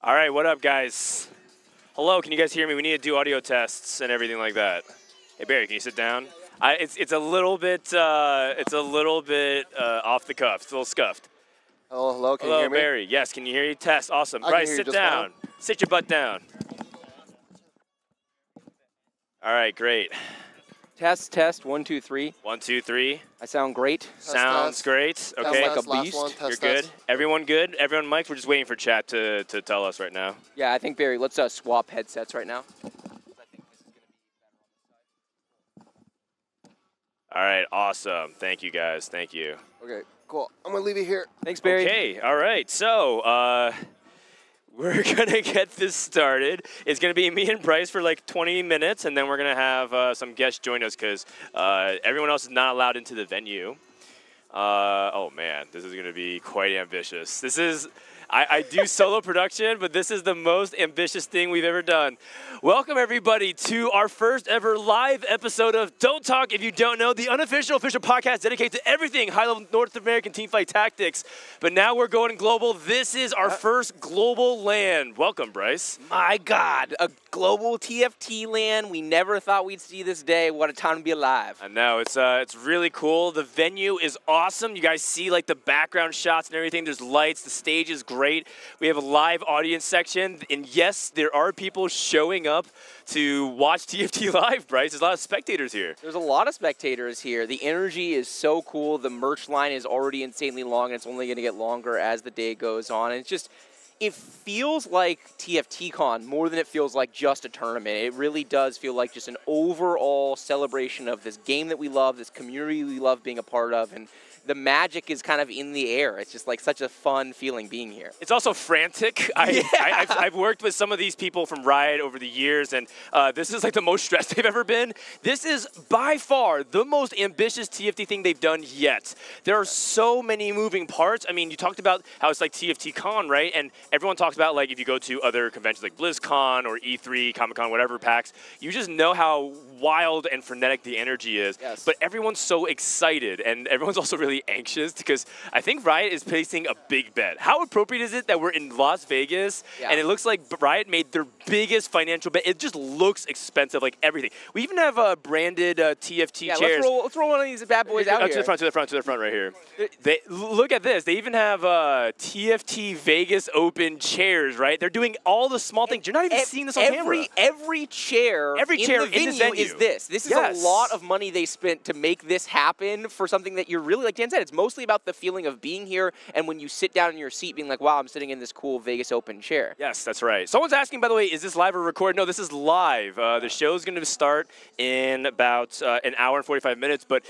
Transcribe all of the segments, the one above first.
All right, what up, guys? Hello, can you guys hear me? We need to do audio tests and everything like that. Hey, Barry, can you sit down? It's a little bit off the cuff. It's a little scuffed. Hello, can you hear me? Hello, Barry. Yes, can you hear you? Test. Awesome. I Bryce, can hear you sit just down. Sit your butt down. All right, great. Test, 1, 2, 3. 1, 2, 3. I sound great. Sounds test. great. Okay. like a Test, last beast. one, test, You're test. good. Everyone good? Everyone mic'd? We're just waiting for chat to tell us right now. Yeah, I think, Barry, let's swap headsets right now. All right, awesome. Thank you, guys. Thank you. Okay, cool. I'm gonna leave you here. Thanks, Barry. Okay, all right. So we're going to get this started. It's going to be me and Bryce for like 20 minutes, and then we're going to have some guests join us because everyone else is not allowed into the venue. Oh, man, this is going to be quite ambitious. This is... I do solo production, but this is the most ambitious thing we've ever done. Welcome, everybody, to our first ever live episode of Don't Talk If You Don't Know, the unofficial official podcast dedicated to everything high-level North American teamfight tactics. But now we're going global. This is our first global LAN. Welcome, Bryce. My God, a global TFT LAN. We never thought we'd see this day. What a time to be alive. I know, it's really cool. The venue is awesome. You guys see like the background shots and everything. There's lights. The stage is great. We have a live audience section, and yes, there are people showing up to watch TFT live, Bryce. There's a lot of spectators here. There's a lot of spectators here. The energy is so cool. The merch line is already insanely long, and it's only going to get longer as the day goes on. And it's just, it feels like TFTCon more than it feels like just a tournament. It really does feel like just an overall celebration of this game that we love, this community we love being a part of, and the magic is kind of in the air. It's just like such a fun feeling being here. It's also frantic. I've worked with some of these people from Riot over the years, and this is like the most stressed they've ever been. This is by far the most ambitious TFT thing they've done yet. There are so many moving parts. I mean, you talked about how it's like TFTCon, right? And everyone talks about like if you go to other conventions like BlizzCon or E3, Comic-Con, whatever PAX, you just know how wild and frenetic the energy is. Yes. But everyone's so excited, and everyone's also really anxious because I think Riot is placing a big bet. How appropriate is it that we're in Las Vegas and it looks like Riot made their biggest financial bet? It just looks expensive, like everything. We even have branded TFT chairs. Let's roll one of these bad boys out here. To the front right here. Look at this. They even have TFT Vegas Open chairs, right? They're doing all the small things. You're not even seeing this on camera. Every chair in the venue is this. This is a lot of money they spent to make this happen for something that you're really, like Dan said, it's mostly about the feeling of being here and when you sit down in your seat being like, wow, I'm sitting in this cool Vegas Open chair. Yes, that's right. Someone's asking, by the way, is this live or recorded? No, this is live. The show's going to start in about an hour and 45 minutes, but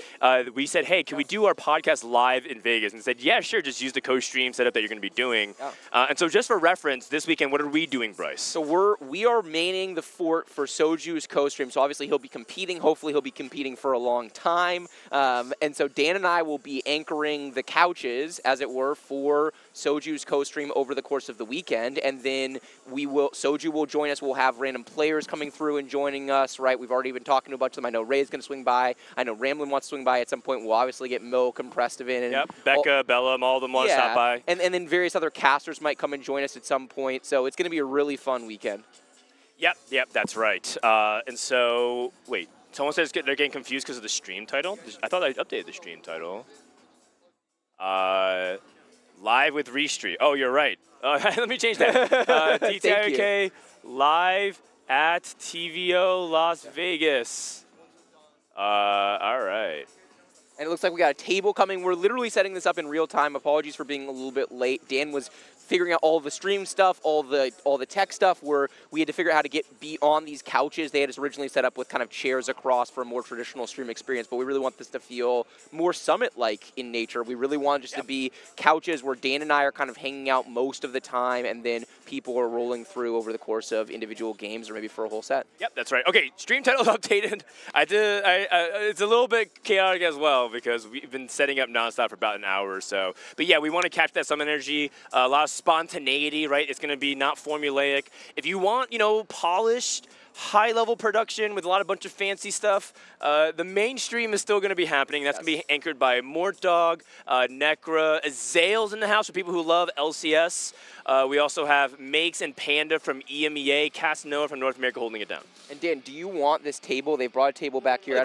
we said, hey, can we do our podcast live in Vegas? And said, yeah, sure, just use the co-stream setup that you're going to be doing. Yeah. And so just for reference, this weekend, what are we doing, Bryce? So we are maining the fort for Soju's co-stream, so obviously he'll be competing. Hopefully he'll be competing for a long time. And so Dan and I will be anchoring the couches, as it were, for Soju's co-stream over the course of the weekend, and then Soju will join us. We'll have random players coming through and joining us, right? We've already been talking to a bunch of them. I know Ray's going to swing by. I know Ramblin wants to swing by at some point. We'll obviously get Milk and Prestovin. And yep, Becca, Bellum, all of them want to stop by. And then various other casters might come and join us at some point, so it's going to be a really fun weekend. Yep, that's right. And so, wait, someone says they're getting confused because of the stream title? I thought I updated the stream title. Live with Restream. Oh, you're right. Let me change that. DTIK live at TVO Las Vegas. All right. And it looks like we got a table coming. We're literally setting this up in real time. Apologies for being a little bit late. Dan was figuring out all the stream stuff, all the tech stuff, where we had to figure out how to be on these couches. They had us originally set up with kind of chairs across for a more traditional stream experience, but we really want this to feel more summit-like in nature. We really want just to be couches where Dan and I are kind of hanging out most of the time, and then people are rolling through over the course of individual games or maybe for a whole set. Yep, that's right. Okay, stream title's updated. It's a little bit chaotic as well because we've been setting up nonstop for about an hour or so. But yeah, we want to catch that summit energy, a lot of spontaneity, right? It's going to be not formulaic. If you want, polished, high-level production with a bunch of fancy stuff. The mainstream is still going to be happening. That's going to be anchored by Mortdog, Necra, Azale's in the house for people who love LCS. We also have Makes and Panda from EMEA, Casanova from North America holding it down. And Dan, do you want this table? They've brought a table back here.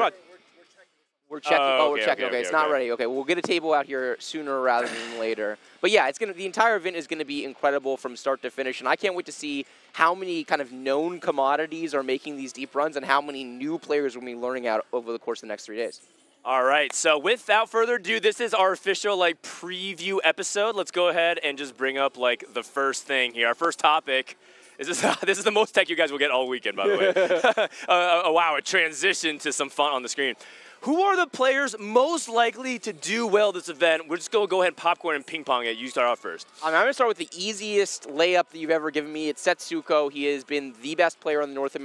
We're checking. Oh, we're checking. Okay, it's not ready. Okay, we'll get a table out here sooner rather than later. But yeah, the entire event is gonna be incredible from start to finish, and I can't wait to see how many kind of known commodities are making these deep runs and how many new players we'll be learning out over the course of the next 3 days. All right, so without further ado, this is our official preview episode. Let's go ahead and just bring up the first thing here. Our first topic. This is the most tech you guys will get all weekend, by the way. Wow, a transition to some fun on the screen. Who are the players most likely to do well this event? We're just going to go ahead and popcorn and ping pong it. You start off first. I'm going to start with the easiest layup that you've ever given me. It's Setsuko. He has been the best player on the North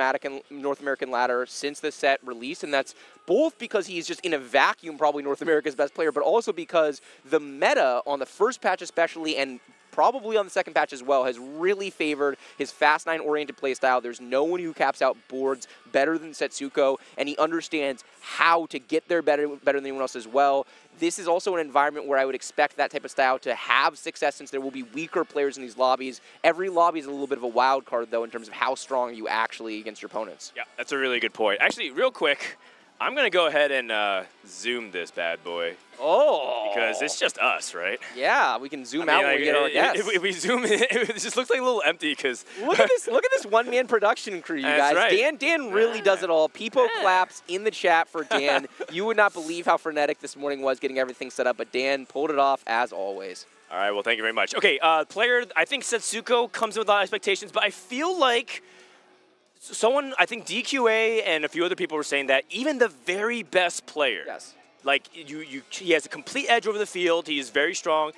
American ladder since the set released, and that's both because he's just in a vacuum probably North America's best player, but also because the meta on the first patch especially, and probably on the second patch as well, has really favored his Fast 9-oriented playstyle. There's no one who caps out boards better than Setsuko, and he understands how to get there better than anyone else as well. This is also an environment where I would expect that type of style to have success, since there will be weaker players in these lobbies. Every lobby is a little bit of a wild card, though, in terms of how strong you actually against your opponents. Yeah, that's a really good point. Actually, real quick, I'm going to go ahead and zoom this bad boy. Oh. Because it's just us, right? Yeah, we can zoom out when we get our guests. If we zoom in, it just looks like a little empty because... Look at this one-man production crew, you guys. Right. Dan really does it all. Peepo claps in the chat for Dan. You would not believe how frenetic this morning was getting everything set up, but Dan pulled it off as always. All right, well, thank you very much. Okay, player, I think Setsuko comes in with a lot of expectations, but I feel like I think DQA and a few other people were saying that even the very best player, yes, he has a complete edge over the field. He is very strong.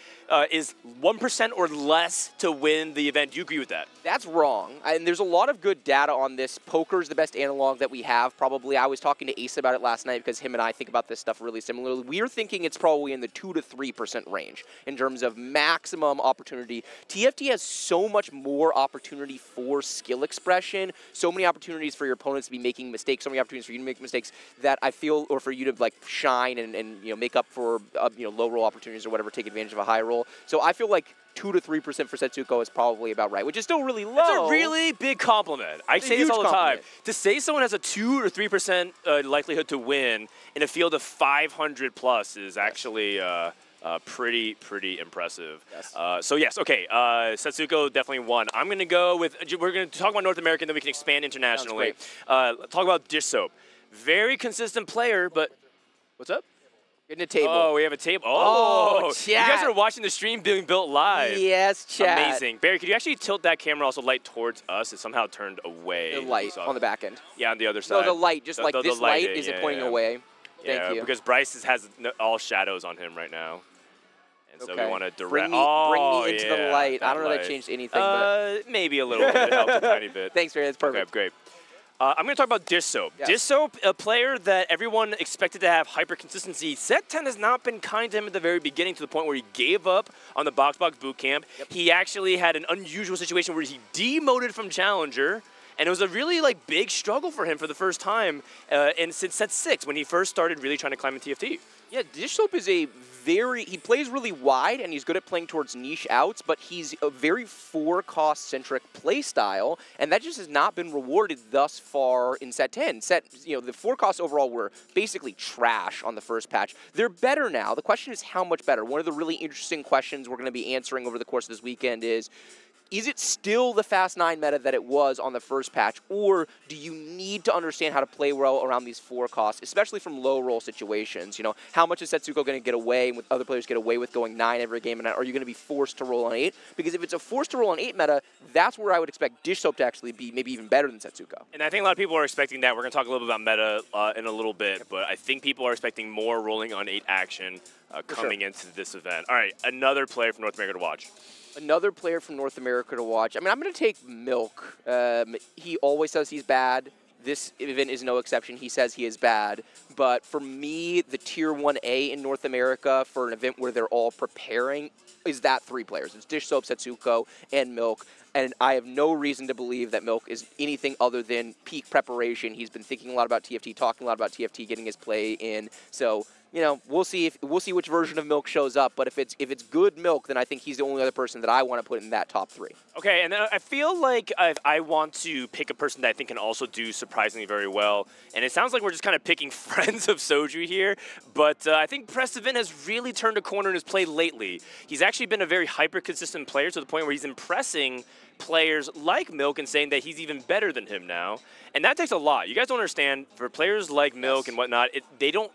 Is 1% or less to win the event. Do you agree with that? That's wrong. And there's a lot of good data on this. Poker is the best analog that we have, probably. I was talking to Ace about it last night because him and I think about this stuff really similarly. We're thinking it's probably in the 2 to 3% range in terms of maximum opportunity. TFT has so much more opportunity for skill expression, so many opportunities for your opponents to be making mistakes, so many opportunities for you to make mistakes that I feel, or for you to shine and make up for low roll opportunities or whatever, take advantage of a high roll. So I feel like 2 to 3% for Setsuko is probably about right, which is still really low. That's a really big compliment. I say this all the time. To say someone has a 2 or 3% likelihood to win in a field of 500 plus is actually pretty impressive. Yes. So yes, okay. Setsuko definitely won. I'm gonna go with. We're gonna talk about North American, then we can expand internationally. Talk about Dish Soap. Very consistent player, but what's up? Getting a table. Oh, we have a table. Oh, chat. You guys are watching the stream being built live. Yes, chat. Amazing. Barry, could you actually tilt that camera also light towards us? It somehow turned away. The light on the back end. Yeah, on the other side. No, the light. Just like this light is pointing away. Thank you. Because Bryce has all shadows on him right now. And so we want to direct. Bring me into the light. I don't know if that changed anything, but maybe a little bit. It helped a tiny bit. Thanks, Barry. That's perfect. Okay, great. I'm going to talk about Dish Soap. Yes. Dish Soap, a player that everyone expected to have hyper consistency. Set 10 has not been kind to him at the very beginning, to the point where he gave up on the Box boot camp. Yep. He actually had an unusual situation where he demoted from Challenger, and it was a really big struggle for him for the first time since set 6, when he first started really trying to climb in TFT. Yeah, Dish Soap is he plays really wide, and he's good at playing towards niche outs, but he's a very 4-cost-centric play style, and that just has not been rewarded thus far in set 10. The 4 costs overall were basically trash on the first patch. They're better now. The question is how much better. One of the really interesting questions we're going to be answering over the course of this weekend is it still the Fast 9 meta that it was on the first patch, or do you need to understand how to play well around these 4 costs, especially from low roll situations? How much is Setsuko going to get away with other players get away with going 9 every game, and are you going to be forced to roll on 8? Because if it's a forced to roll on 8 meta, that's where I would expect Dish Soap to actually be maybe even better than Setsuko. And I think a lot of people are expecting that. We're going to talk a little bit about meta in a little bit, but I think people are expecting more rolling on 8 action coming into this event. All right, another player from North America to watch. Another player from North America to watch. I mean, I'm going to take Milk. He always says he's bad. This event is no exception. He says he is bad. But for me, the Tier 1A in North America for an event where they're all preparing is that 3 players. It's Dish Soap, Setsuko, and Milk. And I have no reason to believe that Milk is anything other than peak preparation. He's been thinking a lot about TFT, talking a lot about TFT, getting his play in. So, you know, we'll see which version of Milk shows up. But if it's good Milk, then I think he's the only other person that I want to put in that top 3. Okay, and I feel like I want to pick a person that I think can also do surprisingly very well. And it sounds like we're just kind of picking friends of Soju here, but I think Prestivan has really turned a corner in his play lately. He's actually been a very hyper-consistent player to the point where he's impressing players like Milk and saying that he's even better than him now. And that takes a lot. You guys don't understand, for players like Milk and whatnot, they don't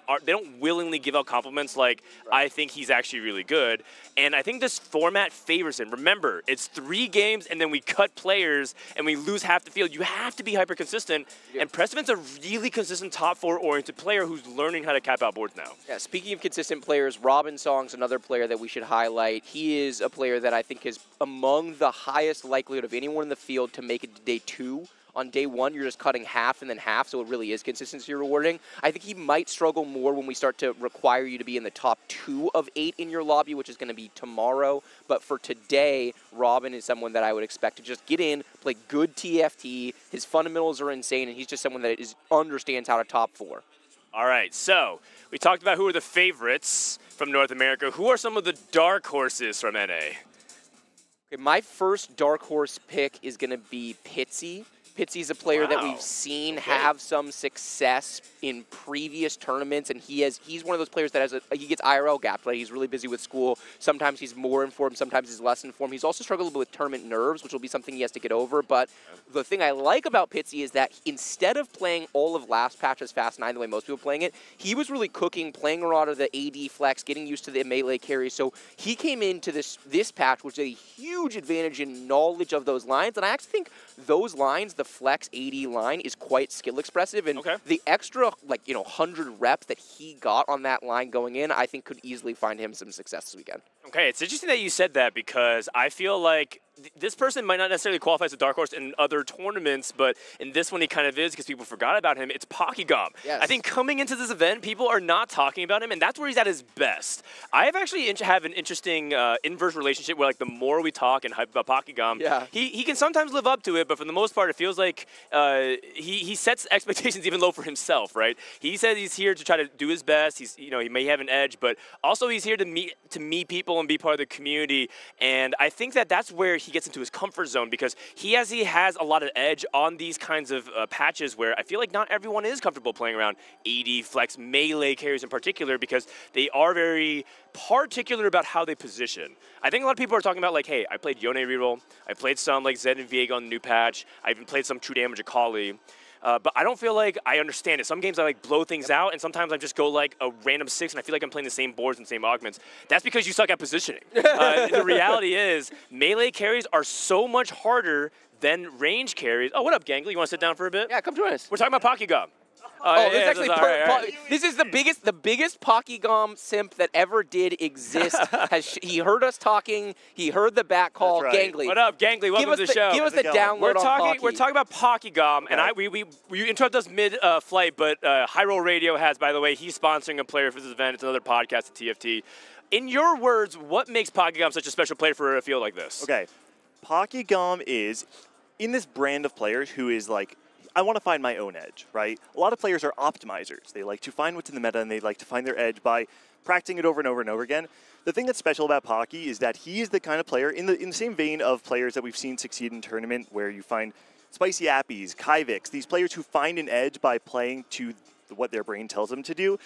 willingly give out compliments like, I think he's actually really good. And I think this format favors him. Remember, it's 3 games and then we cut players and we lose half the field. You have to be hyper consistent. Yeah. And Prestivan's a really consistent top 4 oriented player who's learning how to cap out boards now. Yeah, speaking of consistent players, Robin Song's another player that we should highlight. He is a player that I think is among the highest likelihood of anyone in the field to make it to day 2. On day 1, you're just cutting half and then half, so it really is consistency rewarding. I think he might struggle more when we start to require you to be in the top 2 of 8 in your lobby, which is going to be tomorrow. But for today, Robin is someone that I would expect to just get in, play good TFT. His fundamentals are insane, and he's just someone that understands how to top 4. All right, so we talked about who are the favorites from North America. Who are some of the dark horses from NA? Okay, my first dark horse pick is going to be Pitsy. Pitsy's a player that we've seen have some success in previous tournaments, and he's one of those players that he gets IRL gapped, right? He's really busy with school. Sometimes he's more informed, sometimes he's less informed. He's also struggled a little bit with tournament nerves, which will be something he has to get over. But the thing I like about Pitsy is that instead of playing all of last patch's Fast 9 the way most people are playing it, he was really cooking, playing a lot of the AD flex, getting used to the melee carries. So he came into this patch with a huge advantage in knowledge of those lines, and I actually think those lines, the flex AD line, is quite skill expressive, and the extra 100 reps that he got on that line going in, I think could easily find him some success this weekend. Okay, it's interesting that you said that because I feel like this person might not necessarily qualify as a dark horse in other tournaments, but in this one he kind of is because people forgot about him. It's Pokygom. Yes. I think coming into this event, people are not talking about him, and that's where he's at his best. I have actually have an interesting inverse relationship where, like, the more we talk and hype about Pokygom, he can sometimes live up to it, but for the most part, it feels like he sets expectations even low for himself, right? He says he's here to try to do his best. He may have an edge, but also he's here to meet people and be part of the community, and I think that's where he gets into his comfort zone because he has a lot of edge on these kinds of patches where I feel like not everyone is comfortable playing around AD, flex, melee carries in particular because they are very particular about how they position. I think a lot of people are talking about, like, hey, I played Yone reroll, I played some like Zed and Viego on the new patch, I even played some True Damage Akali. But I don't feel like I understand it. Some games I blow things out, and sometimes I just go like a random 6, and I feel like I'm playing the same boards and same augments. That's because you suck at positioning. The reality is melee carries are so much harder than range carries. Oh, what up, Gangly? You want to sit down for a bit? Yeah, come join us. We're talking about Pokygom. This is actually this is the biggest Pokygom simp that ever did exist. He heard us talking. He heard the back call. Gangly. What up, Gangly? Welcome to the show. Give us the download we're talking about Pokygom, and you interrupt us mid-flight, but High Roll Radio has, by the way, he's sponsoring a player for this event. It's another podcast at TFT. In your words, what makes Pokygom such a special player for a field like this? Okay, Pokygom is in this brand of players who is like, I want to find my own edge, right? A lot of players are optimizers. They like to find what's in the meta, and they like to find their edge by practicing it over and over and over again. The thing that's special about Pocky is that he is the kind of player, in the same vein of players that we've seen succeed in tournament, where you find Spicy Appies, Kyvix, these players who find an edge by playing to what their brain tells them to do.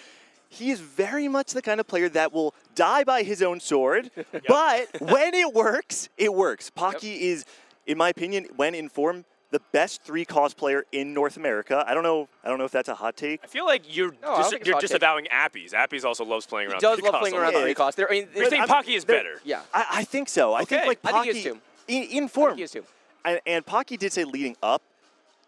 He is very much the kind of player that will die by his own sword, but when it works, it works. Pocky is, in my opinion, when in form, the best 3-cost player in North America. I don't know if that's a hot take. I feel like you're disavowing Appies. Appies also loves playing around. He does love playing around 3-cost. You're saying Pocky is better. Yeah, I think so. I think like Pocky I think he is too. In form. I think he is too. And Pocky did say leading up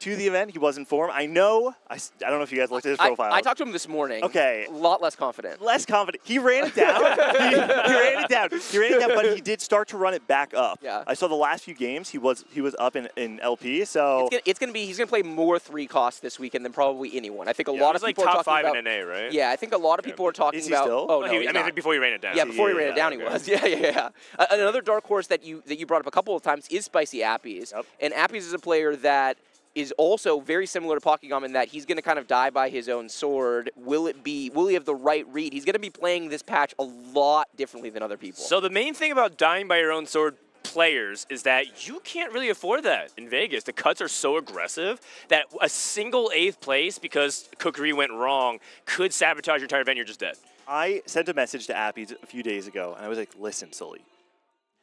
to the event. He was in form. I know. I don't know if you guys looked at his profile. I talked to him this morning. Okay. A lot less confident. Less confident. He ran it down. he ran it down. He ran it down, but he did start to run it back up. Yeah. I saw the last few games. He was up in LP. So he's gonna play more 3 costs this weekend than probably anyone. I think a lot of like people are top talking 5 about, in NA, right? Yeah, I think a lot of people are talking Is he about. still? Oh no, I mean, before he ran it down. Yeah, before he ran it down, okay. he was. Yeah. Another dark horse that you brought up a couple of times is Spicy Appies. Yep. And Appies is a player that is also very similar to Pokemon in that he's going to kind of die by his own sword. Will he have the right read? He's going to be playing this patch a lot differently than other people. So the main thing about dying by your own sword players is that you can't really afford that in Vegas. The cuts are so aggressive that a single 8th place because cookery went wrong could sabotage your entire event. You're just dead. I sent a message to Appies a few days ago, and I was like, listen, Sully,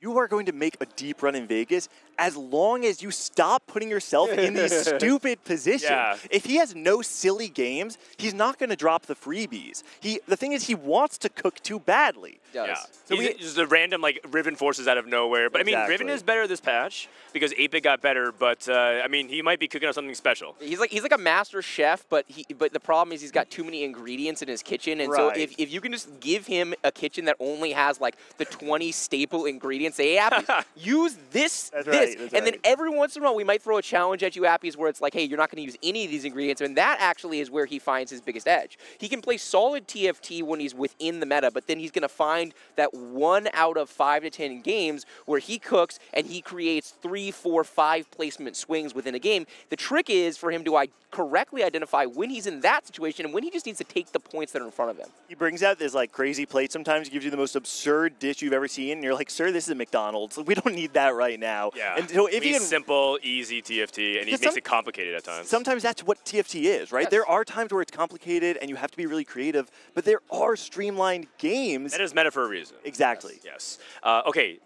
you are going to make a deep run in Vegas as long as you stop putting yourself in these stupid positions. Yeah. If he has no silly games, he's not going to drop the freebies. The thing is, he wants to cook too badly. Does. Yeah. So He's just the random Riven forces out of nowhere. But I mean, Exactly. Riven is better this patch because 8-Bit got better. But I mean, he might be cooking up something special. He's like a master chef, but the problem is he's got too many ingredients in his kitchen, and so Right. if you can just give him a kitchen that only has like the 20 staple ingredients, say, hey, Appies, use this, That's this, right, that's and then right. every once in a while we might throw a challenge at you, Appies, where it's like, hey, you're not going to use any of these ingredients, and that actually is where he finds his biggest edge. He can play solid TFT when he's within the meta, but then he's going to find that 1 out of 5 to 10 games where he cooks and he creates 3, 4, 5 placement swings within a game. The trick is for him to correctly identify when he's in that situation and when he just needs to take the points that are in front of him. He brings out this crazy plate sometimes, gives you the most absurd dish you've ever seen, and you're like, sir, this is a McDonald's. We don't need that right now. Yeah. And so if He's simple, easy TFT, and he Because makes it complicated at times. sometimes that's what TFT is, right? Yes. There are times where it's complicated and you have to be really creative, but there are streamlined games. That is meta for a reason. Exactly. Yes. Okay.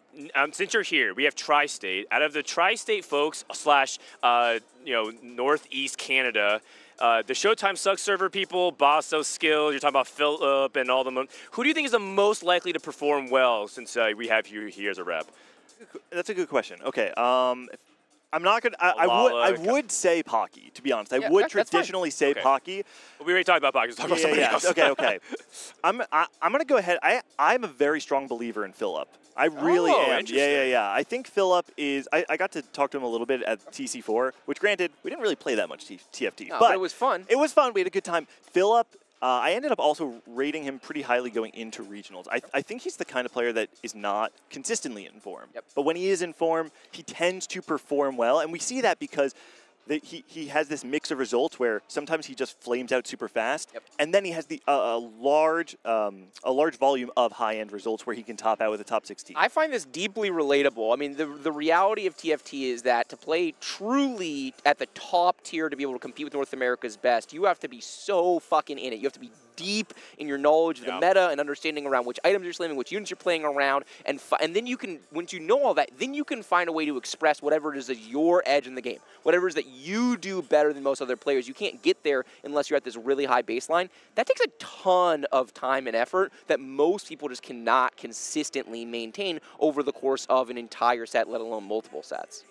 Since you're here, we have Tri-State. Out of the Tri-State folks / Northeast Canada, the Showtime Sucks server people, Bosso Skills, you're talking about Philip and all them. Who do you think is the most likely to perform well since we have you here as a rep? That's a good question. Okay. I'm not gonna. I would say Pocky, to be honest. I would that's fine. traditionally say Okay. Pocky. Well, we already talked about Pocket. Let's talk about somebody else. Okay. I'm gonna go ahead. I'm a very strong believer in Philip. I really am. Interesting. Yeah. I think Philip is. I got to talk to him a little bit at TC4, which granted we didn't really play that much TFT, No, but it was fun. It was fun. We had a good time. Philip. I ended up also rating him pretty highly going into regionals. I think he's the kind of player that is not consistently in form. Yep. But when he is in form, he tends to perform well. And we see that because he has this mix of results where sometimes he just flames out super fast. Yep. And then he has a large volume of high-end results where he can top out with a top 16. I find this deeply relatable. I mean, the reality of TFT is that to play truly at the top tier to be able to compete with North America's best, you have to be so fucking in it. You have to be deep in your knowledge of the meta and understanding around which items you're slamming, which units you're playing around, and then you can, once you know all that, then you can find a way to express whatever it is that your edge in the game, whatever it is that you do better than most other players. You can't get there unless you're at this really high baseline. That takes a ton of time and effort that most people just cannot consistently maintain over the course of an entire set, let alone multiple sets.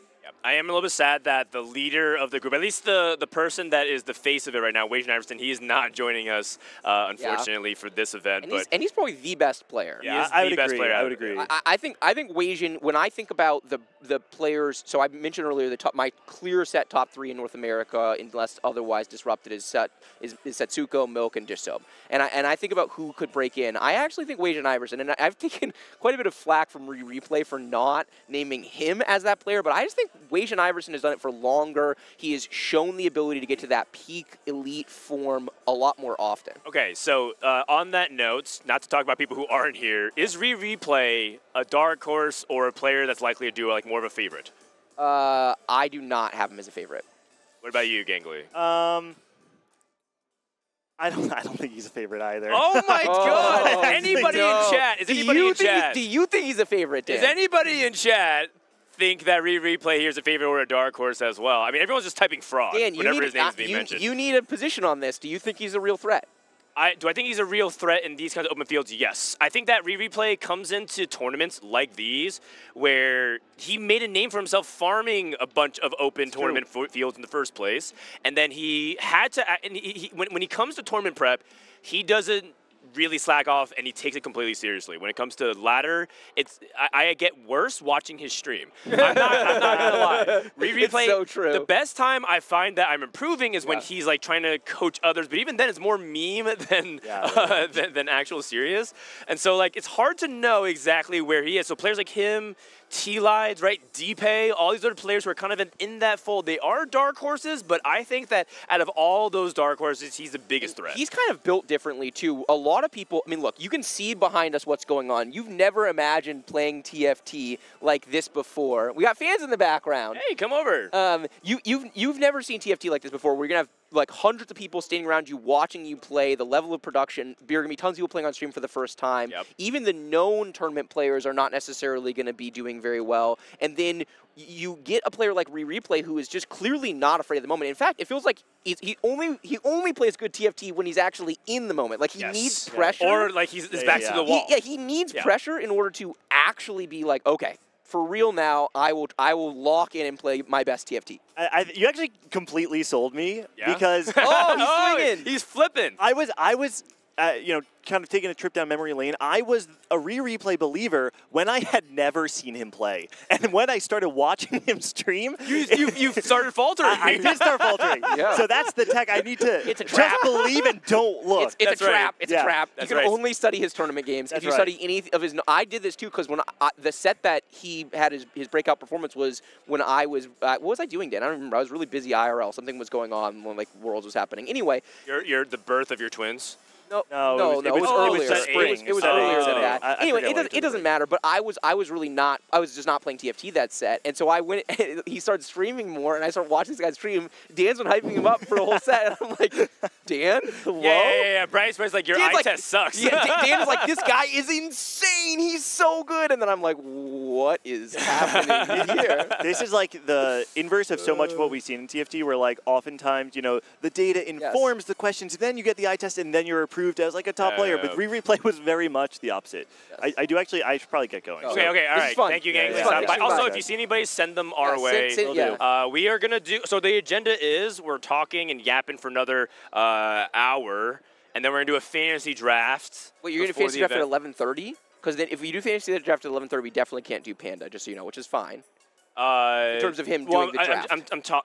I am a little bit sad that the leader of the group, at least the person that is the face of it right now, Wajan Iverson, he is not joining us, unfortunately, for this event. And he's probably the best player. Yeah, I would the best agree. player I out would of it. agree. I think Wajan, when I think about the players, so I mentioned earlier my clear set top 3 in North America, unless otherwise disrupted, is Setsuko, Milk, and Disob. And I think about who could break in. I actually think Wajan Iverson, and I've taken quite a bit of flack from Replay for not naming him as that player, but I just think Wajan Iverson has done it for longer. He has shown the ability to get to that peak elite form a lot more often. Okay, so on that note, not to talk about people who aren't here, is Replay a dark horse or a player that's likely to do more of a favorite? I do not have him as a favorite. What about you, Gangly? I don't think he's a favorite either. Oh my God! Anybody no. in chat? Is anybody in chat? Do you think he's a favorite, Dan? Does anybody in chat think that Replay here is a favorite or a dark horse as well? I mean, everyone's just typing fraud Dan, whenever his name is being mentioned. You need a position on this. Do you think he's a real threat? Do I think he's a real threat in these kinds of open fields? Yes. I think that Replay comes into tournaments like these where he made a name for himself farming a bunch of open tournament fields in the first place, and then he had to. And when he comes to tournament prep, he doesn't really slack off, and he takes it completely seriously. When it comes to ladder, I get worse watching his stream. I'm not gonna lie. Replay. It's so true. The best time I find that I'm improving is when he's like trying to coach others, but even then it's more meme than actual serious. And so like it's hard to know exactly where he is. So players like him, T-Lides, right, D-Pay, all these other players who are kind of in that fold, they are dark horses, but I think that out of all those dark horses, he's the biggest threat. He's kind of built differently, too. A lot of people, I mean, look, you can see behind us what's going on. You've never imagined playing TFT like this before. We got fans in the background. Hey, come over. You've never seen TFT like this before, where you're going to have like hundreds of people standing around you watching you play, the level of production. There are going to be tons of people playing on stream for the first time. Yep. Even the known tournament players are not necessarily going to be doing very well. And then you get a player like Replay who is just clearly not afraid of the moment. In fact, it feels like he only plays good TFT when he's actually in the moment. Like he needs pressure. Or like he's back to the wall. He needs pressure in order to actually be like, okay, for real now, I will lock in and play my best TFT. You actually completely sold me because he's swinging. He's flipping. I was kind of taking a trip down memory lane. I was a Replay believer when I had never seen him play, and when I started watching him stream, you started faltering. I did start faltering. So that's the tech. I need to just believe and don't look. It's a trap. It's a trap. You can only study his tournament games. If you study any of his, I did this too because when the set that he had his breakout performance was when I was what was I doing, Dan? I don't remember. I was really busy IRL. Something was going on when like Worlds was happening. Anyway, you're the birth of your twins. No, it was earlier. It was earlier than that. Anyway, it doesn't matter. But I was just not playing TFT that set, and so I went. He started streaming more, and I started watching this guy stream. Dan's been hyping him up for the whole set, and I'm like, Dan, hello? Yeah. Bryce like your eye test sucks. Yeah, Dan is like, this guy is insane. He's so good, and then I'm like, what is happening here? This is like the inverse of so much of what we've seen in TFT, where like oftentimes the data informs the questions, then you get the eye test, and then you're approved as like a top player. But Replay was very much the opposite. Yes. I should probably get going. Okay, all right. Thank you, gang. Also, if you see anybody, send them our way. We are gonna do. So the agenda is we're talking and yapping for another hour, and then we're gonna do a fantasy draft. Wait, you're gonna fantasy draft at 11:30? Because then if we do fantasy draft at 11:30, we definitely can't do Panda, just so you know, which is fine. In terms of him doing the draft.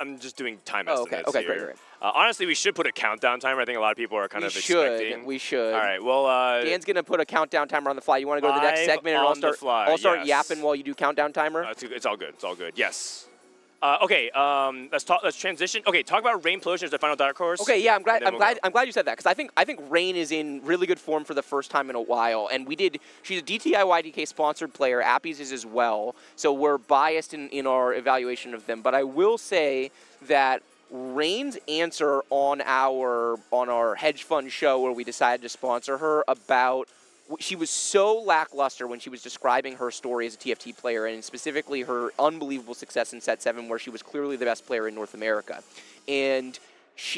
I'm just doing time estimates. Okay, here. great. Honestly, we should put a countdown timer. I think a lot of people are kind of expecting. We should. All right, well... Dan's going to put a countdown timer on the fly. You want to go to the next segment and I'll start yapping while you do countdown timer? It's all good. It's all good. Yes. Let's transition. Okay, talk about Rain Plosion as the final dark horse. Okay, yeah, I'm glad you said that because I think Rain is in really good form for the first time in a while, and she's a DTI YDK sponsored player. Appy's is as well, so we're biased in our evaluation of them. But I will say that Rain's answer on our hedge fund show where we decided to sponsor her about. She was so lackluster when she was describing her story as a TFT player, and specifically her unbelievable success in Set 7, where she was clearly the best player in North America. And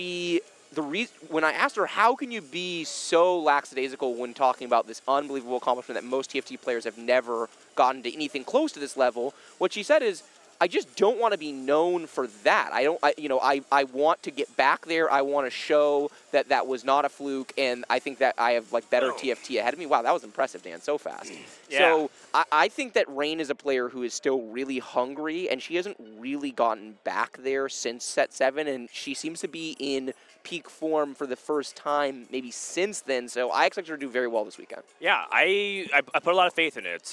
when I asked her, how can you be so lackadaisical when talking about this unbelievable accomplishment that most TFT players have never gotten to anything close to this level, what she said is, I just don't want to be known for that. I want to get back there. I want to show that was not a fluke, and I think that I have like better TFT ahead of me. Wow, that was impressive, Dan, so fast. Yeah. So I think that Rain is a player who is still really hungry, and she hasn't really gotten back there since Set 7, and she seems to be in peak form for the first time maybe since then, so I expect her to do very well this weekend. Yeah, I put a lot of faith in it.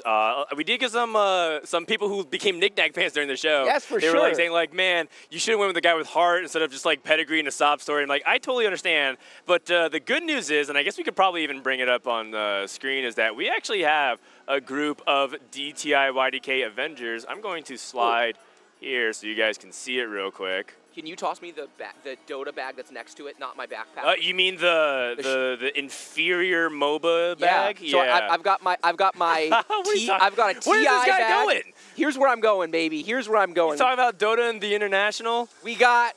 We did get some people who became Knick-Knack fans during the show. Yes, for sure. They were like saying like, man, you should have went with the guy with heart instead of just like pedigree and a sob story. And like, I totally understand. But the good news is, and I guess we could probably even bring it up on the screen, is that we actually have a group of DTI YDK Avengers. I'm going to slide here so you guys can see it real quick. Can you toss me the Dota bag that's next to it, not my backpack? You mean the inferior MOBA bag? Yeah. So I've got my I've got a TI Where's this guy bag. going? Here's where I'm going, baby. Here's where I'm going. You talking about Dota and the International? We got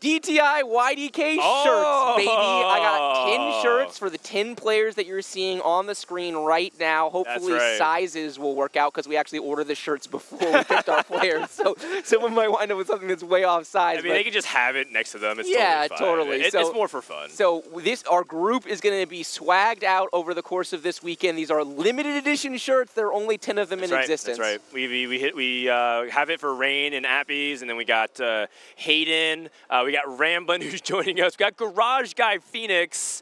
DTI YDK shirts, baby. I got 10 shirts for the 10 players that you're seeing on the screen right now. Hopefully sizes will work out because we actually ordered the shirts before we picked our players. So someone might wind up with something that's way off size. I mean, they can just have it next to them. It's yeah, totally fine. It's more for fun. So our group is going to be swagged out over the course of this weekend. These are limited edition shirts. There are only 10 of them in existence. That's right. We have it for Rain and Appies, and then we got Hayden. We got Ramblin', who's joining us. We got Garage Guy Phoenix,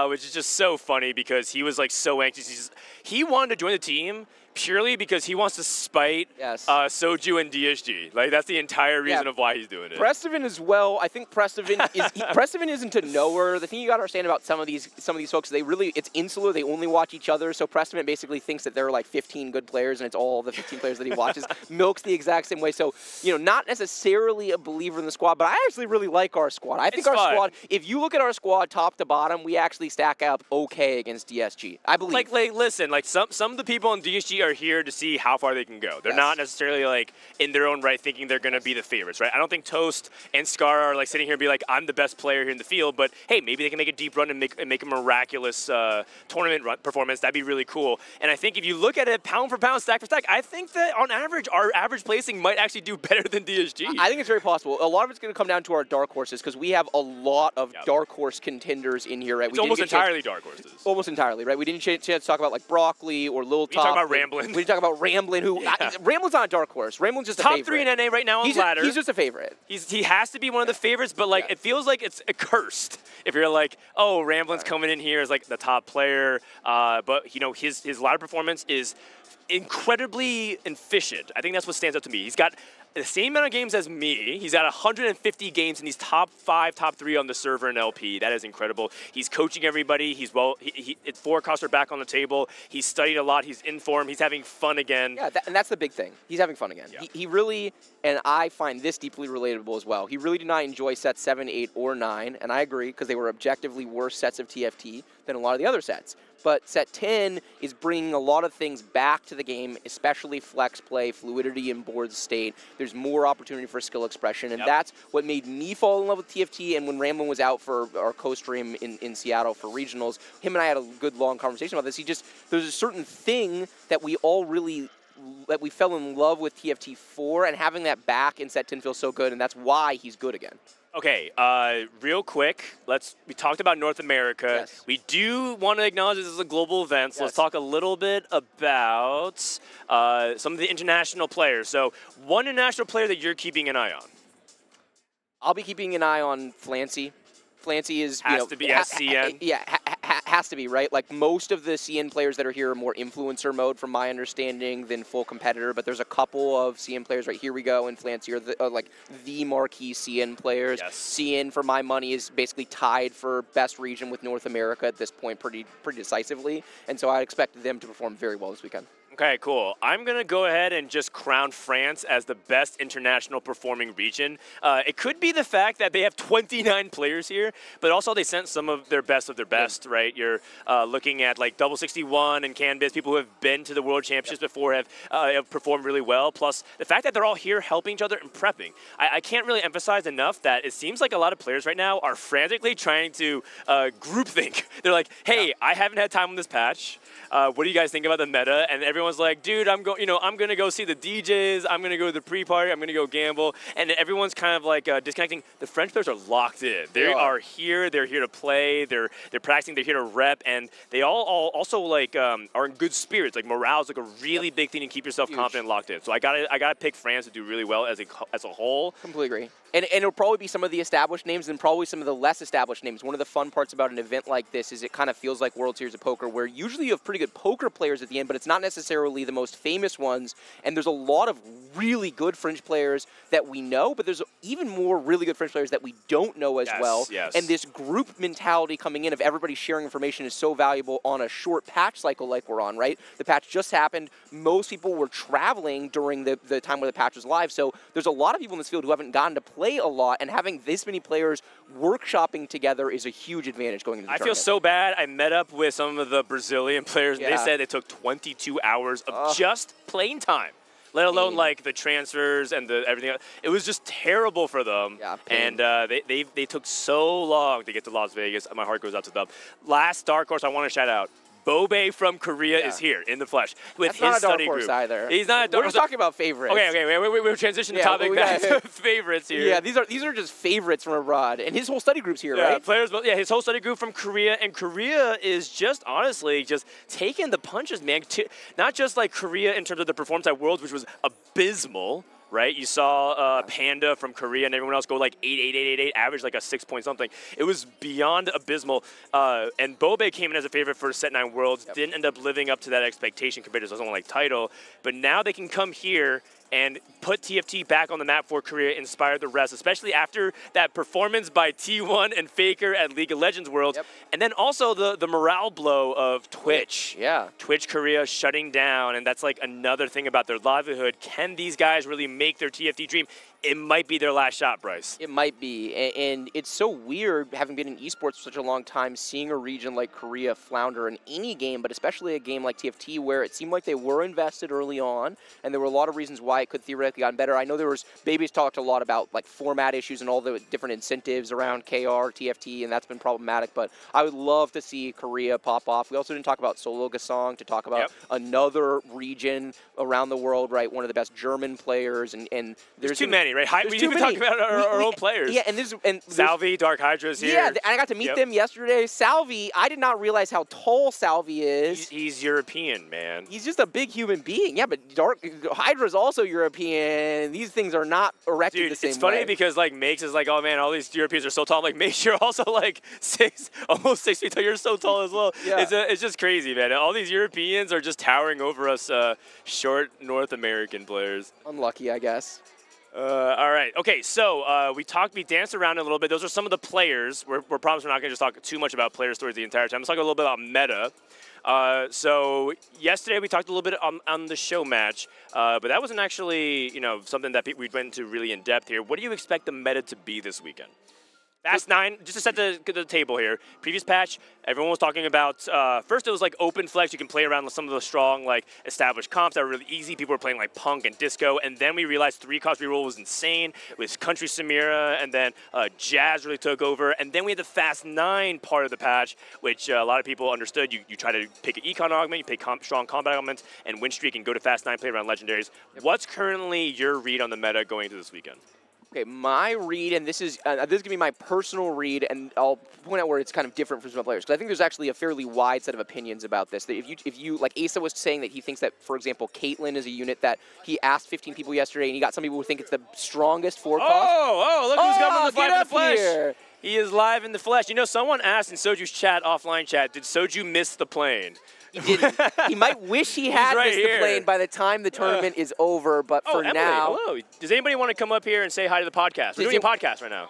which is just so funny because he was like so anxious. He wanted to join the team purely because he wants to spite Soju and DSG. Like, that's the entire reason of why he's doing it. Prestivan as well. I think Prestivan Prestivan isn't a knower. The thing you got to understand about some of these folks, it's insular. They only watch each other. So Prestivan basically thinks that there are like 15 good players, and it's all the 15 players that he watches. Milks the exact same way. So, not necessarily a believer in the squad, but I actually really like our squad. I think our squad, if you look at our squad top to bottom, we actually stack up okay against DSG. I believe. Like listen, like some of the people on DSG are here to see how far they can go. They're not necessarily like in their own right thinking they're going to be the favorites, right? I don't think Toast and Scar are like sitting here and be like, I'm the best player here in the field, but hey, maybe they can make a deep run and make a miraculous tournament performance. That'd be really cool. And I think if you look at it pound for pound, stack for stack, I think that on average, our average placing might actually do better than DSG. I think it's very possible. A lot of it's going to come down to our dark horses because we have a lot of dark horse contenders in here, right? It's almost entirely dark horses. Almost entirely, right? We didn't chance to talk about like Broccoli or Lil Top. We talk about Ramblin'. We talk about Ramblin', who Ramblin's not a dark horse. Ramblin's just a top favorite. 3 in NA right now on the ladder. He's just a favorite. He has to be one of the favorites, but like it feels like it's cursed if you're like, oh, Ramblin's coming in here as like the top player, but his ladder performance is incredibly efficient. I think that's what stands out to me. He's got the same amount of games as me. He's got 150 games, and he's top 5, top 3 on the server in LP. That is incredible. He's coaching everybody. He's it's 4 costs are back on the table. He's studied a lot. He's in form. He's having fun again. Yeah, and that's the big thing. He's having fun again. Yeah. He really, and I find this deeply relatable as well. He really did not enjoy sets 7, 8, or 9, and I agree because they were objectively worse sets of TFT than a lot of the other sets. But set 10 is bringing a lot of things back to the game, especially flex play, fluidity in board state. There's more opportunity for skill expression, and that's what made me fall in love with TFT. And when Ramblin' was out for our co-stream in Seattle for regionals, him and I had a good long conversation about this. There's a certain thing that we all really we fell in love with TFT for, and having that back in set 10 feels so good, and that's why he's good again. Okay, real quick, we talked about North America. Yes. We do want to acknowledge this is a global event, so let's talk a little bit about some of the international players. So, one international player that you're keeping an eye on. I'll be keeping an eye on Flancy. Flancy is, has to be SCN. Has to be, right? Like, most of the CN players that are here are more influencer mode, from my understanding, than full competitor. But there's a couple of CN players, right? Here we go, and Flancy are like the marquee CN players. Yes. CN, for my money, is basically tied for best region with North America at this point pretty decisively. And so I expect them to perform very well this weekend. Okay, cool. I'm going to go ahead and just crown France as the best international performing region. It could be the fact that they have 29 players here, but also they sent some of their best, right? You're looking at like Double 61 and Canvas, people who have been to the World Championships before have performed really well, plus the fact that they're all here helping each other and prepping. I can't really emphasize enough that it seems like a lot of players right now are frantically trying to groupthink. They're like, hey, I haven't had time on this patch. What do you guys think about the meta? And everyone's like, dude, I'm gonna go see the DJs. I'm gonna go to the pre-party. I'm gonna go gamble. And everyone's kind of like disconnecting. The French players are locked in. They are here. They're here to play. They're practicing. They're here to rep. And they all also like are in good spirits. Like morale's like a really big thing to keep yourself confident and locked in. So I gotta pick France to do really well as a whole. Completely agree. And it'll probably be some of the established names and probably some of the less established names. One of the fun parts about an event like this is it kind of feels like World Series of Poker, where usually you have pretty good poker players at the end, but it's not necessarily the most famous ones. And there's a lot of really good French players that we know, but there's even more really good French players that we don't know as well. Yes. And this group mentality coming in of everybody sharing information is so valuable on a short patch cycle like we're on, right? The patch just happened. Most people were traveling during the time where the patch was live. So there's a lot of people in this field who haven't gotten to play a lot, and having this many players workshopping together is a huge advantage going into the tournament. I feel so bad. I met up with some of the Brazilian players, and they said it took 22 hours of just playing time. let alone like the transfers and the everything else. It was just terrible for them. Yeah, and they took so long to get to Las Vegas. My heart goes out to them. Last dark horse I want to shout out. Bobe from Korea is here in the flesh with That's his not a dark study horse group. either. He's not a dark We're horse. just talking about favorites. Okay, we're transitioning the topic back to favorites here. Yeah, these are just favorites from abroad, and his whole study group's here, right? Players, his whole study group from Korea, and Korea is just honestly just taking the punches, man. Not just like Korea in terms of the performance at Worlds, which was abysmal. Right, you saw Panda from Korea and everyone else go like 8, average like a 6 point something. It was beyond abysmal. And Bobe came in as a favorite for Set 9 Worlds. Didn't end up living up to that expectation compared to someone like Title. But now they can come here and put TFT back on the map for Korea, inspire the rest, especially after that performance by T1 and Faker at League of Legends Worlds. And then also the morale blow of Twitch. Yeah. Twitch Korea shutting down, and that's like another thing about their livelihood. Can these guys really make their TFT dream? It might be their last shot, Bryce. It might be, and it's so weird, having been in esports for such a long time, seeing a region like Korea flounder in any game, but especially a game like TFT, where it seemed like they were invested early on, and there were a lot of reasons why it could theoretically gotten better. I know Baby's talked a lot about like format issues and all the different incentives around KR, TFT, and that's been problematic, but I would love to see Korea pop off. We also didn't talk about Solo Gasong, to talk about another region around the world, right? One of the best German players, and there's too many. Right? We didn't even talk about our own players. Yeah, and Salvi, Dark Hydra's here. Yeah, and I got to meet them yesterday. Salvi, I did not realize how tall Salvi is. He's European, man. He's just a big human being. Yeah, but Dark Hydra's also European. These things are not erected the same way. It's funny because like Makes is like, oh man, all these Europeans are so tall. I'm like, Makes, you're also like almost 6 feet tall. You're so tall as well. Yeah. It's just crazy, man. All these Europeans are just towering over us short North American players. Unlucky, I guess. All right. Okay, so we danced around a little bit. Those are some of the players. We're promised we're not going to just talk too much about player stories the entire time. Let's talk a little bit about meta. So yesterday we talked a little bit on the show match, but that wasn't actually something that we went into really in depth here. What do you expect the meta to be this weekend? Fast 9, just to set the table here. Previous patch, everyone was talking about, first it was like open flex. You can play around with some of the strong, like, established comps that were really easy. People were playing like Punk and Disco. And then we realized 3-cost reroll was insane with Country Samira. And then Jazz really took over. And then we had the Fast 9 part of the patch, which a lot of people understood. You try to pick an Econ augment, you pick strong combat augments, and win streak and go to Fast 9, play around Legendaries. Yep. What's currently your read on the meta going into this weekend? Okay, my read, and this is going to be my personal read, and I'll point out where it's kind of different from some players, because I think there's actually a fairly wide set of opinions about this. That if you like Asa was saying that he thinks that, for example, Caitlyn is a unit that he asked 15 people yesterday, and he got some people who think it's the strongest 4-cost. Oh, look who's coming live in the flesh. Here. He is live in the flesh. You know, someone asked in Soju's chat, offline chat, did Soju miss the plane? He didn't. He might wish he had missed the plane by the time the tournament is over, but for Emily, now... hello. Does anybody want to come up here and say hi to the podcast? We're doing a podcast right now.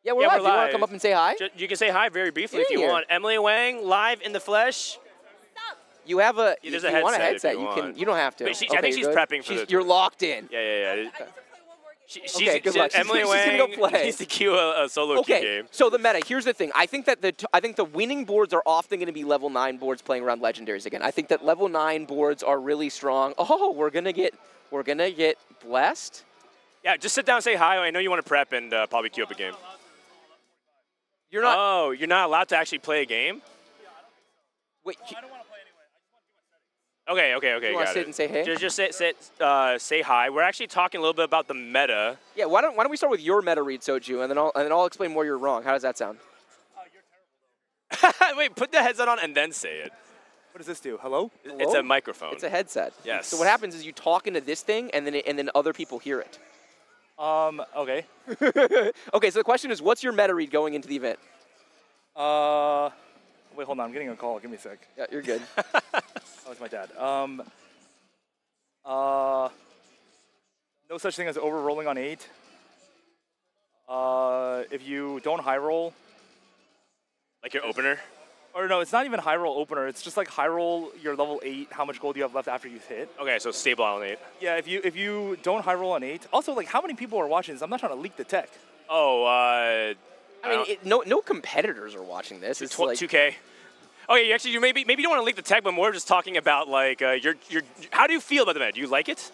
Yeah, we're live. You want to come up and say hi? You can say hi very briefly if you want. Emily Wang, live in the flesh. You have a... There's you want a headset. You don't have to. I think she's prepping for You're locked in. Yeah. Good luck. Emily Wang needs to queue a solo queue game. So the meta, here's the thing. I think the winning boards are often going to be level 9 boards playing around legendaries again. I think that level 9 boards are really strong. Oh, we're gonna get blessed. Yeah, just sit down and say hi. I know you want to prep and probably queue up a game. You're not. Oh, you're not allowed to actually play a game? Wait. I don't want to play anyway. Okay. You want to sit and say hey? Just say hi. We're actually talking a little bit about the meta. Yeah. Why don't we start with your meta read, Soju, and then I'll explain where you're wrong. How does that sound? You're terrible. Wait, put the headset on and then say it. What does this do? Hello? It's a microphone. It's a headset. Yes. So what happens is you talk into this thing, and then other people hear it. Okay. Okay. So the question is, what's your meta read going into the event? Wait, hold on. I'm getting a call. Give me a sec. Yeah, you're good. Oh, it's my dad. No such thing as over-rolling on 8. If you don't high roll... Like your opener? Or no, it's not even high roll opener. It's just like high roll your level 8, how much gold you have left after you hit. Okay, so stable on 8. Yeah, if you don't high roll on 8. Also, like, how many people are watching this? I'm not trying to leak the tech. Oh, I mean, no competitors are watching this. It's like 2K. Okay, actually, you maybe you don't want to leak the tech, but more just talking about like your. How do you feel about the meta? Do you like it?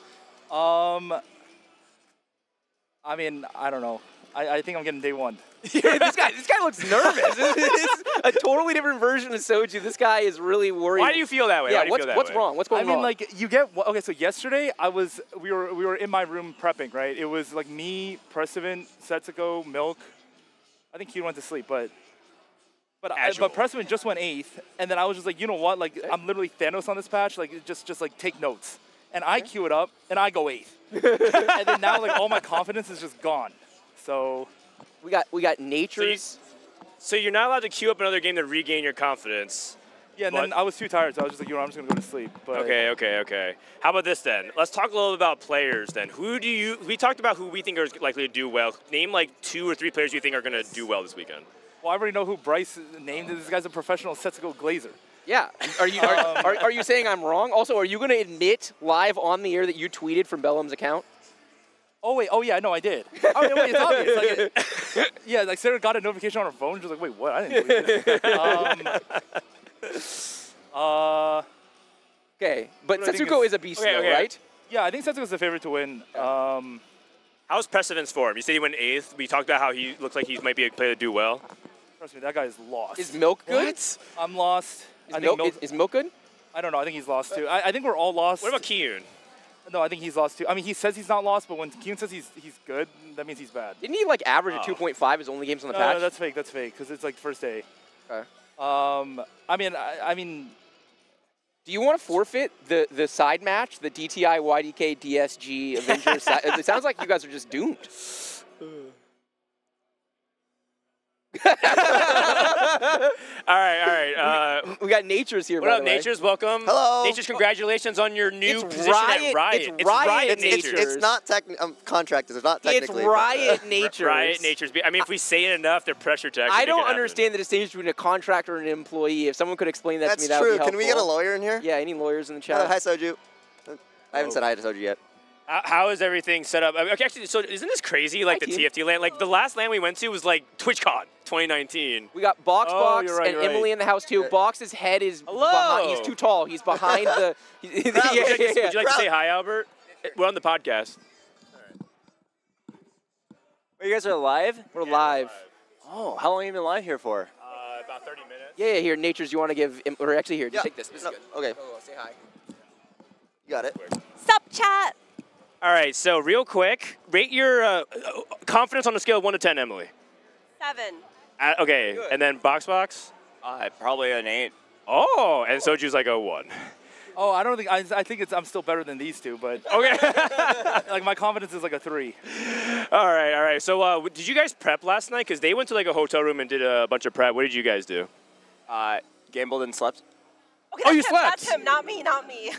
I mean, I don't know. I think I'm getting day one. this guy looks nervous. It's a totally different version of Soju. This guy is really worried. Why do you feel that way? Yeah, Why do you feel that what's way? wrong? What's going on? I mean, like you get okay. So yesterday, we were in my room prepping, right? It was like me, Percival, Setsuko, Milk. I think he went to sleep, but Percival just went 8th, and then I was just like, you know what? Like I'm literally Thanos on this patch. Like just like take notes, and I queue it up, and I go 8th, and then now like all my confidence is just gone. So we got Nature's. So you're not allowed to queue up another game to regain your confidence. yeah, and then I was too tired, so I was just like, you know, I'm just gonna go to sleep. But Okay. How about this then? Let's talk a little about players then. We talked about who we think are likely to do well. Name like 2 or 3 players you think are going to do well this weekend. well, I already know who Bryce named. This guy's a professional Setsuko Glazer. Yeah. Are you saying I'm wrong? Also, are you going to admit live on the air that you tweeted from Bellum's account? Oh wait, yeah, no, I did. Oh wait, it's obvious. Like, yeah, like Sarah got a notification on her phone. She was like, wait, what? I didn't do this. Okay, but What do I think Setsuko is- is a beast, Okay, though, okay. right? Yeah, I think Setsuko's the favorite to win. How's Percival's form? You said he went 8th. We talked about how he looks like he might be a player to do well. Trust me, that guy is lost. Is Milk good? I'm lost. Is I think Milk. Is Milk good? I don't know. I think he's lost too. I think we're all lost. What about Kiyun? No, I think he's lost too. I mean, he says he's not lost, but when Kyun says he's good, that means he's bad. Didn't he like average a 2.5 his only games on the patch? No, that's fake. That's fake because it's like first day. Okay. I mean, Do you want to forfeit the side match, the DTI YDK DSG Avengers? It sounds like you guys are just doomed. All right. We got Nature's here. What by up, the way. Nature's? Welcome. Hello. Nature's, congratulations on your new It's position Riot- at Riot. it's Riot Nature's. Nature's. It's not contracted. It's not It's technically. Riot Nature's. Riot Nature's. I mean, if we say it enough, they're pressured to actually I make it don't happen. understand the distinction between a contractor and an employee. If someone could explain that That's to me, that true. would be Can we get a helpful. lawyer in here? Yeah, any lawyers in the chat? Hi, Soju. I haven't said hi to Soju yet. How is everything set up? Okay, actually, so isn't this crazy? Like Hi, the Keith. TFT land, like the last land we went to was like TwitchCon 2019. We got Box Oh, Box you're right, and you're right. Emily in the house too. Box's head is Hello. behind. He's too tall. He's behind the. Would you like to say hi, Albert? We're on the podcast. You guys are live? We're live. Oh, how long have you been live here for? About 30 minutes. Yeah, here, Nature's. You want to give? Or actually, here, just Yeah. take this. This is No, good. okay. Oh, say hi. You got it. Sup, chat? All right, so real quick, rate your confidence on a scale of 1 to 10, Emily. 7. Okay, and then Box. Probably an 8. Oh, and Soju's like a 1. oh, I don't think I think I'm still better than these two, but Okay. like my confidence is like a 3. All right. So did you guys prep last night? Because they went to like a hotel room and did a bunch of prep. What did you guys do? Gambled and slept. Okay, Oh, you that's him, slept? That's him, not me, not me.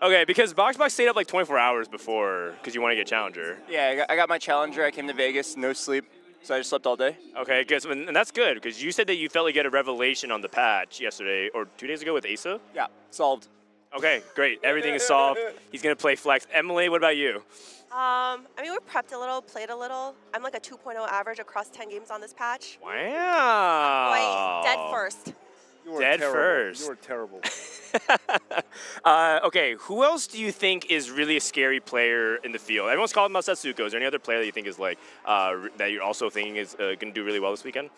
Okay, because Box stayed up like 24 hours before because you want to get Challenger. Yeah, I got my Challenger. I came to Vegas, no sleep, so I just slept all day. Okay, good. And that's good because you said that you felt like you had a revelation on the patch yesterday or 2 days ago with Asa. Yeah, solved. Okay, great. Everything is solved. He's going to play Flex. Emily, what about you? I mean, we prepped a little, played a little. I'm like a 2.0 average across 10 games on this patch. Wow. Like, dead first. You were Dead terrible. first. You were terrible. Okay, who else do you think is really a scary player in the field? Everyone's calling about Setsuko. Is there any other player that you think is like that you're also thinking is going to do really well this weekend?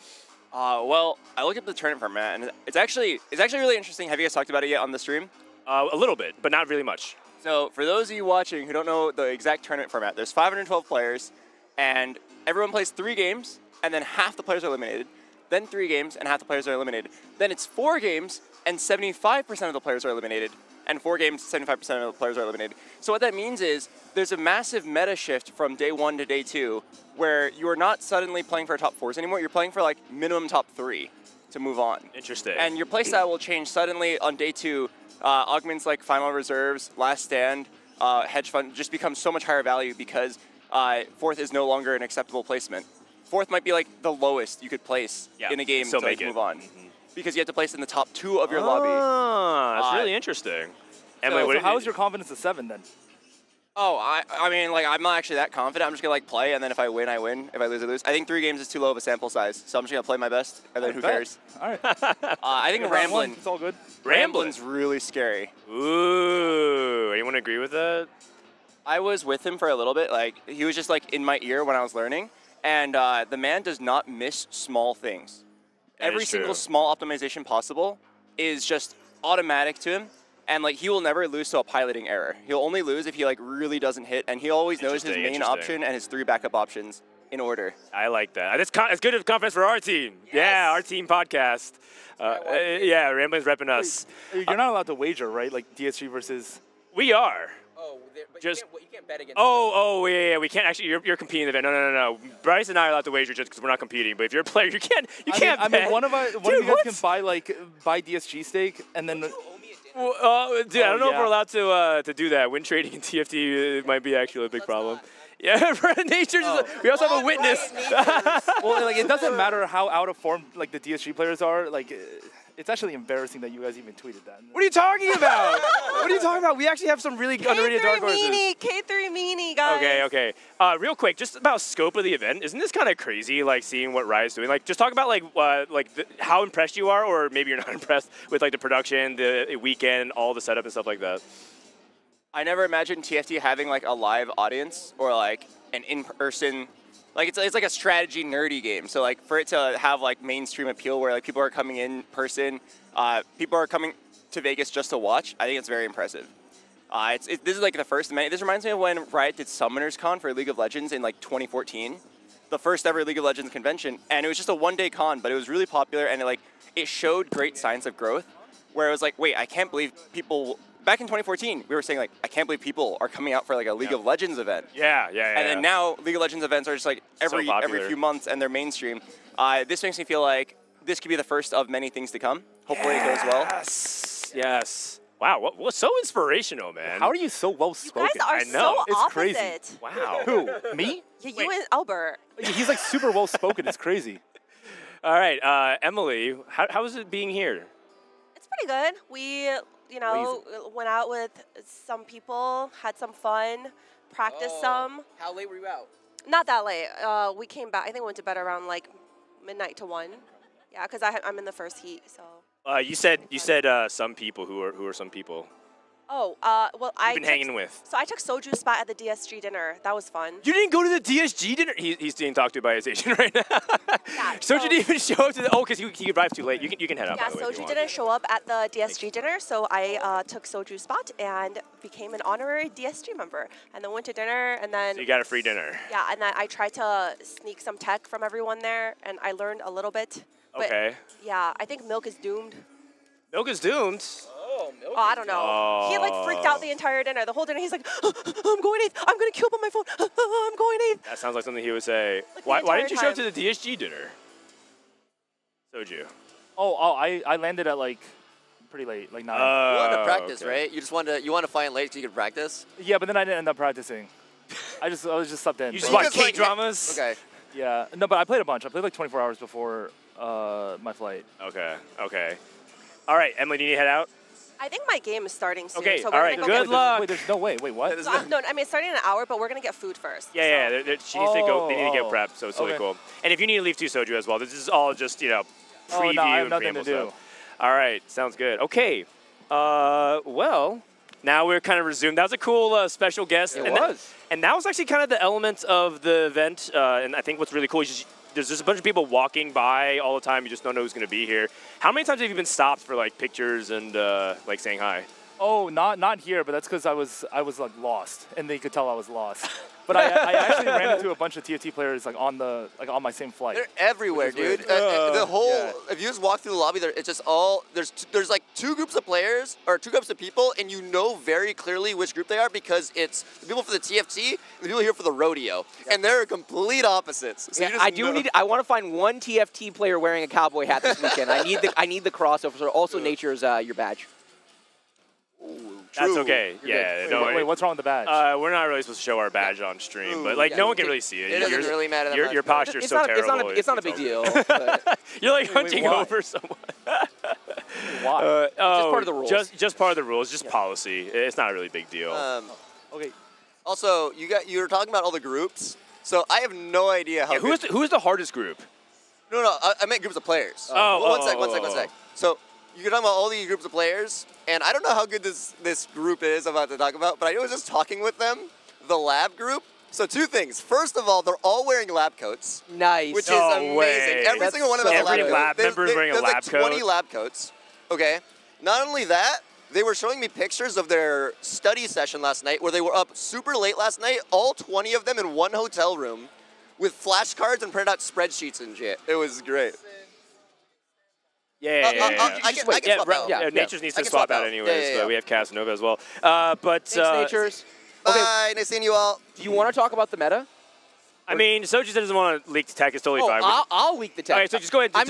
Well, I looked up the tournament format, and it's actually really interesting. Have you guys talked about it yet on the stream? A little bit, but not really much. So for those of you watching who don't know the exact tournament format, there's 512 players, and everyone plays 3 games, and then half the players are eliminated. Then 3 games, and half the players are eliminated. Then it's 4 games, and 75% of the players are eliminated. And 4 games, 75% of the players are eliminated. So what that means is there's a massive meta shift from day 1 to day 2, where you are not suddenly playing for top 4s anymore. You're playing for like minimum top 3 to move on. Interesting. And your playstyle will change suddenly on day 2. Augments like Final Reserves, Last Stand, Hedge Fund just become so much higher value because 4th is no longer an acceptable placement. 4th might be like the lowest you could place in a game still to make like, it. move on. Because you have to place in the top 2 of your lobby. Ah, that's really interesting. Emily, So what how is your confidence a 7 then? Oh, I mean, like, I'm not actually that confident. I'm just going to, like, play, and then if I win, I win. If I lose, I lose. I think 3 games is too low of a sample size, so I'm just going to play my best, and then who cares? All right. I think Ramblin'. It's all good. Ramblin's really scary. Ooh, anyone agree with that? I was with him for a little bit. Like, he was just, like, in my ear when I was learning, and the man does not miss small things. Every single small optimization possible is just automatic to him. And, like, he will never lose to a piloting error. He'll only lose if he, like, really doesn't hit. And he always knows his main option and his 3 backup options in order. I like that. That's good of confidence for our team. Yes. Yeah, our team podcast. Yeah, Rambling's repping us. You're not allowed to wager, right? Like DSG versus... We are. Oh, but just, you can't bet against yeah, we can't actually. You're competing in the event. No. Bryce and I are allowed to wager just because we're not competing. But if you're a player, you can't bet. I mean, one of you guys can buy DSG stake and then... dude, I don't know if we're allowed to do that. Win trading in TFT might be actually a big problem. Yeah, Nature's. We also have a witness. Well, like, it doesn't matter how out of form like the DSG players are. Like, it's actually embarrassing that you guys even tweeted that. What are you talking about? What are you talking about? We actually have some really underrated dark horses. K3 meanie, guys. Okay. Real quick, just about scope of the event. Isn't this kind of crazy? Like seeing what Riot's doing. Like, just talk about how impressed you are, or maybe you're not impressed with like the production, the weekend, all the setup and stuff like that. I never imagined TFT having like a live audience or like an in-person, like it's like a strategy nerdy game. So like for it to have like mainstream appeal where like people are coming in person, people are coming to Vegas just to watch, I think it's very impressive. This is like the first of many. This reminds me of when Riot did Summoners Con for League of Legends in like 2014, the first ever League of Legends convention, and it was just a one-day con, but it was really popular and it showed great signs of growth. Where it was like, wait, I can't believe people. Back in 2014, we were saying, like, I can't believe people are coming out for, like, a League of Legends event. Yeah. And then now, League of Legends events are just, like, every few months, and they're mainstream. This makes me feel like this could be the first of many things to come. Hopefully it goes well. Yes. Wow, what's so inspirational, man. How are you so well-spoken? You guys are so it's opposite. crazy. Wow. Who? Me? Yeah, you and Albert. He's, like, super well-spoken. It's crazy. All right, Emily, how is it being here? It's pretty good. We, went out with some people, had some fun, practiced some. How late were you out? Not that late. We came back. I think we went to bed around like midnight to 1. Yeah, because I'm in the first heat. So. You said some people. Who are some people? Oh, well, You've been hanging with. So I took Soju's spot at the DSG dinner. That was fun. You didn't go to the DSG dinner? He's being talked to by his agent right now. Yeah, Soju didn't even show up to the. Oh, because he arrived too late. You can head up. Yeah, by the way, Soju didn't show up at the DSG dinner, so I took Soju's spot and became an honorary DSG member. And then went to dinner, and then. So you got a free dinner. Yeah, and then I tried to sneak some tech from everyone there, and I learned a little bit. Okay. But yeah, I think Milk is doomed. Milk is doomed. Oh, I don't know. He like freaked out the entire dinner. The whole dinner, he's like, I'm going 8th. I'm going to queue up on my phone. I'm going 8th. That sounds like something he would say. Like why didn't you show up to the DSG dinner? Soju. I landed at like pretty late, like 9. You wanted to practice, okay. right? You want to find late so you could practice? Yeah, but then I didn't end up practicing. I was just slept in. You just watch K-dramas? Okay. Yeah. No, but I played a bunch. I played like 24 hours before my flight. Okay. All right, Emily, do you need to head out? I think my game is starting soon. Okay, so all we're right, gonna go good get luck. Wait, there's no way. Wait, what? No, I mean, it's starting in an hour, but we're going to get food first. Yeah, so. she needs to go. They need to get prepped, so it's really Okay. cool. And if you need to leave too, Soju, as well. This is all just, preview I have and nothing preamble to do. stuff. All right, sounds good. Okay, well, now we're kind of resumed. That was a cool special guest. It was. And that was actually kind of the element of the event. And I think what's really cool is just, there's just a bunch of people walking by all the time. You just don't know who's going to be here. How many times have you been stopped for like pictures and like saying hi? Oh, not here, but that's because I was like lost, and they could tell I was lost. But I actually ran into a bunch of TFT players like on my same flight. They're everywhere, dude. The whole if you just walk through the lobby, it's just all there's like 2 groups of players or 2 groups of people, and you know very clearly which group they are because it's the people for the TFT and the people here for the rodeo, and they're complete opposites. So Yeah, I want to find one TFT player wearing a cowboy hat this weekend. I need the crossover. So also, Nature's your badge. That's okay. Yeah. Wait, what's wrong with the badge? We're not really supposed to show our badge on stream, but like no one can really see it. It doesn't really matter that much. Your posture's It's so terrible. It's not a big deal. But You're like Wait, hunting why? over someone. Why? just part of the rules. Just part of the rules. Just policy. It's not a really big deal. Okay. Also, you were talking about all the groups. So I have no idea how. Yeah, who's the hardest group? No, I meant groups of players. One sec. So you're talking about all these groups of players, and I don't know how good this group is I'm about to talk about, but I was just talking with them, the lab group. So 2 things. First of all, they're all wearing lab coats. Nice. Which is amazing. Every single one of them has a lab coat. Every lab member is wearing a lab coat. There's like 20 lab coats. Okay. Not only that, they were showing me pictures of their study session last night where they were up super late last night, all 20 of them in one hotel room with flashcards and printed out spreadsheets and shit. It was great. Yeah. I can swap out. Yeah, Natures needs to swap out anyways, but we have Casanova as well. Thanks, Natures. Bye, nice seeing you all. Do you want to talk about the meta? I mean, Soju doesn't want to leak the tech. It's totally fine. I'll leak the tech. Okay, so just go ahead. I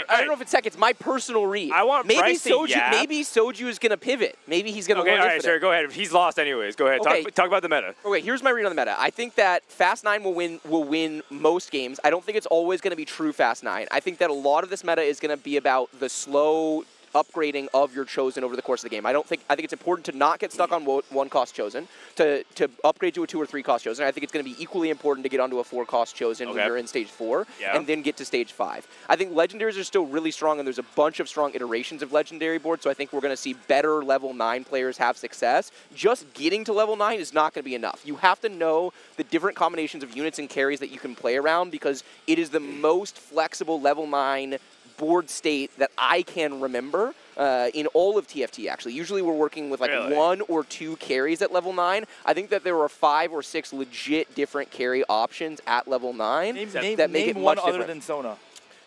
don't know if it's tech. It's my personal read. I want Bryce to yap. Maybe Soju is going to pivot. Maybe he's going to learn all right, sure. Go ahead. He's lost anyways. Go ahead. Okay. Talk about the meta. Okay, here's my read on the meta. I think that Fast 9 will win most games. I don't think it's always going to be true Fast 9. I think that a lot of this meta is going to be about the slow upgrading of your chosen over the course of the game. I think it's important to not get stuck on 1 cost chosen, to upgrade to a 2 or 3 cost chosen. I think it's going to be equally important to get onto a 4 cost chosen when you're in stage 4, and then get to stage 5. I think legendaries are still really strong, and there's a bunch of strong iterations of legendary boards, so I think we're going to see better level 9 players have success. Just getting to level 9 is not going to be enough. You have to know the different combinations of units and carries that you can play around, because it is the most flexible level 9 board state that I can remember in all of TFT, actually. Usually we're working with like 1 or 2 carries at level 9. I think that there are 5 or 6 legit different carry options at level 9 that make it much different. Other than Sona.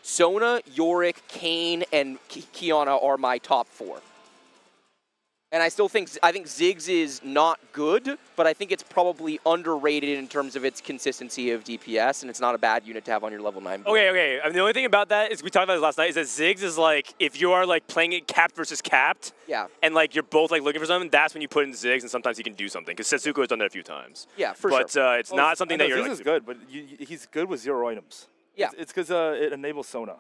Sona, Yorick, Kane, and Kiana are my top 4. And I think Ziggs is not good, but I think it's probably underrated in terms of its consistency of DPS, and it's not a bad unit to have on your level 9 board. Okay. I mean, the only thing about that is we talked about this last night is that Ziggs is like, if you are like playing it capped versus capped, and like you're both like looking for something, that's when you put in Ziggs, and sometimes he can do something. Because Setsuko has done that a few times. Yeah, for sure. But it's not something that you're Ziggs like. is good, but he's good with 0 items. Yeah. It's because it enables Sona.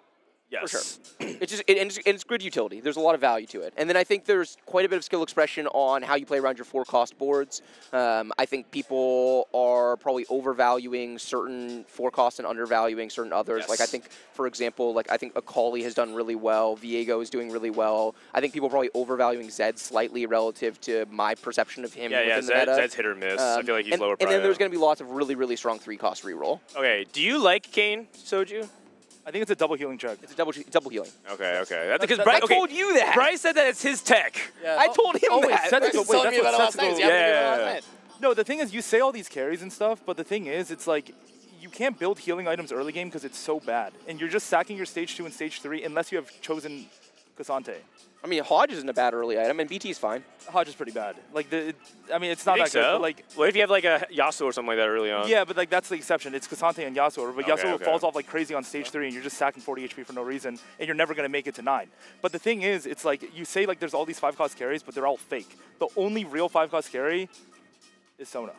Yes. For sure. It's good utility. There's a lot of value to it. And then I think there's quite a bit of skill expression on how you play around your 4 cost boards. I think people are probably overvaluing certain 4 costs and undervaluing certain others. Yes. Like I think, for example, I think Akali has done really well. Viego is doing really well. I think people are probably overvaluing Zed slightly relative to my perception of him within the meta. Zed's hit or miss. I feel like he's lower prior. And then there's going to be lots of really, really strong 3 cost reroll. Okay. Do you like Kane, Soju? I think it's a double healing check. It's a double healing. Okay. Because I told you that. Bryce said that it's his tech. Yeah. I told him that. That's what No, the thing is, you say all these carries and stuff, but the thing is, it's like, you can't build healing items early game because it's so bad. And you're just sacking your stage 2 and stage 3 unless you have chosen Cassante. I mean, Hodge isn't a bad early item, and BT is fine. Hodge is pretty bad. I mean, it's not that good. But like, what if you have like a Yasuo or something like that early on? Yeah, but like that's the exception. It's Cassante and Yasuo, but Yasuo falls off like crazy on stage 3, and you're just sacking 40 HP for no reason, and you're never gonna make it to 9. But the thing is, it's like you say like there's all these 5 cost carries, but they're all fake. The only real 5 cost carry is Sona.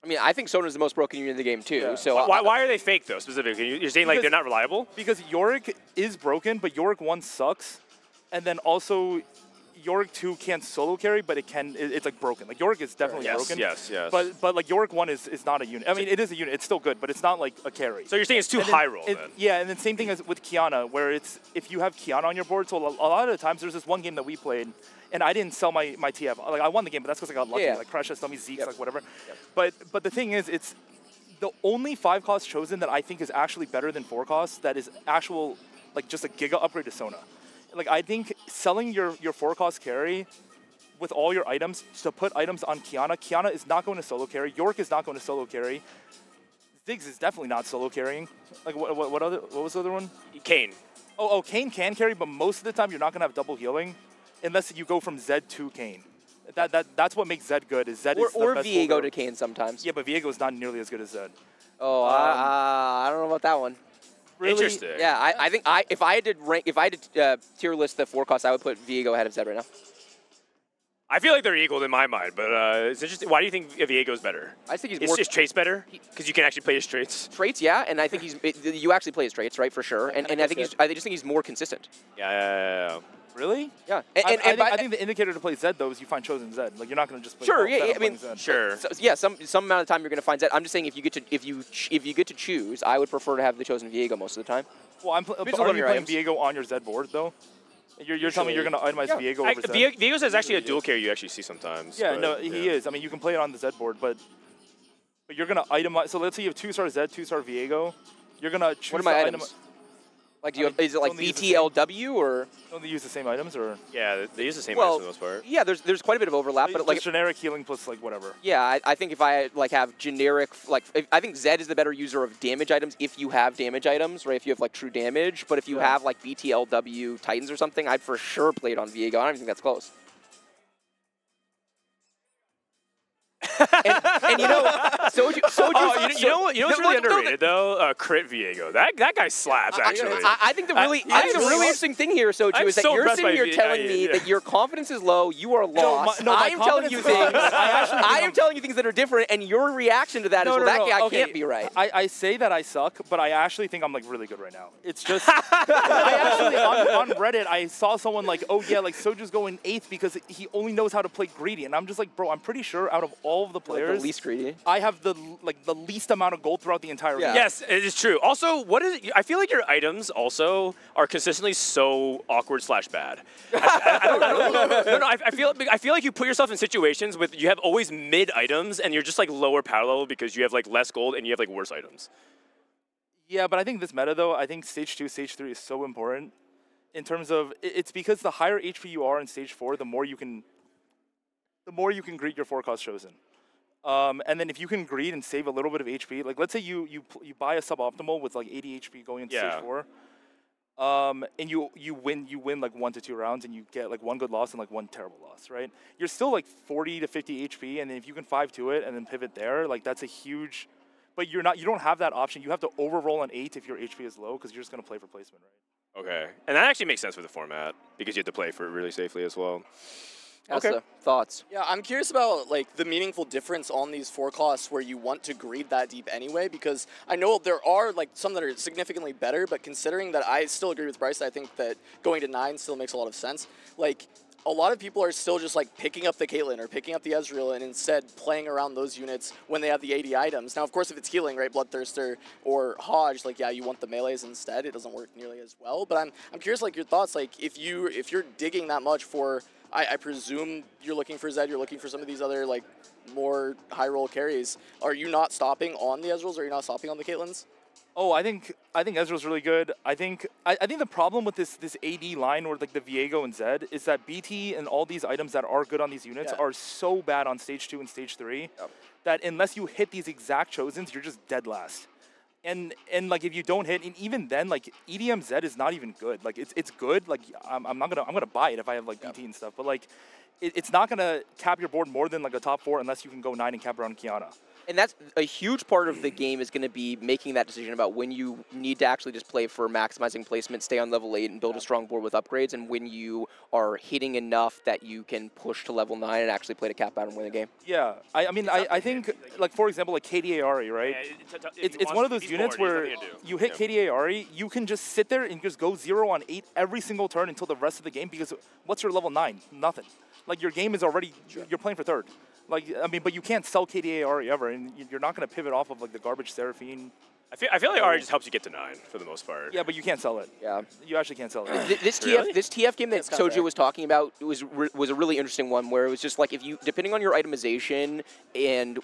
I mean, I think Sona's the most broken unit in the game too. Yeah. So why are they fake though? Specifically, you're saying like they're not reliable? Because Yorick is broken, but Yorick 1 sucks. And then also, Yorick 2 can't solo carry, but it's like broken. Like Yorick is definitely broken. Yes. But like Yorick 1 is not a unit. I mean, it is a unit. It's still good, but it's not like a carry. So you're saying it's too high roll then? Yeah, and then same thing as with Kiana, where it's if you have Kiana on your board. So a lot of the times, there's this one game that we played, and I didn't sell my TF. Like I won the game, but that's because I got lucky. Like Precious, dummy Zeke's, like whatever. But the thing is, it's the only 5 cost chosen that I think is actually better than 4 costs. That is actual like just a giga upgrade to Sona. Like, I think selling your 4 cost carry with all your items to put items on Kiana. Kiana is not going to solo carry. York is not going to solo carry. Ziggs is definitely not solo carrying. Like, what was the other one? Kane. Oh, Kane can carry, but most of the time you're not going to have double healing unless you go from Zed to Kane. That's what makes Zed good. Is Zed is the best Viego to Kane sometimes. Yeah, but Viego is not nearly as good as Zed. Oh, I don't know about that one. Really? Interesting. Yeah, I think if I had to tier list the 4 costs, I would put Viego ahead of Zed right now. I feel like they're equal in my mind, but it's interesting. Why do you think Viego's better? I think he's more. Is Traits better? Because you can actually play his traits. Traits, yeah, and I think you actually play his traits, right, for sure. And I just think he's more consistent. Yeah. Really? Yeah. I think the indicator to play Zed though is you find Chosen Zed. Like you're not going to just play. Sure. Zed, Yeah. I mean, Zed. Sure. So, yeah. Some amount of time you're going to find Zed. I'm just saying if you get to choose, I would prefer to have the Chosen Viego most of the time. Well, are you playing Viego on your Zed board though? You're telling me you're going to itemize Viego over Zed? Viego's is actually a dual carry you actually see sometimes. Yeah, but, no, he is. I mean, you can play it on the Zed board, but you're going to itemize. So let's say you have 2-star Zed, 2-star Viego. You're going to choose What are my items? Like, is it like BTLW or? Don't they use the same items or? Yeah, they use the same items for the most part. Yeah, there's quite a bit of overlap, but like generic healing plus like whatever. Yeah, I think if I like have generic I think Zed is the better user of damage items if you have damage items, right? If you have like true damage, but if you have like BTLW Titans or something, I'd for sure play it on Viego. I don't even think that's close. and you know, Soju. You know what's really underrated though? Crit Viego. That guy slaps actually. I think the really interesting thing here, Soju, is that you're sitting here telling me that your confidence is low, you are lost. I am telling you things. I am telling you things that are different, and your reaction to that is, well, that guy can't be right. I say that I suck, but I actually think I'm like really good right now. It's just I actually on Reddit I saw someone like, oh yeah, like Soju's going 8th because he only knows how to play greedy, and I'm just like, bro, I'm pretty sure out of all of the players, like the least greedy. I have the least amount of gold throughout the entire game. Yes, it is true. Also, I feel like your items also are consistently so awkward/bad. I feel like you put yourself in situations with you have always mid items and you're just like lower power level because you have like less gold and you have like worse items. Yeah, but I think this meta though, I think stage 2, stage 3 is so important in terms of it's because the higher HP you are in stage 4, the more you can greet your 4-cost Chosen. And then if you can greed and save a little bit of HP, like let's say you buy a suboptimal with like 80 HP going into stage 4, and you win like 1 to 2 rounds and you get like 1 good loss and like 1 terrible loss, right? You're still like 40 to 50 HP, and then if you can 5-2 it and then pivot there, like that's a huge. But you don't have that option. You have to overroll an 8 if your HP is low because you're just gonna play for placement, right? Okay, and that actually makes sense for the format because you have to play for it really safely as well. Okay. Thoughts? Yeah, I'm curious about like the meaningful difference on these 4 costs where you want to greed that deep anyway, because I know there are like some that are significantly better, but considering that I still agree with Bryce, I think that going to 9 still makes a lot of sense. Like a lot of people are still just like picking up the Caitlyn or picking up the Ezreal and instead playing around those units when they have the 80 items. Now, of course, if it's healing, right, Bloodthirster or Hodge, like yeah, you want the melees instead. It doesn't work nearly as well. But I'm curious, like your thoughts, like if you're digging that much for. I presume you're looking for Zed, you're looking for some of these other like more high roll carries. Are you not stopping on the Ezreals? Are you not stopping on the Caitlyn's? Oh, I think Ezreal's really good. I think the problem with this AD line or like the Viego and Zed is that BT and all these items that are good on these units are so bad on stage 2 and stage 3 that unless you hit these exact Chosens, you're just dead last. And like if you don't hit, and even then like EDM Zed is not even good. Like it's good. Like I'm gonna buy it if I have like BT and stuff. But like it's not gonna cap your board more than like a top 4 unless you can go 9 and cap around Kiana. And that's a huge part of the game is going to be making that decision about when you need to actually just play for maximizing placement, stay on level 8, and build a strong board with upgrades, and when you are hitting enough that you can push to level 9 and actually play to cap out and win the game. Yeah, I think, like, for example, like KDA Ari, right? Yeah, it's one of those units where you hit KDA Ari, you can just sit there and just go 0 on 8 every single turn until the rest of the game, because what's your level 9? Nothing. Like, your game is already, you're playing for 3rd. Like, I mean, but you can't sell KDA Ari ever, and you're not going to pivot off of, like, the garbage Seraphine. I feel like Ari just helps you get to 9 for the most part. Yeah, but you can't sell it. Yeah. You actually can't sell it. This TF game that Soju was talking about was a really interesting one where it was just like if you, depending on your itemization and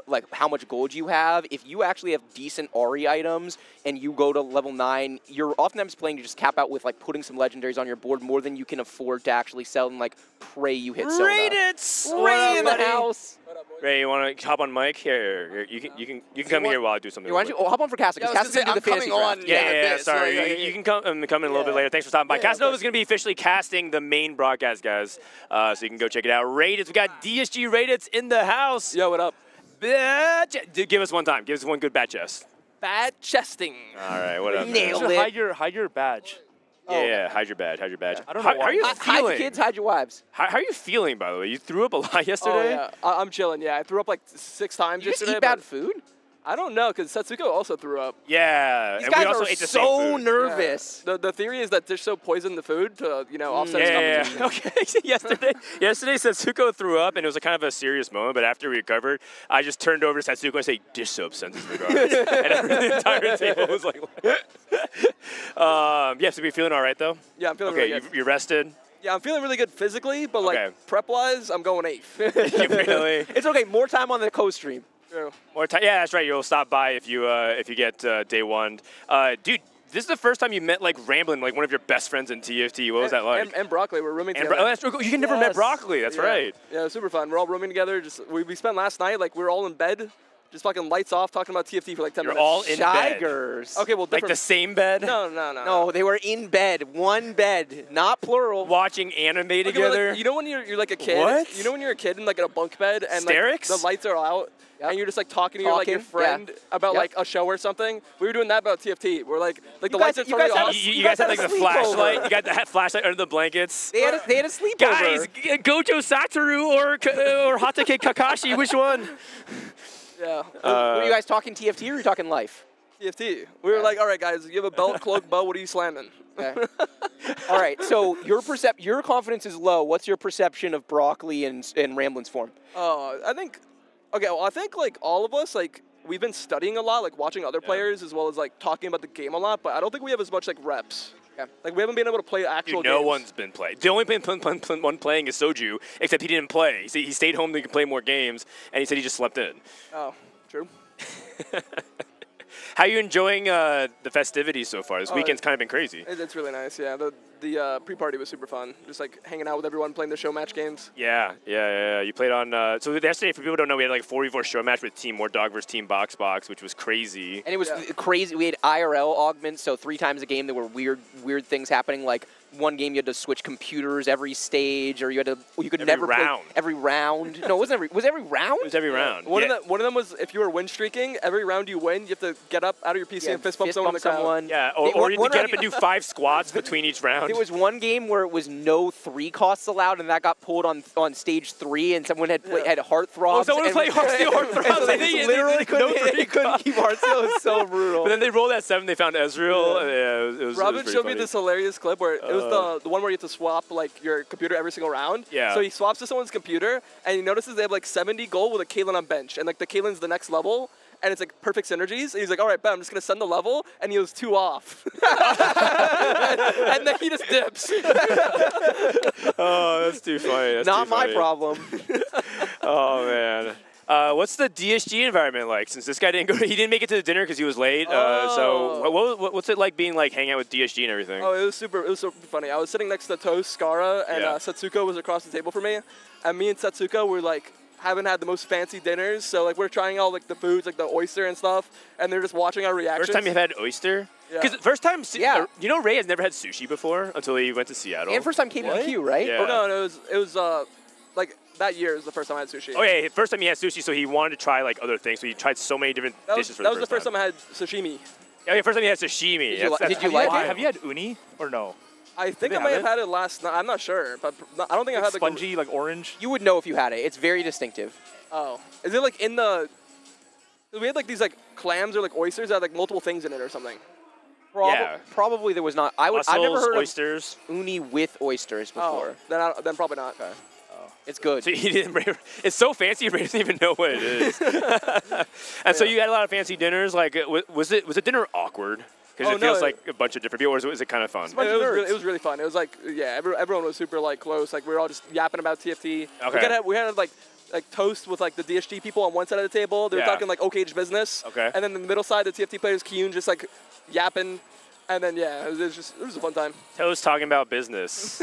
like how much gold you have, if you actually have decent Ari items and you go to level 9, you're oftentimes playing to just cap out with like putting some legendaries on your board more than you can afford to actually sell and like pray you hit Sona. Ray in the house. Ray, you want to hop on mic? Here, you can come here while I do something. Why don't you hop on for Casa? Because Casa's going to do the fantasy draft. Yeah, sorry. You can come in a little bit later. Thanks for stopping by. Casanova's going to be officially casting the main broadcast, guys. So you can go check it out. Raidits, we got DSG Raidits in the house. Yo, what up? Dude, give us one time. Give us one good bad chest. Bad chesting. All right, what up? Nailed it. Hide your badge. Yeah, hide your badge. Hide your badge. I don't know. How are you feeling? Hide your kids, hide your wives. How are you feeling, by the way? You threw up a lot yesterday. Oh, yeah. I'm chilling. Yeah, I threw up like 6 times You just yesterday. eat bad food? I don't know, because Setsuko also threw up. Yeah, These and guys we also are ate the same so food. nervous. Yeah. The theory is that Dishso poisoned the food to, offset his Yeah. competition. Okay. Yesterday, Setsuko threw up, and it was a kind of a serious moment. But after we recovered, I just turned over to Setsuko and say, "Dish soap sends his regards," and the entire table was like, so we feeling all right though? Yeah, I'm feeling Okay, really good. you're rested. Yeah, I'm feeling really good physically, but Okay. prep-wise, I'm going 8th. You really? It's okay. More time on the co-stream. True. More time? Yeah, that's right. You'll stop by if you get day one. Dude, this is the first time you met like Ramblin', like one of your best friends in TFT. What was that like? And Broccoli, we're rooming And together. that's true. You never met Broccoli. That's Yeah. right. Yeah, super fun. We're all rooming together. We spent last night, we were all in bed, just fucking lights off, talking about TFT for like 10 You're minutes. all in bed. Shigers. Okay, well, Like different. the same bed? No. No, they were in bed. One bed, not plural. Watching anime Okay, well, together? you know when you're like a kid? What? You know when you're a kid in like in a bunk bed and like, Hysterics? the lights are out and you're just like talking to your Talking, friend about Yep. like a show or something? We were doing that about TFT. We're like the guys- lights are you totally guys had off. a- You guys had like the sleepover. flashlight. You got the flashlight under the blankets. They had a sleepover. Guys, Gojo Satoru or Hatake Kakashi, which one? Yeah. Were you guys talking TFT or were you talking life? TFT. We were like, all right, guys, you have a belt, cloak, bow. What are you slamming? Okay. All right. So your confidence is low. What's your perception of Broccoli and Ramblin's form? I think like all of us, like we've been studying a lot, like watching other players as well as like talking about the game a lot, but I don't think we have as much like reps. Okay. Like we haven't been able to play actual Dude, no games. one's been playing. The only one playing is Soju, except he didn't play. He stayed home to play more games, and he said he just slept in. Oh, true. How are you enjoying the festivities so far? This weekend's kind of been crazy. It's really nice, yeah. The pre-party was super fun. Just like hanging out with everyone, playing the show match games. Yeah. You played on. So yesterday, for people who don't know, we had like a 4v4 show match with Team More Dog versus Team Box, which was crazy. And it was crazy. We had IRL augments, so 3 times a game there were weird things happening. Like one game you had to switch computers every stage, or you could Every never round. play every round. No, it wasn't was every round? It was every round. One of them was if you were win streaking, every round you win, you have to get up out of your PC and fist bump someone in the crowd. Yeah, or you have to get up and do 5 squats between each round. There was one game where it was no 3 costs allowed, and that got pulled on stage 3, and someone had had heartthrobs. Oh, someone was playing heartthrobs. So they literally couldn't keep hearts. It was so brutal. But then they rolled at 7. They found Ezreal. Yeah, it was Robin pretty showed me funny. this hilarious clip where it was the one where you have to swap like your computer every single round. Yeah. So he swaps to someone's computer and he notices they have like 70 gold with a Caitlyn on bench, and like the Caitlyn's the next level. And it's like perfect synergies. And he's like, all right, bet, I'm just going to send the level. And he was 2 off. and then he just dips. Oh, that's too funny. That's Not too my funny. problem. Oh, man. What's the DSG environment like? Since this guy he didn't make it to the dinner because he was late. So what's it like being like hanging out with DSG and everything? Oh, it was super funny. I was sitting next to Toast, Skara, and Setsuko was across the table from me. And me and Setsuko were like, haven't had the most fancy dinners, so like we're trying all like the foods, like the oyster and stuff, and they're just watching our reactions. First time you've had oyster? Yeah. Because first time, you know, Ray has never had sushi before until he went to Seattle. And first time KBBQ, right? Yeah. Oh no, it was like that year is the first time I had sushi. Oh yeah, first time he had sushi, so he wanted to try like other things. So he tried so many different dishes for that was the first time I had sashimi. Yeah, first time he had sashimi. Did you like it? Have you had uni or no? I think they I may have have had it last night. I'm not sure, but I don't think I had like Spongy, like orange. You would know if you had it. It's very distinctive. Oh, is it like in the? We had like these like clams or like oysters that had like multiple things in it or something. Probably there was not. I've never Mussels, heard oysters. of uni with oysters before. Oh, then probably not. Okay. It's good. So he didn't. It's so fancy, Ray doesn't even know what it is. And so you had a lot of fancy dinners. Like, was the dinner awkward? Because it feels like a bunch of different people, or was it kind of fun? It was really fun. It was like, yeah, everyone was super like close. Like we were all just yapping about TFT. Okay. We had like Toast with like the DSG people on one side of the table. They were talking like Cage business. Okay. And then in the middle side, the TFT players, Kyun, just like yapping. And then yeah, it was a fun time. Toast talking about business.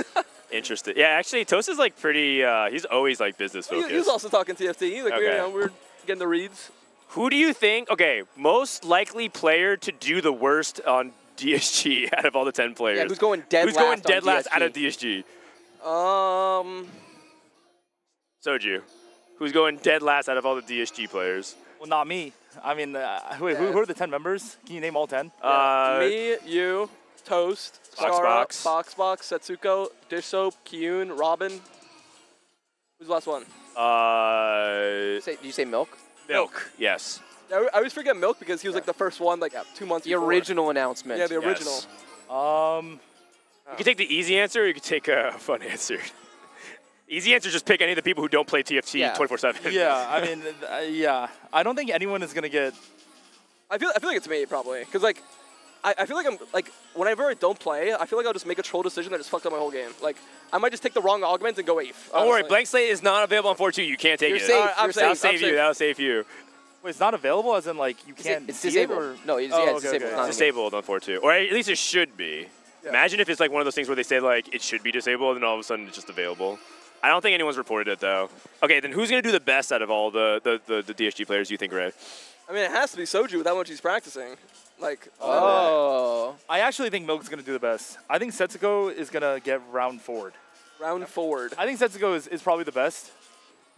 Interested. Yeah, actually, Toast is like pretty. He's always like business focused. He was also talking TFT. Like we were getting the reads. Who do you think? Okay, most likely player to do the worst on DSG out of all the 10 players. Yeah, who's going dead Who's last going dead on last DSG? out of DSG? Soju. Who's going dead last out of all the DSG players? Well, not me. I mean, who are the 10 members? Can you name all 10? Me, you, Toast, Skara, Box, Setsuko, Dish Soap, Kyun, Robin. Who's the last one? Did you say Milk? Milk. Yes. I always forget Milk because he was like the first one like 2 months The before. original announcement. Yeah, the original. You can take the easy answer, or you can take a fun answer. Easy answer, just pick any of the people who don't play TFT 24/7. Yeah, I mean, I don't think anyone is gonna get. I feel like it's me probably because like I feel like I'm like whenever I don't play, I feel like I'll just make a troll decision that just fucked up my whole game. Like I might just take the wrong augment and go 8th. Don't worry, Blank Slate is not available on 4-2. You can't take You're it. safe. I'm You're safe. That'll save you. That'll save you. Wait, it's not available, as in like you can't. It's see disabled. It, or? No, it's, Oh, yeah, it's okay, disabled. okay. It's not It's in game. disabled on 4-2, or at least it should be. Yeah. Imagine if it's like one of those things where they say like it should be disabled, and all of a sudden it's just available. I don't think anyone's reported it though. Okay, then who's gonna do the best out of all the DSG players? You think, Ray? I mean, it has to be Soju with how much he's practicing. Like, Oh. I actually think Milk's gonna do the best. I think Setsuko is gonna get round forward. round forward. I think Setsuko is probably the best,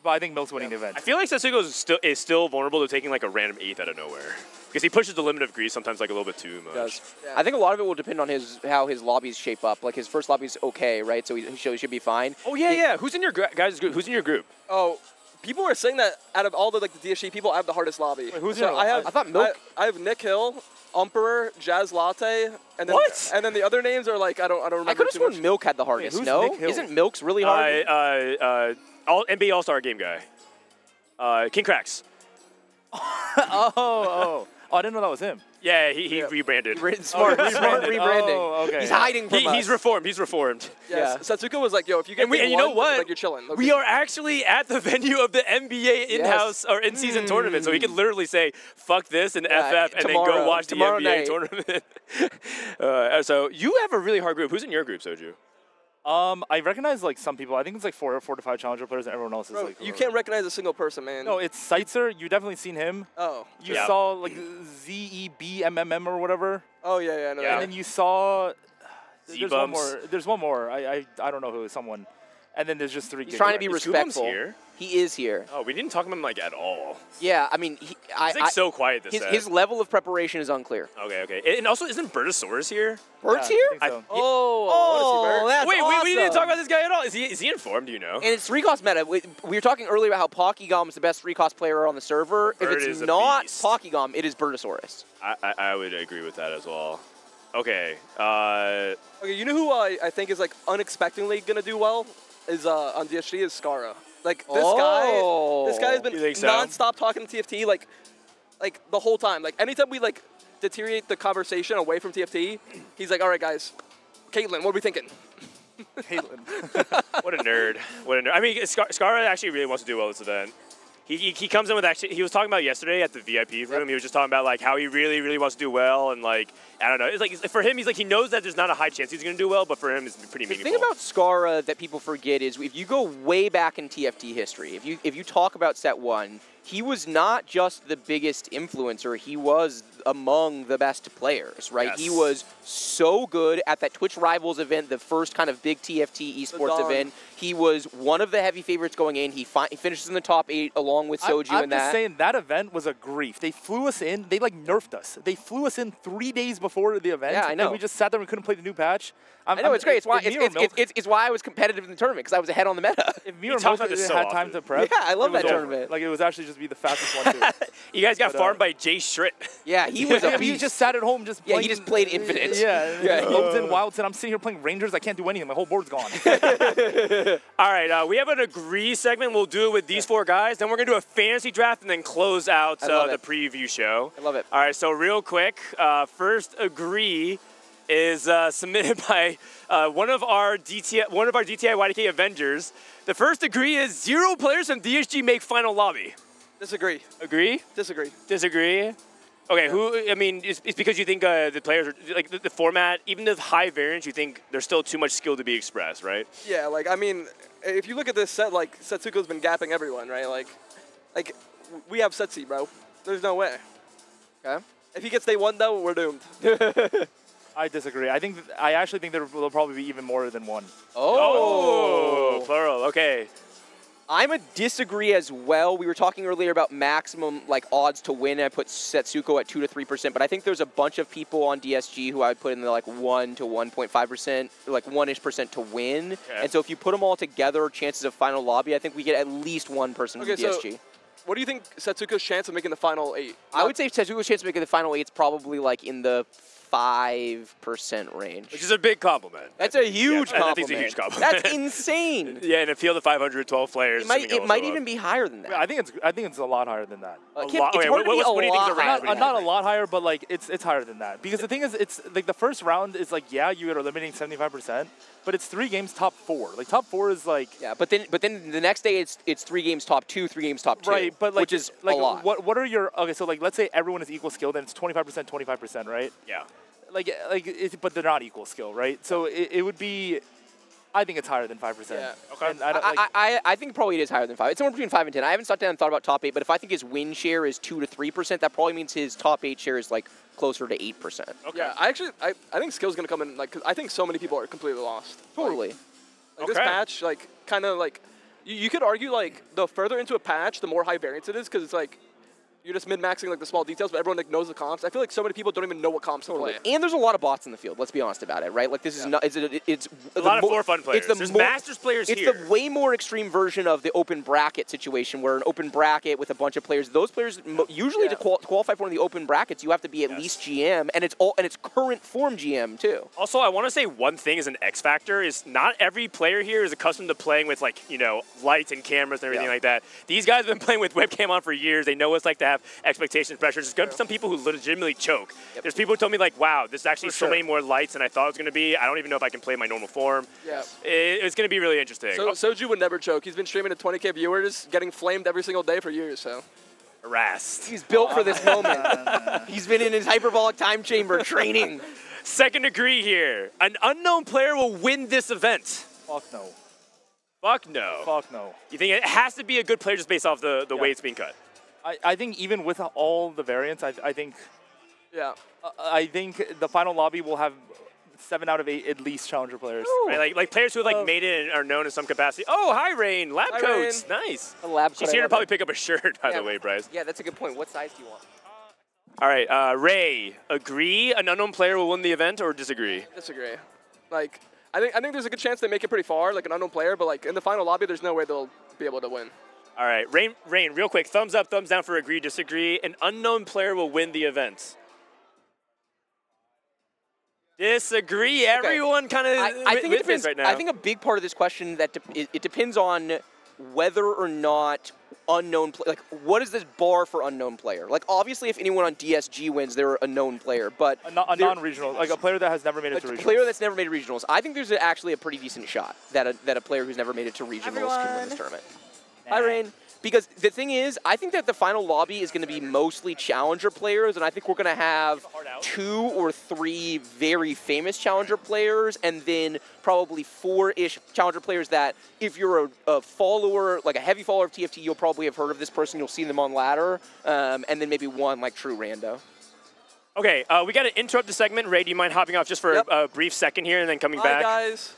but I think Milk's winning the event. I feel like Setsuko is still vulnerable to taking like a random 8th out of nowhere because he pushes the limit of grease sometimes like a little bit too much. Does. Yeah. I think a lot of it will depend on how his lobbies shape up. Like his first lobby's okay, right? So he should be fine. Oh yeah. Who's in your guys' group? Who's in your group? Oh, people are saying that out of all the like the DSG people, I have the hardest lobby. Wait, who's so in your I have. I thought Milk. I have Nick Hill, Emperor, Jazz Latte, and then What? And then the other names are like I don't remember. I could have too much. sworn Milk had the hardest. who's No, Nick Hill? isn't Milk's really hard? NBA All-Star game guy. King Cracks. Oh, I didn't know that was him. Yeah, he rebranded. Smart rebranded. rebranding. Oh, okay. He's hiding from us. He's reformed. He's reformed. Yes. Setsuko was like, yo, if you get And you know one, what? Like you're chilling. Like, We are actually at the venue of the NBA in-house or in-season tournament, so he could literally say "fuck this" and Yeah, FF, and then go tomorrow- watch the tomorrow NBA night. tournament. So you have a really hard group. Who's in your group, Soju? I recognize like some people. I think it's like four to five challenger players, and everyone else is Bro, like. you can't recognize a single person, man. No, it's Seitzer. You definitely seen him. Oh. You Yeah. saw like ZEBMMM or whatever, Oh yeah, I know. Yeah. and then you saw. There's one Z-bums. more. There's one more. I don't know who. Someone. And then there's just 3 He's trying to be Is respectful. Kubum's here? He is here. Oh, we didn't talk about him like at all. Yeah, I mean, He's like so quiet this set. his level of preparation is unclear. Okay. And also, isn't Bertosaurus here? Bird's Yeah, here? I think so. Oh, that's Wait, we didn't awesome. talk about this guy at all. Is he informed? Do you know? And it's 3-cost meta. We were talking earlier about how Pokegom is the best 3-cost player on the server. Bird If is it's a not beast. Pokegom, it is Bertosaurus. I would agree with that as well. Okay. Okay, you know who I think is like unexpectedly gonna do well is on DSG is Skara. Like this guy has been You think so? non-stop talking to TFT like the whole time. Like anytime we like deteriorate the conversation away from TFT, he's like, all right guys, Caitlyn, what are we thinking? Caitlyn. What a nerd. What a nerd. I mean, Skara actually really wants to do well this event. He comes in with actually, he was talking about yesterday at the VIP room, he was just talking about like how he really, really wants to do well, and like, I don't know, it's like for him, he's like, he knows that there's not a high chance he's going to do well, but for him, it's pretty The meaningful. thing about Skara that people forget is if you go way back in TFT history, if you talk about set 1, he was not just the biggest influencer, he was among the best players, right? Yes. He was so good at that Twitch Rivals event, the first kind of big TFT esports dawn. event. He was one of the heavy favorites going in. He finishes in the top 8 along with Soju I'm in just that. saying that event was a grief. They flew us in. They like nerfed us. They flew us in 3 days before the event. Yeah, I know. And we just sat there and couldn't play the new patch. I know, it's great. It's why, if me or Milk- it's why I was competitive in the tournament, because I was ahead on the meta. If me He or talks Milk about this so had time often. to prep, Yeah, I love it was that over. tournament. Like it was actually just be the fastest one too. You guys got But, farmed by Jay Schritt. Yeah, he was a He beast. just sat at home just Yeah, playing. he just played Infinite. Yeah, Yeah. Loads in, Wilds in. I'm sitting here playing Rangers. I can't do anything. My whole board's gone. All right, we have an agree segment. We'll do it with these 4 guys. Then we're going to do a fantasy draft and then close out I love the it. preview show. I love it. All right, so real quick, first agree is submitted by one of our DTI YDK Avengers. The first agree is 0 players from DSG make final lobby. Disagree. Agree? Disagree. Disagree? Okay, who? I mean, it's because you think the players are like the format, even the high variance. You think there's still too much skill to be expressed, right? Yeah, like I mean, if you look at this set, like Setsuko's been gapping everyone, right? Like we have Setsi, bro. There's no way. Okay. If he gets day 1 though, we're doomed. I disagree. I actually think there will probably be even more than 1. Oh, plural. Okay. I'm a disagree as well. We were talking earlier about maximum like odds to win. I put Setsuko at 2 to 3%, but I think there's a bunch of people on DSG who I would put in the like 1 to 1.5%, like 1-ish% to win. Okay. And so if you put them all together, chances of final lobby, I think we get at least one person from Okay, so- DSG. what do you think Setsuko's chance of making the final 8? I would say Setsuko's chance of making the final 8 is probably like in the 5% range. Which is a big compliment. That's a huge compliment. I think it's a huge compliment. That's insane. Yeah, in a field of 512 players. It might even be higher than that. I think it's a lot higher than that. It's hard to be a what do you think lot is the range? higher. Not a lot higher, but like it's higher than that. Because the thing is, it's like the first round is like, yeah, you are eliminating 75%, but it's 3 games top 4. Like top 4 is like but then the next day it's 3 games top 2, 3 games top 2, right, but like, which is like a lot. What are your so like let's say everyone is equal skill, then it's 25%, 25%, right? Yeah. But they're not equal skill, right? So it would be, I think it's higher than 5%. Yeah. Okay. And I think probably it is higher than 5. It's somewhere between 5 and 10. I haven't sat down and thought about top 8, but if I think his win share is 2 to 3%, that probably means his top 8 share is like closer to 8%. Okay. Yeah, I think skill's gonna come in like, 'cause I think so many people are completely lost. Totally. Like this patch, like kind of like, you could argue like the further into a patch, the more high variance it is, because it's like. You're just min-maxing like the small details, but everyone like knows the comps. I feel like so many people don't even know what comps to play. And there's a lot of bots in the field. Let's be honest about it, right? Like this is not. It's a lot of for fun players. There's Masters players here. It's the way more extreme version of the open bracket situation, where an open bracket with a bunch of players. Those players usually to qualify for one of the open brackets, you have to be at least GM, and it's current form GM too. Also, I want to say one thing is an X factor is not every player here is accustomed to playing with like lights and cameras and everything like that. These guys have been playing with webcam on for years. They know what it's like to have expectations. Pressure. There's going to be some people who legitimately choke. There's people who told me like, wow, there's actually so many more lights than I thought it was going to be. I don't even know if I can play my normal form. Yeah. It's going to be really interesting. So Soju would never choke. He's been streaming to 20K viewers, getting flamed every single day for years, so. Harassed. He's built for this moment. He's been in his hyperbolic time chamber training. Second degree here. An unknown player will win this event. Fuck no. Fuck no. Fuck no. You think it has to be a good player just based off the way it's being cut? I think even with all the variants, I think the final lobby will have 7 out of 8 at least challenger players. Right, like players who have made it and are known in some capacity. Oh, hi Rain, lab coats, nice. A lab She's here to probably pick up a shirt, by the way, Bryce. Yeah, that's a good point. What size do you want? All right, Ray, agree an unknown player will win the event or disagree? Disagree. Like, I think there's a good chance they make it pretty far, like an unknown player, but like in the final lobby, there's no way they'll be able to win. All right, Rain, real quick, thumbs up, thumbs down for agree, disagree. An unknown player will win the event. Disagree. Okay. Everyone kind of I think it depends. Right now. I think a big part of this question that it depends on whether or not unknown like what is this bar for unknown player? Like obviously, if anyone on DSG wins, they're a known player, but a non-regional, like a player that has never made it to regionals. A player that's never made it to regionals. I think there's actually a pretty decent shot that a player who's never made it to regionals can win this tournament. Hi, Rain. Because the thing is, I think that the final lobby is going to be mostly challenger players, and I think we're going to have 2 or 3 very famous challenger players, and then probably 4-ish challenger players that, if you're a follower, like a heavy follower of TFT, you'll probably have heard of this person. You'll see them on ladder, and then maybe 1 like true rando. Okay, we got to interrupt the segment. Ray, do you mind hopping off just for a brief second here and then coming back? Hi, guys.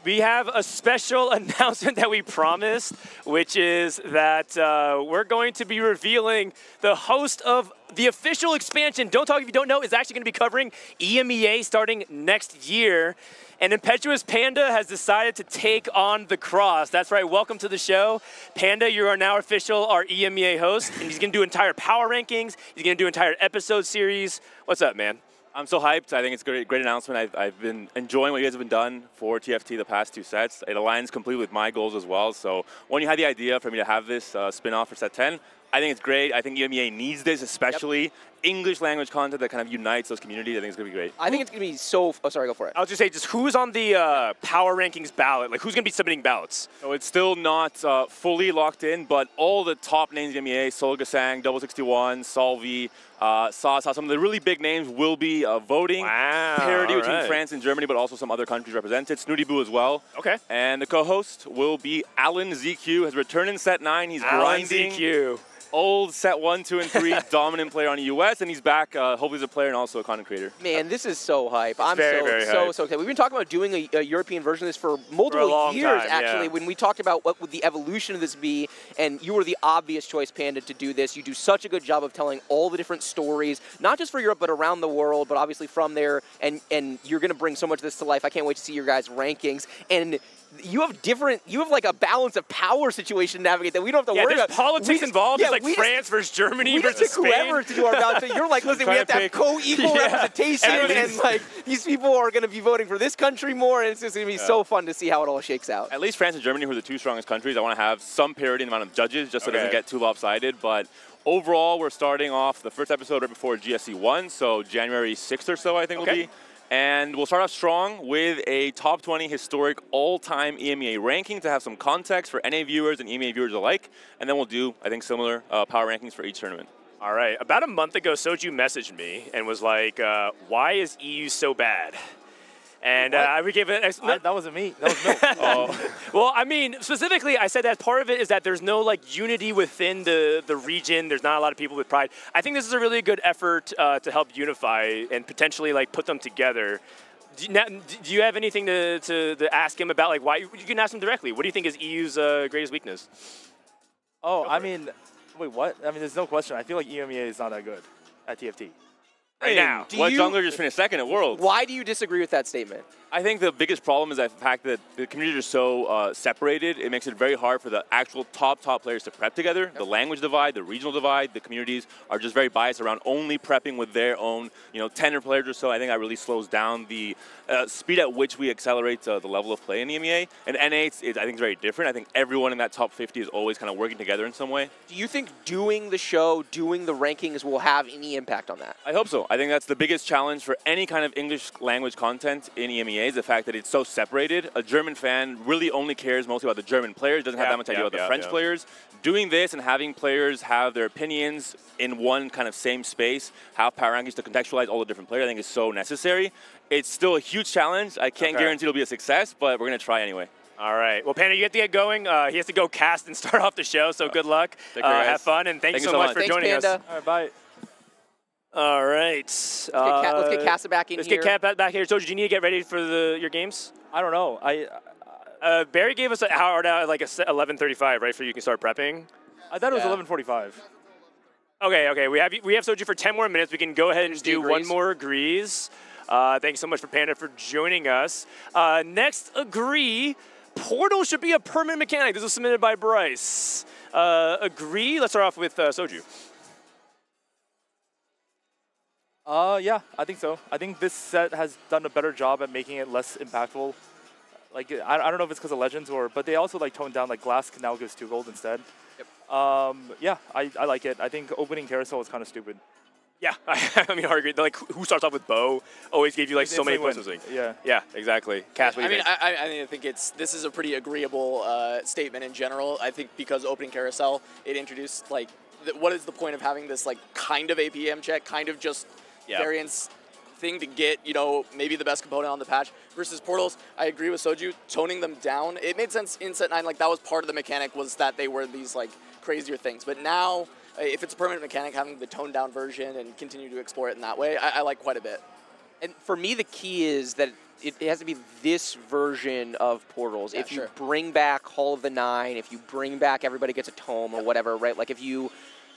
We have a special announcement that we promised, which is that we're going to be revealing the host of the official expansion, Don't Talk If You Don't Know, is actually going to be covering EMEA starting next year. And Impetuous Panda has decided to take on the cross. That's right, welcome to the show. Panda, you are now official, our EMEA host, and he's going to do entire power rankings. He's going to do entire episode series. What's up, man? I'm so hyped. I think it's a great announcement. I've been enjoying what you guys have been done for TFT the past 2 sets. It aligns completely with my goals as well. So when you had the idea for me to have this spin-off for set 10, I think it's great. I think EMEA needs this, especially English language content that kind of unites those communities. I think it's going to be great. I think it's going to be so... Oh, sorry, go for it. I was just saying, just who's on the power rankings ballot? Like, who's going to be submitting ballots? So it's still not fully locked in, but all the top names in EMEA, Solgasang, Double 61, Solvi, Sasa, some of the really big names will be voting. Wow. Parity between France and Germany, but also some other countries represented. Snooty Boo as well. Okay. And the co-host will be Alan ZQ, has returned in set 9. He's Alan grinding. ZQ. Old set 1, 2, and 3 dominant player on the US, and he's back. Hopefully, he's a player and also a content creator. Man, this is so hype. I'm very hype. so excited. We've been talking about doing a European version of this for multiple years, actually. When we talked about what would the evolution of this be, and you were the obvious choice, Panda, to do this. You do such a good job of telling all the different stories, not just for Europe, but around the world, but obviously from there. And you're going to bring so much of this to life. I can't wait to see your guys' rankings. And you have like a balance of power situation to navigate that we don't have to worry there's about. politics involved. It's like France versus Germany versus Spain. Whoever to do our balance. So you're like, listen, we have to have co-equal representation, and like these people are going to be voting for this country more, and it's just going to be so fun to see how it all shakes out. At least France and Germany, who are the two strongest countries, I want to have some parity in the amount of judges, just so it doesn't get too lopsided. But overall, we're starting off the first episode right before GSC 1, so January 6th or so, I think will be. And we'll start off strong with a top 20 historic all-time EMEA ranking to have some context for NA viewers and EMEA viewers alike. And then we'll do, I think, similar power rankings for each tournament. All right. About a month ago, Soju messaged me and was like, why is EU so bad? And I would give it. That wasn't me. That was Milk. Well, I mean, specifically, I said that part of it is that there's no like unity within the region. There's not a lot of people with pride. I think this is a really good effort to help unify and potentially like put them together. Do you have anything to ask him about? Like, why? You can ask him directly. What do you think is EU's greatest weakness? Oh, I mean, wait, what? I mean, there's no question. I feel like EMEA is not that good at TFT. Right now. What jungler just finished second at Worlds? Why do you disagree with that statement? I think the biggest problem is the fact that the communities are so separated. It makes it very hard for the actual top players to prep together. The language divide, the regional divide, the communities are just very biased around only prepping with their own, 10 players or so. I think that really slows down the speed at which we accelerate the level of play in EMEA. And NA, I think it's very different. I think everyone in that top 50 is always kind of working together in some way. Do you think doing the show, doing the rankings will have any impact on that? I hope so. I think that's the biggest challenge for any kind of English language content in EMEA is the fact that it's so separated. A German fan really only cares mostly about the German players, doesn't have that much idea about the French players. Doing this and having players have their opinions in one kind of same space, have power rankings to contextualize all the different players, I think is so necessary. It's still a huge challenge. I can't guarantee it'll be a success, but we're going to try anyway. All right. Well, Panda, you have to get going. He has to go cast and start off the show, so good luck. Have fun, and thank you so much for joining us. All right, bye. All right. Let's get Kassa back in here. Let's get Kat back here. So, do you need to get ready for your games? I don't know. Barry gave us an hour now, like 11:35, right? So you can start prepping. I thought it was 11:45. Okay. We have Soju for 10 more minutes. We can go ahead and do one more agrees. Thanks so much for Panda for joining us. Next agree. Portal should be a permanent mechanic. This was submitted by Bryce. Agree. Let's start off with Soju. Yeah, I think so. I think this set has done a better job at making it less impactful. Like, I don't know if it's because of Legends but they also like toned down, like Glass now gives 2 gold instead. Yep. Yeah, I like it. I think opening Carousel was kind of stupid. Yeah, I mean, hard agree. Like, who starts off with Bow always gave you like so many points. Yeah, exactly. Cass, what do you think? I think this is a pretty agreeable statement in general. I think because opening Carousel, it introduced like, what is the point of having this like kind of APM check, kind of just variance thing to get, maybe the best component on the patch versus Portals. I agree with Soju, toning them down. It made sense in set 9, like that was part of the mechanic was that they were these like crazier things. But now, if it's a permanent mechanic, having the toned down version and continue to explore it in that way, I like quite a bit. And for me, the key is that it has to be this version of Portals. If you bring back Hall of the Nine, if you bring back everybody gets a tome or whatever, right? Like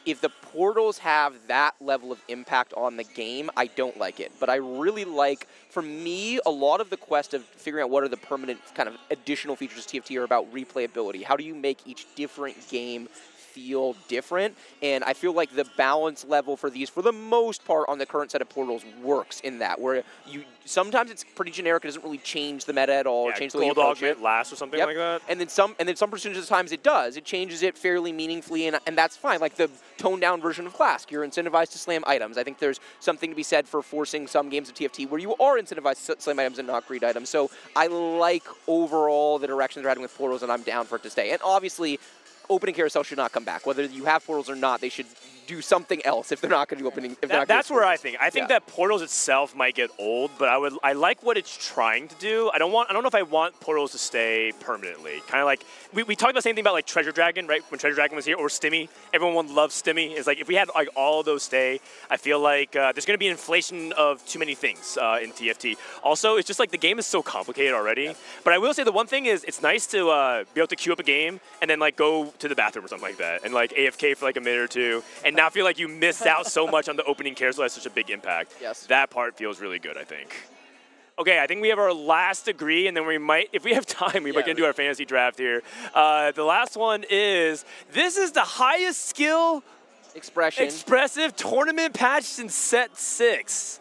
if the Portals have that level of impact on the game, I don't like it. But I really like, for me, a lot of the quest of figuring out what are the permanent kind of additional features of TFT are about replayability. How do you make each different game feel different? And I feel like the balance level for these, for the most part, on the current set of Portals works in that, where sometimes it's pretty generic, it doesn't really change the meta at all, or change the way you approach it. Last or something like that. And then some percentage of the times it does. It changes it fairly meaningfully, and that's fine. Like the toned down version of Clask, you're incentivized to slam items. I think there's something to be said for forcing some games of TFT where you are incentivized to slam items and not greed items. So I like overall the direction they're heading with Portals, and I'm down for it to stay. And obviously, opening Carousel should not come back. Whether you have Portals or not, they should do something else if they're not going to do opening. That's where I think. I think that Portals itself might get old, but I like what it's trying to do. I don't know if I want Portals to stay permanently. Kind of like we talked about the same thing about like Treasure Dragon, right? When Treasure Dragon was here, or Stimmy. Everyone loves Stimmy. It's like if we had like all of those stay, I feel like there's going to be an inflation of too many things in TFT. Also, it's just like the game is so complicated already. Yeah. But I will say the one thing is it's nice to be able to queue up a game and then like go to the bathroom or something like that and like AFK for like a minute or two and not feel like you missed out so much on the opening carousel has such a big impact. Yes. That part feels really good, I think. Okay, I think we have our last agree, and then we might, if we have time, we might gonna do our fantasy draft here. The last one is, this is the highest skill expressive tournament patch since set 6.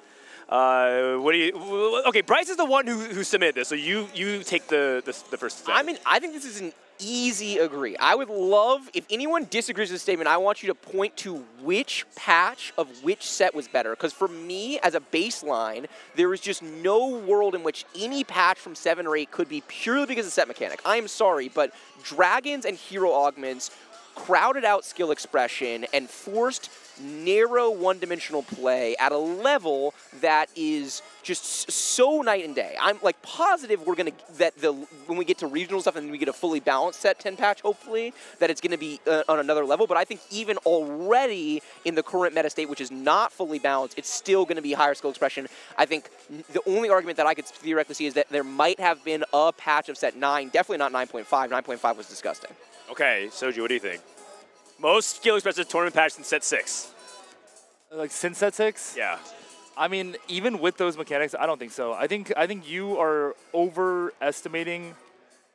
What do you? Okay, Bryce is the one who submitted this, so you take the first step. I mean, I think this is an easy agree. I would love, if anyone disagrees with this statement, I want you to point to which patch of which set was better. Because for me, as a baseline, there is just no world in which any patch from 7 or 8 could be purely because of set mechanic. I am sorry, but dragons and hero augments crowded out skill expression and forced narrow one-dimensional play at a level that is just so night and day. I'm like positive we're gonna when we get to regional stuff and we get a fully balanced set 10 patch, hopefully, that it's gonna be on another level. But I think even already in the current meta state, which is not fully balanced, it's still gonna be higher skill expression. I think the only argument that I could theoretically see is that there might have been a patch of set 9, definitely not 9.5. 9.5 was disgusting. Okay, Soju, what do you think? Most skill expressive tournament patch since set 6. Like since set 6? Yeah. I mean, even with those mechanics, I don't think so. I think you are overestimating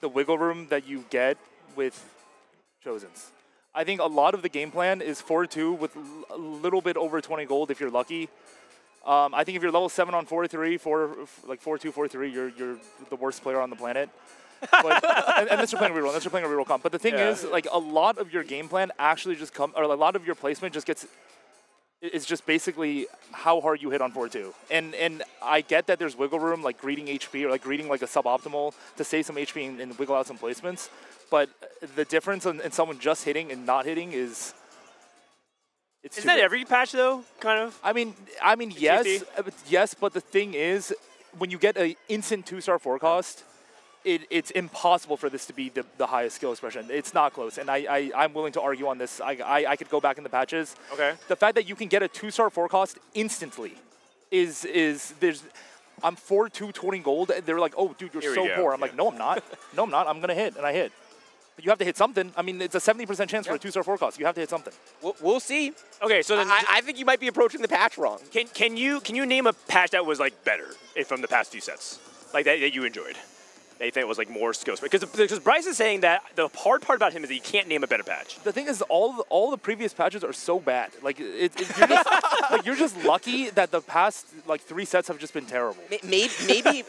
the wiggle room that you get with Chosens. I think a lot of the game plan is 4-2 with a little bit over 20 gold if you're lucky. I think if you're level 7 on 4-3, 4-2, 4-3, you're the worst player on the planet. But, unless you're playing reroll, unless you're playing a reroll comp. But the thing is, like, a lot of your game plan actually just or a lot of your placement just gets. It's just basically how hard you hit on 4-2. And I get that there's wiggle room, like greeting HP or like greeting like a suboptimal to save some HP and wiggle out some placements. But the difference in someone just hitting and not hitting is. Isn't that every patch though? Kind of. I mean, yes, but the thing is, when you get an instant 2-star forecast. It's impossible for this to be the highest skill expression. It's not close, and I'm willing to argue on this. I could go back in the patches. Okay. The fact that you can get a 2-star forecast instantly is I'm 4-2, 20 gold, and they're like, oh, dude, you're so poor. I'm like, no, I'm not. No, I'm not. I'm going to hit, and I hit. But you have to hit something. I mean, it's a 70% chance for a 2-star forecast. You have to hit something. We'll see. Okay, so then I think you might be approaching the patch wrong. Can you name a patch that was like better from the past few sets, like that you enjoyed? They think it was like more skills, because Bryce is saying that the hard part about him is that you can't name a better patch. The thing is, all the previous patches are so bad. Like you're just lucky that the past like 3 sets have just been terrible. Maybe.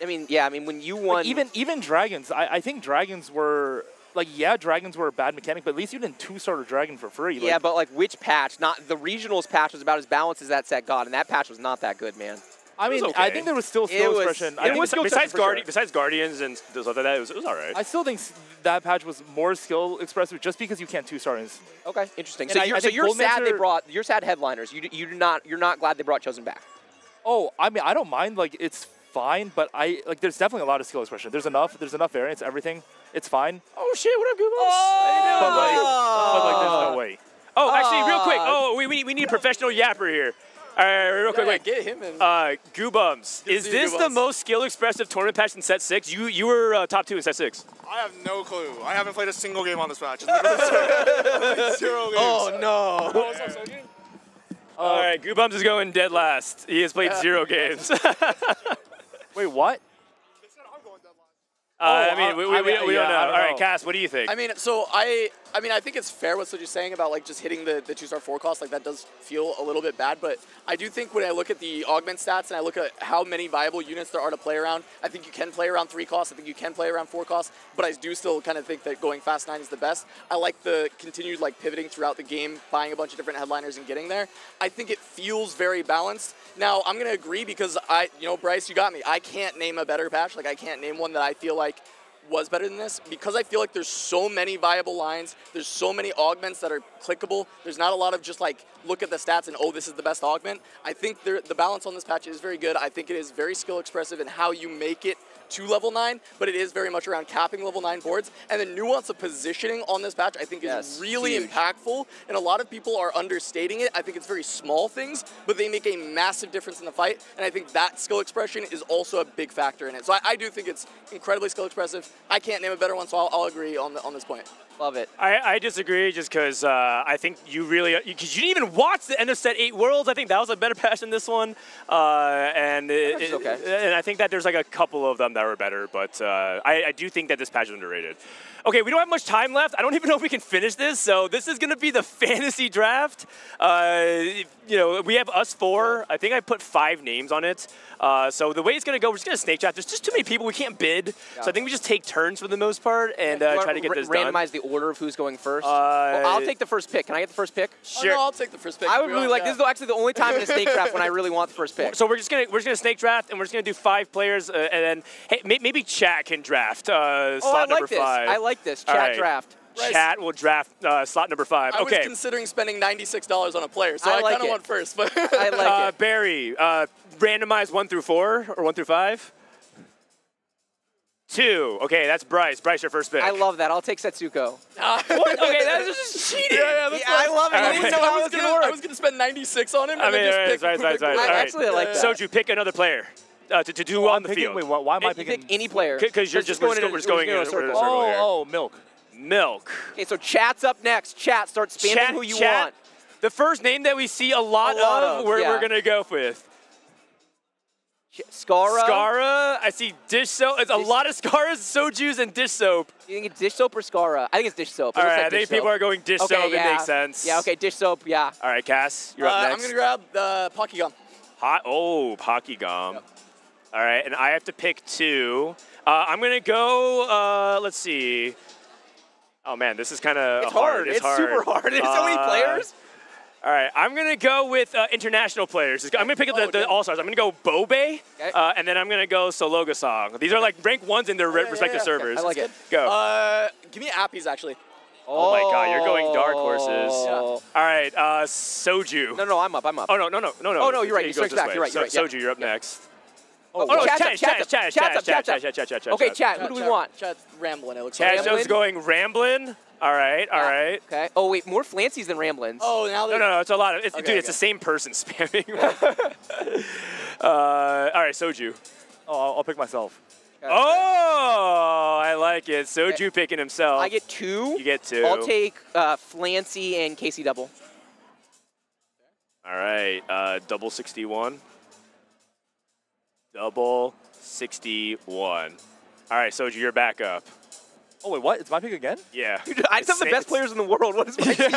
I mean, yeah. I mean, when you won, even dragons. I think dragons were. Like, yeah, dragons were a bad mechanic, but at least you didn't 2-star a dragon for free. Yeah, but like which patch? Not the regionals patch was about as balanced as that set got, and that patch was not that good, man. I mean, okay. I think there was still skill expression. Besides Guardians and stuff like that, it was all right. I still think that patch was more skill expressive just because you can't 2-star instantly. Okay, interesting. So you're sad they brought. You're sad headliners. You're not glad they brought Chosen back. Oh, I mean, I don't mind. Like, it's fine, but there's definitely a lot of skill expression. There's enough variance. Everything. It's fine. Oh shit! What up, Goobos? Oh! But there's no way. Oh, actually, real quick. Oh, we need a professional yapper here. All right, real quick, wait. Get him in. Goobums. Is this the most skill expressive tournament patch in set 6? You were top 2 in set 6. I have no clue. I haven't played a single game on this patch. 0 games. Oh no. What's up, Soji? All right, Goobums is going dead last. He has played 0 games. Wait, what? I mean, we don't know. All right, Cass, what do you think? I mean, so I think it's fair what Soji's saying about like just hitting the 2-star forecast. Like that does feel a little bit bad, but I do think when I look at the augment stats and I look at how many viable units there are to play around, I think you can play around 3 costs. I think you can play around 4 costs, but I do still kind of think that going fast 9 is the best. I like the continued like pivoting throughout the game, buying a bunch of different headliners and getting there. I think it feels very balanced. Now I'm gonna agree because Bryce, you got me. I can't name a better patch. Like I can't name one that I feel like was better than this because I feel like there's so many viable lines. There's so many augments that are clickable. There's not a lot of just like look at the stats and oh, this is the best augment. I think the balance on this patch is very good. I think it is very skill expressive in how you make it to level 9, but it is very much around capping level 9 boards. And the nuance of positioning on this patch I think is really impactful, and a lot of people are understating it. I think it's very small things, but they make a massive difference in the fight, and I think that skill expression is also a big factor in it. So I do think it's incredibly skill expressive. I can't name a better one, so I'll agree on this point. Love it. I disagree just because I think you really, because you didn't even watch the end of set 8 Worlds. I think that was a better patch than this one. And I think that there's like a couple of them that were better, but I do think that this patch is underrated. Okay, we don't have much time left. I don't even know if we can finish this, so this is going to be the fantasy draft. You know, we have us 4. I think I put 5 names on it. So the way it's going to go, we're just going to snake draft. There's just too many people. We can't bid. So I think we just take turns for the most part and try to get this done. Randomize the order of who's going first. Well, I'll take the first pick. Can I get the first pick? Sure. Oh, no, I'll take the first pick. I would really like. This is actually the only time in a snake draft when I really want the first pick. So we're just gonna snake draft, and we're just gonna do 5 players, and then hey, maybe Chat can draft slot number 5. I like this. Chat draft. Chat will draft slot number 5. I okay. was considering spending $96 on a player, so I kind of want first. But I like it. Barry, randomize 1 through 4 or 1 through 5. 2. Okay, that's Bryce. Bryce, your first pick. I love that. I'll take Setsuko. What? Okay, that's just cheating. I love it. I didn't know how it was going to work. I was going to spend 96 on him, and then just pick right. Actually, I like that. Soju, pick another player to do on the field. Wait, why am I picking? Pick any player. Because we're just going in a circle. Oh, Milk. Milk. Okay, so Chat's up next. Chat, start spamming who you want. The first name that we see a lot of, we're going to go with. Skara. Skara. I see dish soap. It's a lot of Skaras, Sojus, and dish soap. You think it's dish soap or Skara? I think it's dish soap. All right, I think people are going dish soap. It makes sense. Yeah, okay, dish soap, yeah. All right, Cass, you're up next. I'm going to grab Pokegum. Pokegum. Yep. All right, and I have to pick 2. I'm going to go, let's see. Oh, man, this is kind of hard. It's super hard. There's so many players. All right, I'm going to go with international players. I'm going to pick up the All-Stars. I'm going to go Bobe, and then I'm going to go Sologasong. These are like rank 1s in their respective servers. I like it. Go. Give me Appies, actually. Oh, my God, you're going dark horses. Yeah. All right, Soju. No, I'm up. Oh, no. Oh, no, you're right. You switch back. You're right. Soju, you're up next. Oh, no, Chat's up. Okay, Chat, who do we want? Chat's Ramblin', it looks like. Chat's going Ramblin'. All right. Okay. Oh, wait, more Flancies than Ramblins. Oh, now No, it's a lot of, dude, it's the same person spamming. All right, Soju. Oh, I'll pick myself. Okay. Oh, I like it. Soju picking himself. I get 2. You get 2. I'll take Flancy and Casey Double. All right, double 61. Double 61. All right, Soju, you're back up. Oh, wait, what? It's my pick again? Yeah. Dude, I have the best players in the world. What is my team?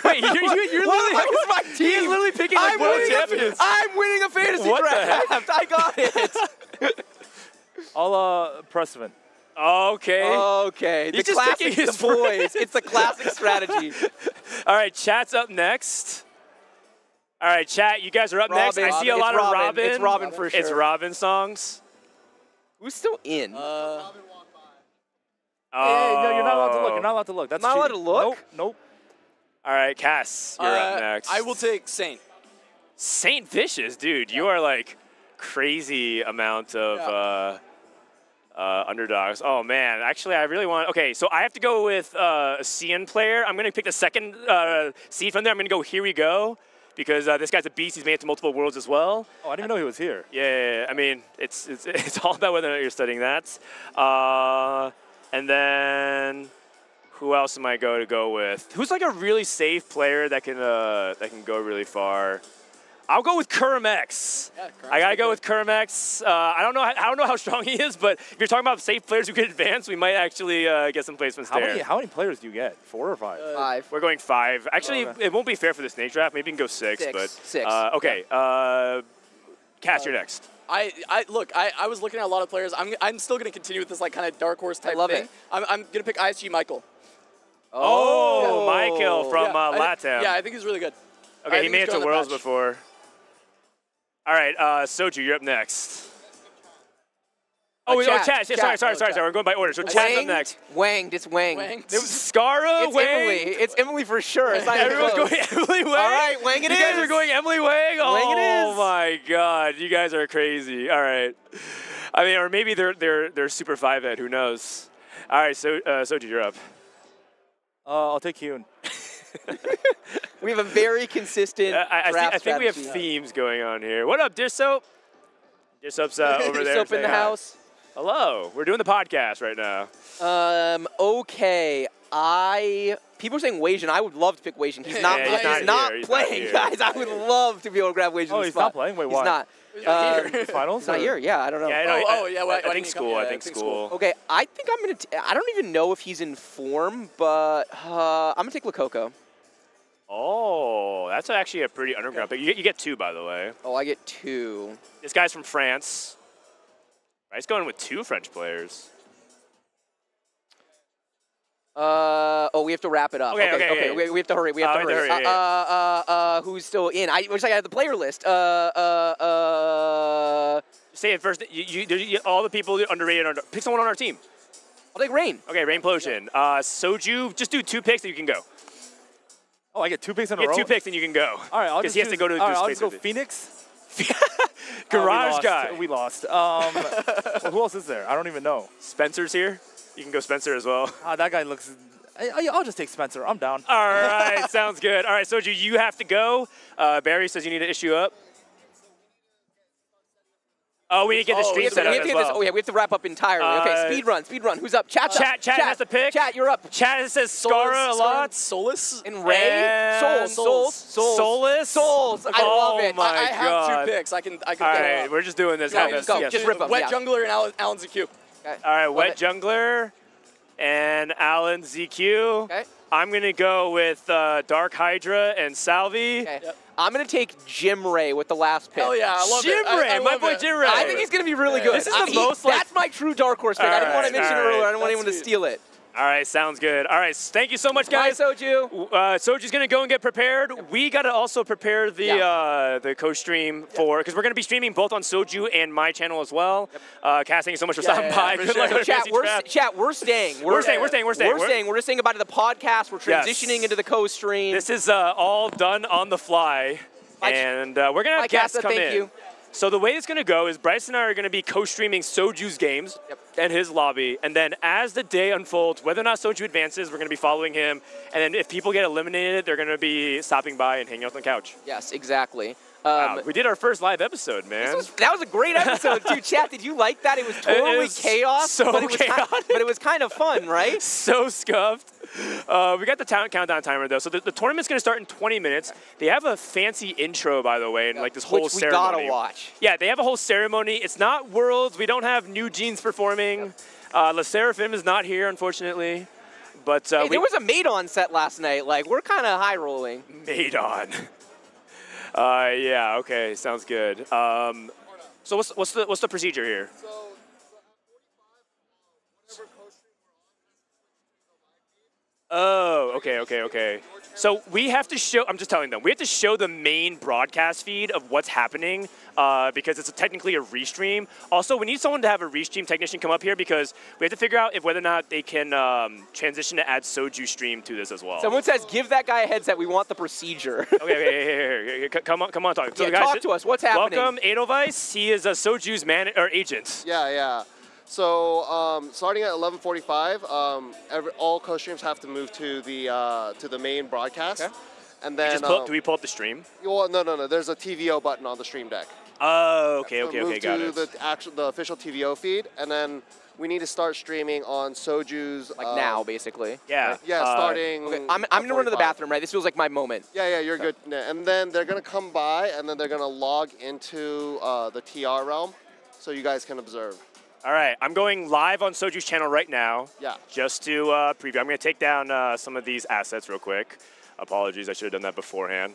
Wait, you're literally... What is my team? He's literally picking like world champions. I'm winning a fantasy draft. I got it. I'll Pressman. Okay. Okay. The classic, the boys. It's the classic strategy. All right, Chat's up next. All right, Chat, you guys are up next. I see a lot of Robin. It's Robin for sure. It's Robin songs. Who's still in? Hey, no, you're not allowed to look. You're not allowed to look. That's not allowed to look? Nope. All right, Cass, you're up next. I will take Saint. Saint Vicious, dude. You are like crazy amount of underdogs. Oh, man. Actually, I really want... Okay, so I have to go with a CN player. I'm going to pick the second seed from there. I'm going to go Here We Go because this guy's a beast. He's made it to multiple worlds as well. Oh, I didn't even know he was here. Yeah. I mean, it's all about whether or not you're studying that. And then... Who else am I going to go with? Who's like a really safe player that can go really far? I'll go with Kurmex. Yeah, I gotta go with Kurmex. I don't know how strong he is, but if you're talking about safe players who can advance, we might actually get some placements there. How many players do you get? 4 or 5? 5. We're going 5. Actually, it won't be fair for the snake draft. Maybe we can go 6. But 6. Okay. Cass, you're next. Look, I was looking at a lot of players. I'm still gonna continue with this like kind of dark horse type thing. I'm gonna pick ISG Michael. Oh, yeah. Michael from LATAM. I think he's really good. Okay, he made it to Worlds before. All right, Soju, you're up next. Chat. Sorry. We're going by order. So Chat's up next. Wanged. It's Wanged. Skara, it's Wang. Emily. It's Emily for sure. It's not Everyone's going Emily Wang. All right, Wang it is. You guys are going Emily Wang? Wang it is. Oh, my God. You guys are crazy. All right. I mean, or maybe they're super 5-ed. Who knows? All right, so Soju, you're up. I'll take Hyun. We have a very consistent I think we have themes going on here. What up, Dish Soap? Dish Soap's over there. Dish Soap in the house. Hello. We're doing the podcast right now. Okay. People are saying Wei-Jin. I would love to pick Wei-Jin. He's not. Yeah, he's not here. playing, guys. I would love to be able to grab Wei-Jin. Oh, he's not playing. Wait, why? He's not. Finals? He's not here. Yeah, I don't know. Yeah, why I think school. I think school. Okay, I think I'm gonna. I don't even know if he's in form, but I'm gonna take Lakoko. Oh, that's actually a pretty underground pick. You get 2, by the way. Oh, I get 2. This guy's from France. He's going with 2 French players. We have to wrap it up. Okay. We have to hurry. We have to hurry. Who's still in? I wish I had the player list. Say it first. All the people underrated. Pick someone on our team. I'll take Rain. Okay, Rain Potion. Soju, just do 2 picks and you can go. Oh, I get 2 picks in a row? Get 2 picks and you can go. All right, because he has to go to I'll space just go with it. Phoenix. Garage guy. We lost. Well, who else is there? I don't even know. Spencer's here. You can go Spencer as well. That guy looks... I'll just take Spencer. I'm down. All right, sounds good. All right, Soju, you have to go. Barry says you need to issue up. Oh, we need to get the stream set up as well. We have to wrap up entirely. Okay, speed run. Who's up? Chat has to pick. Chat, you're up. Chat says Scara a lot. Solus? And Ray? Souls. Solus? I love it. I have 2 picks. I can All right, we're just doing this. Just go. Just rip them. Wet Jungler and Alan ZQ. Okay. All right, Wet Jungler and Alan ZQ. Okay. I'm going to go with Dark Hydra and Salvi. Okay. Yep. I'm going to take Jim Ray with the last pick. Oh, yeah, I love Jim Ray, my boy Jim Ray. I think he's going to be really good. This is the most that's my true dark horse pick. I didn't want to mention it earlier. I didn't want anyone to steal it. All right, sounds good. All right, thank you so much, guys. Bye, Soju. Soju's going to go and get prepared. Yep. We got to also prepare the co-stream for, because we're going to be streaming both on Soju and my channel as well. Yep. Cass, thank you so much for stopping by. Good luck on Chat, we're staying. We're staying. We're just saying about the podcast. We're transitioning into the co-stream. This is all done on the fly. And we're going to have guests come in. Thank you. So the way it's going to go is Bryce and I are going to be co-streaming Soju's games and his lobby. And then as the day unfolds, whether or not Soju advances, we're going to be following him. And then if people get eliminated, they're going to be stopping by and hanging out on the couch. Yes, exactly. Wow, we did our first live episode, man. That was a great episode, too. Chat, did you like that? It was totally chaos. But it was kind of fun, right? So scuffed. We got the countdown timer, though. So the tournament's going to start in 20 minutes. They have a fancy intro, by the way, and like this whole ceremony. Which we got to watch. Yeah, they have a whole ceremony. It's not Worlds. We don't have New Jeans performing. La Seraphim is not here, unfortunately. But hey, there was a Maidon set last night. Like, we're kind of high-rolling. Maidon. Yeah, okay, sounds good. So what's the procedure here? Oh, okay. So we have to show, I'm just telling them, we have to show the main broadcast feed of what's happening because it's technically a restream. Also, we need someone to have a restream technician come up here because we have to figure out if whether or not they can transition to add Soju stream to this as well. Someone says, give that guy a headset. We want the procedure. Okay, come on, talk. So yeah, talk to us. What's happening? Welcome, Edelweiss. He is a Soju's agent. Yeah. So starting at 11:45, all co-streams have to move to the main broadcast, and then do we pull up the stream? Well, no. There's a TVO button on the stream deck. Oh, okay, got it. Move to the official TVO feed, and then we need to start streaming on Soju's. Like now, basically. Yeah. Right? Yeah, starting. Okay, I'm gonna run to the bathroom. Right, this feels like my moment. Yeah, you're good. And then they're gonna come by, and then they're gonna log into the TR realm, so you guys can observe. All right, I'm going live on Soju's channel right now. Yeah. Just to preview. I'm going to take down some of these assets real quick. Apologies, I should have done that beforehand.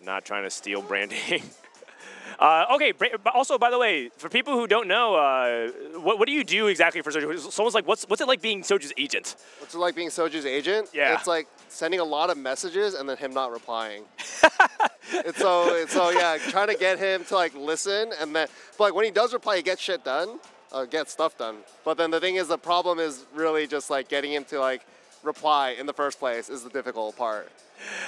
Not trying to steal branding. Okay, but also, by the way, for people who don't know, what do you do exactly for Soju? Someone's like, what's it like being Soju's agent? What's it like being Soju's agent? Yeah. It's like sending a lot of messages and then him not replying. Yeah, trying to get him to like listen, and then, but like when he does reply, he gets shit done. Get stuff done. But then the thing is, the problem is really just like getting him to like reply in the first place is the difficult part.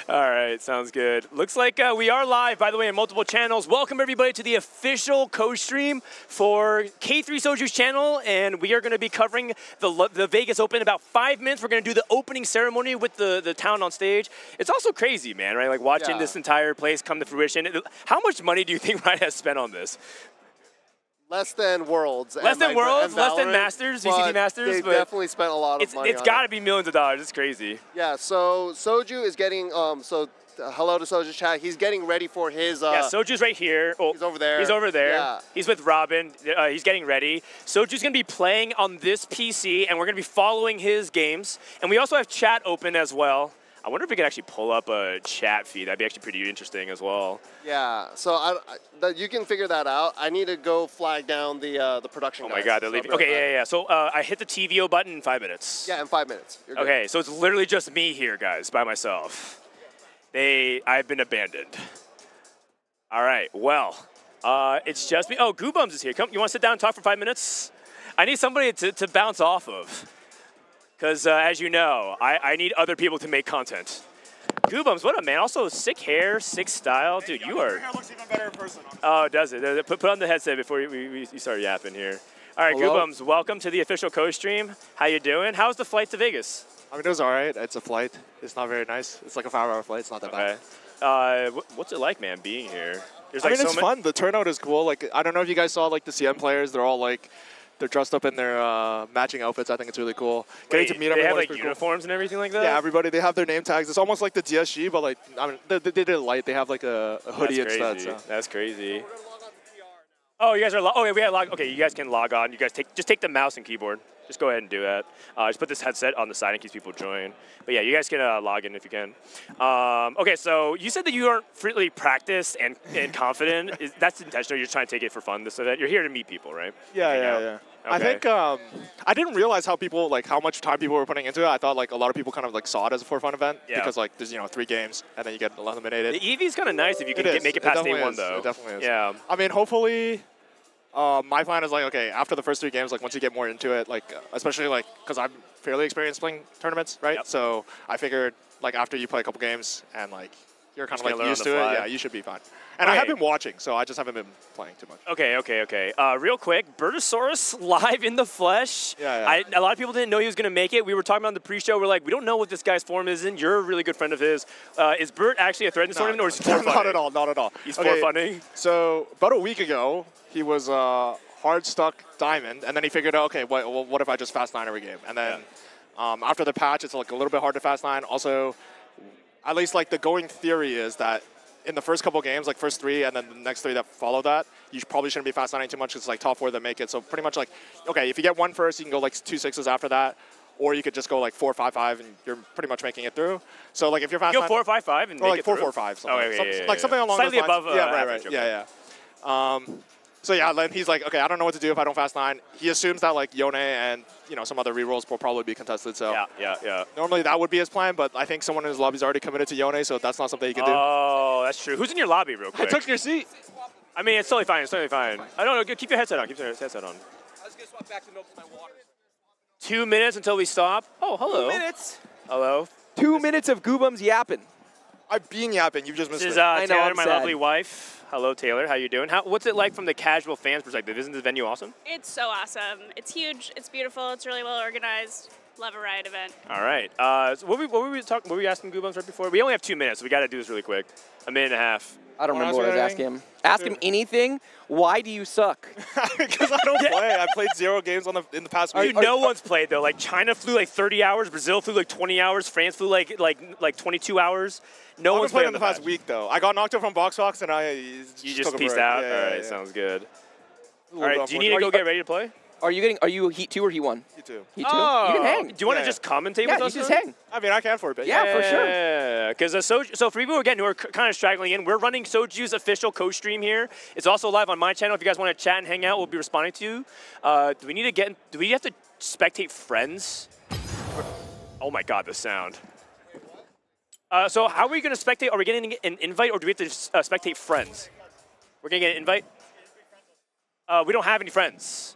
All right, sounds good. Looks like we are live, by the way, on multiple channels. Welcome everybody to the official co-stream for K3 Soju's channel, and we are going to be covering the Vegas Open in about 5 minutes. We're going to do the opening ceremony with the town on stage. It's also crazy, man, right? Like watching this entire place come to fruition. How much money do you think Ryan has spent on this? Less than Worlds. Less than Worlds, and less than Valorant, Masters, but VCT Masters. They but definitely spent a lot of money. It's got to be millions of dollars. It's crazy. Yeah. So Soju is getting hello to Soju's chat. He's getting ready for his. Yeah, Soju's right here. Oh, he's over there. He's over there. Yeah. He's with Robin. He's getting ready. Soju's going to be playing on this PC, and we're going to be following his games. And we also have chat open as well. I wonder if we could actually pull up a chat feed. That'd be actually pretty interesting as well. Yeah. So you can figure that out. I need to go flag down the production. Oh my God, they're leaving. Okay, yeah. So I hit the TVO button in 5 minutes. Yeah, in 5 minutes. You're good. Okay, so it's literally just me here, guys, by myself. I've been abandoned. All right, well, it's just me. Oh, Goobums is here. Come, you want to sit down and talk for 5 minutes? I need somebody to bounce off of. Because, as you know, I need other people to make content. Goobums, what up, man? Also, sick hair, sick style. Dude, you are... Your hair looks even better in person. Oh, does it? Put on the headset before you start yapping here. All right, Hello? Goobums, welcome to the official co-stream. How you doing? How's the flight to Vegas? I mean, it was all right. It's a flight. It's not very nice. It's like a 5-hour flight. It's not that bad. What's it like, man, being here? I mean, it's fun. The turnout is cool. Like, I don't know if you guys saw like the CM players. They're all like, they're dressed up in their matching outfits. I think it's really cool. Getting to meet everyone. They have like cool. uniforms and everything like that? Yeah, everybody. They have their name tags. It's almost like the DSG, but like, I mean, they did it light. They have like a hoodie instead. So. That's crazy. Oh, you guys are. Oh, yeah, we had log. Okay, you guys can log on. You guys just take the mouse and keyboard. Just go ahead and do that. Just put this headset on the side in case people join. But yeah, you guys can log in if you can. Okay, so you said that you aren't really practiced and confident. That's intentional. You're just trying to take it for fun. So that you're here to meet people, right? Yeah. Okay. I think I didn't realize how much time people were putting into it. I thought like a lot of people kind of like saw it as a for fun event because like there's 3 games and then you get eliminated. The EV's kind of nice if you can make it past day 1 though. It definitely is. Yeah. I mean, hopefully. My plan is like, okay, after the first 3 games, like once you get more into it, like especially like because I'm fairly experienced playing tournaments, right? Yep. So I figured like after you play a couple games and like you're kind of like used to it, yeah, you should be fine. And I have been watching, so I just haven't been playing too much. Okay. Real quick, Bertosaurus live in the flesh. Yeah. A lot of people didn't know he was going to make it. We were talking about in the pre-show. We're like, we don't know what this guy's form is in. You're a really good friend of his. Is Bert actually a threat in this tournament, or is he for funning? Not at all. He's for funning? So about a week ago, he was hard stuck diamond, and then he figured out, okay, what if I just fast 9 every game? And then after the patch, it's like a little bit hard to fast 9. Also, at least like the going theory is that in the first couple games, like first 3 and then the next 3 that follow that, you probably shouldn't be fast 9ing too much because it's like top 4 that make it. So pretty much like, okay, if you get 1 first, you can go like 2 6s after that, or you could just go like 4 5 5 and you're pretty much making it through. So like if you're fast 9, 4 5 5 and or make like it 4 through? 4 5, like something along slightly those lines. above. Yeah, right. Yeah. So yeah, then he's like, okay, I don't know what to do if I don't fast 9. He assumes that like Yone and some other rerolls will probably be contested. So yeah. Normally that would be his plan, but I think someone in his lobby's already committed to Yone, so that's not something he can do. Oh, that's true. Who's in your lobby, real quick? I took your seat. I mean, it's totally fine. I don't know. Keep your headset on. Keep your headset on. I was gonna swap back to Noble my water. 2 minutes until we stop. Oh, hello. 2 minutes. Hello. 2 minutes of Goobums yapping. I've been yapping. You just missed it. This is I know, Taylor, I'm my sad. lovely wife. Hello, Taylor. How you doing? What's it like from the casual fans' perspective? Isn't the venue awesome? It's so awesome. It's huge. It's beautiful. It's really well organized. Love a riot event. All right. So what were we asking Goobums right before? We only have 2 minutes, so we got to do this really quick. A minute and a half. I don't remember what I was asking him. Ask him anything. Why do you suck? Because I don't play. I played 0 games in the past week. Dude, no one's played though. Like China flew like 30 hours, Brazil flew like 20 hours, France flew like 22 hours. No one's played in the past week though. I got knocked out from Box and you just peaced out. Yeah, all right, sounds good. All right, do you need to go get ready to play? Are you Heat 2 or Heat 1? Heat 2. Heat 2? Oh, You can hang. Do you want to just commentate with us? Yeah, you just hang. I mean, I can for a bit. Yeah, for sure. Yeah, because so for people again who are kind of straggling in, we're running Soju's official co-stream here. It's also live on my channel. If you guys want to chat and hang out, we'll be responding to you. Do we have to spectate friends? Oh my God, the sound. So how are we going to spectate? Are we getting an invite, or do we have to spectate friends? We're going to get an invite? We don't have any friends.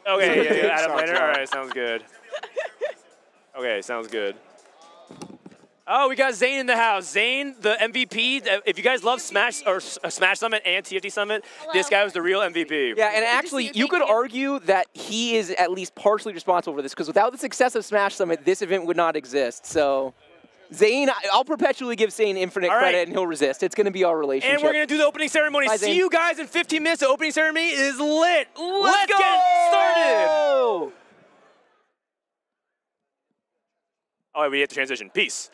Okay, Adam Lander. All right, sounds good. Okay, sounds good. Oh, we got Zane in the house. Zane, the MVP. If you guys love Smash Summit and TFT Summit, this guy was the real MVP. Yeah, and actually, you could argue that he is at least partially responsible for this, because without the success of Smash Summit, this event would not exist. So, Zane, I'll perpetually give Zane infinite credit, and he'll resist. It's going to be our relationship. And we're going to do the opening ceremony. Bye, See Zane. you guys in 15 minutes. The opening ceremony is lit. Let's go! get started. Oh, we have to transition. Peace.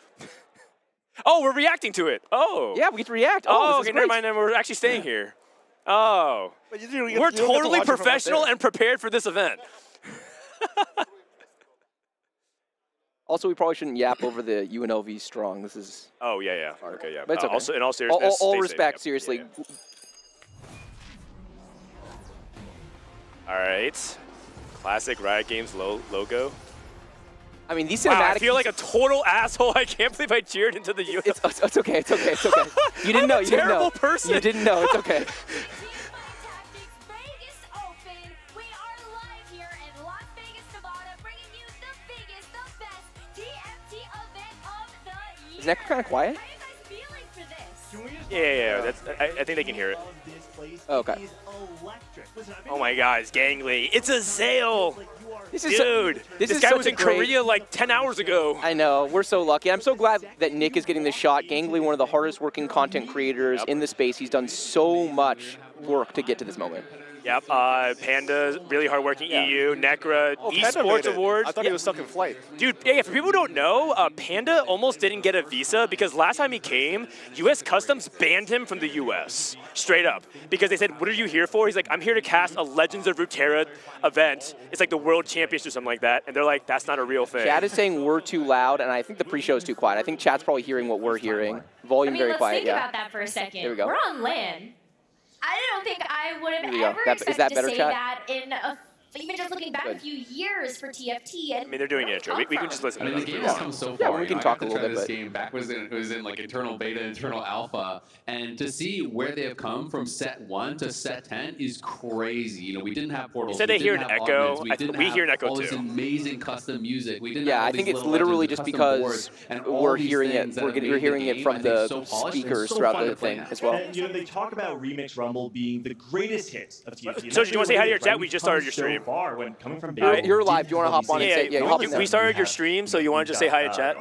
Oh, we're reacting to it. Oh. Yeah, we get to react. Oh, okay, never mind. Then we're actually staying here. Oh. We're totally professional and prepared for this event. Also, we probably shouldn't yap over the UNLV strong. This is. Oh, yeah. Okay, yeah. But it's okay. Also, in all seriousness, all stay respect, safe. seriously. Yeah. All right. Classic Riot Games logo. I mean, these Wow, cinematics. I feel like a total asshole. I can't believe I cheered into the U. It's okay. It's okay. It's okay. You didn't know. You didn't know. Terrible person. You didn't know. It's okay. Is Neck kind of quiet? Yeah. That's. I think they can hear it. Oh, okay. Oh my God, it's gangly. It's a sale. Dude, this is guy such was a in great- Korea like 10 hours ago. I know. We're so lucky. I'm so glad that Nick is getting this shot. Gangly, one of the hardest working content creators in the space. He's done so much work to get to this moment. Yep. Panda, really hardworking EU. Necra, Panda Esports made it. Awards. I thought he was stuck in flight. Dude, yeah, for people who don't know, Panda almost didn't get a visa because last time he came, U.S. Customs banned him from the U.S. Straight up. Because they said, what are you here for? He's like, I'm here to cast a Legends of Runeterra event. It's like the World Championship or something like that. And they're like, that's not a real thing. Chat is saying we're too loud, and I think the pre-show is too quiet. I think chat's probably hearing what we're hearing. Volume very quiet, Let's think about that for a second. There we go. We're on LAN. I don't think I would have Here we go. ever Is that expected better, to say chat? that in even just looking back a few years for TFT. And I mean, they're doing an intro. We can just listen I to mean, them. the game has come so far. we You can know, talk I a got to little try bit, this but- game back it was in like internal beta, internal alpha, and to see where they have come from set 1 to set 10 is crazy. You know, we didn't have portals. You said they we hear didn't an have echo. augments, We hear an echo all this too. amazing custom music. We didn't Yeah, have all I think these it's little literally legends, just custom because boards, and all we're these hearing things it. that have We're made hearing the it game, from I think, the so polished and speakers so throughout fun the to play thing now. as well. And, you know, they talk about Remix Rumble being the greatest hits of TFT. So, do you want to say hi to your chat? We just started your stream. So far when coming from You're live. Do you want to hop on and say? Yeah, hop in there. We started your stream, so you want to just say hi to chat?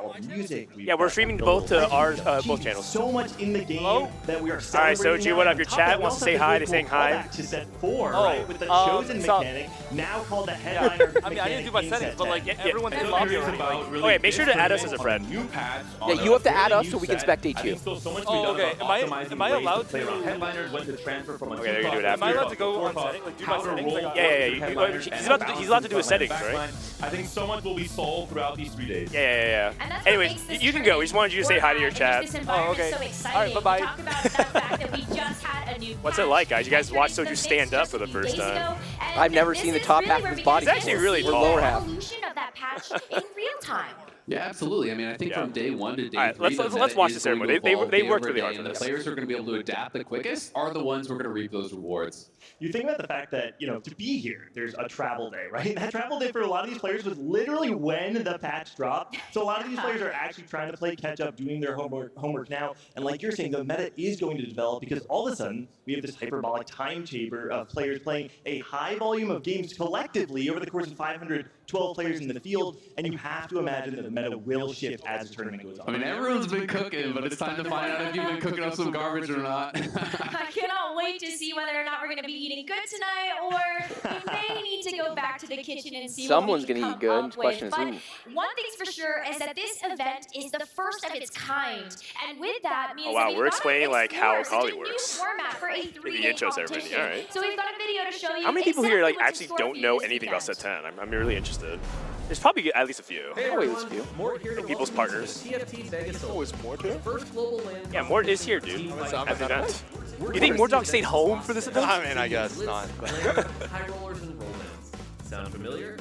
Yeah, we're streaming both to ours, both channels. So much in the game that we are All right, so G, what up? Your chat wants to say hi. They're saying hi. To set 4, right? With the chosen mechanic, now called the headliner. I mean, I didn't do my settings, but like everyone's in lobby already. Okay, make sure to add us as a friend. Yeah, you have to add us so we can spectate you. Oh, okay. Am I allowed to? Okay, they're gonna do it after. Am I allowed to go on settings, like do my settings? Like, He's allowed to do a settings, right? I think so much will be solved throughout these 3 days. Yeah. And that's what Anyways, makes this you can go. We just wanted you to say hi to your This chat. environment so exciting. All right, bye-bye. Talk about the fact that we just had a new What's it like, guys? You guys watch Soju stand up for the first time. I've never seen the top half of his body. It's actually really Or tall. lower half. evolution of that patch in real time. Yeah, absolutely. I mean, I think from day 1 to day All right, 3, let's watch the ceremony. They worked really hard for and the this. players who are going to be able to adapt the quickest are the ones who are going to reap those rewards. You think about the fact that, you know, to be here, there's a travel day, right? That travel day for a lot of these players was literally when the patch dropped. So a lot of these players are actually trying to play catch up, doing their homework now. And like you're saying, the meta is going to develop because all of a sudden we have this hyperbolic time chamber of players playing a high volume of games collectively over the course of 512 players in the field. And you have to imagine that the meta will shift as the tournament goes on. I mean, everyone's been cooking, but it's time to find out if you've been cooking up some garbage or not. I cannot wait to see whether or not we're going to be eating good tonight, or we may need to go back to the kitchen and see Someone's what we gonna can eat good. come up Question with. is But who. one thing's for sure is that this event is the first of its kind, and with that means Oh wow, that we're we've got explaining to like how explore Kali such a new works. format for a In the three-day intro ceremony. competition. All right. So we've got a video to show you. How many people here like exactly what's actually in store don't for you know this anything about weekend. Set 10? I'm really interested. There's probably at least a few. Hey everyone, Mort here to People's welcome partners. you to the TFT Vegas Oh, is Mort here? first global LAN. Yeah, Mort is here, dude. What's up? At the event. We're You think gonna Mordog see stayed home for this event? I mean, I guess not. High rollers and roll downs. Sound familiar?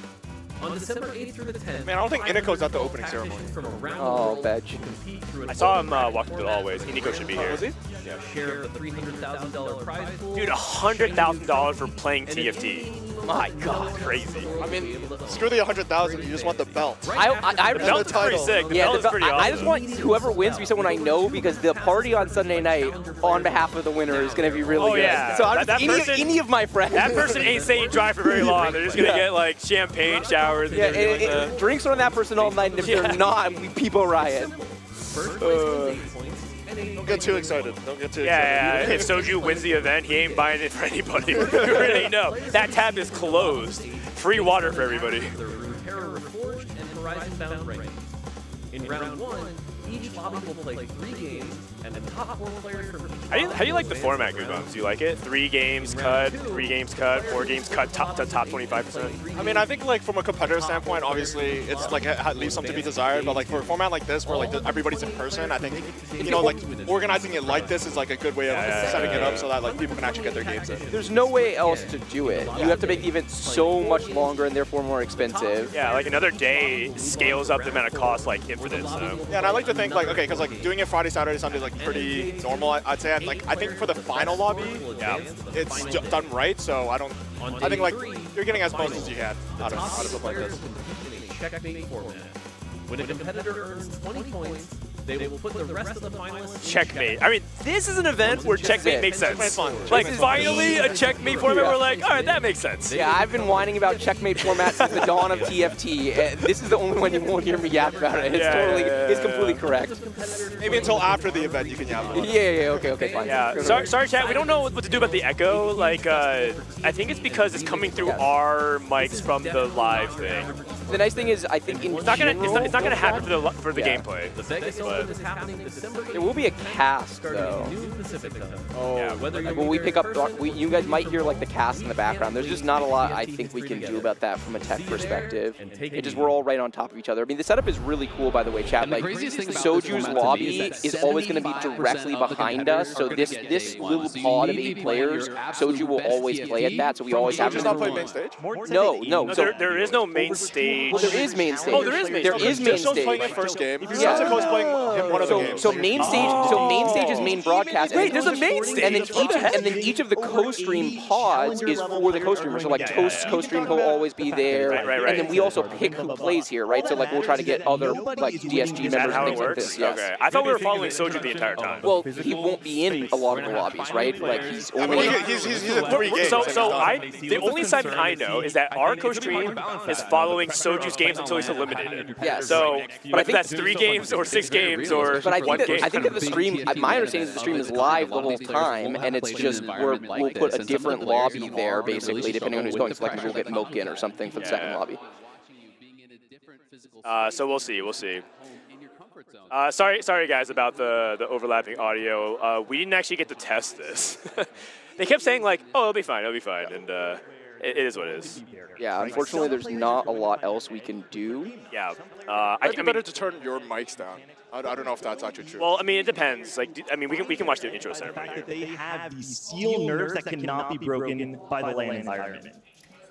On December 8th through the 10th, Man, I don't think Inico's at the opening ceremony. from around the Oh, world veg. will compete through an I saw him open walking through the hallways. Nico should be here. Yeah, share of the $300,000 prize pool. Dude, $100,000 for playing TFT. My God, crazy. I mean, screw the 100,000. You just want the belt. I The belt's pretty sick. The Yeah, belt is pretty awesome. I just want whoever wins to be someone I know because the party on Sunday night on behalf of the winner is going to be really Oh, good. yeah. So I'm That just, person- any of my friends. That person ain't staying dry for very long. They're just gonna get like champagne showers. And Yeah, everything like that. drinks on that person all night, and if they're not, we people riot. First place wins 8 points. Don't get too excited. Don't get too excited. Yeah, if Soju wins the event, he ain't buying it for anybody. We already know. That tab is closed. Free water for everybody. The Runeterra Reforged and Horizon Bound rankings. In round 1, each lobby will play 3 games, and the top 4 players from each How do you like the format, Goobums? Do you like it? 3 games cut, 3 games cut, 4 games cut, top 25%? I mean, I think like from a competitive standpoint, obviously it's like it leaves something to be desired. But like for a format like this, where like everybody's in person, I think like organizing it like this is like a good way of setting it up so that like people can actually get their games in. There's no way else to do it. You have to make the event so much longer and therefore more expensive. Yeah, like another day scales up the amount of cost like infinite. So. Yeah, and I like to think like, okay, because like doing it Friday, Saturday, Sunday is like pretty normal. I'd say like I think for the final lobby, it's done right. So I think like you're getting as most as you can out of stuff like this. Checkmate format. When a competitor earns 20 points, they will put the rest of the finalists Checkmate. I mean, this is an event where checkmate makes sense. Like, finally, a checkmate format, we're like, all right, that makes sense. Yeah, I've been whining about checkmate format since the dawn of TFT. This is the only one you won't hear me yap about it. It's completely correct. Maybe until after the event you can yap about it. Yeah, okay, fine. Yeah, sorry, chat, we don't know what to do about the echo. Like, I think it's because it's coming through our mics from the live thing. The nice thing is, I think in general, it's not gonna happen for the gameplay. The Vegas Open is happening December 8th. There will be a cast though. When we pick up, you guys might hear like the cast in the background. There's just not a lot I think we can do about that from a tech perspective. We're all right on top of each other. I mean, the setup is really cool, by the way, chat. Like Soju's lobby is always going to be directly behind us. So this little pod of 8 players, Soju will always play at that. So we always have. Soju's not playing main stage? No. So there is no main stage. There is main stage. Oh, there is main stage. There is main stage. playing it first game. Soju's playing one of the games. So main stage is main broadcast. Wait, there's a main stage. And then each of the co-stream pods is for the co-streamer. So like Toast's co-stream will always be there. Right. And then we also pick who plays here, right? So like we'll try to get other like DSG members and things like this. Yes. Okay. I thought we were following Soju the entire time. Well, he won't be in a lot of the lobbies, right? Like he's only. He's in 3 games. So the only assignment I know is that our co-stream is following Soju's games until he's eliminated. Yeah. So, but I think that's 3 games or 6 games or but I 1 game. I think that the stream, my understanding is the stream is live the whole time, and it's just we'll put a different lobby there, basically, depending on who's going. So like we'll get Milk in or something for the second lobby. So we'll see. Sorry guys about the overlapping audio. We didn't actually get to test this. They kept saying like, oh, it'll be fine, and it is what it is. Yeah, unfortunately, there's not a lot else we can do. Yeah. I think better to turn your mics down. I don't know if that's actually true. Well, I mean, it depends. Like, I mean, we can watch the intro ceremony. They have these steel nerves that cannot be broken by the land environment.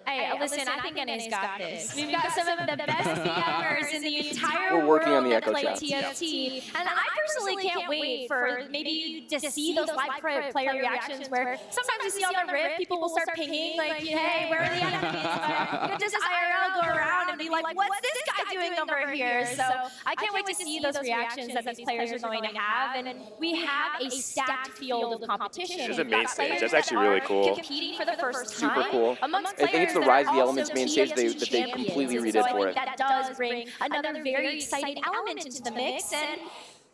Hey, listen, I think NA's got this. We've got some of the best PMers in the entire We're working on the world echo that play chat. TFT. And I personally can't wait for maybe to see those live player reactions where sometimes you see on the Rift, people will start pinging, like, hey, where are the enemies? But just IRL go around and be like, what's this guy doing over here? So I can't wait to see those reactions that these players are going to have. And we have a stacked field of competition. There's a main stage. That's actually really cool. Competing for the first time. Super cool. Amongst I think it's the Rise of the Elements main stage that they completely redid so for it. That does bring another very exciting element into the mix. And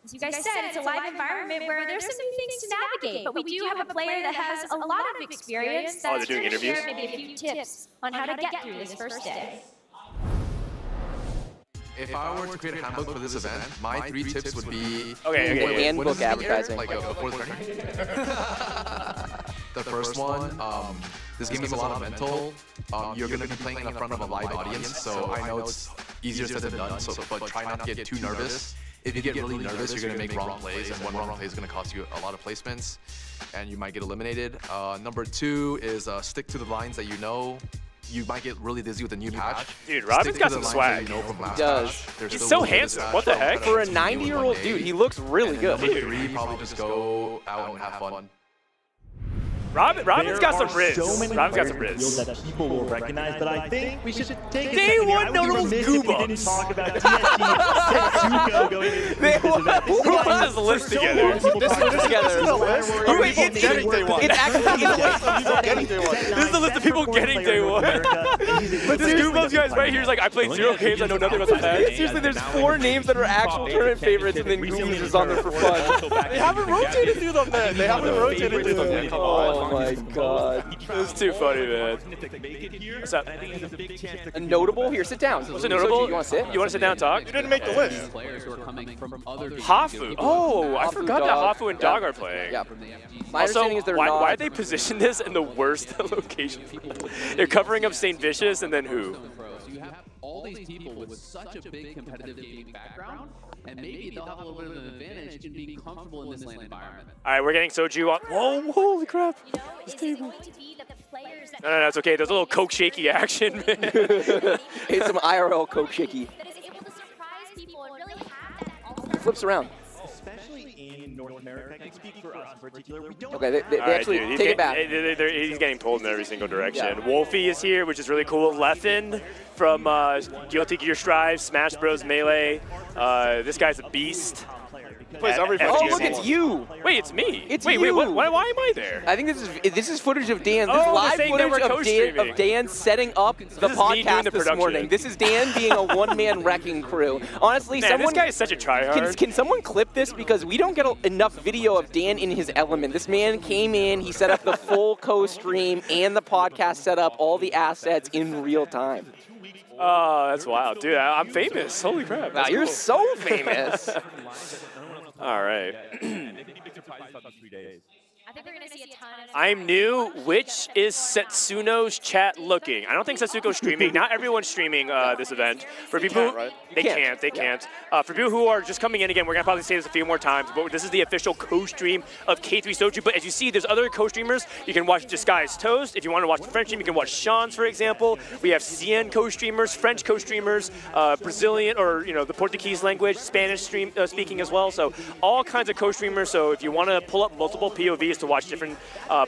as you guys said, it's a live environment where there's some new things to navigate. But we do have a player that has a lot of experience that's doing going to interviews? share maybe a few tips on how to get through this first day. If I were to create a handbook for this event, my 3 tips would be... Okay. Handbook advertising. Like before the tournament. The first one, this game is a lot of mental. You're going to be playing in front of a live audience, so I know it's easier said than done, but try not to get too nervous. If you get really nervous, you're going to make wrong plays, and one wrong play is going to cost you a lot of placements, and you might get eliminated. Number 2 is stick to the lines that you know. You might get really dizzy with the new patch. Dude, Robin's got some swag. He does. He's so handsome. What the heck? For a 90-year-old dude, he looks really good. Number 3, probably just go out and have fun. Robin's got some riz. So Robin's got some riz. that people will recognize, but I think we should take a Day second here. one I would be notable remiss if we Goobums. didn't talk about TFT Tetsuko going into this event. Who put this list together? This is the list of people getting day one. It's actually Getting day one. This is the list of people getting day one. He's But this Goobums guy's right here is like, I played 0 games, I know nothing about the patch. Seriously, there's 4 names that are actual tournament favorites, and then Goobums is on there for fun. They haven't rotated through them, man. They haven't rotated through them. Oh my god. It's too funny, man. What's up? A notable? Here, sit down. What's a notable? You want to sit? You want to sit down and talk? You didn't make the list. Hafu. Oh, I forgot that Hafu and Dog are playing. Yeah. My understanding is they're not. Why they position this in the worst location? They're covering up St. Vicious and then who? You have all these people with such a big competitive gaming background, and maybe they'll have a little bit of an advantage in being comfortable in this lane environment. All right, we're getting Soju on. Whoa, holy crap. No, it's okay. There's a little Coke shaky action, man. It's some IRL Coke shaky. Flips around. Especially in North America, I can speak for us in particular. We don't Okay, they actually take it back. He's getting pulled in every single direction. Yeah. Wolfie is here, which is really cool. Leffen from Guilty Gear Strive, Smash Bros. Melee. This guy's a beast. Plays every oh, look, it's you. Wait, it's me. It's wait, you. Wait, why am I there? I think this is footage of Dan. This oh, live footage of Dan setting up the podcast this morning. This is Dan being a one-man wrecking crew. Honestly, man, this guy is such a tryhard. Can someone clip this? Because we don't get enough video of Dan in his element. This man came in, he set up the full co-stream and the podcast setup, all the assets in real time. Oh, that's wild. Dude, I'm famous. Holy crap. Wow, you're so famous. All right. I think we're going to see a ton of... I'm new. Which is Setsuno's chat looking? I don't think Setsuko's streaming. Not everyone's streaming this event. For people, they can't. For people who are just coming in again, we're going to probably say this a few more times, but this is the official co-stream of K3 Soju. But as you see, there's other co-streamers. You can watch Disguised Toast. If you want to watch the French stream, you can watch Sean's, for example. We have CN co-streamers, French co-streamers, Brazilian or the Portuguese language, Spanish speaking as well. So all kinds of co-streamers. So if you want to pull up multiple POVs to watch different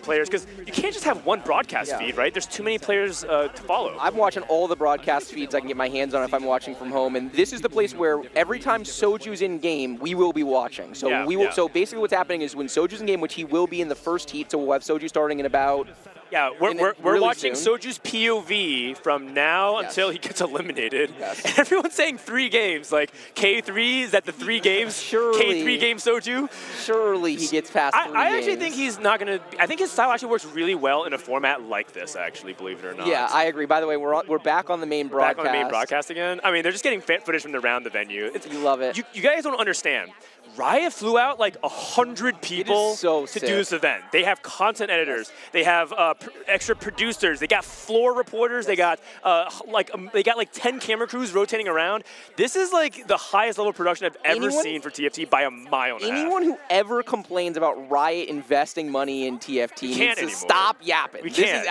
players, because you can't just have one broadcast feed, right? There's too many players to follow. I'm watching all the broadcast feeds I can get my hands on if I'm watching from home, and this is the place where every time Soju's in game, we will be watching. So So basically, what's happening is when Soju's in game, which he will be in the first heat, so we'll have Soju starting in about. Yeah, we're watching Soju's POV from now until he gets eliminated. Yes. And everyone's saying 3 games. Like, K3, is that the 3 games? Surely. K3 game Soju? Surely he gets past 3 I actually think he's not going to... I think his style actually works really well in a format like this, actually, believe it or not. Yeah, I agree. By the way, we're back on the main broadcast. Back on the main broadcast again. I mean, they're just getting footage from around the venue. You love it. You guys don't understand. Riot flew out like 100 people to do this event. They have content editors. They have extra producers. They got floor reporters. They got like 10 camera crews rotating around. This is like the highest level of production I've ever seen for TFT by a mile and a half. Anyone who ever complains about Riot investing money in TFT needs to stop yapping. We can't.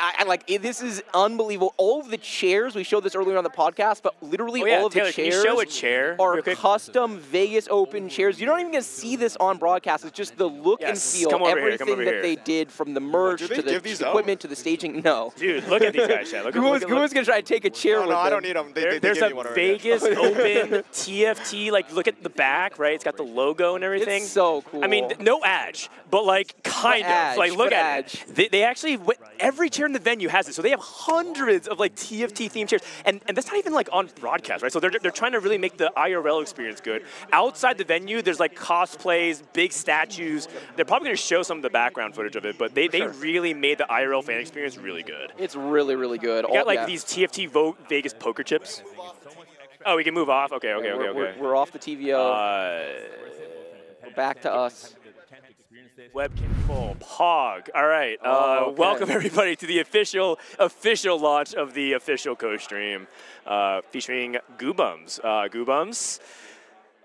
This is unbelievable. All of the chairs, we showed this earlier on the podcast, but literally all of Taylor, the chairs can you show a chair are custom Vegas Open chairs. You don't even get to see this on broadcast. It's just the look and feel, everything that they did from the merch to the equipment to the staging. No. Dude, look at these guys, Chad. Who's going to try to take a chair with No, them? I don't need them. There's a Vegas Open TFT. Like, look at the back, right? It's got the logo and everything. It's so cool. I mean, no edge, but like kind of. Like, look at it. They actually, every chair in the venue has it. So they have hundreds of like TFT themed chairs, and that's not even like on broadcast, right? So they're trying to really make the IRL experience good. Outside the venue, there's like cosplays, big statues. They're probably going to show some of the background footage of it, but they really made the IRL fan experience really good. It's really, really good. We got like these TFT Vegas poker chips. Oh, we can move off? Okay. We're off the TVO. We're back to us. Webcam full. Pog. All right. Welcome, everybody, to the official launch of the official co-stream featuring Goobums. Goobums.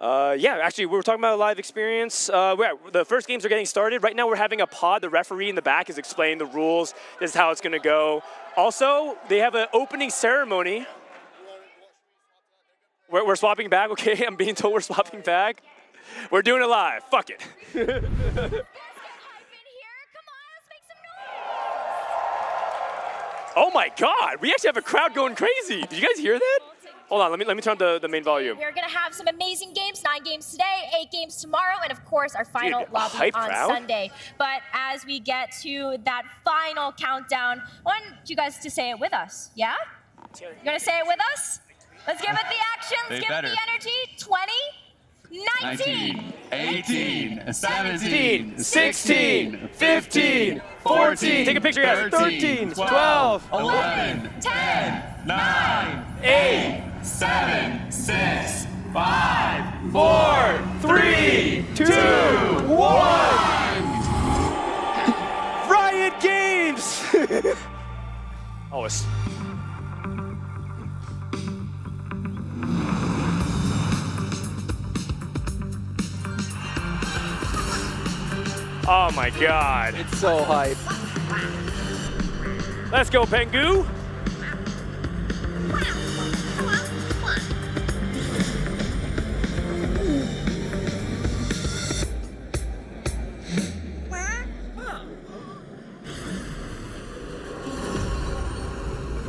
Yeah, actually, we were talking about a live experience. The first games are getting started. Right now, we're having a pod. The referee in the back is explaining the rules. This is how it's going to go. Also, they have an opening ceremony. We're swapping back. Okay, I'm being told we're swapping back. We're doing it live. Fuck it. Oh my God! We actually have a crowd going crazy. Did you guys hear that? Hold on, let me turn the main volume. We're gonna have some amazing games, 9 games today, 8 games tomorrow, and of course our final lobby on Sunday. But as we get to that final countdown, I want you guys to say it with us, yeah? You gonna say it with us? Let's give it the action. Let's give it the energy. 20, 19, 18, 17, 16, 15, 14. Take a picture, guys. 13, 12, 11, 10, 9, 8, 7, 6, 5, 4, 3, 2, 1. Riot Games! Oh, it's... Oh my god. It's so hype. Let's go, Pengu.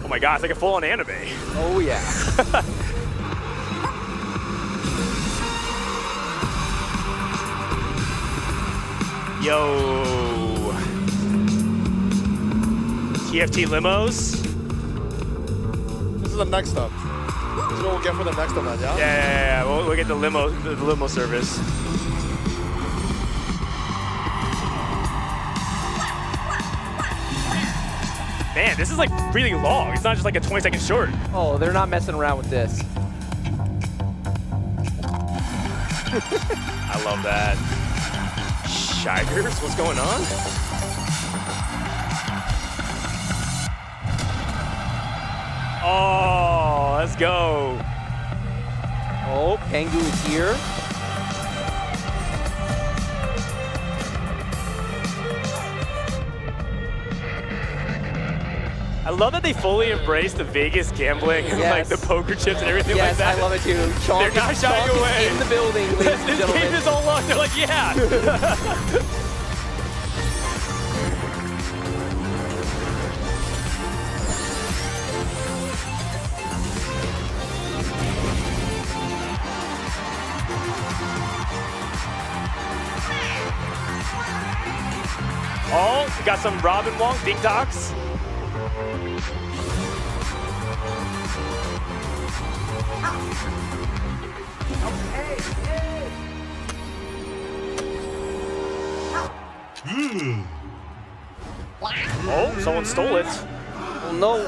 Oh my god, it's like a full-on anime. Oh yeah. Yo. TFT limos. This is the next step. This is what we'll get for the next event, yeah? Yeah. We'll get the limo service. Man, this is like really long. It's not just like a 20-second short. Oh, they're not messing around with this. I love that. Shigers, what's going on? Oh, let's go. Oh, Pengu is here. I love that they fully embrace the Vegas gambling and like the poker chips and everything like that. I love it too. They're not shying away. In the building, ladies and This gentlemen. game is all long. They're like, yeah. Oh, we got some Robin Wong Ding Docs. Oh, someone stole it. Oh no.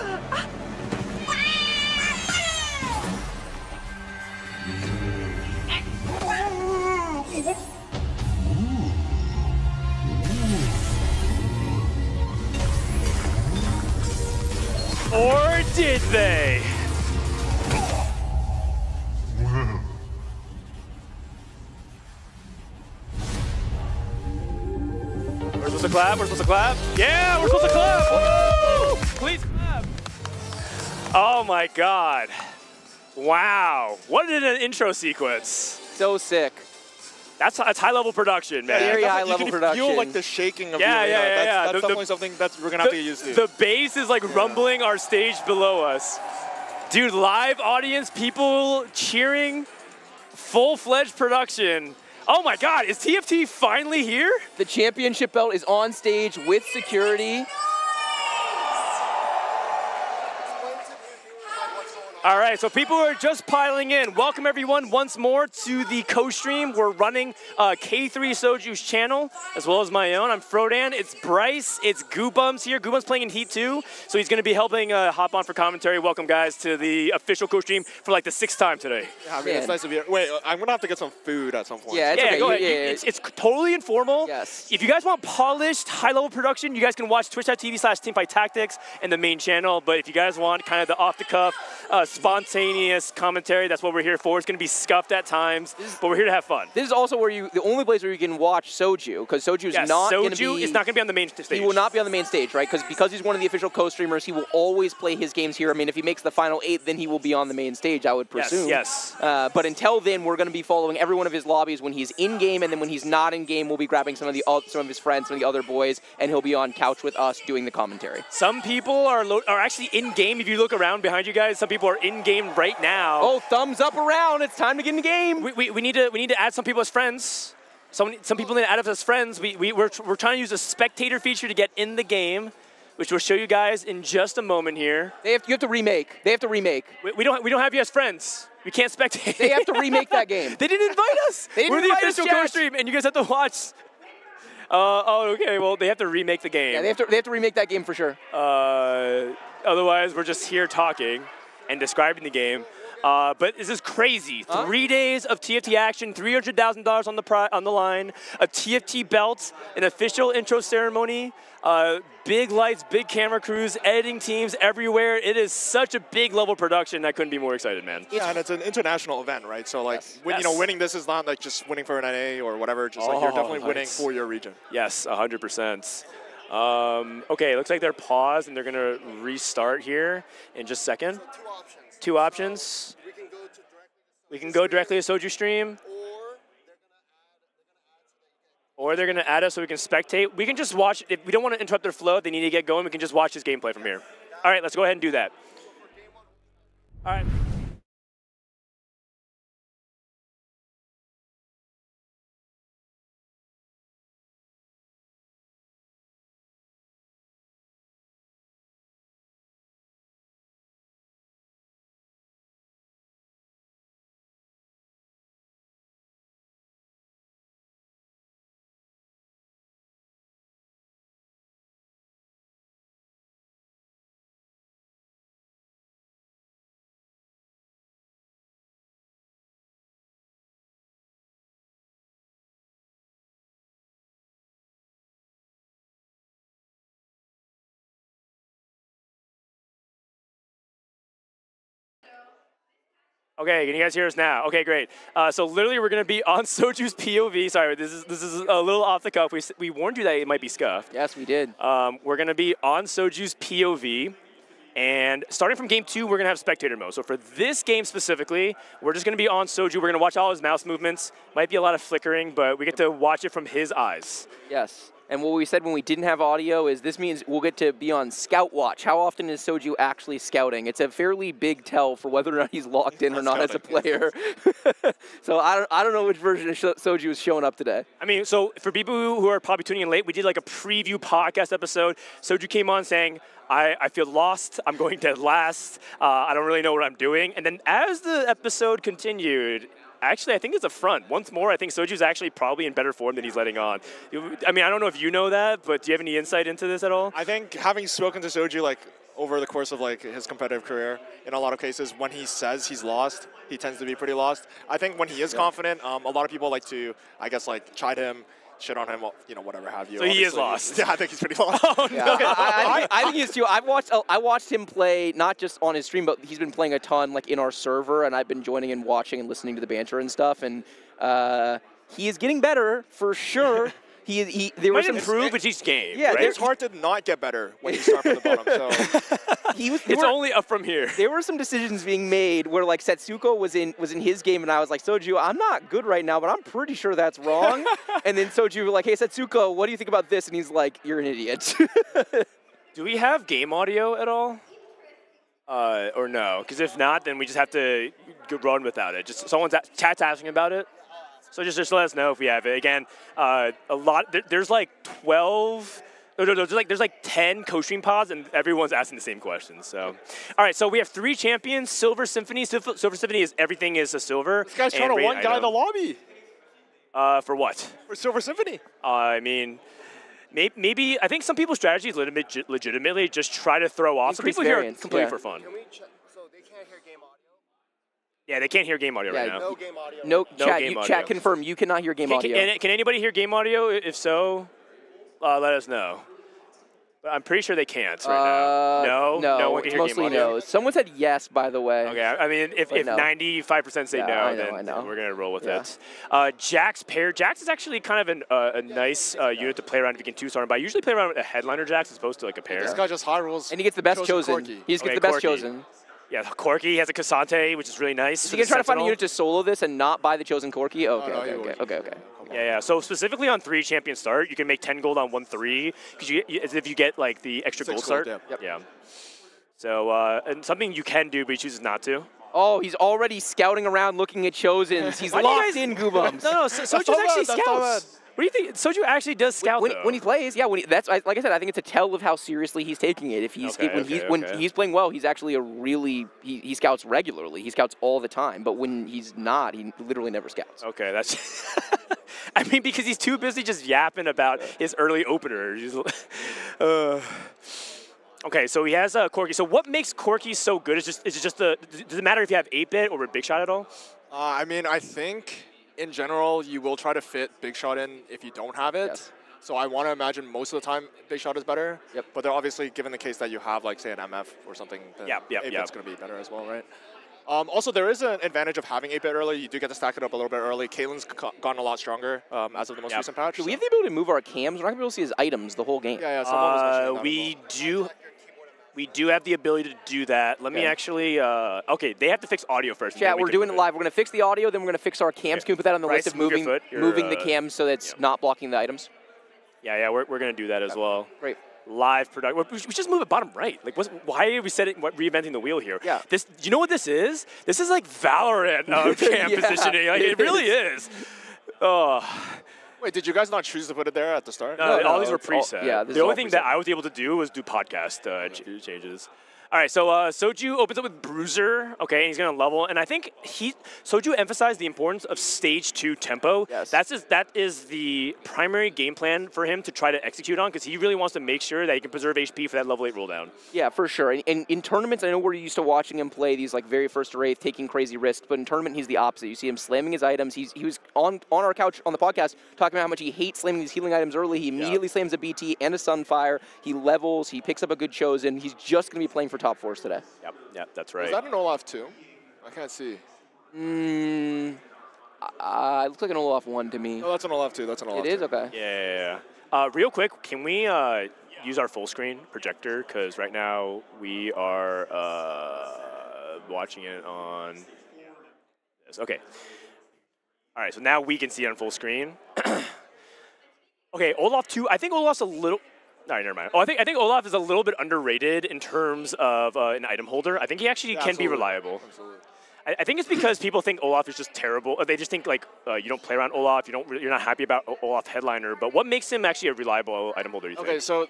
Or did they? We're supposed to clap? We're supposed to clap? Yeah, we're supposed to clap! Woo! Please clap. Oh my god. Wow. What an intro sequence. So sick. That's high-level production, man. Very high-level production. You feel like the shaking of Yeah. That's definitely something that we're going to have to get used to. The bass is like rumbling our stage below us. Dude, live audience, people cheering, full-fledged production. Oh my god, is TFT finally here? The championship belt is on stage with security. All right, so people are just piling in. Welcome everyone once more to the co-stream. We're running K3 Soju's channel, as well as my own. I'm Frodan, it's Bryce, it's Goobums here. Goobums playing in Heat 2, so he's gonna be helping hop on for commentary. Welcome guys to the official co-stream for like the 6th time today. Yeah, I mean, it's nice to be here. Wait, I'm gonna have to get some food at some point. Yeah, it's okay. Go ahead. It's totally informal. Yes. If you guys want polished, high-level production, you guys can watch twitch.tv/teamfighttactics and the main channel. But if you guys want kind of the off-the-cuff, spontaneous commentary, that's what we're here for. It's going to be scuffed at times, but we're here to have fun. This is also where the only place where you can watch Soju, because Soju is not going to be. Soju is not going to be on the main stage. He will not be on the main stage, right? Because he's one of the official co-streamers, he will always play his games here. I mean, if he makes the final 8, then he will be on the main stage, I would presume. Yes. But until then, we're going to be following every one of his lobbies when he's in game, and then when he's not in game, we'll be grabbing some of his friends, some of the other boys, and he'll be on couch with us doing the commentary. Some people are actually in game. If you look around behind you guys, some people are in game right now. Oh, thumbs up around! It's time to get in the game. We need to add some people as friends. Some people need to add us as friends. We're trying to use a spectator feature to get in the game. which we'll show you guys in just a moment here. You have to remake. They have to remake. We don't have you as friends. We can't spectate. They have to remake that game. They didn't invite us. We're the official co-stream, and you guys have to watch. Oh, okay. Well, they have to remake the game. Yeah, they have to remake that game for sure. Otherwise, we're just here talking and describing the game. But this is crazy. 3 days of TFT action, $300,000 on the line, a TFT belt, an official intro ceremony, big lights, big camera crews, editing teams everywhere. It is such a big level production. I couldn't be more excited, man. Yeah, and it's an international event, right? So like, winning this is not like just winning for an NA or whatever. Just like you're definitely winning for your region. Yes, 100%. Okay, it looks like they're paused and they're gonna restart here in just a second. Two options. We can go directly to Soju stream. Or they're going to add us so we can spectate. We can just watch. If we don't want to interrupt their flow, if they need to get going, we can just watch this gameplay from here. All right, let's go ahead and do that. All right. Okay, can you guys hear us now? Okay, great. So literally, we're going to be on Soju's POV. Sorry, this is a little off the cuff. We warned you that it might be scuffed. Yes, we did. We're going to be on Soju's POV. And starting from game 2, we're going to have spectator mode. So for this game specifically, we're just going to be on Soju. We're going to watch all his mouse movements. Might be a lot of flickering, but we get to watch it from his eyes. Yes. And what we said when we didn't have audio is this means we'll get to be on scout watch. How often is Soju actually scouting? It's a fairly big tell for whether or not he's locked in or not as a player. So I don't know which version of Soju is showing up today. I mean, so for people who are probably tuning in late, we did like a preview podcast episode. Soju came on saying, I feel lost. I'm going dead last. I don't really know what I'm doing. And then as the episode continued, actually, I think it's a front. Once more, I think Soju's actually probably in better form than he's letting on. I mean, I don't know if you know that, but do you have any insight into this at all? I think having spoken to Soju like over the course of like his competitive career, in a lot of cases, when he says he's lost, he tends to be pretty lost. I think when he is confident, a lot of people like to, I guess, like chide him, shit on him, you know, whatever have you. So he is lost. Yeah, I think he's pretty lost. Oh, yeah, no. I think he is too. I watched him play not just on his stream, but he's been playing a ton like in our server, and I've been joining and watching and listening to the banter and stuff. And he is getting better for sure. There was improve, but he's game. Yeah, right? It's hard to not get better when you start from the bottom. So it's only up from here. There were some decisions being made where like Setsuko was in his game, and I was like, Soju, I'm not good right now, but I'm pretty sure that's wrong. And then Soju was like, hey Setsuko, what do you think about this? And he's like, you're an idiot. Do we have game audio at all? Or no? Because if not, then we just have to run without it. Just chat's asking about it. So just let us know if we have it. Again, a lot. There's like 12. No, there's like 10 co-stream pods, and everyone's asking the same questions. So, all right. So we have 3 champions. Silver Symphony. Silver Symphony is everything is a silver. This guy's trying to one guy the lobby. For what? For Silver Symphony. I mean, maybe I think some people's strategy is legitimately just try to throw off. Some people here are completely for fun. Can we check? So they can't hear game audio? Yeah, they can't hear game audio right now. No game audio. No chat. Game audio. Chat confirm. You cannot hear game audio. Can anybody hear game audio? If so, let us know. But I'm pretty sure they can't right now. No one can hear mostly game audio. no. Someone said yes, by the way. Okay, I mean, if 95% say no, then we're going to roll with it. Jax pair. Jax is actually kind of a nice unit to play around if you can two-star him by. I usually play around with a headliner Jax as opposed to like a pair. This guy just high rolls. And he gets the best chosen. He just gets the best chosen. Yeah, Corki has a Cassante, which is really nice. Is he going to try to find a unit to solo this and not buy the chosen Corki? Okay. Yeah. So specifically on 3 champion start, you can make 10 gold on 1-3 because as if you get like the extra gold start. Yeah. So and something you can do, but he chooses not to. Oh, he's already scouting around looking at chosens. He's locked in Goobums. No, Soju actually scouts. What do you think? Soju actually does scout though. When he plays, yeah. That's like I said. I think it's a tell of how seriously he's taking it. If he's when he's playing well, he's actually he scouts regularly. He scouts all the time. But when he's not, he literally never scouts. Okay, that's. I mean, because he's too busy just yapping about his early opener. Okay, so he has Corki. So what makes Corki so good? Is it just does it matter if you have 8-bit or Big Shot at all? I mean, I think in general you will try to fit Big Shot in if you don't have it. Yes. So I want to imagine most of the time Big Shot is better. Yep. But they're obviously, given the case that you have like say an MF or something, then 8-bit's yep. going to be better as well, right? Also, there is an advantage of having 8-bit early. You do get to stack it up a little bit early. Caitlin's gotten a lot stronger as of the most recent patch. Do we have the ability to move our cams? We're not going to be able to see his items the whole game. Yeah, someone was mentioning that we do have the ability to do that. Let me actually, okay, they have to fix audio first. Chat, we're doing it live. We're going to fix the audio, then we're going to fix our cams. Can we put that on the list of moving the cams so that's not blocking the items? Yeah, we're going to do that as well. Great. Live production. We should just move it bottom right. Like, why are we reinventing the wheel here? Yeah. You know what this is? This is like Valorant cam positioning. Like, it really is. Oh. Wait, did you guys not choose to put it there at the start? No, all these were preset. The only thing that I was able to do was do podcast changes. All right, so Soju opens up with Bruiser, okay, and he's going to level. And I think Soju emphasized the importance of stage 2 tempo. Yes. That is the primary game plan for him to try to execute on, because he really wants to make sure that he can preserve HP for that level 8 roll down. Yeah, for sure. And in tournaments, I know we're used to watching him play these like very first to Wraith, taking crazy risks, but in tournament, he's the opposite. You see him slamming his items. He was on our couch on the podcast talking about how much he hates slamming these healing items early. He immediately slams a BT and a Sunfire. He levels. He picks up a good Chosen. He's just going to be playing for top 4s today. Yep, that's right. Is that an Olaf too? I can't see. It looks like an Olaf 1 to me. No, that's an Olaf 2. That's an Olaf 2. It is? Okay. Yeah. Real quick, can we use our full screen projector? Because right now we are watching it on this. Okay. All right, so now we can see it on full screen. Okay, Olaf 2. I think Olaf's a little... All right, never mind. Oh, I think Olaf is a little bit underrated in terms of an item holder. I think he actually can be reliable. Absolutely. I think it's because people think Olaf is just terrible. They just think like you don't play around Olaf. You're not happy about Olaf Headliner. But what makes him actually a reliable item holder? You think? Okay, so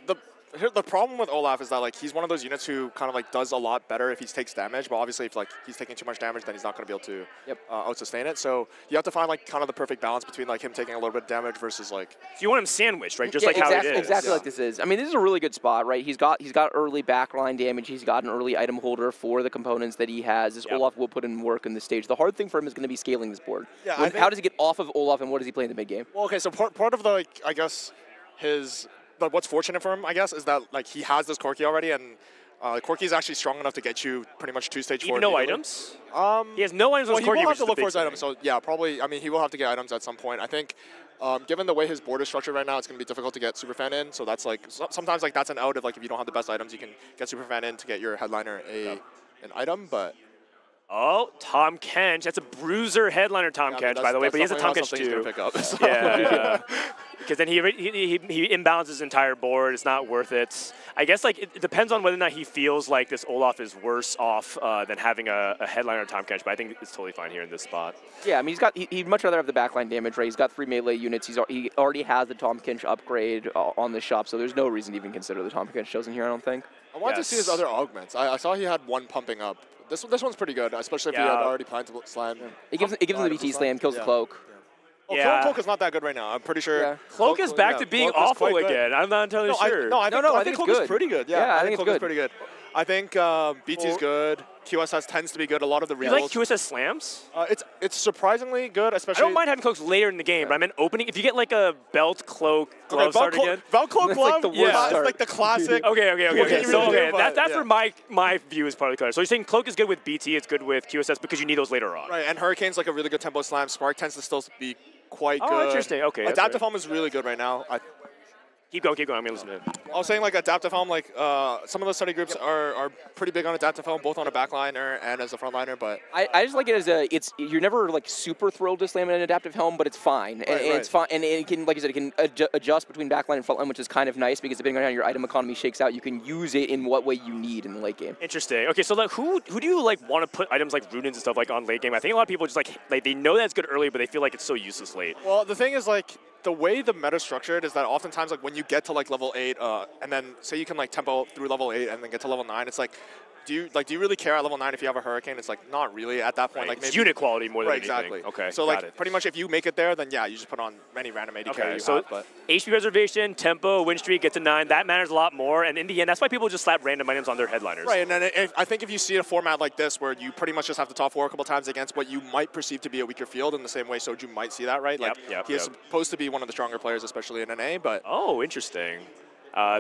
the problem with Olaf is that like he's one of those units who kind of like does a lot better if he takes damage, but obviously if like he's taking too much damage, then he's not going to be able to out-sustain it. So you have to find like kind of the perfect balance between like him taking a little bit of damage versus like. So you want him sandwiched, right? Just like how it is. Exactly like this is. I mean, this is a really good spot, right? He's got early backline damage. He's got an early item holder for the components that he has. This Olaf will put in work in this stage. The hard thing for him is going to be scaling this board. Yeah, how does he get off of Olaf and what does he play in the mid game? Well, okay, so part of the like I guess his. But what's fortunate for him, I guess, is that like he has this Corki already, and Corki is actually strong enough to get you pretty much 2 stage 4. Even no items? He has no items on Corki. Corki. He will have to look for his items, so yeah, probably. I mean, he will have to get items at some point. I think, given the way his board is structured right now, it's going to be difficult to get Superfan in. So that's like sometimes like that's an out of like if you don't have the best items, you can get Superfan in to get your Headliner an item, but. Oh, Tom Kench. That's a Bruiser Headliner Tom Kench, by the way, but he has a Tom Kench too. Pick up, so. Yeah, because then he imbalances his entire board. It's not worth it. I guess like it depends on whether or not he feels like this Olaf is worse off than having a Headliner Tom Kench, but I think it's totally fine here in this spot. Yeah, I mean he'd much rather have the backline damage, right? He's got 3 melee units. He already has the Tom Kench upgrade on the shop, so there's no reason to even consider the Tom Kench chosen here. I don't think. I wanted to see his other augments. I saw he had one pumping up. This one's pretty good, especially if he had already planned to slam. It gives him the BT slam, kills the cloak. Oh, Cloak is not that good right now. I'm pretty sure. Yeah. Cloak is back to being awful again. I'm not entirely sure. I think Cloak is pretty good. Yeah, I think Cloak is pretty good. I think BT's good. QSS tends to be good. A lot of the You like QSS slams? It's surprisingly good, especially. I don't mind having cloaks later in the game, but I meant opening. If you get like a belt, cloak, glove start again. Belt, cloak, glove? It's like the classic. Okay. So that's where my view is partly clear. So you're saying cloak is good with BT, it's good with QSS because you need those later on. Right, and Hurricane's like a really good tempo slam. Spark tends to still be quite good. Oh, interesting. Okay. Adaptive Helm is really good right now. Keep going. I'm going to listen to him. I was saying like Adaptive Helm, like some of the study groups are pretty big on Adaptive Helm, both on a backliner and as a frontliner, but... I just like it as you're never like super thrilled to slam an Adaptive Helm, but it's fine. And it's fine, and it can, like you said, it can adjust between backline and frontline, which is kind of nice because depending on how your item economy shakes out, you can use it in what way you need in the late game. Interesting. Okay, so like who do you like want to put items like Runins and stuff like on late game? I think a lot of people just like they know that it's good early, but they feel like it's so useless late. Well, the thing is like, the way the meta is structured is that oftentimes like when you get to like level 8, and then say you can like tempo through level 8 and then get to level 9, it's like, do you really care at level 9 if you have a Hurricane? It's like not really at that point. Right. Like maybe It's unit quality more than anything. Exactly. Okay. So got like it. pretty much if you make it there, then yeah, you just put on any random AD carry you so have. But HP reservation, tempo, win streak, get to 9. That matters a lot more. And in the end, that's why people just slap random items on their headliners. right, and then I think if you see a format like this where you pretty much just have to top 4 a couple times against what you might perceive to be a weaker field, in the same way Soju might see that, right? Like he is supposed to be one of the stronger players, especially in NA, but oh, interesting.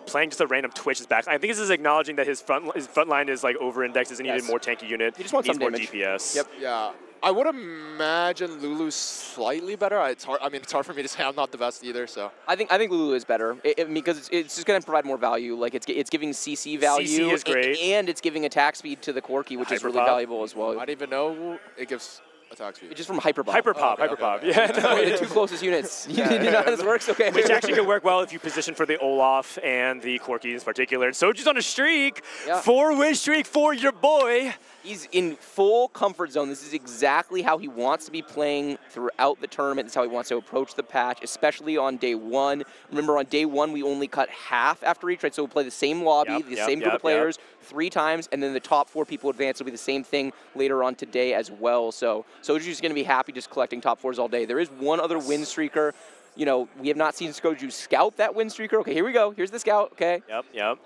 Playing just a random Twitch is back. I think this is acknowledging that his front line is like over-indexed, and needed more tanky unit. He just wants needs some more damage. DPS. Yep. yeah. I would imagine Lulu's slightly better. It's hard. I mean, it's hard for me to say. I'm not the best either. So I think Lulu is better because it's just going to provide more value. Like it's giving CC value. CC is great. And it's giving attack speed to the Corki, which is really Hyperpop. valuable as well. I don't even know it gives attack speed. It's just from Hyperpop. Hyperpop. Yeah. No, The two closest units. You know how this works? Okay. Which actually could work well if you position for the Olaf and the Corkis in particular. And Soju's on a streak. Yeah. 4-win streak for your boy. He's in full comfort zone. This is exactly how he wants to be playing throughout the tournament. This is how he wants to approach the patch, especially on day 1. Remember, on day 1, we only cut half after each, right? So we'll play the same lobby, the same group of players 3 times, and then the top 4 people advance. It'll be the same thing later on today as well. So Soju's going to be happy just collecting top 4s all day. There is one other win streaker. You know, we have not seen Soju scout that win streaker. Okay, here we go. Here's the scout, okay? Yep.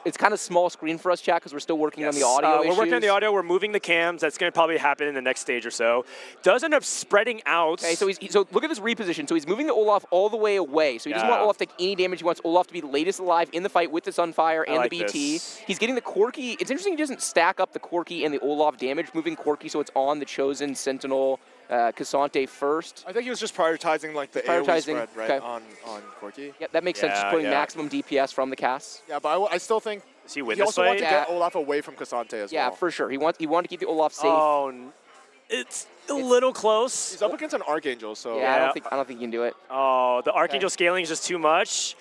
It's kind of small screen for us, chat, because we're still working on the audio issues. We're working on the audio. We're moving the cams. That's going to probably happen in the next stage or so. Does end up spreading out. Okay, so look at this reposition. So he's moving the Olaf all the way away. So he doesn't want Olaf to take any damage. He wants Olaf to be the latest alive in the fight with the Sunfire and like the BT. this. He's getting the Corki. It's interesting he doesn't stack up the Corki and the Olaf damage, moving Corki so it's on the Chosen, Sentinel, Cassante first. I think he was just prioritizing like the AoE spread, right, okay. on Corki. Yep, that makes sense. Just putting maximum DPS from the cast. Yeah, but I still think he also wants to get Olaf away from Cassante as well. Yeah, for sure. He wanted to keep the Olaf safe. Oh, it's a little close. He's up against an Archangel, so yeah, I don't think he can do it. Oh, the Archangel scaling is just too much.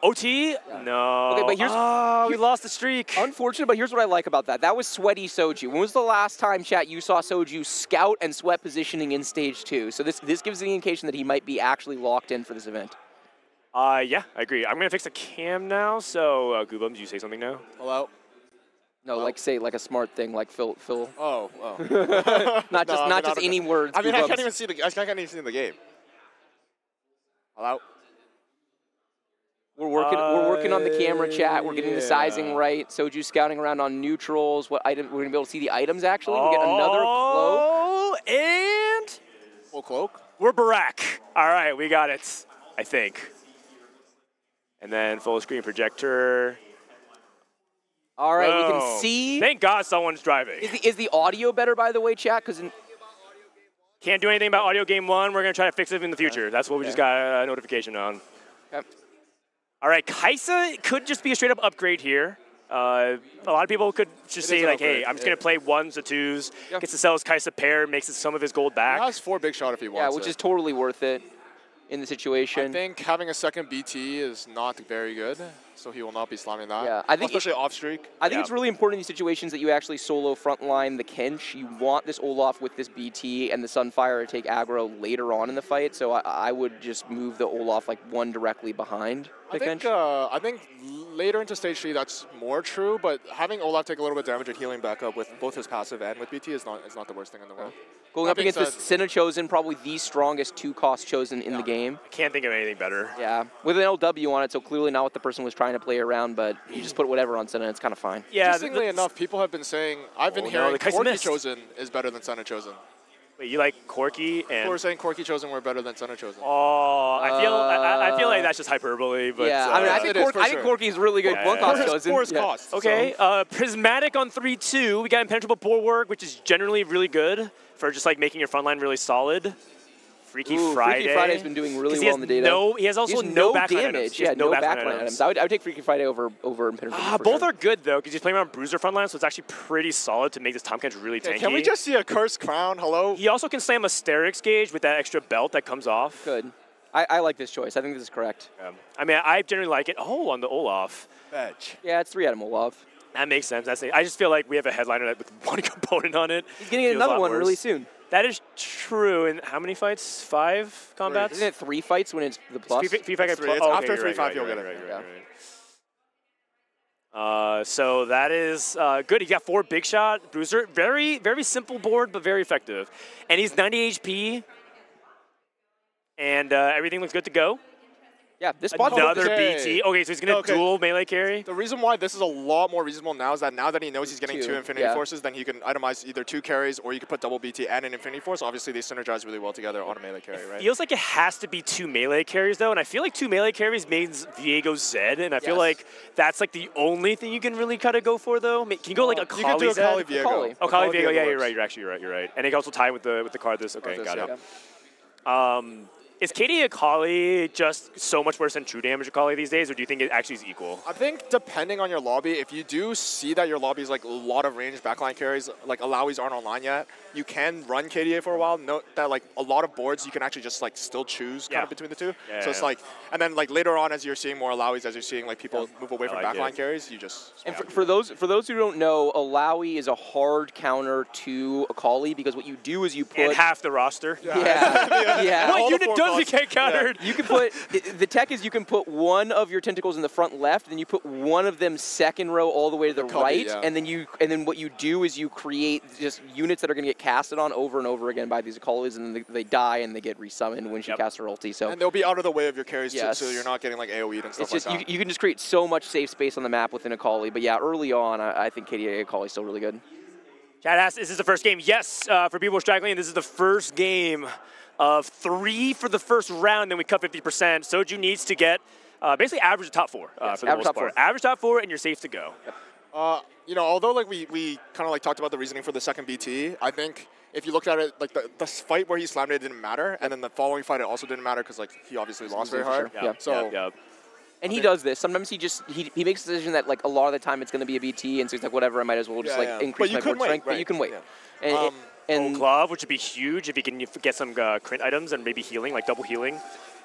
OT? No. Okay, but we lost the streak. Unfortunate, but here's what I like about that. That was sweaty Soju. When was the last time, chat, you saw Soju scout and sweat positioning in stage 2? So this gives the indication that he might be actually locked in for this event. Yeah, I agree. I'm gonna fix the cam now. So, Goobums, you say something now? Hello. No, like say like a smart thing, like Phil. Oh. not just any words. I mean, I Goobums. can't even see I can't even see the game. Hello. We're working on the camera chat. We're getting the sizing right. Soju scouting around on neutrals. What item? We're gonna be able to see the items actually. We get another cloak. Oh, and full cloak. We're Barack. All right, we got it. I think. And then full screen projector. All right, we can see. Thank God someone's driving. Is the audio better, by the way, chat? Because can't do anything about audio game 1. We're gonna try to fix it in the future. That's what we just got a notification on. Okay. All right, Kaisa could just be a straight up upgrade here. A lot of people could just say like, hey, I'm just gonna play 1s or 2s. Gets to sell his Kaisa pair, makes some of his gold back. He has 4 big shot if he wants. Yeah, which is totally worth it in the situation. I think having a second BT is not very good, so he will not be slamming that. Yeah, I think especially off streak. I think it's really important in these situations that you actually solo frontline the Kench. You want this Olaf with this BT and the Sunfire to take aggro later on in the fight. So I would just move the Olaf like 1 directly behind the Kench. I think later into stage 3 that's more true, but having Olaf take a little bit of damage and healing back up with both his passive and with BT is not the worst thing in the world. Going up against this Senna Chosen, probably the strongest 2-cost Chosen in the game. I can't think of anything better. Yeah, with an LW on it, so clearly not what the person was trying to play around, but you just put whatever on Senna, it's kind of fine. Yeah. Interestingly enough, people have been saying, I've been hearing Corki Chosen is better than Senna Chosen. Wait, you like Corki and... People were saying Corki Chosen were better than Senna Chosen. Oh, I feel like that's just hyperbole, but... Yeah, I mean, I think Corki is really good. 1-cost Chosen. 4 cost. Okay, Prismatic on 3-2. We got Impenetrable Bulwark, which is generally really good for just like making your front line really solid. Freaky Friday. Freaky Friday's been doing really well in the data. He has also no backline damage. Yeah, no backline items. I would take Freaky Friday over Impenetrable. Both are good though, because he's playing around Bruiser frontline, so it's actually pretty solid to make this Tomcat really tanky. Can we just see a Cursed Crown? Hello? He also can slam a Sterix gauge with that extra belt that comes off. Good. I like this choice. I think this is correct. Yeah. I mean, I generally like it. Oh, on the Olaf. Edge. Yeah, it's 3-item Olaf. That makes sense. I just feel like we have a headliner with 1 component on it. He's getting another one really soon. That is true. And how many fights? 5 combats? Isn't it 3 fights when it's the plus? Three fight It's plus. three. Oh, After okay, 3-5, you'll right, get it. right. So that is good. He got 4 big shot bruiser. Very, very simple board, but very effective. And he's 90 HP. And everything looks good to go. Yeah, this spot's another BT. Okay, so he's going to dual melee carry. The reason why this is a lot more reasonable now is that now that he knows he's getting 2 Infinity Forces, then he can itemize either 2 carries or you can put double BT and an Infinity Force. Obviously, they synergize really well together on a melee carry, right? Feels like it has to be 2 melee carries, though, and I feel like 2 melee carries means Viego Zed, and I feel like that's like the only thing you can really kind of go for, though. Can you go like a Kali You can do a Zed? Kali Viego. Oh, Kali Viego, yeah, you're right. You're right. And it can also tie with the card this. Okay, got it. Is KD Akali just so much worse than true damage Akali these days, or do you think it actually is equal? I think depending on your lobby, if you do see that your lobby is like a lot of ranged backline carries, like Alawi's aren't online yet, you can run KDA for a while. Note that like a lot of boards you can actually just like still choose kind of between the two. Yeah, so it's like, and then like later on as you're seeing more Alawi's, as you're seeing like people move away from like backline carries, you just. And for those who don't know, Alawi is a hard counter to Akali because what you do is you put and half the roster. Yeah. What unit does he get countered? You can put the tech is you can put one of your tentacles in the front left, then you put one of them second row all the way to the right, and then what you do is you create just units that are going to get casted on over and over again by these Akalis, and then they die and they get resummoned when she casts her ulti. So and they'll be out of the way of your carries too, so you're not getting like AoE'd and stuff it's just, like that. You can just create so much safe space on the map within Akali. But yeah, early on, I think KDA Akali is still really good. Chad asks, is this the first game? Yes, for people struggling, this is the first game of 3 for the first round, then we cut 50%. Soju needs to get basically average the top 4 for the most part. Average top 4, and you're safe to go. You know, although like we kind of like talked about the reasoning for the second BT, I think if you looked at it, like the fight where he slammed it didn't matter, and then the following fight it also didn't matter because like he obviously lost very hard. And he does this. Sometimes he makes a decision that like a lot of the time it's going to be a BT, and so he's like, whatever, I might as well just like increase my board strength. But you can wait. And glove, which would be huge if you can get some crit items and maybe healing, like double healing.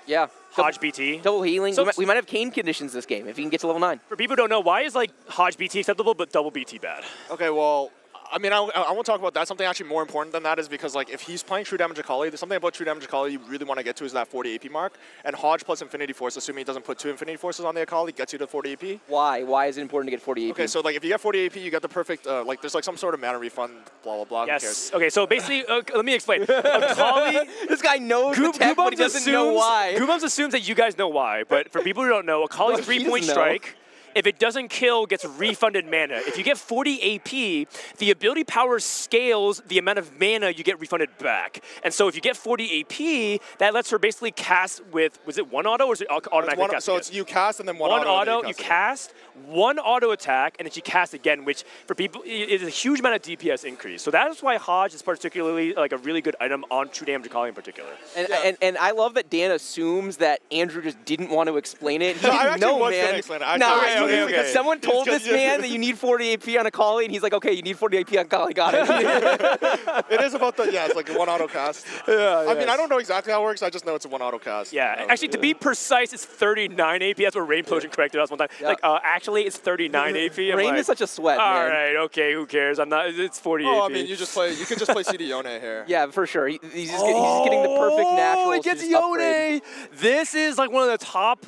Yeah. Hodge BT. Double healing. So we might have Kane conditions this game if he can get to level 9. For people who don't know, why is like Hodge BT acceptable but double BT bad? Okay, well, I mean, I won't talk about that. Something actually more important than that is because, like, if he's playing True Damage Akali, there's something about True Damage Akali you really want to get to is that 40 AP mark. And Hodge plus Infinity Force, assuming he doesn't put 2 Infinity Forces on the Akali, gets you to 40 AP. Why? Why is it important to get 40 AP? Okay, so, like, if you get 40 AP, you get the perfect, like, there's, like, some sort of mana refund, blah, blah, blah. Yes. Okay, so basically, let me explain. Akali... This guy knows the tech, but he doesn't know why. Goobums assumes that you guys know why, but for people who don't know, Akali's 3-point strike... If it doesn't kill, gets refunded mana. If you get 40 AP, the ability power scales the amount of mana you get refunded back. And so if you get 40 AP, that lets her basically cast with, was it 1 auto or is it automatic cast? So it's you cast and then 1 auto. 1 auto, you cast, 1 auto attack, and then she casts again, which for people is a huge amount of DPS increase. So that is why Hodge is particularly like a really good item on True Damage Akali in particular. And I love that Dan assumes that Andrew just didn't want to explain it. He didn't know, man. Okay. Someone told this man that you need 40 AP on Akali, and he's like, okay, you need 40 AP on Akali, got it. It is about the, it's like 1 auto cast. I mean, I don't know exactly how it works, I just know it's a 1 auto cast. Yeah, actually, to be precise, it's 39 AP. That's what Rainplosion corrected us one time. Like, actually, it's 39 AP. Rain is such a sweat, man. All right, okay, who cares? I'm not, it's 40 AP. I mean, you can just play CD Yone here. Yeah, for sure. He's just getting the perfect natural. Oh, it gets Yone! This is like one of the top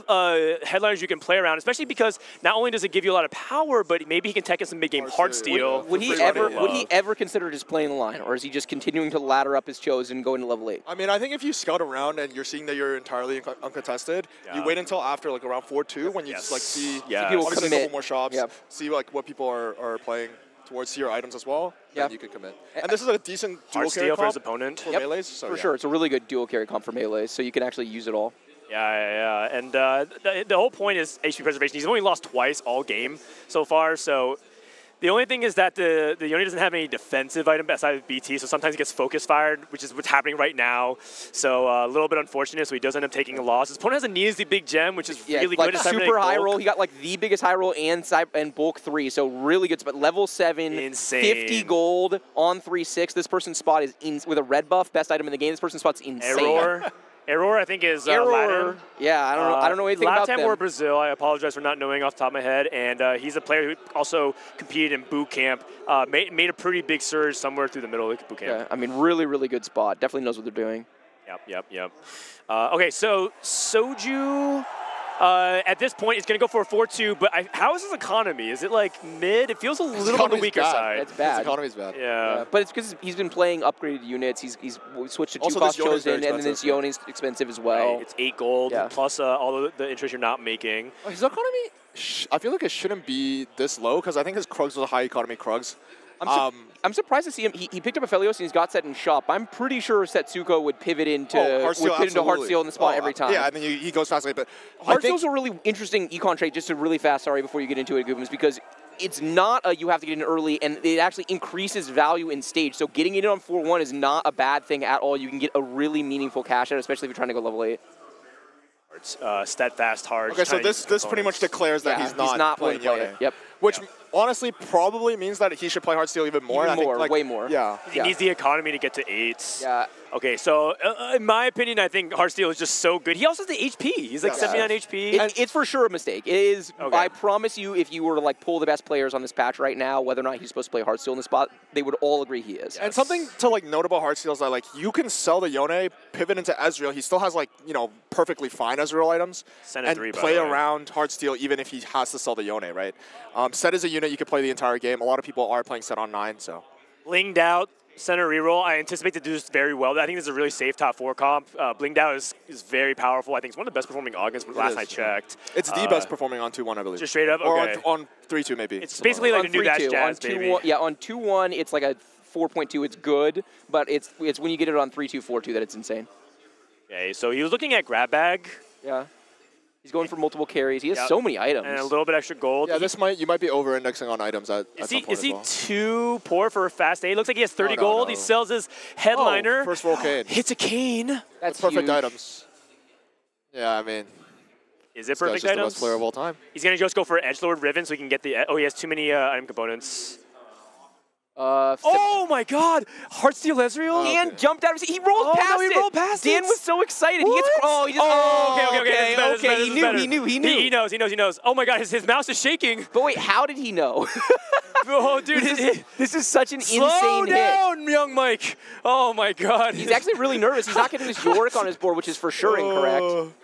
headliners you can play around, especially because not only does it give you a lot of power, but maybe he can tech in some mid-game Heartsteel. Would he ever consider just playing the line, or is he just continuing to ladder up his chose and go into level 8? I mean, I think if you scout around and you're seeing that you're entirely uncontested, you wait until after like around 4-2 when you just like see people commit. A couple more shops, see like what people are playing towards your items as well, then you can commit. And this is a decent dual carry comp for his opponent. For melees. So for sure, it's a really good dual carry comp for melees, so you can actually use it all. Yeah. And the whole point is HP preservation. He's only lost twice all game so far, so the only thing is that the Yone doesn't have any defensive item aside of BT, so sometimes he gets focus fired, which is what's happening right now. So a little bit unfortunate, so he does end up taking a loss. His opponent has a needlessly big gem, which is really like good. Super high roll. He got like the biggest high roll and bulk 3, so really good spot. Level 7, insane. 50 gold on 3-6. This person's spot is with a red buff, best item in the game. This person's spot's insane. Error. Error, I think, is Error. Latin. Yeah, I don't know anything about them. Latin or Brazil. I apologize for not knowing off the top of my head. And he's a player who also competed in boot camp. Made a pretty big surge somewhere through the middle of boot camp. Yeah, I mean, really, really good spot. Definitely knows what they're doing. Yep. Okay, so Soju. At this point, it's going to go for a 4-2, but how is his economy? Is it like mid? It feels a little on the weaker side. It's bad. His economy's bad. Yeah. But it's because he's been playing upgraded units. He's switched to Also, 2-cost this Yona's chosen, very and then this expensive, Yona's expensive as well. Right, it's 8 gold, plus all the interest you're not making. His economy, I feel like it shouldn't be this low because I think his Krugs was a high economy Krugs. I'm surprised to see him. He picked up a Felios and he's got set in shop. I'm pretty sure Setsuko would pivot into Heartsteel in the spot every time. Yeah, and then he goes fast. But Heartsteel's a really interesting econ trait, just to really fast, sorry, before you get into it, Goobums, because it's not a you have to get in early, and it actually increases value in stage. So getting it on 4-1 is not a bad thing at all. You can get a really meaningful cash out, especially if you're trying to go level 8. Steadfast hard. Okay, so this pretty much declares that he's not playing Yone. Yep. Which honestly probably means that he should play Heartsteel even more. Even more, way more. Yeah. He needs the economy to get to 8s. Yeah. Okay, so in my opinion, I think Heartsteel is just so good. He also has the HP. He's like 79 HP. It's for sure a mistake. It is. Okay. I promise you, if you were to like pull the best players on this patch right now, whether or not he's supposed to play Heartsteel in the spot, they would all agree he is. And something to like note about Heartsteel is that like you can sell the Yone, pivot into Ezreal. He still has like perfectly fine Ezreal items, and play around Heartsteel even if he has to sell the Yone, right? Set is a unit you can play the entire game. A lot of people are playing Set on 9, so. Blinged out. Center reroll, I anticipate to do this very well. I think this is a really safe top 4 comp. Blinged out is very powerful. I think it's one of the best performing augments last I checked. It's the best performing on 2-1, I believe. Just straight up? Okay. Or on 3-2 maybe. It's basically like a new Dash Jazz, baby. On 2-1, it's like a 4.2. It's good, but it's when you get it on 3-2, 4-2 that it's insane. Okay, so he was looking at grab bag. Yeah. He's going for multiple carries. He has so many items. And a little bit extra gold. Yeah, you might be over-indexing on items at some point Is he too poor for a fast A? It looks like he has 30 gold. He sells his headliner. First roll Kane. Hits a Kane. That's perfect huge. items. Yeah, I mean. Is it perfect just items? the best player of all time. He's going to just go for Edgelord Riven so he can get the... Oh, he has too many item components. Oh my God! Heartsteel Ezreal? Dan jumped out of his... He rolled past it! He rolled past Dan was so excited. He gets... Okay. He knows. Oh my God, his mouse is shaking. But wait, how did he know? Oh, dude, this is such an insane Slow down, hit. young Mike. Oh my God. He's actually really nervous. He's not getting this Yorick on his board, which is for sure incorrect.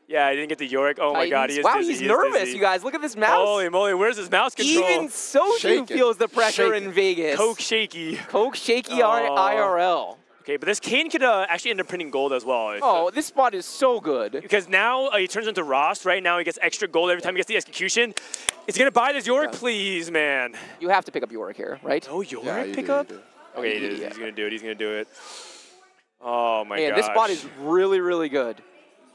Yeah, I didn't get the Yorick. Oh my God, he is dizzy. He's nervous, you guys. Look at this mouse. Holy moly, where's his mouse control? Even Soju feels the pressure in Vegas. Coke shaky. Coke shaky IRL. Okay, but this Kane could actually end up printing gold as well. This spot is so good. Because now he turns into Rost, right? Now he gets extra gold every time he gets the execution. Is he going to buy this Yorick? Please, man. You have to pick up Yorick here, right? Oh, Yorick pick up? Okay, he is. He's going to do it. Oh, my God. This spot is really, really good.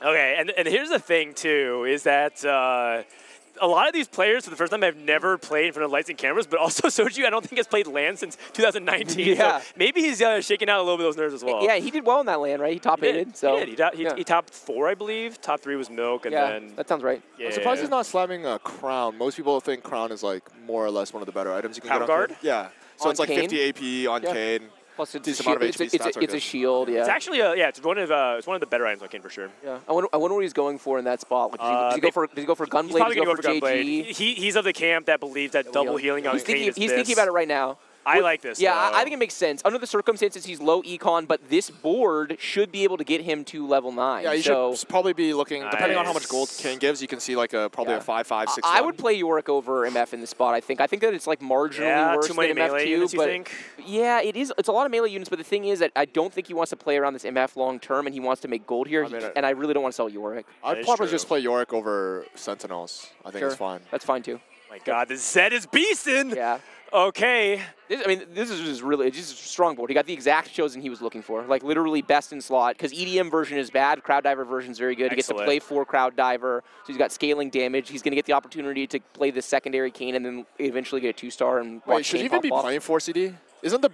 Okay, and here's the thing, too, is that a lot of these players, for the first time, have never played in front of lights and cameras, but also Soju, I don't think has played LAN since 2019. Yeah. So maybe he's shaking out a little bit of those nerves as well. Yeah, he did well in that LAN, right? He top-8'd. So. He did. He topped 4, I believe. Top 3 was Milk, and then... that sounds right. Yeah. I'm surprised he's not slamming a Crown. Most people think Crown is like more or less one of the better items you can get on guard? Kane. Yeah. So it's like Kane? 50 AP on Kane. Plus it's decent amount of HP stats it's a shield, yeah. It's actually it's one of the better items on Kane for sure. Yeah. I wonder what he's going for in that spot. Like, does he go for Gunblade? He's probably going going to go go for Gunblade. JG? He's of the camp that believes that double healing on Kane is He's thinking about it right now. I like this. Yeah, I think it makes sense. Under the circumstances, he's low econ, but this board should be able to get him to level 9. Yeah, you should probably be looking, depending on how much gold Kane gives, you can see like probably a 5-5, 6. I would play Yorick over MF in this spot, I think. I think that it's like marginally worse than MF2. But yeah, it is. It's a lot of melee units, but the thing is that I don't think he wants to play around this MF long term, and he wants to make gold here, and I really don't want to sell Yorick. I'd probably just play Yorick over Sentinels. I think it's fine. That's fine too. My God, the Zed is beastin'! Yeah. Okay. This is just really just a strong board. He got the exact chosen he was looking for. Like, literally best in slot. Because EDM version is bad. Crowd Diver version is very good. He gets to play 4 Crowd Diver. So he's got scaling damage. He's going to get the opportunity to play the secondary Kane and then eventually get a 2-star and Wait, should he even be playing 4 CD? Isn't the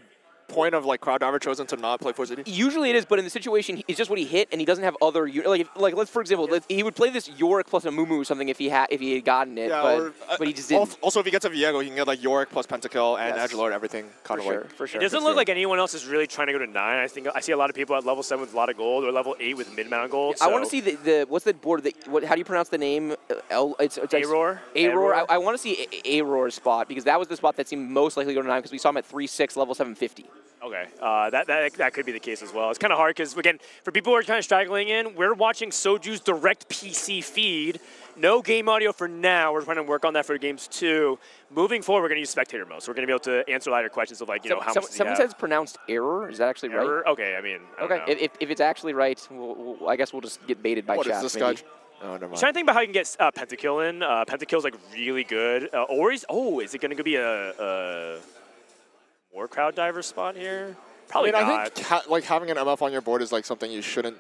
point of like Crowd Diver chosen to not play Force City? Usually it is, but in the situation, it's just what he hit, and he doesn't have other like let's for example, he would play this Yorick plus a Mumu or something if he had gotten it, but he just didn't. Also, if he gets a Viego, he can get like Yorick plus Pentakill and Edgelord, everything kind of like. For sure. It doesn't look like anyone else is really trying to go to 9. I think I see a lot of people at level 7 with a lot of gold, or level 8 with mid-mount gold. I want to see the what's the board? How do you pronounce the name? It's Auror. Auror. I want to see Auror's spot because that was the spot that seemed most likely to go to 9 because we saw him at 3-6, level 750. Okay, that could be the case as well. It's kind of hard because, again, for people who are kind of straggling in, we're watching Soju's direct PC feed. No game audio for now. We're trying to work on that for games 2. Moving forward, we're going to use spectator mode. So we're going to be able to answer a lot of questions of, like, how much Someone says pronounced error. Is that actually right? Error? Okay, I mean, I don't know. If it's actually right, I guess we'll just get baited by chat. What is this guy? Oh, never mind. I'm trying to think about how you can get Pentakill in. Pentakill's, like, really good. Is it going to be a more Crowd Diver spot here? Probably not. I think like having an MF on your board is like something you shouldn't.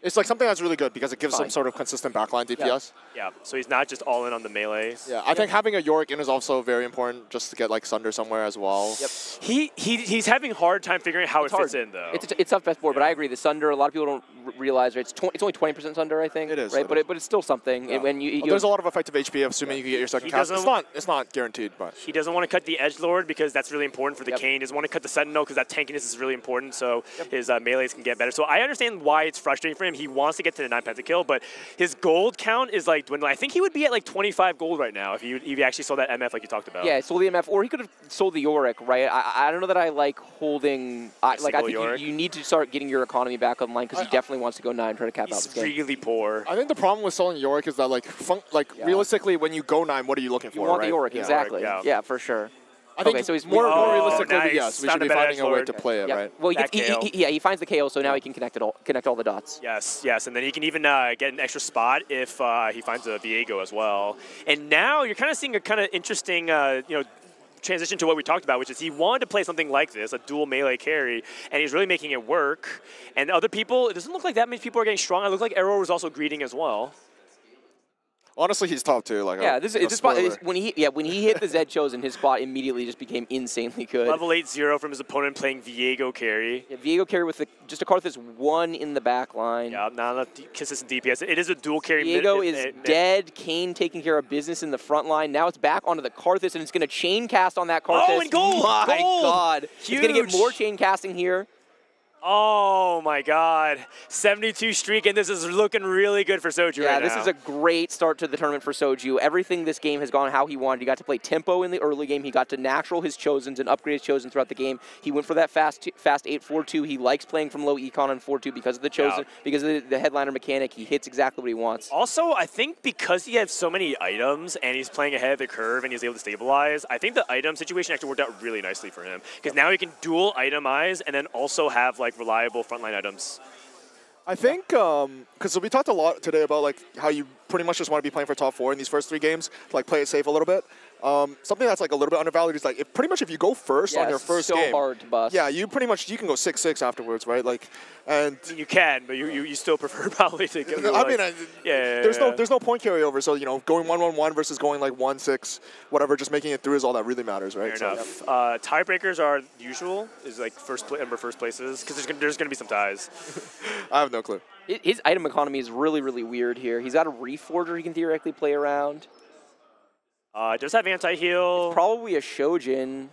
It's like something that's really good because it gives some sort of consistent backline DPS. Yeah, so he's not just all in on the melees. Yeah, I think having a Yorick in is also very important just to get like Sunder somewhere as well. Yep. He's having a hard time figuring out how it fits in, though. It's tough best board, but I agree. The Sunder, a lot of people don't realize, right? It's only 20% Sunder, I think. It is. Right, but it's still something. Yeah. And when you there's a lot of effective HP, assuming you can get your second cast. It's not guaranteed, but he doesn't want to cut the Edgelord because that's really important for the Kayn. He doesn't want to cut the Sentinel because that tankiness is really important, so his melees can get better. So I understand why it's frustrating for him. He wants to get to the 9 pentakill, but his gold count is like dwindling. I think he would be at like 25 gold right now if he actually sold that MF like you talked about. Yeah, sold the MF, or he could have sold the Yorick, right? I don't know that I like holding. I think you need to start getting your economy back online because he definitely wants to go 9, try to cap out this game. He's really poor. I think the problem with selling Yorick is that realistically, when you go 9, what are you looking for? You want the Yorick, Yeah. exactly. Yorick, Yeah, for sure. I think so he's more realistically, nice. yes, we should be finding a way to play it, right? Well, he finds the KO, so now he can connect all the dots. Yes, and then he can even get an extra spot if he finds a Viego as well. And now you're kind of seeing a kind of interesting, transition to what we talked about, which is he wanted to play something like this, a dual melee carry, and he's really making it work. And other people, it doesn't look like that many people are getting strong. It looks like Arrow was also greeting as well. Honestly, he's top 2. Like this spot when he hit the Zed chosen, his spot immediately just became insanely good. Level 8-0 from his opponent playing Viego carry. Yeah, Viego carry with just a card that's 1 in the back line. Yeah, not enough consistent DPS. It is a dual carry. Viego is dead. Kayn taking care of business in the front line. Now it's back onto the Karthus, and it's going to chain cast on that Karthus. Oh, and gold! My God. Huge. It's going to get more chain casting here. Oh my God, 72 streak, and this is looking really good for Soju right now. Yeah, this is a great start to the tournament for Soju. Everything this game has gone how he wanted. He got to play tempo in the early game. He got to natural his Chosens and upgrade his Chosen throughout the game. He went for that fast 8-4-2. He likes playing from low econ on 4-2 because of the Chosen, because of the headliner mechanic. He hits exactly what he wants. Also, I think because he has so many items and he's playing ahead of the curve and he's able to stabilize, I think the item situation actually worked out really nicely for him because now he can dual itemize and then also have like reliable frontline items. I think, because we talked a lot today about like how you pretty much just want to be playing for top 4 in these first 3 games, to like play it safe a little bit. Something that's like a little bit undervalued is like if you go first on your first game, hard to bust. Yeah, you can go 6-6 afterwards, right? Like, and you can, but you still prefer probably to go. There's no point carryover. So going 1-1-1 versus going like 1-6, whatever, just making it through is all that really matters, right? Fair enough. Tiebreakers are usual, is like first places because there's gonna be some ties. I have no clue. His item economy is really, really weird here. He's got a Reforger he can theoretically play around. Does have anti-heal. It's probably a Shojin.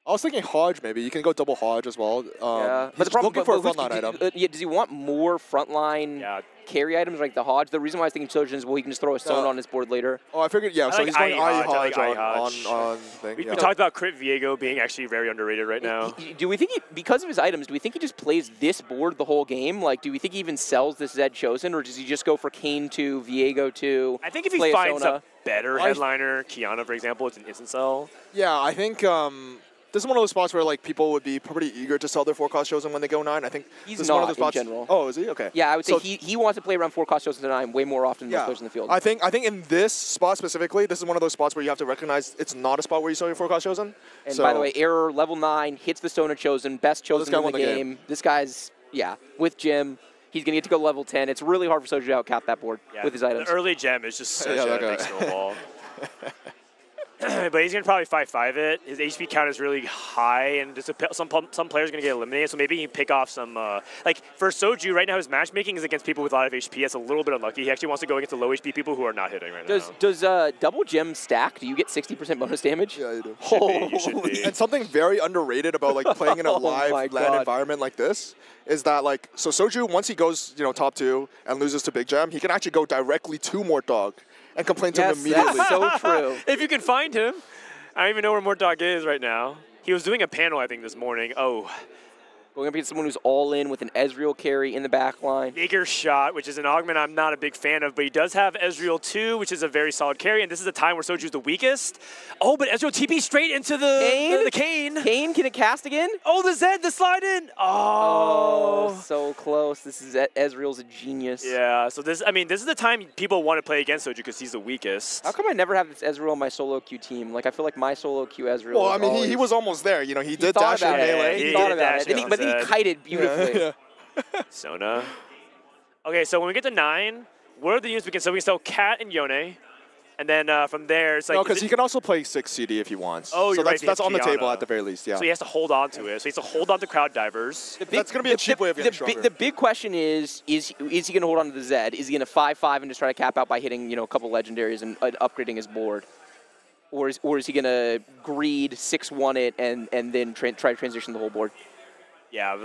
I was thinking Hodge, maybe. You can go double Hodge as well. Yeah. He's looking for a frontline item. Does he want more frontline carry items like the Hodge? The reason why I was thinking Shojin is, well, he can just throw a Stone on his board later. Oh, I figured, yeah. So he's going IE Hodge on thing. We talked about Crit Viego being actually very underrated right now. Do we think, because of his items, do we think he just plays this board the whole game? Like, do we think he even sells this Zed Chosen, or does he just go for Kayn 2, Viego 2, I think if he finds a better headliner, Kiana, for example, it's an instant sell. Yeah, I think this is one of those spots where like people would be pretty eager to sell their 4-cost Chosen when they go 9. I think he's this not one of those spots. In general. Oh, is he? Okay. Yeah, I would say he wants to play around 4-cost Chosen to 9 way more often than most players in the field. I think in this spot specifically, this is one of those spots where you have to recognize it's not a spot where you sell your 4-cost Chosen. And by the way, Error level 9 hits the Stone of Chosen, best Chosen in the game. This guy's with Jim. He's going to get to go level 10. It's really hard for Soju to outcap that board with his items. The early gem is just such a big snowball. but he's going to probably 5-5 it. His HP count is really high, and just some players are going to get eliminated, so maybe he can pick off some... like, for Soju, right now his matchmaking is against people with a lot of HP. That's a little bit unlucky. He actually wants to go against the low HP people who are not hitting right now. Does double gem stack? Do you get 60% bonus damage? Yeah, you do. Should be. And something very underrated about like playing in a live LAN environment like this is that like, so Soju, once he goes, top 2 and loses to Big Gem, he can actually go directly to Mortdog and complain to him immediately. That's so true. If you can find him. I don't even know where Mortdog is right now. He was doing a panel, I think, this morning. Oh. Going up against someone who's all in with an Ezreal carry in the back line. Bigger shot, which is an augment I'm not a big fan of, but he does have Ezreal 2, which is a very solid carry, and this is a time where Soju's the weakest. Oh, but Ezreal TP straight into the Kayn. Kayn, can it cast again? Oh, the Zed, the slide in. Oh. So close. This is Ezreal's a genius. Yeah, so this is the time people want to play against Soju because he's the weakest. How come I never have this Ezreal on my solo queue team? Like, I feel like my solo queue Ezreal. Well, I mean, he was almost there. He did dash in melee. He thought about it. But then he kited beautifully. Yeah. Sona. Okay, so when we get to 9, what are the units we can sell? We can sell Cat and Yone. And then from there, it's like... No, because he can also play 6 CD if he wants. Oh, so you're right. That's on the table at the very least, yeah. So he has to hold on to it. So he has to hold on to Crowd Divers. That's going to be a cheap way of getting stronger. The big question is he going to hold on to the Zed? Is he going to 5-5 and just try to cap out by hitting, a couple legendaries and upgrading his board? Or is he going to greed 6-1 it and then try to transition the whole board? Yeah,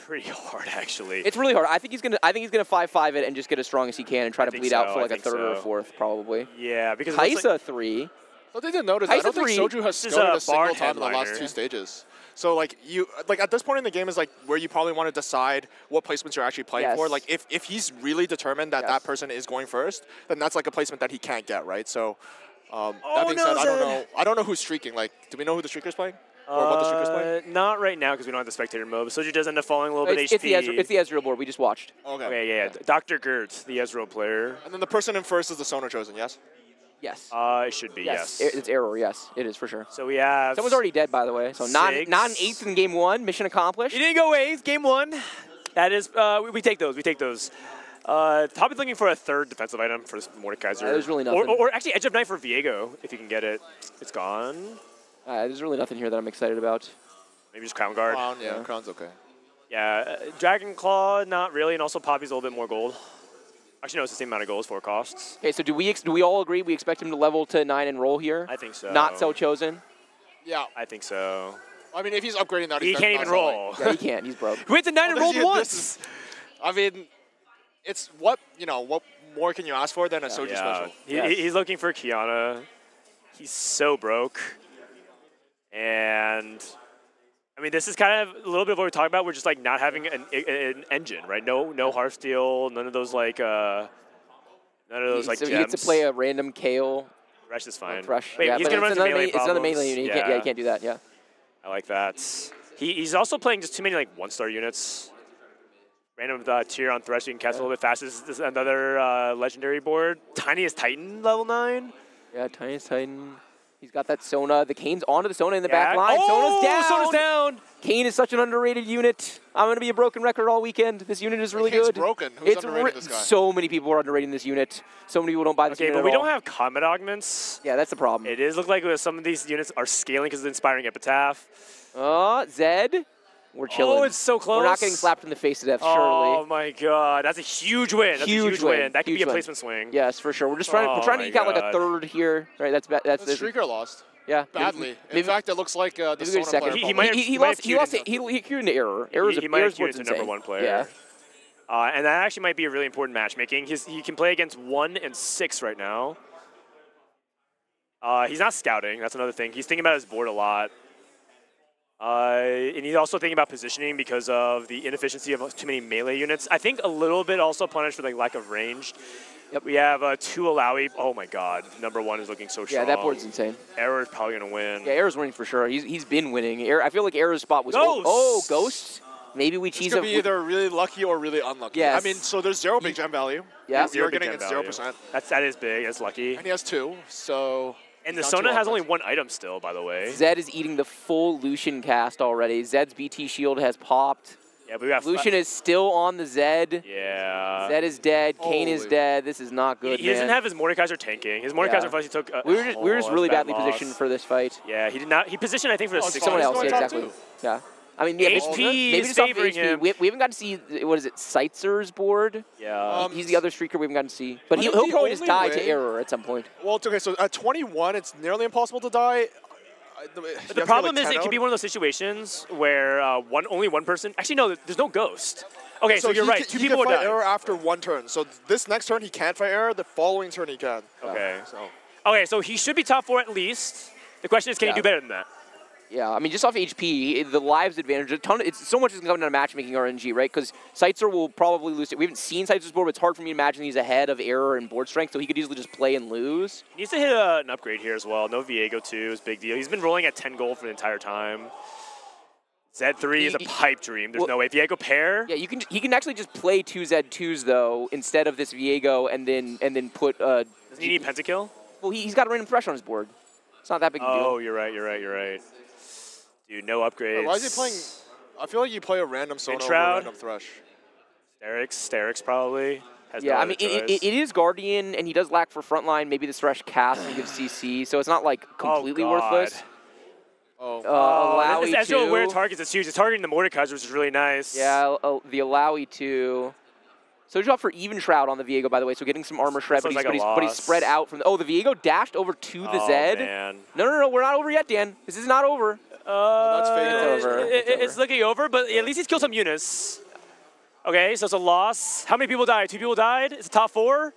pretty hard actually. It's really hard. I think he's gonna 5-5 it and just get as strong as he can and try to bleed out for like a third or a fourth probably. Yeah, because Kaisa 3. Something to notice, I don't think Soju has scouted a single time in the last 2 stages. So like at this point in the game is like where you probably want to decide what placements you're actually playing for. Like if he's really determined that that person is going first, then that's like a placement that he can't get, right? So that being said, I don't know who's streaking. Like, do we know who the streaker's playing? Or what the streaker's playing? Not right now because we don't have the spectator mode. But Soju does end up falling a little bit HP. It's the Ezreal board we just watched. Okay, yeah. Dr. Gertz, the Ezreal player. And then the person in first is the Sona chosen, yes? Yes. It should be, yes. It's Error, yes. It is for sure. So we have... Someone's already dead, by the way. So not an 8th in game 1. Mission accomplished. He didn't go 8th, game 1. That is... we take those. We take those. Top is looking for a 3rd defensive item for Mordekaiser. There's really nothing. Or actually Edge of Night for Viego, if you can get it. It's gone. There's really nothing here that I'm excited about. Maybe just Crown Guard. Crown, yeah, Crown's okay. Yeah, Dragon Claw, not really, and also Poppy's a little bit more gold. Actually, no, it's the same amount of gold as 4 costs. Okay, so do we all agree we expect him to level to 9 and roll here? I think so. Not so chosen? Yeah. I think so. I mean, if he's upgrading that, he can't even roll. Yeah, he can't. He's broke. He went to 9 and rolled once. I mean, it's what more can you ask for than a Soju special? He's looking for Kiana. He's so broke. And I mean, this is kind of a little bit of what we're talking about. We're just like not having an engine, right? No Hearthsteel, none of those like gems. So he gets to play a random Kayle. Thresh is fine. Thresh. Wait, yeah, he's gonna run into melee It's another melee unit. Yeah. You can't do that. Yeah. I like that. He's also playing just too many like 1-star units. Random tier on Thresh, you can cast a little bit fast. This is another legendary board. Tiniest Titan, level 9. Yeah, Tiniest Titan. He's got that Sona. The Kane's onto the Sona in the back line. Sona's down. Sona's down. Kayn is such an underrated unit. I'm going to be a broken record all weekend. This unit is really good. Broken. Who's underrated this guy? So many people are underrating this unit. So many people don't buy this unit but at we all. don't have combat augments. Yeah, that's the problem. It does look like some of these units are scaling because of the Inspiring Epitaph. Zed. We're chilling. Oh, it's so close. We're not getting slapped in the face to death, surely. Oh my god, that's a huge win. That's a huge win. That could be a placement swing. Yes, for sure. We're just trying to eke out like a 3rd here. Right, that's the streaker lost. Yeah, badly. In fact, it looks like the Sona second. player. He queued into Error. He might have queued into number 1 player. Yeah. And that actually might be a really important matchmaking. He can play against 1 and 6 right now. He's not scouting. That's another thing. He's thinking about his board a lot. And he's also thinking about positioning because of the inefficiency of too many melee units. I think a little bit also punished for like lack of range. Yep. We have 2 Alawi. Oh my god, number 1 is looking so strong. Yeah, that board's insane. Error is probably going to win. Yeah, Error's winning for sure. He's been winning. I feel like Error's spot was... Ghost! Oh, Ghost? Maybe we cheese It's going to be either really lucky or really unlucky. Yes. I mean, so there's 0 big gem value. Yeah. You're getting it 0%. That is big. That's lucky. And he has 2, so... And the Sona has only 1 item still, by the way. Zed is eating the full Lucian cast already. Zed's BT shield has popped. Yeah, but we got Lucian is still on the Zed. Yeah. Zed is dead. Kane is dead. This is not good, He doesn't have his Mordekaiser tanking. His Mordekaiser fight he took. We were just really badly positioned for this fight. Yeah, he did not. He positioned, I think, for the 6. Someone else, yeah, exactly. Yeah. I mean, yeah, HP maybe is just off favoring HP. him. We haven't gotten to see, what is it, Seitzer's board? Yeah. He's the other streaker we haven't gotten to see. But I he'll think the probably just only die way- to error at some point. Well, it's okay. So at 21, it's nearly impossible to die. But the problem is it could be one of those situations where only one person. Actually, no, there's no ghost. Okay, so you're right. Two people can would fight die. error after one turn. So this next turn he can't fight error. The following turn he can. Okay. So. Okay, so he should be top 4 at least. The question is, can he do better than that? Yeah, I mean, just off HP, the lives advantage, it's so much is coming down to matchmaking RNG, right? Because Seitzer will probably lose it. We haven't seen Seitzer's board, but it's hard for me to imagine he's ahead of error and board strength, so he could easily just play and lose. He needs to hit an upgrade here as well. No Viego 2 is a big deal. He's been rolling at 10 gold for the entire time. Z3 is a pipe dream. There's no way. Viego pair? Yeah, he can actually just play 2 Z2s, though, instead of this Viego, and then put... Doesn't he need pentakill? Well, he's got a random thresh on his board. It's not that big a deal. Oh, you're right. Dude, no upgrades. Wait, why is he playing? I feel like you play a random Sono over a Shroud? random Thresh. Sterix probably. Has Yeah, no I other mean, choice. it is Guardian, and he does lack for frontline. Maybe this Thresh cast and gives CC, so it's not, like, completely worthless. This is actually where it targets. It's huge. It's targeting the Mordekaiser, which is really nice. Yeah, the Alawi 2. So drop for even Shroud on the Viego, by the way, so getting some armor shred, but Sounds he's, like a but he's loss. spread out from the... Oh, the Viego dashed over to the Zed. Man. No, we're not over yet, Dan. This is not over. That's fake. It's over. It's looking over, but at least he's killed some units. Okay, so it's a loss. How many people died? 2 people died? It's a top 4?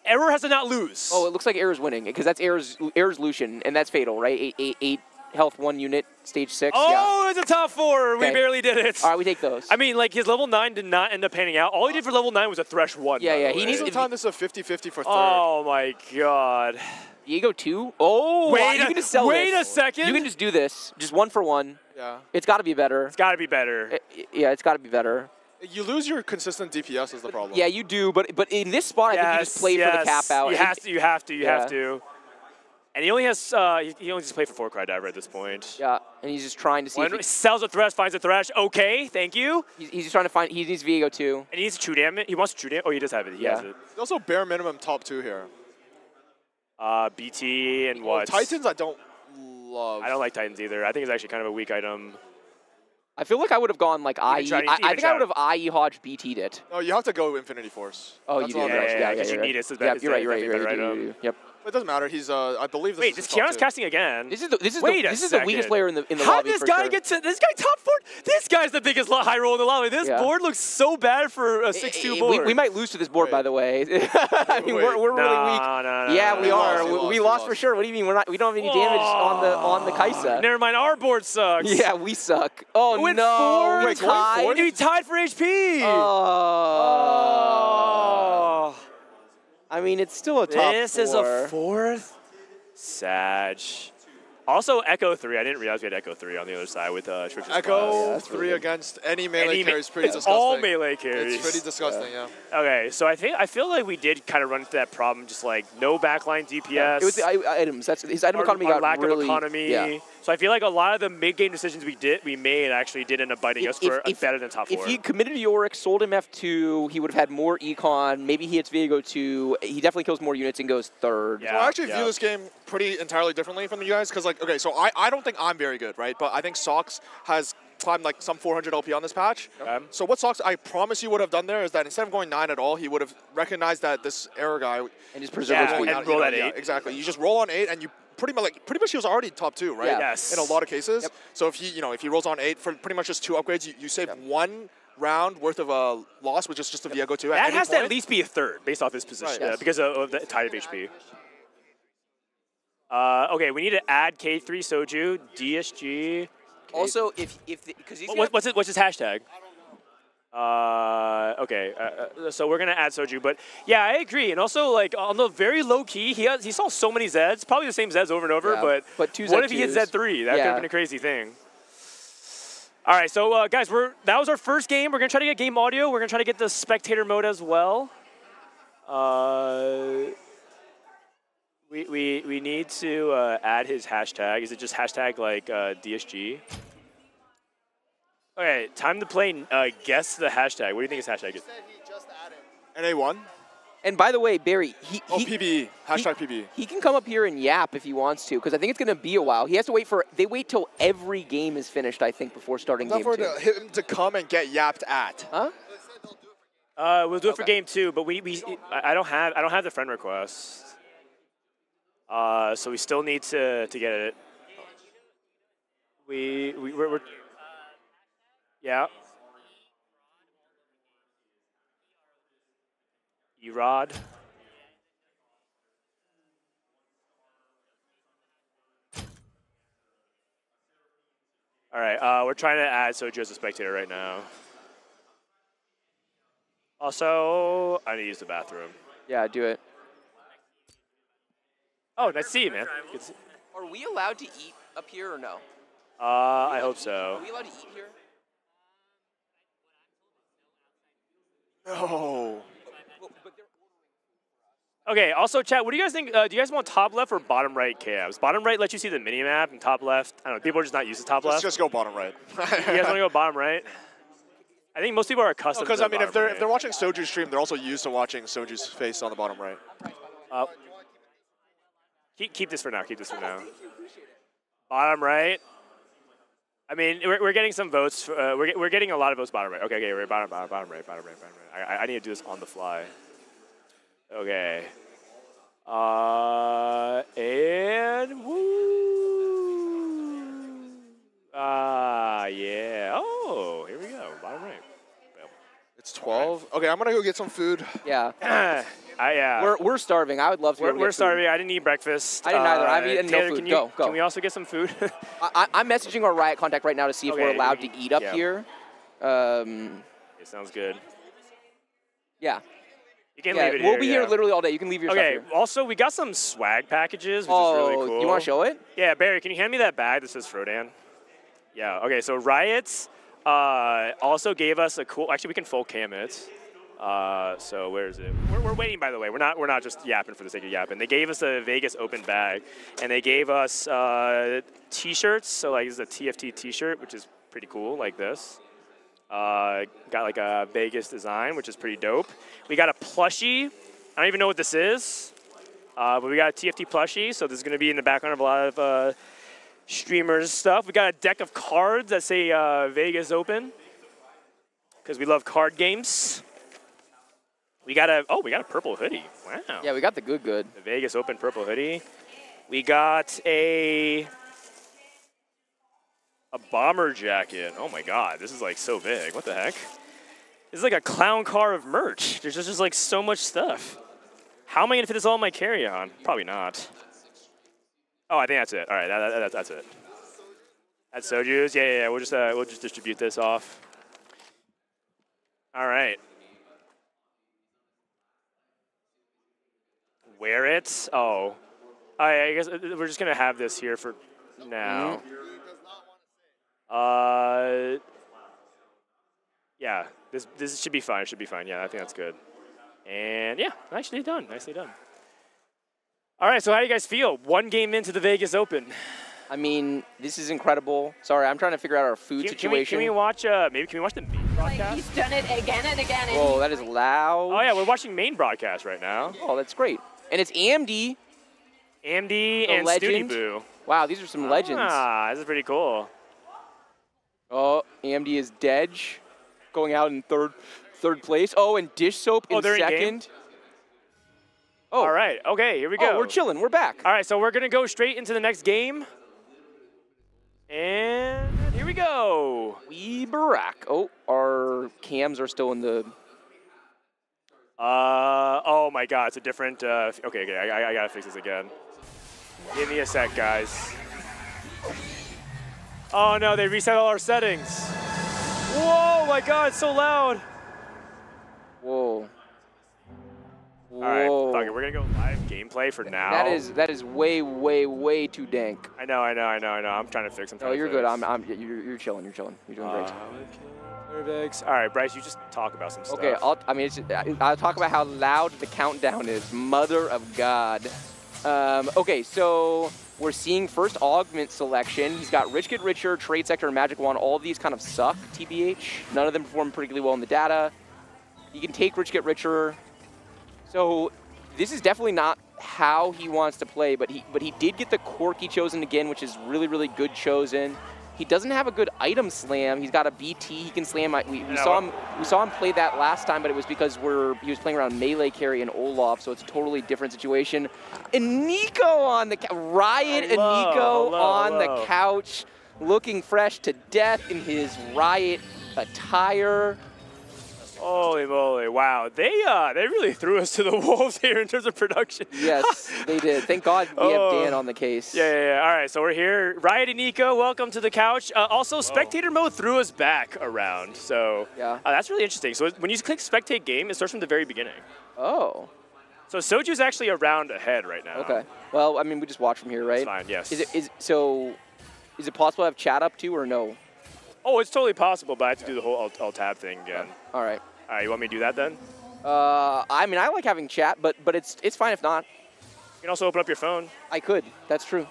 Error has to not lose. Oh, it looks like Error's winning, because that's Error's Lucian, and that's fatal, right? 8 health, 1 unit, stage 6. Oh, it's a top 4. We Okay. barely did it. All right, we take those. I mean, like, his level 9 did not end up panning out. All he did for level 9 was a Thresh 1. Yeah, by the he needs way. to Time this is a 50-50 for third. Oh, my God. Viego 2? Oh, Wait wow, you can just sell wait this. a second. You can just do this. Just 1 for 1. Yeah. It's got to be better. It's got to be better. Yeah, it's got to be better. You lose your consistent DPS is the problem. Yeah, you do, but in this spot, I think you just play for the cap out. You have to. And he only has, he only just played for 4 Cry Diver at this point. Yeah, and he's just trying to see if He sells a Thresh, finds a Thresh. Okay, thank you. He's just trying to find, he needs Viego too. And he needs True Damage. He wants True Damage. Oh, he does have it. He has it. There's also bare minimum top 2 here. BT and what? Titans I don't love. I don't like Titans either. I think it's actually kind of a weak item. I feel like I would have gone like IE. I think I would have IE Hodge BT'd it. No, you have to go Infinity Force. Oh, That's you do. all there is. Yeah, because you need it. So Yeah, you're right. Yep. It doesn't matter. He's I believe this Wait, is is top Kiana's 2. casting again? This is the second. weakest player in the How lobby did this for guy sure. get to this guy top 4? This guy's the biggest high roll in the lobby. This board looks so bad for a 6-2 board. We might lose to this board, by the way. I mean, we're really weak. No, Yeah, we are. lost, We lost for sure. What do you mean? We don't have any damage on the Kaisa. Never mind, our board sucks. Yeah, we suck. Oh Went no, 4, we tied. We tied for HP. Oh. I mean, it's still a top This 4. is a 4th. Sag. Also, Echo 3. I didn't realize we had Echo 3 on the other side with Church's Echo 3 against any melee carry is pretty disgusting. All melee carries. It's pretty disgusting, yeah. Okay, so I feel like we did kind of run into that problem, just like no backline DPS. It was the items. That's his item economy our got lack really, of economy. Yeah. So I feel like a lot of the mid-game decisions we made actually did end up biting us for better than top 4. If he committed to Yorick, sold him F2, he would have had more econ. Maybe he hits Viego 2. He definitely kills more units and goes 3rd. So I actually view this game pretty entirely differently from you guys because, like, okay, so I don't think I'm very good, right? But I think Sox has climbed like some 400 LP on this patch. Okay. So what Sox, I promise you would have done there is that instead of going 9 at all, he would have recognized that this error guy and just preserve and roll that 8. Yeah, exactly. You just roll on 8 and you pretty much he was already top 2, right? Yeah. Yes. In a lot of cases. So if he rolls on 8 for pretty much just 2 upgrades, you save 1 round worth of a loss, which is just a Viego 2 at That any has point. to at least be a 3rd based off his position Right. Yes. because of the tide of HP. Okay, we need to add K3 Soju, DSG. Also, because What's his hashtag? Okay, so we're gonna add Soju, but yeah, I agree. And also, like on the very low key, he saw so many Zeds, probably the same Zeds over and over. Yeah, but 2 what if he hit Z2s? Z3? That could have been a crazy thing. All right, so guys, that was our first game. We're gonna try to get game audio. We're gonna try to get the spectator mode as well. We need to add his hashtag. Is it just hashtag like DSG? Okay, time to play Guess the Hashtag. What do you think his hashtag is? NA1? And by the way, Barry, PBE. Hashtag PBE. He can come up here and yap if he wants to, because I think it's going to be a while. He has to wait they wait till every game is finished, I think, before starting game 2. Him to come and get yapped at. Huh? We'll do it for game 2, but I don't have the friend request. So we still need to get it. We're yeah. Erod. All right, we're trying to add Soju as a spectator right now. Also, I need to use the bathroom. Yeah, do it. Oh, nice to see you, man. Good to see Are we allowed to eat up here or no? I hope so. Are we allowed to eat here? No. Okay, also, chat, what do you guys think? Do you guys want top left or bottom right cabs? Bottom right lets you see the mini-map, and top left, I don't know, people are just not used to top left. Just go bottom right. You guys want to go bottom right? I think most people are accustomed to Because, I mean, if they're right. watching Soju's stream, they're also used to watching Soju's face on the bottom right. Keep this for now, keep this for now. Bottom right. I mean, we're getting some votes. We're getting a lot of votes bottom right. Okay, we're bottom right. I need to do this on the fly. Okay. And woo. Yeah. Oh, here we go. Bottom right. It's 12. Okay, I'm gonna go get some food. Yeah. Yeah. We're starving. I would love to. We're starving. I didn't eat breakfast. I didn't either. I've eaten Taylor, no food. Go. Can we also get some food? I'm messaging our Riot contact right now to see if we're allowed to eat up here. It sounds good. Yeah. You can leave it we'll here, be here literally all day. You can leave your stuff here. Also, we got some swag packages, which is really cool. You want to show it? Yeah, Barry, can you hand me that bag that says Frodan? Yeah, okay, so Riots also gave us a cool, actually we can full cam it. So where is it? We're waiting, by the way. We're not just yapping for the sake of yapping. They gave us a Vegas Open bag, and they gave us T-shirts. So like this is a TFT T-shirt, which is pretty cool, like this. Got like a Vegas design, which is pretty dope. We got a plushie. I don't even know what this is, but we got a TFT plushie. So this is going to be in the background of a lot of streamers stuff. We got a deck of cards that say Vegas Open, because we love card games. We got a purple hoodie. Wow. Yeah, we got the good. The Vegas Open purple hoodie. We got a bomber jacket. Oh my God, this is like so big. What the heck? This is like a clown car of merch. There's just like so much stuff. How am I gonna fit this all in my carry-on? Probably not. Oh, I think that's it. All right, that's it. That's Soju's. Yeah. We'll just distribute this off. All right. Wear it. Oh, I guess we're just gonna have this here for now. Yeah, this should be fine. It should be fine. Yeah, I think that's good. And yeah, nicely done. All right, so how do you guys feel? One game into the Vegas Open. I mean, this is incredible. Sorry, I'm trying to figure out our food situation. Can we watch? Maybe can we watch the main broadcast? He's done it again and again. Whoa, that is loud. Oh yeah, we're watching main broadcast right now. Oh, that's great. And it's AMD. AMD and legend. Studiboo. Wow, these are some legends. Ah, this is pretty cool. Oh, AMD is Dedge, going out in third place. Oh, and Dish Soap in second. Oh. All right. Okay, here we go. Oh, we're chilling. We're back. All right, so we're gonna go straight into the next game. And here we go. We Barack. Oh, our cams are still in the. Oh my God, it's a different. Okay, I gotta fix this again. Give me a sec, guys. Oh no, they reset all our settings. Whoa, my God, it's so loud. Whoa. All right, fuck it. We're gonna go live gameplay for now. That is way too dank. I know. I'm trying to fix. Oh, you're good. You're chilling. You're doing great. All right, Bryce, you just talk about some stuff. Okay, I'll talk about how loud the countdown is. Mother of God. Okay, so we're seeing first augment selection. He's got Rich Get Richer, Trade Sector, and Magic Wand. All of these kind of suck, TBH. None of them perform particularly well in the data. He can take Rich Get Richer. So this is definitely not how he wants to play, but he did get the Corki chosen again, which is really, really good chosen. He doesn't have a good item slam. He's got a BT. He can slam. We saw him play that last time, but it was because he was playing around melee carry and Olaf, so it's a totally different situation. And Nico on the Riot and Nico on the couch, looking fresh to death in his Riot attire. Holy moly! Wow, they really threw us to the wolves here in terms of production. Yes, they did. Thank God we have Dan on the case. Yeah. All right, so we're here. Riot and Nico, welcome to the couch. Also, spectator mode threw us back around, so that's really interesting. So when you click spectate game, it starts from the very beginning. Oh. So Soju's actually a round ahead right now. Okay. Well, I mean, we just watch from here, right? That's fine. Yes. Is it possible to have chat up too, or no? Oh, it's totally possible, but I have to do the whole alt tab thing again. All right. All right, you want me to do that then? I mean, I like having chat, but it's fine if not. You can also open up your phone. I could. That's true.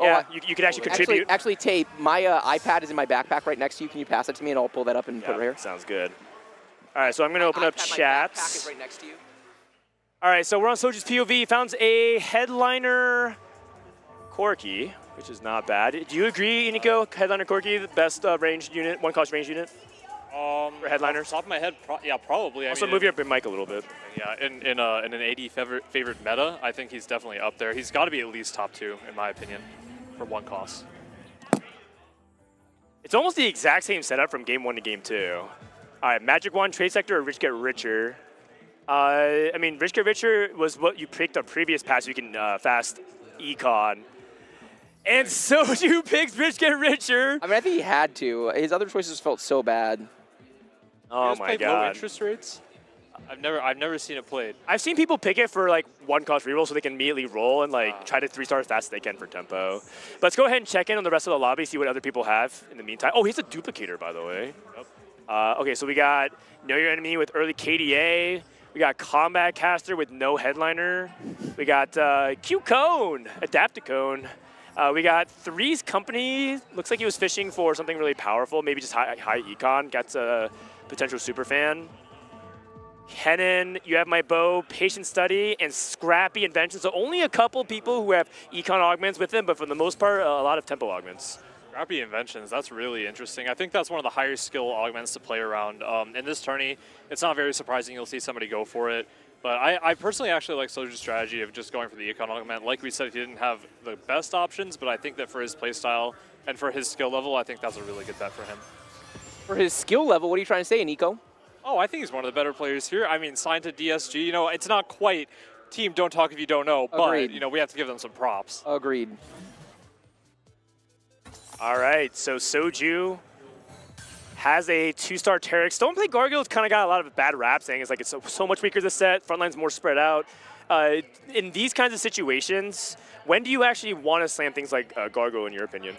Yeah, you could actually contribute. Actually, Tape, my iPad is in my backpack right next to you. Can you pass it to me, and I'll pull that up and put it here? Sounds good. All right, so I'm going to open up chats. My backpack is right next to you. All right, so we're on Soju's POV. Found a headliner Corki, which is not bad. Do you agree, Nico? Headliner Corki, the best ranged unit, one-cost ranged unit? For headliners? Off the top of my head, yeah, probably. Also, move your mic a little bit. Yeah, in an AD favored meta, I think he's definitely up there. He's got to be at least top 2, in my opinion, for one cost. It's almost the exact same setup from game 1 to game 2. All right, Magic Wand, Trade Sector, or Rich Get Richer. I mean, Rich Get Richer was what you picked on previous patch. You can fast econ. And Soju picks Rich Get Richer. I mean, I think he had to. His other choices felt so bad. Oh my god. Low interest rates? I've never seen it played. I've seen people pick it for like one-cost reroll so they can immediately roll and like try to 3-star as fast as they can for tempo. But let's go ahead and check in on the rest of the lobby, see what other people have in the meantime. Oh, he's a duplicator, by the way. Yep. Okay, so we got Know Your Enemy with early KDA. We got Combat Caster with no headliner. We got Q-Cone, Adapticone. We got Three's Company. Looks like he was fishing for something really powerful, maybe just high econ. Got a potential superfan. Kennen, You Have My Bow, Patient Study, and Scrappy Invention. So only a couple people who have econ augments with them, but for the most part, a lot of tempo augments. Scrappy Inventions, that's really interesting. I think that's one of the higher skill augments to play around. In this tourney, it's not very surprising you'll see somebody go for it. But I personally actually like Soju's strategy of just going for the econ augment. Like we said, he didn't have the best options, but I think that for his playstyle and for his skill level, I think that's a really good bet for him. For his skill level, what are you trying to say, Nico? Oh, I think he's one of the better players here. I mean, signed to DSG, you know, it's not quite team don't talk if you don't know, Agreed. But, you know, we have to give them some props. Agreed. All right, so Soju has a 2-star Terex. Don't Play Gargoyle's kind of got a lot of bad rap saying it's like it's so much weaker this set, frontline's more spread out. In these kinds of situations, when do you actually want to slam things like Gargoyle in your opinion?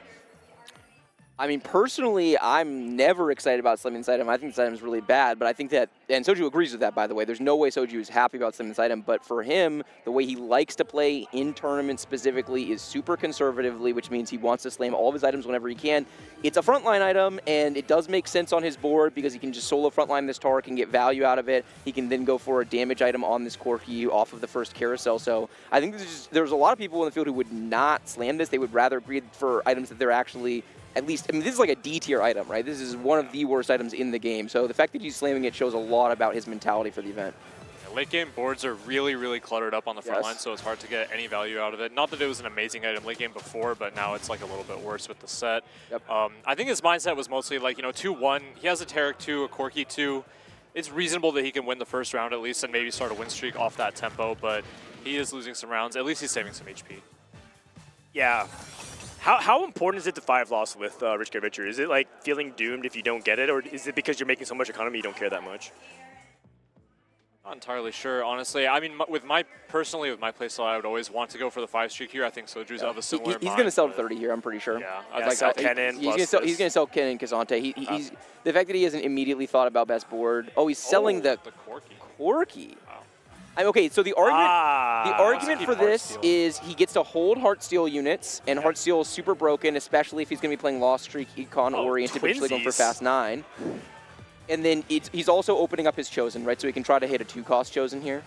I mean, personally, I'm never excited about slamming this item. I think this item is really bad, but I think that, and Soju agrees with that, by the way. There's no way Soju is happy about slamming this item, but for him, the way he likes to play in tournaments specifically is super conservatively, which means he wants to slam all of his items whenever he can. It's a frontline item, and it does make sense on his board because he can just solo frontline this Tark and get value out of it. He can then go for a damage item on this Corki off of the first carousel. So I think there's a lot of people in the field who would not slam this. They would rather greed for items that they're actually at least, I mean, this is like a D tier item, right? This is one of the worst items in the game. So the fact that he's slamming it shows a lot about his mentality for the event. Yeah, late game boards are really, really cluttered up on the front line, so it's hard to get any value out of it. Not that it was an amazing item late game before, but now it's like a little bit worse with the set. Yep. I think his mindset was mostly like, you know, 2-1. He has a Tarek 2, a Corki 2. It's reasonable that he can win the first round at least and maybe start a win streak off that tempo, but he is losing some rounds. At least he's saving some HP. Yeah. How important is it to 5 loss with Rich Get Richer? Is it like feeling doomed if you don't get it, or is it because you're making so much economy you don't care that much? Not entirely sure, honestly. I mean, personally, with my playstyle, I would always want to go for the 5 streak here. I think Soju's of a similar He's going to sell to 30 here, I'm pretty sure. Yeah, like, sell Kennen. He's going to sell Kennen and Kazante. The fact that he hasn't immediately thought about best board. Oh, he's selling the Corki. Corki. Wow. Okay, so the argument for this is he gets to hold Heartsteel units, and Heartsteel is super broken, especially if he's going to be playing Lost Streak Econ oriented, potentially going for Fast 9. And then he's also opening up his Chosen, right? So he can try to hit a 2-cost Chosen here.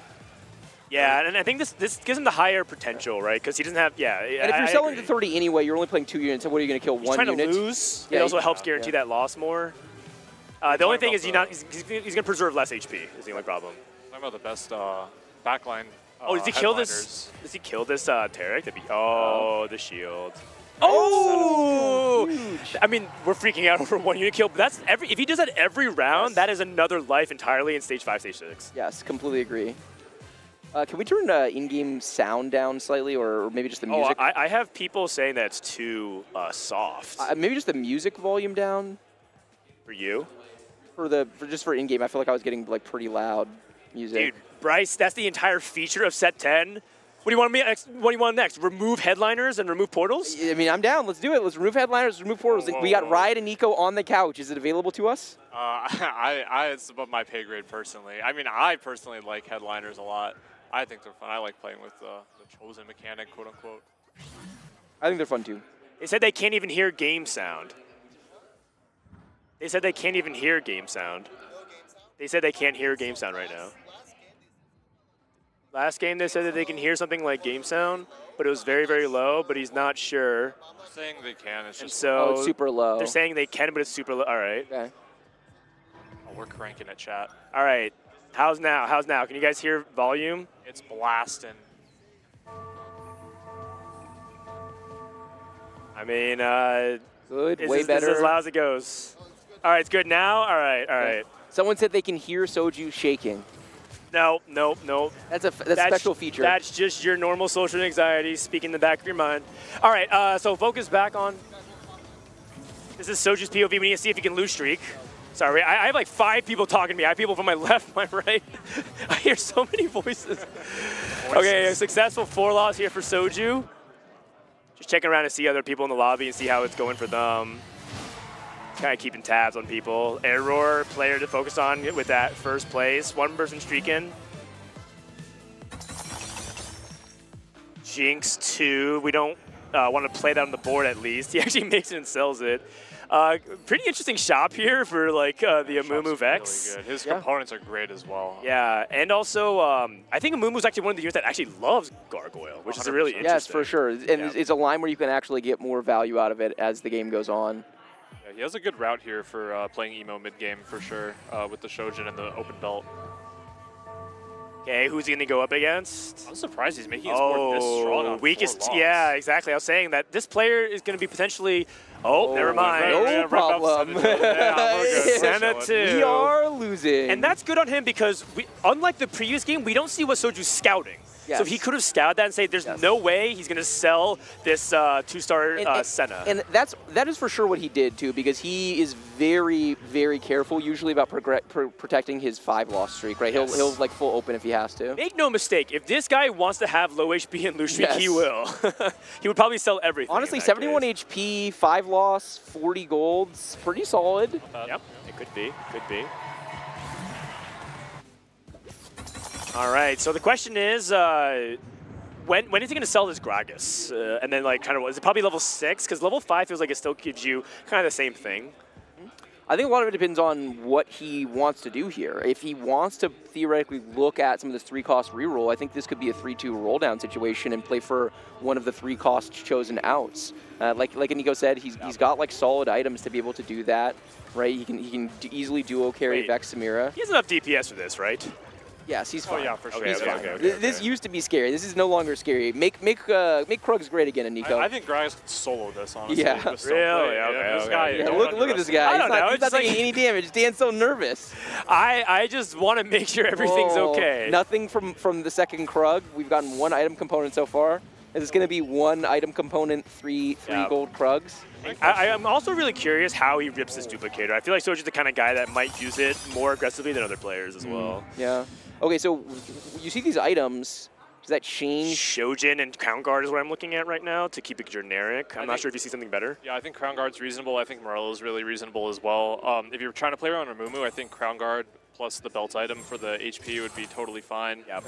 Yeah, and I think this gives him the higher potential, right? Because he doesn't have, And if you're selling to 30 anyway, you're only playing 2 units, so what are you going to kill, one unit? He's trying to lose. Yeah, it also helps guarantee that loss more. The only thing is he's going to preserve less HP is the only problem. Talking about the best backline. Does he kill this? Does he kill this Tarek? The shield. I mean, we're freaking out over 1 unit kill, but that's if he does that every round, that is another life entirely in stage 5, stage 6. Yes, completely agree. Can we turn in-game sound down slightly, or maybe just the music? I have people saying that it's too soft. Maybe just the music volume down. For you? Just for in-game, I feel like I was getting like pretty loud music. Dude, Bryce, that's the entire feature of set 10. What do you want next? What do you want next? Remove headliners and remove portals? I mean, I'm down. Let's do it. Let's remove headliners, remove portals. We got Riot and Nico on the couch. Is it available to us? It's above my pay grade personally. I mean, I personally like headliners a lot. I think they're fun. I like playing with the Chosen mechanic, quote unquote. I think they're fun too. They said they can't even hear game sound. They said they can't even hear game sound. They said they can't hear game sound right now. Last game they said that they can hear something like game sound, but it was very, very low, but he's not sure. They're saying they can. It's just it's super low. They're saying they can, but it's super low. All right. Okay. Oh, we're cranking it, chat. All right. How's now? How's now? Can you guys hear volume? It's blasting. I mean, good, way better. This is as loud as it goes. All right, it's good now? All right, all right. Someone said they can hear Soju shaking. No. That's a special feature. That's just your normal social anxiety speaking in the back of your mind. All right, so focus back on. This is Soju's POV. We need to see if he can lose streak. Sorry, I have like 5 people talking to me. I have people from my left, my right. I hear so many voices. Okay, a successful 4 loss here for Soju. Just checking around to see other people in the lobby and see how it's going for them. Kind of keeping tabs on people. Error player to focus on with that first place. 1 person streaking. Jinx 2. We don't want to play that on the board at least. He actually makes it and sells it. Pretty interesting shop here for like the Amumu Vex. Really good. His components are great as well. Yeah, and also I think Amumu's actually one of the units that actually loves Gargoyle, which is really interesting. Yes, for sure. And it's a line where you can actually get more value out of it as the game goes on. Yeah, he has a good route here for playing Emo mid-game for sure with the Shojin and the open belt. Okay, who's he going to go up against? I'm surprised he's making his board this strong on weakest. Yeah, exactly. I was saying that this player is going to be potentially. Oh, never mind. No problem. Senna 2. We are losing. And that's good on him because unlike the previous game, we don't see what Soju's scouting. Yes. So he could have scouted that and say, there's no way he's going to sell this 2-star Senna. And that is for sure what he did, too, because he is very, very careful usually about protecting his 5-loss streak, right? Yes. He'll like full open if he has to. Make no mistake, if this guy wants to have low HP and lose streak, he will. He would probably sell everything. Honestly, 71 HP, 5-loss, 40 golds, pretty solid. Yep, it could be, All right, so the question is, when is he going to sell this Gragas? And then, like, kind of, is it probably level 6? Because level 5 feels like it still gives you kind of the same thing. I think a lot of it depends on what he wants to do here. If he wants to theoretically look at some of this 3-cost reroll, I think this could be a 3-2 roll down situation and play for one of the 3-cost chosen outs. Like Nico said, he's got like solid items to be able to do that, right? He can easily duo carry Vex Samira. He has enough DPS for this, right? Yes, he's fine. Oh yeah, for sure. He's fine. This used to be scary. This is no longer scary. Make Krugs great again, Nico. I think Gragas could solo this, honestly. Yeah. Really? Okay. This guy, look at this guy. He's not taking any damage. Dan's so nervous. I just want to make sure everything's okay. Nothing from the second Krug. We've gotten 1 item component so far. Is this going to be 1 item component, 3 gold Krugs? I'm also really curious how he rips this duplicator. I feel like Soju's the kind of guy that might use it more aggressively than other players as well. Yeah. Okay, so you see these items. Does that change? Shojin and Crown Guard is what I'm looking at right now to keep it generic. I'm not sure if you see something better. Yeah, I think Crown Guard's reasonable. I think Morello is really reasonable as well. If you're trying to play around Amumu, I think Crown Guard plus the belt item for the HP would be totally fine. Yep.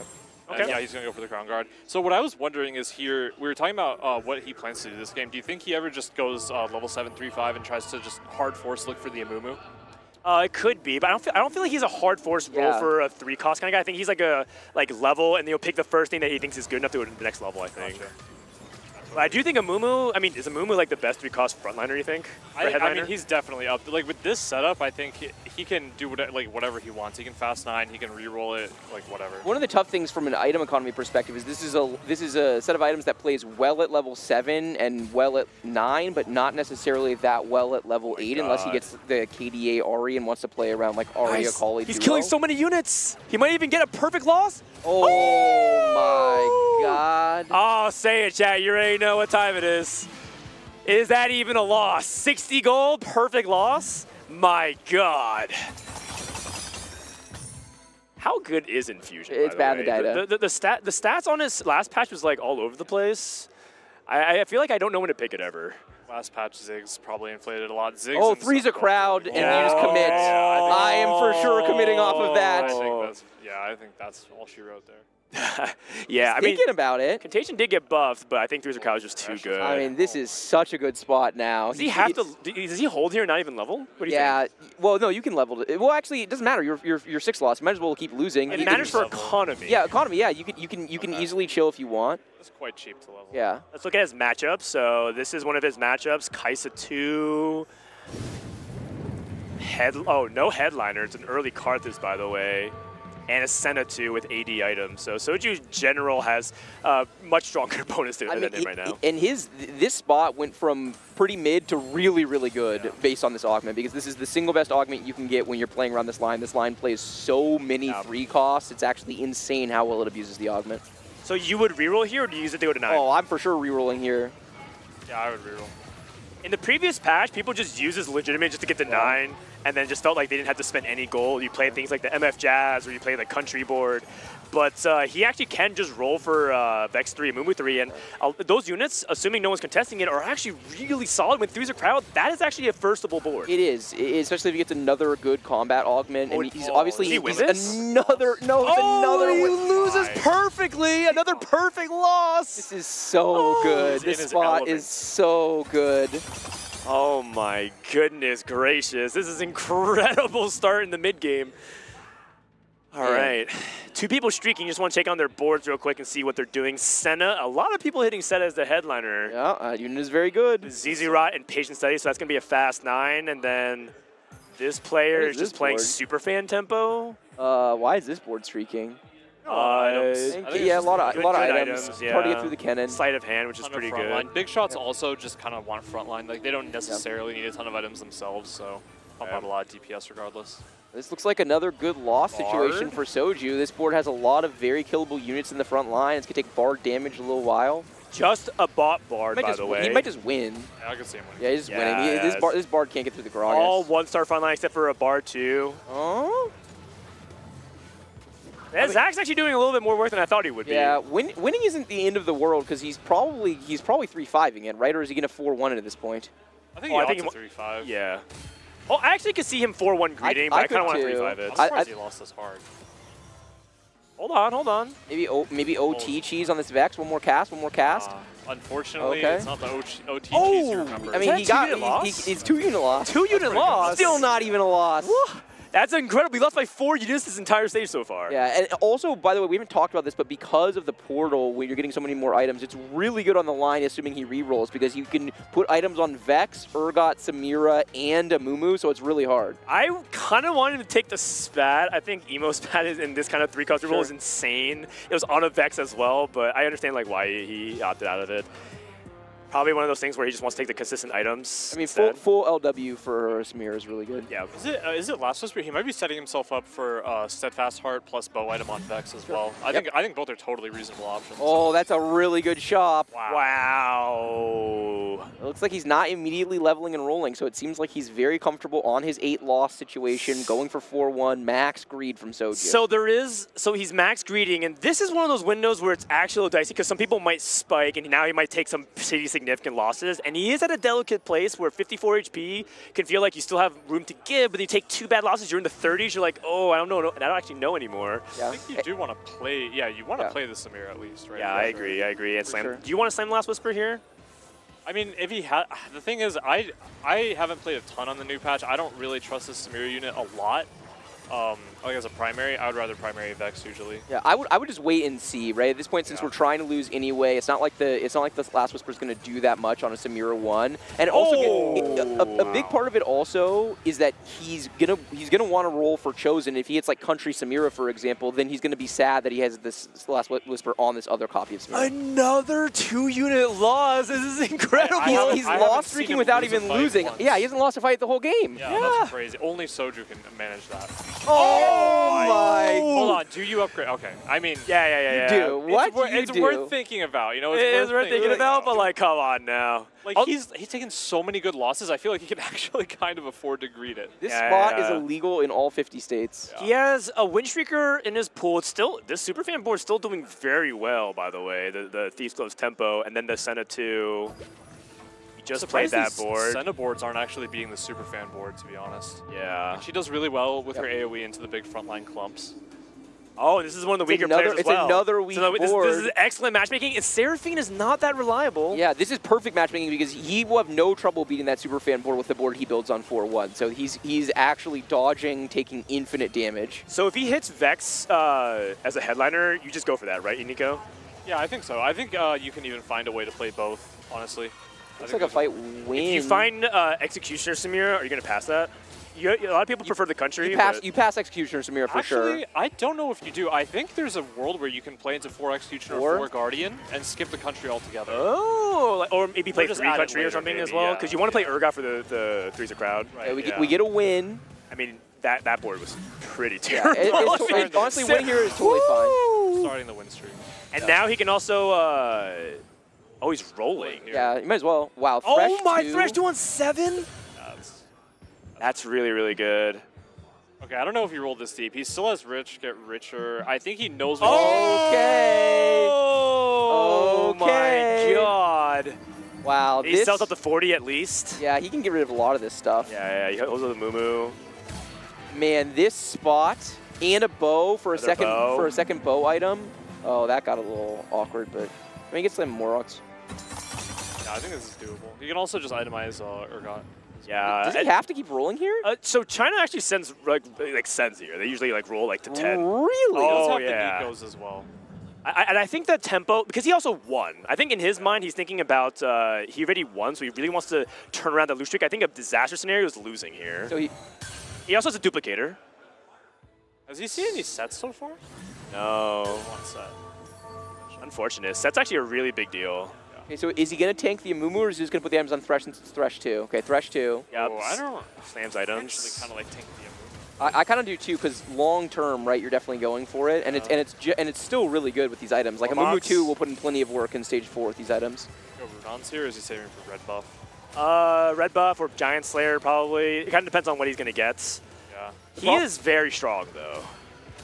Okay. Yeah, he's going to go for the Crown Guard. So what I was wondering is here, we were talking about what he plans to do this game. Do you think he ever just goes level 7, 3-5 and tries to just hard force look for the Amumu? It could be, but I don't feel like he's a hard force roll for a 3-cost kind of guy. I think he's like a level, and he'll pick the first thing that he thinks is good enough to go to the next level, I think. Gotcha. But I do think Amumu, I mean, is Amumu like the best 3-cost frontliner, you think? I mean, he's definitely up. Like with this setup, I think he can do whatever he wants. He can fast 9, he can re-roll it, like whatever. One of the tough things from an item economy perspective is this is a set of items that plays well at level 7 and well at 9, but not necessarily that well at level 8 unless he gets the KDA Ahri and wants to play around like Ahri Akali. He's killing so many units. He might even get a perfect loss. Oh my God. Oh, say it, chat. You already know what time it is. Is that even a loss? 60 gold, perfect loss? My God. How good is Infusion? It's bad, the data. The stats on his last patch was like all over the place. I feel like I don't know when to pick it ever. Last patch, Ziggs probably inflated a lot. Ziggs oh, 3's a crowd, and you just commit. Yeah, I am for sure committing off of that. I think that's all she wrote there. Yeah, I mean, thinking about it. Contagion did get buffed, but I think 3's a crowd is just too good. I mean, this is such a good spot now. Does he have to? Does he hold here and not even level? What do you think? Well, no, you can level it. Well, actually, it doesn't matter. You're 6 loss. You might as well keep losing. It matters for economy. Yeah, economy. Yeah, you can easily chill if you want. It's quite cheap to level. Yeah. Let's look at his matchups. So this is one of his matchups. Kaisa 2. No headliner. It's an early Karthus, by the way. And a Senna 2 with 80 items. So Soju's general has much stronger bonus than him right now. And this spot went from pretty mid to really, really good based on this augment, because this is the single best augment you can get when you're playing around this line. This line plays so many 3 costs. It's actually insane how well it abuses the augment. So you would reroll here, or do you use it to go to 9? Oh, I'm for sure rerolling here. Yeah, I would reroll. In the previous patch, people just used this legitimate just to get to 9, and then just felt like they didn't have to spend any gold. You play things like the MF Jazz, or you play the country board. But he actually can just roll for Vex 3 and Mumu 3, and those units, assuming no one's contesting it, are actually really solid. When 3's a crowd, that is actually a firstable board. It is, especially if he gets another good combat augment. And he's obviously he another he win. loses perfectly. Another perfect loss. This is so good. This spot is so good. Oh my goodness gracious. This is incredible start in the mid game. All right. 2 people streaking. Just want to check on their boards real quick and see what they're doing. Senna, a lot of people hitting Senna as the headliner. Yeah, unit is very good. ZZ Rot and Patient Study, so that's going to be a fast 9. And then this player is just playing super fan tempo. Why is this board streaking? Items. Yeah, a lot of items. Yeah. Hard to get through the cannon. Sleight of hand, which is pretty good. Line. Big shots also just kind of want frontline. Like they don't necessarily need a ton of items themselves, so pump out a lot of DPS regardless. This looks like another good loss situation for Soju. This board has a lot of very killable units in the front line. It's going to take bard damage a little while. Just a bot bard, by the way. He might just win. Yeah, I can see him winning. Yeah, he's just winning. This bard can't get through the Gragas. All 1-star frontline except for a bard 2. Oh? Yeah, Zach's actually doing a little bit more work than I thought he would be. Yeah, winning isn't the end of the world because he's probably 3-5ing it, right? Or is he going to 4-1 at this point? I think he ought to 3-5. Yeah. Oh, I actually could see him 4-1 greeting, but I kind of want to 3-5 it. I'm surprised he lost this hard. Hold on. Maybe OT cheese on this Vex. One more cast. Unfortunately, okay. It's not the OT cheese you remember. I mean, it's 2 unit loss. 2 unit loss. Still not even a loss. That's incredible. We lost by 4 units this entire stage so far. Yeah, and also, by the way, we haven't talked about this, but because of the portal, when you're getting so many more items, it's really good on the line, assuming he rerolls, because you can put items on Vex, Urgot, Samira, and Amumu, so it's really hard. I kind of wanted to take the Spat. I think Emo Spat in this kind of 3-cost reroll is insane. It was on a Vex as well, but I understand like why he opted out of it. Probably one of those things where he just wants to take the consistent items. I mean, full LW for Samir is really good. Yeah. Is it last whisper? He might be setting himself up for Steadfast Heart plus bow item on Vex as well. I think both are totally reasonable options. Oh, that's a really good shop. Wow. Whoa. It looks like he's not immediately leveling and rolling, so it seems like he's very comfortable on his 8-loss situation, going for 4-1, max greed from Soju. So he's max greeding, and this is one of those windows where it's actually a little dicey because some people might spike, and now he might take some pretty significant losses, and he is at a delicate place where 54 HP can feel like you still have room to give, but you take 2 bad losses, you're in the 30s, you're like, oh, I don't know, I don't actually know anymore. Yeah. I think you do want to play, you want to play the Samir at least, right? Yeah, I agree. And slam. Do you want to slam the Last Whisper here? I mean, if he had, the thing is, I haven't played a ton on the new patch. I don't really trust the Samir unit a lot. Like as a primary, I would rather primary Vex usually. Yeah, I would just wait and see, right? At this point, since we're trying to lose anyway, it's not like the Last Whisper is going to do that much on a Samira 1. And also, a big part of it also is that he's gonna want to roll for Chosen. If he hits like Country Samira, for example, then he's going to be sad that he has this Last Whisper on this other copy of Samira. Another 2-unit loss. This is incredible. He's lost streaking without even losing. Yeah, he hasn't lost a fight the whole game. Yeah, that's crazy. Only Soju can manage that. Oh my! Hold on, do you upgrade? Okay, I mean, yeah. You do. What it's worth thinking about. You know, it is worth thinking about, but like, come on now. Like he's taken so many good losses. I feel like he can actually kind of afford to greed it. This spot is illegal in all 50 states. He has a win streaker in his pool. It's still this Superfan board is still doing very well, by the way. The Thief's Close tempo, and then the Senna 2. Just played that board. Senna boards aren't actually beating the Superfan board, to be honest. Yeah. And she does really well with her AoE into the big frontline clumps. Oh, this is one of the weaker players as well. It's another weak board. This is excellent matchmaking. And Seraphine is not that reliable. Yeah, this is perfect matchmaking because he will have no trouble beating that Superfan board with the board he builds on 4-1. So he's actually dodging, taking infinite damage. So if he hits Vex as a headliner, you just go for that, right, Nico? Yeah, I think so. I think you can even find a way to play both, honestly. Looks like a fight win. If you find Executioner Samira, are you going to pass that? A lot of people prefer the Country. You pass Executioner Samira for sure. Actually, I don't know if you do. I think there's a world where you can play into 4 Executioner or 4 Guardian and skip the Country altogether. Oh, or maybe play 3 Country later, or something maybe, as well, because you want to play Urgot for the 3's a crowd. Right, we get a win. I mean, that board was pretty terrible. Yeah, honestly, win here is totally fine. Starting the win streak. And now he can also... Oh, he's rolling. Yeah, you might as well. Wow, Thresh Thresh 2. Oh my, Thresh 2 on 7? That's really, really good. Okay, I don't know if he rolled this deep. He still has Rich, get richer. I think he knows what Oh my god. Wow. He sells up to 40 at least. Yeah, he can get rid of a lot of this stuff. Yeah, he holds the Moo. Man, this spot and a bow for a second bow item. Oh, that got a little awkward, but I mean, he gets some Moroks. Yeah, I think this is doable. You can also just itemize Urgot. Yeah. Does he have to keep rolling here? So China actually sends sends here. They usually roll to 10. Really? Oh, yeah. The Nikos as well. And I think that tempo, because he also won. I think in his mind he's thinking about he already won, so he really wants to turn around the lose streak. I think a disaster scenario is losing here. So he also has a duplicator. Has he seen any sets so far? No. One set. Unfortunate. Set's actually a really big deal. Okay, so is he going to tank the Amumu, or is he just going to put the items on Thresh since it's Thresh 2? Okay, Thresh 2. Yeah, I don't slams items. Actually kind of like tank the Amumu. I kind of do too, because long term, right, you're definitely going for it, and it's still really good with these items. Like Amumu 2 will put in plenty of work in stage 4 with these items. Go Rudon's here, or is he saving for red buff? Red buff or Giant Slayer probably. It kind of depends on what he's going to get. Yeah. He is very strong though.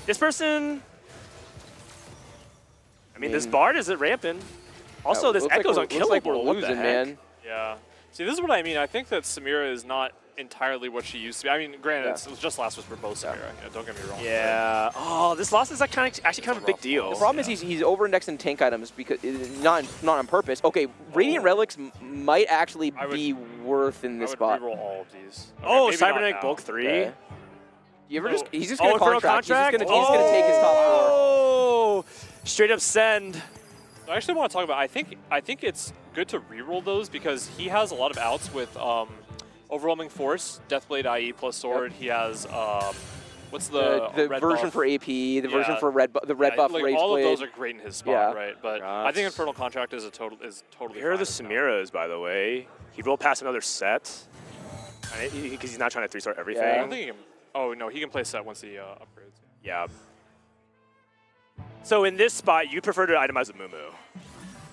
This person. I mean, this Bard is rampant. Also, this Echo's unkillable. Looks like we're losing, man. Yeah. See, this is what I mean. I think that Samira is not entirely what she used to be. I mean, granted, it was just Last Whisper both Samira. Yeah, don't get me wrong. Yeah. Oh, this loss is actually kind of a big deal. The problem is he's over-indexed in tank items because not on purpose. Okay, Radiant Relics might actually be worth in this spot. I would reroll all of these. Okay, Cybernetic Bulk 3. Okay. You ever he's just going to contract. He's just going to take his top 4. Oh, straight up send. I actually want to talk about, I think it's good to reroll those because he has a lot of outs with Overwhelming Force, Deathblade IE plus Sword. Yep. He has, what's the red version buff? for AP, the version for red buff Rage all Blade. of those are great in his spot, right? But I think Infernal Contract is totally Here are the Samiras, by the way. He rolled past another set because he's not trying to 3-star everything. I don't think he can, oh no, he can play set once he upgrades. Yeah. So in this spot, you prefer to itemize a Mumu?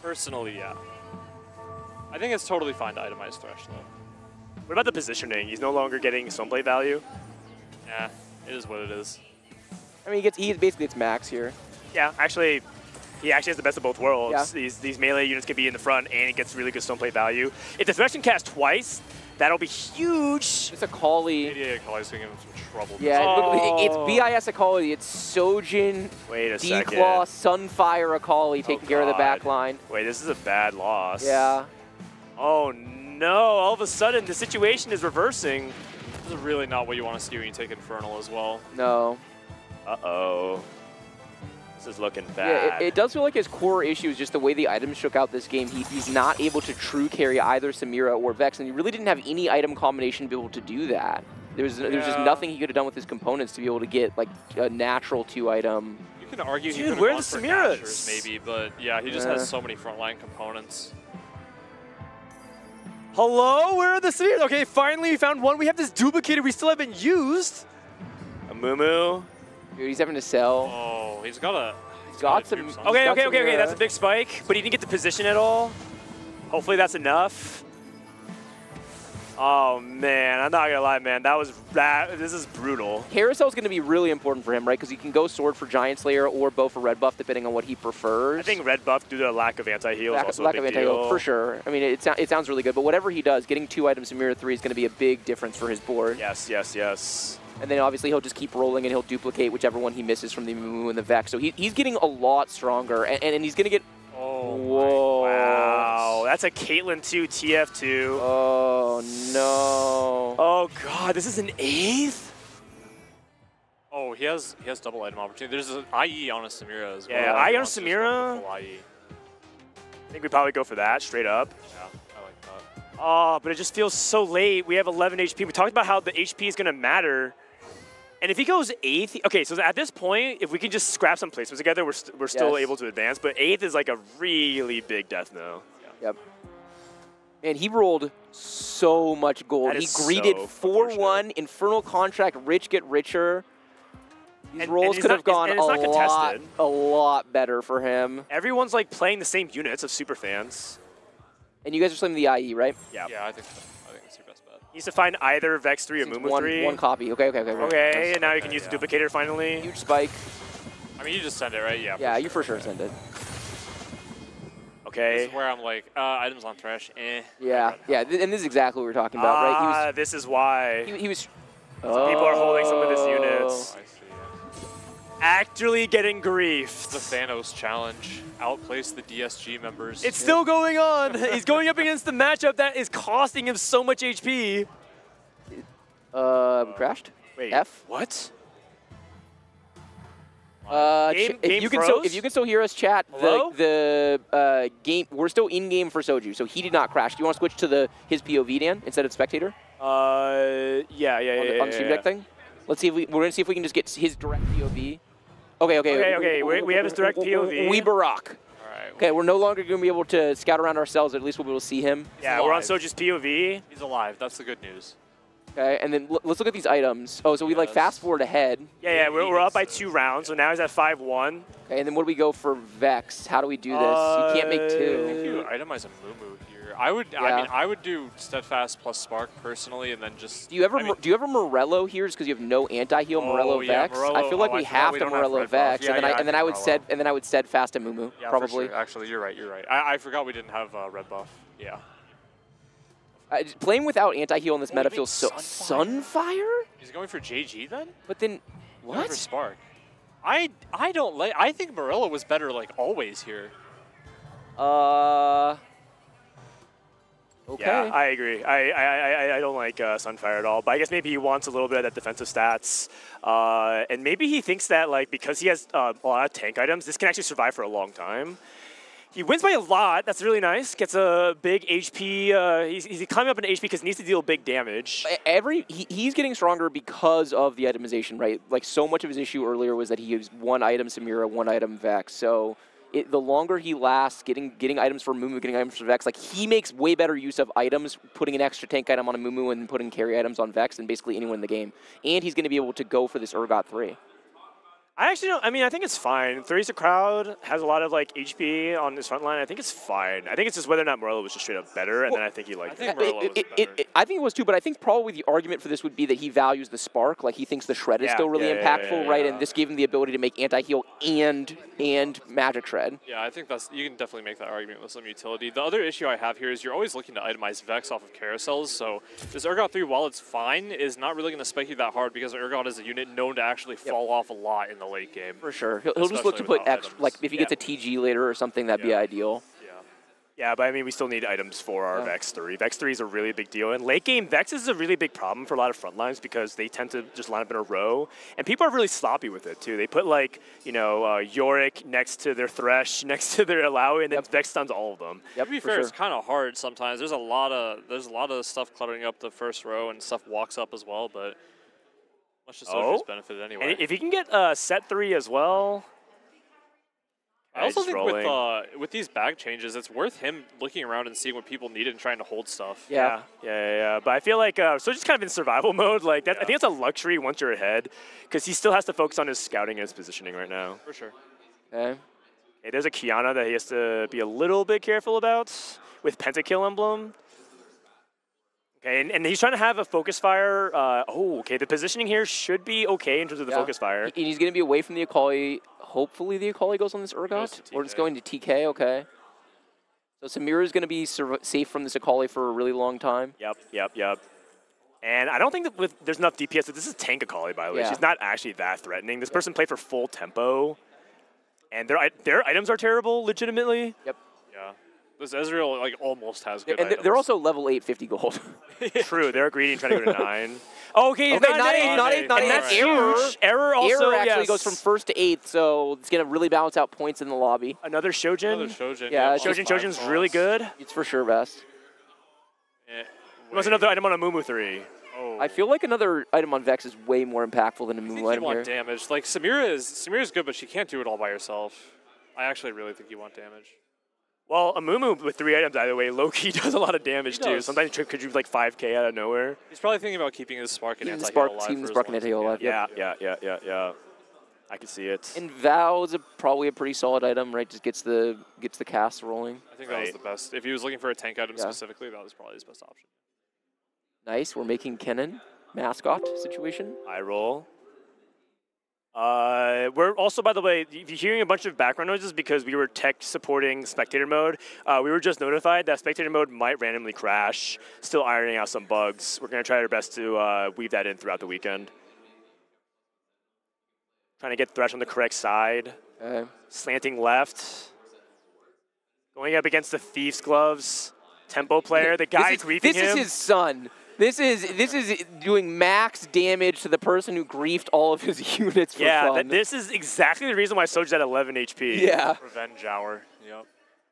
Personally, yeah. I think it's totally fine to itemize Thresh, though. What about the positioning? He's no longer getting Stoneblade value. Yeah, it is what it is. I mean, he basically gets max here. Yeah, actually, he actually has the best of both worlds. Yeah. These melee units can be in the front, and he gets really good Stoneblade value. If the Thresh can cast twice, that'll be huge. It's Akali. 88 Akali's gonna give him some trouble. Yeah, it's BIS Akali. It's Sojin, Declaw, Sunfire Akali taking care of the back line. Wait, this is a bad loss. Yeah. Oh no, all of a sudden the situation is reversing. This is really not what you want to see when you take Infernal as well. No. Uh-oh. This is looking Yeah, bad. it does feel like his core issue is just the way the items shook out this game. He's not able to true carry either Samira or Vex, and he really didn't have any item combination to be able to do that. There's just nothing he could have done with his components to be able to get like a natural 2-item. You can argue he Dude, could where have are gone the for Samiras? Nashers maybe, but yeah, he just has so many frontline components. Hello, where are the Samiras? Okay, finally we found one. We have this duplicator we still haven't used. A Mumu. Dude, he's having to sell. Oh, he's got a... Got some. Okay. That's a big spike, but he didn't get the position at all. Hopefully that's enough. Oh man, I'm not gonna lie, man. This is brutal. Carousel's going to be really important for him, right? Because he can go sword for Giant Slayer or bow for red buff, depending on what he prefers. I think red buff due to the lack of anti-heal is also lack a of big anti-heal, deal. for sure. I mean, it sounds really good, but whatever he does, getting 2 items Samira 3 is going to be a big difference for his board. Yes. And then obviously he'll just keep rolling and he'll duplicate whichever one he misses from the Mumu and the Vex. So he's getting a lot stronger, and he's going to get... Oh, whoa. Wow. That's a Caitlyn 2 TF2. Oh, no. Oh, God. This is an 8th? Oh, he has double item opportunity. There's an IE on a Samira as well. Yeah, IE on a Samira. I think we probably go for that straight up. Yeah, I like that. Oh, but it just feels so late. We have 11 HP. We talked about how the HP is going to matter. And if he goes 8th, okay, so at this point, if we can just scrap some placements together, we're still able to advance. But 8th is like a really big death no. Yep. And he rolled so much gold. He greeted 4-1, Infernal Contract, Rich Get Richer. These rolls could have gone a lot better for him. Everyone's like playing the same units of super fans. And you guys are playing the IE, right? Yeah, I think so. I think it's your best bet. He needs to find either Vex 3 or Mumu 3. One copy. Okay. Okay, and now you can use the duplicator finally. Huge spike. I mean, you just send it, right? Yeah. Yeah, you for sure send it. Okay. This is where I'm like, items on Thresh, Yeah, and this is exactly what we're talking about, right? This is why. He was... People are holding some of his units. I see. Actually getting griefed. The Thanos challenge. Outplace the DSG members. It's still going on. He's going up against the matchup that is costing him so much HP. Crashed? Wait. F? What? If you can still hear us chat, the game, we're still in game for Soju, so he did not crash. Do you want to switch to his POV, Dan, instead of spectator? Yeah. On the Stream Deck thing? Let's see if we're gonna see if we can just get his direct POV. Okay. We have his direct POV. We Barack. Okay, we're no longer going to be able to scout around ourselves. At least we'll be able to see him. Yeah, we're on Soju's POV. He's alive. That's the good news. Okay, and then let's look at these items. Oh, so we like fast forward ahead. Yeah, we're up by 2 rounds, so now he's at 5-1. Okay, and then what do we go for Vex? How do we do this? You can't make 2. I think you itemize a Mumu here. I mean, I would do Steadfast plus Spark personally, and then just. Do you ever Morello here just because you have no anti-heal Morello Vex? Morello, I feel like we have to Morello Vex, and then I would Steadfast a Mumu probably. For sure. Actually, you're right. I forgot we didn't have red buff. Yeah. Playing without anti-heal in this meta feels so... Sunfire? He's going for JG then? But then, what? Going for Spark. I don't like... I think Morello was better, like, always here. Okay. Yeah, I agree. I don't like Sunfire at all, but I guess maybe he wants a little bit of that defensive stats. And maybe he thinks that, like, because he has a lot of tank items, this can actually survive for a long time. He wins by a lot. That's really nice. Gets a big HP. He's climbing up in HP because he needs to deal big damage. He's getting stronger because of the itemization, right? Like, so much of his issue earlier was that he used 1 item Samira, 1 item Vex. So the longer he lasts, getting items for Mumu, getting items for Vex, like, he makes way better use of items, putting an extra tank item on a Mumu and putting carry items on Vex than basically anyone in the game. And he's going to be able to go for this Urgot 3. I actually don't. I mean, I think it's fine. Theresa Crowd has a lot of like HP on his front line. I think it's fine. I think it's just whether or not Morello was just straight up better, and then I think he liked it. I think it was too, but I think probably the argument for this would be that he values the spark. Like he thinks the shred is still really impactful, right? And this gave him the ability to make anti-heal and magic shred. Yeah, I think you can definitely make that argument with some utility. The other issue I have here is you're always looking to itemize Vex off of carousels. So this Urgot 3, while it's fine, is not really going to spec you that hard because Urgot is a unit known to actually fall off a lot in the late game. For sure. He'll just look to put extra, like if he gets a TG later or something, that'd be ideal. Yeah, but I mean, we still need items for our Vex 3. Vex 3 is a really big deal. And late game, Vex is a really big problem for a lot of front lines because they tend to just line up in a row. And people are really sloppy with it, too. They put, like, you know, Yorick next to their Thresh, next to their Alawi, and then Vex stuns all of them. To be fair, it's kind of hard sometimes. There's a lot of stuff cluttering up the first row, and stuff walks up as well, but much to Soju's benefited anyway. And if he can get set 3 as well... I also think with these bag changes, it's worth him looking around and seeing what people need and trying to hold stuff. Yeah. But I feel like Soju's kind of in survival mode. Like that, I think it's a luxury once you're ahead, because he still has to focus on his scouting and his positioning right now. For sure. Okay. Hey, there's a Kiana that he has to be a little bit careful about with Pentakill emblem. Okay, and he's trying to have a focus fire. Okay, the positioning here should be okay in terms of the focus fire. And he's going to be away from the Akali. Hopefully the Akali goes on this Urgot, or it's going to TK, okay. So Samira is going to be safe from this Akali for a really long time. Yep. And I don't think that there's enough DPS. This is tank Akali, by the way. She's not actually that threatening. This person played for full tempo, and their items are terrible, legitimately. Yep. Yeah. This Ezreal like almost has good items. They're also level 8, 50 gold. True, they're greedy and trying to go to 9. Okay, not 8. And that's Error. Error also, Error actually goes from 1st to 8th, so it's going to really balance out points in the lobby. Another Shojin. Yeah, Shojin's really good. It's for sure best. What's another item on a Mumu 3? I feel like another item on Vex is way more impactful than a Mumu item you want here. damage. Like Samira is good, but she can't do it all by herself. I actually really think you want damage. Well, a Mumu with 3 items either way, low-key does a lot of damage too. Sometimes he could do like 5k out of nowhere. He's probably thinking about keeping his Spark and anti-heal alive. Keeping the Spark and anti-heal alive. Yeah. I can see it. And Vow is probably a pretty solid item, right? Just gets the cast rolling. I think that was the best. If he was looking for a tank item specifically, that was probably his best option. Nice. We're making Kennen mascot situation. I roll. We're also, by the way, if you're hearing a bunch of background noises because we were tech supporting spectator mode, we were just notified that spectator mode might randomly crash, still ironing out some bugs. We're going to try our best to weave that in throughout the weekend. Trying to get Thresh on the correct side. Slanting left. Going up against the Thief's Gloves. Tempo player, the guy griefing him. This is his son. This is doing max damage to the person who griefed all of his units for fun. This is exactly the reason why Soju's at 11 HP. Yeah. Revenge hour. Yep.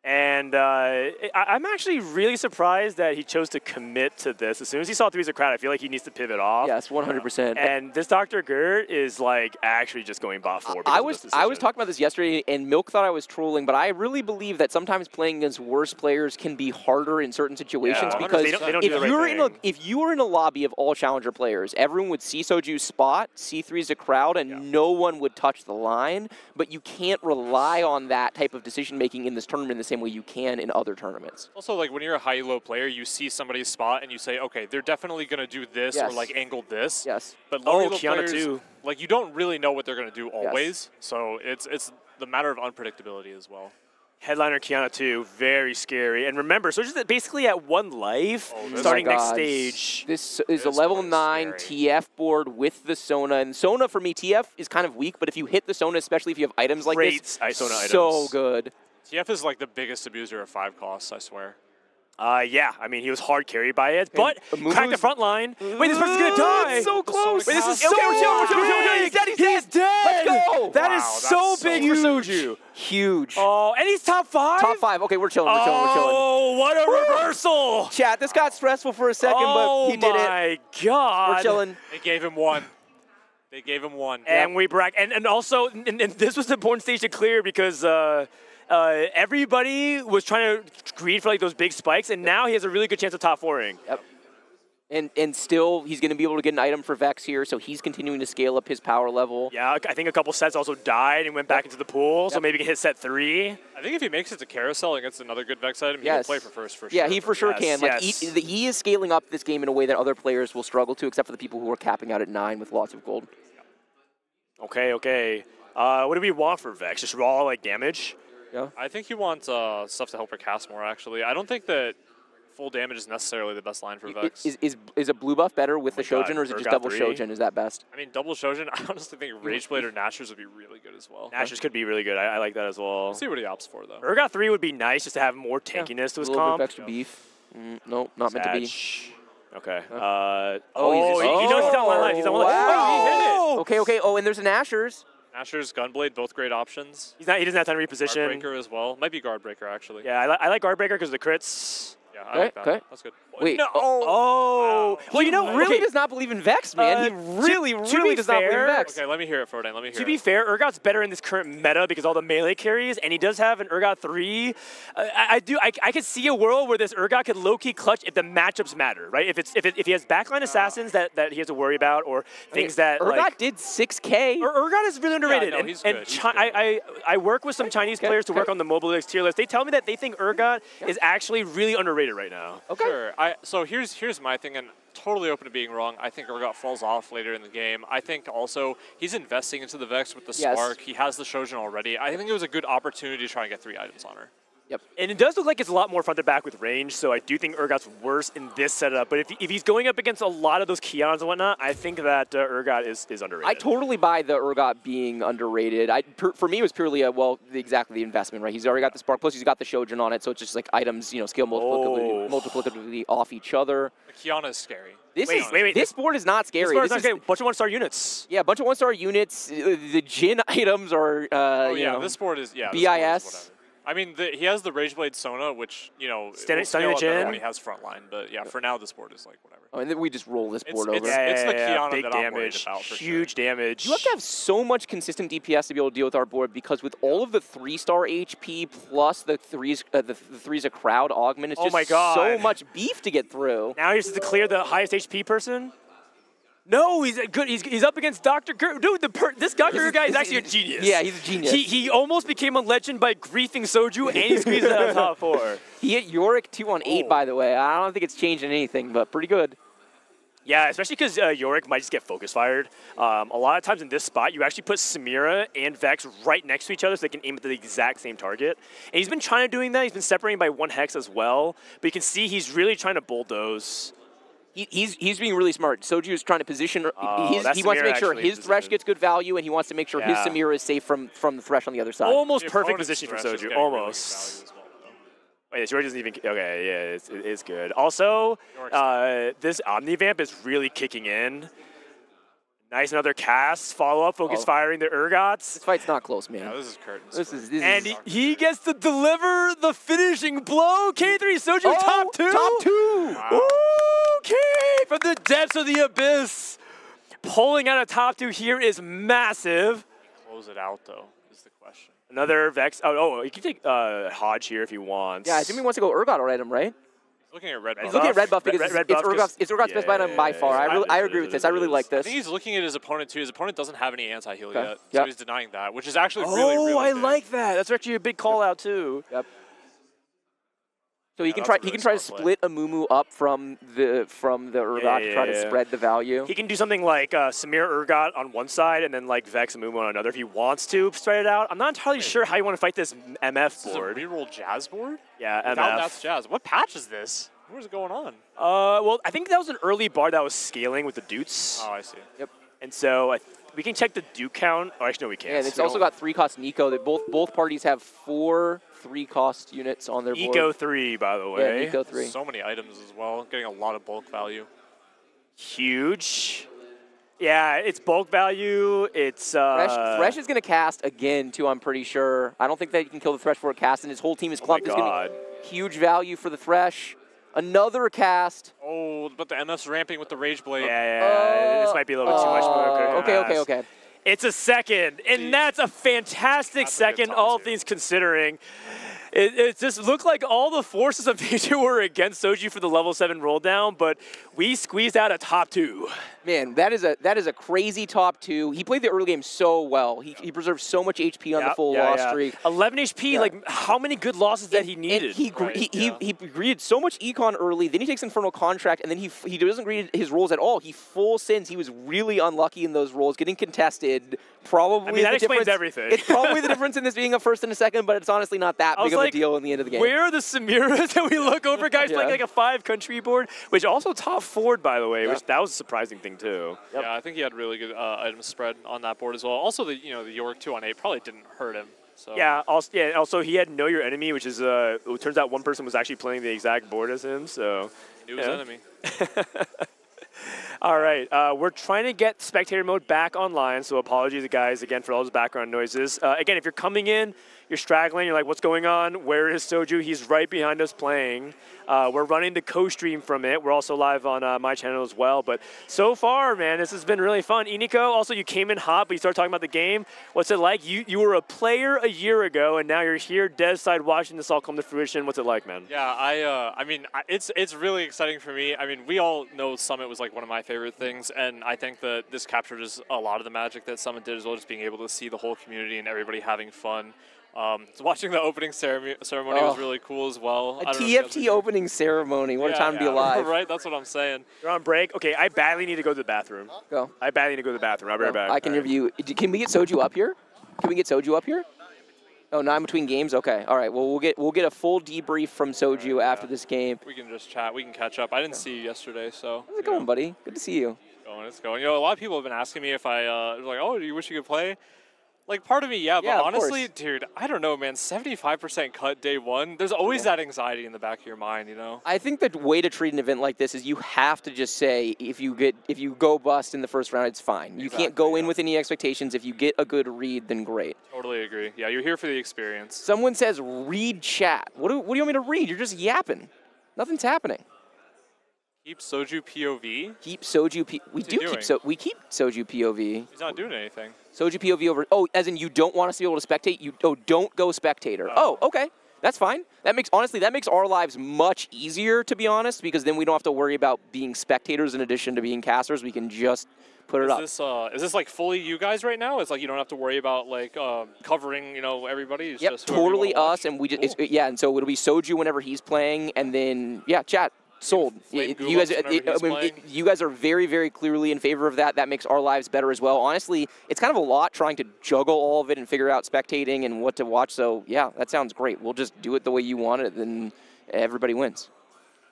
And I'm actually really surprised that he chose to commit to this. As soon as he saw 3's a crowd, I feel like he needs to pivot off. Yes, 100%. And this Dr. Gert is like actually just going bot 4. I was talking about this yesterday, and Milk thought I was trolling, but I really believe that sometimes playing against worse players can be harder in certain situations because if you were in a lobby of all challenger players, everyone would see Soju's spot, see 3's a crowd, and no one would touch the line. But you can't rely on that type of decision making in this tournament in the same way you can in other tournaments. Also, like when you're a high-low player, you see somebody's spot and you say, okay, they're definitely going to do this or like angle this. Yes. But low Kiana players, too. Like you don't really know what they're going to do always. So it's the matter of unpredictability as well. Headliner Kiana too, very scary. And remember, so just basically at 1 life, starting next stage. This is a level 9 TF board with the Sona. And Sona, for me, TF is kind of weak, but if you hit the Sona, especially if you have items like this, Sona so items. Good. TF is like the biggest abuser of 5 costs, I swear. Yeah, I mean, he was hard carried by it, but cracked the front line. Wait, this person's going to die. So close. Wait, this is so big. He's dead. Let's go. That is so big for Soju. Huge. Oh, and he's top 5? Top 5. Okay, we're chilling. Oh, what a reversal. Chat, this got stressful for a second, but he did it. Oh, my God. We're chilling. They gave him 1. They gave him 1. And we and also, and this was the important stage to clear because everybody was trying to greed for like those big spikes, and now he has a really good chance of top 4ing. Yep. And still, he's going to be able to get an item for Vex here, so he's continuing to scale up his power level. Yeah, I think a couple sets also died and went back into the pool, so maybe he can hit set 3. I think if he makes it to Carousel and gets another good Vex item, he can play for first for sure. Yeah, he for sure can. Like he is scaling up this game in a way that other players will struggle to, except for the people who are capping out at 9 with lots of gold. Okay, okay. What do we want for Vex? Just raw, like, damage? Yeah. I think you want stuff to help her cast more, actually. I don't think that full damage is necessarily the best line for Vex. Is a blue buff better with the Shojin, or is it just double Shojin? Is that best? I mean, double Shojin, I honestly think Rageblade or Nashers would be really good as well. Nashers could be really good. I like that as well. Let's see what he opts for, though. Urgot 3 would be nice just to have more tankiness to his a little comp. bit of extra beef. No, not meant to be. Okay. He knows he's on one life. He's on one life. Wow. Oh, he hit it. Okay, okay. Oh, and there's an Nashers. Nashers, Gunblade, both great options. He doesn't have time to reposition. Guardbreaker as well. Might be Guardbreaker, actually. Yeah, I like Guardbreaker because of the crits. Yeah, I like that. Okay. That's good. Wait. No. Oh. Well, you know, really does not believe in Vex, man. He really does not believe in Vex. Okay, let me hear it, Frodan. Let me hear it. To be fair, Urgot's better in this current meta because all the melee carries, and he does have an Urgot 3. I could see a world where this Urgot could low-key clutch if the matchups matter, right? If he has backline assassins that he has to worry about, or things that Urgot did 6K. Urgot is really underrated. Yeah, no, he's good. I work with some Chinese players to work on the Mobile League's tier list. They tell me that they think Urgot is actually really underrated right now. Okay. Sure. So here's my thing, and totally open to being wrong. I think Urgot falls off later in the game. I think also he's investing into the Vex with the Spark. He has the Shojin already. I think it was a good opportunity to try and get 3 items on her. Yep. And it does look like it's a lot more front to back with range, so I do think Urgot's worse in this setup. But if he's going up against a lot of those Kions and whatnot, I think that Urgot is underrated. I totally buy the Urgot being underrated. For me, it was purely exactly the investment, right? He's already got the Spark, plus he's got the Shojin on it, so it's just like items, scale multiplicatively off each other. The Kiana is scary. This board is not scary. This board is not scary. Bunch of 1-star units. Yeah, a bunch of 1-star units. The Jin items are, this board is, BIS. This board is whatever. I mean, he has the Rageblade Sona, which, Stunning the Jin when he has frontline. But yeah, for now, this board is like whatever. Oh, and then we just roll this board over. It's the Kiana big that damage, I'm worried about for huge damage. You have to have so much consistent DPS to be able to deal with our board, because with all of the 3-star HP plus the three's a crowd augment, it's just so much beef to get through. Now he has to clear the highest HP person. No, he's good. He's up against Dr. Gur. Dude, this Dr. Gur guy is actually a genius. Yeah, he's a genius. He almost became a legend by griefing Soju, and he squeezed it out of top 4. He hit Yorick 2 on 8, by the way. I don't think it's changing anything, but pretty good. Yeah, especially because Yorick might just get focus fired. A lot of times in this spot, you actually put Samira and Vex right next to each other so they can aim at the exact same target. And he's been trying to doing that. He's been separating by 1 hex as well. But you can see he's really trying to bulldoze. He's being really smart. Soju is trying to position. He wants to make sure his Thresh gets good value, and he wants to make sure his Samira is safe from the Thresh on the other side. Almost perfect position for Soju. Almost. Wait, George doesn't even. Okay, yeah, it's good. Also, this Omnivamp is really kicking in. Nice, another cast, follow-up, focus firing the Urgots. This fight's not close, man. Yeah, this is curtains. And he gets to deliver the finishing blow. K3 Soju top 2. Top 2. Wow. Okay, from the depths of the abyss. Pulling out a top 2 here is massive. Close it out, though, is the question. Another Vex. Oh, he can take Hodge here if he wants. Yeah, I assume he wants to go Urgot item, right? Looking at red buff. He's looking at red buff because it's Urgot's best item by far. I agree with this. I really like this. I think he's looking at his opponent too. His opponent doesn't have any anti-heal yet, so he's denying that, which is actually really big. I like that. That's actually a big call out too. Yep. So he can try to split a Mumu up from the Urgot to try to spread the value. He can do something like Samir Urgot on one side and then like Vex and Mumu on another if he wants to spread it out. I'm not entirely sure how you want to fight this MF board. This is a reroll Jazz board? Yeah, MF. That's Jazz. What patch is this? What is going on? Well, I think that was an early bar that was scaling with the Dutes. Oh, I see. Yep. And so we can check the Duke count. Oh, actually, no, we can't. Yeah, it's also got 3-cost Nico. That both parties have 4 3-cost units on their board. Nico 3, by the way. Yeah, Nico 3. So many items as well. Getting a lot of bulk value. Huge. Yeah, it's bulk value. It's Thresh is going to cast again, too, I'm pretty sure. I don't think that he can kill the Thresh for a cast, and his whole team is clumped. It's going to be huge value for the Thresh. Another cast. Oh, but the MF's ramping with the Rageblade. Yeah. This might be a little bit too much. Okay. It's a second, and that's a fantastic second, all things considering. It just looked like all the forces of nature were against Soju for the level 7 roll down, but we squeezed out a top 2. Man, that is a crazy top 2. He played the early game so well. He preserved so much HP on the full loss streak. 11 HP, like how many good losses that he needed? He greeted so much econ early, then he takes Infernal Contract, and then he doesn't greet his rolls at all. He full sins. He was really unlucky in those rolls, getting contested. Probably I mean, that explains everything. It's probably the difference in this being a first and a second, but it's honestly not that big of a deal in the end of the game. Where are the Samiras that we look over guys playing like a 5-country board, which also top 4'd, by the way, which that was a surprising thing too. Yeah, I think he had really good item spread on that board as well. Also, the York 2-on-8 probably didn't hurt him. So. Yeah, also he had Know Your Enemy, which is it turns out one person was actually playing the exact board as him. So he knew his enemy. All right, we're trying to get spectator mode back online, so apologies, guys, again, for all those background noises. Again, if you're coming in, you're straggling, you're like, what's going on? Where is Soju? He's right behind us playing. We're running the co-stream from it. We're also live on my channel as well. But so far, man, this has been really fun. Iniko, also, you came in hot, but you started talking about the game. What's it like? You were a player a year ago, and now you're here, dev side, watching this all come to fruition. What's it like, man? Yeah, I mean, it's really exciting for me. I mean, we all know Summit was like one of my favorite things, and I think that this captured just a lot of the magic that Summit did as well, just being able to see the whole community and everybody having fun. So watching the opening ceremony was really cool as well. A TFT opening ceremony. What a time to be alive. Right, that's what I'm saying. You're on break? Okay, I badly need to go to the bathroom. Go. I badly need to go to the bathroom. I'll be right back. I can review. Can we get Soju up here? Can we get Soju up here? Oh, not in between games? Okay. All right. Well, we'll get a full debrief from Soju after this game. We can just chat. We can catch up. I didn't see you yesterday, so. How's it going, buddy? Good to see you. It's going. You know, a lot of people have been asking me if I, like, oh, do you wish you could play? Like, part of me, yeah, but honestly, dude, I don't know, man. 75% cut day one. There's always that anxiety in the back of your mind, you know? I think the way to treat an event like this is you have to just say, if you go bust in the first round, it's fine. You can't go in with any expectations. If you get a good read, then great. Totally agree. Yeah, you're here for the experience. Someone says, read chat. What do you want me to read? You're just yapping. Nothing's happening. Keep Soju POV? Keep Soju we keep Soju POV. He's not doing anything. Soju POV over. Oh, as in you don't want us to be able to spectate? Don't go spectator. Oh, okay. That's fine. Honestly, that makes our lives much easier, to be honest, because then we don't have to worry about being spectators in addition to being casters. We can just put it up. Is this like fully you guys right now? It's like you don't have to worry about like covering, you know, everybody. It's just totally us, and we just and so it'll be Soju whenever he's playing, and then chat. Sold. You guys are very, very clearly in favor of that. That makes our lives better as well. Honestly, it's kind of a lot trying to juggle all of it and figure out spectating and what to watch. So, yeah, that sounds great. We'll just do it the way you want it, then everybody wins.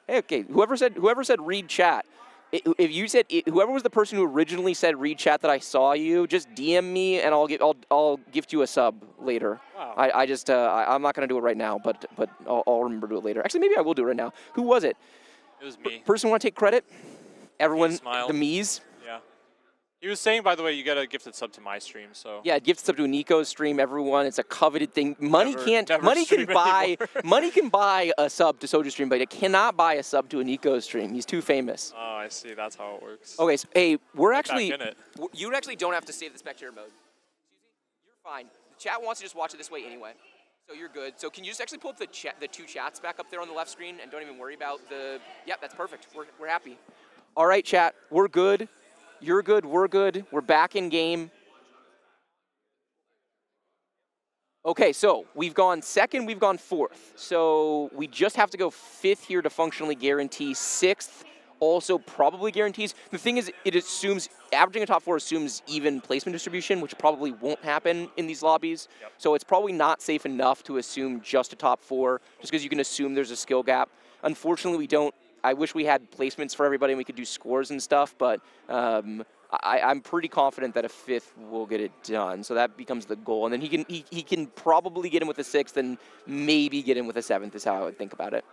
Hey, okay, whoever said read chat, if you said whoever was the person who originally said read chat that I saw you, just DM me and I'll gift you a sub later. Wow. I'm not gonna do it right now, but I'll remember to do it later. Actually, maybe I will do it right now. Who was it? It was me. Person want to take credit? Everyone, the me's? Yeah. He was saying, by the way, you get a gifted sub to my stream, so. Yeah, gifted sub to Nico's stream, everyone. It's a coveted thing. Money can buy a sub to Soju's stream, but it cannot buy a sub to a Nico's stream. He's too famous. Oh, I see. That's how it works. Okay, so, hey, you actually don't have to save the spectator mode. You're fine. The chat wants to just watch it this way anyway. So you're good. So can you just actually pull up the two chats back up there on the left screen and don't even worry about the... Yep, that's perfect. We're happy. All right, chat. We're good. You're good. We're good. We're back in game. Okay, so we've gone second. We've gone fourth. So we just have to go fifth here to functionally guarantee sixth. Also probably guarantees. The thing is, it assumes, averaging a top 4 assumes even placement distribution, which probably won't happen in these lobbies. Yep. So it's probably not safe enough to assume just a top 4, just because you can assume there's a skill gap. Unfortunately, we don't. I wish we had placements for everybody and we could do scores and stuff, but I'm pretty confident that a 5th will get it done. So that becomes the goal. And then he can probably get in with a 6th and maybe get in with a 7th is how I would think about it.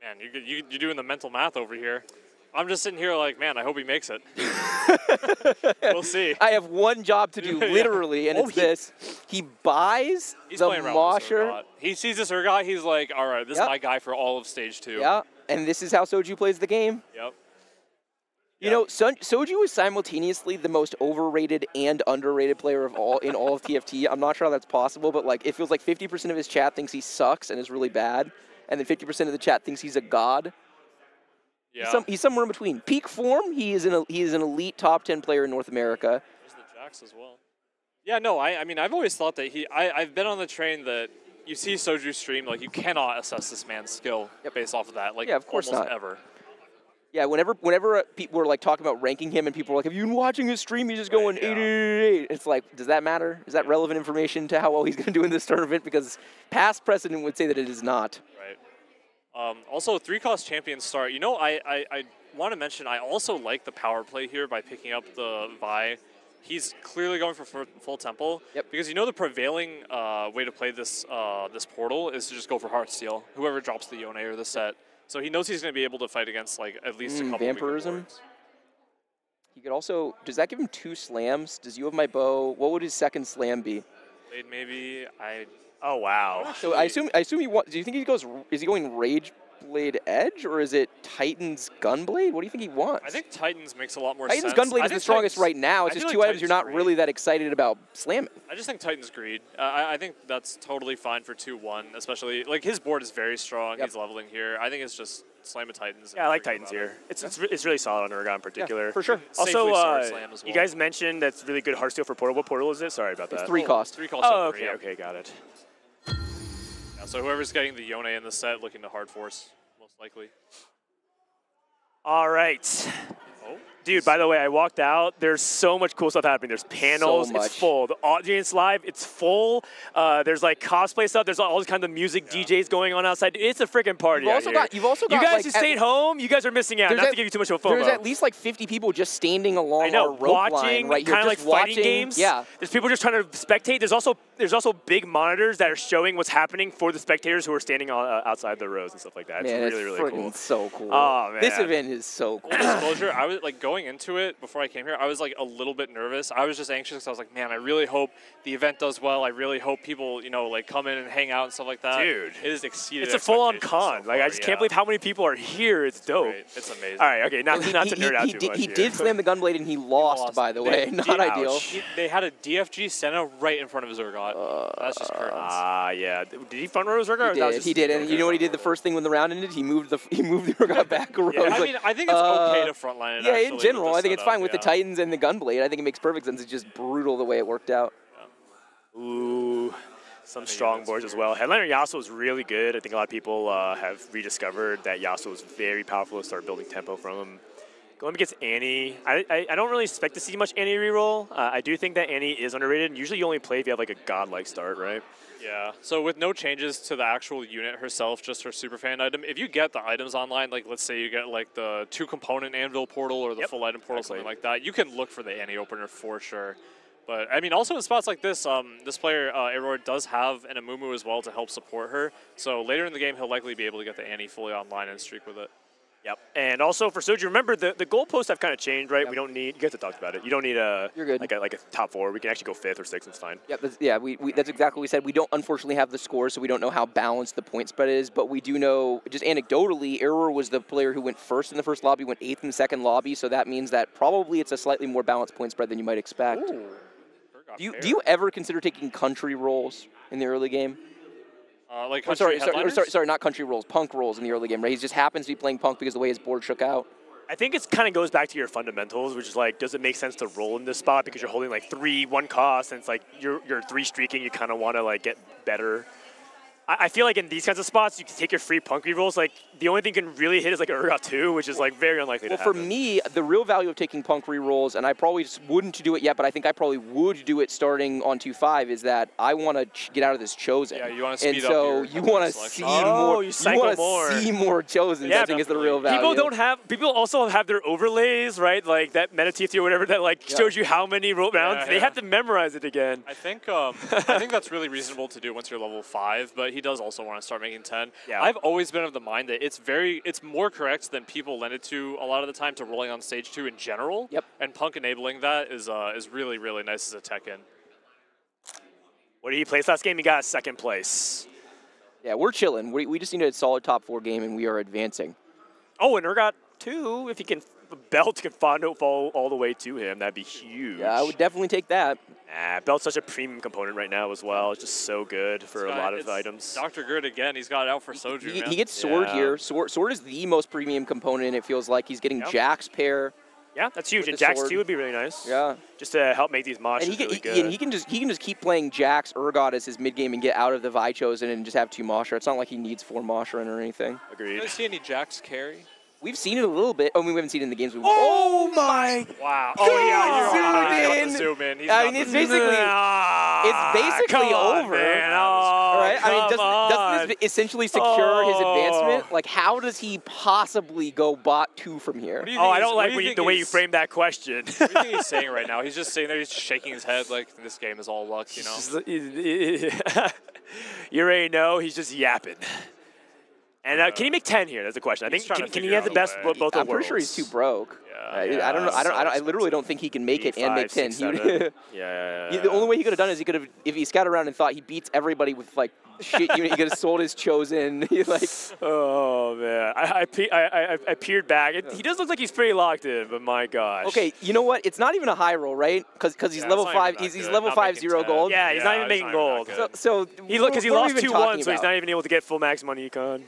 Man, you're doing the mental math over here. I'm just sitting here like, man, I hope he makes it. We'll see. I have one job to do, literally, and it's this. He buys the Mosher. He sees this guy, he's like, all right, this is my guy for all of stage 2. Yeah, and this is how Soju plays the game. Yep. You know, Soju is simultaneously the most overrated and underrated player of all in all of TFT. I'm not sure how that's possible, but like it feels like 50% of his chat thinks he sucks and is really bad, and then 50% of the chat thinks he's a god. Yeah. He's somewhere in between. Peak form, he is an elite top 10 player in North America. There's the Jax as well. Yeah, no, I mean, I've always thought that I've been on the train that you see Soju stream, like you cannot assess this man's skill based off of that. Like, yeah, of course almost not. Ever. Yeah, whenever people were like talking about ranking him, and people were like, "Have you been watching his stream? He's just going 888." It's like, does that matter? Is that relevant information to how well he's going to do in this tournament? Because past precedent would say that it is not. Right. Also, 3-cost champion start. You know, I want to mention I also like the power play here by picking up the Vi. He's clearly going for full temple. Yep. Because you know the prevailing way to play this this portal is to just go for Heartsteel. Whoever drops the Yone or the set. So he knows he's going to be able to fight against like at least a couple Vampirism. He could also, does that give him 2 slams? Does you have my bow? What would his second slam be? Blade maybe. Oh wow. So I assume he wants. Do you think he goes? Is he going Rage Blade Edge or is it Titan's Gunblade? What do you think he wants? I think Titans makes a lot more Titan's sense. Gunblade is the strongest right now. It's just 2 items you're not really that excited about slamming. I just think Titan's Greed. I think that's totally fine for 2-1, especially like his board is very strong. He's leveling here. I think it's just slam a Titans. Yeah, I like Titans here. It's really solid on Urgot in particular. Yeah, for sure. Also, slam as well. you guys mentioned that's really good Heartsteel for portal. What portal is it? Sorry about that. It's 3 cost. 3 cost. Oh, okay, okay, got it. Yeah, so whoever's getting the Yone in the set, looking to hard force, most likely. All right. Oh. Dude, by the way, I walked out. There's so much cool stuff happening. There's panels. So much. It's full. The audience live. It's full. There's like cosplay stuff. There's all kinds of music DJs going on outside. It's a freaking party. You've also got you guys like, who stayed home. You guys are missing out. Not to give you too much of a FOMO. There's at least like 50 people just standing along I know, our rope watching, line right here, kind of like just fighting watching. games. Yeah. There's people just trying to spectate. There's also big monitors that are showing what's happening for the spectators who are standing outside the rows and stuff like that. Man, it's really, really cool. So cool. Oh man, this event is so cool. Full disclosure, I was like going into it before I came here. I was like a little bit nervous. I was just anxious because I was like, man, I really hope the event does well. I really hope people, like come in and hang out and stuff like that. Dude, it is exceeded. It's a full-on con. So like I just can't believe how many people are here. It's dope. Great. It's amazing. All right, okay, not to nerd out too much. He did slam the Gunblade and he lost, by the way. Not ideal. They had a DFG Senna right in front of his Urgot. That's just curtains. Yeah. Did he front row his Urgot? He did, and you know what he did the first thing when the round ended? He moved the Urgot back a row. Yeah, I think it's okay to frontline it. Yeah, actually, in general, I think it's fine with the yeah. Titans and the Gunblade. I think it makes perfect sense. It's just brutal the way it worked out. Ooh, some strong boards as well. Headliner Yasuo is really good. I think a lot of people have rediscovered that Yasuo is very powerful to start building tempo from him. Going against Annie, I don't really expect to see much Annie reroll. I do think that Annie is underrated, and usually you only play if you have like a godlike start, right? Yeah, so with no changes to the actual unit herself, just her superfan item, if you get the items online, like let's say you get like the 2-component anvil portal or the full item portal, something like that, you can look for the Annie opener for sure. But I mean, also in spots like this, this player, Aurora, does have an Amumu as well to help support her. So later in the game, he'll likely be able to get the Annie fully online and streak with it. Yep. And also for Soju, remember the goalposts have kind of changed, right? Yep. We don't need, you guys have talked about it. You don't need You're good. Like a top 4. We can actually go 5th or 6th. It's fine. Yep. That's exactly what we said. We don't unfortunately have the scores, so we don't know how balanced the point spread is. But we do know, just anecdotally, Error was the player who went first in the first lobby, went 8th in the second lobby. So that means that probably it's a slightly more balanced point spread than you might expect. Ooh. Do you ever consider taking country rolls in the early game? Like sorry, not country rolls, punk rolls in the early game, right? He just happens to be playing punk because of the way his board shook out. I think it kind of goes back to your fundamentals, which is like, does it make sense to roll in this spot because you're holding like 3-1 cost, and it's like you're 3 streaking, you kind of want to like get better. I feel like in these kinds of spots, you can take your free punk rerolls. Like the only thing you can really hit is like an Urgot 2, which is like very unlikely to happen. For me, the real value of taking punk rerolls, and I probably just wouldn't do it yet, but I think I probably would do it starting on 2-5, is that I want to get out of this Chosen. Yeah, you want to speed up. And so you want to see more. You want to see more Chosens. Yeah, I think is the real value. People also have their overlays, right? Like that meta TFT or whatever that like shows you how many rounds. Yeah, they have to memorize it again. I think that's really reasonable to do once you're level 5, but he does also want to start making 10. Yeah. I've always been of the mind that it's more correct than people lend it to a lot of the time to rolling on stage 2 in general. Yep. And punk enabling that is really, really nice as a tech in. What did he place last game? He got 2nd place. Yeah, we're chilling. We just need a solid top 4 game, and we are advancing. Oh, and Urgot 2, if he can Belt can fall all the way to him, that'd be huge. Yeah, I would definitely take that. Belt's such a premium component right now as well. It's just so good for a lot of items. Dr. Good again. He's got it out for Soju. He gets Sword here. Sword is the most premium component. It feels like he's getting Jack's pair. Yeah, that's huge. And Jax 2 would be really nice. Yeah. Just to help make these moshes really good. And he can just keep playing Jax Urgot as his mid game and get out of the Vi Chosen and just have 2 Mosher. It's not like he needs 4 Mosher or anything. Agreed. Do you see any Jax carry? We've seen it a little bit. I mean, we haven't seen it in the games. Oh my! Wow. Oh yeah, you're zoom in. I mean, it's basically over. Man. Right? I mean, doesn't this essentially secure his advancement? Like, how does he possibly go bot 2 from here? I don't like the way you framed that question. What do you think he's saying right now? He's just sitting there, he's shaking his head like this game is all luck, you know? You already know he's just yapping. And can he make 10 here? That's the question. I think can he have the best both worlds? I'm pretty sure he's too broke. Yeah, I don't know. I literally don't think he can make it and make 10. The only way he could have done is he could have, if he scouted around and thought he beats everybody with like shit unit, he could have sold his Chosen. Oh man, I peered back. He does look like he's pretty locked in, but my gosh. Okay, you know what? It's not even a high roll, right? Because he's level 5. He's level 5 0 gold. Yeah, he's not even making gold. So because he lost 2-1, so he's not even able to get full max money econ.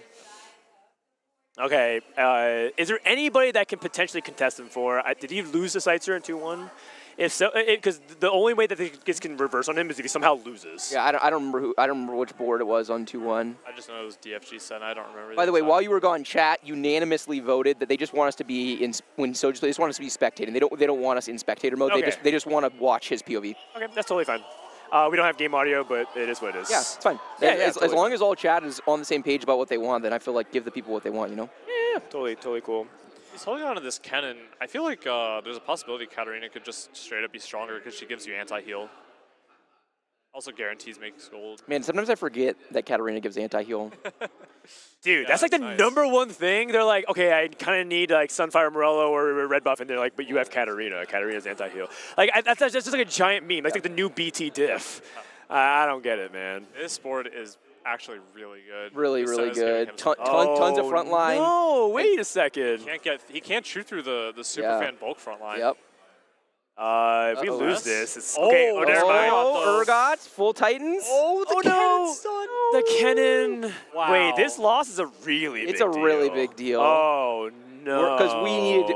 Okay, is there anybody that can potentially contest him for? Did he lose the Sightseer in 2-1? If so, because the only way that this can reverse on him is if he somehow loses. Yeah, I don't remember which board it was on 2-1. I just know it was DFG Sen. I don't remember. By the way, while you were gone, chat unanimously voted that they just want us to be in Soju. They just want us to be spectating. They don't want us in spectator mode. Okay. They just want to watch his POV. Okay, that's totally fine. We don't have game audio, but it is what it is. Yeah, it's fine. As long as all chat is on the same page about what they want, then I feel like give the people what they want, you know? Yeah, totally cool. He's holding on to this Kennen. I feel like there's a possibility Katarina could just straight up be stronger because she gives you anti-heal. Also guarantees makes gold. Man, sometimes I forget that Katarina gives anti-heal. Dude, that's like the #1 thing. They're like, okay, I kind of need like Sunfire Morello or Red Buff, and they're like, but you have Katarina. Katarina's anti-heal. Like, that's just like a giant meme. That's like the new BT diff. I don't get it, man. This board is actually really good. Really good. Tons of front line. No, wait a second. He can't shoot through the Superfan bulk front line. Yep. If we lose this, it's okay. Never mind. Urgots, full Titans. The Kennen. Wow. Wait, this loss is a really big deal. It's a really big deal. Oh, no. Because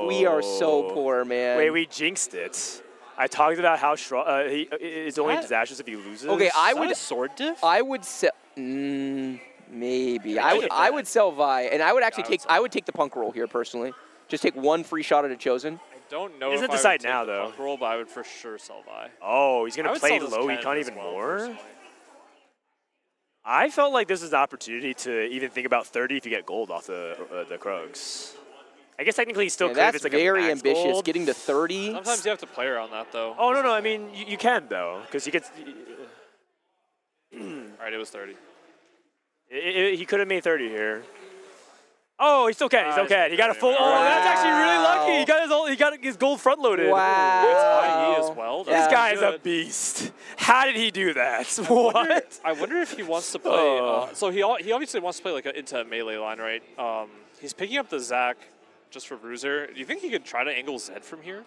we are so poor, man. Wait, we jinxed it. I talked about how strong it's only disastrous if he loses. Okay, I would sword diff. I would sell. Maybe I would sell Vi, and I would actually take the punk roll here personally. Just take 1 free shot at a Chosen. Don't know. He doesn't if decide I would now take the though. punk roll, but I would for sure sell Vi. Oh, he's gonna play low Kennen econ as even well, more. personally. I felt like this is an opportunity to even think about 30 if you get gold off the Krugs. I guess technically he still could if it's like very a max ambitious. gold. Getting to 30. Sometimes you have to play around that though. Oh no, I mean you can though, because he gets. All right, it was 30. He could have made 30 here. Oh, he still can. He still can. He got a full. Oh, that's actually really lucky. He got his gold front loaded. Wow. It's IE as well. This guy is a beast. How did he do that? What? I wonder if he wants to play. So he obviously wants to play like into a melee line, right? He's picking up the Zac just for Bruiser. Do you think he could try to angle Zed from here?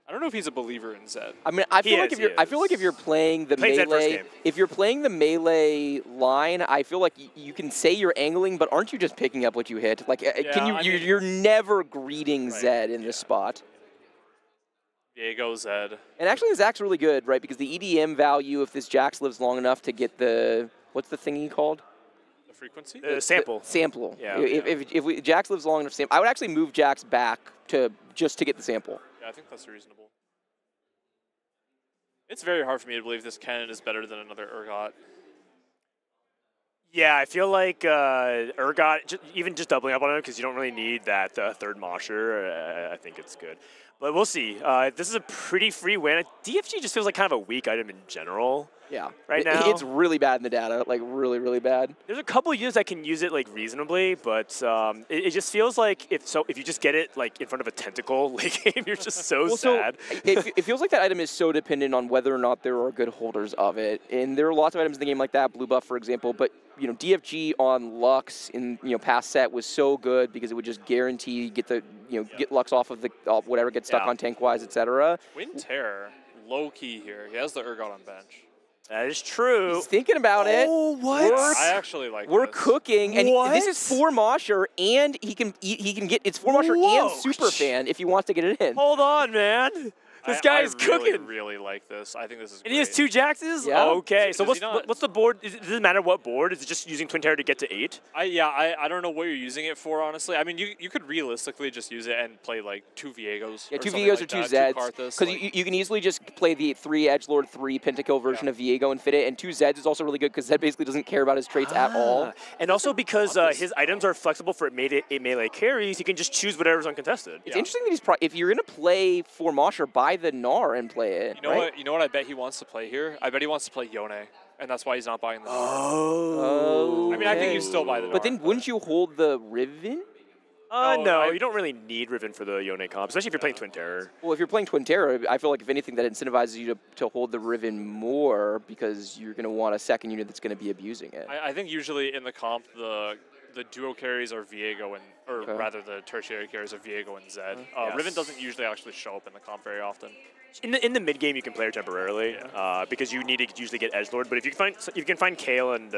I don't know if he's a believer in Zed. I mean, I feel like if you're playing the melee line, I feel like you can say you're angling, but aren't you just picking up what you hit? Like, you're never greeting Zed in this spot. Diego Zed. And actually, Zac's really good, right? Because the EDM value, if this Jax lives long enough to get the what's the thingy called? The frequency. The sample. The sample. Yeah. If Jax lives long enough, I would actually move Jax back just to get the sample. Yeah, I think that's reasonable. It's very hard for me to believe this Kennen is better than another Urgot. Yeah, I feel like Urgot, even just doubling up on him because you don't really need that third Mosher. I think it's good. But we'll see. This is a pretty free win. DFG just feels like kind of a weak item in general. Yeah. Right now. It's really bad in the data, like really, really bad. There's a couple units that can use it like reasonably, but it just feels like if you just get it like in front of a tentacle late game, you're just so sad. It feels like that item is so dependent on whether or not there are good holders of it. And there are lots of items in the game like that, blue buff, for example, but DFG on Lux in past set was so good because it would just guarantee get Lux off of the whatever gets stuck on tank-wise, etc. Wind Terror, low key here. He has the Urgot on bench. That is true. He's thinking about it. Oh, what? I actually like We're this. cooking, and What? this is for Mosher, and he can get it's for Mosher and Superfan if he wants to get it in. Hold on, man. This guy's cooking. I really like this. I think this is great. And he has 2 Jaxes? Yeah. Okay, so what's the board? Does it matter what board? Is it just using Twin Terror to get to 8? I don't know what you're using it for, honestly. I mean, you could realistically just use it and play like 2 Viegos. Yeah, 2 Viegos or 2 Zeds. Because you can easily just play the 3 Edgelord, 3 Pentakill version of Viego and fit it. And 2 Zeds is also really good because Zed basically doesn't care about his traits at all. And also because his items are flexible for melee carries, he can just choose whatever's uncontested. It's interesting that he's if you're going to play for Mosher, buy the Gnar and play it. You know what? You know what I bet he wants to play here? I bet he wants to play Yone, and that's why he's not buying the Gnar. Oh. I mean, I think you still buy the Gnar. But then wouldn't you hold the Riven? No, you don't really need Riven for the Yone comp, especially if you're playing Twin Terror. Well, if you're playing Twin Terror, I feel like if anything that incentivizes you to hold the Riven more because you're going to want a second unit that's going to be abusing it. I think usually in the comp, the duo carries are Viego or rather the tertiary carries are Viego and Zed. Riven doesn't usually actually show up in the comp very often. In the mid game, you can play her temporarily because you need to usually get Edgelord. But if you can find Kale and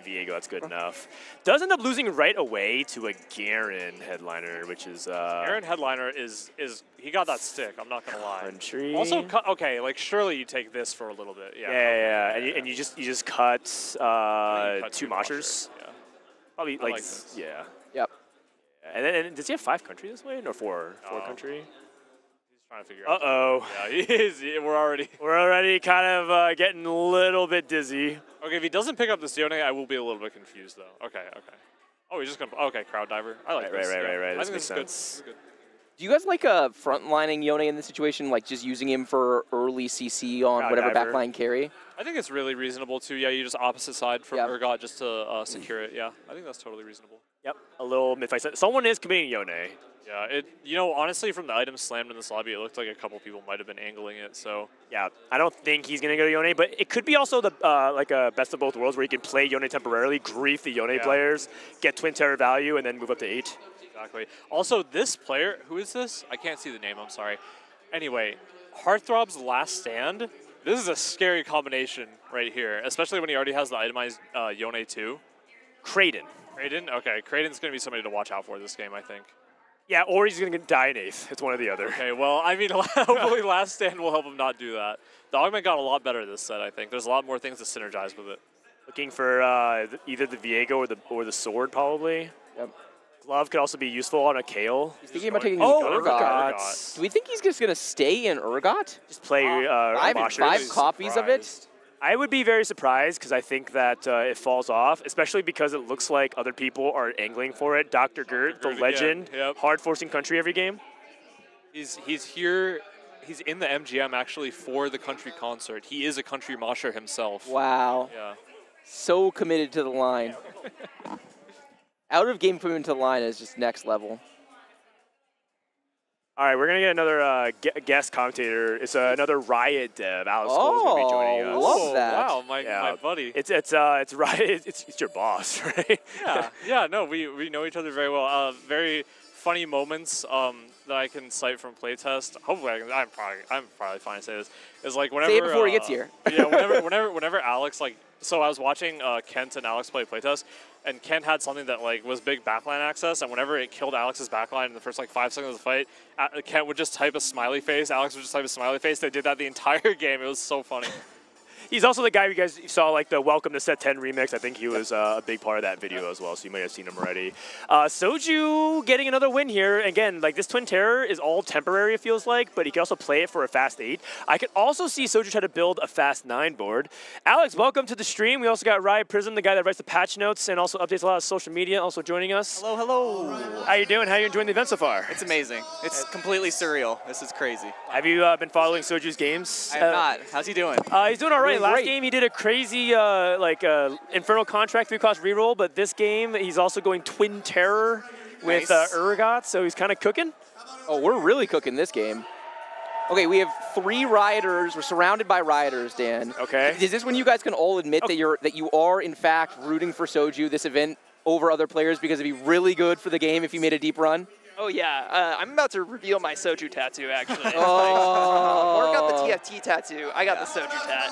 Viego, that's good enough. Does end up losing right away to a Garen headliner, which is Garen headliner is he got that stick. I'm not gonna lie. Country. Also, okay, like surely you take this for a little bit. Yeah. And you just cut 2 Moshers. Yeah. Probably I like this. Yeah. Yep. And does he have 5 country this way? No, 4 country. Trying to figure out. Uh-oh. Yeah, he is. We're already kind of getting a little bit dizzy. Okay, if he doesn't pick up the Yone, I will be a little bit confused though. Okay. Oh, he's just gonna. Okay, Crowd Diver. I like this. Right. I think makes this sense. is good. Do you guys like frontlining Yone in this situation, like just using him for early CC on whatever backline carry? I think it's really reasonable too. Yeah, you just opposite side from Urgot just to secure it. Yeah, I think that's totally reasonable. Yep, a little mid-fight. Someone is committing Yone. Yeah, honestly, from the items slammed in this lobby, it looked like a couple people might have been angling it. So yeah, I don't think he's gonna go to Yone, but it could be also the like a best of both worlds where you can play Yone temporarily, grief the Yone players, get Twin Terror value, and then move up to 8. Exactly. Also, this player, who is this? I can't see the name. I'm sorry. Anyway, Heartthrob's Last Stand. This is a scary combination right here, especially when he already has the itemized Yone too. Kraden. Okay, Kraden's gonna be somebody to watch out for this game, I think. Yeah, or he's going to die in 8th. It's one or the other. Okay, well, I mean, hopefully Last Stand will help him not do that. The augment got a lot better this set, I think. There's a lot more things to synergize with it. Looking for either the Viego or the sword, probably. Yep. Glove could also be useful on a Kale. He's thinking about taking Urgot. Do we think he's just going to stay in Urgot? Just play I have 5 copies of it. I would be very surprised because I think that it falls off, especially because it looks like other people are angling for it. Dr. Gert, the legend, hard forcing country every game. He's here. He's in the MGM actually for the country concert. He is a country mosher himself. Wow. Yeah. So committed to the line. Out of game commitment to the line is just next level. All right, we're going to get another guest commentator. It's another Riot dev. Alex Cole's going to be joining us. Love that. Wow, my buddy. It's Riot. It's your boss, right? Yeah. No, we know each other very well. Very funny moments that I can cite from playtest. Hopefully, I'm probably fine to say this. Is like whenever say it before he gets here. Yeah, whenever Alex so I was watching Kent and Alex play playtest, and Kent had something that was big backline access, and whenever it killed Alex's backline in the first 5 seconds of the fight, Kent would just type a smiley face. Alex would just type a smiley face. They did that the entire game. It was so funny. He's also the guy you guys saw the Welcome to Set 10 remix. I think he was a big part of that video as well, so you might have seen him already. Soju getting another win here. Again, this Twin Terror is all temporary, it feels like, but he can also play it for a fast 8. I could also see Soju try to build a fast 9 board. Alex, welcome to the stream. We also got Riot Prism, the guy that writes the patch notes and also updates a lot of social media, also joining us. Hello. How you doing? How you enjoying the event so far? It's amazing. It's completely surreal. This is crazy. Have you been following Soju's games? I have not. How's he doing? He's doing all right. Last game he did a crazy Infernal Contract 3-cost reroll, but this game he's also going Twin Terror with Urgot, so he's kind of cooking. Oh, we're really cooking this game. Okay, we have 3 rioters. We're surrounded by rioters, Dan. Okay. Is this when you guys can all admit that you are in fact rooting for Soju this event over other players because it'd be really good for the game if you made a deep run? Oh yeah, I'm about to reveal my Soju tattoo actually. Oh. Mark got the TFT tattoo. I got the Soju tat.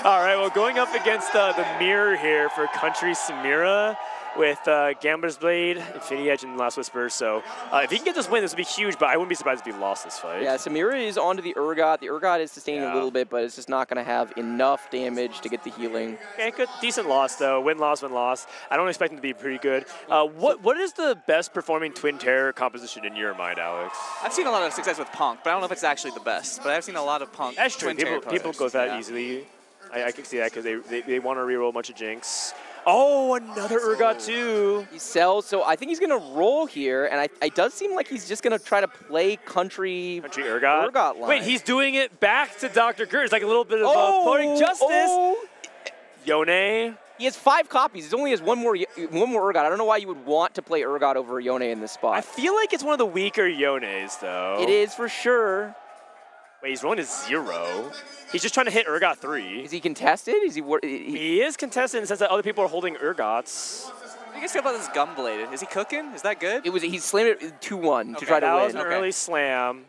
All right, well, going up against the mirror here for Country Samira with Gambler's Blade, Infinity Edge, and Last Whisper. So if he can get this win, this would be huge, but I wouldn't be surprised if he lost this fight. Yeah, Samira is onto the Urgot. The Urgot is sustaining a little bit, but it's just not going to have enough damage to get the healing. Okay, good, decent loss, though. Win-loss, win-loss. I don't expect him to be pretty good. What is the best performing Twin Terror composition in your mind, Alex? I've seen a lot of success with Punk, but I don't know if it's actually the best. But I've seen a lot of Punk. That's true. Twin Terror People players. go that easily. I can see that because they want to reroll a bunch of Jinx. Oh, another Urgot too. He sells, so I think he's going to roll here, and it does seem like he's just going to try to play Country Urgot line. Wait, he's doing it back to Dr. Gert. It's like a little bit of poetic justice. Yone. He has 5 copies. He only has one more Urgot. I don't know why you would want to play Urgot over Yone in this spot. I feel like it's one of the weaker Yones, though. It is for sure. Wait, he's rolling a 0. He's just trying to hit Urgot 3. Is he contested? Is he is contested in the sense that other people are holding Urgots. What do you guys feel about this Gunblade? Is he cooking? Is that good? He slammed it 2-1 to try to that win. was an early slam.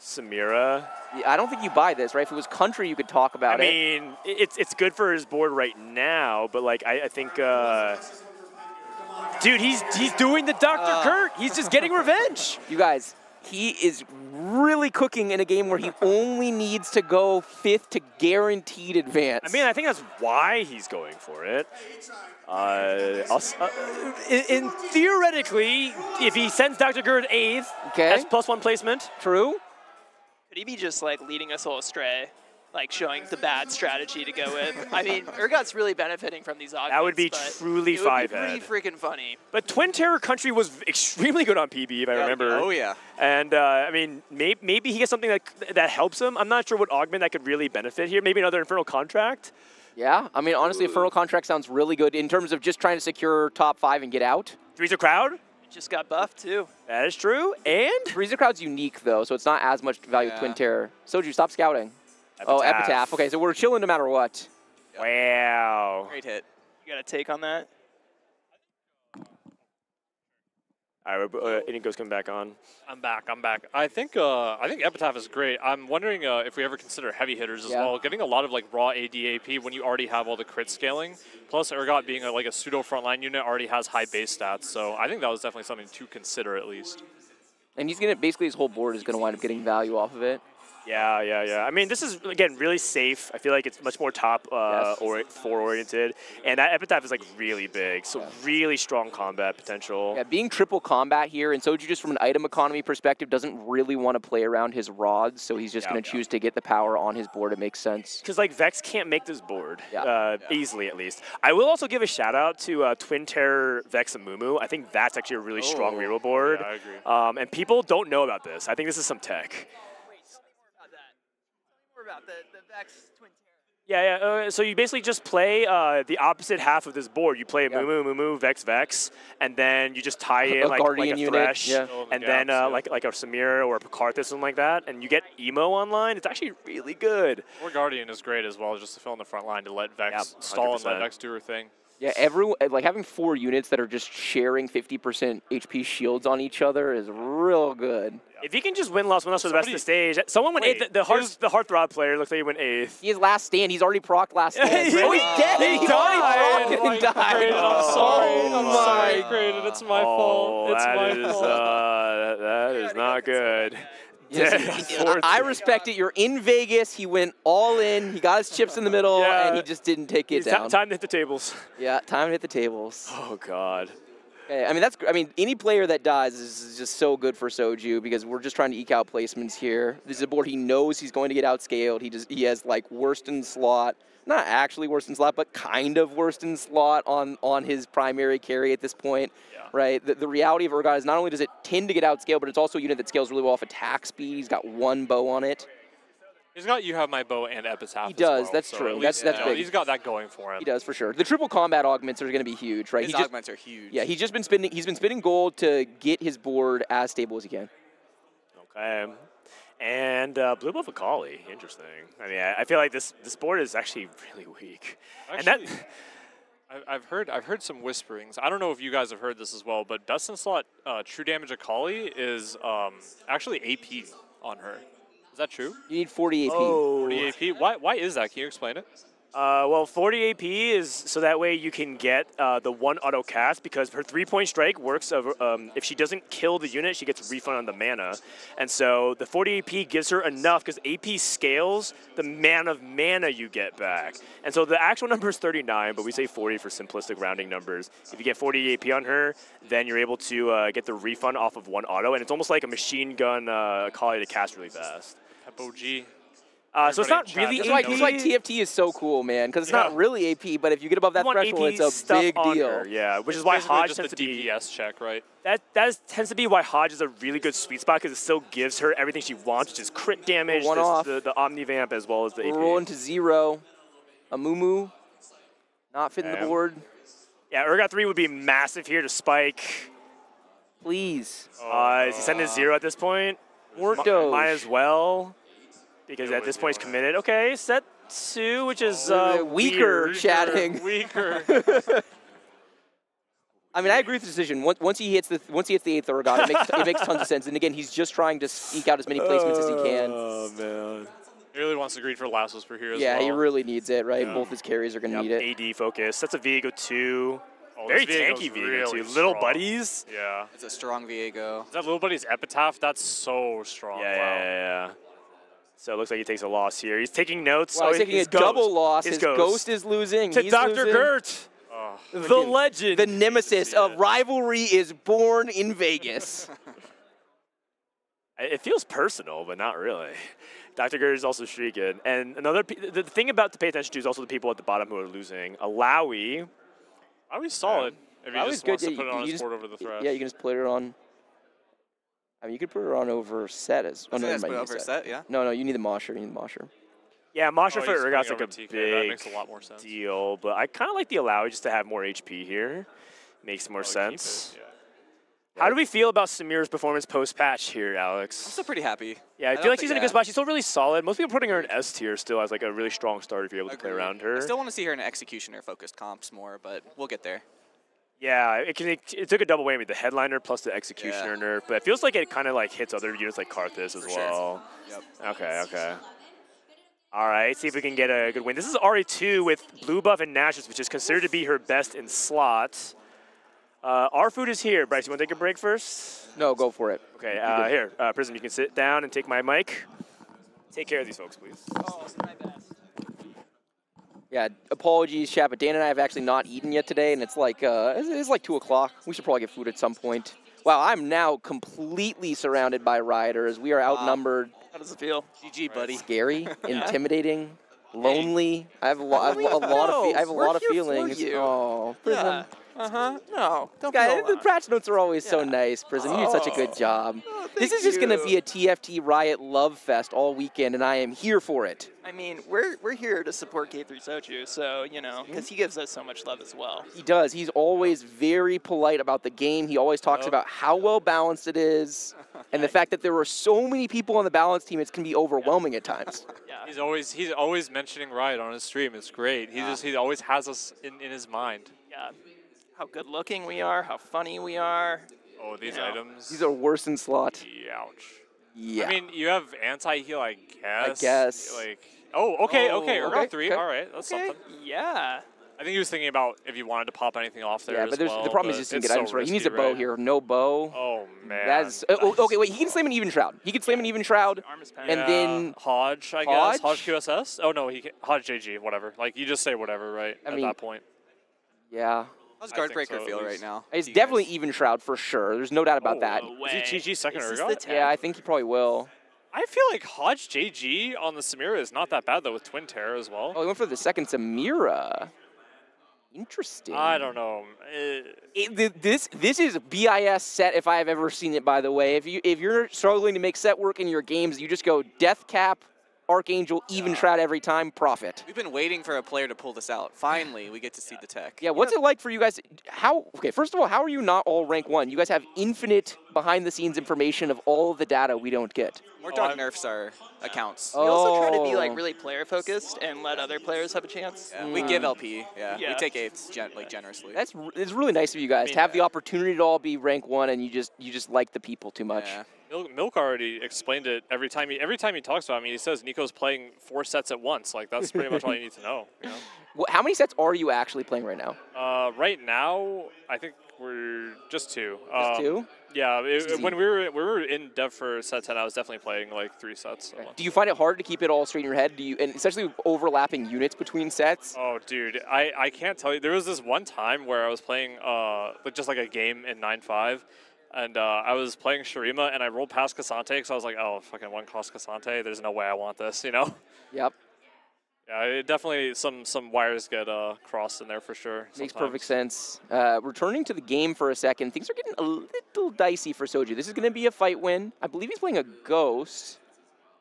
Samira. Yeah, I don't think you buy this, right? If it was Country, you could talk about it. I mean, it's good for his board right now, but like I think, dude, he's doing the Dr. Gert. He's just getting revenge. You guys, he is really cooking in a game where he only needs to go 5th to guaranteed advance. I mean, I think that's why he's going for it. Theoretically, if he sends Dr. Gert 8th, that's +1 placement. True. Could he be just like leading us all astray? Like showing the bad strategy to go with. I mean, Urgot's really benefiting from these augments. That would be truly it would 5-head. be pretty freaking funny. But Twin Terror Country was extremely good on PB, if I remember. Oh, yeah. And, I mean, maybe he gets something that helps him. I'm not sure what augment that could really benefit here. Maybe another Infernal Contract. Yeah, I mean, honestly, Infernal Contract sounds really good in terms of just trying to secure top 5 and get out. Three's a Crowd? It just got buffed, too. That is true. And? Three's a Crowd's unique, though, so it's not as much value with Twin Terror. Soju, stop scouting. Oh, Epitaph. Okay, so we're chilling no matter what. Wow. Great hit. You got a take on that? All right, Inigo's coming back on. I'm back. I think Epitaph is great. I'm wondering if we ever consider heavy hitters as well. Getting a lot of like raw ADAP when you already have all the crit scaling. Plus Urgot being like a pseudo frontline unit already has high base stats. So I think that was definitely something to consider at least. And he's gonna basically his whole board is gonna wind up getting value off of it. Yeah. I mean, this is, again, really safe. I feel like it's much more top oriented. And that Epitaph is, like, really big. So really strong combat potential. Yeah, being triple combat here, and Soju just from an item economy perspective doesn't really want to play around his rods, so he's just going to choose to get the power on his board. It makes sense. Because, like, Vex can't make this board, easily at least. I will also give a shout-out to Twin Terror Vex and Mumu. I think that's actually a really strong reroll board. Yeah, I agree. And people don't know about this. I think this is some tech. About the Vex Twin Yeah. So you basically just play the opposite half of this board. You play Mumu, Vex, and then you just tie in like a Thresh, and then like a Samira or a Pakarthus, something like that, and you get Emo online. It's actually really good. Or Guardian is great as well, just to fill in the front line to let Vex stall and let Vex do her thing. Yeah, everyone, like having 4 units that are just sharing 50% HP shields on each other is real good. If he can just win-loss for the rest of the stage. Someone went 8th. The Heartthrob player looks like he went 8th. He has last stand. He's already procced last stand. He's dead. He died. I'm sorry. I'm sorry, Creighton. It's my fault. It's my fault. That is not good. I respect it. You're in Vegas. He went all in. He got his chips in the middle, and he just didn't take it down. Time to hit the tables. Yeah, time to hit the tables. Oh, God. Okay, I mean, any player that dies is just so good for Soju because we're just trying to eke out placements here. This is a board he knows he's going to get outscaled. He has like worst in slot, not actually worst in slot, but kind of worst in slot on his primary carry at this point, right? The reality of Urgot is not only does it tend to get outscaled, but it's also a unit that scales really well off attack speed. He's got 1 bow on it. He's got You Have My Bow and Epitaph. He does. Well, that's so true. Least, that's big. He's got that going for him. He does for sure. The triple combat augments are going to be huge, right? His augments are huge. Yeah, he's been spending gold to get his board as stable as he can. Okay. And Blue Buff Akali, interesting. I mean, I feel like this board is actually really weak. Actually, I've heard some whisperings. I don't know if you guys have heard this as well, but best in slot true damage Akali is actually AP on her. Is that true? You need 40 AP. Oh. 40 AP. Why is that? Can you explain it? Well, 40 AP is so that way you can get the 1 auto cast, because her 3-point strike works if she doesn't kill the unit, she gets a refund on the mana. And so the 40 AP gives her enough because AP scales the amount of mana you get back. And so the actual number is 39, but we say 40 for simplistic rounding numbers. If you get 40 AP on her, then you're able to get the refund off of 1 auto, and it's almost like a machine gun Akali to cast really fast. Pep OG. So it's not really AP. That's why TFT is so cool, man, because it's not really AP, but if you get above that threshold, it's a big deal. Her, yeah, which it's is why Hodge just tends a to be DPS check, right? That tends to be why Hodge is a really good sweet spot, because it still gives her everything she wants, which is crit damage, the Omni Vamp, as well as the AP. We're rolling to 0. A Mumu, not fitting the board. Yeah, Urgot 3 would be massive here to spike. Please. Is he sending 0 at this point? Might as well. Because at this point he's committed. Okay, set 2, which is weaker chatting. Weaker. I mean, I agree with the decision. Once he hits the 8th Urgot, it makes tons of sense. And again, he's just trying to eke out as many placements as he can. Oh man. He really wants to greed for Last Whisper here as well. Yeah, he really needs it, right? Yeah. Both his carries are going to need it. AD focus. Sets a Viego 2. Oh, very tanky Viego really 2. Little buddies. Yeah. It's a strong Viego. Is that Little Buddy's Epitaph? That's so strong. Yeah. So it looks like he takes a loss here. He's taking notes. Well, he's taking a double loss. His ghost is losing. To Dr. Gert, the legend. The nemesis of rivalry is born in Vegas. It feels personal, but not really. Dr. Gert is also streaking. And the thing about to pay attention to is also the people at the bottom who are losing. Alawi. Alawi's solid. If he just wants to put it on his board over the thresh. Yeah, you can just put it on. I mean, you could put it on over set as. Oh, no, over set, yeah. No, you need the Mosher. You need the Mosher. Yeah, Mosher for Urgot's like a TK. big That makes a lot more sense. deal, but I kind of like the Alawi just to have more HP here. Makes more sense. How do we feel about Samira's performance post-patch here, Alex? I'm still pretty happy. Yeah, I feel like she's in a good spot. She's still really solid. Most people are putting her in S tier still as like a really strong start if you're able to play around her. I still want to see her in executioner-focused comps more, but we'll get there. Yeah, it took a double whammy, the headliner plus the executioner nerf, but it feels like it kind of like hits other units like Karthus as well. Yep. Okay. All right, see if we can get a good win. This is RE2 with Blue Buff and Nashus, which is considered to be her best in slots. Our food is here. Bryce, you want to take a break first? No, go for it. Okay, here, Prism, you can sit down and take my mic. Take care of these folks, please. Oh, my bad. Yeah, apologies, chat, but Dan and I have actually not eaten yet today, and it's like 2 o'clock. We should probably get food at some point. Wow, I'm now completely surrounded by rioters. We are outnumbered. How does it feel? GG, buddy. Scary, intimidating, lonely. I have a lot of feelings. Oh, Prism. Yeah. No, don't Guys, the patch notes are always so nice, Prism. You did such a good job. This is just going to be a TFT Riot love fest all weekend, and I am here for it. I mean, we're here to support K3 Sochu, so, because he gives us so much love as well. He does. He's always very polite about the game. He always talks about how well balanced it is, and the fact that there are so many people on the balance team, it can be overwhelming at times. Yeah. He's always mentioning Riot on his stream. It's great. He always has us in his mind. Yeah. How good looking we are, how funny we are. Oh, these items. These are worse in slot. Ouch. Yeah. I mean, you have anti-heal, I guess. I guess. Like, okay. Urgot 3. All right, that's something. Yeah. I think he was thinking about if you wanted to pop anything off there. Yeah, but the problem is he doesn't get items right. He needs a bow here. No bow. Oh, man. That's okay, wait. He can slam an even shroud. And then Hodge, I guess. Hodge QSS? Oh, no, Hodge JG, whatever. Like, you just say whatever, right? At that point. Yeah. How's Guardbreaker feel right now? It's definitely even shroud for sure. There's no doubt about that. Is he GG second Urgot? Yeah, I think he probably will. I feel like Hodge JG on the Samira is not that bad, though, with Twin Terror as well. Oh, he went for the second Samira. Interesting. I don't know. This is BIS set if I have ever seen it, by the way. If you're struggling to make set work in your games, you just go Death Cap, Archangel, even Shroud every time, profit. We've been waiting for a player to pull this out. Finally, we get to see the tech. Yeah, what's it like for you guys? Okay, first of all, how are you not all rank 1? You guys have infinite behind-the-scenes information of all of the data we don't get. More dog nerfs our accounts. We also try to be like really player-focused and let other players have a chance. Yeah, we give LP, we take 8s generously. It's really nice of you guys to have the opportunity to all be rank 1, and you just like the people too much. Yeah. Milk already explained it every time he talks about me. He says Nico's playing 4 sets at once. Like that's pretty much all you need to know. You know? Well, how many sets are you actually playing right now? Right now, I think we're just 2. Just 2? Yeah. When we were in dev for set 10, I was definitely playing like 3 sets. Okay. Do you find it hard to keep it all straight in your head? And especially overlapping units between sets? Oh, dude, I can't tell you. There was this one time where I was playing just like a game in 9-5. And I was playing Shurima, and I rolled past Cassante because I was like, oh, fucking one-cost Cassante. There's no way I want this, you know? Yep. Yeah, it definitely some wires get crossed in there for sure. Makes perfect sense. Returning to the game for a second, things are getting a little dicey for Soju. This is going to be a fight win. I believe he's playing a Ghost,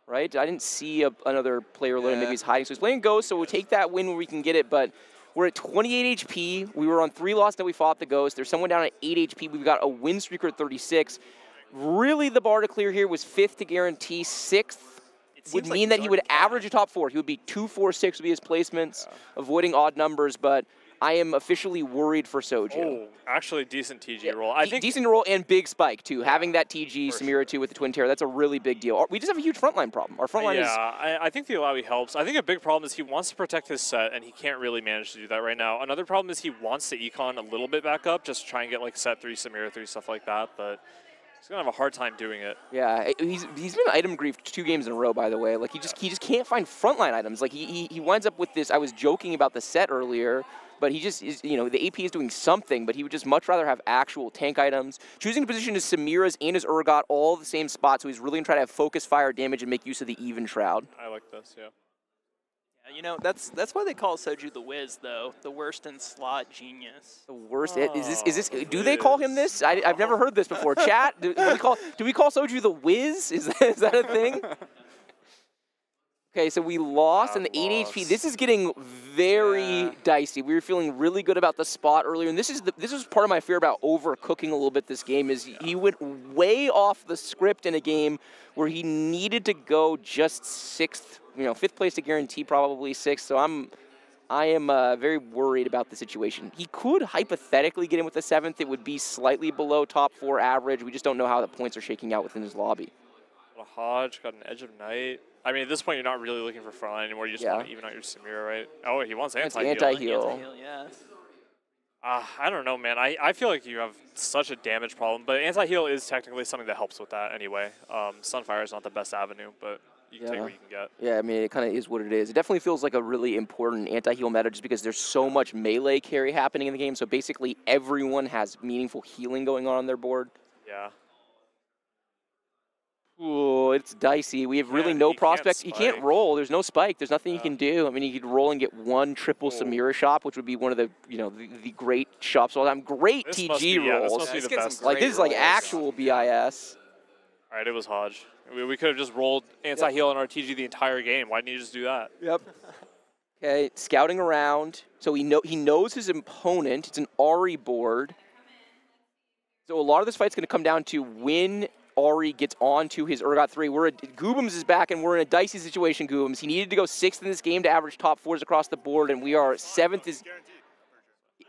right? I didn't see another player loading. Maybe he's hiding. So he's playing Ghost, so we'll take that win where we can get it, but we're at 28 HP. We were on 3 loss that we fought the Ghost. There's someone down at 8 HP. We've got a win streaker at 36. Really, the bar to clear here was 5th to guarantee. 6th would mean that he would average a top 4. He would be 2-4-6 would be his placements, avoiding odd numbers, but I am officially worried for Soju. Oh, actually decent TG roll. I think decent roll and big spike, too. Having that TG Samira, too, with the Twin Terror, that's a really big deal. We just have a huge frontline problem. Our frontline is... I think the Alawi helps. I think a big problem is he wants to protect his set, and he can't really manage to do that right now. Another problem is he wants to econ a little bit back up, just try and get like set 3, Samira 3, stuff like that, but he's going to have a hard time doing it. Yeah, he's been item griefed 2 games in a row, by the way. Like, he just can't find frontline items. Like, he winds up with this... I was joking about the set earlier, but he just is, you know, the AP is doing something, but he would just much rather have actual tank items. Choosing to position his Samira's and his Urgot all the same spot, so he's really going to try to have focus fire damage and make use of the even Shroud. I like this, yeah. Yeah, you know, that's why they call Soju the Wiz, though. The worst in slot genius. The worst? Is this? Do they call him this? I've never heard this before. Chat, do we call Soju the Wiz? Is that a thing? Okay, so we lost in the 8 HP. This is getting very dicey. We were feeling really good about the spot earlier, and this is part of my fear about overcooking a little bit this game, is he went way off the script in a game where he needed to go just 6th, 5th place to guarantee probably 6th, so I am very worried about the situation. He could hypothetically get in with the 7th. It would be slightly below top 4 average. We just don't know how the points are shaking out within his lobby. Got a Hodge, got an Edge of Night. I mean, at this point, you're not really looking for frontline anymore. You just want to even out your Samira, right? Oh, he wants anti-heal. Anti-heal, yeah. I don't know, man. I feel like you have such a damage problem, but anti-heal is technically something that helps with that anyway. Sunfire is not the best avenue, but you can take what you can get. Yeah, I mean, it kind of is what it is. It definitely feels like a really important anti-heal meta just because there's so much melee carry happening in the game, so basically everyone has meaningful healing going on their board. Yeah. Ooh, it's dicey. We have really no prospects. He can't roll. There's no spike. There's nothing he can do. I mean, he could roll and get 1 triple Samira shop, which would be one of the, the great shops all the time. Great TG rolls. This must be the best. Like, this is like actual BIS. All right, it was Hodge. We could have just rolled anti-heal on our TG the entire game. Why didn't you just do that? Yep. Okay, scouting around. So he knows his opponent. It's an Ahri board. So a lot of this fight's going to come down to when Ahri gets onto his Urgot 3. Goobums is back, and we're in a dicey situation, Goobums. He needed to go 6th in this game to average top 4s across the board, and we are 7th.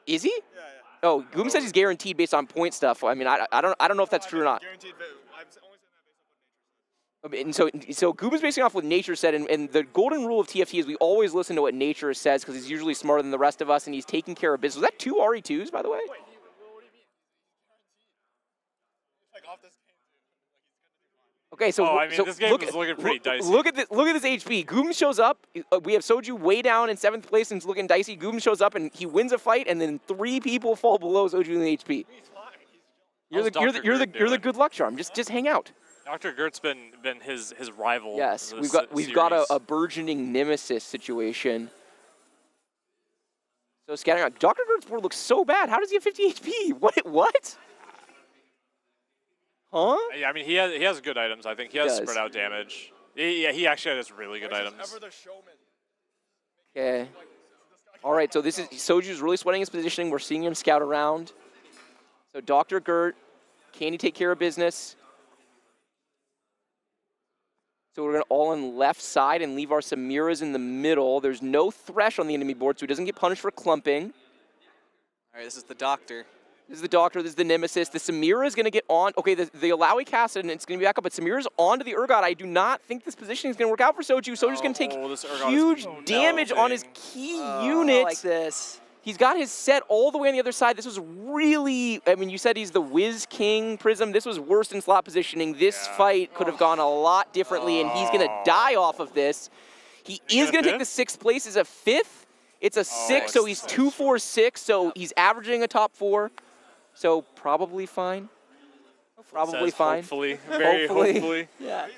Is he? Yeah. Oh, Goobums says he's guaranteed based on point stuff. I mean, I don't know if that's true or not. And so Goobums basing off what Nature said, and the golden rule of TFT is we always listen to what Nature says because he's usually smarter than the rest of us, and he's taking care of business. Was that 2 Ahri 2s, by the way? Okay, so this game is looking pretty dicey. Look at this HP. Goobums shows up. We have Soju way down in 7th place and it's looking dicey. Goobums shows up and he wins a fight, and then 3 people fall below Soju in the HP. You're the good luck charm. Just hang out. Dr. Gert's been his rival. Yes, we've got a burgeoning nemesis situation. So scattering out. Dr. Gert's board looks so bad. How does he have 50 HP? What? Huh? Yeah, I mean, he has good items, I think. He has spread out damage. Yeah, he actually has really good items. Okay. All right, so this is Soju's really sweating his positioning. We're seeing him scout around. So Dr. Gert, can he take care of business? So we're going to all on left side and leave our Samiras in the middle. There's no Thresh on the enemy board, so he doesn't get punished for clumping. All right, this is the Doctor. This is the Doctor, this is the Nemesis. The Samira is going to get on. Okay, the Alawi cast it, and it's going to be back up, but Samira's onto the Urgot. I do not think this positioning is going to work out for Soju. Soju's going to take huge damage on his key unit. Like this. He's got his set all the way on the other side. This was really, I mean, you said he's the Whiz King Prism. This was worse in slot positioning. This fight could have gone a lot differently, and he's going to die off of this. He is going to take the 6th place as a 5th. It's a 6, so he's 2-4-6, so he's averaging a top 4. So probably fine. Probably fine. Hopefully. Very hopefully. Yeah. Do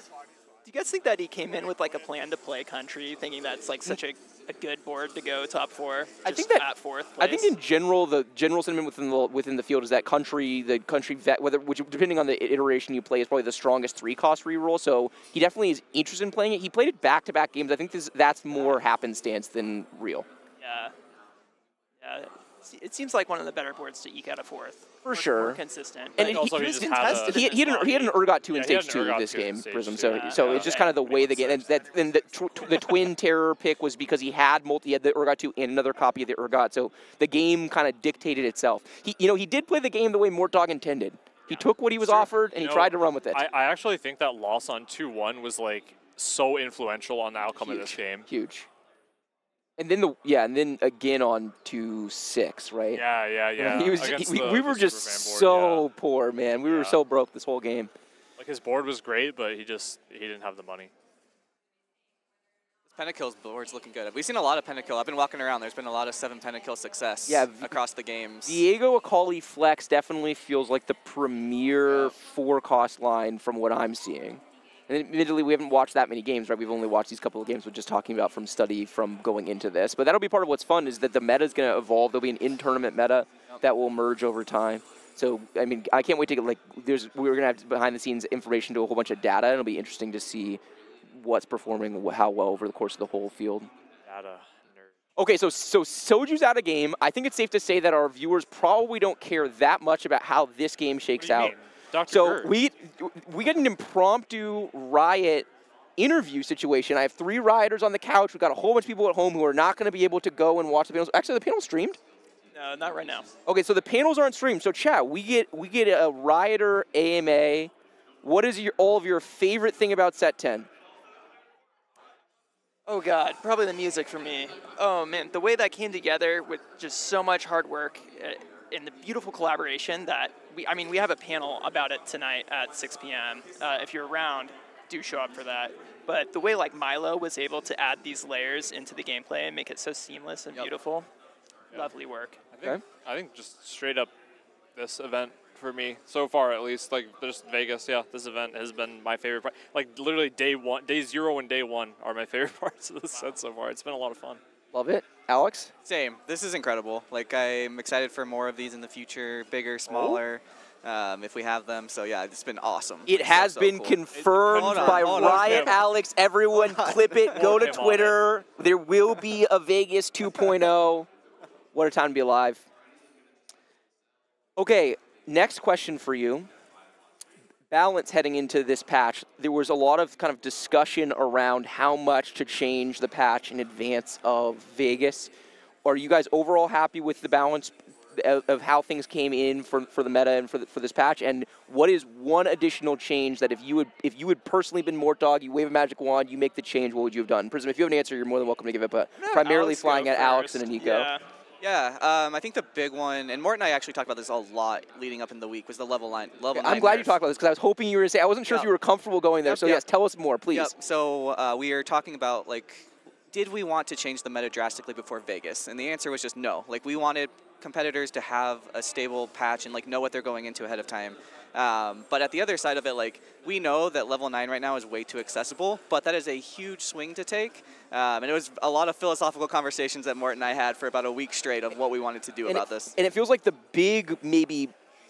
you guys think that he came in with like a plan to play country, thinking that's like such a good board to go top 4? I think that at 4th place? I think in general, the general sentiment within the field is that the country vet, which depending on the iteration you play, is probably the strongest 3-cost reroll. So he definitely is interested in playing it. He played it back-to-back games. I think that's more happenstance than real. Yeah. Yeah. It seems like one of the better boards to eke out a 4th. For sure. More consistent. And he was contested. He had an Urgot 2 in stage 2 of this game, Prism. So it's just kind of the way the game. And the twin terror pick was because he had the Urgot 2 and another copy of the Urgot. So the game kind of dictated itself. He did play the game the way Mortdog intended. He took what he was offered and he tried to run with it. I actually think that loss on 2-1 was like so influential on the outcome of this game. Huge. And then again on 2-6, right? Yeah. We were just so poor, man. We were so broke this whole game. Like his board was great, but he didn't have the money. This Pentakill's board's looking good. We've seen a lot of Pentakill. I've been walking around. There's been a lot of 7 Pentakill success across the games. Diego Akali Flex definitely feels like the premier 4-cost line from what I'm seeing. And admittedly, we haven't watched that many games, right? We've only watched these couple of games we're just talking about from study from going into this. But that'll be part of what's fun is that the meta is going to evolve. There'll be an in-tournament meta that will emerge over time. So, I mean, I can't wait to get, like, we're going to have behind-the-scenes information to a whole bunch of data, and it'll be interesting to see what's performing, how well over the course of the whole field. Data. Okay, so Soju's out of game. I think it's safe to say that our viewers probably don't care that much about how this game shakes out. So we get an impromptu Riot interview situation. I have 3 Rioters on the couch. We've got a whole bunch of people at home who are not going to be able to go and watch the panels. Actually, the panel's streamed. No, not right now. Okay, so the panels aren't streamed. So chat, we get a Rioter AMA. What is all of your favorite thing about set 10? Oh God, probably the music for me. Oh man, the way that came together with just so much hard work and the beautiful collaboration that we have a panel about it tonight at 6 p.m. If you're around, do show up for that. But the way like Milo was able to add these layers into the gameplay and make it so seamless and beautiful, lovely work. I think just straight up this event for me so far, at least, like just Vegas. Yeah, this event has been my favorite part. Like literally day 0 and day 1 are my favorite parts of the set so far. It's been a lot of fun. Love it. Alex? Same. This is incredible. Like, I'm excited for more of these in the future, bigger, smaller, if we have them. So, yeah, it's been awesome. It has been cool. Confirmed by Riot Alex. Everyone clip it. Go to Twitter. There will be a Vegas 2.0. What a time to be alive. Okay, next question for you. Balance heading into this patch, there was a lot of kind of discussion around how much to change the patch in advance of Vegas. Are you guys overall happy with the balance of how things came in for the meta and for this patch? And what is one additional change that if you had personally been Mortdog, you wave a magic wand, you make the change, what would you have done? Prism, if you have an answer, you're more than welcome to give it, but primarily flying at Alex and Nico. Yeah, I think the big one, and Mort and I actually talked about this a lot leading up in the week, was the level 9. I'm glad you talked about this because I was hoping you were going to say, I wasn't sure if you were comfortable going there. So yes, tell us more, please. So we are talking about, like, did we want to change the meta drastically before Vegas? And the answer was just no. Like, we wanted competitors to have a stable patch and, like, know what they're going into ahead of time. But at the other side of it, like, we know that level 9 right now is way too accessible, but that is a huge swing to take. And it was a lot of philosophical conversations that Mort and I had for about a week straight of what we wanted to do about this. And it feels like the big, maybe,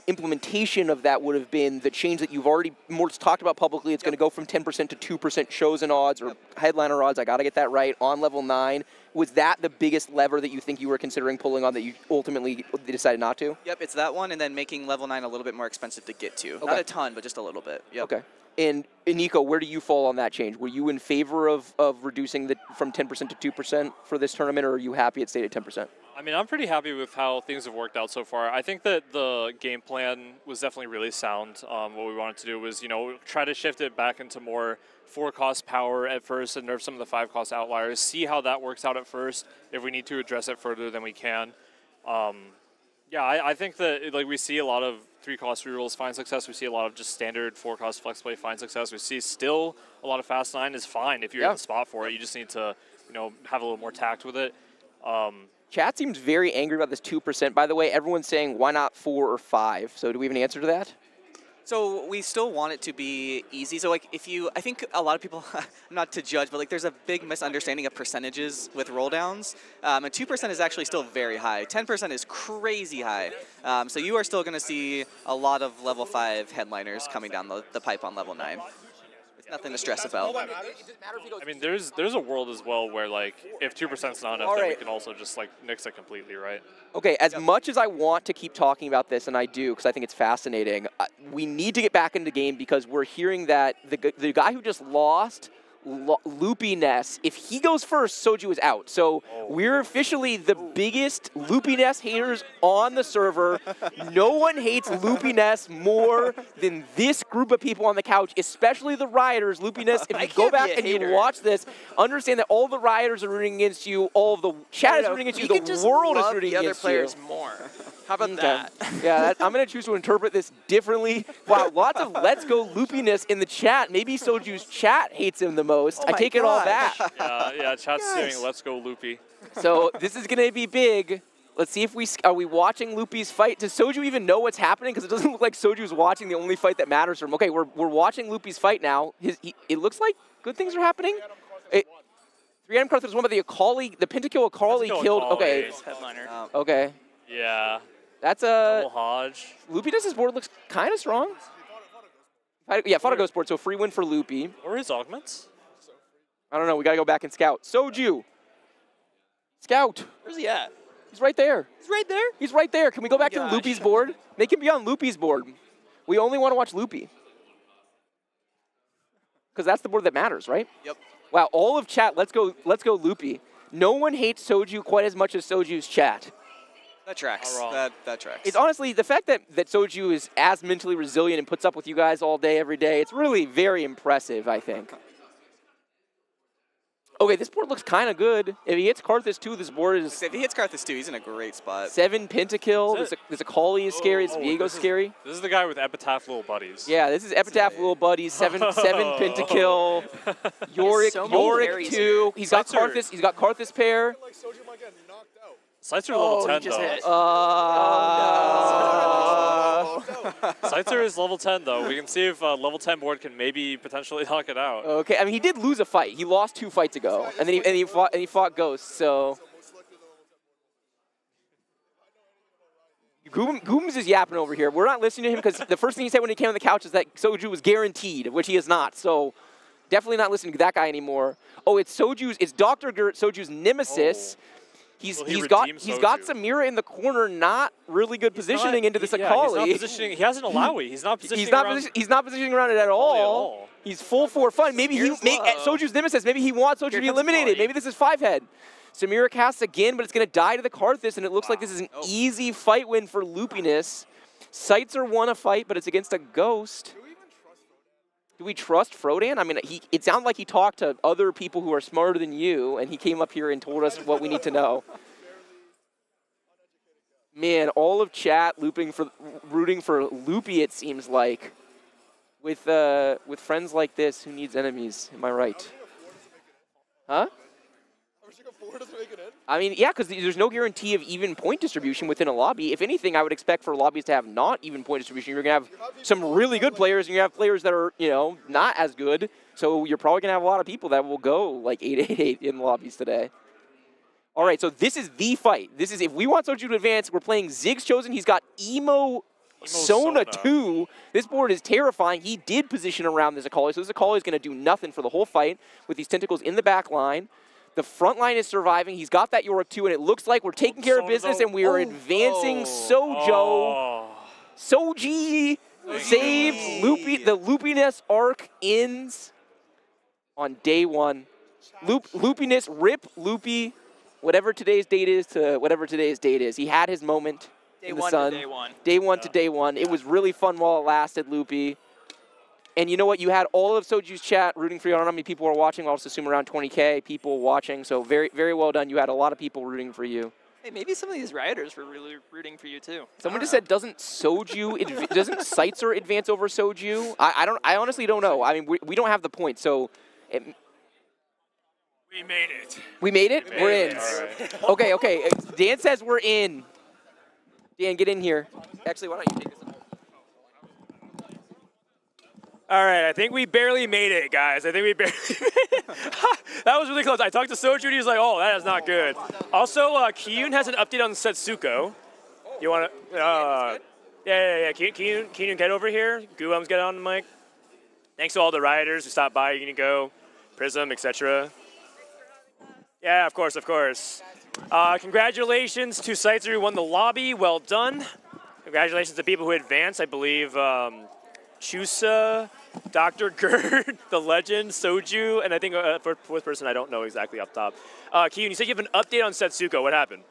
implementation of that would have been the change that you've already more talked about publicly. It's going to go from 10% to 2% chosen odds or headliner odds. I got to get that right on level 9. Was that the biggest lever that you think you were considering pulling on that you ultimately decided not to? Yep, it's that one, and then making level 9 a little bit more expensive to get to. Not a ton, but just a little bit. Yep. Okay. And Nico, where do you fall on that change? Were you in favor of reducing the from 10% to 2% for this tournament, or are you happy it stayed at 10%? I mean, I'm pretty happy with how things have worked out so far. I think that the game plan was definitely really sound. What we wanted to do was, try to shift it back into more 4-cost power at first and nerf some of the 5-cost outliers, see how that works out at first. If we need to address it further, then we can. Yeah, I think that we see a lot of 3-cost rerolls find success. We see a lot of just standard 4-cost flex play find success. We see still a lot of fast 9 is fine if you're in the spot for it. You just need to, have a little more tact with it. Chat seems very angry about this 2%. By the way, everyone's saying, why not 4 or 5? So do we have an answer to that? So we still want it to be easy. So I think a lot of people, not to judge, but there's a big misunderstanding of percentages with roll downs. And 2% is actually still very high. 10% is crazy high. So you are still going to see a lot of level 5 headliners coming down the pipe on level 9. It's nothing to stress about. I mean, there's a world as well where if 2% is not enough, then we can also just nix it completely, right? Okay, as much as I want to keep talking about this, and I do because I think it's fascinating, we need to get back into the game because we're hearing that the guy who just lost, Loopiness, if he goes first, Soju is out. So we're officially the biggest Loopiness haters on the server. No one hates Loopiness more than this group of people on the couch, especially the Rioters. Loopiness, if you go back and you watch this, understand that all the Rioters are rooting against you, all of the chat is rooting against you, the world is rooting against you. the other players more. How about that? Yeah, I'm going to choose to interpret this differently. Wow, lots of let's go Loopiness in the chat. Maybe Soju's chat hates him the most. I take it all back. Yeah, chat's saying let's go Loopy. So this is going to be big. Let's see if are we watching Loopy's fight? Does Soju even know what's happening? Because it doesn't look like Soju's watching the only fight that matters for him. Okay, we're watching Loopy's fight now. It looks like good things are happening. 3M Carthage won, but the Pentakill Akali killed. Okay. Okay. Yeah. That's a double Hodge. Loopiness's board looks kind of strong. Yeah, Frodan board, so free win for Loopy. What were his augments? I don't know. We got to go back and scout. Soju. Scout. Where's he at? He's right there. He's right there? He's right there. Can we go back to Loopy's board? Make him be on Loopy's board. We only want to watch Loopy. Because that's the board that matters, right? Yep. Wow, all of chat, let's go Loopy. No one hates Soju quite as much as Soju's chat. That tracks. That tracks. It's honestly, the fact that Soju is as mentally resilient and puts up with you guys all day, every day, it's really very impressive, I think. Okay, this board looks kind of good. If he hits Karthus 2, this board is... If he hits Karthus 2, he's in a great spot. 7 Pentakill. There's a Kali is scary. This Viego's scary. This is the guy with Epitaph Little Buddies. Yeah, this is Epitaph Little Buddies. 7 Pentakill. Yorick 2. He's got Karthus. He's got Karthus pair. Scyther level 10 though. Scyther is level 10 though. We can see if level 10 board can maybe potentially knock it out. Okay, I mean he did lose a fight. He lost 2 fights ago, and then he fought Ghost. So Gooms is yapping over here. We're not listening to him because the first thing he said when he came on the couch is that Soju was guaranteed, which he is not. So definitely not listening to that guy anymore. Oh, it's Dr. Gert, Soju's nemesis. He's got Samira in the corner, not really good positioning into this Akali. He's not positioning. He has an Alawi. He's not positioning. He's not positioning around it at all. He's full for fun. Maybe Soju's nemesis. Maybe he wants Soju to be eliminated. Maybe this is 5-head. Samira casts again, but it's going to die to the Karthus, and it looks like this is an easy fight win for Loopiness. Scyther won a fight, but it's against a Ghost. Do we trust Frodan? I mean, it sounded like he talked to other people who are smarter than you, and he came up here and told us what we need to know. Man, all of chat rooting for Loopy, it seems like. With friends like this, who needs enemies? Am I right? Huh? I mean, yeah, because there's no guarantee of even point distribution within a lobby. If anything, I would expect for lobbies to have not even point distribution. You're going to have some really good players, and you have players that are, not as good. So you're probably going to have a lot of people that will go like 8-8-8 in lobbies today. All right, so this is the fight. This is, if we want Soju to advance, we're playing Ziggs Chosen. He's got Emo Sona 2. This board is terrifying. He did position around this Akali, so this Akali is going to do nothing for the whole fight with these tentacles in the back line. The front line is surviving. He's got that Yorick 2, and it looks like we're taking care of business, and we are advancing Sojo. Soji saved Loopy. The loopiness arc ends on day 1. Loopiness, rip Loopy, whatever today's date is to whatever today's date is. He had his moment. Day in the 1 sun. to day 1. Day 1 to day 1. It was really fun while it lasted, Loopy. And you know what? You had all of Soju's chat rooting for you. I don't know how many people are watching. I'll just assume around 20K people watching. So very, very well done. You had a lot of people rooting for you. Hey, maybe some of these rioters were really rooting for you too. Someone just said, doesn't Scyther advance over Soju? I honestly don't know. I mean, we don't have the point, so. We made it. We made it? We're in. Right. Okay. Dan says we're in. Dan, get in here. Actually, why don't you take this? All right, I think we barely made it, guys. I think we barely made it. That was really close. I talked to Soju, and he was like, oh, that is not good. Also, Kiyun has an update on Setsuko. You want to? Yeah. Kiyun, get over here. Guam's get on the mic. Thanks to all the rioters who stopped by. You can go. Prism, etc. Yeah, of course. Congratulations to Scyther who won the lobby. Well done. Congratulations to people who advanced. I believe Chusa, Dr. Gerd, the legend, Soju, and I think fourth person I don't know exactly up top. Kiyun, you said you have an update on Setsuko. What happened?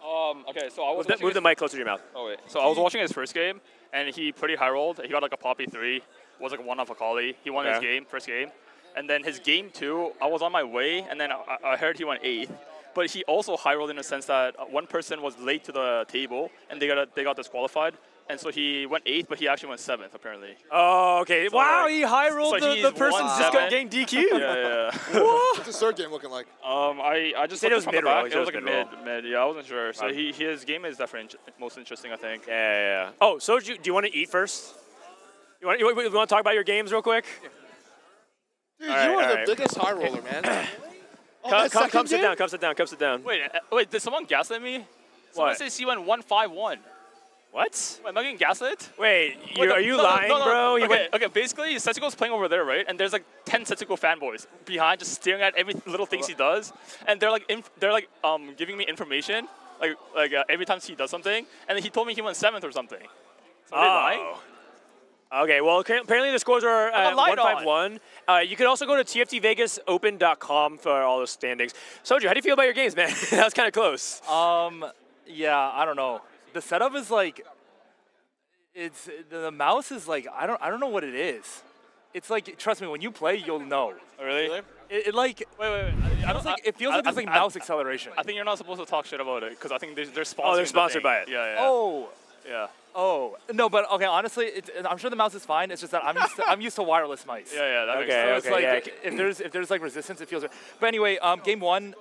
Okay, so I was move the mic closer to your mouth. Oh wait. So I was watching his first game, and he pretty high rolled. He got like a Poppy 3. Was like a 1-off Akali. He won his first game. And then his game 2, I was on my way, and then I heard he went 8th. But he also high rolled in the sense that one person was late to the table, and they got disqualified. And so he went 8th, but he actually went 7th, apparently. Oh, okay. So wow, he high rolled the person just got getting DQ'd. Yeah. What? What's his third game looking like? I just said it was mid-roll. mid-roll. It was like a mid. Yeah, I wasn't sure. So his game is definitely most interesting, I think. Yeah. Oh, Soju, do you want to eat first? You want to talk about your games real quick? Dude, you are the biggest high roller, man. Come sit down. Wait, did someone gaslight me? Someone says he went 1-5-1. What? Wait, am I getting gaslit? Wait, are you lying, bro? Okay, basically, Setsuko's playing over there, right? And there's like 10 Setsuko fanboys behind, just staring at every little things he does, and they're like giving me information, like every time he does something, and then he told me he went 7th or something. So are they lying? Okay, well, apparently the scores are 1-5-1. You can also go to tftvegasopen.com for all those standings. Soju, how do you feel about your games, man? That was kind of close. Yeah, I don't know. The setup is like, the mouse is like, I don't know what it is. It's like, trust me, when you play, you'll know. Oh, really? It like, wait. It feels like there's like mouse acceleration. I think you're not supposed to talk shit about it because I think they're sponsored. Oh, they're sponsored by it. Yeah. Oh. Yeah. Oh no, but okay. Honestly, I'm sure the mouse is fine. It's just that I'm used to wireless mice. Yeah. That makes sense. sense. So it's like if there's like resistance, it feels. But anyway, game 1.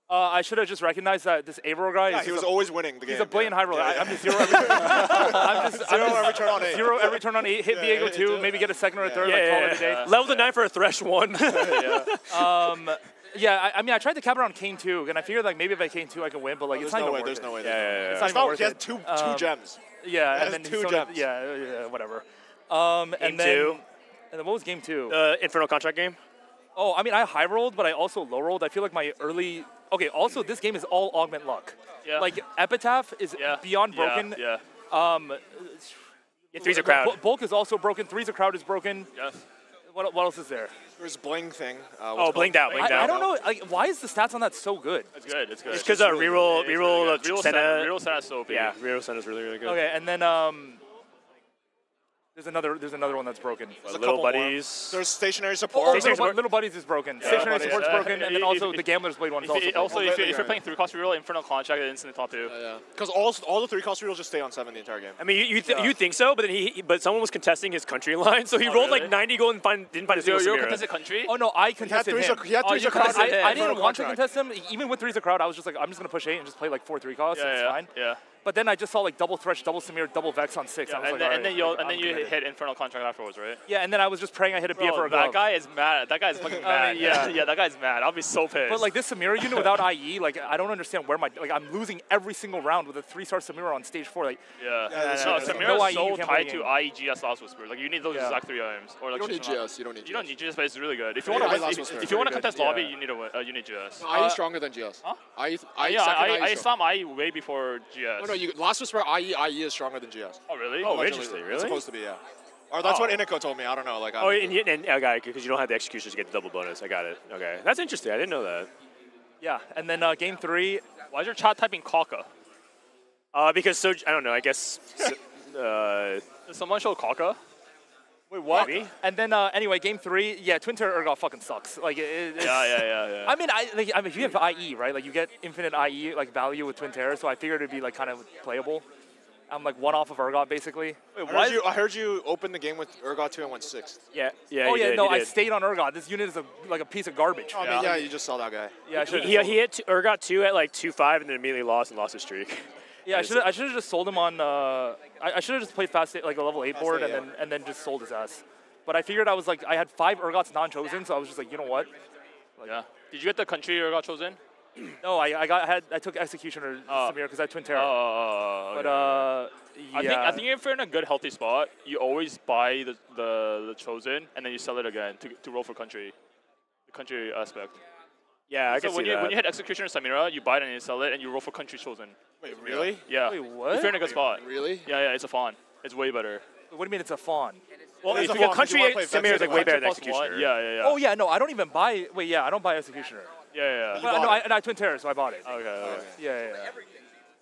I should have just recognized that this Avro guy. He was always winning the game. He's a blatant high roller. I'm just 0 every turn. I'm just 0 every turn on 8. 0 every turn on 8. Hit Viego 2. Maybe get a second or a third. Call it a day. Level to 9 for a Thresh 1. Yeah, I mean, I tried to cap it on Kane 2, and I figured like maybe if I Kane 2, I can win, but like it's not even worth it. There's no way. It's not even worth he has it. two gems. Yeah, and then 2 gems. Yeah, whatever. Game 2. And then what was game 2? The Infernal Contract game. Oh, I mean, I high rolled, but I also low rolled. I feel like my early. Okay, also this game is all augment luck. Yeah. Like Epitaph is beyond broken. Yeah. Three's a crowd. Bulk is also broken. Three's a crowd is broken. Yes. What else is there? There's Bling thing. Blinged out. I don't know. Like, why is the stats on that so good? It's good. It's because reroll Senna. Reroll Senna is so OP. Yeah, reroll Senna is really, really good. Okay, and then there's another one that's broken. Little Buddies. There's Stationary Support. Little Buddies is broken. Stationary Support's broken, and then also the Gambler's Blade one is also broken. If you're playing 3-cost reroll, Infernal Contract, it instantly top 2. Yeah. Because all the 3-cost rerolls just stay on 7 the entire game. I mean, you think so, but then but someone was contesting his country line, so he rolled like 90 gold and didn't find a single You're Samira. contested country? Oh no, I contested him. He had Three's a crowd. I didn't want to contest him. Even with Three's a crowd, I was just like, I'm just gonna push 8 and just play like 4 3-costs. It's fine. Yeah. But then I just saw like double Thresh, double Samir, double Vex on 6. Yeah, I was and like, then you committed. hit Infernal Contract afterwards, right? Yeah, and then I was just praying I hit a BF or a glove. That guy is mad. That guy is fucking mad. Yeah, that guy's mad. I'll be so pissed. But like this Samira unit without IE, like I don't understand where I'm losing every single round with a 3-star Samira on stage 4. Like Samira is so tied to IEGS Last Whisper. Like you need those exact 3 items. Or like you don't need GS. You don't need GS. You don't need GS, but it's really good. If you want to contest lobby, you need GS. IE is stronger than GS. Huh? I saw IE way before GS. No, Last Whisper IE is stronger than GS. Oh really? Oh, interesting. Really? It's supposed to be, yeah. Or that's what Inico told me. I don't know. Like. And I got it because you don't have the executions to get the double bonus. I got it. Okay, that's interesting. I didn't know that. Yeah, and then game 3. Why is your chat typing Kaka? Because I don't know. I guess. Did someone show Kaka? Wait, what? And then anyway, game 3. Yeah, Twin Terror Urgot fucking sucks. Like yeah. I mean, if you have IE, right? Like you get infinite IE like value with Twin Terror, so I figured it'd be like kind of playable. I'm like one off of Urgot basically. Wait, I heard you open the game with Urgot 2 and went 6th. Yeah. Oh yeah, no, I stayed on Urgot. This unit is like a piece of garbage. Oh, I mean, yeah, you just saw that guy. Yeah, he hit Urgot 2 at like 2-5 and then immediately lost his streak. Yeah, I should have just sold him on. I should have just played fast like a level 8 board and then just sold his ass. But I figured I was like I had 5 Urgots non-chosen, so I was just like, you know what? Like, yeah. Did you get the country Urgot chosen? No, I took Executioner Samir because I had Twin Terror. Okay. But yeah. I think if you're in a good healthy spot, you always buy the chosen and then you sell it again to roll for country, the country aspect. Yeah, I can see that. When you hit Executioner Samira, you buy it and you sell it and you roll for country chosen. Wait, really? Yeah. Wait, what? If you're in a good spot. Really? Yeah, it's a fawn. It's way better. What do you mean it's a fawn? Well, if you get country Samir is like way better than Executioner. Yeah. Oh yeah, no, I don't even buy. Wait, yeah, I don't buy Executioner. Yeah. Well, no, I Twin Terror, so I bought it. Okay. Yeah.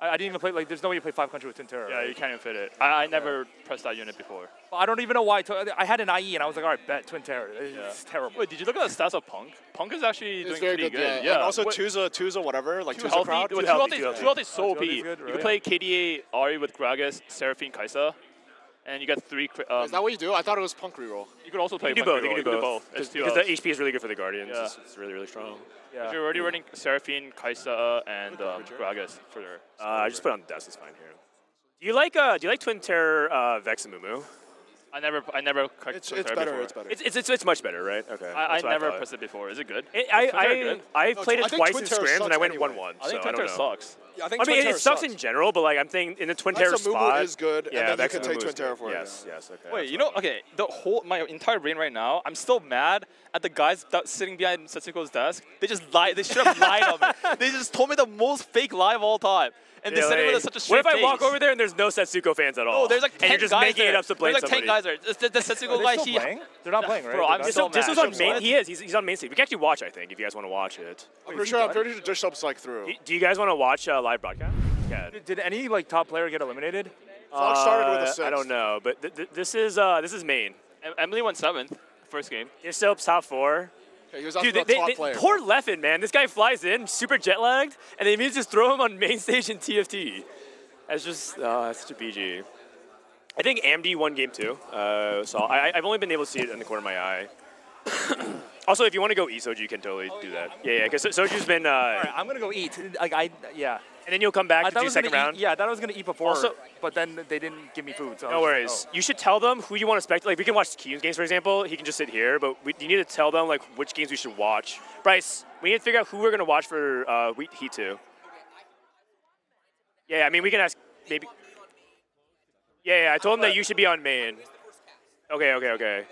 I didn't even play, like, there's no way to play 5 country with Twin Terror. Yeah, right? you can't even fit it. I never pressed that unit before. Well, I don't even know why. I had an IE, and I was like, all right, bet Twin Terror. It's terrible. Wait, did you look at the stats of Punk? Punk is actually doing pretty good. Yeah. And also, Tuza whatever, like Tuza crowd. Two healthy is so OP. You can play KDA Ari with Gragas, Seraphine, Kaisa. And you get 3. Is that what you do? I thought it was Punk reroll. You could also play. You can do both. Because the HP is really good for the Guardians. Yeah. It's really, really strong. Yeah. If you're already running Seraphine, Kaisa, and Gragas for their. I just put on Death. It's fine here. Do you like Twin Terror Vex and Mumu? I never. It's better. It's much better, right? Okay. I never pressed it before. Is it good? I played it twice in scrims and I went 1-1. I think Twin Terror sucks. Yeah, I mean, it sucks in general, but like I'm thinking in the Twin Terror spot. is good. Yeah, and then you can take Twin Terror for it. Yes. Okay. Wait, my entire brain right now, I'm still mad at the guys sitting behind Setsuko's desk. They just lied. They should have lied on me. They just told me the most fake lie of all time. And they said it with such a straight What if I walk over there and there's no Setsuko fans at all? Oh, there's like 10 and you're just guys making there. it up to blame There's like 10 guys there. The Setsuko guy, They're not playing, right? Bro, I'm so mad. This was on main. He is. He's on main stage. We can actually watch, I think, if you guys want to watch it. I'm pretty sure Dish Sub's like through. Do you guys want to watch live broadcast? Yeah. Did any like top player get eliminated? Fox started with a 6. I don't know, but this is main. Emily went 7th, first game. Yourself's top 4. Yeah, he was also the top player. Poor Leffen, man. This guy flies in, super jet lagged, and they immediately just throw him on main stage in TFT. That's just that's such a BG. I think AMD won game 2, so I've only been able to see it in the corner of my eye. Also, if you want to go eat Soju, you can totally do that. Yeah, because Soju's been. All right, I'm gonna go eat. And then you'll come back to do second round. Yeah, I thought I was gonna eat before. But then they didn't give me food. So no worries. You should tell them who you want to spectate. Like we can watch Kiyun's games, for example. He can just sit here, but you need to tell them like which games we should watch. Bryce, we need to figure out who we're gonna watch for Heat 2. Yeah, I mean we can ask maybe. Yeah, I told them that you should be on main. Okay.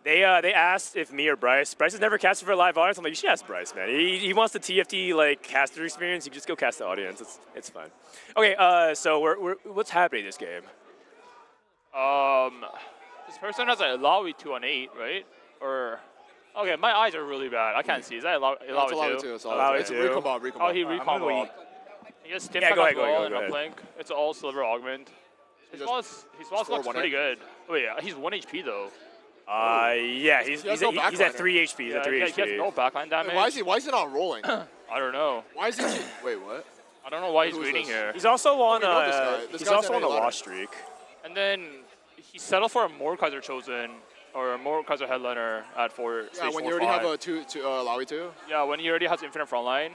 They asked if me or Bryce. Bryce has never casted for a live audience. I'm like, you should ask Bryce, man. He wants the TFT like caster experience. You can just go cast the audience. It's fine. Okay, so what's happening this game? This person has a Lawi 2 on 8, right? Or okay, my eyes are really bad. I can't see. Is that Lawi 2? It's Lawi 2. Recombob. Oh, he recombob. He just tips go ahead. And uplink. It's all silver augment. His boss looks pretty good. Oh yeah, he's 1 HP though. Yeah, he's at 3 HP. He's at 3 HP. He has no backline damage. Wait, why is he not rolling? I don't know. Why is he? Wait, what? I don't know why he's waiting here. He's also on a loss streak. And then he settled for a Mordekaiser Chosen or a Mordekaiser Headliner at 4. Yeah, when you already have a Lawi 2. Yeah, when he already has infinite frontline.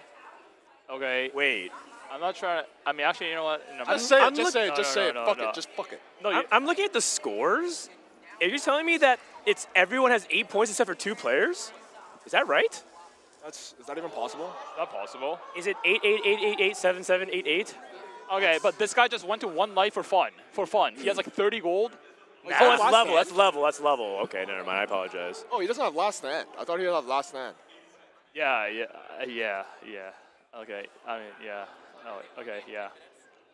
Okay. Wait. I'm not trying to. I mean, actually, you know what? No, Just say it. Just say it. Just say it. Fuck it. Just fuck it. No, I'm looking at the scores. Are you telling me that everyone has 8 points except for 2 players? Is that right? Is that even possible? Is that possible? Is it 8, 8, 8, 8, 8, 7, 7, 8, 8? Okay, but this guy just went to 1 life for fun. He has like 30 gold. Nah. Oh, that's level. That's level. That's level. Okay, never mind. I apologize. Oh, he doesn't have last stand. I thought he would have last stand. Yeah. Okay. I mean, yeah. No. Okay. Yeah.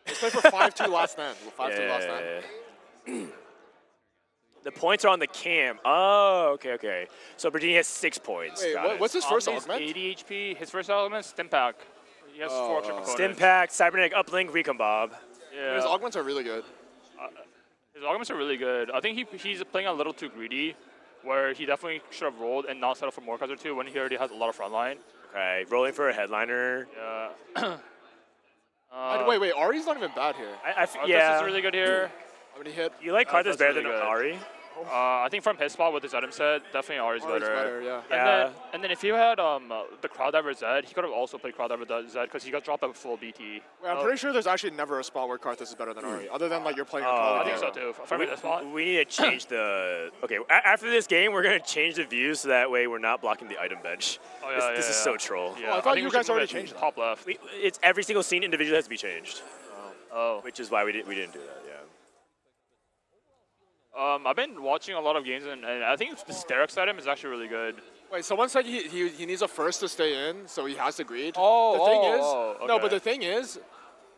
Let's play for 5-2 last stand. 5-2 last stand. The points are on the cam. Oh, okay. So Berdini has 6 points. Wait, what's his first augment? 80 HP. His first augment, Stim Pack. He has 4 extra components. Stim Pack, Cybernetic Uplink, Recon Bob. Yeah. His augments are really good. His augments are really good. I think he's playing a little too greedy, where he definitely should have rolled and not set up for more cards or 2 when he already has a lot of frontline. Okay, rolling for a headliner. Yeah. Wait, Ari's not even bad here. This is really good here. How many hit? You like Karthus better than Ari? I think from his spot with his item set, definitely Ari's better. Yeah. And then if he had the Crowd Diver Zed, he could have also played Crowd Diver Zed because he got dropped at full BT. Wait, I'm pretty sure there's actually never a spot where Karthus is better than Ari, other than like you're playing. I think so too. From this spot. We need to change the. Okay, after this game, we're gonna change the views so that way we're not blocking the item bench. Oh, yeah, this is so troll. Yeah, I thought you guys already changed that. Top left. It's every single scene individually has to be changed. Oh. Which is why we didn't do that. Yeah. I've been watching a lot of games, and I think the Sterex item is actually really good. Wait, someone said he needs a first to stay in, so he has to greed. Okay. No, but the thing is,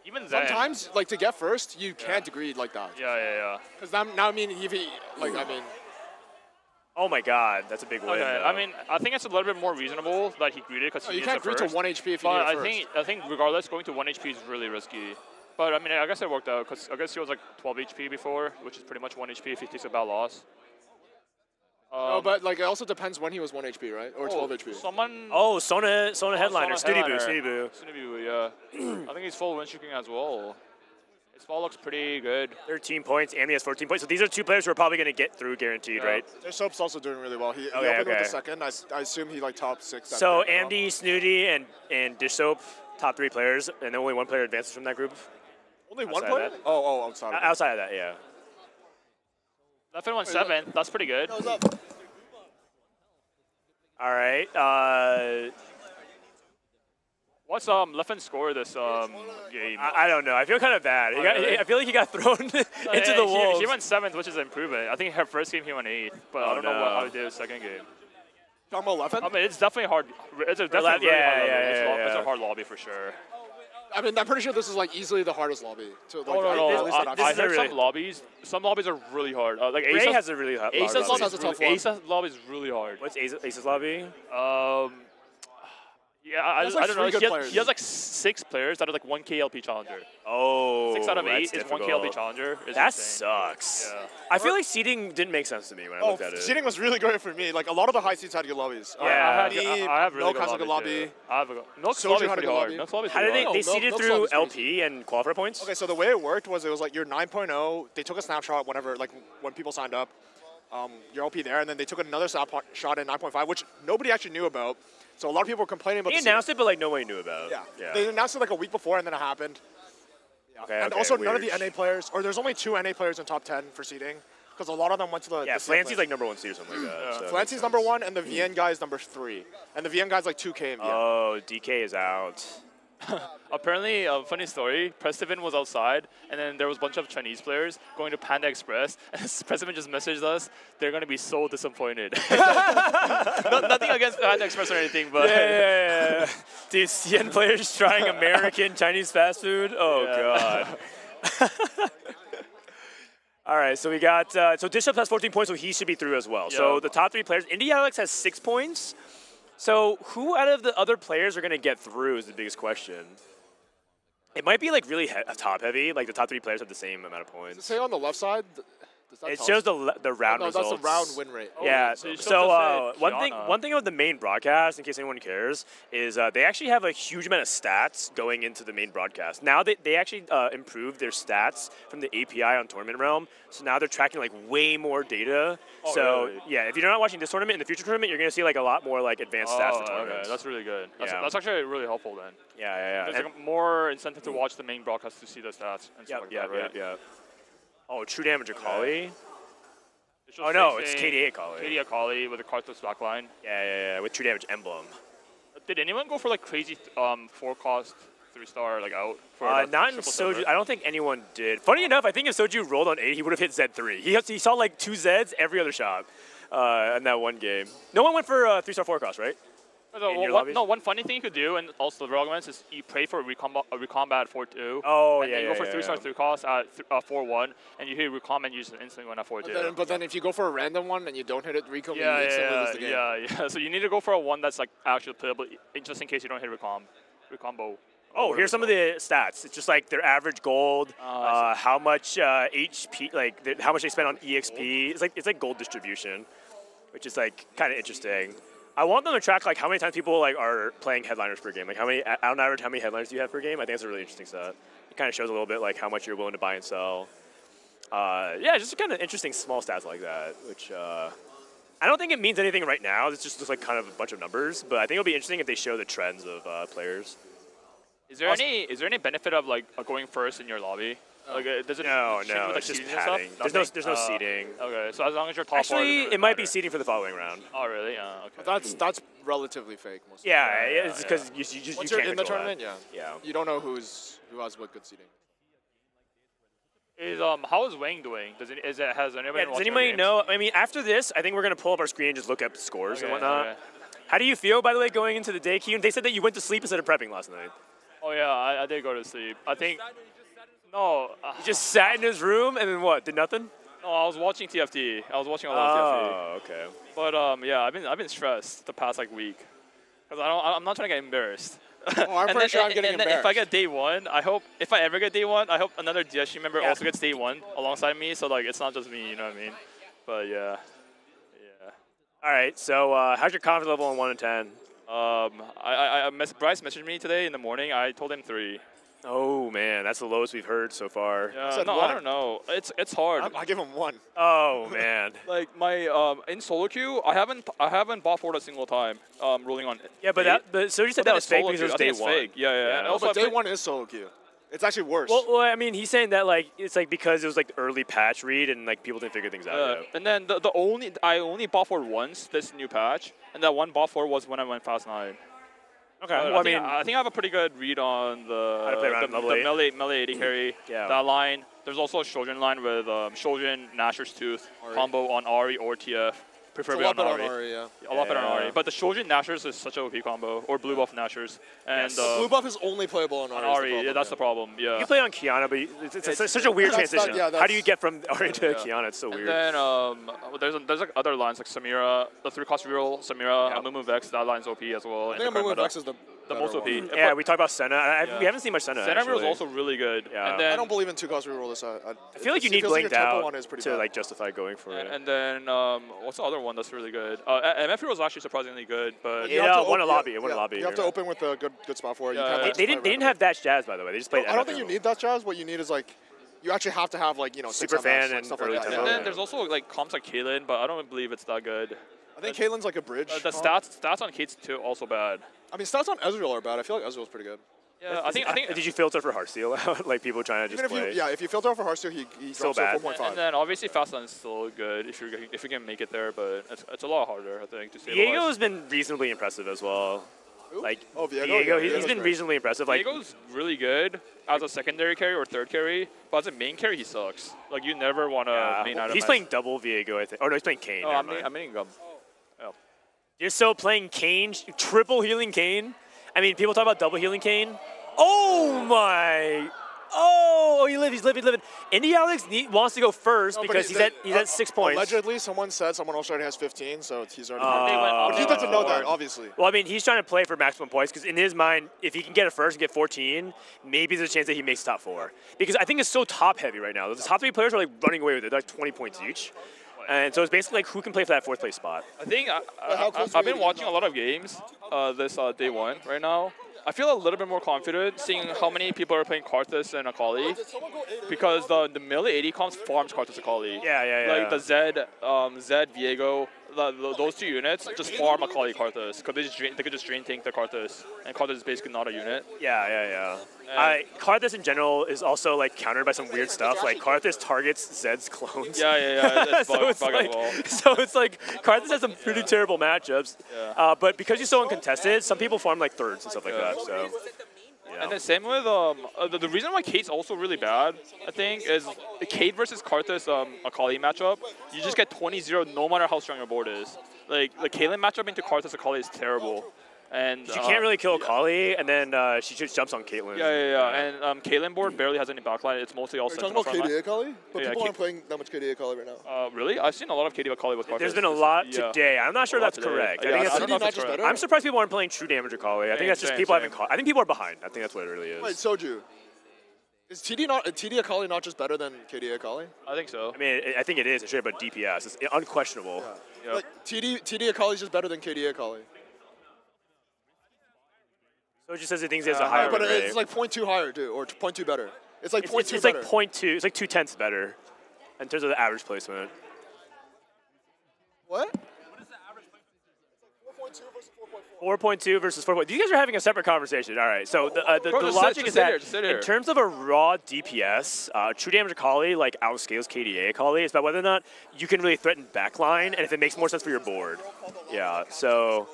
even then, sometimes like to get first, you can't greed like that. Yeah. Because now I mean, Oh my God, that's a big win. Okay, I mean, I think it's a little bit more reasonable that he greeted because you can't greed to 1 HP if you but need it first. I think regardless, going to 1 HP is really risky. But I mean, I guess it worked out because I guess he was like 12 HP before, which is pretty much 1 HP if he takes a bad loss. No, but like it also depends when he was 1 HP, right? Or 12 HP. Someone. Oh, Sona headliner, Snooty Boo. Yeah. I think he's full win streaking as well. His fall looks pretty good. 13 points, Andy has 14 points. So these are 2 players who are probably going to get through guaranteed, right? Their Soap's also doing really well. He opened with the second. I assume he like top 6. So Andy, Snooty, and Dish Soap, top 3 players, and then only 1 player advances from that group. Only 1 player? Oh, outside. Outside of that, yeah. Leffen won 7th. That's pretty good. All right. What's Leffen's score this game? I don't know. I feel kind of bad. I feel like he got thrown into the wolves. He went 7th, which is an improvement. I think her first game he went 8th, but I don't know how he did his second game. Talking about Leffen? I mean, it's definitely hard. It's a definitely really hard lobby. It's a hard lobby for sure. I mean, I'm pretty sure this is like easily the hardest lobby. I heard some lobbies are really hard. Like Ray has a really hard lobby. Ace's lobby is really hard. What's Ace's lobby? Yeah, I don't know. He has like 6 players that are like 1 KLP challenger. Oh, 6 out of 8 is difficult. 1 KLP challenger. That sucks. Yeah. I feel like seeding didn't make sense to me when I looked at it. Seeding was really great for me. Like a lot of the high seeds had good lobbies. Yeah, I have really good has a good lobby. Milk's lobby is pretty hard. How did they seeded through LP and qualifier points? Okay, so the way it worked was it was like you're 9.0. They took a snapshot when people signed up. Your LP there, and then they took another shot at 9.5, which nobody actually knew about. So a lot of people were complaining about. They announced it, but like nobody knew about. Yeah. They announced it like a week before, and then it happened. Yeah. Okay, and also none of the NA players, or there's only 2 NA players in top 10 for seeding, because a lot of them went to the. Yeah, Flancy's like #1 seed or something like that. So Flancy's #1, and the VN guy is #3, and the VN guy's like 2K in VN. Oh, DK is out. Apparently, funny story, Prestivan was outside, and then there was a bunch of Chinese players going to Panda Express, and Prestivan just messaged us, they're going to be so disappointed. Nothing against Panda Express or anything, but... Yeah. Dude, CN players trying American Chinese fast food? Oh, God. All right, so we got... so Dishop has 14 points, so he should be through as well. Yeah. So the top 3 players, Indy Alex has 6 points. So who out of the other players are going to get through is the biggest question. It might be like really top heavy. Like the top 3 players have the same amount of points. Say on the left side. It shows the round results. No, that's the round win rate. Yeah. So one thing about the main broadcast, in case anyone cares, is they actually have a huge amount of stats going into the main broadcast. Now they actually improved their stats from the API on Tournament Realm, so now they're tracking like way more data. Oh, so really? yeah, if you're not watching this tournament, in the future tournament, you're gonna see like a lot more like advanced stats for tournaments. Okay, that's really good. Yeah. That's actually really helpful then. Yeah. There's like more incentive to watch the main broadcast to see the stats and stuff like that, right? Yeah. Oh, true damage Akali. It Oh no, it's KDA Akali. KDA Akali with a Karthus backline. Yeah, with true damage emblem. Did anyone go for like crazy 4-cost 3-star like out? For Not in Soju. I don't think anyone did. Funny enough, I think if Soju rolled on 8, he would have hit Z3. He saw like 2 Zs every other shot in that one game. No one went for 3-star 4-cost, right? One funny thing you could do, and also the arguments, is you pray for a recombat at 4-2. Oh, and then you go for 3-star 3-cost at 4-1, and you hit recom and you just instantly win at 4-2. But then if you go for a random one and you don't hit it recom, you instantly lose the game. Yeah. So you need to go for a one that's like actually playable, just in case you don't hit recombo. Oh, here's some of the stats. It's just like their average gold, how much HP, like how much they spend on EXP. It's like gold distribution, which is like kind of interesting. I want them to track like how many times people like are playing headliners per game. Like on average, how many headliners do you have per game? I think it's a really interesting stat. It kind of shows a little bit like how much you're willing to buy and sell. Just kind of interesting small stats like that, which I don't think it means anything right now. It's just like kind of a bunch of numbers, but I think it'll be interesting if they show the trends of players. Is there any benefit of like going first in your lobby? Like, does it No, change with, like, it's just seeding and stuff? padding. There's no seeding. Okay, so as long as you're top Actually, four, it might be seeding for the following round. Oh, really? Yeah. Okay. But that's relatively fake. Most Yeah, of the time. it's because you just Once you you're can't in the control tournament, that. yeah. You don't know who has what good seeding. How is Wang doing? Has anybody? Does anybody know? I mean, after this, I think we're gonna pull up our screen and just look up scores and whatnot. Okay. How do you feel, by the way, going into the day, Keen? They said that you went to sleep instead of prepping last night. Oh yeah, I did go to sleep. I think. No. He just sat in his room and then what? Did nothing? No, I was watching TFT. I was watching a lot of TFT. Oh, okay. But yeah, I've been stressed the past like week, because I'm not trying to get embarrassed. Oh, I'm pretty sure I'm getting embarrassed. If I get day one, if I ever get day one, I hope another DSG member also gets day one alongside me. So like it's not just me, you know what I mean? But yeah. All right. So how's your confidence level on 1 to 10? Bryce messaged me today in the morning. I told him 3. Oh man, that's the lowest we've heard so far. Yeah, I don't know. It's hard. I give him 1. Oh man. Like my in solo queue, I haven't bought forward a single time. Ruling on. Yeah, but so you said that was fake because it was day one. Fake. Yeah. And also, but day 1 is solo queue. It's actually worse. Well, I mean, he's saying that like it's like because it was like the early patch read and like people didn't figure things out yet. And then I only bought forward once this new patch, and that one bought forward was when I went Fast 9. Okay. I think I have a pretty good read on the melee 80 carry. That line. There's also a Shojin line with Shojin, Nashor's Tooth combo on Ahri or TF. Preferably on Ahri. A lot better on Ahri. But the Shojin Nashor's is such a OP combo, or blue buff Nashor's. And blue buff is only playable on Ahri. That's the problem. Yeah. You play on Kiana, but it's such a weird transition. How do you get from Ahri to Kiana? It's so weird. And then there's like other lines like Samira, the 3-cost reroll, Samira, Amumu Vex. That line's OP as well. I think Amumu Vex is the most OP. Yeah, we talked about Senna. We haven't seen much Senna. Senna reroll is also really good. Yeah. And then I don't believe in 2-cost reroll this. I feel like you need blinked out to like justify going for it. And then what's the other one that's really good? MF reroll is actually surprisingly good, but it won a lobby. It won a lobby. You have to open with a good spot for it. They didn't have Dash Jazz, by the way. They just played. I don't think you need that Jazz. What you need is like. You actually have to have like super fan and stuff early like that. tempo. And then there's also like comps like Caitlyn, but I don't believe it's that good. I think Caitlin's like a bridge. The stats on Kate's too also bad. I mean, stats on Ezreal are bad. I feel like Ezreal's pretty good. Yeah, I think. Did you filter for Heartsteel out? Like people trying to just play? If you filter for Heartsteel, he still drops bad. 4.5. And then obviously Fastline is still good if you can make it there, but it's a lot harder I think to stabilize. Diego's been reasonably impressive as well. Who? Like Diego, he's been reasonably impressive. Like Diego's really good as a secondary carry or third carry, but as a main carry he sucks. Like you never want to main item. He's playing double Viego, I think. Oh no, he's playing Kane. Oh, I'm maining Gum. Oh. You're still playing Kane, triple healing Kane. I mean, people talk about double healing Kane. Oh my! Oh, he lived. He's living. Indy Alex wants to go first because he's at 6 points. Allegedly, someone said someone else already has 15, so he's already. But he doesn't know that, obviously. Well, I mean, he's trying to play for maximum points because in his mind, if he can get a first and get 14, maybe there's a chance that he makes top 4. Because I think it's so top heavy right now. The top 3 players are like running away with it. They're like 20 points each. And so it's basically like who can play for that 4th place spot. I think I've been watching a lot of games this day 1 right now. I feel a little bit more confident seeing how many people are playing Karthus and Akali because the melee AD comps farms Karthus Akali. Yeah. Like the Zed, Viego, those 2 units just farm Akali Karthus because they could just drain tank the Karthus, and Karthus is basically not a unit. Yeah. Karthus in general is also like countered by some weird stuff. Like Karthus targets Zed's clones. Yeah. That's so it's bug like, as well. so it's like Karthus has some pretty terrible matchups. Yeah. But because he's so uncontested, some people farm like thirds and stuff like that. So. Yeah. And then same with the reason why Kate's also really bad, I think, is the Kate versus Karthus Akali matchup. You just get 20-0 no matter how strong your board is. Like the Caitlyn matchup into Karthus Akali is terrible. And you can't really kill Akali, and then she just jumps on Caitlyn. Yeah. And Caitlyn board barely has any backline. It's mostly all Sentinel. You're talking about KD Akali? But yeah, people aren't playing that much KD Akali right now. Really? I've seen a lot of KD Akali with Karthus. There's been a lot today. I'm not sure that's correct. I think that's better? I'm surprised people aren't playing true damage Akali. I think that's just people haven't caught. I think people are behind. I think that's what it really is. Wait, Soju. Is TD Akali not just better than KD Akali? I think so. I mean, I think it is. It's straight up DPS. It's unquestionable. Yeah. Like TD Akali is just better than KD Akali. So it just says it thinks he has a higher but win rate. it's like 0.2 higher, too, or 0.2 better. It's like 0.2 better. It's like 0.2. It's like 0.2 better in terms of the average placement. What? 4.2 versus 4.2. You guys are having a separate conversation. All right. So the logic is that in terms of a raw DPS, true damage Akali like outscales KDA Akali. It's about whether or not you can really threaten backline and if it makes more sense for your board. Yeah. So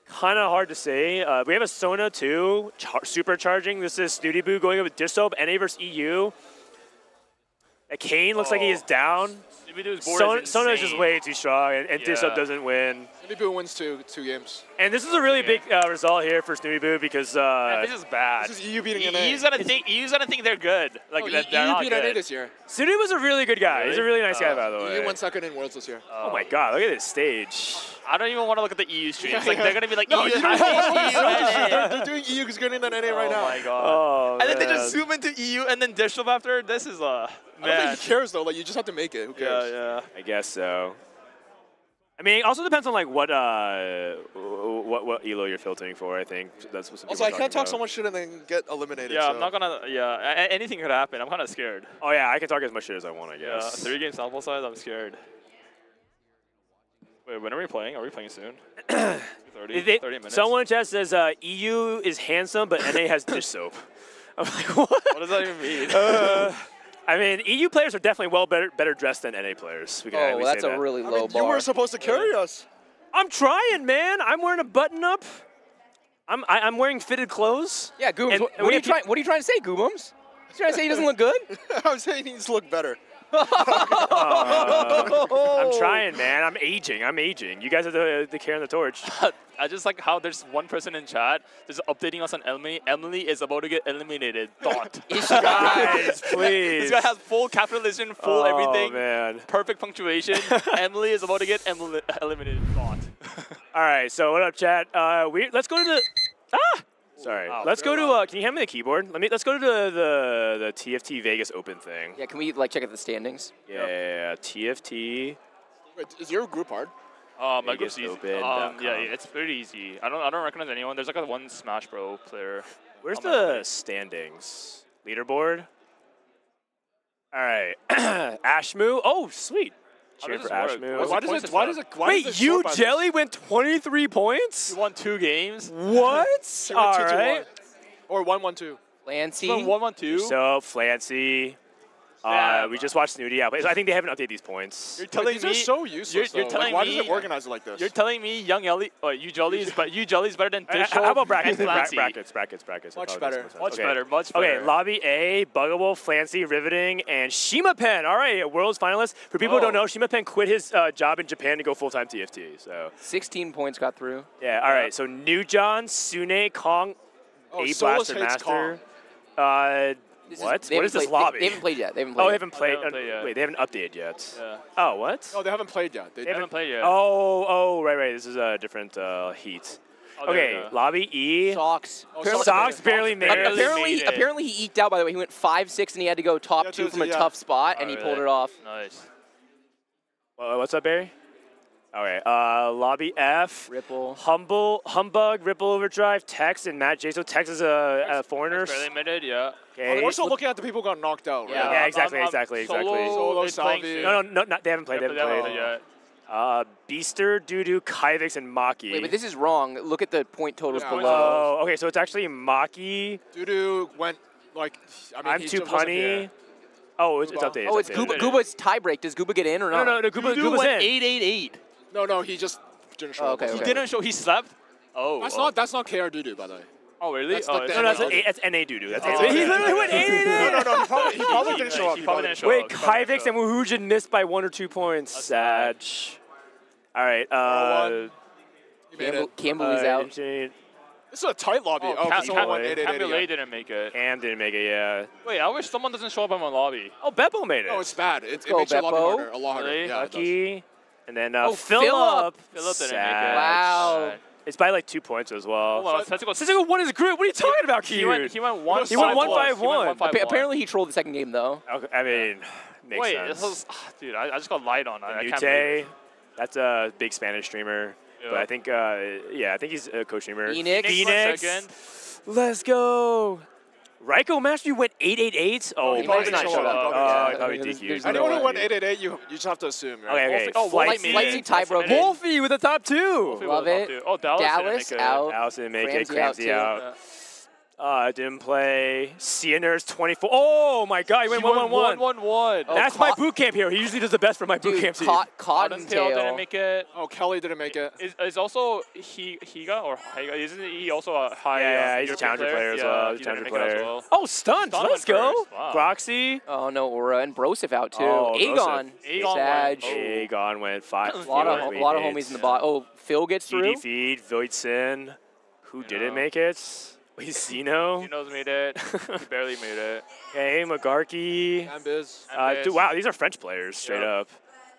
kind of hard to say. We have a Sona too, supercharging. This is Snooty Boo going up with Dissob, NA versus EU. Kane looks like he is down. Sona is just way too strong, and Dissob doesn't win. Snooty Boo wins two games. And this is a really big result here for Snooty Boo because this is bad. This is EU beating NA. EU's gonna think they're good. Like they're EU not beat good. NA this year. Snooty was a really good guy. He's a really nice guy, by the way. EU went second in Worlds this year. Oh my God! Look at this stage. I don't even want to look at the EU streams. Like they're gonna be like no, EU. they're doing EU because getting that NA right now. Oh my God. Oh, and then they just zoom into EU and then Dishope after. This is I don't think he cares though. Like you just have to make it. Who cares? Yeah. I guess so. I mean, it also depends on like what elo you're filtering for. I think that's what. Also, I can't talk so much shit and then get eliminated. Yeah, so. I'm not gonna. Yeah, anything could happen. I'm kind of scared. Oh yeah, I can talk as much shit as I want. I Yeah, guess. 3 game sample size. I'm scared. Wait, when are we playing? Are we playing soon? 30 minutes. Someone in chat says EU is handsome, but NA has dish soap. I'm like, what? What does that even mean? I mean, EU players are definitely better dressed than NA players. We can at least that's say a that. really low bar. You were supposed to carry us. I'm trying, man. I'm wearing a button up. I'm wearing fitted clothes. Yeah, Goobums. What are you trying to say, Goobums? You trying to say he doesn't look good? I'm saying he needs to look better. I'm trying, man. I'm aging. You guys are the carrying the torch. I just like how there's one person in chat just updating us on Emily. Emily is about to get eliminated. Thought. Guys, please. This guy has full capitalization, full everything. Oh, man. Perfect punctuation. Emily is about to get eliminated. Thought. All right, so what up, chat? Let's go to the... Sorry. Let's go to... can you hand me the keyboard? Let's go to the TFT Vegas Open thing. Yeah, can we like check out the standings? Yeah, TFT. Wait, is your group hard? My group's easy. Yeah, it's pretty easy. I don't recognize anyone. There's like a one Smash Bro player. Where's the standings? Leaderboard? All right. Ashmoo. Oh, sweet. Cheer for Ashmoo. Wait, you, Jelly, went 23 points? You won 2 games? What? All right. Or 1-1-2. Flancy. 1-1-2. So, Flancy. We just watched Snooty. Yeah, but I think they haven't updated these points. You're telling these me are so useless. You're telling why me, does it organize it like this? You're telling me Young Ellie, you Jolly's better than Dish. How about brackets? Brackets. Much better. Much better. Okay, Lobby A, Buggable, Flancy, Riveting, and Shima Pen. All right, a Worlds finalist. For people who don't know, Shima Pen quit his job in Japan to go full-time TFT. So 16 points got through. Yeah, all right. So New John, Sune, Kong, A Blaster Master. What? What is this lobby? They haven't played yet. They haven't played Oh, yet. they haven't played. They haven't played yet. Wait, they haven't updated yet. Yeah. Oh, what? No, they haven't played yet. They haven't played yet. Oh, right. This is a different heat. Oh, there Okay, you go. lobby E. Socks. Socks barely made it. Apparently he eked out, by the way. He went 5-6 and he had to go top 2 from a tough spot, and he pulled it off. Nice. What's up, Barry? All right, lobby F. Ripple. Humbug, Ripple Overdrive, Tex, and Matt J. So Tex is a foreigner. Barely made it, yeah. Okay. We're still looking at the people who got knocked out, right? Yeah, exactly. Solo, Salvi. No, they haven't played. They haven't played yet. Beaster, Doodoo, Kyvix, and Maki. Wait, but this is wrong. Look at the point totals below. Oh, okay, so it's actually Maki. Doodoo went like. I'm too punny. Oh, it's updated. Oh, it's Gooba's tiebreak. Does Gooba get in or not? No, Gooba's went in. 8-8-8. No, he just didn't show up. Okay. He didn't show. He slept. Oh. That's not KR Doodoo, by the way. Oh, really? That's That's NA Doodoo. That's He literally went 8-8-8. No, he probably didn't show up. He probably didn't show Wait, up. Kyvix and Woohoojin missed by 1 or 2 points. Sad. All right. Campbell is out. This is a tight lobby. Cam didn't make it. Cam didn't make it, yeah. Wait, I wish someone doesn't show up in my lobby. Oh, Beppo made it. No, it's bad. It go, makes your lobby Beppo. harder, a lot harder. Really? Yeah, Lucky. And then Philip. Philip. Philip didn't make Sad. it. Wow. It's by like 2 points as well. Hold on, Setsuko won his group. What are you talking about, Q? He went 1-5-1. He went 1-5-1. Apparently he trolled the second game, though. Okay, I mean, makes Wait, sense. this was, dude, I just got lied on. I can't believe Mute, it. that's a big Spanish streamer. Yeah. But I think, I think he's a co-streamer. Phoenix. Let's go. Raiko Mastery went 8-8-8. Oh, he probably not didn't showed up. Oh, probably DQ'd. Anyone who went 8-8-8, you just have to assume, right? Okay. Oh, Flightsy tie broke. Wolfie with the top 2. Love it. Oh, Dallas didn't make it. out. Dallas didn't make it. Cramsey out, Cramsey too. out. Didn't play. Sieners 24. Oh my God, he went 1-1-1. 1-1-1. That's my boot camp hero. He usually does the best for my boot camp team. Cottontail didn't make it. Oh, Kelly didn't make it. Is also Higa or Higa? Isn't he also a high? Yeah, he's a European challenger player as well. He's a challenger player. As well. Oh, stunned. Let's go. Wow. Groxy. Oh, no, Aura and Broseph out, too. Oh, Aegon. Sag. Aegon went 5. A lot of homies in the bot. Oh, Phil gets through. Feed, Voidson. Who didn't make it? Zeno. Zeno's made it. He barely made it. Okay, Magarki. Ambiz. Wow, these are French players, straight up.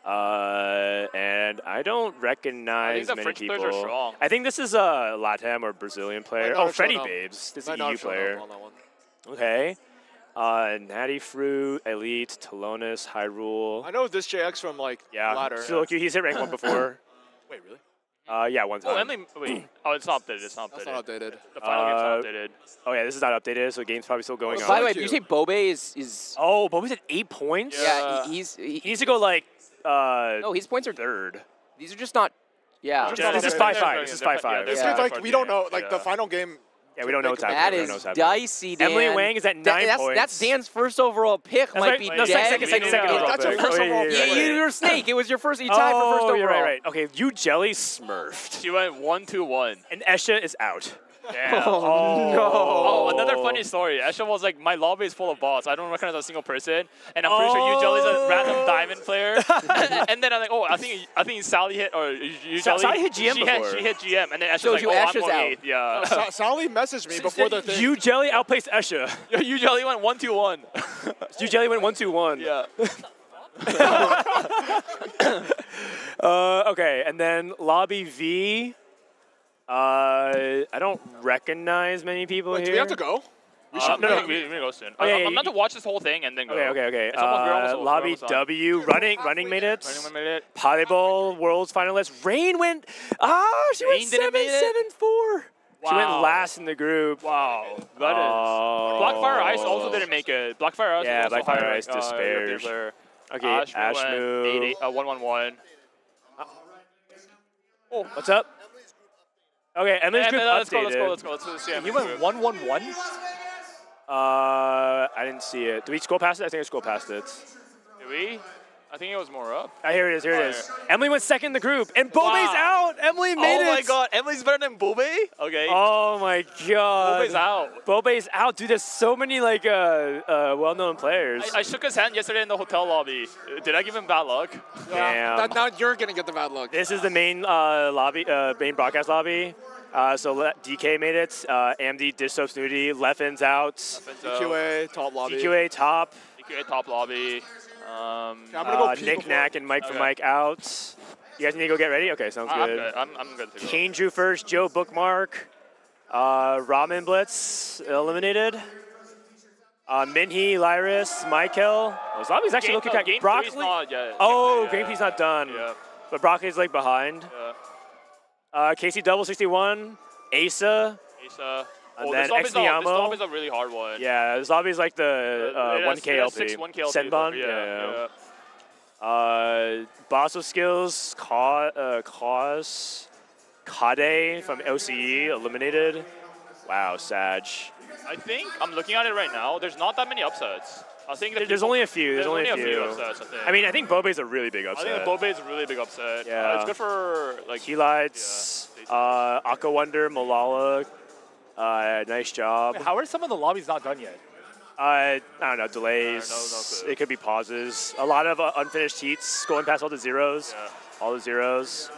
And I don't recognize I think the many French people. players are strong. I think this is a Latam or Brazilian player. Oh, Freddy Babes. This is an EU player. Okay. Natty Fruit, Elite, Telonis, Hyrule. I know this JX from ladder. So he's hit rank 1 before. Wait, really? Yeah, one time. Wait. Oh, it's not updated. It's not updated. That's not updated. The final game's not updated. Oh yeah, this is not updated, so the game's probably still going on. By the way, did you say Bobe is? Oh, Bobe's at 8 points. Yeah, he needs to go like. No, his points are third. These are just not. Yeah. This is 5-5. This is 5-5. This is like we don't know. Like the final game. Yeah, we don't know what's happening. That is dicey, Dan. Emily Wang is at 9 points. That's Dan's first overall pick. Might be dead. Second overall That's your first overall pick. You're a snake. It was your first. You tied for first overall. You're right. Okay, you Jelly smurfed. She went 1-2-1. And Esha is out. Damn. Oh, no. Oh, another funny story. Esha was like, my lobby is full of bots. I don't recognize a single person. And I'm pretty sure you Jelly's a random diamond player. And then I'm like, oh, I think Sally hit, or you Jelly. Sally hit GM before. She hit GM. And then Esha's So like, you oh, Esha's I'm going out. 8th. Yeah. Sally messaged me before the thing. You Jelly outplaced Esha. You Jelly went 1-2-1. You Jelly went 1-2-1. Yeah. Okay, and then Lobby V. I don't recognize many people here. Do we have to go? We should we go soon. I'm not to watch this whole thing and then go. Okay. Lobby W. Running made it. Volleyball Worlds finalist. Rain went. She went 7-7-4. She went last in the group. Wow. That is. Blackfire Ice also didn't make it. Blackfire Ice. Yeah, also Blackfire Ice despairs. Okay, Ash move. 1-1-1. Oh, what's up? Okay, Emily's group updated. Let's go. He went 1-1-1? I didn't see it. Did we scroll past it? I think I scrolled past it. Did we? I think it was more up. Here it is. Emily went second in the group, and Bobe's out. Emily made it. Oh my God, Emily's better than Bobe? Okay. Oh my God. Bobe's out. Bobe's out. Dude, there's so many well-known players. I shook his hand yesterday in the hotel lobby. Did I give him bad luck? Damn. Now you're gonna get the bad luck. This is the main lobby, main broadcast lobby. DK made it. AMD, Dish Soap, Snooty, Leffen's out. DQA, top lobby. DQA, top. DQA, top lobby. I'm gonna go pee Nick before. Knack and Mike for Mike out. You guys need to go get ready? Okay, sounds good. I'm good to go. Kane drew first, Joe Bookmark. Ramen Blitz eliminated. Minhee, Lyris, Michael. Oh, Zombie's actually looking at Broccoli. Not yet. Oh, Game Three's not done. Yeah. But Broccoli's like behind. Casey Double 61, Asa. And then This Xniamo. zombie's a really hard one. Yeah, the zombie's like the 1K LP. 1K LP. Senbon. Yeah. Boss of Skills, Cause, Kade from OCE eliminated. Wow, Sag. I think I'm looking at it right now. There's not that many upsets. I think There's only a few. There's only a few upsets. I think Bobe's a really big upset. I think Bobe is a really big upset. Yeah. It's good for like Helites, Aqua Wonder, Malala. Nice job. How are some of the lobbies not done yet? I don't know, delays. It could be pauses. A lot of unfinished heats going past all the zeros. Yeah. All the zeros.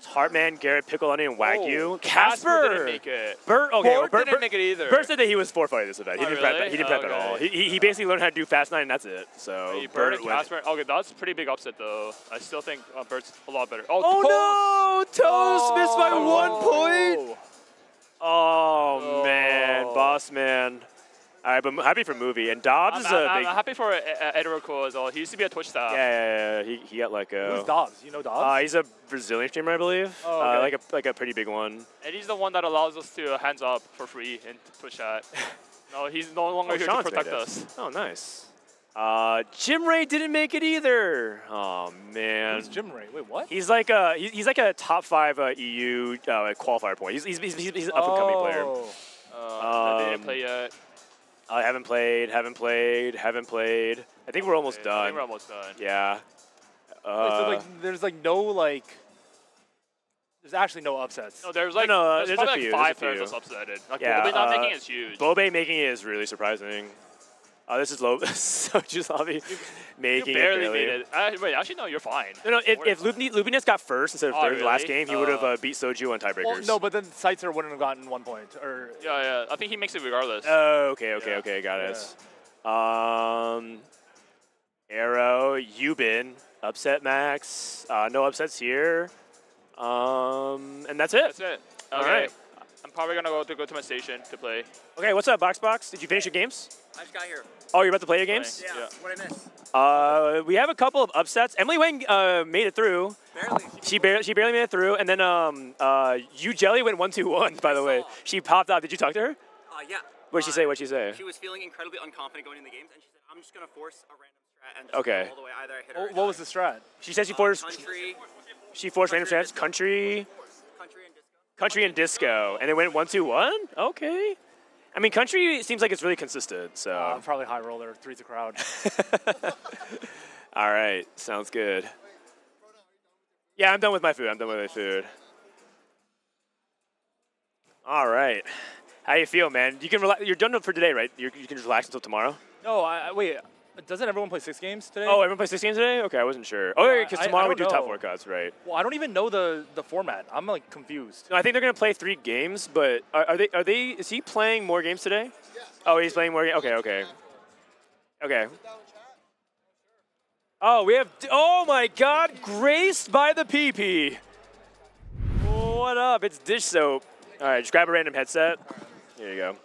Heartman, Garrett, Pickle Onion, and Wagyu. Oh, Casper didn't make it. Bert, okay. Bert didn't make it either. Bert said that he was forfeiting this event. He Oh, didn't really? prep. He didn't prep at all. He basically learned how to do Fast 9, and that's it. So Bert and went. Casper. Okay, that's a pretty big upset though. I still think Bert's a lot better. Oh no! Toast missed by 1 point. Oh man, boss man. All right, but I'm happy for Movie. And Dobbs is a big. I'm happy for Edrico as well. He used to be a Twitch staff. Yeah. He got let go. Who's Dobbs? You know Dobbs? He's a Brazilian streamer, I believe. Oh, okay. Like a pretty big one. And he's the one that allows us to hands up for free in Twitch chat. No, he's no longer here to Sean's protect made it. us. Oh, nice. Jim Ray didn't make it either. Oh man. Who's Jim Ray? Wait, what? He's like a top 5 EU qualifier point. He's an up and coming player. They didn't play yet. I haven't played. I think we're almost done. I think we're almost done. Yeah. Wait, so there's there's actually no upsets. No, there's there's probably a like few, 5 there's a players that's upsetted. Like, Yeah, Bobe not making it is huge. Bobe making it is really surprising. This is low. Soju's lobby making You barely it. made it. Wait, actually, no, you're fine. No, if Lubinets got first instead of third in the last game, he would have beat Soju on tiebreakers. Well, no, but then Scyther wouldn't have gotten 1 point. Or Yeah. I think he makes it regardless. Oh, okay, got it. Arrow, Yubin, upset Max. No upsets here. And that's it. That's it. All Okay. right. I'm probably gonna go to my station to play. Okay, what's up, Box? Did you finish your games? I just got here. Oh, you're about to play your games? Yeah. What I missed? We have a couple of upsets. Emily Wang made it through. Barely. She barely made it through, and then Yu Jelly went 1-2-1. By the way, she popped out. Did you talk to her? Yeah. What'd she say? What'd she say? She was feeling incredibly unconfident going into the games, and she said, "I'm just gonna force a random strat and just Okay. go all the way. Either I hit her." or what was the strat? She said she forced. Country. She forced random strats. Country and disco, and it went 1-2-1. Okay. I mean, country seems like it's really consistent. So probably high roller, three's a crowd. All right, sounds good. Yeah, I'm done with my food. All right. How you feel, man? You can relax. You're done for today, right? You can just relax until tomorrow. No, wait. Doesn't everyone play 6 games today? Oh, everyone plays 6 games today? Okay, I wasn't sure. Oh, yeah, because tomorrow we do top 4 cuts, right? Well, I don't even know the format. I'm like confused. No, I think they're gonna play 3 games, but are they? Is he playing more games today? Yeah. Oh, he's playing more games. Okay. Oh, we have. Oh my God, graced by the PP. What up? It's Dish Soap. All right, just grab a random headset. Here you go.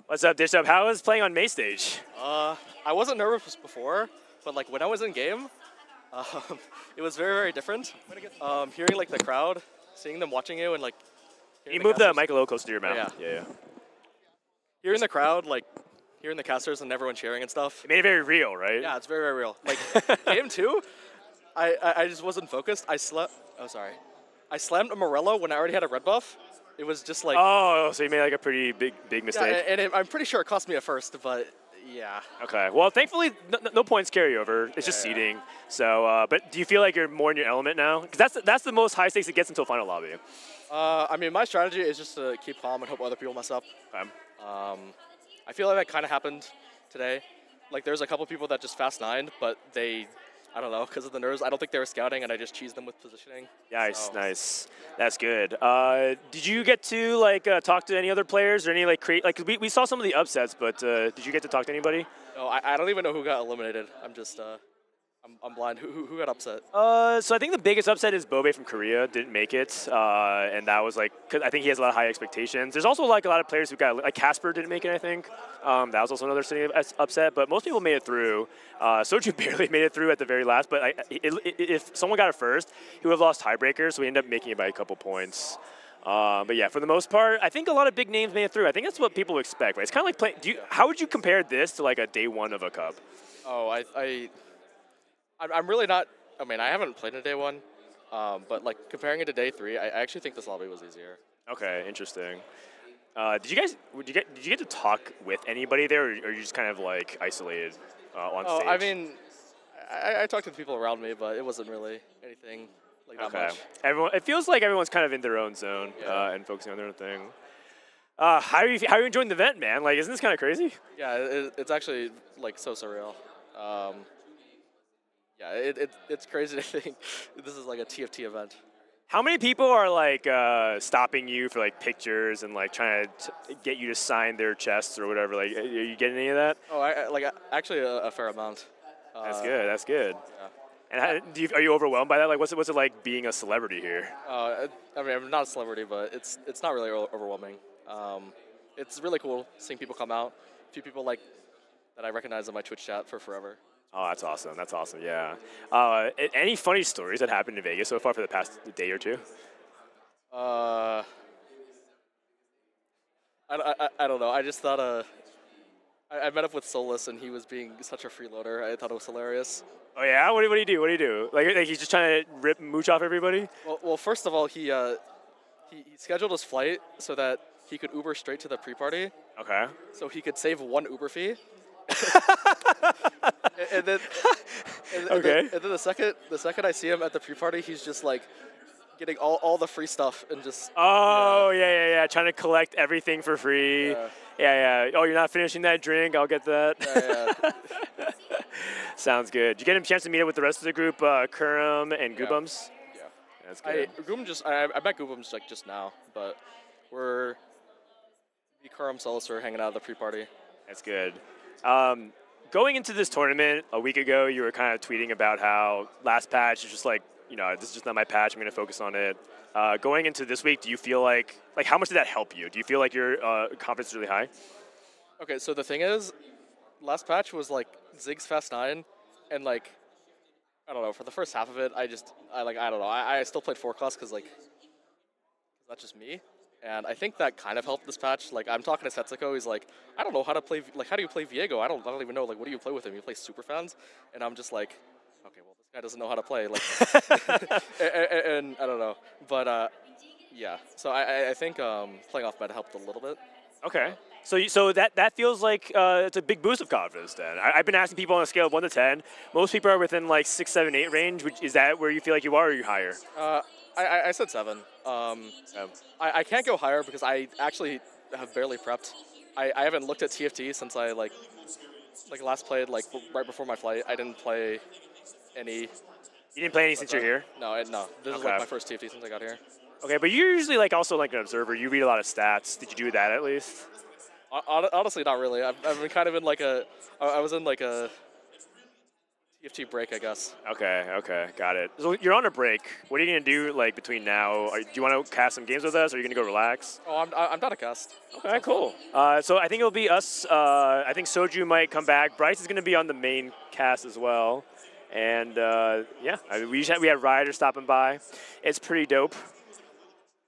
What's up, Dish Soap? How was playing on May stage? I wasn't nervous before, but like when I was in game, it was very, very different. Hearing like the crowd, seeing them watching you, and like. You move the mic a little closer to your mouth. Yeah. Hearing the crowd, like hearing the casters and everyone cheering and stuff. It made it very real, right? Yeah, it's very, very real. Like game 2, I just wasn't focused. I slammed a Morello when I already had a red buff. It was just like. Oh, so you made like a pretty big mistake. Yeah, and I'm pretty sure it cost me a first, but yeah. Okay. Well, thankfully, no points carry over. It's just seeding. So, but do you feel like you're more in your element now? Because that's the most high stakes it gets until final lobby. I mean, my strategy is just to keep calm and hope other people mess up. Okay. I feel like that kind of happened today. Like, there's a couple people that just fast 9'd, but they I don't know, because of the nerves. I don't think they were scouting, and I just cheesed them with positioning. Nice, so. nice. That's good. Did you get to like talk to any other players or any like we saw some of the upsets, but did you get to talk to anybody? No, I don't even know who got eliminated. I'm just I'm blind. Who got upset? So I think the biggest upset is Bobe from Korea didn't make it, and that was like, cause I think he has a lot of high expectations. There's also like a lot of players who got like Casper didn't make it, I think. That was also another city upset, but most people made it through. Soju barely made it through at the very last, but if someone got it first, he would have lost tiebreakers, so we ended up making it by a couple points. But yeah, for the most part, I think a lot of big names made it through. I think that's what people expect. Right? It's kind of like playing. How would you compare this to like a day one of a cup? Oh, I'm really not. I mean, I haven't played in day one, but like comparing it to day three, I actually think this lobby was easier. Okay, interesting. Did you get to talk with anybody there, or are you just kind of like isolated on stage? I mean, I talked to the people around me, but it wasn't really anything like that much. It feels like everyone's kind of in their own zone and focusing on their own thing. How are you enjoying the event, man? Like, isn't this kind of crazy? Yeah, it's actually like so surreal. Yeah, it's crazy to think this is like a TFT event. How many people are like stopping you for like pictures and like trying to get you to sign their chests or whatever? Like, are you getting any of that? Oh, actually a fair amount. That's good. That's good. Yeah. And are you overwhelmed by that? Like, what's it like being a celebrity here? I mean, I'm not a celebrity, but it's not really overwhelming. It's really cool seeing people come out. A few people like that I recognize in my Twitch chat for forever. Oh, that's awesome. That's awesome. Yeah. Any funny stories that happened in Vegas so far for the past day or two? I don't know. I just thought I met up with Solus and he was being such a freeloader. I thought it was hilarious. Oh yeah. What do you do? What do you do? Like he's just trying to rip mooch off everybody? Well, first of all, he scheduled his flight so that he could Uber straight to the pre-party. Okay. So he could save one Uber fee. and then the second I see him at the pre-party, he's just like getting all the free stuff and just. Oh yeah. Trying to collect everything for free. Yeah. Oh, you're not finishing that drink? I'll get that. Yeah. Sounds good. Did you get a chance to meet up with the rest of the group, Kurum and Goobums? Yeah. That's good. I met Goobums like just now, but me, Kurum, Solus are hanging out at the pre-party. That's good. Going into this tournament a week ago, you were kind of tweeting about how last patch is just like, this is just not my patch. I'm going to focus on it. Going into this week, do you feel like how much did that help you? Do you feel like your confidence is really high? Okay, so the thing is, last patch was like Ziggs Fast 9, and like, I don't know, for the first half of it, I don't know. I still played 4-class because like, that's just me. And I think that kind of helped this patch. Like, I'm talking to Setsuko, he's like, I don't know how to play, like, how do you play Viego? I don't even know, like, what do you play with him? You play super fans? And I'm just like, okay, well, this guy doesn't know how to play. Like, and I don't know. But, yeah. So I think playing off meta helped a little bit. Okay. So that feels like it's a big boost of confidence then. I've been asking people on a scale of 1 to 10. Most people are within, like, 6, 7, 8 range. Is that where you feel like you are, or are you higher? I said 7. I can't go higher because I actually have barely prepped. I haven't looked at TFT since I like last played like right before my flight. I didn't play any. You didn't play any since you're here? No. This is like my first TFT since I got here. Okay, but you're usually like also like an observer. You read a lot of stats. Did you do that at least? Honestly, not really. I've been kind of in like I was in like a TFT break, I guess. Okay, got it. So you're on a break. What are you gonna do like between now? Do you want to cast some games with us, or are you gonna go relax? Oh, I'm not a cast. Okay, cool. So I think it'll be us. I think Soju might come back. Bryce is gonna be on the main cast as well, and yeah, we have Ryder stopping by. It's pretty dope.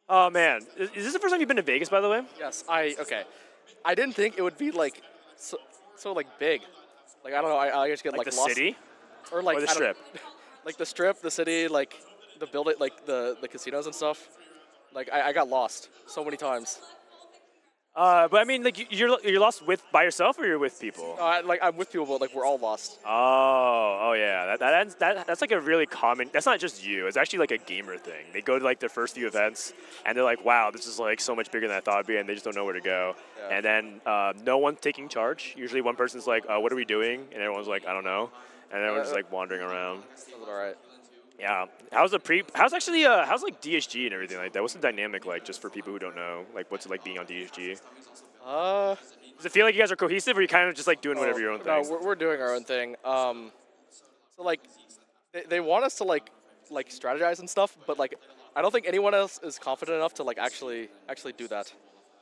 Oh man, is this the first time you've been to Vegas, by the way? Yes. Okay. I didn't think it would be like so like big. Like I don't know. I just get like the lost. City. Or like the Strip. Like the Strip, the city, like the building, like the casinos and stuff. Like I got lost so many times. But I mean, like you're lost by yourself, or you're with people? Like I'm with people, but like we're all lost. Oh yeah. That's like a really common. That's not just you. It's actually like a gamer thing. They go to like their first few events, and they're like, "Wow, this is like so much bigger than I thought it'd be," and they just don't know where to go. Yeah. And then no one's taking charge. Usually, one person's like, "What are we doing?" And everyone's like, "I don't know." and then we're just like wandering around. Sounds all right. Yeah. How's like DSG and everything like that? What's the dynamic like, just for people who don't know? Like, what's it like being on DSG? Does it feel like you guys are cohesive, or are you kind of just like doing whatever your own thing? No, we're doing our own thing. So like, they want us to like strategize and stuff, but like, I don't think anyone else is confident enough to like actually do that.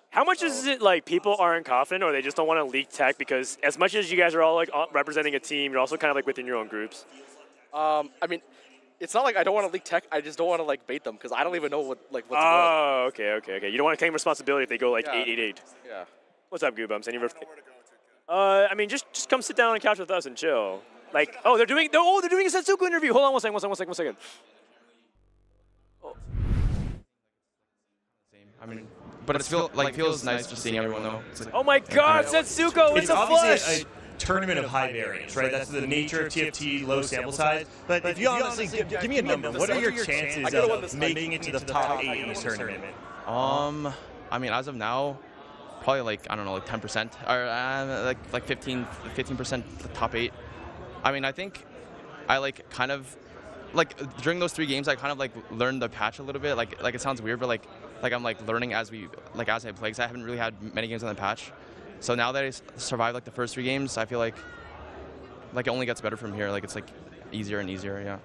How much is it like people aren't confident, or they just don't want to leak tech? Because as much as you guys are all like representing a team, you're also kind of like within your own groups. I mean, it's not like I don't want to leak tech. I just don't want to like bait them because I don't even know what's going. Oh, okay. You don't want to claim responsibility if they go like 888. Yeah. What's up, Goobums? I mean, just come sit down on the couch with us and chill. Like, they're doing a Setsuko interview. Hold on one second. I mean, but it feels nice just seeing everyone though. Like, oh my God, Setsuko! It's a obviously a tournament of high variance, right? That's the nature of TFT, low sample size. But if you honestly give me a number, what are your chances of making it to the top 8 in this tournament? I mean, as of now, probably like, I don't know, like 10% or like 15% the top 8. I mean, I think I like kind of like during those 3 games I kind of like learned the patch a little bit. Like it sounds weird, but like I'm like learning as I play, because I haven't really had many games on the patch. So now that I survived like the first 3 games, I feel like it only gets better from here. Like it's like easier and easier, yeah.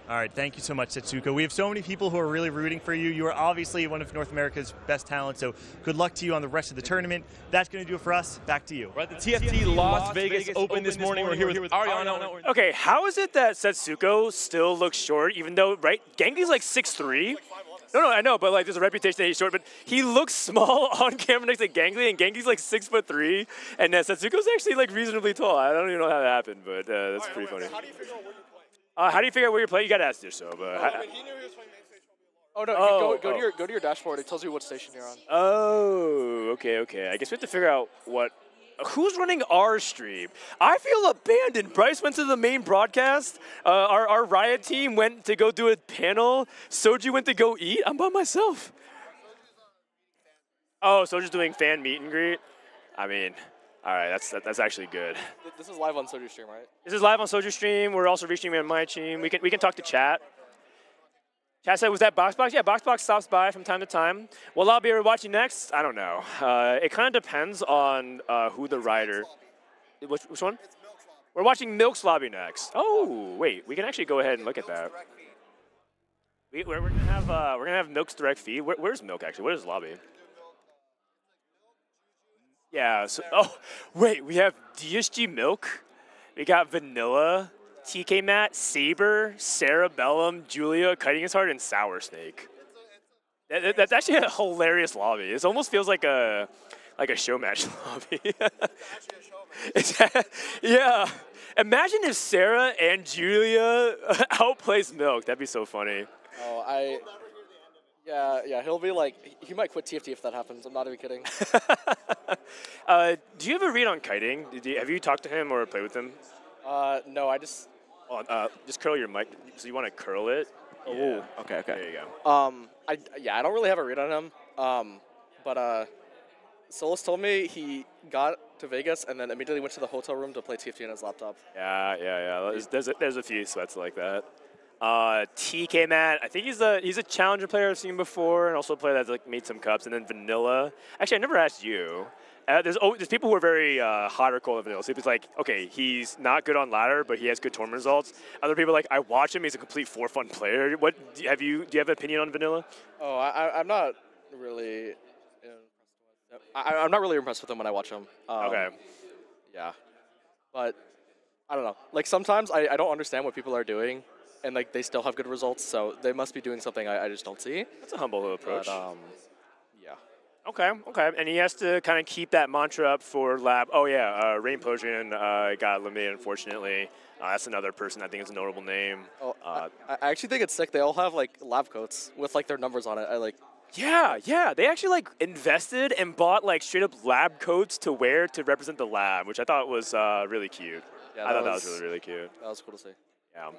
All right, thank you so much, Setsuko. We have so many people who are really rooting for you. You are obviously one of North America's best talents, so good luck to you on the rest of the tournament. That's going to do it for us. Back to you. We're at the TFT Las Vegas Open this morning. We're here with Ariana. Okay, how is it that Setsuko still looks short, even though, right, Genki's like 6'3"? No, I know, but like there's a reputation that he's short, but he looks small on camera next to Gangly, and Genki's like 6'3", and Setsuko's actually like reasonably tall. I don't even know how that happened, but that's pretty funny. How do you figure out where you're playing? You got to ask yourself. He knew he was playing main stage. Go to your dashboard. It tells you what station you're on. Oh, okay. I guess we have to figure out who's running our stream. I feel abandoned. Bryce went to the main broadcast. Our Riot team went to go do a panel. Soju went to go eat. I'm by myself. Oh, Soju's doing fan meet and greet. I mean, all right, that's actually good. This is live on Soju stream, right? This is live on Soju stream. We're also restreaming on my stream. We can talk to chat. Chat said, was that Boxbox? Yeah, Boxbox stops by from time to time. What lobby are we watching next? I don't know. It kind of depends on who the rider. Which one? We're watching Milk's lobby next. Oh, wait, we can actually go ahead and look at that. We're gonna have Milk's direct feed. Where's Milk actually? What is his lobby? Yeah. So, wait, we have DSG Milk. We got Vanilla, TK Matt, Saber, Cerebellum, Julia, Kiting His Heart, and Sour Snake. That's actually a hilarious lobby. It almost feels like a show match lobby. Yeah. Imagine if Sarah and Julia outplays Milk. That'd be so funny. Oh, yeah, he'll be like, he might quit TFT if that happens. I'm not even kidding. Do you have a read on Kiting? Have you talked to him or played with him? No, I just... just curl your mic. So you want to curl it? Oh, yeah. okay. There you go. I don't really have a read on him. But Solus told me he got to Vegas and then immediately went to the hotel room to play TFT on his laptop. Yeah. There's a few sweats like that. TK Matt, I think he's a challenger player I've seen before, and also a player that's like made some cups. And then Vanilla. Actually, I never asked you. There's people who are very hot or cold of Vanilla. So it's like, okay, he's not good on ladder, but he has good tournament results. Other people are like, I watch him. He's a complete for-fun player. Do you have an opinion on Vanilla? Oh, I'm not really. I'm not really impressed with him when I watch him. Okay. Yeah, but I don't know. Like sometimes I don't understand what people are doing, and like they still have good results. So they must be doing something I just don't see. That's a humble approach. But, yeah. Okay. And he has to kind of keep that mantra up for lab. Oh yeah, Rain Potion got eliminated unfortunately. That's another person I think is a notable name. Oh, I actually think it's sick. They all have like lab coats with like their numbers on it. Yeah. They actually like invested and bought like straight up lab coats to wear to represent the lab, which I thought was really cute. Yeah, I thought that was really, really cute. That was cool to see. Yeah.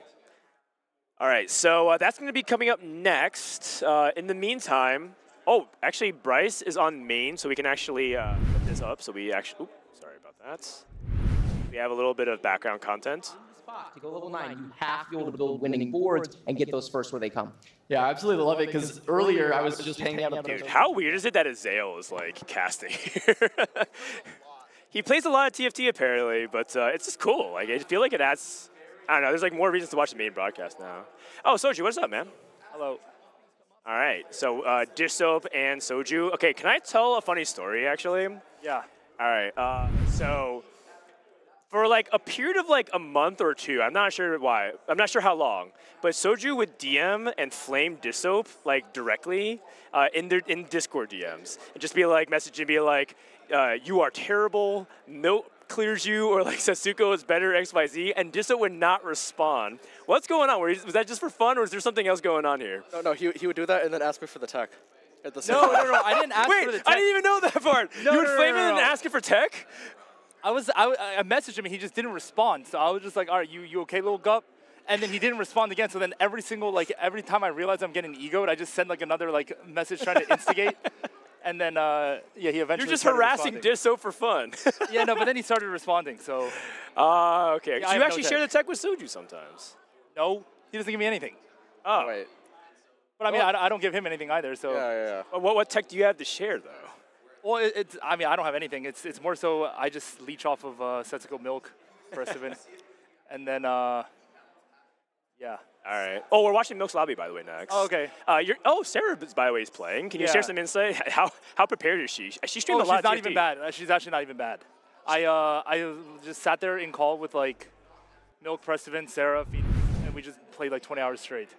All right, so that's going to be coming up next. In the meantime, actually Bryce is on main, so we can actually put this up. So we actually, sorry about that. We have a little bit of background content. spot to go level 9, you have to be able to build winning boards and get those first where they come. Yeah, I absolutely love it because earlier I was just hanging out. Dude, how weird is it that Azael is like casting here? He plays a lot of TFT apparently, but it's just cool. Like I feel like it adds. I don't know. There's like more reasons to watch the main broadcast now. Oh, Soju, what's up, man? Hello. All right. So Dish Soap and Soju. Okay, can I tell a funny story actually? Yeah. All right. So for like a period of like a month or two, I'm not sure why. I'm not sure how long, but Soju would DM and flame Dish Soap like directly in Discord DMs, and just be like messaging, be like, "You are terrible. Milk clears you," or like Sasuke is better XYZ, and Dish Soap would not respond. What's going on? Was that just for fun, or is there something else going on here? No, he would do that and then ask me for the tech. At the same No, time. I didn't ask Wait, for the tech. I didn't even know that part. No, You would no, flame no, it no. and ask it for tech? I messaged him and he just didn't respond. So I was just like, all right, you okay, little gup? And then he didn't respond again. So then every time I realize I'm getting egoed, I just send like another like message trying to instigate. And then yeah, he eventually. You're just started harassing responding. Dish Soap for fun. Yeah, no, but then he started responding. So. Okay. Yeah, So I you have actually no share the tech. tech with Soju sometimes. No, he doesn't give me anything. Oh. Wait. But I mean, I don't give him anything either. So. Yeah. What tech do you have to share though? Well, I mean, I don't have anything. It's more so I just leech off of Setsuko milk for Steven. And then, yeah. All right. Oh, we're watching Milk's Lobby, by the way, next. Oh, okay. Sarah, by the way, is playing. Can you share some insight? How prepared is she? She streamed a lot She's not of even TFT. bad. She's actually not even bad. I just sat there in call with like Milk, Prestivan, Sarah, and we just played like 20 hours straight.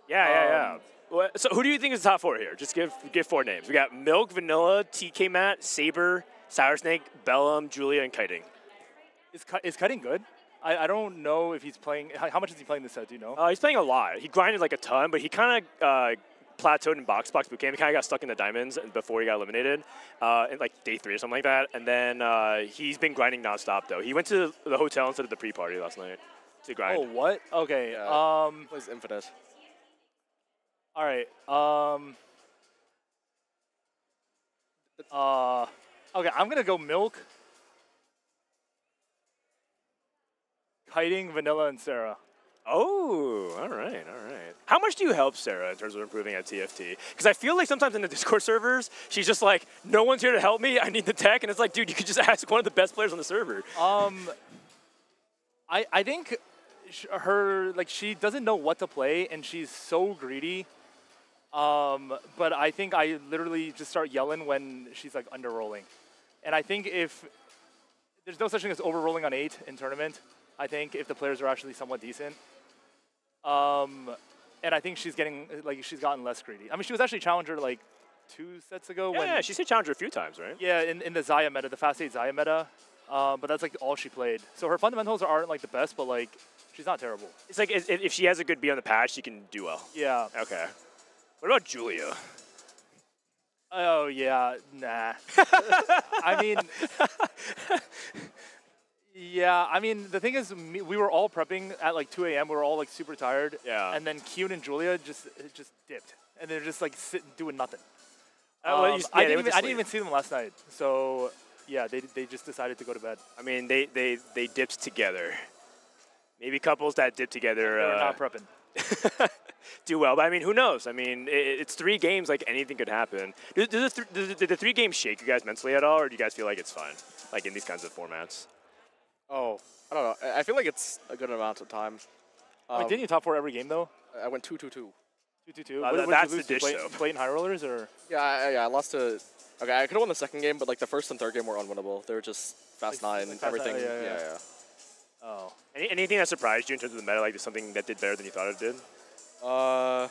Yeah. Well, so who do you think is the top four here? Just give 4 names. We got Milk, Vanilla, TK Matt, Saber, Sour Snake, Bellum, Julia, and Kiting. Is Kiting good? I don't know if he's playing. How much is he playing this set? Do you know? He's playing a lot. He grinded like a ton, but he kind of plateaued in box boot camp. He kind of got stuck in the diamonds before he got eliminated, in like day 3 or something like that. And then he's been grinding nonstop though. He went to the hotel instead of the pre-party last night to grind. Oh, what? Okay. Plays Infinite. All right. Okay, I'm gonna go Milk, Kiting, Vanilla, and Sarah. Oh, all right. How much do you help Sarah in terms of improving at TFT? Because I feel like sometimes in the Discord servers, she's just like, no one's here to help me, I need the tech, and it's like, dude, you could just ask one of the best players on the server. I think she doesn't know what to play, and she's so greedy. But I think I literally just start yelling when she's like under-rolling. And I think if there's no such thing as over-rolling on 8 in tournament, I think if the players are actually somewhat decent. And I think she's gotten less greedy. I mean, she was actually challenger like 2 sets ago. Yeah, she's hit challenger a few times, right? Yeah, in the Xayah meta, the Fast 8 Xayah meta. But that's like all she played. So her fundamentals aren't like the best, but like she's not terrible. It's like if she has a good B on the patch, she can do well. Yeah. Okay. What about Julia? Oh, yeah, nah. I mean, yeah, I mean, the thing is, we were all prepping at like 2 a.m. We were all like super tired. Yeah. And then Kyun and Julia just dipped. And they're just like sitting doing nothing. I didn't even see them last night. So, yeah, they just decided to go to bed. I mean, they dipped together. Maybe couples that dip together. They're not prepping. Do well, but I mean, who knows? I mean, it's 3 games, like anything could happen. Did the 3 games shake you guys mentally at all, or do you guys feel like it's fine, like in these kinds of formats? Oh, I don't know. I feel like it's a good amount of time. Wait, didn't you top 4 every game though? I went 2-2-2. 2-2-2. That's the dish though. Blatant high rollers, or? Yeah, I lost to. Okay, I could have won the second game, but like the first and third game were unwinnable. They were just fast 9, fast everything. 9, yeah. Oh. Anything that surprised you in terms of the meta, like something that did better than you thought it did? I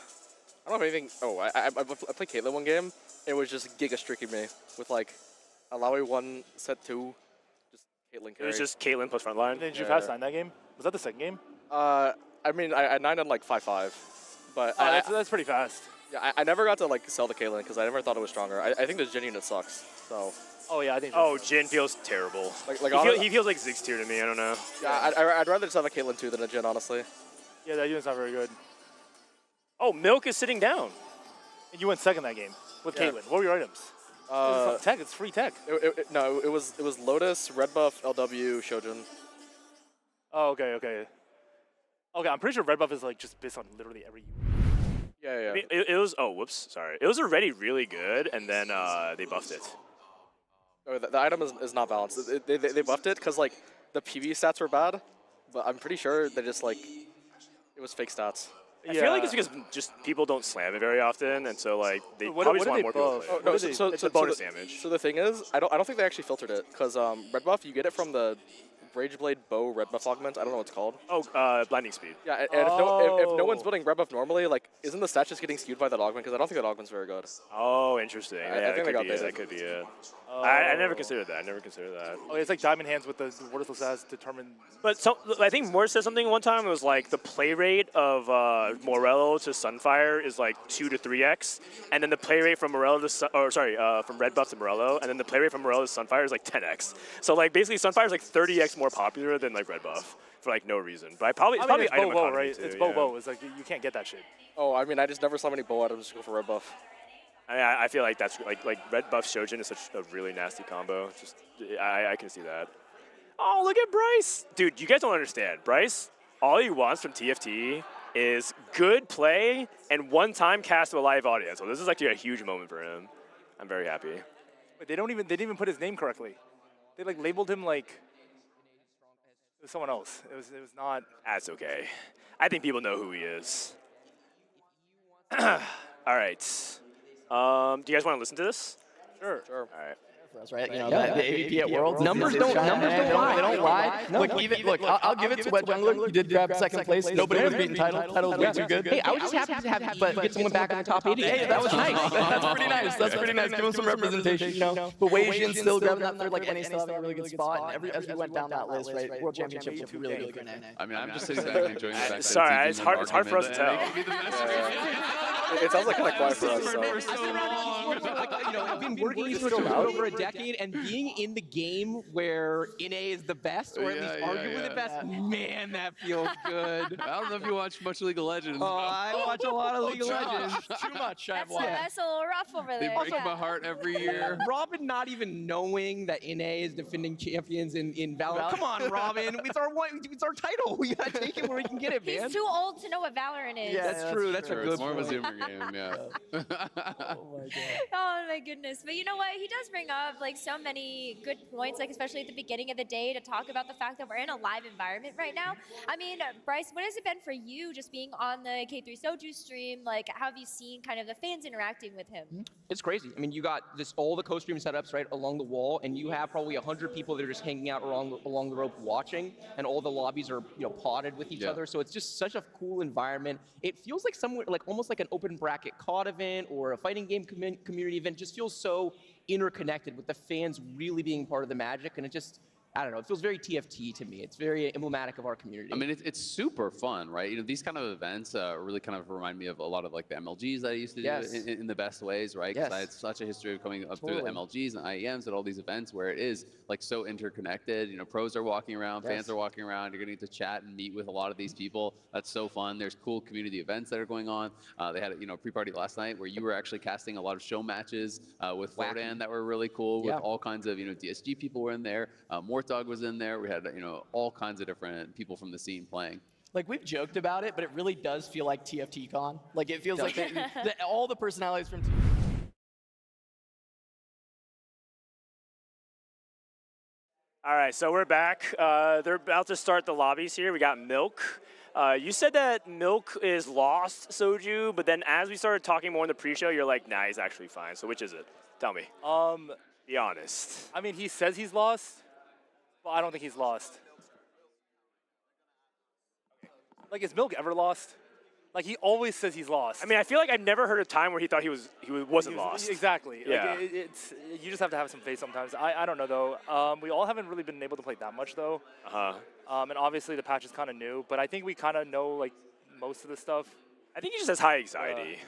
don't have anything. Oh, I played Caitlyn one game. It was just giga streaking me with like Alawi 1, set 2, just Caitlyn carry. It was just Caitlyn plus frontline. Did you fast 9 that game? Was that the second game? I mean, I 9'd on like 5-5, but that's pretty fast. Yeah, I never got to like sell the Caitlyn because I never thought it was stronger. I think the Jin unit sucks. So. Oh yeah, I think. Oh, Jin feels terrible. He feels like Ziggs tier to me. I don't know. Yeah, I'd rather just have a Caitlyn 2 than a Jin, honestly. Yeah, that unit's not very good. Oh, Milk is sitting down. And you went second that game with Caitlyn. What were your items? Tech. It's free tech. No, it was Lotus, Red Buff, LW, Shojin. Oh, okay. Okay, I'm pretty sure red buff is like just based on literally every. Yeah, yeah. I mean, it was. Oh, whoops. Sorry. It was already really good, and then they buffed it. Oh, the item is not balanced. They buffed it because like the PV stats were bad, but I'm pretty sure they just like it was fake stats. I feel like it's because just people don't slam it very often, and so like they probably just want more people to play it. No, It's the bonus the, damage. So the thing is, I don't think they actually filtered it because red buff you get it from the Rage Blade Bow red buff augment. I don't know what it's called. Oh, blinding speed. Yeah, and if no one's building red buff normally, like isn't the stat just getting skewed by that augment? Because I don't think that augment's very good. Oh, interesting. I think they got baited. That could be it. I never considered that. Oh, it's like diamond hands with the worthless ass determined. But I think Moore said something one time. It was like the play rate of Morello to Sunfire is like 2 to 3x, and then the play rate from Morello to from Red Buff to Morello, and then the play rate from Morello to Sunfire is like 10x. So like basically Sunfire is like 30x more popular than like Red Buff for like no reason. But it's probably item bow, economy right? too, It's bow. It's like you can't get that shit. Oh, I mean, I just never saw many bow items go for red buff. I feel like that's like Red Buff Shojin is such a really nasty combo. Just I can see that. Oh, look at Bryce. Dude, you guys don't understand. Bryce, all he wants from TFT is good play and one-time cast to a live audience. So this is actually a huge moment for him. I'm very happy. But they didn't even put his name correctly. They like labeled him like it was someone else. It was not. That's okay. I think people know who he is. All right. Do you guys want to listen to this? Sure. All right. Us, right? You know, the AVP at Worlds. Numbers don't lie. They don't lie. Look, I'll give it to Wet Jungler. You did grab second place. Nobody was beating title. Title was way too good. Hey, I was just happy to have but get someone back in the top 80. Hey, that was nice. That's pretty nice. That's pretty nice. Give him some representation, you know. But Wasian still grabbing that third, like NA still having a really good spot. And as we went down that list, right, World Championship was really good for NA. I mean, I'm just sitting back and enjoying the fact that Sorry, it's hard for us to tell. It sounds like kind of quiet for us. You know, I've been working for over a decade, and being in the game where NA is the best, or at least arguably the best, man, that feels good. I don't know if you watch much League of Legends. Oh, I watch a lot of League of Legends. Too much. That's a little rough over They there. break my heart every year. Robin not even knowing that NA is defending champions in Valorant. Come on, Robin. It's our title. We gotta take it where we can get it, man. He's too old to know what Valorant is. Yeah, that's true. That's a good It's more of a point. Zoomer game, yeah. Oh my goodness. But you know what? He does bring up like so many good points, like especially at the beginning of the day to talk about the fact that we're in a live environment right now. I mean, Bryce, what has it been for you just being on the K3 Soju stream? Like, how have you seen kind of the fans interacting with him? It's crazy. I mean, you got all the co-stream setups right along the wall, and you have probably 100 people that are just hanging out along the rope watching, and all the lobbies are potted with each other. So it's just such a cool environment. It feels like somewhere like almost like an open bracket COD event or a fighting game community event. Just feels so interconnected with the fans really being part of the magic, and it just, I don't know, it feels very TFT to me. It's very emblematic of our community. I mean, it's super fun, right? You know, these kind of events really kind of remind me of a lot of like the MLGs that I used to do in the best ways, right? Because I had such a history of coming up through the MLGs and IEMs and all these events where it is like so interconnected. You know, pros are walking around, fans are walking around. You're getting to chat and meet with a lot of these people. That's so fun. There's cool community events that are going on. They had a pre-party last night where you were actually casting a lot of show matches with Frodan that were really cool. With all kinds of DSG people were in there. Mortdog was in there. We had all kinds of different people from the scene playing. Like, we've joked about it, but it really does feel like TFT-Con. Like, it feels like all the personalities from All right, so we're back. They're about to start the lobbies here. We got Milk. You said that Milk is lost, Soju, but then as we started talking more in the pre-show, you're like, nah, he's actually fine. So which is it? Tell me. Be honest. I mean, he says he's lost, but I don't think he's lost. Like, is Milk ever lost? Like, he always says he's lost. I mean, I feel like I've never heard a time where he thought he wasn't lost. Exactly. Yeah. Like, you just have to have some faith sometimes. I don't know, though. We all haven't really been able to play that much, though. And obviously the patch is kind of new, but I think we kind of know, like, most of the stuff. I think he just has high anxiety.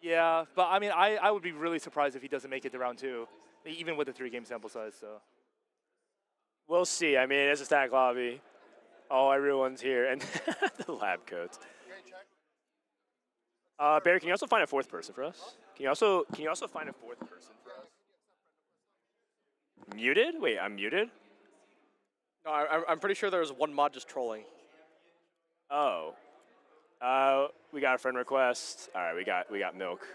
Yeah, but I mean, I would be really surprised if he doesn't make it to round 2, even with a 3-game sample size, so. We'll see. I mean, it's a stack lobby. Oh, everyone's here. And the lab coats. Barry, can you also find a 4th person for us? Can you also find a 4th person for us? Muted? Wait, I'm muted? No, I'm pretty sure there was one mod just trolling. Oh. We got a friend request. All right, we got Milk.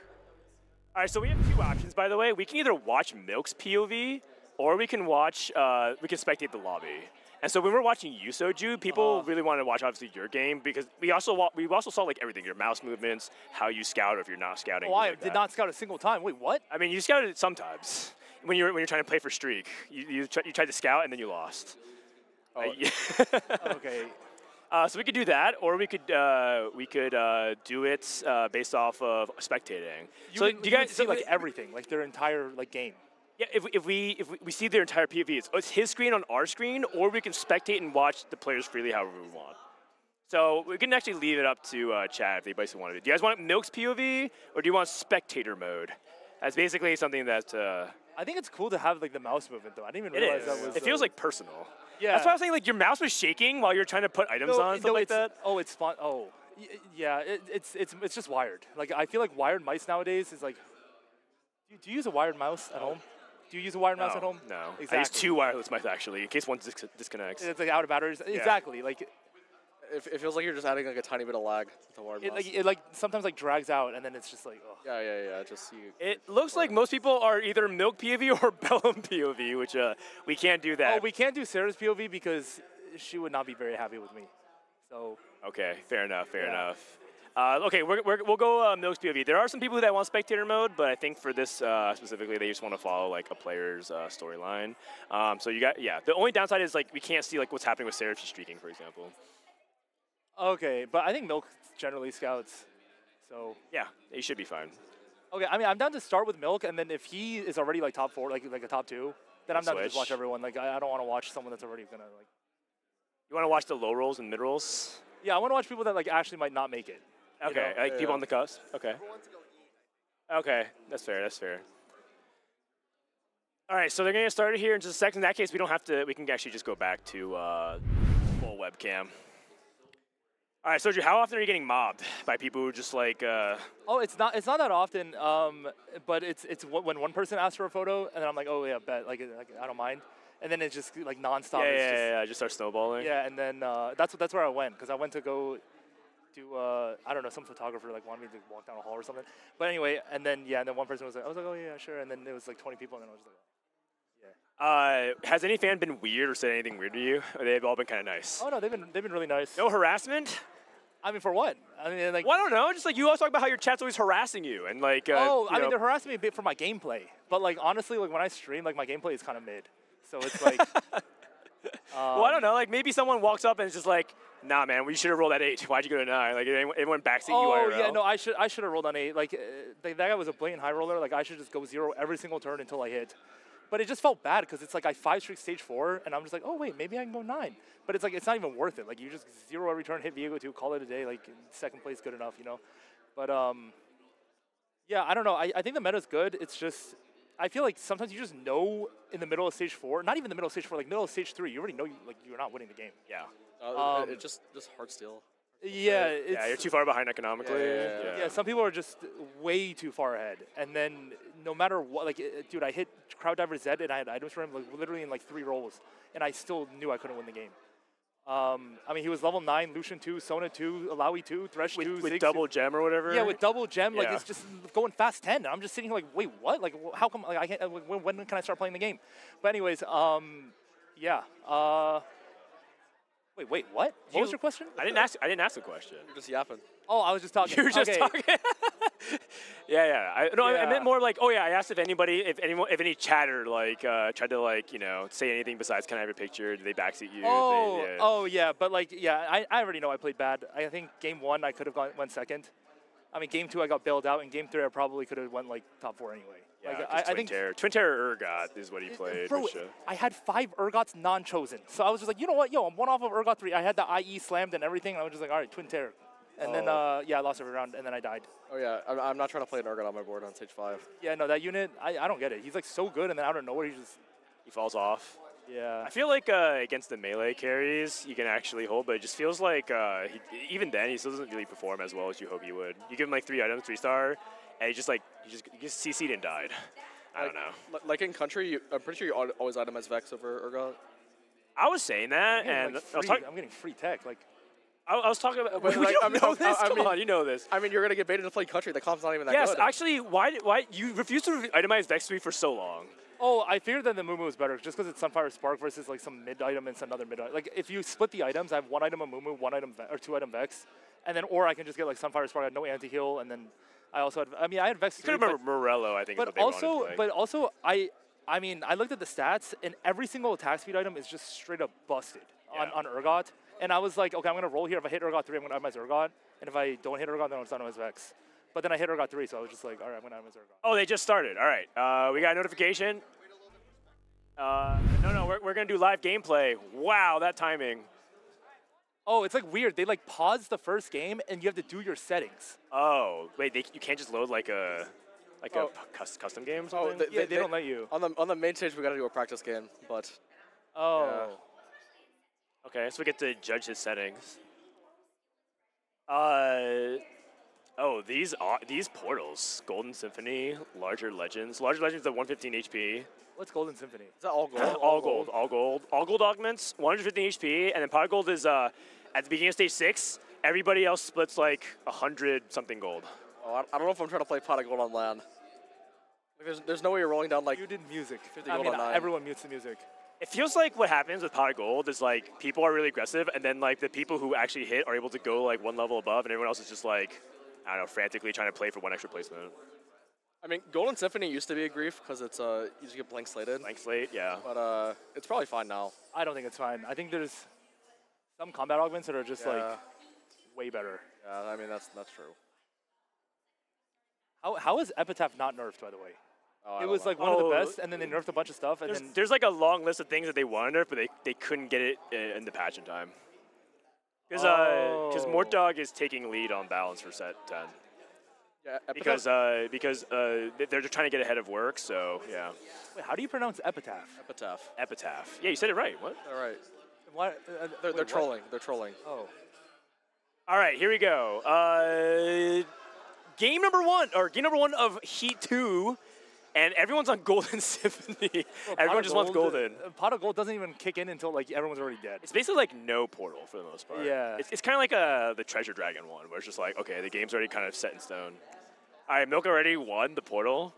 All right, so we have two options, by the way. We can either watch Milk's POV, or we can spectate the lobby. And so when we're watching you, Soju, people really want to watch obviously your game because we also saw like everything, your mouse movements, how you scout, or if you're not scouting. Oh, I did not scout a single time. Wait, what? I mean, you scouted it sometimes when you're trying to play for streak. You tried to scout and then you lost. Oh. Okay. So we could do that, or we could do it based off of spectating. Do you guys see like everything, like their entire like game? Yeah, if we see their entire POV, it's his screen on our screen, or we can spectate and watch the players freely however we want. So we can actually leave it up to chat if they basically want to do. Do you guys want Milk's POV, or do you want spectator mode? That's basically something that. I think it's cool to have like the mouse movement though. I didn't even realize that was. It feels like personal. Yeah. That's why I was saying like your mouse was shaking while you're trying to put items on and stuff like that. Oh, it's fun. Oh, yeah. It's just wired. Like I feel like wired mice nowadays is like. Do you use a wired mouse at home? Do you use a wired mouse at home? No. Exactly. I use two wireless mice actually, in case one disconnects. It's like out of batteries. Yeah. Exactly. Like. It feels like you're just adding like a tiny bit of lag to the wired mouse. It sometimes like drags out and then it's just like. Oh. Yeah. Just you. It looks like most people are either Milk POV or Bellum POV, which we can't do that. Oh, we can't do Sarah's POV because she would not be very happy with me. So. Okay, fair enough. Okay, we'll go Milk's POV. There are some people that want spectator mode, but I think for this specifically, they just want to follow like a player's storyline. So the only downside is like we can't see like what's happening with Sarah if she's streaking, for example. Okay, but I think Milk generally scouts, so. Yeah, he should be fine. Okay, I mean, I'm down to start with Milk, and then if he is already like top 4, like a top 2, then I'm down to just watch everyone. Like, I don't want to watch someone that's already gonna like. You want to watch the low rolls and mid rolls? Yeah, I want to watch people that like actually might not make it. Okay, like people on the cusp. Okay. Okay, that's fair. All right, so they're gonna get started here in just a second. In that case, we don't have to. We can actually just go back to full webcam. All right, Soju, how often are you getting mobbed by people who just like? Oh, it's not that often. But it's when one person asks for a photo, and then I'm like, oh yeah, bet, like I don't mind, and then it's just like nonstop. Yeah, just start snowballing. Yeah, and then that's where I went because I went to go do I don't know, some photographer like wanted me to walk down a hall or something. But anyway, and then one person was like, I was like, oh yeah, sure, and then it was like 20 people, and then I was like. Has any fan been weird or said anything weird to you? Or they've all been kind of nice? Oh no, they've been really nice. No harassment? I mean, for what? I mean, like. Well, I don't know. Just like you always talk about how your chat's always harassing you, and like. I mean, they're harassing me a bit for my gameplay, but like honestly, like when I stream, like my gameplay is kind of mid, so it's like. Well, I don't know. Like maybe someone walks up and it's just like, nah, man, we should have rolled at 8. Why'd you go to 9? Like everyone backs at you. Oh yeah, no, I should have rolled on 8. Like that guy was a blatant high roller. Like I should just go 0 every single turn until I hit. But it just felt bad because it's like I 5-streak stage 4, and I'm just like, oh wait, maybe I can go 9. But it's like it's not even worth it. Like you just 0 every turn, hit Viego 2, call it a day. Like second place, good enough, you know. But yeah, I don't know. I think the meta's good. It's just I feel like sometimes you just know in the middle of stage 4, not even the middle of stage 4, like middle of stage 3, you already know you're not winning the game. Yeah. It's just hard steal. Yeah, you're too far behind economically. Yeah, some people are just way too far ahead. And then no matter what, like, dude, I hit Crowd Diver Z and I had items for him like literally in like 3 rolls, and I still knew I couldn't win the game. I mean, he was level 9, Lucian 2, Sona 2, Alawi 2, Thresh 2, with Ziggs double 2. gem or whatever. Yeah, with double gem, like it's just going fast 10. And I'm just sitting here like, wait, what? Like, how come? Like, I can't. When can I start playing the game? But anyways, yeah. Wait, what? What was your question? I didn't ask the question. You're just yapping. Oh, I was just talking. You were just talking. Yeah. I meant more like, I asked if any chatter like tried to like say anything besides can I have a picture? Do they backseat you? Yeah. But like, I already know I played bad. I think game 1 I could have went second. I mean, game 2 I got bailed out, and game 3 I probably could have went like top 4 anyway. Yeah, like, I think Twin Terror Urgot is what he played. Bro, I had 5 Urgots non-chosen, so I was just like, you know what, I'm one off of Urgot 3. I had the IE slammed and everything, and I was just like, all right, Twin Terror. And then I lost every round, and then I died. Oh yeah, I'm not trying to play an Urgot on my board on stage 5. Yeah, no, that unit, I don't get it. He's like so good, and then out of nowhere he falls off. Yeah. I feel like against the melee carries, you can actually hold, but it just feels like even then, he still doesn't really perform as well as you hope he would. You give him like 3 items, 3-star, and he just CC'd and died. I don't know. Like in country, I'm pretty sure you always item as Vex over Urgot. I was saying that, I'm getting free tech. Like, I was talking about. But, You like, don't know this? Come on, you know this. I mean, you're gonna get baited to play country. The comp's not even that Yes, good. actually, why you refused to itemize Vex 3 for so long? Oh, I figured that the Mumu was better just because it's Sunfire Spark versus like some mid item and another mid item. Like if you split the items, I have one item of Mumu, one item or two item Vex, and then or I can just get like Sunfire Spark, I had no anti heal, and then I also had. I mean, I had Vex. You could remember Morello, I think. But also, I mean, I looked at the stats, and every single attack speed item is just straight up busted on Urgot. And I was like, okay, I'm gonna roll here. If I hit Urgot 3, I'm gonna itemize Urgot, and if I don't hit Urgot, then I'm gonna itemize Vex. But then I hit Urgot 3, so I was just like, all right, I'm gonna itemize Urgot. Oh, they just started. All right, we got a notification. No, we're gonna do live gameplay. Wow, that timing. Oh, it's like weird. They like pause the first game, and you have to do your settings. Oh, wait, you can't just load like a custom game or something? They don't let you. On the main stage, we gotta do a practice game, but. Oh. Yeah. Okay, so we get to judge his settings. Oh, these portals. Golden Symphony, Larger Legends. Larger Legends at 115 HP. What's Golden Symphony? Is that all gold? All gold. All gold augments, 115 HP, and then Pot Gold is at the beginning of stage 6. Everybody else splits like 100 something gold. Oh, I don't know if I'm trying to play Pot of Gold on LAN. Like, there's no way you're rolling down like. You did music. 50 I gold mean, on 9. everyone mutes the music. It feels like what happens with Pot of Gold is like people are really aggressive, and then like the people who actually hit are able to go like one level above, and everyone else is just like, I don't know, frantically trying to play for one extra placement. I mean, Golden Symphony used to be a grief because it's you just get blank slated. Blank slate, yeah. But it's probably fine now. I don't think it's fine. I think there's some combat augments that are just like way better. Yeah, I mean that's true. How is Epitaph not nerfed, by the way? Oh, it was like one of the best, and then they nerfed a bunch of stuff, and then there's like a long list of things that they wanted to nerf, but they couldn't get it in the patch in time. Because Mortdog is taking lead on balance for set 10. Yeah, because they're just trying to get ahead of work, so yeah. Wait, how do you pronounce Epitaph? Epitaph. Yeah, you said it right. What? All right. Why? They're trolling. They're trolling. Oh. All right, here we go. Game number one of Heat 2, and everyone's on Golden Symphony. Everyone just wants Golden. Pot of Gold doesn't even kick in until like everyone's already dead. It's basically like no portal for the most part. Yeah. It's kind of like the Treasure Dragon one, where it's just like, okay, the game's already kind of set in stone. All right, Milk already won the portal.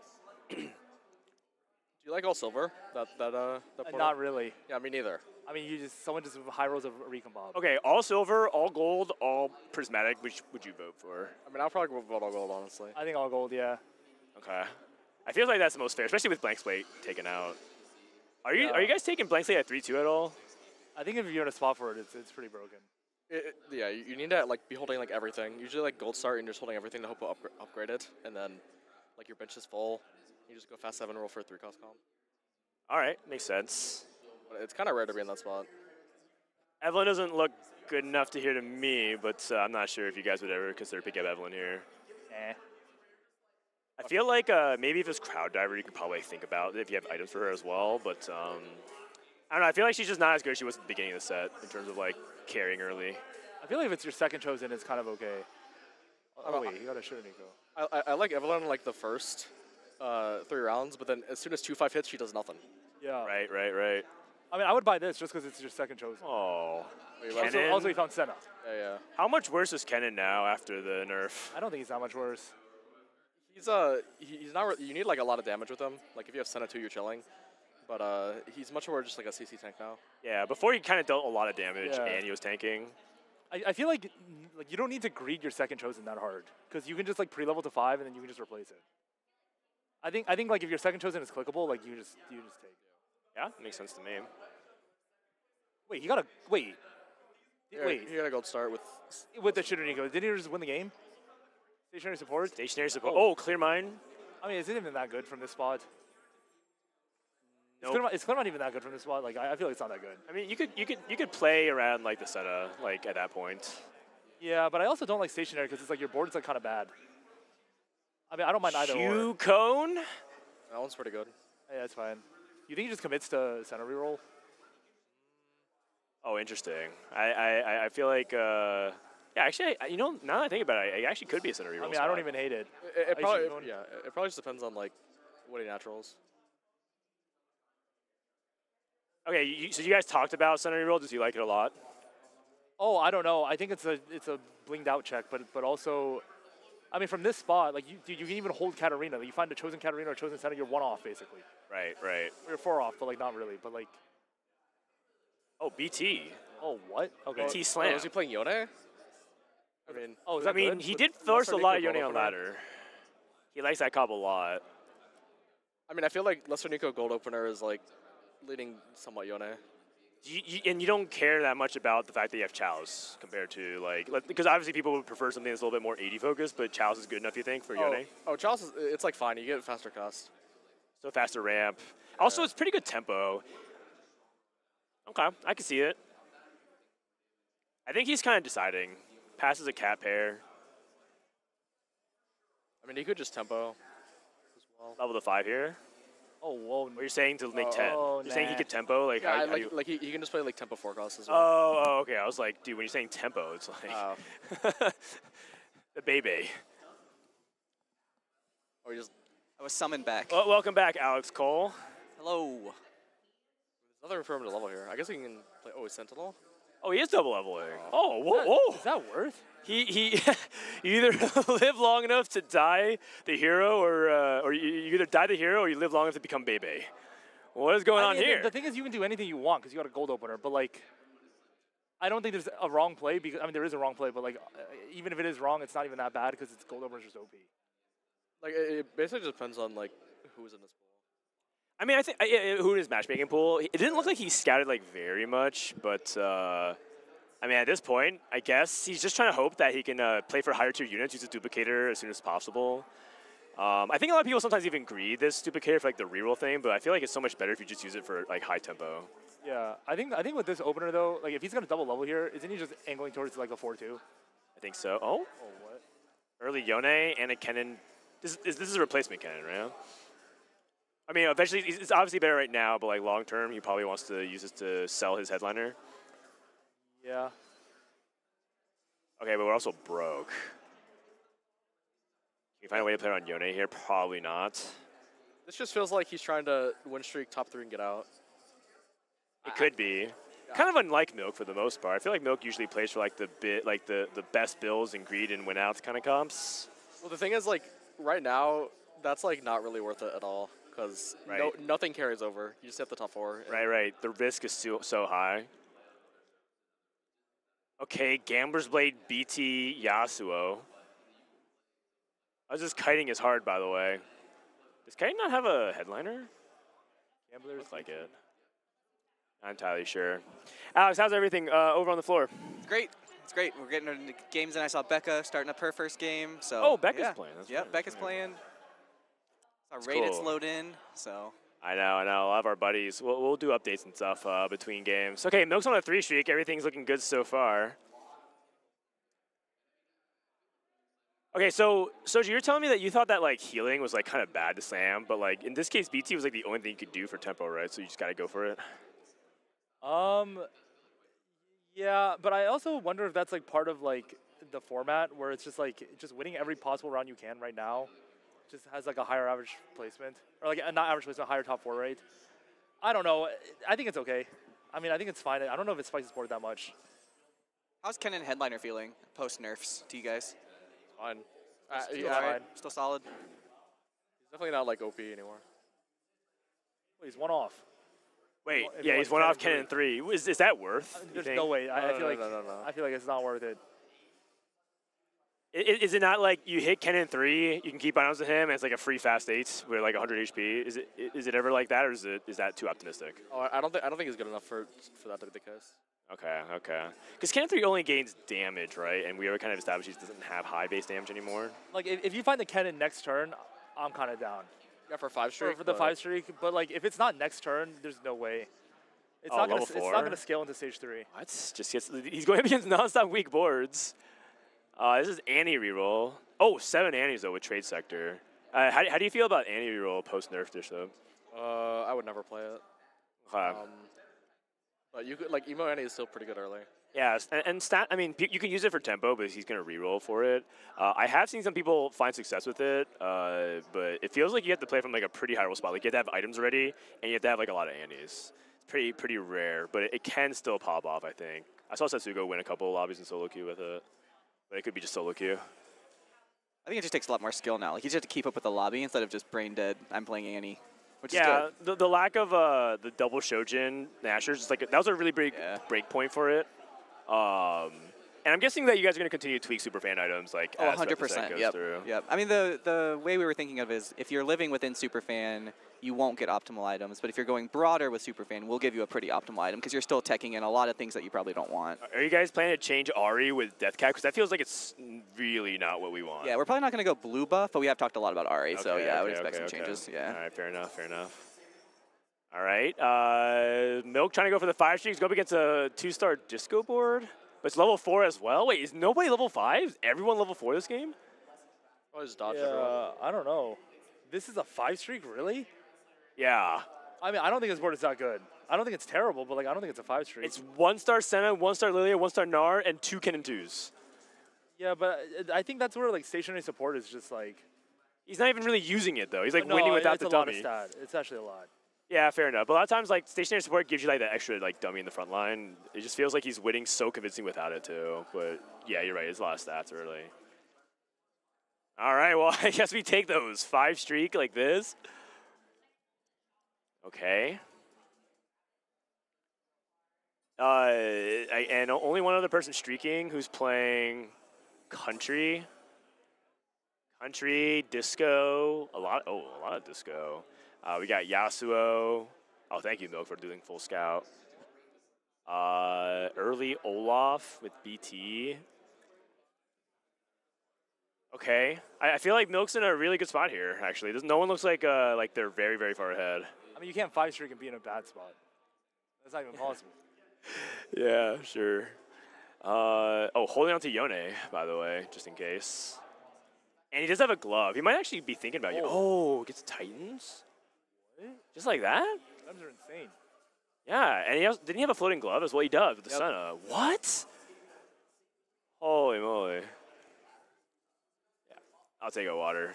Do you like all silver? That portal? Not really. Yeah, me neither. I mean, someone just high rolls a recon bomb. Okay, all silver, all gold, all prismatic. Which would you vote for? I mean, I'll probably vote all gold, honestly. I think all gold, yeah. Okay. I feel like that's the most fair, especially with blank slate taken out. Are you guys taking blank slate at 3-2 at all? I think if you're in a spot for it, it's pretty broken. Yeah, you need to like be holding like everything. Usually like gold start and you're just holding everything to hope to upgrade it, and then like your bench is full. You just go fast 7 roll for a 3-cost comp. All right, makes sense. But it's kind of rare to be in that spot. Evelyn doesn't look good enough to hear to me, but I'm not sure if you guys would ever consider picking up Evelyn here. I feel like maybe if it's Crowd Diver, you could probably think about it if you have items for her as well, but I don't know. I feel like she's just not as good as she was at the beginning of the set in terms of like carrying early. I feel like if it's your second chosen, it's kind of okay. Oh, wait, you got a Nico. I like Evelyn like the first 3 rounds, but then as soon as 2-5 hits, she does nothing. Yeah. Right. I mean, I would buy this just because it's your second chosen. Oh. Also, he found Senna. Yeah. How much worse is Kennen now after the nerf? I don't think he's that much worse. He's not. You need like a lot of damage with him. Like if you have Senna 2, you're chilling. But he's much more just like a CC tank now. Yeah. Before he kind of dealt a lot of damage and he was tanking. I feel like you don't need to greed your second chosen that hard because you can just like pre-level to 5 and then you can just replace it. I think like if your second chosen is clickable, like you just take. Yeah, makes sense to me. Wait, he got a wait. Wait, he got a gold start with the Nico. Didn't he just win the game? Stationary support. Oh, clear mine. I mean, is it even that good from this spot? Nope. It's clear not even that good from this spot. Like I feel like it's not that good. I mean, you could play around like the Senna like at that point. Yeah, but I also don't like stationary because it's like your board is like kind of bad. I mean, I don't mind either. Cone. That one's pretty good. Yeah, that's fine. You think he just commits to center reroll? Oh, interesting. I feel like yeah, actually, now that I think about it, it actually could be a center reroll. I mean, I don't even hate it. It probably just depends on like what he naturals. Okay, so you guys talked about center reroll. Does he like it a lot? Oh, I don't know. I think it's a blinged out check, but also, I mean, from this spot, like you can even hold Katarina. Like, you find a chosen Katarina or chosen center, you're 1 off basically. Right, right. Or you're 4 off, but like not really. But like. Oh, BT. Oh, what? Okay. BT slam. Was he playing Yone? I mean, oh, is that good? He did force a lot of Yone on ladder. He likes that comp a lot. I mean, I feel like Lesser Nico Gold Opener is like leading somewhat Yone. And you don't care that much about the fact that you have Chaos compared to like because obviously people would prefer something that's a little bit more 80 focused, but Chaos is good enough, you think, for Yone? Oh, Chaos is it's like fine. You get faster cost. So faster ramp. Also, it's pretty good tempo. Okay, I can see it. I think he's kind of deciding. Passes a cat pair. I mean, he could just tempo as well. Level to 5 here. Oh, whoa. What you're saying to make 10? Oh, you're saying he could tempo? Like, yeah, how you... like he can just play like tempo forecast as well. Oh, okay. I was like, dude, when you're saying tempo, it's like the baby. Or I was summoned back. Well, welcome back, Alex Cole. Hello. There's another affirmative level here. I guess he can play. Oh, he's Sentinel. Oh, he is double leveling. Oh, whoa. Is that worth? He you either live long enough to die the hero, or you either die the hero or you live long enough to become Bebe. What is going on here? The thing is, you can do anything you want because you got a gold opener. But like, I don't think there's a wrong play because there is a wrong play. But like, even if it is wrong, it's not even that bad because it's gold opener is just OP. Like it basically depends on like who's in this pool. I mean, I think who in his matchmaking pool. It didn't look like he scouted like very much, but. I mean, at this point, I guess he's just trying to hope that he can play for higher tier units, use a duplicator as soon as possible. I think a lot of people sometimes even greed this duplicator for like the reroll thing, but I feel like it's so much better if you just use it for like high tempo. Yeah, I think with this opener though, like if he's gonna double level here, isn't he just angling towards like a 4-2? I think so. Oh. Oh what? Early Yone and a Kennen. This is a replacement Kennen, right? I mean, eventually it's obviously better right now, but like long term, he probably wants to use this to sell his headliner. Yeah. Okay, but we're also broke. Can you find a way to play on Yone here? Probably not. This just feels like he's trying to win streak top 3 and get out. It could be. Kind of unlike Milk for the most part. I feel like Milk usually plays for like the best builds and greed and win outs kind of comps. Well, the thing is, like right now, that's like not really worth it at all because nothing carries over. You just hit the top 4. Right. The risk is so high. Okay, Gambler's Blade, BT, Yasuo. I was just kiting his hard, by the way. Does kiting not have a headliner? Gambler looks like it. Not entirely sure. Alex, how's everything over on the floor? It's great. It's great. We're getting into games, and I saw Becca starting up her first game. So oh, Becca's playing. Yep, Becca's playing. Saw Raditz load in, so. I know. A lot of our buddies. We'll do updates and stuff between games. Okay, Milk's on a 3 streak. Everything's looking good so far. Okay, so Soji, you're telling me that you thought that like healing was like kind of bad to slam, but like in this case, BT was like the only thing you could do for tempo, right? So you just gotta go for it. Yeah, but I also wonder if that's like part of like the format where it's just like winning every possible round you can right now. Just has like a higher average placement, or like not average placement, higher top 4 rate. I don't know. I think it's okay. I mean, I think it's fine. I don't know if it spices board that much. How's Kennen Headliner feeling post nerfs to you guys? Fine. Fine. Still solid. He's definitely not like OP anymore. Well, he's 1 off. Wait, yeah, he's 1 off Kennen 3. Is that worth? There's no way. I feel like it's not worth it. Is it not like you hit Kennen 3, you can keep items with him, and it's like a free fast 8 with like 100 HP? Is it ever like that, or is that too optimistic? Oh, I don't think he's good enough for that to be the case. Okay. Because Kennen 3 only gains damage, right? And we already kind of established he doesn't have high base damage anymore. Like if you find the Kennen next turn, I'm kind of down. Yeah, for 5 streak. For the 5 streak, but like if it's not next turn, there's no way. It's not gonna scale into stage 3. He's going up against nonstop weak boards. This is Annie reroll. Oh, 7 Annies though with Trade Sector. How do you feel about Annie reroll post nerf dish though? I would never play it. But you could like Emo Annie is still pretty good early. Yeah, and stat. I mean, you can use it for tempo, but he's gonna reroll for it. I have seen some people find success with it, but it feels like you have to play from like a pretty high roll spot. Like you have to have items ready, and you have to have like a lot of Annies. It's pretty rare, but it can still pop off, I think. I saw Setsugo win a couple lobbies in solo queue with it. But it could be just solo queue. I think it just takes a lot more skill now. Like, you just have to keep up with the lobby instead of just brain dead, I'm playing Annie, which is good. The lack of the double Shojin Nashers, is like, that was a really big break point for it. And I'm guessing that you guys are going to continue to tweak Superfan items like as 100%. goes Yep. through. Yep. I mean, the way we were thinking of is if you're living within Superfan, you won't get optimal items. But if you're going broader with Superfan, we'll give you a pretty optimal item because you're still teching in a lot of things that you probably don't want. Are you guys planning to change Ari with Deathcap? Because that feels like it's really not what we want. Yeah, we're probably not going to go blue buff, but we have talked a lot about Ari. So yeah, I would expect some changes. Yeah. All right, fair enough, fair enough. All right, Milk trying to go for the 5 streaks, go up against a 2-star disco board. But it's level 4 as well. Wait, is nobody level 5? Is everyone level 4 this game? Oh, just dodge I don't know. This is a 5 streak, really? Yeah. I mean, I don't think this board is that good. I don't think it's terrible, but like I don't think it's a 5 streak. It's 1-star Senna, 1-star Lilia, 1-star Gnar, and 2 Ken and 2s. Yeah, but I think that's where like stationary support is just like. He's not even really using it though. He's like winning without the dummy. It's a lot of stat. It's actually a lot. Yeah, fair enough. But a lot of times, like, stationary support gives you, like, the extra, like, dummy in the front line. It just feels like he's winning so convincing without it, too. But, yeah, you're right. It's a lot of stats early. All right, well, I guess we take those. 5 streak like this. Okay. And only one other person streaking who's playing Country. Country, Disco, a lot of Disco. We got Yasuo. Oh, thank you, Milk, for doing full scout. Early Olaf with BT. Okay. I feel like Milk's in a really good spot here, actually. No one looks like they're very, very far ahead. I mean, you can't 5 streak and be in a bad spot. That's not even possible. Yeah, sure. Holding on to Yone, by the way, just in case. And he does have a glove. He might actually be thinking about you. Oh, gets Titans? What? Just like that? Gloves are insane. Yeah, and didn't he have a floating glove as well? He does with the Senna. What? Holy moly. Yeah, I'll take a water.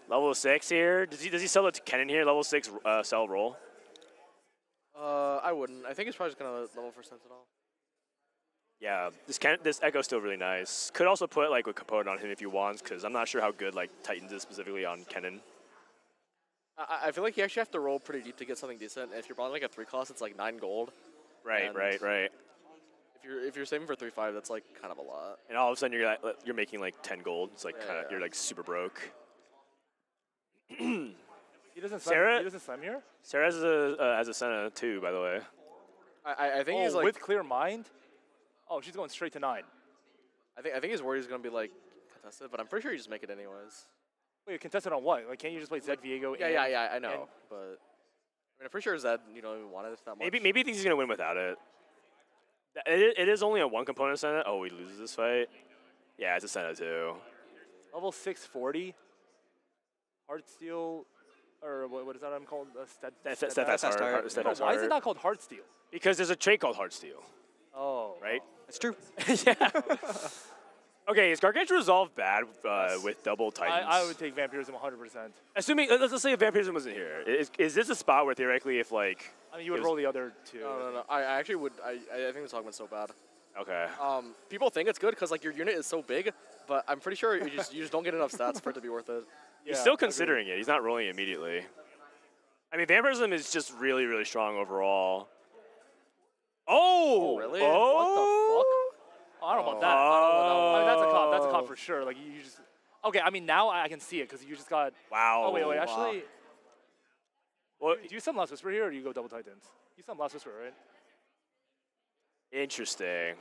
Level 6 here. Does he sell it to Kennen here? Level 6 sell roll? I wouldn't. I think he's probably just going to level for Sentinel. Yeah, this Echo's still really nice. Could also put like a component on him if you want, because I'm not sure how good like Titans is specifically on Kennen. I feel like you actually have to roll pretty deep to get something decent. If you're buying like a 3 cost, it's like 9 gold. Right. If you're saving for 3-5, that's like kind of a lot. And all of a sudden you're making like 10 gold. It's like you're like super broke. He doesn't slam here? Sarah has a Senna too, by the way. I think he's like with clear mind. Oh, she's going straight to 9. I think his word is going to be like contested, but I'm pretty sure you just make it anyways. Wait, contested on what? Like, can't you just play Zed Viego? Yeah, I know, but I mean, I'm pretty sure Zed, even wanted it that much. Maybe he thinks he's gonna win without it. It is only a 1 component Senna. Oh, he loses this fight. Yeah, it's a Senna too. Level 640. Heartsteel, or what is that item called? Steadfast Heart. Why is it not called Heartsteel? Because there's a trait called Heartsteel. Oh. Right? It's true. Yeah. Okay, is Gargantua Resolve bad with double Titans? I would take Vampirism 100%. Assuming, let's say if Vampirism wasn't here. Is this a spot where theoretically if like... I mean, you would roll the other 2. No. I actually would. I think this augment's so bad. Okay. People think it's good because like your unit is so big, but I'm pretty sure you just don't get enough stats for it to be worth it. He's still considering it. He's not rolling it immediately. I mean, Vampirism is just really, really strong overall. Oh! Really? Oh! What the fuck? Oh, I don't know about that. I mean, that's a cop. That's a cop for sure. Like you just. Okay, I mean now I can see it because you just got. Wow. Oh wait. Actually. Wow. Well, do you sum Last Whisper here, or do you go double Titans? You sum Last Whisper, right? Interesting.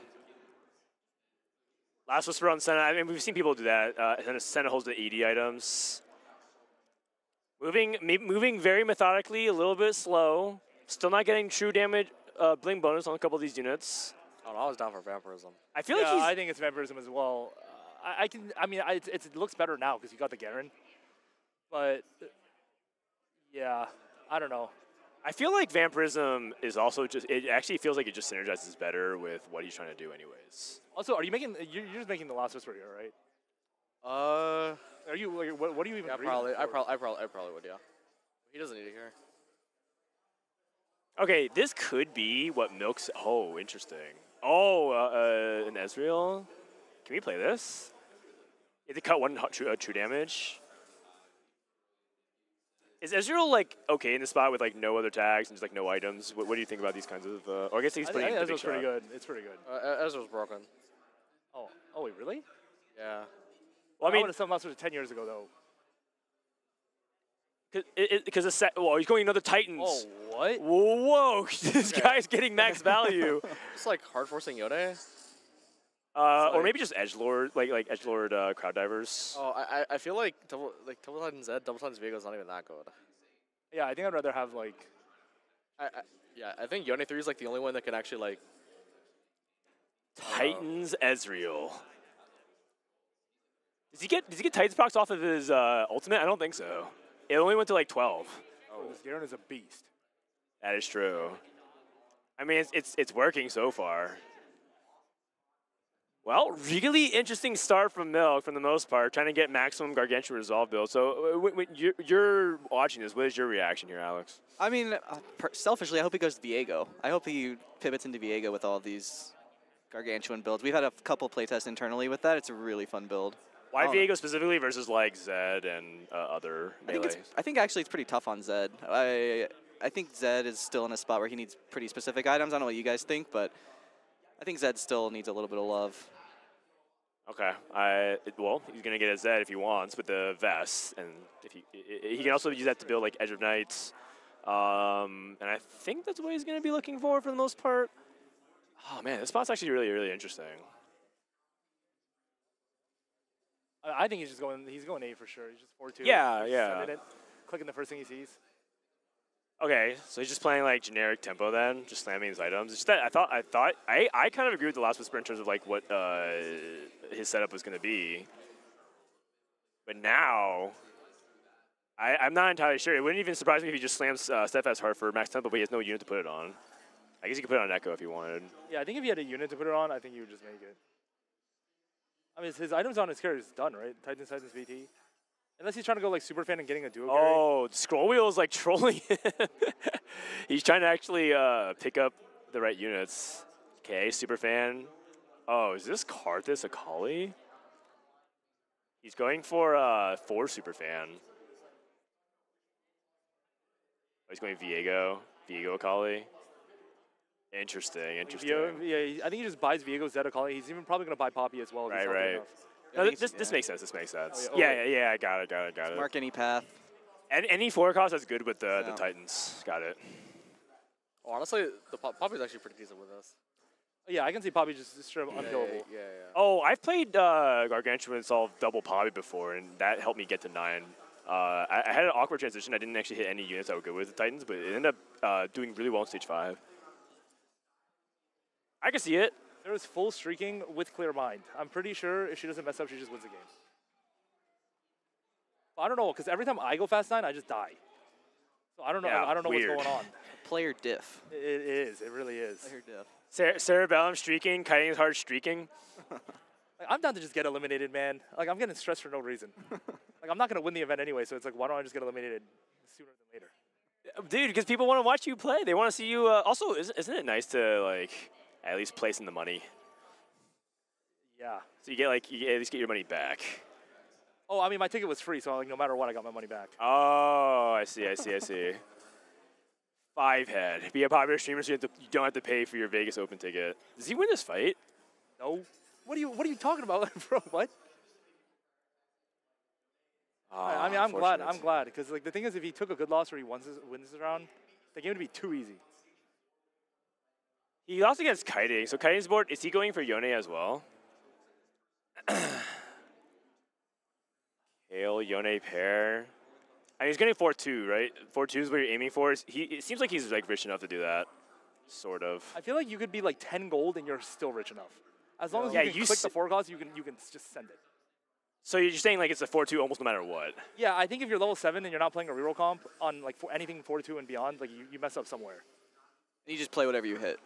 Last Whisper on Senna. I mean, we've seen people do that. And Senna holds the 80 items. Moving very methodically, a little bit slow. Still not getting true damage, bling bonus on a couple of these units. Oh, no, I was down for Vampirism. I feel like I think it's Vampirism as well. It looks better now because you got the Garen. But yeah, I don't know. I feel like Vampirism is also it actually feels like it just synergizes better with what he's trying to do anyways. Also, are you making, you're just making the Last Whisper here, right? Are you, what do you even I probably would, yeah. He doesn't need it here. Okay, this could be what Milk's, oh, interesting. Oh, an Ezreal. Can we play this? You have to cut one true damage. Is Ezreal like okay in the spot with like no other tags and just like no items? What do you think about these kinds of? Or I guess he's pretty. Ezreal's pretty good. It's pretty good. Ezreal's broken. Oh wait, really? Yeah. Well, I mean, I would have something else 10 years ago though. Because he's going another Titans. Oh, what? Whoa, this guy's getting max value. It's like hard forcing Yone. Or maybe just edgelord, like edgelord crowd divers. Oh, I feel like double Titan Zed, double Titan Viego's not even that good. Yeah, I think I'd rather have like. I think Yone 3 is like the only one that can actually like. Titans Ezreal. Does he get Titans procs off of his ultimate? I don't think so. It only went to like 12. Oh, this Garen is a beast. That is true. I mean, it's working so far. Well, really interesting start from Milk for the most part, trying to get maximum Gargantuan Resolve build. So when you're watching this, what is your reaction here, Alex? I mean, selfishly, I hope he goes to Viego. I hope he pivots into Viego with all these Gargantuan builds. We've had a couple playtests internally with that. It's a really fun build. Why Viego specifically versus like Zed and other melees? I think actually it's pretty tough on Zed. I think Zed is still in a spot where he needs pretty specific items. I don't know what you guys think, but I think Zed still needs a little bit of love. Okay. Well, he's gonna get a Zed if he wants with the vest, and if he can also use that to build like Edge of Knights, and I think that's what he's gonna be looking for the most part. Oh man, this spot's actually really, really interesting. I think he's going A for sure. He's just 4-2. Yeah. Clicking the first thing he sees. Okay, so he's just playing like generic tempo then, just slamming his items. It's just that I kind of agree with the last whisper in terms of like what his setup was gonna be. But now, I'm not entirely sure. It wouldn't even surprise me if he just slams Steadfast Heart for max tempo, but he has no unit to put it on. I guess he could put it on Echo if he wanted. Yeah, I think if he had a unit to put it on, I think he would just make it. I mean, his items on his character is done, right? Titans VT. Unless he's trying to go like super fan and getting a duo carry. Oh, Scroll Wheel is like trolling him. He's trying to actually pick up the right units. Okay, super fan. Oh, is this Karthus Akali? He's going for 4 super fan. Oh, he's going Viego Akali. Interesting. Yeah, I think he just buys Viego, Zed Akali. He's even probably going to buy Poppy as well. Right. No, this makes sense. This makes sense. Yeah. I got it. Mark any path. Any 4 cost that's good with the Titans. Got it. Oh, honestly, the Poppy's actually pretty decent with us. Yeah, I can see Poppy just straight up unkillable. Yeah. Oh, I've played Gargantuan Solve double Poppy before, and that helped me get to 9. I had an awkward transition. I didn't actually hit any units that were good with the Titans, but it ended up doing really well in stage 5. I can see it. There was full streaking with clear mind. I'm pretty sure if she doesn't mess up, she just wins the game. But I don't know, because every time I go fast 9, I just die. So I don't know. Yeah, I don't know weird. what's going on. Player diff. It is. It really is. Player diff. Cerebellum streaking, Kiting is hard streaking. Like, I'm down to just get eliminated, man. Like, I'm getting stressed for no reason. Like, I'm not going to win the event anyway, so it's like, why don't I just get eliminated sooner than later? Dude, because people want to watch you play. They want to see you. Also, isn't it nice to, like, at least place in the money? Yeah. So you at least get your money back. Oh, I mean, my ticket was free, so like, no matter what, I got my money back. Oh, I see. 5 head. Be a popular streamer, so you don't have to pay for your Vegas Open ticket. Does he win this fight? No. What are you talking about, bro? What? I mean, I'm glad, because like the thing is, if he took a good loss or he wins this round, the game would be too easy. He lost against Kiting. So Kiting's board, is he going for Yone as well? Hail, Yone pair. I mean, he's getting 4-2, right? 4-2 is what you're aiming for. It seems like he's like rich enough to do that, sort of. I feel like you could be like 10 gold and you're still rich enough. As long as Yeah, you can click the 4 costs, you can just send it. So you're saying like it's a 4-2 almost no matter what? Yeah, I think if you're level 7 and you're not playing a reroll comp on like anything 4-2 and beyond, like you mess up somewhere. You just play whatever you hit.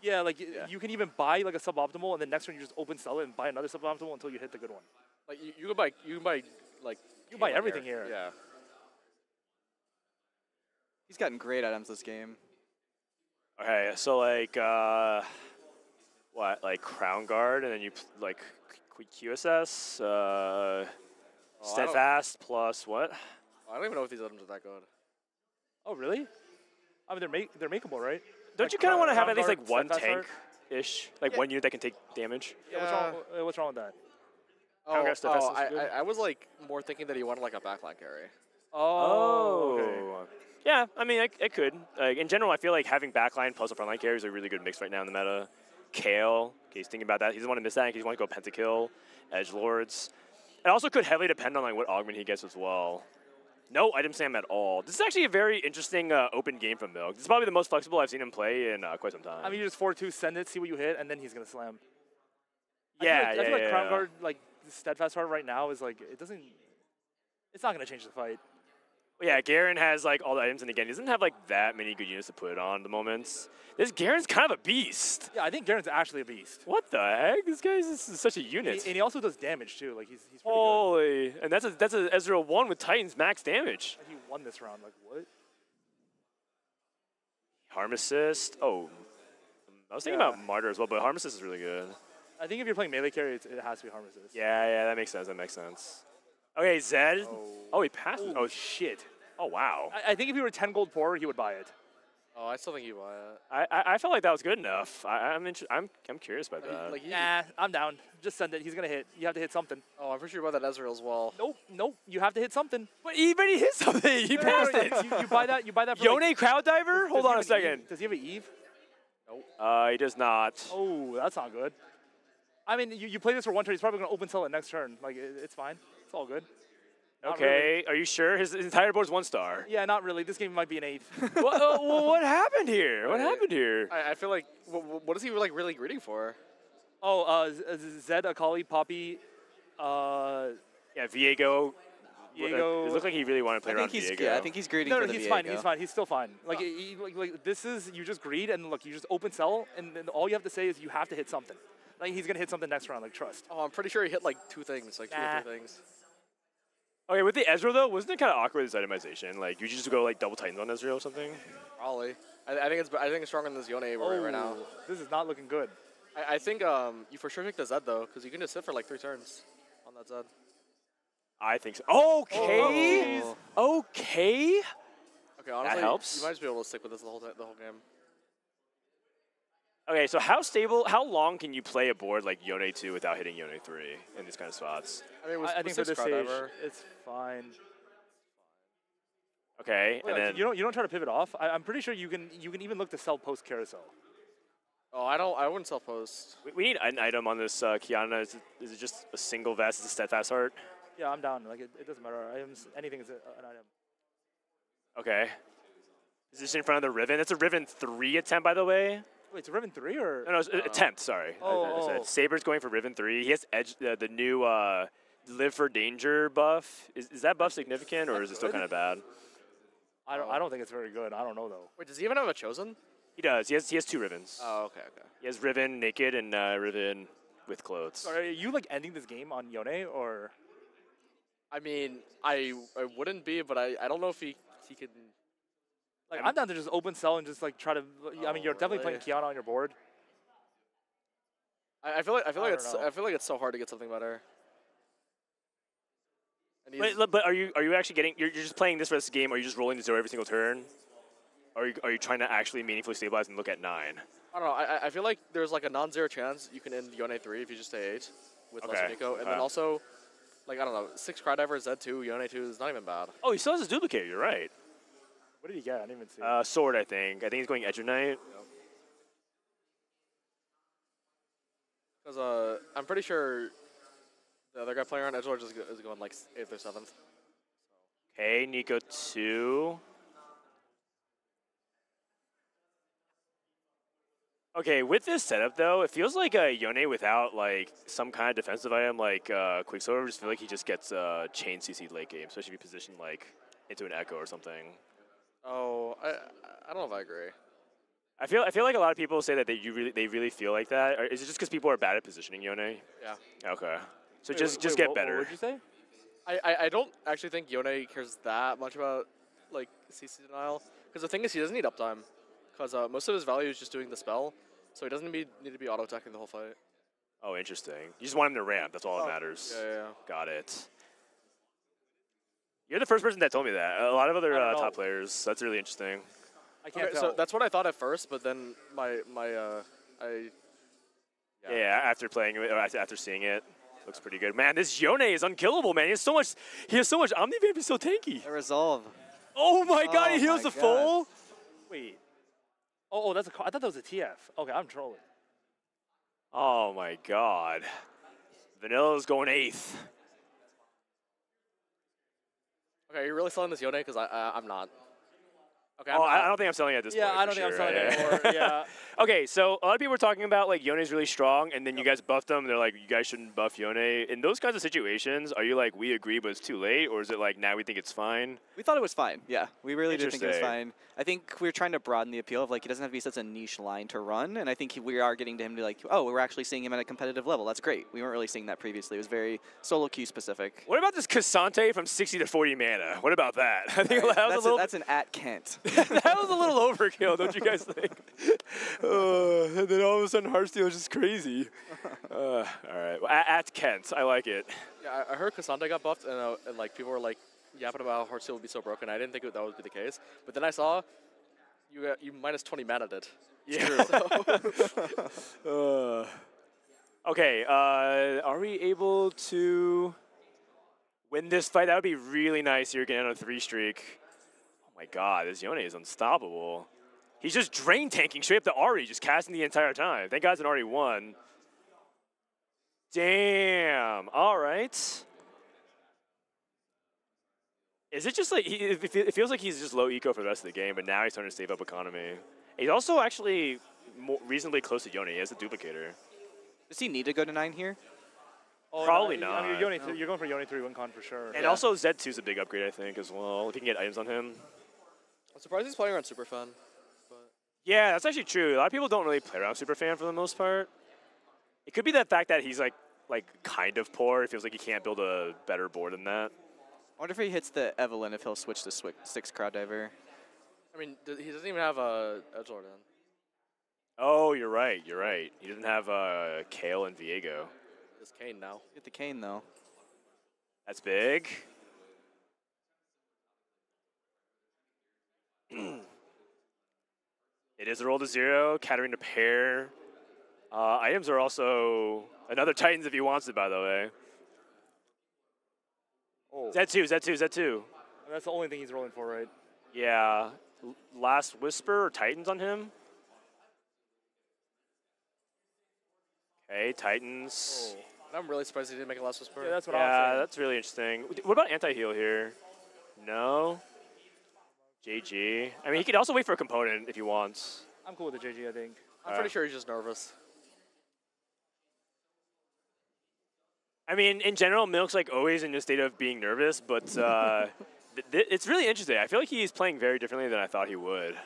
Yeah, like you can even buy like a suboptimal, and then next turn you just open sell it and buy another suboptimal until you hit the good one. Like you can buy everything here. Yeah. He's gotten great items this game. Okay, so like, what, like Crown Guard, and then you like QSS, Steadfast plus what? I don't even know if these items are that good. Oh, really? I mean, they're makeable, right? Don't Like you kind of want to have Crown at least Guard, like one Steadfast Guard? tank-ish, like one unit that can take damage? Yeah, what's wrong with that? Oh, Crown Guard, Steadfast is good. I was like more thinking that he wanted like a backline carry. Oh. Okay. Yeah, I mean, it could. In general, I feel like having backline plus a frontline carry is a really good mix right now in the meta. Kale, okay, he's thinking about that. He doesn't want to miss that. He wants to go pentakill, edgelords. It also could heavily depend on like what augment he gets as well. No item slam at all. This is actually a very interesting open game from Milk. This is probably the most flexible I've seen him play in quite some time. I mean, you just 4-2, send it, see what you hit, and then he's gonna slam. Yeah, I feel like Crown Guard, like Steadfast Guard right now is like it's not gonna change the fight. Yeah, Garen has like all the items, and again, he doesn't have like that many good units to put on at the moment. This Garen's kind of a beast. Yeah, I think Garen's actually a beast. What the heck? This guy's such a unit. And he also does damage too. Like he's pretty Holy, and that's a Ezreal 1 with Titan's max damage. good. He won this round. Like what? Harm assist. Oh, I was thinking about Martyr as well, but Harm assist is really good. I think if you're playing melee carry, it has to be Harm assist. Yeah, that makes sense. That makes sense. Okay, Zed. Oh, he passed. Oh shit. Oh wow. I think if you were 10 gold poorer, he would buy it. Oh, I still think you buy it. I felt like that was good enough. I'm curious about that. Nah, I'm down. Just send it. He's gonna hit. You have to hit something. Oh, I'm pretty sure you buy that Ezreal as well. Nope. You have to hit something. But he hit something. He passed it. You buy that. You buy that. For Yone Crowd Diver. Hold on a second. Does he have an Eve? Nope. He does not. Oh, that's not good. I mean, you play this for one turn. He's probably gonna open sell it next turn. Like it's fine. It's all good. Okay, are you sure? His entire board's 1 star. Yeah, not really. This game might be an 8th. What happened here? What happened here? I feel like what is he like really greeting for? Oh, Zed, Akali, Poppy. Yeah, Viego. It looked like he really wanted to play around Viego. Yeah, I think he's greeting for the he's Viego. fine. He's fine. He's still fine. Like, like this is you just greed and look, you just open sell, and then all you have to say is you have to hit something. Like he's gonna hit something next round. Like trust. Oh, I'm pretty sure he hit like 2 things, like 2 or 3 things. Okay, with the Ezreal though, wasn't it kind of awkward this itemization? Like you just go like double Titans on Ezreal or something? Probably. I think it's stronger than this Yone right now. This is not looking good. I think you for sure take the Zed though, because you can just sit for like 3 turns on that Zed. I think so. Okay. Okay. Okay, honestly, that helps. You might just be able to stick with this the whole game. Okay, so how long can you play a board like Yone 2 without hitting Yone 3 in these kind of spots? I mean, I think for this stage, it's fine. Okay, Wait, and then you don't try to pivot off. I'm pretty sure you can even look to sell post carousel. Oh, I wouldn't sell post. We need an item on this Kiana. Is it just a single vest? Is it Steadfast Heart? Yeah, I'm down. Like it doesn't matter. Anything is an item. Okay. Is this in front of the Riven? That's a Riven 3 attempt, by the way. Wait, it's a Riven 3 or? No, it's attempt, sorry. I said Saber's going for Riven 3. He has the new Live for Danger buff. Is that buff significant, or is it still kind of bad? I don't think it's very good. I don't know, though. Wait, does he even have a Chosen? He does. He has 2 Rivens. Oh, okay. He has Riven naked and Riven with clothes. Sorry, are you like ending this game on Yone, or? I mean, I wouldn't be, but I don't know if he can. Like, I'm down to just open sell and just like try to. I mean, you're definitely playing Kiana on your board. I feel like it's so hard to get something better. But are you actually getting? You're just playing this rest of the game. Or are you just rolling to 0 every single turn? Or are you trying to actually meaningfully stabilize and look at 9? I don't know. I feel like there's like a non-zero chance you can end Yone 3 if you just stay 8 with Lesser Nico, and then also, like I don't know, 6 Crydiver, Zed 2, Yone 2 is not even bad. Oh, he still has his duplicator. You're right. What did he get? I didn't even see. Sword, I think. I think he's going Edge of Knight. Because I'm pretty sure the other guy playing on Edgelord is going like 8th or 7th. Okay, Nico 2. Okay, with this setup though, it feels like Yone without like some kind of defensive item like Quicksilver. I just feel like he just gets chain CC'd late game, especially if you position like into an Echo or something. Oh, I don't know if I agree. I feel like a lot of people say that they really feel like that. Or is it just because people are bad at positioning Yone? Yeah. Okay. So just get better. What did you say? I don't actually think Yone cares that much about like CC denial, because the thing is he doesn't need uptime, because most of his value is just doing the spell. so he doesn't need to be auto-attacking the whole fight. Oh, interesting. You just want him to ramp. That's all that matters. Yeah. Got it. You're the first person that told me that. A lot of other top players. That's really interesting. I can't tell. So that's what I thought at first, but then Yeah, after playing it, or after seeing it, looks pretty good. Man, this Yone is unkillable, man. He has so much Omni Vamp. He's so tanky. The resolve. Oh my God, he heals the full. Wait. Oh, that's I thought that was a TF. Okay, I'm trolling. Oh my God. Vanilla's going 8th. Okay, you're really selling this Yone? Because I'm not. Okay, I don't think I'm selling it at this point. Yeah, I don't think I'm selling it anymore. Yeah. Okay, so a lot of people were talking about like Yone's really strong, and then you guys buffed him. And they're like, you guys shouldn't buff Yone. In those kinds of situations, are you like, we agree, but it's too late, or is it like now we think it's fine? We thought it was fine. Yeah, we really did think it was fine. I think we're trying to broaden the appeal of like he doesn't have to be such a niche line to run, and I think we are getting to him to like, oh, we're actually seeing him at a competitive level. That's great. We weren't really seeing that previously. It was very solo queue specific. What about this Cassante from 60 to 40 mana? What about that? I think that's an at Kent. That was a little overkill, don't you guys think? And then all of a sudden, Heartsteel is just crazy. All right, well, at Kent, I like it. Yeah, I heard Cassandra got buffed, and like people were like yapping about how Heartsteel would be so broken. I didn't think that would be the case, but then I saw you minus 20 mana did. Yeah. Okay, are we able to win this fight? That would be really nice here, getting on a 3 streak. Oh my God, this Yone is unstoppable. He's just drain tanking straight up the Ahri, just casting the entire time. Thank God it's an Ahri-1. Damn. All right. Is it just like, it feels like he's just low eco for the rest of the game, but now he's starting to save up economy. He's also actually reasonably close to Yone. He has a duplicator. Does he need to go to 9 here? Oh, Probably no, not. I mean, you're going for Yone 3 win con for sure. And also Z2 is a big upgrade, I think, as well. If you can get items on him. I'm surprised he's playing around Superfan. Yeah, that's actually true. A lot of people don't really play around Superfan for the most part. It could be the fact that he's like kind of poor. It feels like he can't build a better board than that. I wonder if he hits the Evelyn, if he'll switch to 6 Crowd Diver. I mean, he doesn't even have a Edgelord in. Oh, you're right. You're right. He doesn't have Kale and Viego. It's Kane now. Get the Kane though. That's big. It is a roll to 0. Katarina pair. Items are also another Titans if he wants it, by the way. Oh. Z2. That's the only thing he's rolling for, right? Yeah. Last Whisper or Titans on him. Okay, Titans. Oh. I'm really surprised he didn't make a Last Whisper. Yeah, that's what I'm saying. Yeah, that's really interesting. What about anti-heal here? No. JG. I mean, he could also wait for a component if he wants. I'm cool with the JG, I think. I'm pretty sure he's just nervous. I mean, in general, Milk's like always in a state of being nervous, but it's really interesting. I feel like he's playing very differently than I thought he would.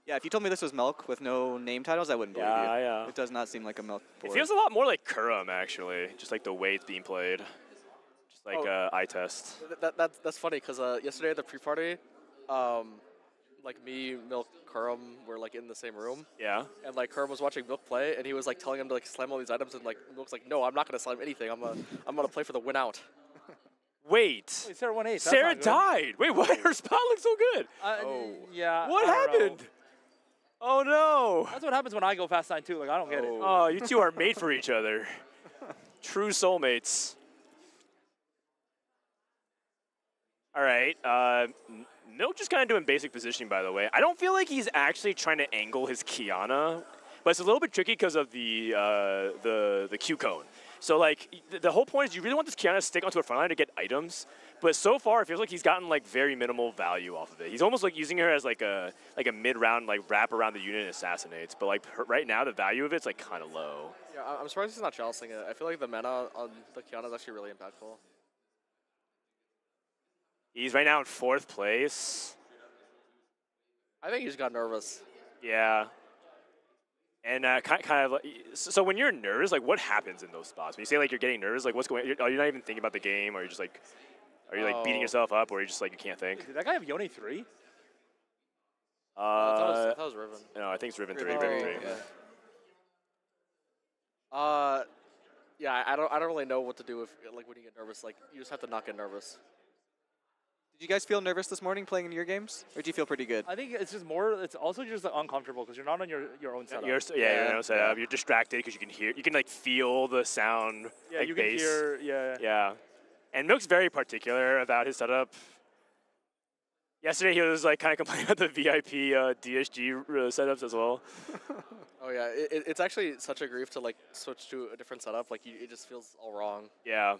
Yeah, if you told me this was Milk with no name titles, I wouldn't believe you. Yeah. It does not seem like a Milk board. It feels a lot more like Kurum, actually, just like the way it's being played. Just like eye test. That's funny, because yesterday at the pre-party, like me, Milk, Kurum were like in the same room. Yeah. And like Kurum was watching Milk play, and he was like telling him to like slam all these items, and like Milk's like, no, I'm not gonna slam anything. I'm gonna play for the win out. Wait. Sarah won 8. Sarah died. Wait, why? Her spot looks so good. Yeah. What happened? Oh no. That's what happens when I go fast 9 too. Like I don't get it. Oh, you two are made for each other. True soulmates. All right. Milk just kind of doing basic positioning, by the way. I don't feel like he's actually trying to angle his Kiana, but it's a little bit tricky because of the Q cone. So like the whole point is you really want this Kiana to stick onto a front line to get items, but so far it feels like he's gotten like very minimal value off of it. He's almost like using her as like a mid-round like wrap around the unit and assassinates, but like right now the value of it's like kind of low. Yeah, I'm surprised he's not chaliceing it. I feel like the mana on the Kiana is actually really impactful. He's right now in 4th place. I think he just got nervous. Yeah. And kind of, so when you're nervous, like what happens in those spots? When you say like you're getting nervous, like what's going on? Are you not even thinking about the game? Or are you just like, are you like beating yourself up? Or are you just like, you can't think? Did that guy have Yone 3? I thought it was Riven. No, I think it's Riven 3. Riven 3. Yeah. Yeah, I don't really know what to do if like when you get nervous. Like you just have to not get nervous. Did you guys feel nervous this morning playing in your games, or do you feel pretty good? I think it's just more. It's also just uncomfortable because you're not on your own setup. Your own setup. You're distracted because you can hear. You can like feel the sound. Yeah, like you bass. can hear. Yeah. Yeah, and Milk's very particular about his setup. Yesterday he was like kind of complaining about the VIP DSG setups as well. Oh yeah, it's actually such a grief to like switch to a different setup. Like it just feels all wrong. Yeah.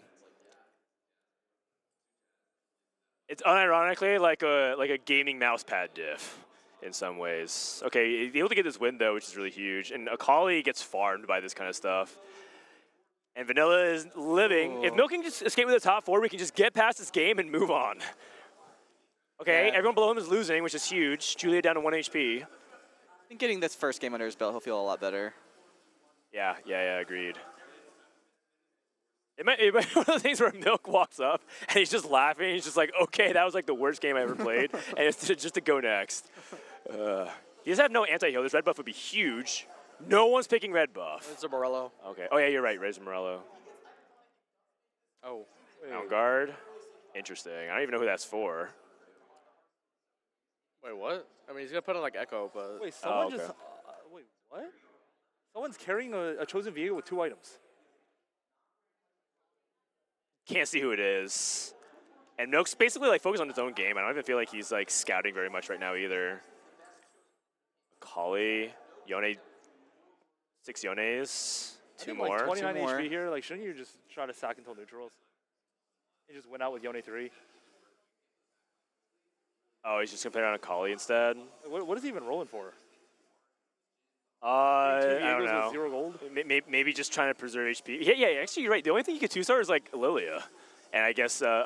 It's unironically like a gaming mouse pad diff in some ways. Okay, he's able to get this win though, which is really huge. And Akali gets farmed by this kind of stuff. And Vanilla is living. If Milk can just escape with the top 4, we can just get past this game and move on. Okay, everyone below him is losing, which is huge. Julia down to 1 HP. I think getting this first game under his belt, he'll feel a lot better. Yeah, agreed. It might be one of the things where Milk walks up and he's just laughing. He's just like, okay, that was like the worst game I ever played. And it's just to go next. He does have no anti-heal. This red buff would be huge. No one's picking red buff. It's a Morello. Okay. Oh, yeah, you're right. Res Morello. Oh. Down guard. Interesting. I don't even know who that's for. Wait, what? I mean, he's going to put on like Echo, but... Wait, someone just... wait, what? Someone's carrying a Chosen Viego with 2 items. Can't see who it is. And Milk's basically like focused on his own game. I don't even feel like he's like scouting very much right now either. Kali, Yone, 6 Yones, 2 more. Like 29 HP here. Like, shouldn't you just try to sack until neutrals? You just win out with Yone 3. Oh, he's just gonna play around a Kali instead. What is he even rolling for? I don't know. With 0 gold? Maybe just trying to preserve HP. Yeah, actually, you're right. The only thing you could 2-star is like Lilia, and I guess a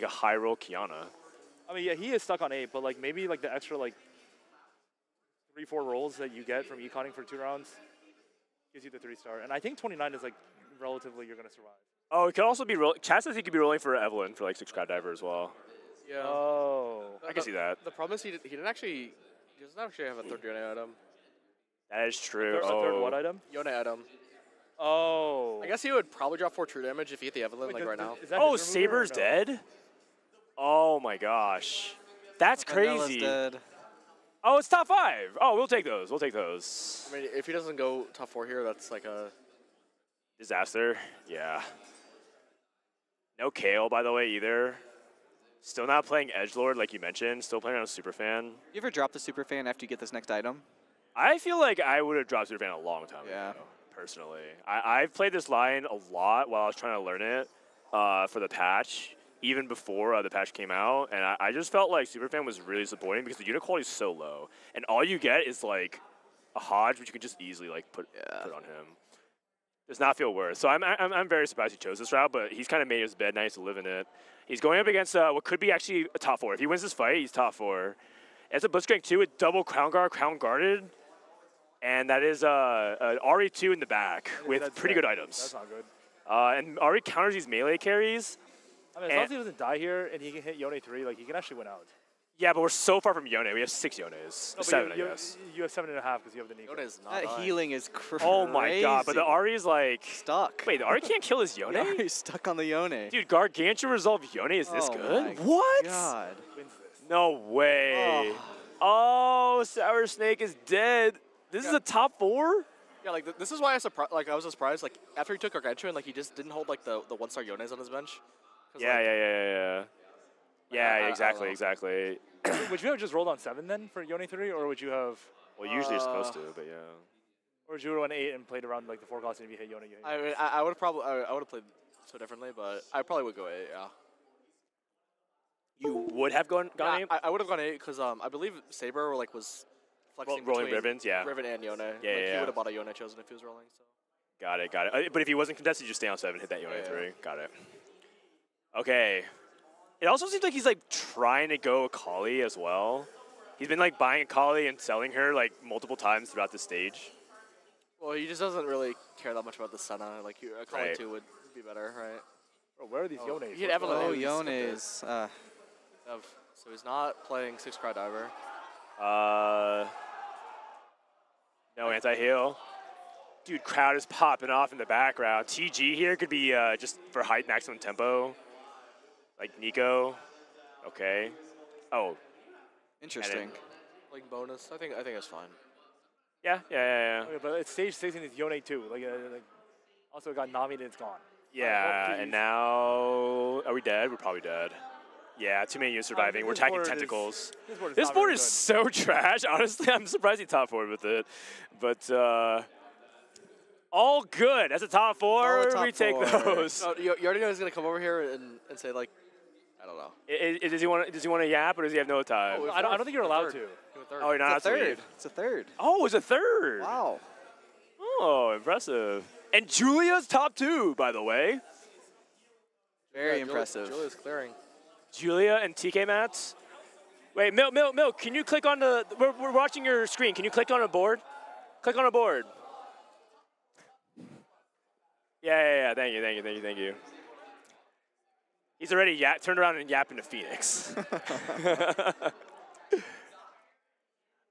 high roll Kiana. I mean, yeah, he is stuck on 8, but like maybe like the extra like 3-4 rolls that you get from econing for 2 rounds gives you the 3-star. And I think 29 is like relatively you're gonna survive. Oh, it could also be Chad says he could be rolling for Evelyn for like 6 Skydiver as well. Yeah. Oh. I can see that. The problem is he doesn't actually have a 3rd Yone item. That is true. A third what item? Yone item. Oh. I guess he would probably drop 4 true damage if he hit the Evelyn right now. Oh, Saber's dead? Oh my gosh. That's crazy. Dead. Oh, it's top 5. Oh, we'll take those. We'll take those. I mean, if he doesn't go top 4 here, that's like a disaster. Yeah. No Kale, by the way, either. Still not playing Edgelord, like you mentioned. Still playing on a Superfan. You ever drop the Superfan after you get this next item? I feel like I would have dropped Superfan a long time ago, personally. I've played this line a lot while I was trying to learn it for the patch, even before the patch came out. And I just felt like Superfan was really disappointing because the unit quality is so low. And all you get is like a Hodge, which you can just easily like put on him. Does not feel worth. So I'm very surprised he chose this route, but he's kind of made his bed nice to live in it. He's going up against what could be actually a top 4. If he wins this fight, he's top 4. It's a Blitzcrank 2 with double Crown Guard, Crown Guarded. And that is an RE2 in the back with pretty good items. That's not good. And RE counters these melee carries. I mean, as long as he doesn't die here and he can hit Yone 3, like he can actually win out. Yeah, but we're so far from Yone. We have 6 Yones. No, 7, you I guess. You have 7.5 because you have the Nico. Yone is not that healing is crazy. Oh my god, but the RE is like... stuck. Wait, the RE can't kill his Yone? Yeah, he's stuck on the Yone. Dude, Gargantua Resolve Yone is this good? My What? God. No way. Oh, Sour Snake is dead. This is a top 4? Yeah, like this is why I was surprised. Like after he took Gargantua, and like he just didn't hold like the 1-star Yones on his bench. Yeah. Yeah, exactly. Would you have just rolled on 7 then for Yone 3, or would you have? Well, usually you're supposed to, but yeah. Or would you have won 8 and played around like the 4 cost and if you hit Yone? I mean, I would have probably played so differently, but I probably would go 8. Yeah. You would have gone 8? I would have gone 8 because I believe Saber was flexing rolling Rivens, Riven and Yone. Yeah. He would have bought a Yone Chosen if he was rolling. So. Got it. But if he wasn't contested, you just stay on 7, hit that Yone 3. Got it. Okay. It also seems like he's like trying to go Akali as well. He's been like buying Akali and selling her like multiple times throughout the stage. Well, he just doesn't really care that much about the Senna. Like Akali 2 would be better, right? Bro, where are these Yones? He had Evelyn. Oh, Yones. So he's not playing 6 Cry Diver. No anti-heal. Dude, crowd is popping off in the background. TG here could be just for height maximum tempo. Like Nico. Okay. Oh. Interesting. Like bonus, I think it's fine. Yeah. Okay, but it's stage 16 is Yone too. Also got Nami and it's gone. Yeah, and now are we dead? We're probably dead. Yeah, too many units surviving. We're attacking tentacles. This board is so trash. Honestly, I'm surprised he top forward with it. But all good. That's a top four. We take those. Oh, you already know he's gonna come over here and say like, I don't know. Does he want to yap or does he have no time? I don't think you're allowed to. Oh, you're not. It's a third. It's a third. Oh, it's a third. Wow. Oh, impressive. And Julia's top 2, by the way. Very impressive. Julia's clearing. Julia and TK Mats. Wait, Milk, can you click on the, we're watching your screen. Can you click on a board? Click on a board. Yeah. Thank you. He's already turned around and yapping to Phoenix.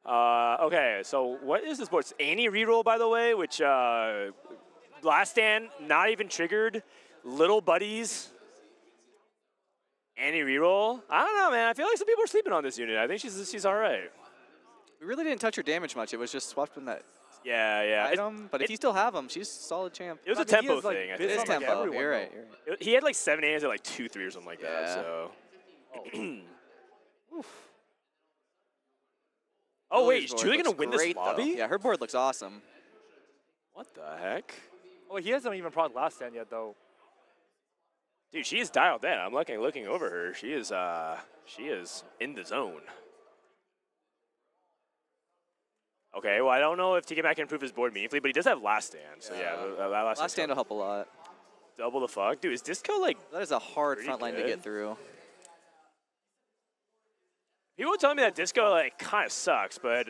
Okay, so what is this board? It's Annie reroll, by the way, which last stand, not even triggered. Little buddies. Annie reroll. I don't know, man. I feel like some people are sleeping on this unit. I think she's all right. We really didn't touch her damage much. It was just swapped in that Yeah. item. But if you still have them, she's a solid champ. It was a tempo thing. I think. It is tempo. You're right. He had like 7 A's at like 2-3 or something like that. So. Oh wait, is Julia gonna win this lobby? Though. Yeah, her board looks awesome. What the heck? Oh, he hasn't even brought last stand yet though. Dude, she is dialed in. I'm looking over her. She is in the zone. Okay, well I don't know if TK Mac can improve his board meaningfully, but he does have last stand. So yeah, last stand will help a lot. Double the fuck, dude. Is Disco like? That is a hard front line to get through. People were telling me that Disco like kind of sucks, but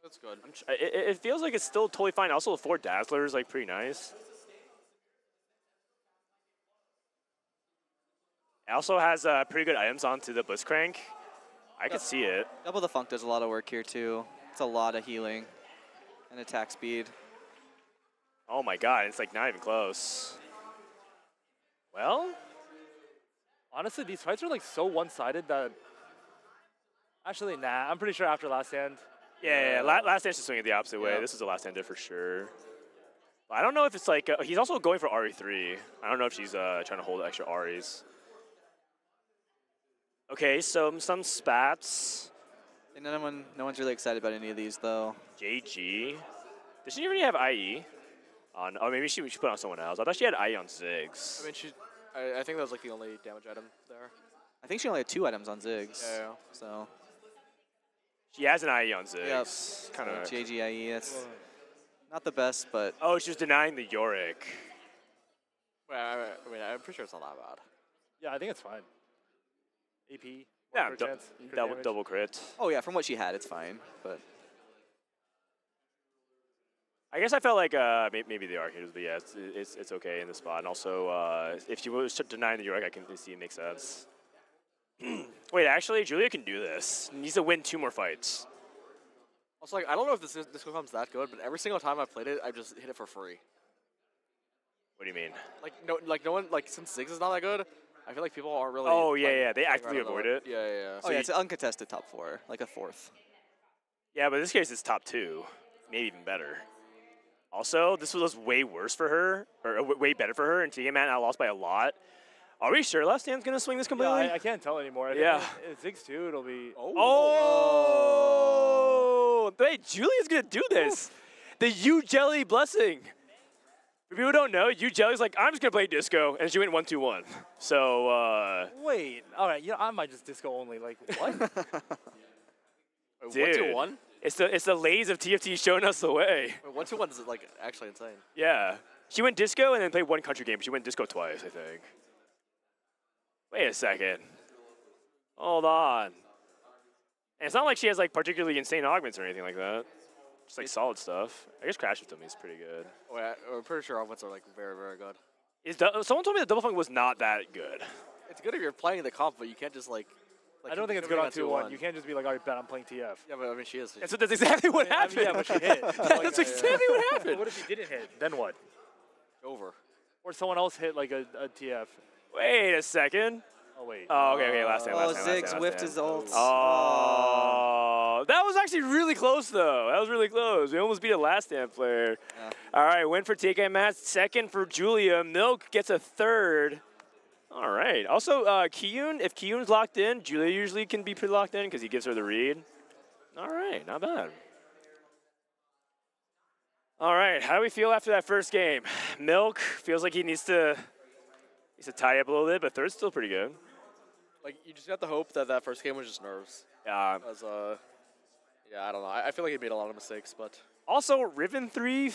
that's good. It feels like it's still totally fine. Also, the 4 Dazzler is like pretty nice. It also has pretty good items onto the Blitzcrank. I could see it. Double the Funk does a lot of work here too. It's a lot of healing and attack speed. Oh my god, it's like not even close. Well, honestly, these fights are like so one-sided that. Actually, nah. I'm pretty sure after last stand. Yeah. Last stand should swing it the opposite way. This is the last stand for sure. I don't know if it's like he's also going for RE3. I don't know if she's trying to hold extra REs. Okay, so some spats. And no one's really excited about any of these though. JG. Does she already have IE? On? Oh, maybe she put on someone else. I thought she had IE on Ziggs. I mean, I think that was like the only damage item there. I think she only had 2 items on Ziggs. Yeah. So. She has an IE on Ziggs. Yep. Kind of. JGIE. That's not the best, but. Oh, she was denying the Yorick. Well, I mean, I'm pretty sure it's not that bad. Yeah, I think it's fine. AP. Yeah, double crit. Oh yeah, from what she had, it's fine. But I guess I felt like maybe the Arcade, but yeah, it's okay in the spot. And also, if she was denying the Yorick, I can see it makes sense. Wait, actually, Julia can do this. Needs to win 2 more fights. Also, like, I don't know if this becomes that good, but every single time I played it, I just hit it for free. What do you mean? Like no one, since Ziggs is not that good, I feel like people aren't really. Oh yeah, they actively avoid it. Yeah. So yeah, it's an uncontested top 4, like a 4th. Yeah, but in this case, it's top 2, maybe even better. Also, this was way worse for her, or way better for her, and TK Man now lost by a lot. Are we sure last stand's gonna swing this completely? Yeah, I can't tell anymore. Yeah. If Ziggs 2, it'll be. Oh! Wait, Julia's gonna do this. The U Jelly blessing. For people who don't know, U Jelly's like, I'm just gonna play Disco, and she went 1-2-1. So. Wait. All right. Yeah, I might just Disco only. Like what? Dude, 1-2-1. It's the lays of TFT showing us the way. 1-2-1 is like actually insane. Yeah. She went Disco and then played 1 country game. She went Disco twice, I think. Wait a second. Hold on. And it's not like she has like particularly insane augments or anything like that. Just like solid stuff. I guess Crash with them is pretty good. Oh, yeah, I'm pretty sure augments are like very, very good. Someone told me that Double Funk was not that good. It's good if you're playing the comp, but you can't just like I don't think it's good on 2-1. You can't just be like, all right, bet I'm playing TF. Yeah, but I mean, she is. That's exactly what happened. Yeah, but she hit. That's exactly what happened. What if she didn't hit? Then what? Over. Or someone else hit like a TF. Wait a second. Oh, wait. Oh, okay, last time. Ziggs whiffed his ult. Oh, that was actually really close, though. That was really close. We almost beat a last stand player. Yeah. All right, win for TK Matt. Second for Julia. Milk gets a third. All right. Also, Kiyun, if Kiyun's locked in, Julia usually can be pretty locked in because he gives her the read. All right, not bad. All right, how do we feel after that first game? Milk feels like he needs to tie up a little bit, but third's still pretty good. Like, you just got to hope that that first game was just nerves. Yeah. Because, yeah, I don't know. I feel like he made a lot of mistakes, but... Also, Riven 3,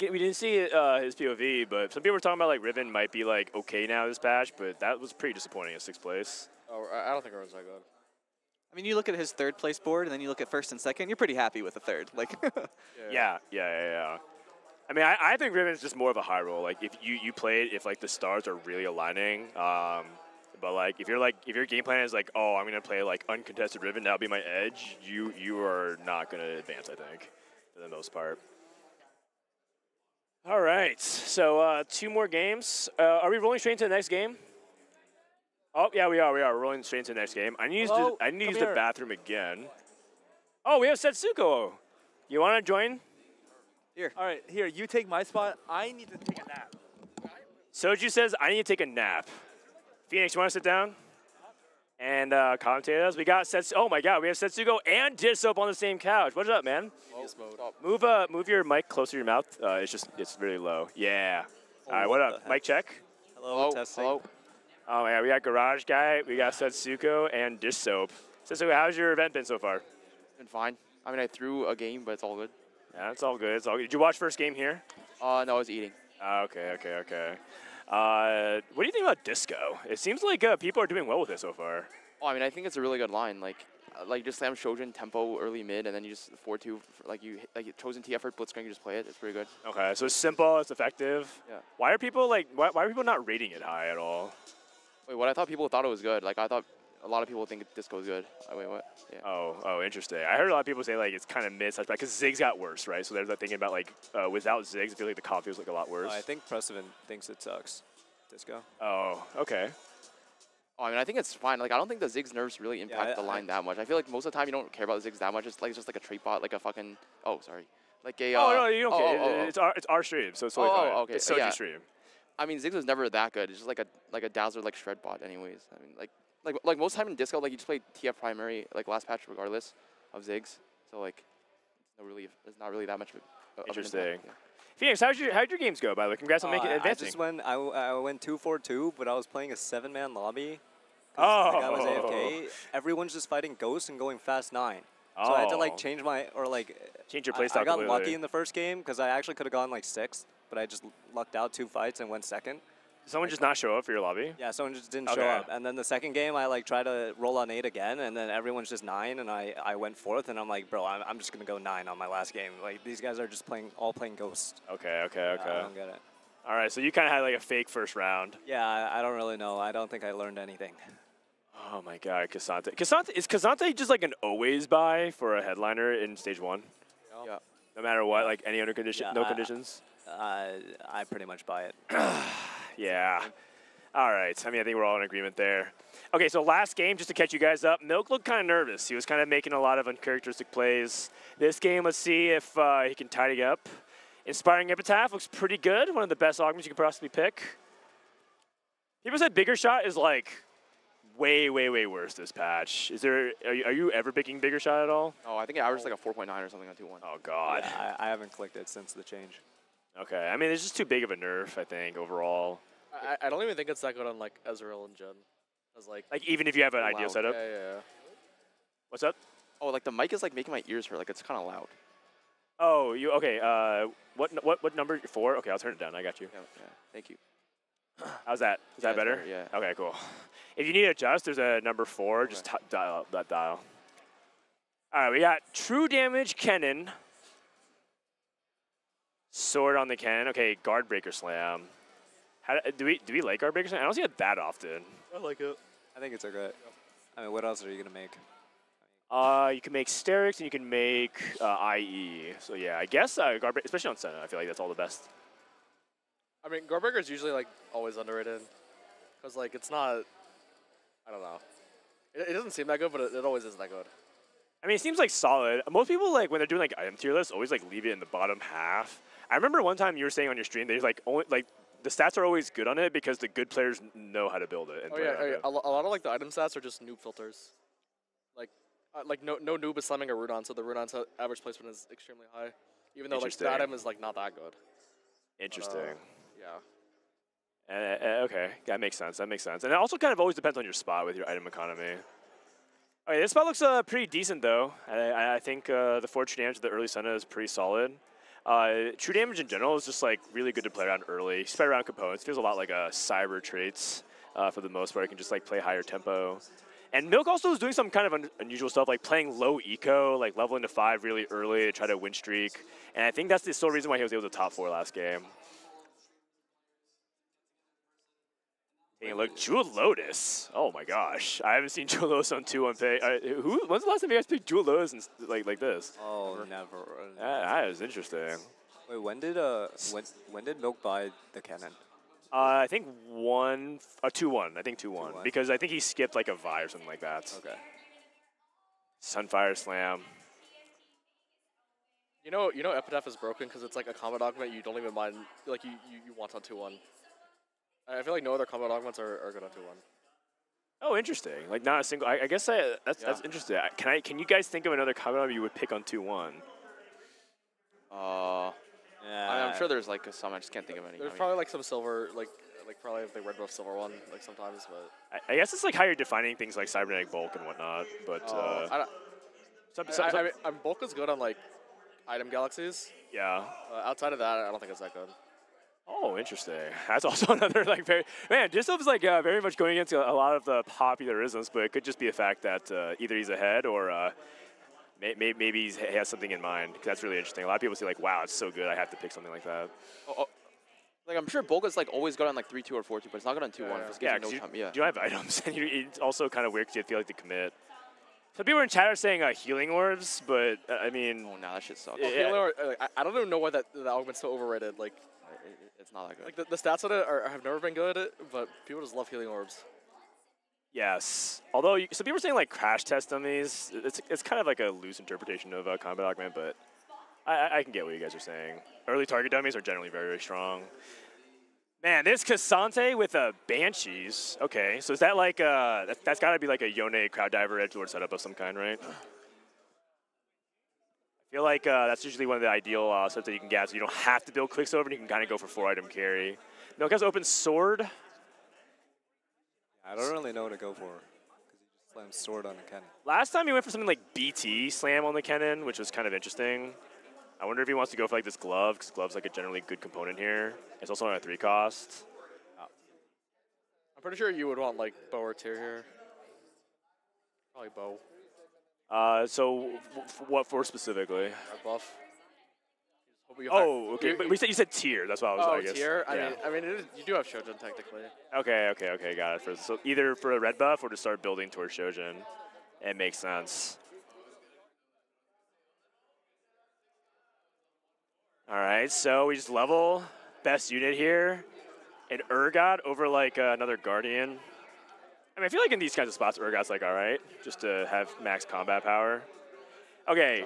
we didn't see his POV, but some people were talking about like Riven might be like okay now this patch, but that was pretty disappointing at 6th place. Oh, I don't think Riven's that good. I mean, you look at his 3rd place board, and then you look at 1st and 2nd, you're pretty happy with the 3rd. Like, yeah. I mean, I think Riven's just more of a high roll. Like, if you play it if like the stars are really aligning, but like if your game plan is like, oh, I'm gonna play like uncontested Riven, that'll be my edge. You are not gonna advance, I think, for the most part. All right, so 2 more games. Are we rolling straight into the next game? Oh yeah, we are. We're rolling straight into the next game. I need to use the bathroom again. Oh, we have Setsuko. You want to join? Here. All right, here. You take my spot. I need to take a nap. Soju says I need to take a nap. Phoenix, you want to sit down and commentate us? We got Oh my God, we have Setsuko and Dissoap on the same couch. What's up, man? Move your mic closer to your mouth. It's really low. Yeah. All right, what up? Mic check. Hello. Testing. Hello. Oh my God, we got Garage Guy, we got Setsuko and Dissoap. Setsuko, how's your event been so far? Been fine. I mean, I threw a game, but it's all good. Yeah, it's all good. It's all good. Did you watch first game here? No, I was eating. Okay. What do you think about Disco? It seems like people are doing well with it so far. Oh, I mean, I think it's a really good line. Like just slam Shojin tempo early mid, and then you just 4-2. Like chosen TF for blitzcrank, you just play it. It's pretty good. Okay, so it's simple, it's effective. Yeah. Why are people why are people not rating it high at all? Wait, what? I thought people thought it was good. Like I thought a lot of people think Disco is good. Wait, what? Yeah. Oh, interesting. I heard a lot of people say like it's kind of mid because Ziggs got worse, right? So they're thinking about like without Ziggs, I feel like the comp feels like a lot worse. I think Precedent thinks it sucks. Disco. Oh, okay. Oh, I mean, I think it's fine. Like, I don't think the Ziggs nerfs really impact the line that much. I feel like most of the time you don't care about the Ziggs that much. It's just like a trait bot, like a fucking. Oh, sorry. Like a. Oh no, you don't care. It's our stream, so it's totally fine. Okay. It's Soji's stream. I mean, Ziggs was never that good. It's just like a Dazzler like shred bot, anyways. I mean, like most time in Disco, like you just play TF primary like last patch regardless of Ziggs. So like, it's not really that much. Interesting. Phoenix, how'd your games go, by the way? Congrats on making advancing. I went 2-4-2, but I was playing a 7-man lobby. Oh. I was AFK. Everyone's just fighting Ghost and going fast 9. So I had to change your playstyle. I got lucky in the first game because I actually could have gone 6th, but I just lucked out 2 fights and went 2nd. Did someone just not show up for your lobby? Yeah, someone just didn't show up. And then the second game, I tried to roll on 8 again, and then everyone's just 9, and I went 4th, and I'm like, bro, I'm just gonna go 9 on my last game. Like these guys are just all playing Ghost. Okay. I don't get it. All right, so you kind of had a fake first round. Yeah, I don't really know. I don't think I learned anything. Oh my God, Cassante. Is Cassante just like an always buy for a headliner in stage 1? Yeah. No matter what, any other condition, no conditions. I pretty much buy it. Yeah. All right. I mean, I think we're all in agreement there. Okay, so last game, just to catch you guys up, Milk looked kind of nervous. He was kind of making a lot of uncharacteristic plays. This game, let's see if he can tidy up. Inspiring Epitaph looks pretty good. One of the best augments you could possibly pick. People said Bigger Shot is way worse this patch. Are you ever picking Bigger Shot at all? Oh, I think it averaged a 4.9 or something on 2-1. Oh God. Yeah, I haven't clicked it since the change. Okay, I mean, it's just too big of a nerf, I think, overall. I don't even think it's that good on Ezreal and Jhin. As even if you have an ideal setup. Yeah. What's up? Oh, the mic is making my ears hurt. It's kind of loud. Oh, okay. What number? 4? Okay, I'll turn it down. I got you. Yeah. Thank you. How's that? Is that better? Yeah. Okay, cool. If you need to adjust, there's a number 4. Okay. Just dial up that dial. All right, we got True Damage Kennen. Sword on the Kennen. Okay, Guard Breaker Slam. Do we like Guard Breaker Slam? I don't see it that often. I like it. I think it's okay. I mean, what else are you gonna make? You can make Sterix and you can make IE. So yeah, I guess Garbage, especially on Senna, I feel like that's all the best. I mean, Guardbreaker is usually like always underrated, because like it's not. I don't know. It doesn't seem that good, but it always is that good. I mean, it seems like solid. Most people like when they're doing like item tier lists, always like leave it in the bottom half. I remember one time you were saying on your stream that like only like the stats are always good on it because the good players know how to build it. And Oh yeah, a lot of like the item stats are just noob filters. Like no noob is slamming a Rudon, so the Rudon's average placement is extremely high, even though like the item is like not that good. Interesting. Yeah. Okay, that makes sense. That makes sense. And it also kind of always depends on your spot with your item economy. Okay, this spot looks pretty decent though. I think the 4 true damage of the early Senna is pretty solid. True damage in general is just like really good to play around early. Spread around components feels a lot like cyber traits for the most part. You can just like play higher tempo. And Milk also is doing some kind of unusual stuff, like playing low eco, like leveling to 5 really early to try to win streak. And I think that's the sole reason why he was able to top 4 last game. Hey, look, Jewel Lotus. Oh my gosh, I haven't seen Jewel Lotus on 2-1 pay. When's the last time you guys picked Jewel Lotus and like this? Oh, never. That is interesting. Wait, when did Milk buy the cannon? I think 2-1. I think 2-1 because I think he skipped like a Vi or something like that. Okay. Sunfire Slam. You know Epitaph is broken because it's like a combat augment you don't even mind, like you want on 2-1. I feel like no other combat augments are good on 2-1. Oh, interesting. Like not a single. I guess that's interesting. Can you guys think of another combat augment you would pick on 2-1? I'm sure there's like some. I just can't think of any. There's probably like some silver, like probably if they red buff silver one, like sometimes, but. I guess it's like how you're defining things like cybernetic bulk and whatnot, but. I mean, bulk is good on like item galaxies. Yeah. Outside of that, I don't think it's that good. Oh, interesting. That's also another like Distov's like very much going against a lot of the popular isms, but it could just be a fact that either he's ahead or maybe he has something in mind. Cause that's really interesting. A lot of people say like, "Wow, it's so good. I have to pick something like that." Like I'm sure bulk is like always good on like 3-2 or 4-2, but it's not good on 2-1. Yeah, no time. Yeah. You don't have items, and it's also kind of weird because you feel like to commit. Some people in chat are saying healing orbs, but I mean, oh, nah, that shit sucks. I don't even know why that augment's so overrated. Like. It's not that good. Like the stats on it have never been good, but people just love healing orbs. Yes. Although some people are saying like crash test dummies. It's kind of like a loose interpretation of combat augment, but I can get what you guys are saying. Early target dummies are generally very, very strong. Man, this Cassante with Banshees. Okay, so is that like that's got to be like a Yone crowd diver edge lord setup of some kind, right? I feel like that's usually one of the ideal sets that you can get, so you don't have to build Quicksilver, and you can kind of go for 4-item carry. Milk has open Sword. I don't really know what to go for, because he just slams Sword on a cannon. Last time he went for something like BT Slam on the cannon, which was kind of interesting. I wonder if he wants to go for like this Glove, because Glove's like a generally good component here. It's also on a 3 cost. I'm pretty sure you would want like Bow or Tear here. Probably Bow. So what for specifically? Red buff. Oh, okay. But you said tier. That's what I was. Oh, I guess. tier. Yeah. I mean, you do have Shojin technically. Okay. Got it. So either for a red buff or to start building towards Shojin, it makes sense. All right. So we just level best unit here, an Urgot over like another Guardian. I mean, I feel like in these kinds of spots, Urgot's like, all right, just to have max combat power. Okay,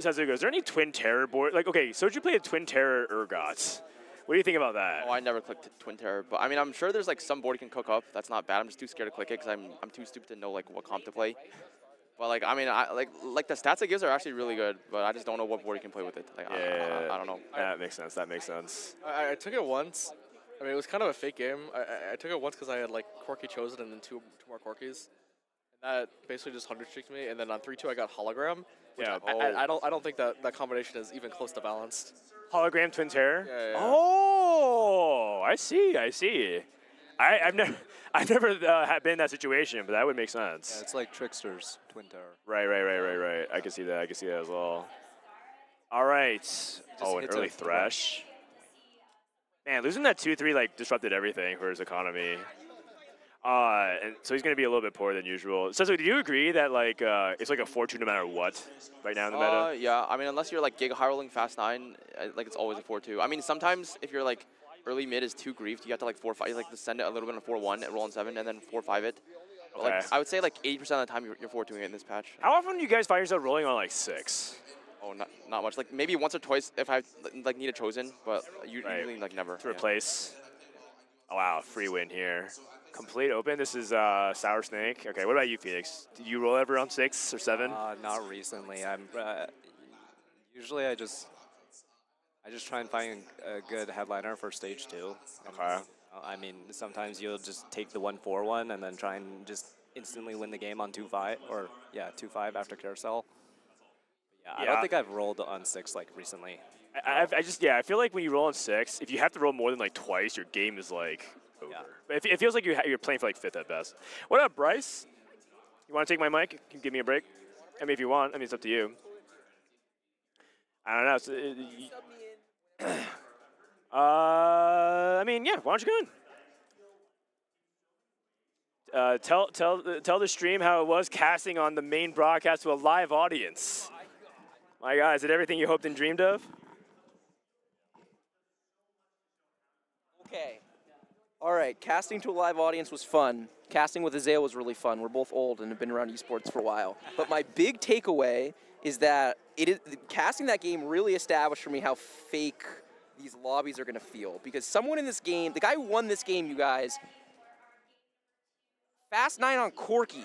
Sazuko, is there any Twin Terror board? Like, okay, Soju played a Twin Terror Urgot. What do you think about that? Oh, I never clicked Twin Terror, but I mean, I'm sure there's like some board you can cook up. That's not bad. I'm just too scared to click it because I'm too stupid to know like what comp to play. But like, I mean, like the stats it gives are actually really good, but I just don't know what board you can play with it. Like, yeah, I don't know. That makes sense. That makes sense. I took it once. I mean, it was kind of a fake game. I took it once because I had like Corki chosen and then two more Corkis. And that basically just 100-streaked me. And then on 3-2 I got Hologram. Yeah. I don't think that combination is even close to balanced. Hologram Twin Terror? Yeah. Oh, I see. I've never been in that situation, but that would make sense. Yeah, it's like Trickster's Twin Terror. Right. I can see that. As well. All right. Oh, an early Thresh. Man, losing that 2-3 like disrupted everything for his economy. And so he's going to be a little bit poorer than usual. So do you agree that like it's like a 4-2 no matter what right now in the meta? Yeah, I mean, unless you're like Giga high rolling fast 9, like it's always a 4-2. I mean, sometimes if you're like early mid is too griefed, you have to like 4-5, you like to send it a little bit on 4-1 and roll on 7 and then 4-5 it. But, like I would say like 80% of the time you're 4-2ing it in this patch. How often do you guys find yourself rolling on like 6? Oh, not much. Like maybe once or twice if I like need a chosen, but usually like never. To replace. Oh, wow, free win here. Complete open. This is Sour Snake. Okay, what about you, Phoenix? Did you roll ever on 6 or 7? Not recently. I'm usually I just try and find a good headliner for stage 2. Okay. I mean, sometimes you'll just take the 1-4-1 and then try and just instantly win the game on 2-5 or 2-5 after carousel. Yeah, I don't think I've rolled on 6 like recently. I feel like when you roll on 6, if you have to roll more than like twice, your game is like over. Yeah. It feels like you're playing for like 5th at best. What up, Bryce? You want to take my mic? Can you give me a break? I mean, if you want. I mean, it's up to you. I don't know. I mean, yeah. Why don't you go in? Tell the stream how it was casting on the main broadcast to a live audience. My God, is it everything you hoped and dreamed of? Okay. All right, casting to a live audience was fun. Casting with Azale was really fun. We're both old and have been around esports for a while. But my big takeaway is that casting that game really established for me how fake these lobbies are going to feel. Because someone in this game, the guy who won this game, you guys, Fast 9 on Corki,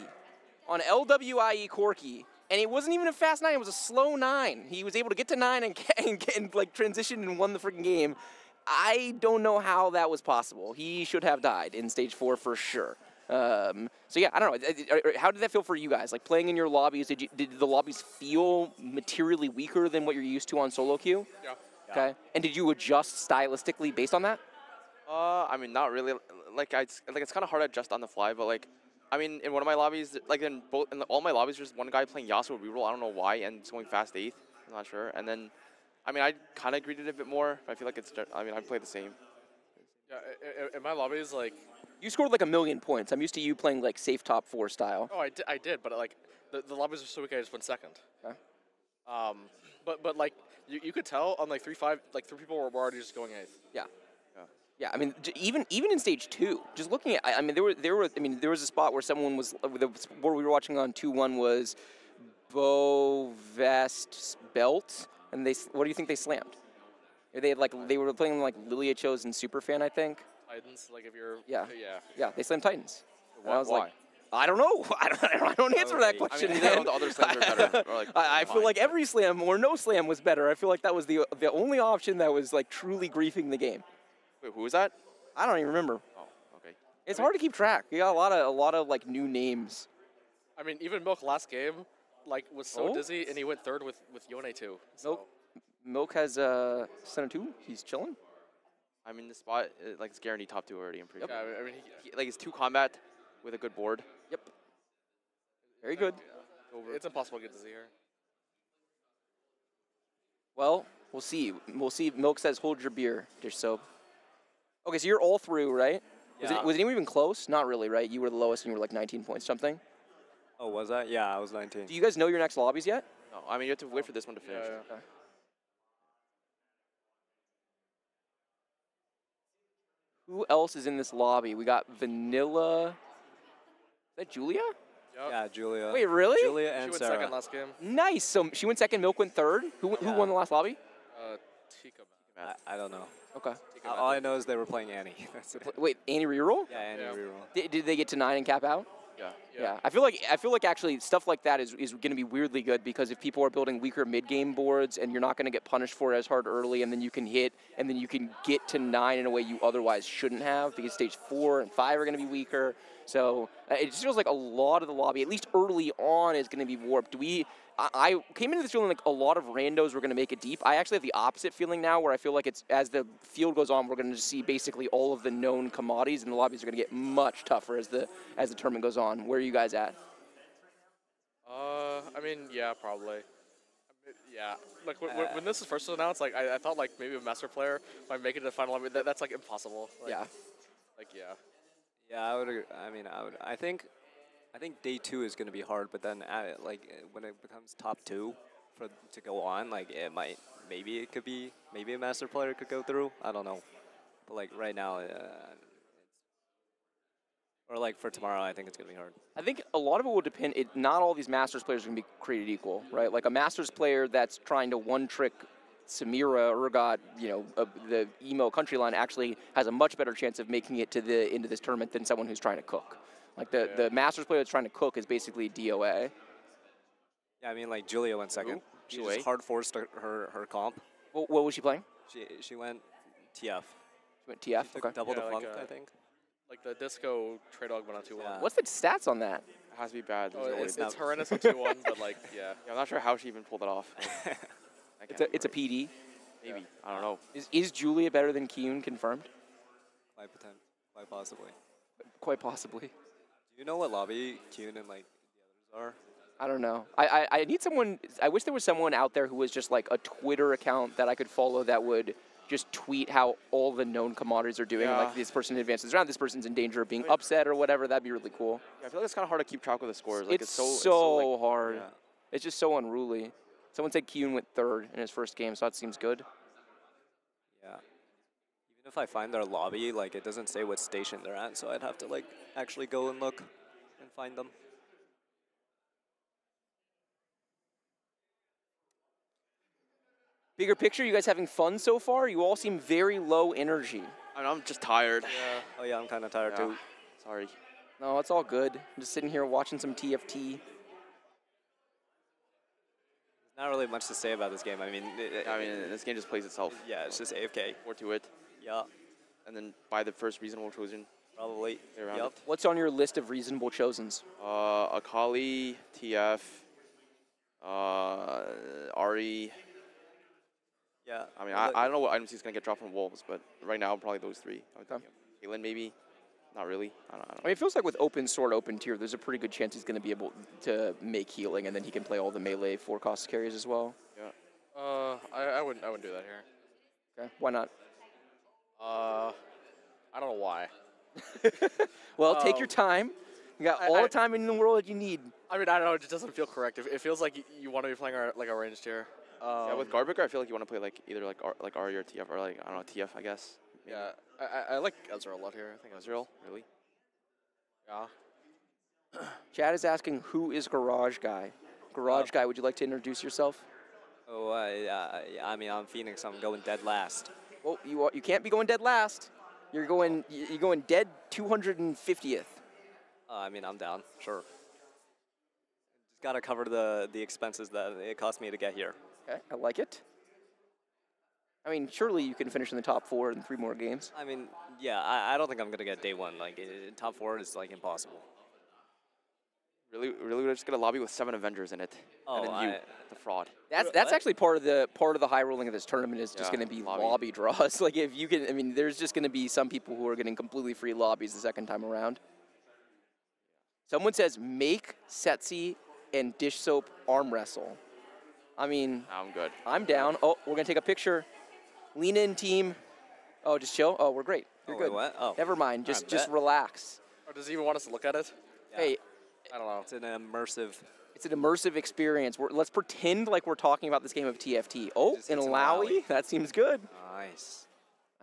on LWIE Corki, and it wasn't even a fast 9, it was a slow 9. He was able to get to 9 and like transition and won the freaking game. I don't know how that was possible. He should have died in stage 4 for sure. So yeah, I don't know. How did that feel for you guys? Like playing in your lobbies, did the lobbies feel materially weaker than what you're used to on solo queue? Yeah. Okay. And did you adjust stylistically based on that? I mean, not really. Like it's kind of hard to adjust on the fly, but like, I mean, in one of my lobbies, like in all my lobbies, there's one guy playing Yasuo reroll. I don't know why, and it's going fast 8th. I'm not sure. And then, I mean, I kind of greeted it a bit more. But I feel like I played the same. Yeah, in my lobbies, like. You scored like 1,000,000 points. I'm used to you playing like safe top 4 style. Oh, I did, but like the lobbies are so weak, I just went second. Okay. But like you could tell on like 3-5, like 3 people were already just going 8th. Yeah. Yeah, I mean, even in stage 2, just looking at, I mean, there was a spot where someone was, where we were watching on 2-1 was Bow Vest Belt, and what do you think they slammed? They were playing like Lilia Chose and Superfan, I think. Titans, like if you're. Yeah, they slammed Titans. Why? I was like, I don't know. I don't answer that question. I mean, the other slams are better. Or like, I feel like every slam or no slam was better. I feel like that was the only option that was like truly griefing the game. Wait, who was that? I don't even remember. Oh, okay. It's hard to keep track. You got a lot of like new names. I mean, even Milk last game, like was so dizzy, and he went 3rd with Yone too. So. Milk has Center 2. He's chilling. I mean, the spot like it's guaranteed top 2 already. I'm pretty sure. Yeah, I mean, like it's 2 combat with a good board. Yep. Very good. It's impossible to get dizzy here. Well, we'll see. We'll see. Milk says, "Hold your beer, dish soap." Okay, so you're all through, right? Yeah. Was anyone even close? Not really, right? You were the lowest, and you were like 19 points something. Oh, was that? Yeah, I was 19. Do you guys know your next lobbies yet? No, I mean you have to wait for this one to finish. Yeah. Okay. Who else is in this lobby? We got Vanilla. Is that Julia? Yep. Yeah, Julia. Wait, really? Julia and she went Sarah. 2nd last game. Nice. So she went 2nd, Milk went 3rd. Who won the last lobby? Tika. I don't know. Okay. All I know is they were playing Annie. That's it. Wait, Annie reroll? Yeah, Annie reroll. Did they get to 9 and cap out? Yeah. I feel like actually stuff like that is going to be weirdly good because if people are building weaker mid-game boards and you're not going to get punished for it as hard early and then you can hit and then you can get to 9 in a way you otherwise shouldn't have because stage 4 and 5 are going to be weaker. So it just feels like a lot of the lobby, at least early on, is going to be warped. I came into this feeling like a lot of randos were going to make it deep. I actually have the opposite feeling now where I feel like it's as the field goes on, we're going to see basically all of the known commodities and the lobbies are going to get much tougher as the tournament goes on. Where are you guys at? I mean, yeah, probably. Yeah, like when this was first announced, like I thought like maybe a master player might make it to the final lobby. That's like impossible. Like, Yeah. Like yeah. Yeah, I would. I mean, I think day 2 is going to be hard, but then when it becomes top 2 to go on, like it might. Maybe it could be. Maybe a master player could go through. I don't know. But like right now, or like for tomorrow, I think it's going to be hard. I think a lot of it will depend. Not all these Masters players are going to be created equal, right? Like a Masters player that's trying to one-trick Samira, Urgot, the emo country line actually has a much better chance of making it to the end of this tournament than someone who's trying to cook. Like the Masters player that's trying to cook is basically DOA. Yeah, I mean like Julia went second. She just hard forced her comp. What was she playing? She went TF. She went TF. She took double the funk, I think. Like the disco trade dog went on 2-1. What's the stats on that? It has to be bad. It's horrendous on 2-1, but like, yeah. I'm not sure how she even pulled it off. It's a PD. Maybe. I don't know. Is Julia better than Kyun confirmed? Quite possibly. Quite possibly. Do you know what lobby Kyun and like the others are? I don't know. I need someone. I wish there was someone out there who was just like a Twitter account that I could follow that would just tweet how all the known commodities are doing. Yeah. Like this person advances round, this person's in danger of being upset or whatever. That'd be really cool. Yeah, I feel like it's kind of hard to keep track of the scores. Like, It's so like, hard. Yeah. It's just so unruly. Someone said Kyun went 3rd in his first game, so that seems good. Yeah. Even if I find their lobby, like it doesn't say what station they're at, so I'd have to like actually go and look and find them. Bigger picture, you guys having fun so far? You all seem very low energy. I'm just tired. Yeah. Oh yeah, I'm kind of tired too. Sorry. No, it's all good. I'm just sitting here watching some TFT. There's not really much to say about this game. I mean, this game just plays itself. Yeah, it's just AFK. More to it. Yeah. And then buy the first reasonable chosen. Probably. Yep. What's on your list of reasonable chosens? Akali, TF, Ari. Yeah. I mean, I don't know what items he's going to get dropped from Wolves, but right now, probably those 3. I would think. Caitlyn, maybe. Not really. I don't know. I mean, it feels like with open sword, open tier, there's a pretty good chance he's going to be able to make healing, and then he can play all the melee 4-cost carries as well. Yeah. I wouldn't do that here. Okay. Why not? I don't know why. Well, take your time. You got all the time in the world that you need. I mean, I don't know. It just doesn't feel correct. It feels like you want to be playing like a ranged tier. Yeah, with Garbage, I feel like you want to play like either like Ari or TF or like I don't know TF, I guess. Maybe. Yeah, I like Ezreal a lot here. I think Ezreal, really? Yeah. Chad is asking, who is Garage Guy? Garage Guy, would you like to introduce yourself? Oh, I mean, I'm Phoenix. I'm going dead last. Well, you can't be going dead last. You're going dead 250th. I mean, I'm down. Sure. Just gotta cover the expenses that it cost me to get here. Okay, I like it. I mean, surely you can finish in the top 4 in 3 more games. I mean, yeah, I don't think I'm gonna get day 1. Like, top 4 is like impossible. Really, we're just gonna lobby with 7 Avengers in it. Oh, and then the fraud. That's actually part of the high rolling of this tournament is just going to be lobby draws. Like if you can, I mean, there's just going to be some people who are getting completely free lobbies the second time around. Someone says make Setsi and Dish Soap arm wrestle. I mean, I'm good. I'm down. Oh, we're gonna take a picture. Lean in, team. Oh, just chill. Oh, we're great. You're good. What? Oh. Never mind. Just relax. Or does he even want us to look at it? Yeah. Hey, I don't know. It's an immersive. It's an immersive experience. Let's pretend like we're talking about this game of TFT. Oh, an Alawi? That seems good. Nice.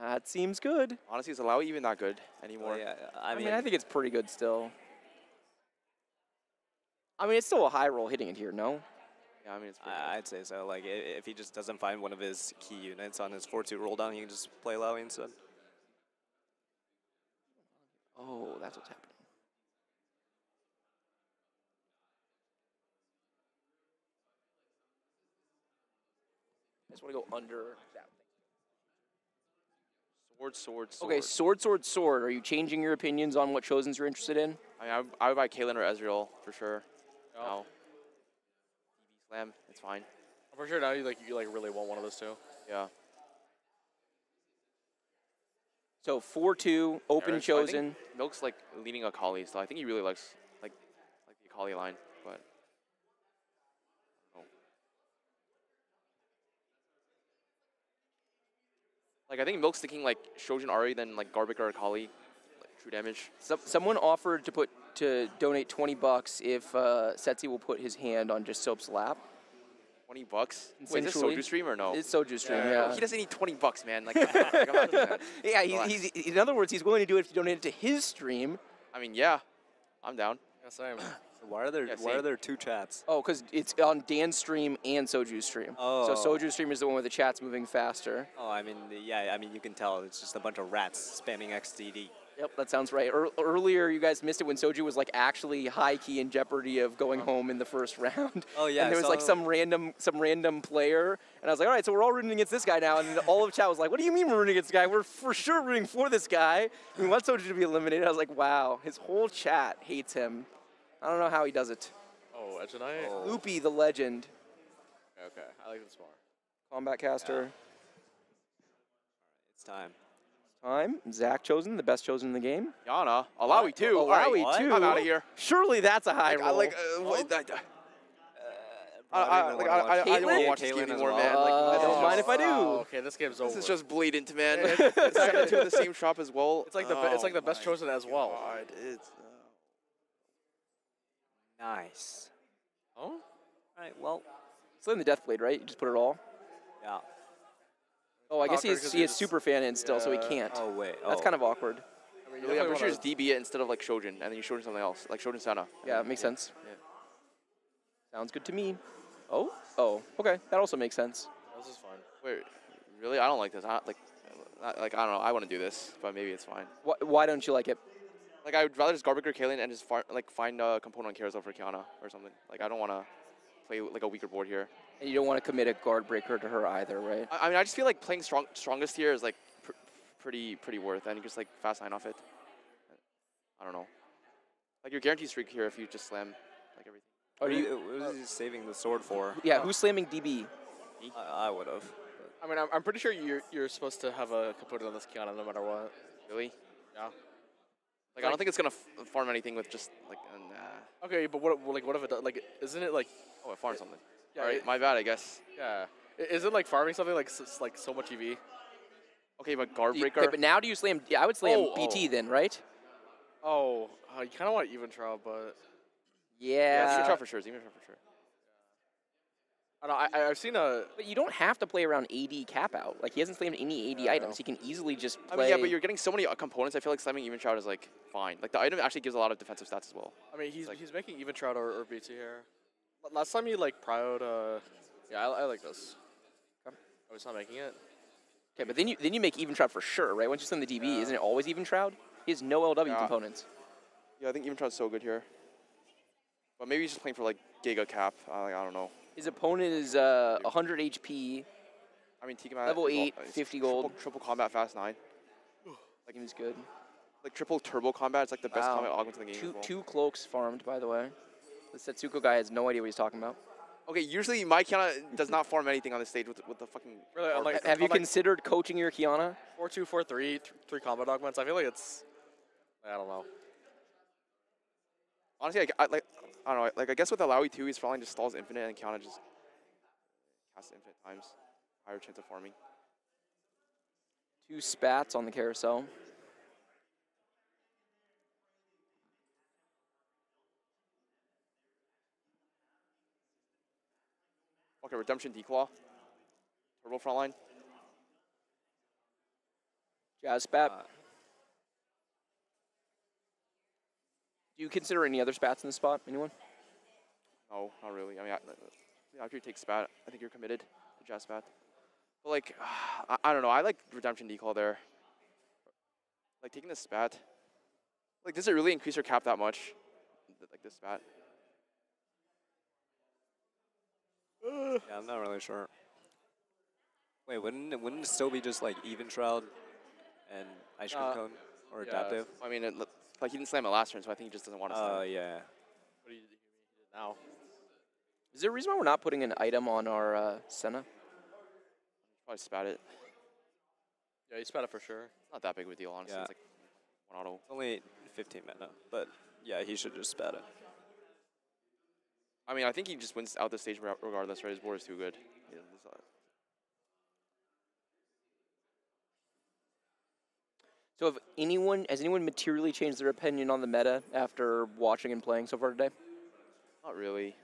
That seems good. Honestly, is Alawi even that good anymore? Yeah, I mean, I think it's pretty good still. I mean, it's still a high roll hitting it here, no? Yeah, I mean, it's I'd say so. Like, if he just doesn't find one of his key units on his 4-2 roll down, he can just play Alawi instead. Oh, that's what's happening. I just want to go under that thing. Sword. Okay, sword. Are you changing your opinions on what chosens you're interested in? I would buy Caitlyn or Ezreal for sure. No. DB Slam, it's fine. I'm pretty sure now you really want one of those 2. Yeah. So 4-2, open chosen. I think Milk's like leaning Akali, so I think he really likes like the Akali line, but. Like I think Milk's thinking like Shojin Ari, then like Garbik or Akali, like true damage. Someone offered to donate $20 if Setsi will put his hand on just Soap's lap. $20? Wait, is this Soju stream or no? It's Soju stream, yeah. He doesn't need $20, man. Like, I'm not doing that. Yeah, he's in other words, he's willing to do it if you donate it to his stream. I mean, yeah, I'm down. Yes, I am. So why are there two chats? Oh, because it's on Dan's stream and Soju's stream. Oh. So Soju's stream is the one where the chat's moving faster. Oh, I mean, yeah, I mean, you can tell it's just a bunch of rats spamming XDD. Yep, that sounds right. Earlier, you guys missed it when Soju was like actually high key in jeopardy of going home in the first round. Oh yeah. And there was like some random player, and I was like, all right, so we're all rooting against this guy now. And all of chat was like, what do you mean we're rooting against this guy? We're for sure rooting for this guy. We want Soju to be eliminated. I was like, wow, his whole chat hates him. I don't know how he does it. Oh, Edge and I. Loopy the legend. Okay, I like this more. Combat caster. Yeah. It's time. Zach chosen, the best chosen in the game. Yana, Alawi too. Alawi too. I'm out of here. Surely that's a high roll. I don't want to watch this game anymore, man. I don't mind if I do. Okay, this game's over. This is just bleeding to man. It's kind of to the same shop as well. It's like the best chosen as well. God, it's Nice. Oh. All right. Well. It's in the Deathblade, right? You just put it all. Yeah. Oh, I guess he is super fan in still, so he can't. Oh wait. That's kind of awkward. I mean, really, I'm pretty sure it's DB it instead of like Shojin, and then you Shojin something else, like Shojin Sana. Yeah, it makes sense. Yeah. Sounds good to me. Oh, okay. That also makes sense. This is fine. Wait, really? I don't like this. I don't know. I want to do this, but maybe it's fine. Why don't you like it? Like, I would rather just Garbreaker Kaelin and just find a component on Carousel for Kiana or something. Like, I don't want to play like a weaker board here. And you don't want to commit a guard breaker to her either, right? I mean, I just feel like playing strongest here is like pretty worth, and you just like fast 9 off it. I don't know. Like, you're guaranteed streak here if you just slam like everything. What is he saving the sword for? Yeah, who's slamming DB? I would have. I mean, I'm pretty sure you're supposed to have a component on this Kiana no matter what. Really? Yeah. Like, I don't think it's gonna farm anything with just like. Okay, but what if it does? Like, isn't it like? Oh, it farms something. Yeah. All right, my bad, I guess. Yeah. Is it like farming something like so much EV? Okay, but guard breaker. Okay, but now do you slam? Yeah, I would slam BT then, right? Oh, you kind of want even trial, but. Yeah. Even trial for sure. Even trial for sure. I don't know, I've seen a. But you don't have to play around AD cap out. Like, he hasn't slammed any AD items. He can easily just play. I mean, yeah, but you're getting so many components. I feel like slamming even shroud is like fine. Like, the item actually gives a lot of defensive stats as well. I mean, he's making even shroud or BT here. Last time he like prioed. Yeah, I like this. Oh, he's not making it. Okay, but then you make even shroud for sure, right? Once you slam the DB, isn't it always even shroud? He has no LW components. Yeah, I think even shroud's so good here. But maybe he's just playing for like Giga Cap. I don't know. His opponent is 100 HP. I mean, Tiamat level 8, 50 gold. Triple combat fast 9. Like, he's good. Like triple turbo combat. It's like the best combat augment in the game. Two cloaks farmed, by the way. The Setsuko guy has no idea what he's talking about. Okay, usually my Kiana does not farm anything on the stage with the fucking. Really, have you considered coaching your Kiana? 4-2, 4-3, 3 combat augments. I feel like it's. I don't know. Honestly, I don't know. Like, I guess with Alawi too, he's probably just stalls infinite and Kiana just casts infinite times. Higher chance of farming. 2 spats on the carousel. Okay, Redemption Declaw. Turbo frontline. Jazz spat. Do you consider any other spats in the spot? Anyone? No, not really. I mean, after you take spat, I think you're committed to Jazz spat. But like, I don't know. I like Redemption Declaw there. Like taking the spat. Like, does it really increase your cap that much? Like this spat. Yeah, I'm not really sure. Wait, wouldn't it still be just like even shroud and ice cream cone or adaptive? I mean, like he didn't slam it last turn, so I think he just doesn't want to slam. Yeah. What do you do now? Is there a reason why we're not putting an item on our Senna? Probably spat it. Yeah, you spat it for sure. It's not that big of a deal, honestly. Yeah. It's like one auto. It's only 15 mana, but yeah, he should just spat it. I mean, I think he just wins out the stage regardless, right? His board is too good. Yeah, So has anyone materially changed their opinion on the meta after watching and playing so far today? Not really.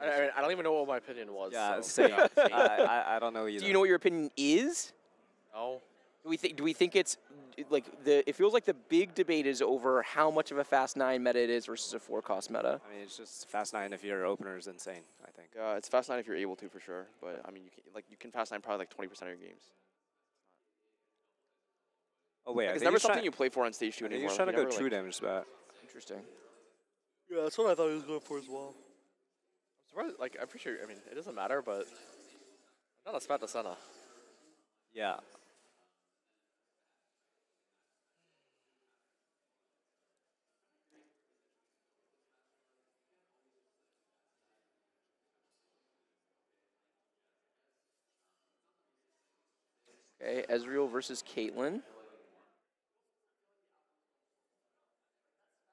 I mean, I don't even know what my opinion was. Yeah, so. same. I don't know either. Do you know what your opinion is? No. Do we think it's like it feels like the big debate is over how much of a Fast 9 meta it is versus a 4-cost meta. I mean, it's just Fast 9 if your opener is insane, I think. It's Fast 9 if you're able to, for sure. But I mean, you can Fast 9 probably like 20% of your games. Oh wait, it's never something you play for on stage 2 anymore. He's trying to go true damage spat. Interesting. Yeah, that's what I thought he was going for as well. I'm surprised. Like, I'm pretty sure. I mean, it doesn't matter, but not a spat to Senna. Yeah. Okay, Ezreal versus Caitlyn.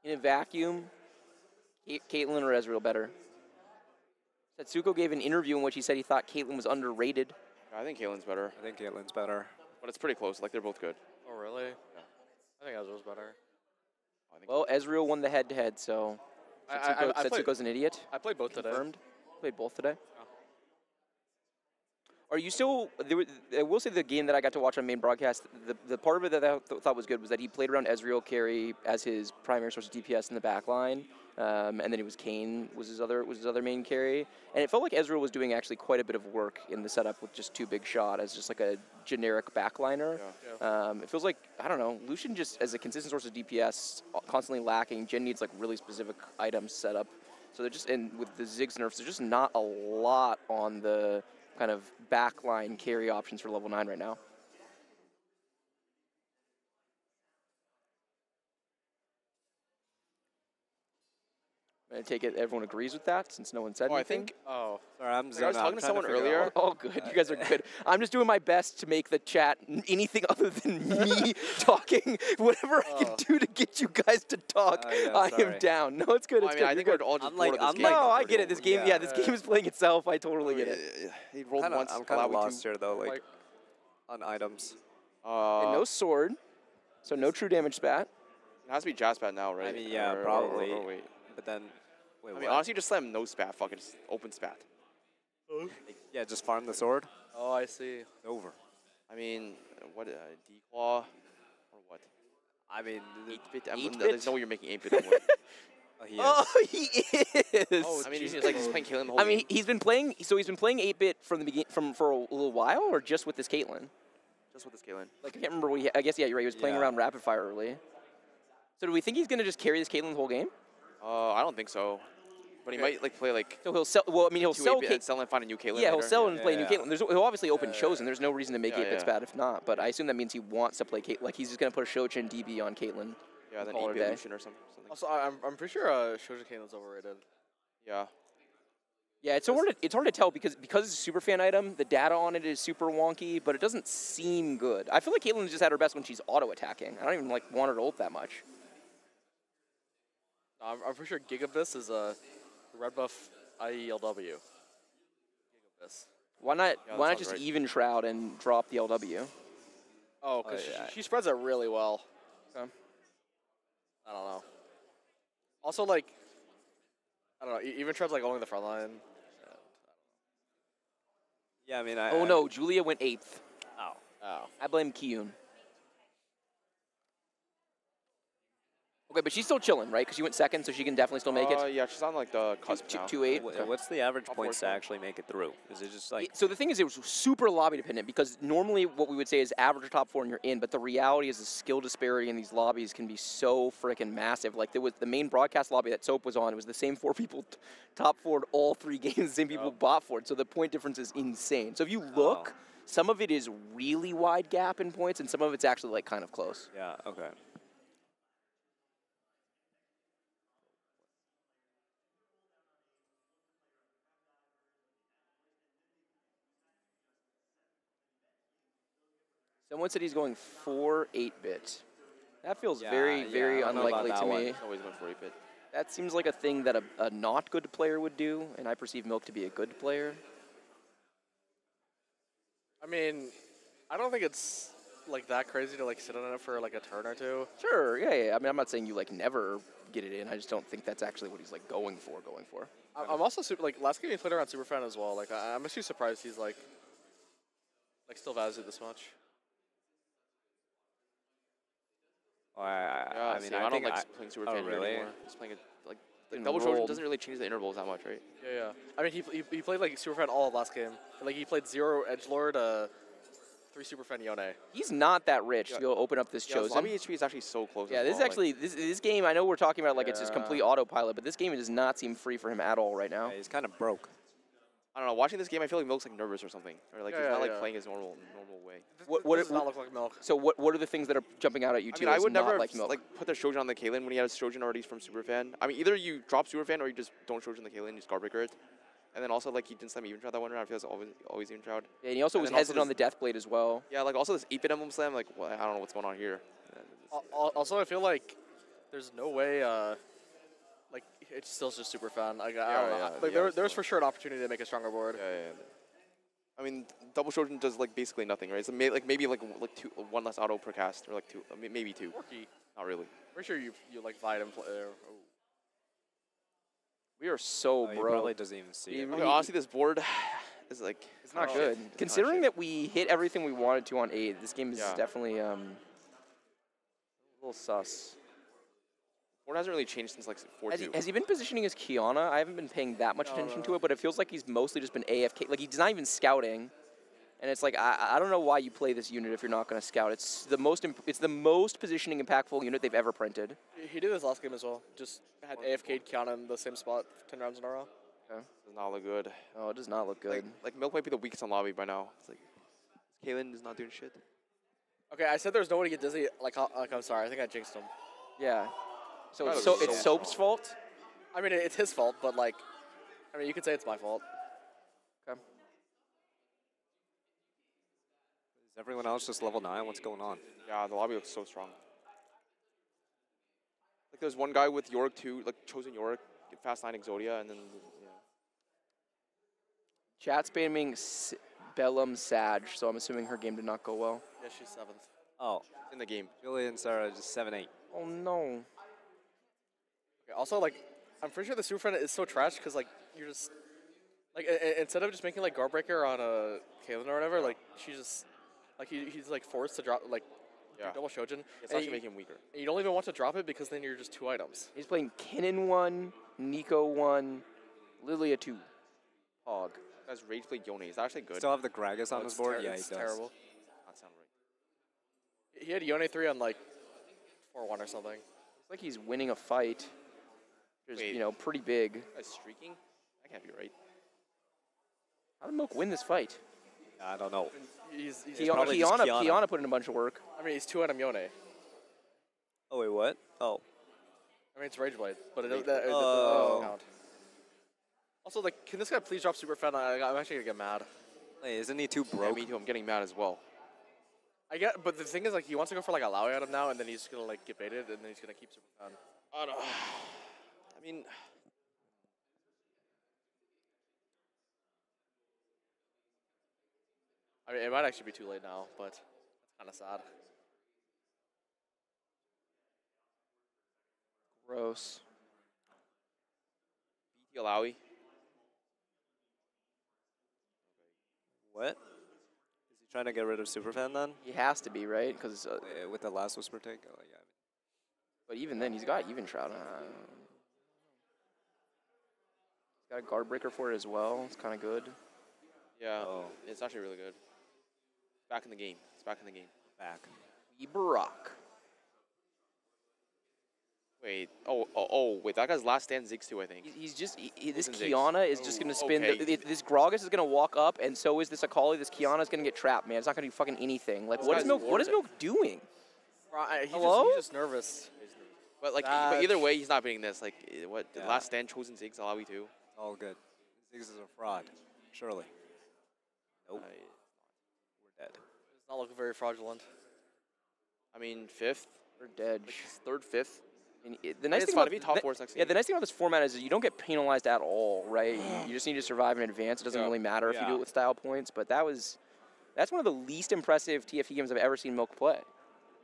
In a vacuum, Caitlyn or Ezreal better? Setsuko gave an interview in which he said he thought Caitlyn was underrated. I think Caitlin's better. I think Caitlin's better. But it's pretty close. Like, they're both good. Oh, really? Yeah. I think Ezreal's better. Well, Ezreal won the head-to-head, so Setsuko's an idiot. I played both today. Confirmed. Played both today. Are you still? I will say the game that I got to watch on main broadcast. The part of it that I thought was good was that he played around Ezreal carry as his primary source of DPS in the back line, and then it was Kayn was his other main carry, and it felt like Ezreal was doing actually quite a bit of work in the setup with just 2 big shot as just like a generic backliner. Yeah. It feels like I don't know. Lucian just as a consistent source of DPS constantly lacking. Jen needs like really specific items set up. So they're just and with the Ziggs nerfs, there's just not a lot on the kind of backline carry options for level 9 right now. I take it everyone agrees with that since no one said anything. Sorry, I was talking to someone earlier. Oh, good. You guys are good. I'm just doing my best to make the chat anything other than me talking. Whatever I can do to get you guys to talk, I am down. No, it's good. It's good. I think we're all just bored of this game. No, I get it. This game, this game is playing itself. I totally get it. He rolled once. I'm kind of lost here though, like on items. And no sword, so no true damage spat. It has to be jazz spat now, right? I mean, yeah, probably. Wait. But then, wait, I mean, honestly, just let him no spat. Fucking just open spat. Yeah, just farm the sword. Oh, I see. Over. I mean, what, declaw or what? I mean, 8-bit? There's no way you're making 8-bit anymore. He is. Oh, I mean, he's like he's playing Caitlyn the whole I mean, game. he's been playing 8-bit from the beginning, for a little while, or just with this Caitlyn? Just with this Caitlyn. Like I can't remember what I guess you're right. He was playing around rapid fire early. So do we think he's gonna just carry this Caitlyn the whole game? I don't think so. But he might like play like. So he'll sell. Well, I mean, he'll sell and sell and find a new Caitlyn. Yeah, he'll later. sell and play a new Caitlyn. He'll obviously open Chosen. There's no reason to make 8-bits bad if not. But I assume that means he wants to play Caitlyn. Like he's just gonna put a Shochin DB on Caitlyn. Yeah, then 8-bit Lucian or something. Also, I'm pretty sure Shoujo Caitlin's overrated. Yeah. Yeah, it's hard to tell because it's a super fan item. The data on it is super wonky, but it doesn't seem good. I feel like Caitlyn just had her best when she's auto attacking. I don't even like want her to ult that much. I'm pretty sure Gigabyss is a red buff IELW. Gigabyss. Why not just even Shroud and drop the LW? Oh, because she spreads it really well. Okay. I don't know. Also, like, I don't know. Even Shroud's like only the front line. Yeah, I mean, Oh no, Julia went 8th. Oh. I blame Kiyun. Okay, but she's still chilling, right? Because she went 2nd, so she can definitely still make it. Yeah, she's on like the cusp now. 2-8. What's the average points to actually make it through? Is it just like? So the thing is, it was super lobby dependent because normally what we would say is average or top 4 and you're in, but the reality is the skill disparity in these lobbies can be so freaking massive. Like there was the main broadcast lobby that Soap was on. It was the same 4 people top 4'd all 3 games. The same people bot for it. So the point difference is insane. So if you look, some of it is really wide gap in points, and some of it's actually like kind of close. Yeah. Okay. Someone said he's going 4 8-bit. That feels very unlikely to me. Always going for 8-bit. That seems like a thing that a not good player would do, and I perceive Milk to be a good player. I mean, I don't think it's like that crazy to like sit on it for like a turn or two? Sure, yeah. I mean, I'm not saying you like never get it in. I just don't think that's actually what he's like going for. I'm also super like last game he played around Superfan as well. Like I'm actually surprised he's like still values it this much. Oh, I mean, I don't like playing Superfan anymore. Just playing it like double Trojan doesn't really change the intervals that much, right? Yeah. I mean, he played like Superfan all of last game. Like he played 0 Edgelord, 3 Superfan Yone. He's not that rich to go open up this Chosen. Lobby HP is actually so close. Yeah, this is actually this game. I know we're talking about like it's just complete autopilot, but this game does not seem free for him at all right now. Yeah, he's kind of broke. I don't know. Watching this game, I feel like Milk's like nervous or something, or like he's not like playing his normal way. What does not look like Milk? So what are the things that are jumping out at you? I mean, I would never like put the Shoujin on the Kaylin when he has Shoujin already from Superfan. I mean, either you drop Superfan or you just don't Shoujin the Kaylin, you just Guardbreaker it. And then also like he didn't slam even shroud that one round. I feel it's always even shroud. Yeah, and he also was hesitant on the Deathblade as well. Yeah, like also this 8-bit emblem slam. Like, well, I don't know what's going on here. Also, I feel like there's no way. Like it's still just Superfan. Like I don't know. Like there's for sure an opportunity to make a stronger board. Yeah. I mean, double Shoujin does like basically nothing, right? So maybe one less auto per cast, or like 2, maybe 2. Not really. Pretty sure you like Vide him. We are so He broke. probably doesn't even see it. Okay, honestly, this board is like it's not good. Considering that we hit everything we wanted to on 8, this game is definitely a little sus. Board hasn't really changed since like 4-2. Has he been positioning as Kiana? I haven't been paying that much attention to it, but it feels like he's mostly just been AFK. Like he's not even scouting, and it's like I don't know why you play this unit if you're not going to scout. It's the most positioning impactful unit they've ever printed. He did this last game as well. Just had AFK'd Kiana in the same spot 10 rounds in a row. Okay. Does not look good. Oh, it does not look good. Like Milk might be the weakest on lobby by now. It's like Kaylin is not doing shit. Okay, I said there's no way to get dizzy. Like I'm sorry, I think I jinxed him. Yeah. So it's Soap's fault? I mean, it's his fault, but like, I mean, you could say it's my fault. Okay. Is everyone else just level 9? What's going on? Yeah, the lobby looks so strong. Like there's one guy with Yorick too, like chosen Yorick, fast 9 Exodia, and then Chat spamming Bellum Sag, so I'm assuming her game did not go well. Yeah, she's 7th. Oh, in the game. Julia and Sarah just 7-8. Oh no. Okay, also, like, I'm pretty sure the Superfriend is so trash because like you're just like instead of just making like Guardbreaker on a Kaylin or whatever, like she just like he's like forced to drop like double Shoujin. It's actually making him weaker. And you don't even want to drop it because then you're just 2 items. He's playing Kinnan 1, Nico 1, Lilia 2. Hog. That's Rage played Yone. Is that actually good? Still have the Gragas on his board? Yeah, he does. Terrible. Not sound right. He had Yone 3 on like 4-1 or something. It's like he's winning a fight. Which is, pretty big. Guy's streaking? That can't be right. How did Milk win this fight? I don't know. He's Kiana put in a bunch of work. I mean, he's 2-item Yone. Oh, wait, what? Oh. I mean, it's Rage Blade, but it doesn't count. Also, like, can this guy please drop Superfan? I'm actually gonna get mad. Hey, isn't he too broke? Yeah, me too. I'm getting mad as well. But the thing is, like, he wants to go for like a Laoi item now, and then he's gonna like get baited, and then he's gonna keep Superfan. I don't know. I mean, it might actually be too late now, but it's kind of sad. Gross. BT Laoi. What? Is he trying to get rid of Superfan then? He has to be, right? Because with the last Whisper take? Oh, yeah. But even then, he's got Even Shroud. He's got a Guardbreaker for it as well. It's kind of good. Yeah, it's actually really good. Back in the game. It's back in the game. Back. Barack. Wait. Wait. That guy's last stand Ziggs too, I think. He's just this Kiana is just gonna spin. This Gragas is gonna walk up, and so is this Akali. This Kiana is gonna get trapped, man. It's not gonna do fucking anything. Like, what is Milk doing? He's just nervous. But like, but either way, he's not beating this. Like, what? The last stand chosen Ziggs Alawi too. All good. Ziggs is a fraud. Surely. Nope. We're dead. It's not looking very fraudulent. I mean, 5th. We're dead. Like 3rd, 5th. And the nice thing about top 4 next game. Yeah, the nice thing about this format is you don't get penalized at all, right? You just need to survive in advance. It doesn't really matter if you do it with style points. But that was That's one of the least impressive TFT games I've ever seen Milk play.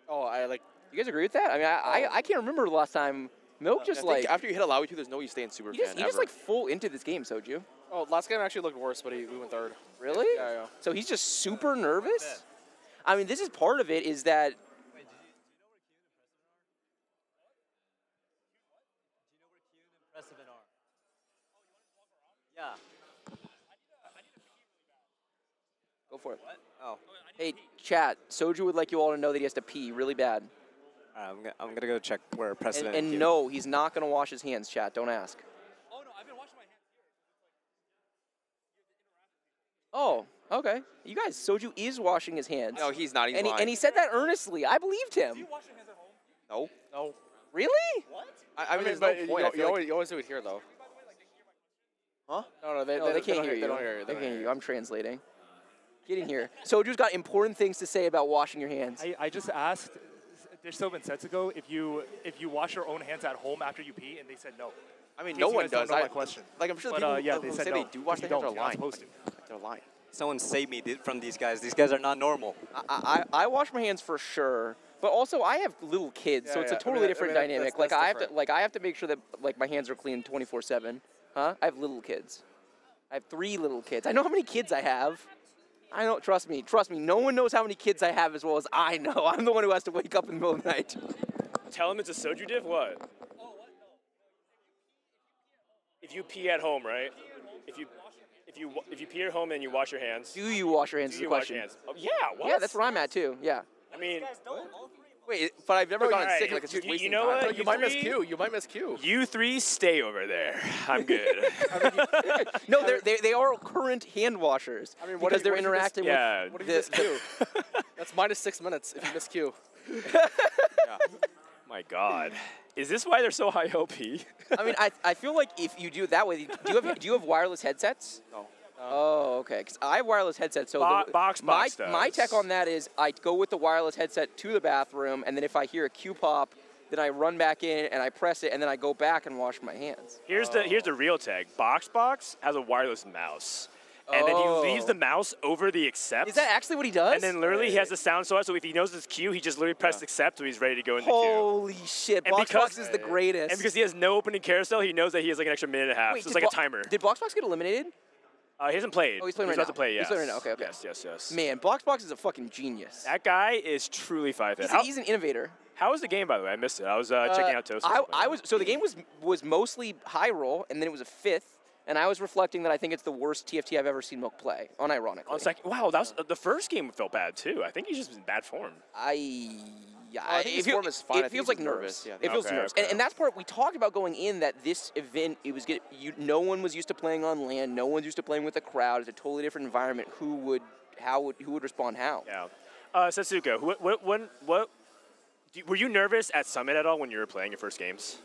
Oh, I like. You guys agree with that? I mean, I can't remember the last time Milk just like after you hit Alawi 2, there's no you stay in super he just like full into this game, Soju. Oh, last game actually looked worse, but we went third. Really? Yeah. So he's just super nervous? I mean, this is part of it is that... Yeah. Go for it. What? Oh. Hey, chat, Soju would like you all to know that he has to pee really bad. I'm going to go check where President And no, he's not going to wash his hands, chat. Don't ask. Oh, no, I've been washing my hands here. Oh, okay. You guys, Soju is washing his hands. No, he's not. He's and, lying. and he said that earnestly. I believed him. Do you wash your hands at home? No. No. Really? What? I mean, there's but no point. You always do it here, though. Huh? No, they can't hear you. They don't hear you. They can't hear you. I'm translating. Get in here. Soju's got important things to say about washing your hands. I just asked Dishsoap and Setsuko if you wash your own hands at home after you pee, and they said no. I mean, no one does. Know my question. Like, I'm sure but, the people yeah, who they said say no. they do wash their hands are lying. Supposed to. They're lying. Someone save me from these guys. These guys are not normal. I wash my hands for sure, but also I have little kids, so it's a totally different dynamic. That's I have to make sure that like my hands are clean 24/7. Huh? I have little kids. I have 3 little kids. I know how many kids I have. I don't trust me. No one knows how many kids I have as well as I know. I'm the one who has to wake up in the middle of the night. Tell him it's a Soju diff. What? If you pee at home, right? If you pee at home and you wash your hands. Do you wash your hands? Do Is you the wash question. your hands? Oh, yeah. What? Yeah, that's where I'm at too. Yeah. I mean. Wait, but I've never gotten right, sick. Like it's just wasting you know time. what? You might miss Q. You might miss Q. You 3 stay over there. I'm good. No, they are current hand washers. I mean, because they're interacting with. Yeah. What if you miss Q? That's -6 minutes if you miss Q. My God. Is this why they're so high OP? I mean, I feel like if you do it that way, do you have wireless headsets? No. Oh, okay. Because I have wireless headsets. So Box my does. tech on that is I go with the wireless headset to the bathroom, and then if I hear a Q pop, then I run back in and I press it, and then I go back and wash my hands. Here's the real tag. Box has a wireless mouse. And then he leaves the mouse over the accept. Is that actually what he does? And then literally he has the sound so if he knows his cue, he just literally presses accept, so he's ready to go in the queue. Holy shit, Boxbox is the greatest. And because he has no opening carousel, he knows that he has like an extra minute and a half. Wait, so it's like a timer. Did Boxbox get eliminated? He hasn't played. Oh, he's playing right about now. to play, yes. He's playing right now. Okay. Yes. Man, Boxbox is a fucking genius. That guy is truly 5'8". He's an innovator. How was the game, by the way? I missed it. I was checking out Toast. So the game was mostly high roll, and then it was a 5th. And I was reflecting that I think it's the worst TFT I've ever seen Milk play, unironically. Wow, that was, the first game felt bad, too. I think he's just in bad form. I think his form is fine. It feels like nerves. Yeah, it feels nerves. Okay. And that's part we talked about going in that this event, no one was used to playing on land. No one's used to playing with a crowd. It's a totally different environment. Who would respond how? Yeah. Setsuko, were you nervous at Summit at all when you were playing your first games?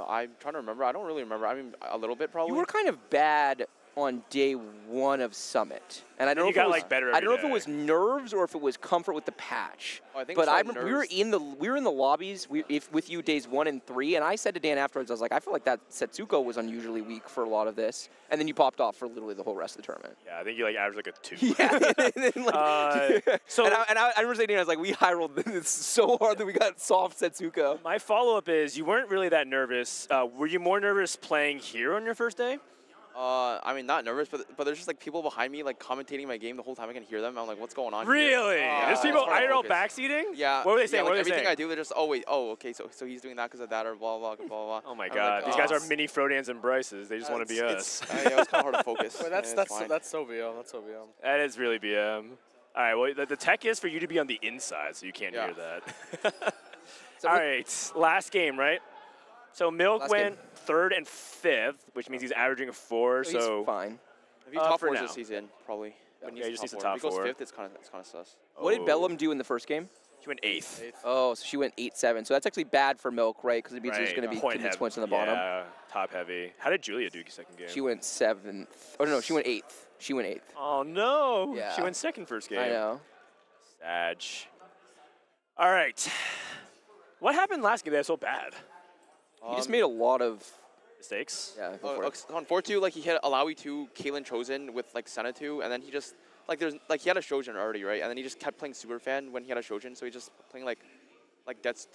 I'm trying to remember. I don't really remember. I mean, a little bit probably. You were kind of bad on day 1 of Summit, and I don't know if it was, better. I don't know if it was nerves or if it was comfort with the patch. Oh, I think but it was I remember we were in the lobbies with you days 1 and 3, and I said to Dan afterwards, I was like, I feel like that Setsuko was unusually weak for a lot of this, and then you popped off for literally the whole rest of the tournament. Yeah, I think you averaged like a 2. Yeah. And I remember saying to Dan, I was like, we high rolled this so hard that we got soft Setsuko. My follow-up is, you weren't really that nervous. Were you more nervous playing here on your first day? I mean, not nervous, but there's just like people behind me like commentating my game the whole time. I can hear them. I'm like, what's going on? Really? There's people IRL backseating? Yeah. What were they saying? Yeah, like everything I do, they're just, okay, so he's doing that because of that or blah blah blah blah. Oh my God, these guys are mini Frodans and Bryces. They just want to be us. Yeah, it's kind of hard to focus. Wait, that's so BM. That's so BM. That is really BM. All right, well, the tech is for you to be on the inside, so you can't hear that. All right, last game, right? So Milk went 3rd and 5th, which means he's averaging a 4. So he's fine. If he top 4s this season, probably. Yeah, he just needs the top 4. If he goes 5th, it's kind of sus. What did Bellum do in the first game? She went 8th. Oh, so she went 8-7. So that's actually bad for Milk, right? Because it means there's going to be points in the bottom. Yeah, top heavy. How did Julia do second game? She went 7th. Oh, no, she went 8th. Oh, no. Yeah. She went second first game. I know. Sag. All right. What happened last game that was so bad? He just made a lot of mistakes. Yeah. On 4-2, like he hit Alawi 2, Kalen Chosen with like Senna 2, and then he just like he had a Shojin already, right? And then he just kept playing Superfan when he had a Shojin, so he's just playing like death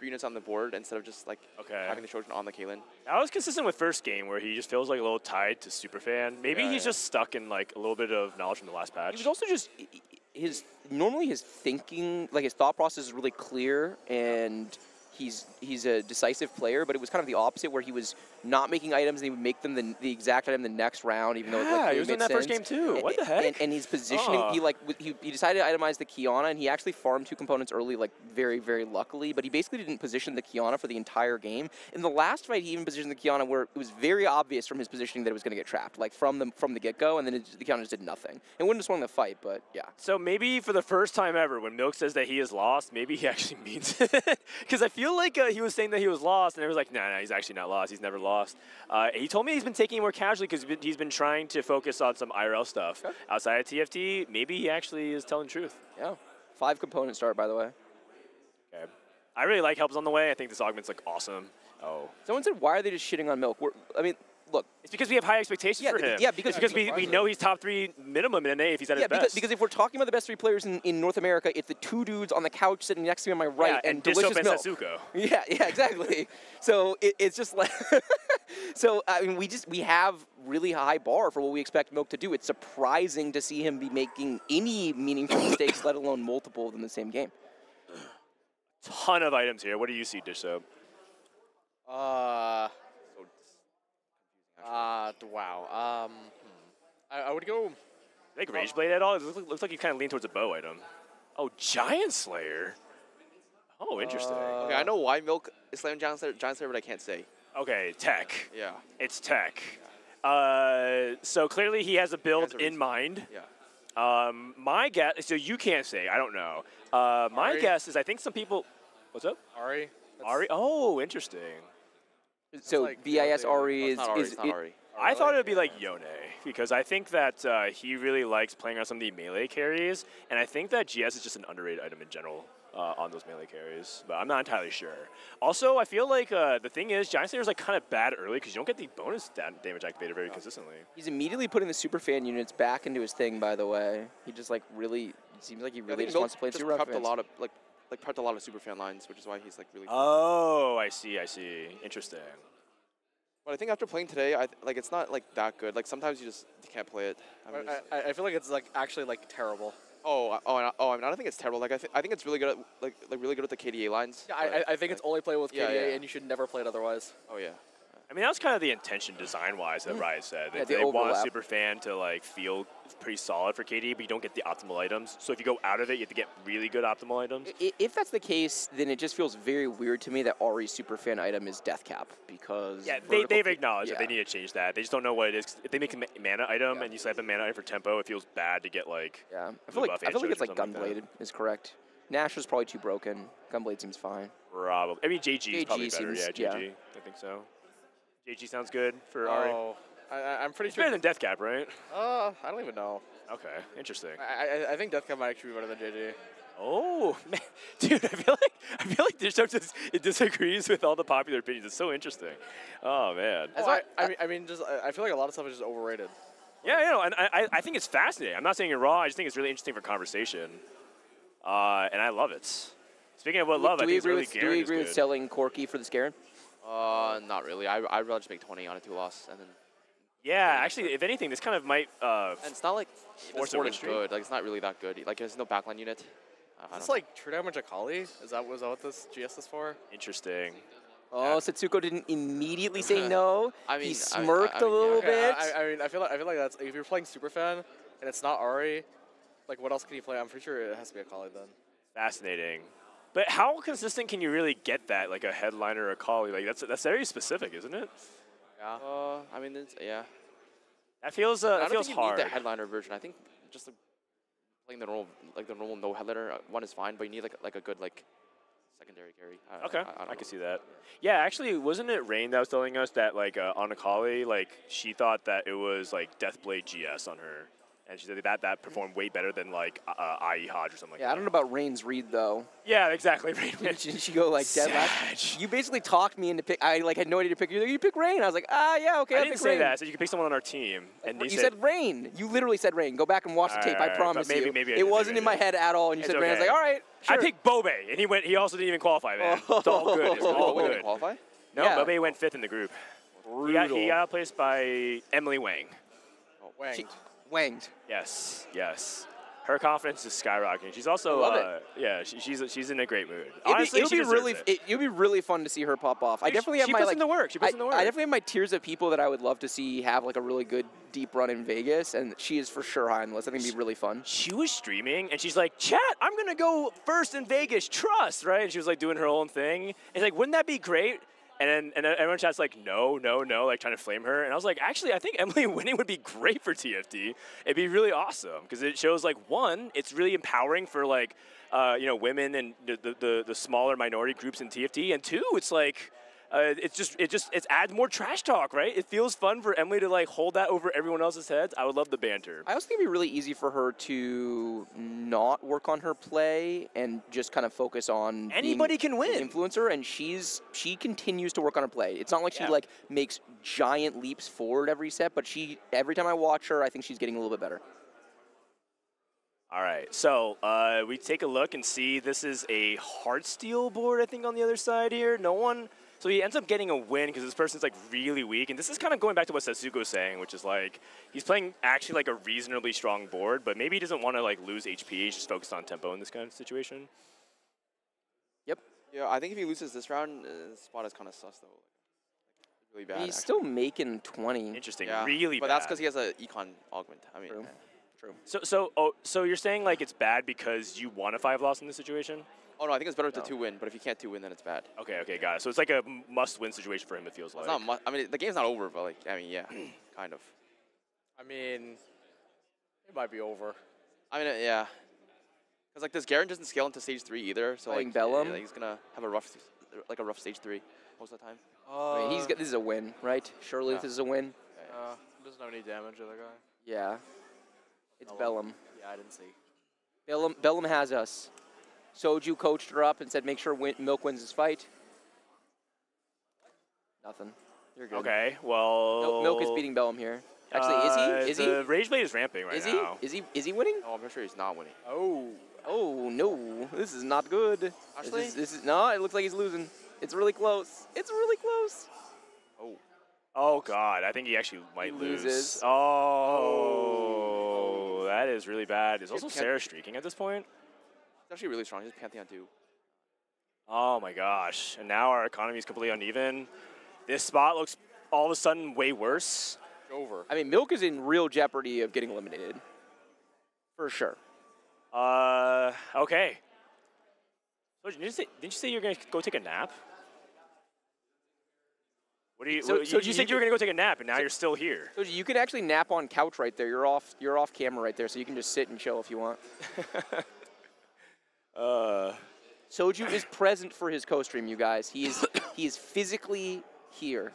units on the board instead of just like having the Shojin on the Caitlyn. That was consistent with first game where he just feels like a little tied to Superfan. Maybe he's just stuck in like a little bit of knowledge from the last patch. He was also just normally his thinking, like his thought process is really clear, and he's a decisive player, but it was kind of the opposite where he was not making items and he would make them the exact item the next round, even though it like, he was in that first game too. What the heck? And his positioning, he decided to itemize the Kiana, and he actually farmed 2 components early, like very, very luckily, but he basically didn't position the Kiana for the entire game. In the last fight, he even positioned the Kiana where it was very obvious from his positioning that it was going to get trapped, like from the get-go, and then the Kiana just did nothing. It wouldn't have swung the fight, but yeah. So maybe for the first time ever, when Milk says that he is lost, maybe he actually means it. Because I feel like he was saying that he was lost, and it was like, no, he's actually not lost. He's never lost. He told me he's been taking it more casually because he's been trying to focus on some IRL stuff. Okay. Outside of TFT, maybe he actually is telling the truth. Yeah. 5 component start, by the way. Okay. I really like Help's on the way. I think this augment's like awesome. Oh. Someone said, why are they just shitting on Milk? Look. It's because we have high expectations for him. Yeah, because we know he's top 3 minimum in NA if he's at his best. Because if we're talking about the best 3 players in North America, it's the 2 dudes on the couch sitting next to me on my right and delicious Milk. Setsuko. Yeah, exactly. So it's just like, so I mean, we have really high bar for what we expect Milk to do. It's surprising to see him be making any meaningful mistakes, let alone multiple of them in the same game. Ton of items here. What do you see, Dish Soap? Wow. I would go. Like Rage Blade at all? It looks like you kind of lean towards a bow item. Oh, Giant Slayer. Oh, interesting. Okay, I know why Milk is slamming Giant Slayer, but I can't say. Okay, tech. Yeah. It's tech. So clearly he has a build in mind. Yeah. My guess, so you can't say, I don't know. My guess is I think some people, what's up? Ari. Ari? Oh, interesting. So like BIS Ari is not Ari. I thought it would be like Yone, because I think that he really likes playing on some of the melee carries, and I think that GS is just an underrated item in general on those melee carries, but I'm not entirely sure. Also, I feel like the thing is, Giant Slayer is like kind of bad early because you don't get the bonus damage activated very consistently. He's immediately putting the Superfan units back into his thing, by the way. He just like really, it seems like he really just wants to play Super prepped a lot of prepped a lot of Superfan lines, which is why he's like really. Oh, I see. Interesting. But I think after playing today, it's not like that good. Like sometimes you can't play it. I feel like it's like actually like terrible. I don't think it's terrible. Like I think it's really good at really good with the KDA lines. Yeah, I think it's only playable with KDA, and you should never play it otherwise. Oh yeah. I mean, that was kind of the intention design-wise that Riot said. They want a Superfan to like feel pretty solid for KD, but you don't get the optimal items. So if you go out of it, you have to get really good optimal items. If that's the case, then it just feels very weird to me that Ari's Superfan item is Death Cap, because they've acknowledged that they need to change that. They just don't know what it is. If they make a mana item and you slap a mana item for tempo, it feels bad to get like. Yeah, I feel like it's like Gunbladed is correct. Nash was probably too broken. Gunblade seems fine. Probably. I mean, JG is probably better. Yeah, JG. I think so. JG sounds good for Ari. I'm pretty it's sure. Better than Death Cap, right? I don't even know. Okay, interesting. I think Death Cap might actually be better than JG. Oh man, dude, I feel like Dishto just disagrees with all the popular opinions. It's so interesting. Oh man. I mean, I feel like a lot of stuff is just overrated. Yeah, and I think it's fascinating. I'm not saying you're wrong. I just think it's really interesting for conversation, and I love it. Speaking of what I think it's really Do we agree with selling Corki for the Scarin? Not really. I'd rather just make 20 on a 2-loss and then. Yeah, actually, if anything, this kind of might. And it's not like the sport is good. Like it's not really that good. Like there's no backline unit. It's like true damage Akali. Was that what this GS is for? Interesting. Oh, Setsuko didn't immediately say no. I mean, he smirked a little bit. I feel like that's if you're playing Superfan and it's not Ari, like what else can you play? I'm pretty sure it has to be Akali then. Fascinating. But how consistent can you really get that, like a headliner or a Akali? Like that's very specific, isn't it? Yeah. I mean, yeah. That feels I feels think hard. You need the headliner version. I think just playing the normal no headliner one is fine, but you need like a good secondary carry. I can see that. Yeah, actually, wasn't it Rain that was telling us that like on Akali, like she thought that it was like Deathblade GS on her? And she said that performed way better than like IE Hodge or something like that. Yeah, I don't know about Rain's read though. Yeah, exactly. Rain. Did she go like dead last? You basically talked me into pick. I like had no idea to pick. You're like, you pick Rain. I was like, yeah, okay. I didn't say that. I said you could pick someone on our team. And you said Rain. You literally said Rain. Go back and watch the tape. I promise you. Maybe it wasn't in my head at all. And you said Rain. I was like, all right. Sure. I picked Bobe, and he went. He also didn't even qualify, man. It's all good. It's all good. Didn't qualify? No, Yeah. Bobe went 5th in the group. He got outplaced by Emily Wang. Wanged. Yes. Her confidence is skyrocketing. She's also, she's in a great mood. Honestly, it'll be really fun to see her pop off. I definitely have my puts in the work. She puts in the work. I definitely have my tiers of people that I would love to see have like a really good deep run in Vegas, and she is for sure high on the list. I think it'd be really fun. She was streaming, and she's like, "Chat, I'm gonna go first in Vegas. Trust, right?" And she was like doing her own thing. And it's like, wouldn't that be great? And then everyone chat's like, no, like trying to flame her. And I was like, actually, I think Emily winning would be great for TFT. It'd be really awesome because it shows like, one, it's really empowering for like, women and the smaller minority groups in TFT. And two, it's like, it adds more trash talk, right? It feels fun for Emily to like hold that over everyone else's heads. I would love the banter. I also think it'd be really easy for her to not work on her play and just kind of focus on anybody can win influencer. And she continues to work on her play. It's not like she like makes giant leaps forward every set, but every time I watch her, I think she's getting a little bit better. All right, so we take a look and see this is a Heartsteel board, I think, on the other side here. So he ends up getting a win because this person's like really weak. And this is kind of going back to what Setsuko was saying, which is like he's playing actually like a reasonably strong board, but maybe he doesn't want to like lose HP. He's just focused on tempo in this kind of situation. Yep. Yeah, I think if he loses this round, the spot is kind of sus though. Really bad. He's still making 20. Interesting. Yeah, really but bad. that's because he has an econ augment. I mean, True. So you're saying like it's bad because you want a 5 loss in this situation? Oh no, I think it's better to 2-win, but if you can't 2-win, then it's bad. Okay, got it. So it's like a must-win situation for him, it feels like. It's not I mean, the game's not over, but like, I mean, yeah, kind of. I mean, it might be over. I mean, yeah. Because like this Garen doesn't scale into stage 3 either, so like Bellum. He's gonna have a rough stage 3 most of the time. I mean, this is a win, right? Surely this is a win. He doesn't have any damage, the other guy. Yeah. It's Bellum. Yeah, I didn't see. Bellum has us. Soju coached her up and said, make sure Milk wins this fight. Nothing. You're good. Okay, well... Milk is beating Bellum here. Actually, is he? The Rage Blade is ramping right now. Is he winning? Oh, I'm pretty sure he's not winning. Oh, no. This is not good. Actually? This is no, it looks like he's losing. It's really close. Oh, God. I think he actually might lose. Oh, that is really bad. Is also Sarah streaking at this point? He's actually really strong. He's Pantheon 2. Oh, my gosh. And now our economy is completely uneven. This spot looks all of a sudden way worse. Over. I mean, Milk is in real jeopardy of getting eliminated. For sure. Okay. So didn't you say you were going to go take a nap? What do you? You said you were going to go take a nap, and now you're still here. So you can actually nap on couch right there. You're off camera right there, so you can just sit and chill if you want. Soju is present for his co-stream, you guys. He is physically here.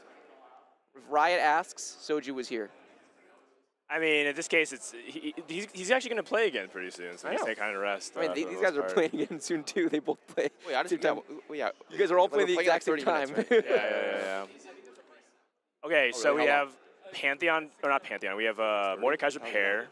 If Riot asks, Soju is here. I mean, in this case, he's actually going to play again pretty soon, so he's going to kind of rest. I mean, these guys are playing again soon too. They both play. Wait, I just yeah. You guys are all playing the exact same time. Minutes, right? Yeah. Okay, so we have Pantheon, or not Pantheon, we have Mordekaiser pair.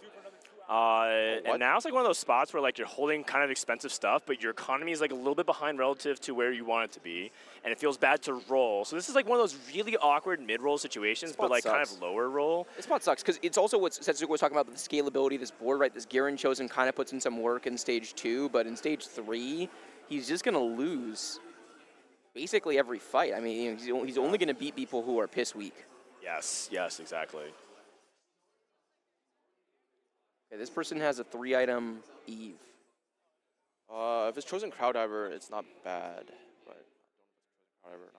And now it's like one of those spots where like you're holding kind of expensive stuff, but your economy is like a little bit behind relative to where you want it to be, and it feels bad to roll. So this is like one of those really awkward mid-roll situations, but like kind of lower roll. This spot sucks because it's also what Setsuko was talking about, the scalability of this board, right? This Garen Chosen kind of puts in some work in stage 2, but in stage 3, he's just going to lose basically every fight. I mean, he's only going to beat people who are piss weak. Yes, exactly. Okay, this person has a 3-item Eve. If it's chosen Crowd Diver, it's not bad, but Crowd Diver or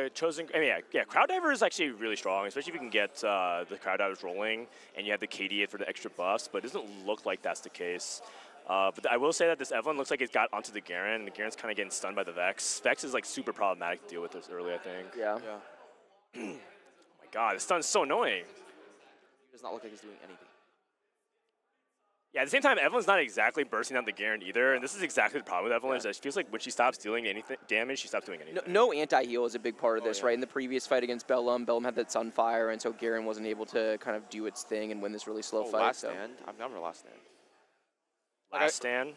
not. Chosen, I mean, yeah, Crowd Diver is actually really strong, especially if you can get the Crowd Divers rolling and you have the KD for the extra buffs, but it doesn't look like that's the case. But I will say that this Evelyn looks like it got onto the Garen, and the Garen's kind of getting stunned by the Vex. Vex is like super problematic to deal with this early, I think. Yeah. Oh my God, this stun's so annoying. He does not look like he's doing anything. Yeah, at the same time, Evelyn's not exactly bursting out the Garen either, and this is exactly the problem with Evelyn, is that she feels like when she stops dealing anything damage, she stops doing anything. No anti-heal is a big part of this, right? In the previous fight against Bellum had that Sunfire, and so Garen wasn't able to kind of do its thing and win this really slow fight. Last stand? I've never last stand. Last stand?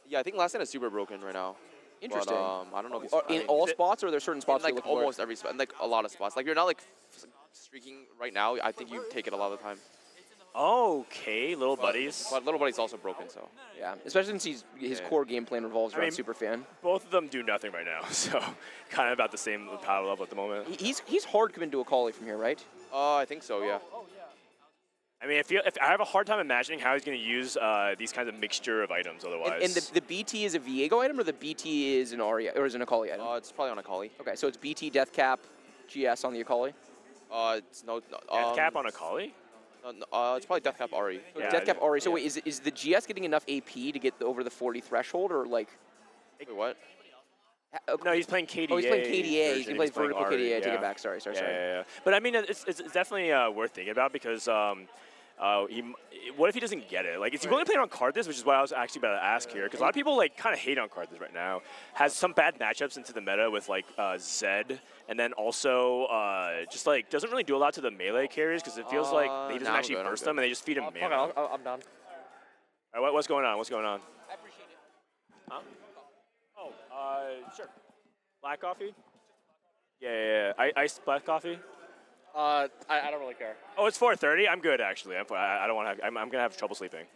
Yeah, I think last stand is super broken right now. Interesting. But, I don't know if it's in all spots, or are there certain spots in, like almost every spot, like a lot of spots. Like you're not like streaking right now. I think you take it a lot of the time. Okay, little buddies. But little buddy's also broken, so yeah. Especially since his core game plan revolves around Superfan. Both of them do nothing right now, so kind of about the same power level at the moment. He's hard coming to a Akali from here, right? I think so, yeah. I mean, if I have a hard time imagining how he's going to use these kinds of mixture of items otherwise. And the BT is a Viego item, or the BT is an Arya, or is an Akali item? It's probably on Akali. Okay, so it's BT Death Cap, GS on the Akali. It's no Death Cap on Akali. It's probably Death Cap Ari. Yeah, Death Cap Ari. So wait, is the GS getting enough AP to get over the 40 threshold, or like? Wait, what? No, he's playing KDA. Oh, he's playing KDA. He's playing vertical KDA. I take yeah. it back. Sorry. Yeah. But I mean, it's definitely worth thinking about because what if he doesn't get it? Like, is he willing to play on Karthus, which is what I was actually about to ask here, because a lot of people like kind of hate on Karthus right now. Has some bad matchups into the meta with like Zed, and then also just like doesn't really do a lot to the melee carries because it feels like he doesn't actually burst them and they just feed him mana. I'm done. All right, what's going on? What's going on? I appreciate it. Huh? Oh, sure. Black coffee? Yeah. Iced black coffee? I don't really care. Oh, it's 4:30. I'm good actually. I don't want to. I'm gonna have trouble sleeping.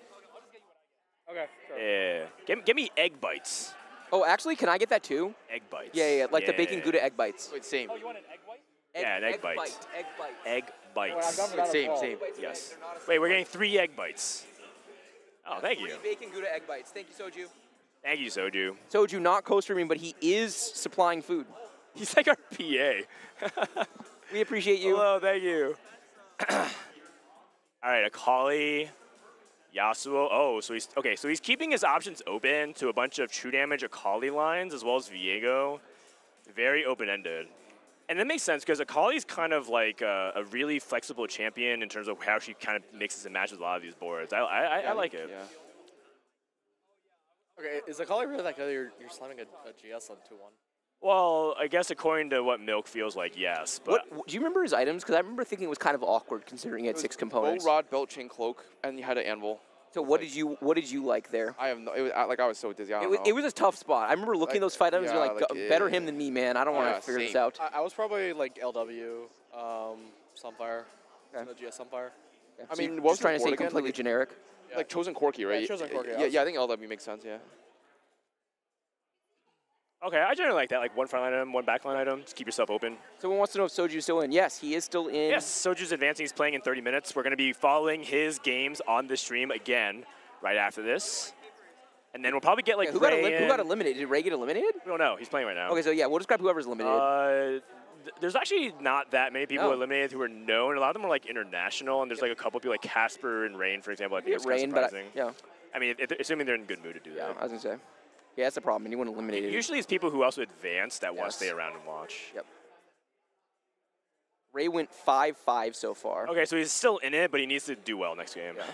Okay. Sure. Yeah. Give me egg bites. Oh, actually, can I get that too? Egg bites. Yeah. Like the bacon Gouda egg bites. Wait, same. Oh, you want an egg white? Yeah, an egg bite. Egg bite. Egg bites. Wait, same. Yes. Wait, we're getting 3 egg bites. Oh, thank you. 3 bacon Gouda egg bites. Thank you, Soju. Thank you, Soju. Soju not co-streaming, but he is supplying food. He's like our PA. We appreciate you. Hello, thank you. All right, Akali, Yasuo. Oh, so he's keeping his options open to a bunch of true damage Akali lines as well as Viego. Very open-ended. And that makes sense because Akali's kind of like a really flexible champion in terms of how she kind of mixes and matches a lot of these boards. I like it. Yeah. Okay, is Akali really that good? You're slamming a GS on 2-1. Well, I guess according to what Milk feels like, yes. But do you remember his items? Because I remember thinking it was kind of awkward considering he had 6 components. Bow, rod, belt, chain, cloak, and you had an anvil. So what did you like there? I have no. It was, I was so dizzy. I don't know. It was a tough spot. I remember looking at those fight items and yeah, be like, better him than me, man. I don't want to figure this out. I was probably like LW, Sunfire, GS Sunfire. Okay. I mean, just trying to stay completely generic. Yeah. Like Chosen Corki, right? Yeah, Chosen Corki. Yeah, I think LW makes sense. Yeah. okay, I generally like that. Like 1 frontline item, 1 backline item. Just keep yourself open. Someone wants to know if Soju's still in. Yes, he is still in. Yes, Soju's advancing. He's playing in 30 minutes. We're going to be following his games on the stream again right after this. And then we'll probably get like who got eliminated? Did Ray get eliminated? We don't know. He's playing right now. Okay, so yeah, we'll describe whoever's eliminated. There's actually not that many people eliminated who are known. A lot of them are like international, and there's like a couple people like Casper and Rain, for example. I think it's kind of surprising. Yeah. I mean, assuming they're in good mood to do that. I was going to say. Yeah, that's the problem. Anyone eliminated. Usually it's people who also advance that want to stay around and watch. Yep. Ray went 5-5 so far. Okay, so he's still in it, but he needs to do well next game. Yeah.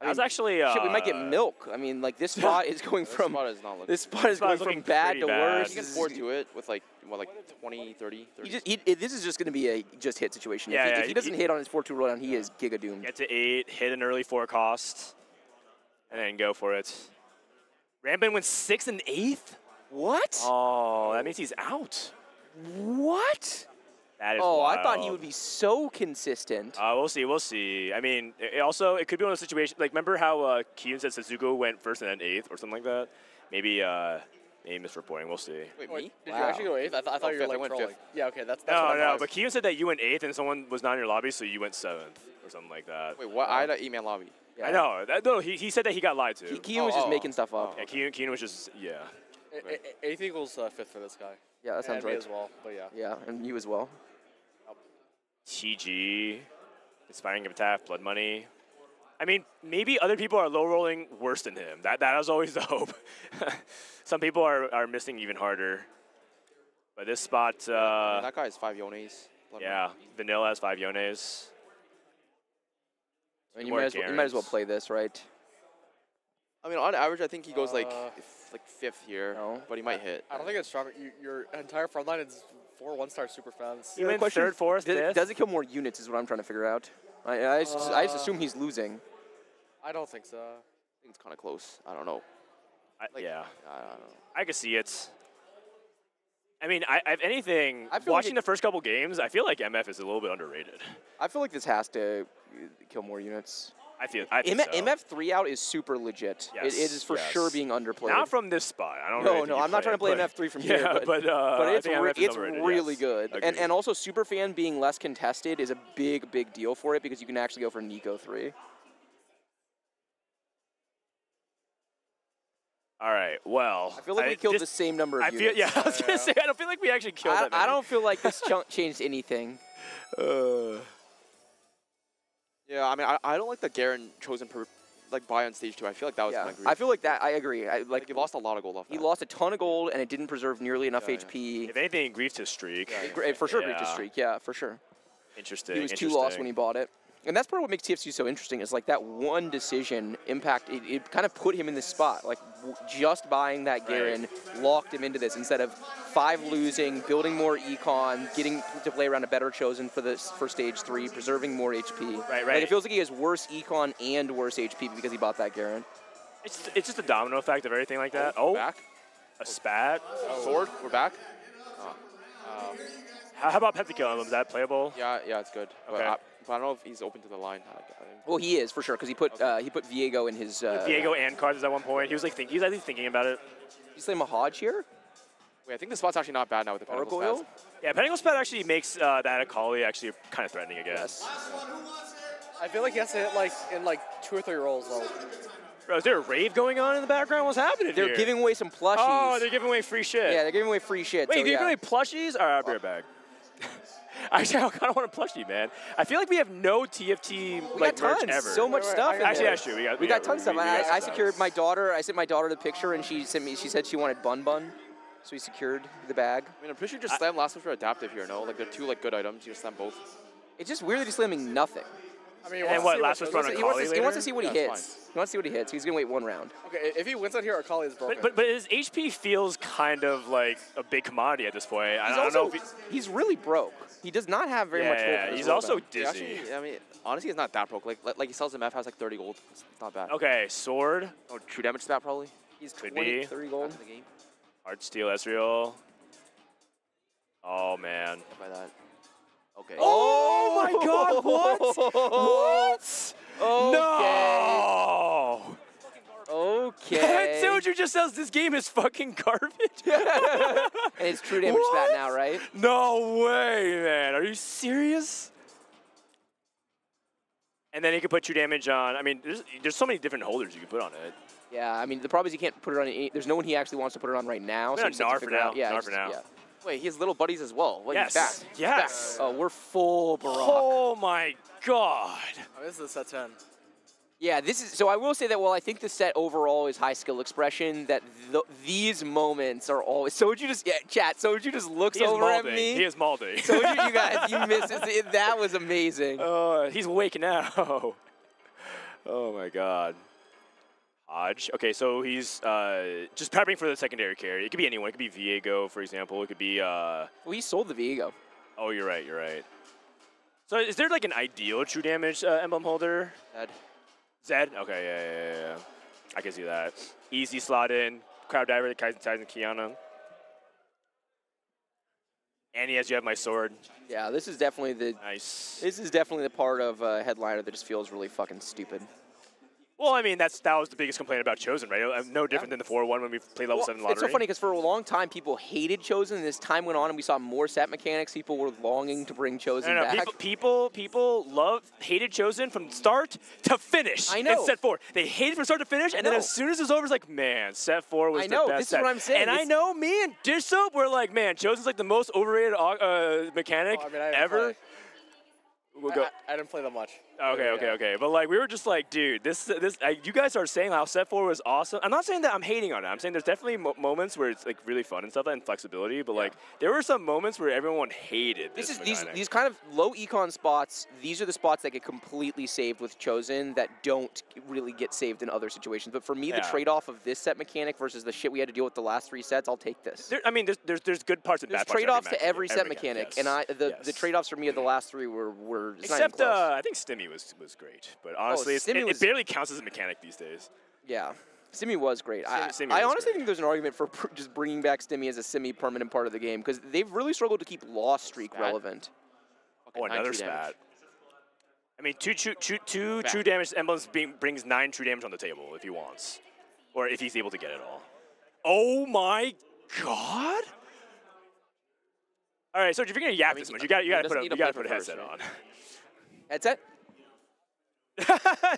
I was actually... shit, we might get milk. I mean, like, this spot is going from... This spot is going from bad to worse. You can afford to it with, like, what, like 20, 30? This is just going to be a just-hit situation. Yeah, if he doesn't hit on his 4-2 rolldown, he is giga-doomed. Get to 8, hit an early 4 cost, and then go for it. Rambin went 6 and 8th? What? Oh, that means he's out. What? That is wild. wild. I thought he would be so consistent. We'll see. I mean, it could be one of those situations. Like, remember how Kiyun said Suzuko went 1st and then 8th or something like that? Maybe misreporting. We'll see. Wait, me? Did you actually go 8th? I thought you were like trolling. 5th. Yeah, okay, that's no. But Kiyun said that you went 8th and someone was not in your lobby, so you went 7th or something like that. Wait, what? I had an 8-man lobby. Yeah. I know. No, he said that he got lied to. Kiyun was just making stuff up. Yeah, Kiyun was just, yeah. 8th equals 5th for this guy. Yeah, that sounds and right. Me as well, but yeah. Yeah, and you as well. TG, Inspiring Attack, Blood Money. I mean, maybe other people are low rolling worse than him. That was always the hope. Some people are missing even harder. But this spot... that guy has 5 Yones. Yeah, Vanilla has 5 Yones. I mean, you might as well play this, right? I mean, on average, I think he goes like 5th here, but he might hit. I don't think it's strong. Your entire front line is 4 1-star super fans. You went 3rd, 4th, 5th? Does it kill more units is what I'm trying to figure out. I just assume he's losing. I don't think so. I think it's kind of close. I don't know. Yeah. I don't know. I can see it. I mean, if anything, I feel watching like the first couple games, I feel like MF is a little bit underrated. I feel like this has to kill more units. I think so. MF 3 out is super legit. Yes, it is for sure being underplayed. Not from this spot. I don't No, really no, I'm not trying to play MF 3 from here. But it's really good. And also Superfan being less contested is a big deal for it because you can actually go for Nico 3. All right, well. I feel like we killed the same number of units. Yeah, I was going to say, I don't feel like we actually killed that many. I don't feel like this changed anything. Yeah, I mean, I don't like the Garen chosen buy on stage 2. I feel like that was kind of greedy. I feel like that. I agree. He lost a lot of gold off that. He lost a ton of gold, and it didn't preserve nearly enough HP. If anything, it griefed his streak. For sure, griefed his streak. Yeah, for sure. Interesting. He was 2 lost when he bought it. And that's part of what makes TFC so interesting is like that one decision impact. It kind of put him in this spot. Like just buying that Garen locked him into this instead of 5 losing, building more econ, getting to play around a better chosen for stage 3, preserving more HP. Right. Like it feels like he has worse econ and worse HP because he bought that Garen. It's just a domino effect of everything like that. Oh, back. A spat. Sword. We're back. How about Peptikill Emblem? Is that playable? Yeah, it's good. Okay. But I don't know if he's open to the line. Well, he is for sure because he put Viego in his. Viego and cards at one point. He was like he's thinking about it. You say Mahaj here? Wait, I think the spot's actually not bad now with the Pentacle Spat. Yeah, Pentacle Spat actually makes that Akali actually kind of threatening, I guess. I feel like he has to hit in 2 or 3 rolls though. Bro, is there a rave going on in the background? What's happening here? They're giving away some plushies. Oh, they're giving away free shit. Yeah, they're giving away free shit. Wait, so they're giving away plushies? All right, I'll be right back. Actually, I kind of want a plushie, man. I feel like we have no TFT merch ever. So much stuff. Actually, that's true. We got tons of stuff. I secured my daughter. I sent my daughter the picture, and she said she wanted Bun Bun, so we secured the bag. I mean, I'm pretty sure just slam last switch for adaptive here. No, like they're 2 good items. You just slam both. It's just weird that he's slamming nothing. I mean, and what last switch on Akali later? He wants to see what he hits. He wants to see what he hits. He's gonna wait 1 round. Okay, if he wins out here, Akali is broken. But his HP feels kind of like a big commodity at this point. I don't know if he's really broke. He does not have very much gold. Yeah, he's also dizzy. Actually, I mean, honestly, he's not that broke. Like he sells MF, has like 30 gold. It's not bad. Okay, sword. Oh, true damage stat probably. He's Could 30 gold in the game. Hard Steel Ezreal. Oh man. By that. Okay. Oh my God! What? What? Okay. No. Okay. Soju just says this game is fucking garbage. And it's true damage stat now, right? No way, man. Are you serious? And then he could put true damage on. I mean, there's so many different holders you can put on it. Yeah, I mean, the problem is he can't put it on any. There's no one he actually wants to put it on right now. So Nar for now. Yeah, Nar for now. Yeah. Wait, he has little buddies as well. Wait, yes. He's back. Yes. He's back. Oh, we're full Barak. Oh my God. Oh, this is a set 10. Yeah, this is. So I will say that while I think the set overall is high skill expression, that these moments are always. Soju just chat. Soju just looks over at me. He is Maldi. Soju, you guys, you missed it. That was amazing. He's awake now. Oh my God. Hodge. Okay, so he's just prepping for the secondary carry. It could be anyone. It could be Viego, for example. It could be. Well, he sold the Viego. Oh, you're right. You're right. So is there like an ideal true damage emblem holder? Zed? Okay, yeah. I can see that. Easy slot in. Crowd diver, the Kaizen Kiana. And he has You Have My Sword. Yeah, this is definitely the. Nice. This is definitely the part of headliner that just feels really fucking stupid. Well, I mean, that was the biggest complaint about Chosen, right? No different than the 4-1 when we played level 7 lottery. It's so funny because for a long time, people hated Chosen, and as time went on and we saw more set mechanics, people were longing to bring Chosen back. People hated Chosen from start to finish. I know. In set 4. They hated from start to finish, and then as soon as it's over, it's like, man, set 4 was the best this set. is what I'm saying. And I know me and Dish Soap were like, man, Chosen's like the most overrated mechanic ever. I didn't play that much. Okay. But like we were just like, dude, this you guys are saying how set 4 was awesome. I'm not saying that I'm hating on it. I'm saying there's definitely moments where it's like really fun and stuff and flexibility. But like there were some moments where everyone hated this. These kind of low econ spots. These are the spots that get completely saved with Chosen that don't really get saved in other situations. But for me, the trade-off of this set mechanic versus the shit we had to deal with the last 3 sets, I'll take this. There's good parts and bad parts. There's trade-offs to every set mechanic, and the trade-offs for me of the last 3 were except I think Stimmy was great, but honestly, it barely counts as a mechanic these days. Yeah, Stimmy was great. Stimmy I was honestly think there's an argument for just bringing back Stimmy as a semi-permanent part of the game because they've really struggled to keep Lost Streak relevant. Oh, another spat. I mean, two true damage emblems brings 9 true damage on the table if he wants, or if he's able to get it all. Oh my god! All right, so if you're gonna yap this much, you gotta put a headset on. Headset?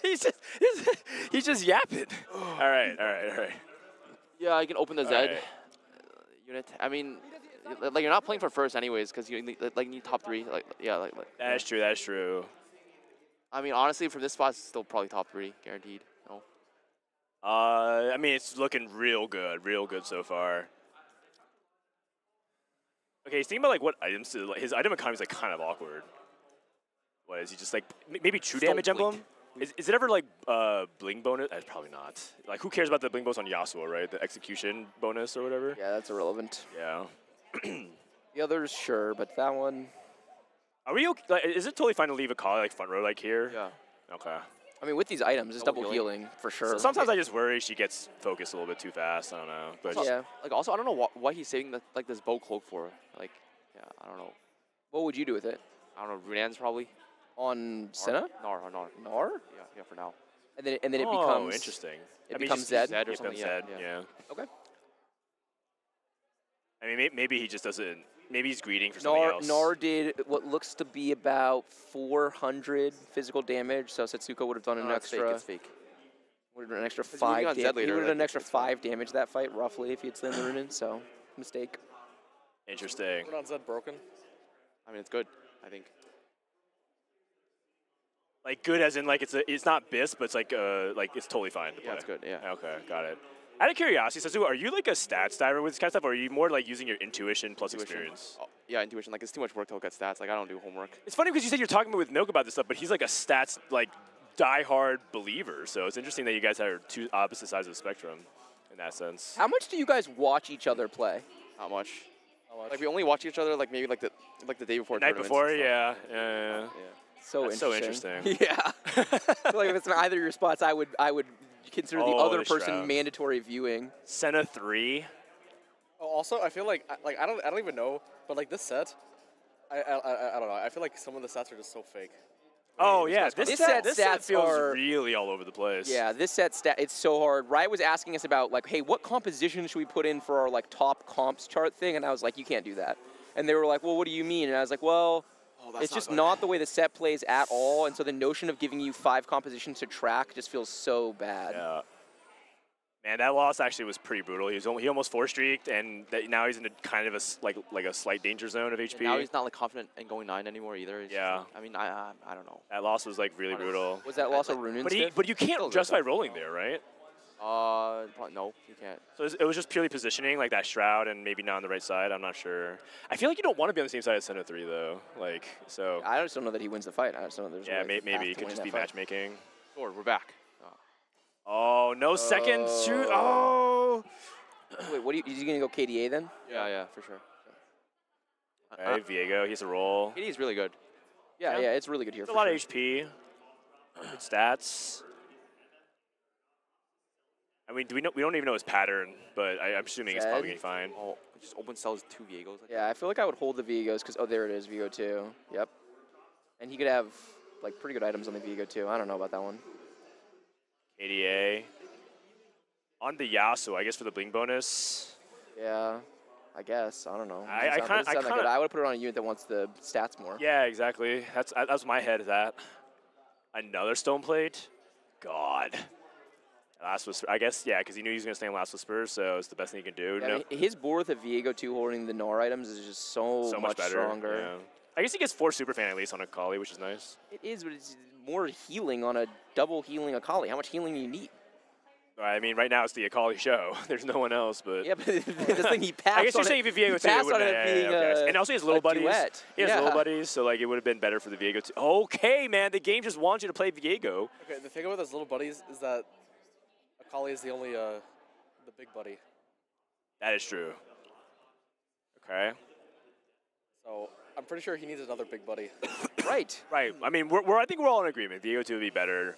he's just yapping. All right. Yeah, I can open the Zed unit. I mean, like you're not playing for first anyways, because you need top 3. That's true. I mean, honestly, from this spot, it's still probably top 3, guaranteed. No. I mean, it's looking real good so far. Okay, he's thinking about like what items to, like, his item economy is like kind of awkward. What is he just like? Maybe true damage emblem? Is it ever like bling bonus? Probably not. Like who cares about the bling bonus on Yasuo, right? The execution bonus or whatever. Yeah, that's irrelevant. Yeah. The others, sure, but that one. Are we okay? Like, is it totally fine to leave a call like front row like here? Yeah. Okay. I mean, with these items, it's double healing for sure. So sometimes I just worry she gets focused a little bit too fast. I don't know. But yeah. Like also, I don't know what he's saving this bow cloak for. Like, yeah, I don't know. What would you do with it? I don't know. Runans probably. On Senna? Nar. Yeah, for now. And then it becomes. Interesting. It becomes Zed or something. Yeah. Okay. I mean, maybe he just doesn't. Maybe he's greeting for something else. Nar did what looks to be about 400 physical damage, so Setsuko would have done an extra. It's fake. Would have done an extra 5 damage. He would have done an extra 5 damage that fight, roughly, if he had slammed the Runin, so mistake. Interesting. Frodan Zed broken? I mean, it's good, I think. Like good as in like it's not BIS, but it's like it's totally fine to play. Yeah, it's good, yeah. Okay, got it. Out of curiosity, Setsuko, are you like a stats diver with this kind of stuff, or are you more like using your intuition plus experience? Oh, yeah, intuition. Like it's too much work to look at stats. Like I don't do homework. It's funny because you said you're talking with Milk about this stuff, but he's like a stats like diehard believer. So it's interesting that you guys are 2 opposite sides of the spectrum in that sense. How much do you guys watch each other play? Not much. Like we only watch each other like maybe like the day before. The night before, yeah. So interesting. Yeah. I feel like if it's either of your spots, I would consider the other person Shroud. mandatory viewing. Senna 3. Oh, also, I feel like I don't even know, but like this set, I don't know. I feel like some of the sets are just so fake. Oh yeah, this set feels are really all over the place. Yeah, this set it's so hard. Riot was asking us about like, hey, what composition should we put in for our like top comps chart thing? And I was like, you can't do that. And they were like, well, what do you mean? And I was like, well, it's just not the way the set plays at all. And so the notion of giving you 5 compositions to track just feels so bad. Yeah. Man, that loss actually was pretty brutal. He almost 4-streaked, and now he's in a kind of a slight danger zone of HP. And now he's not like confident in going 9 anymore either. It's yeah. Just, I mean, I don't know. That loss was like really brutal. Was that loss a Runin stiff? But you can't justify rolling there, right? No, you can't. So it was just purely positioning, like that Shroud, and maybe not on the right side. I'm not sure. I feel like you don't want to be on the same side as Senna 3, though. Like, so. I just don't know that he wins the fight. I just don't know there's maybe it could just be matchmaking. Or we're back. Oh, no second shoot. Oh. Wait, is he going to go KDA then? Yeah, for sure. Okay, Viego, he has a roll. KDA's really good. Yeah, it's really good here. It's a lot of HP. Good stats. I mean, we don't even know his pattern, but I'm assuming he's probably going to be fine. Oh, just open sells 2 Viegos. Yeah, I feel like I would hold the Viegos because, there it is, Viego 2. Yep. And he could have, like, pretty good items on the Viego 2. I don't know about that one. ADA. On the Yasuo, I guess for the bling bonus. Yeah, I guess. I don't know. I would have put it on a unit that wants the stats more. Yeah, exactly. That's my head is at. Another stone plate? God. Last Whisper, I guess, yeah, because he knew he was going to stay in Last Whisper, so it's the best thing he can do. Yeah, his board with a Viego 2 holding the Gnar items is just so much better. stronger. Yeah. I guess he gets 4 Superfan at least on a Kali, which is nice. It is, but it's more healing on a double healing Akali? How much healing do you need? I mean, right now it's the Akali show. There's no one else, but... Yeah, but the thing he passed I guess you're on saying it, if Viego 2, it would have... And also he has little buddies. Duet. He has little buddies, so like it would have been better for the Viego 2. Okay, man, the game just wants you to play Viego. Okay, the thing about those little buddies is that Akali is the only, the big buddy. That is true. Okay. So I'm pretty sure he needs another big buddy. Right. Right. I mean, I think we're all in agreement. Viego 2 would be better.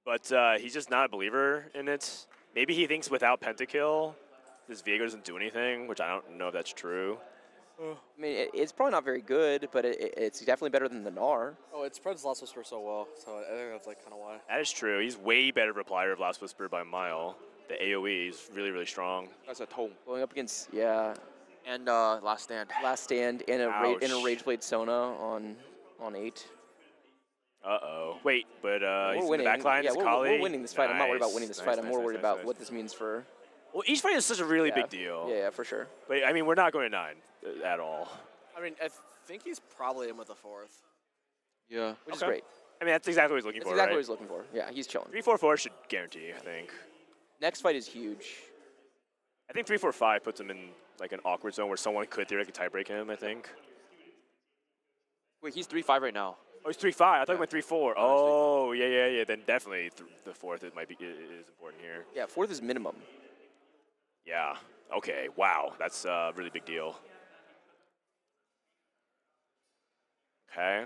But he's just not a believer in it. Maybe he thinks without Pentakill, this Viego doesn't do anything, which I don't know if that's true. I mean, it's probably not very good, but it's definitely better than the Gnar. Oh, it spreads Last Whisper so well, so I think that's like kind of why. That is true. He's way better replier of Last Whisper by a mile. The AoE is really, really strong. That's a tome. Going up against, yeah. And Last Stand. Last Stand and a Rage Blade Sona on 8. Uh-oh. Wait, but he's winning. in the backline. Yeah, Akali. we're winning this fight. I'm not worried about winning this fight. I'm more worried about what this means for... Well, each fight is such a really big deal. Yeah, for sure. But, I mean, we're not going to 9 at all. I mean, I think he's probably in with a 4th. Yeah. Which is great. I mean, that's exactly what he's looking for, exactly right? what he's looking for. Yeah, he's chilling. 3-4-4 should guarantee, I think. Next fight is huge. I think 3-4-5 puts him in, like, an awkward zone where someone could theoretically tie-break him, I think. Wait, he's 3-5 right now. Oh, he's 3-5. I thought he went 3-4. Oh, yeah. Then definitely the 4th is important here. Yeah, 4th is minimum. Yeah. Okay. Wow. That's a really big deal. Okay.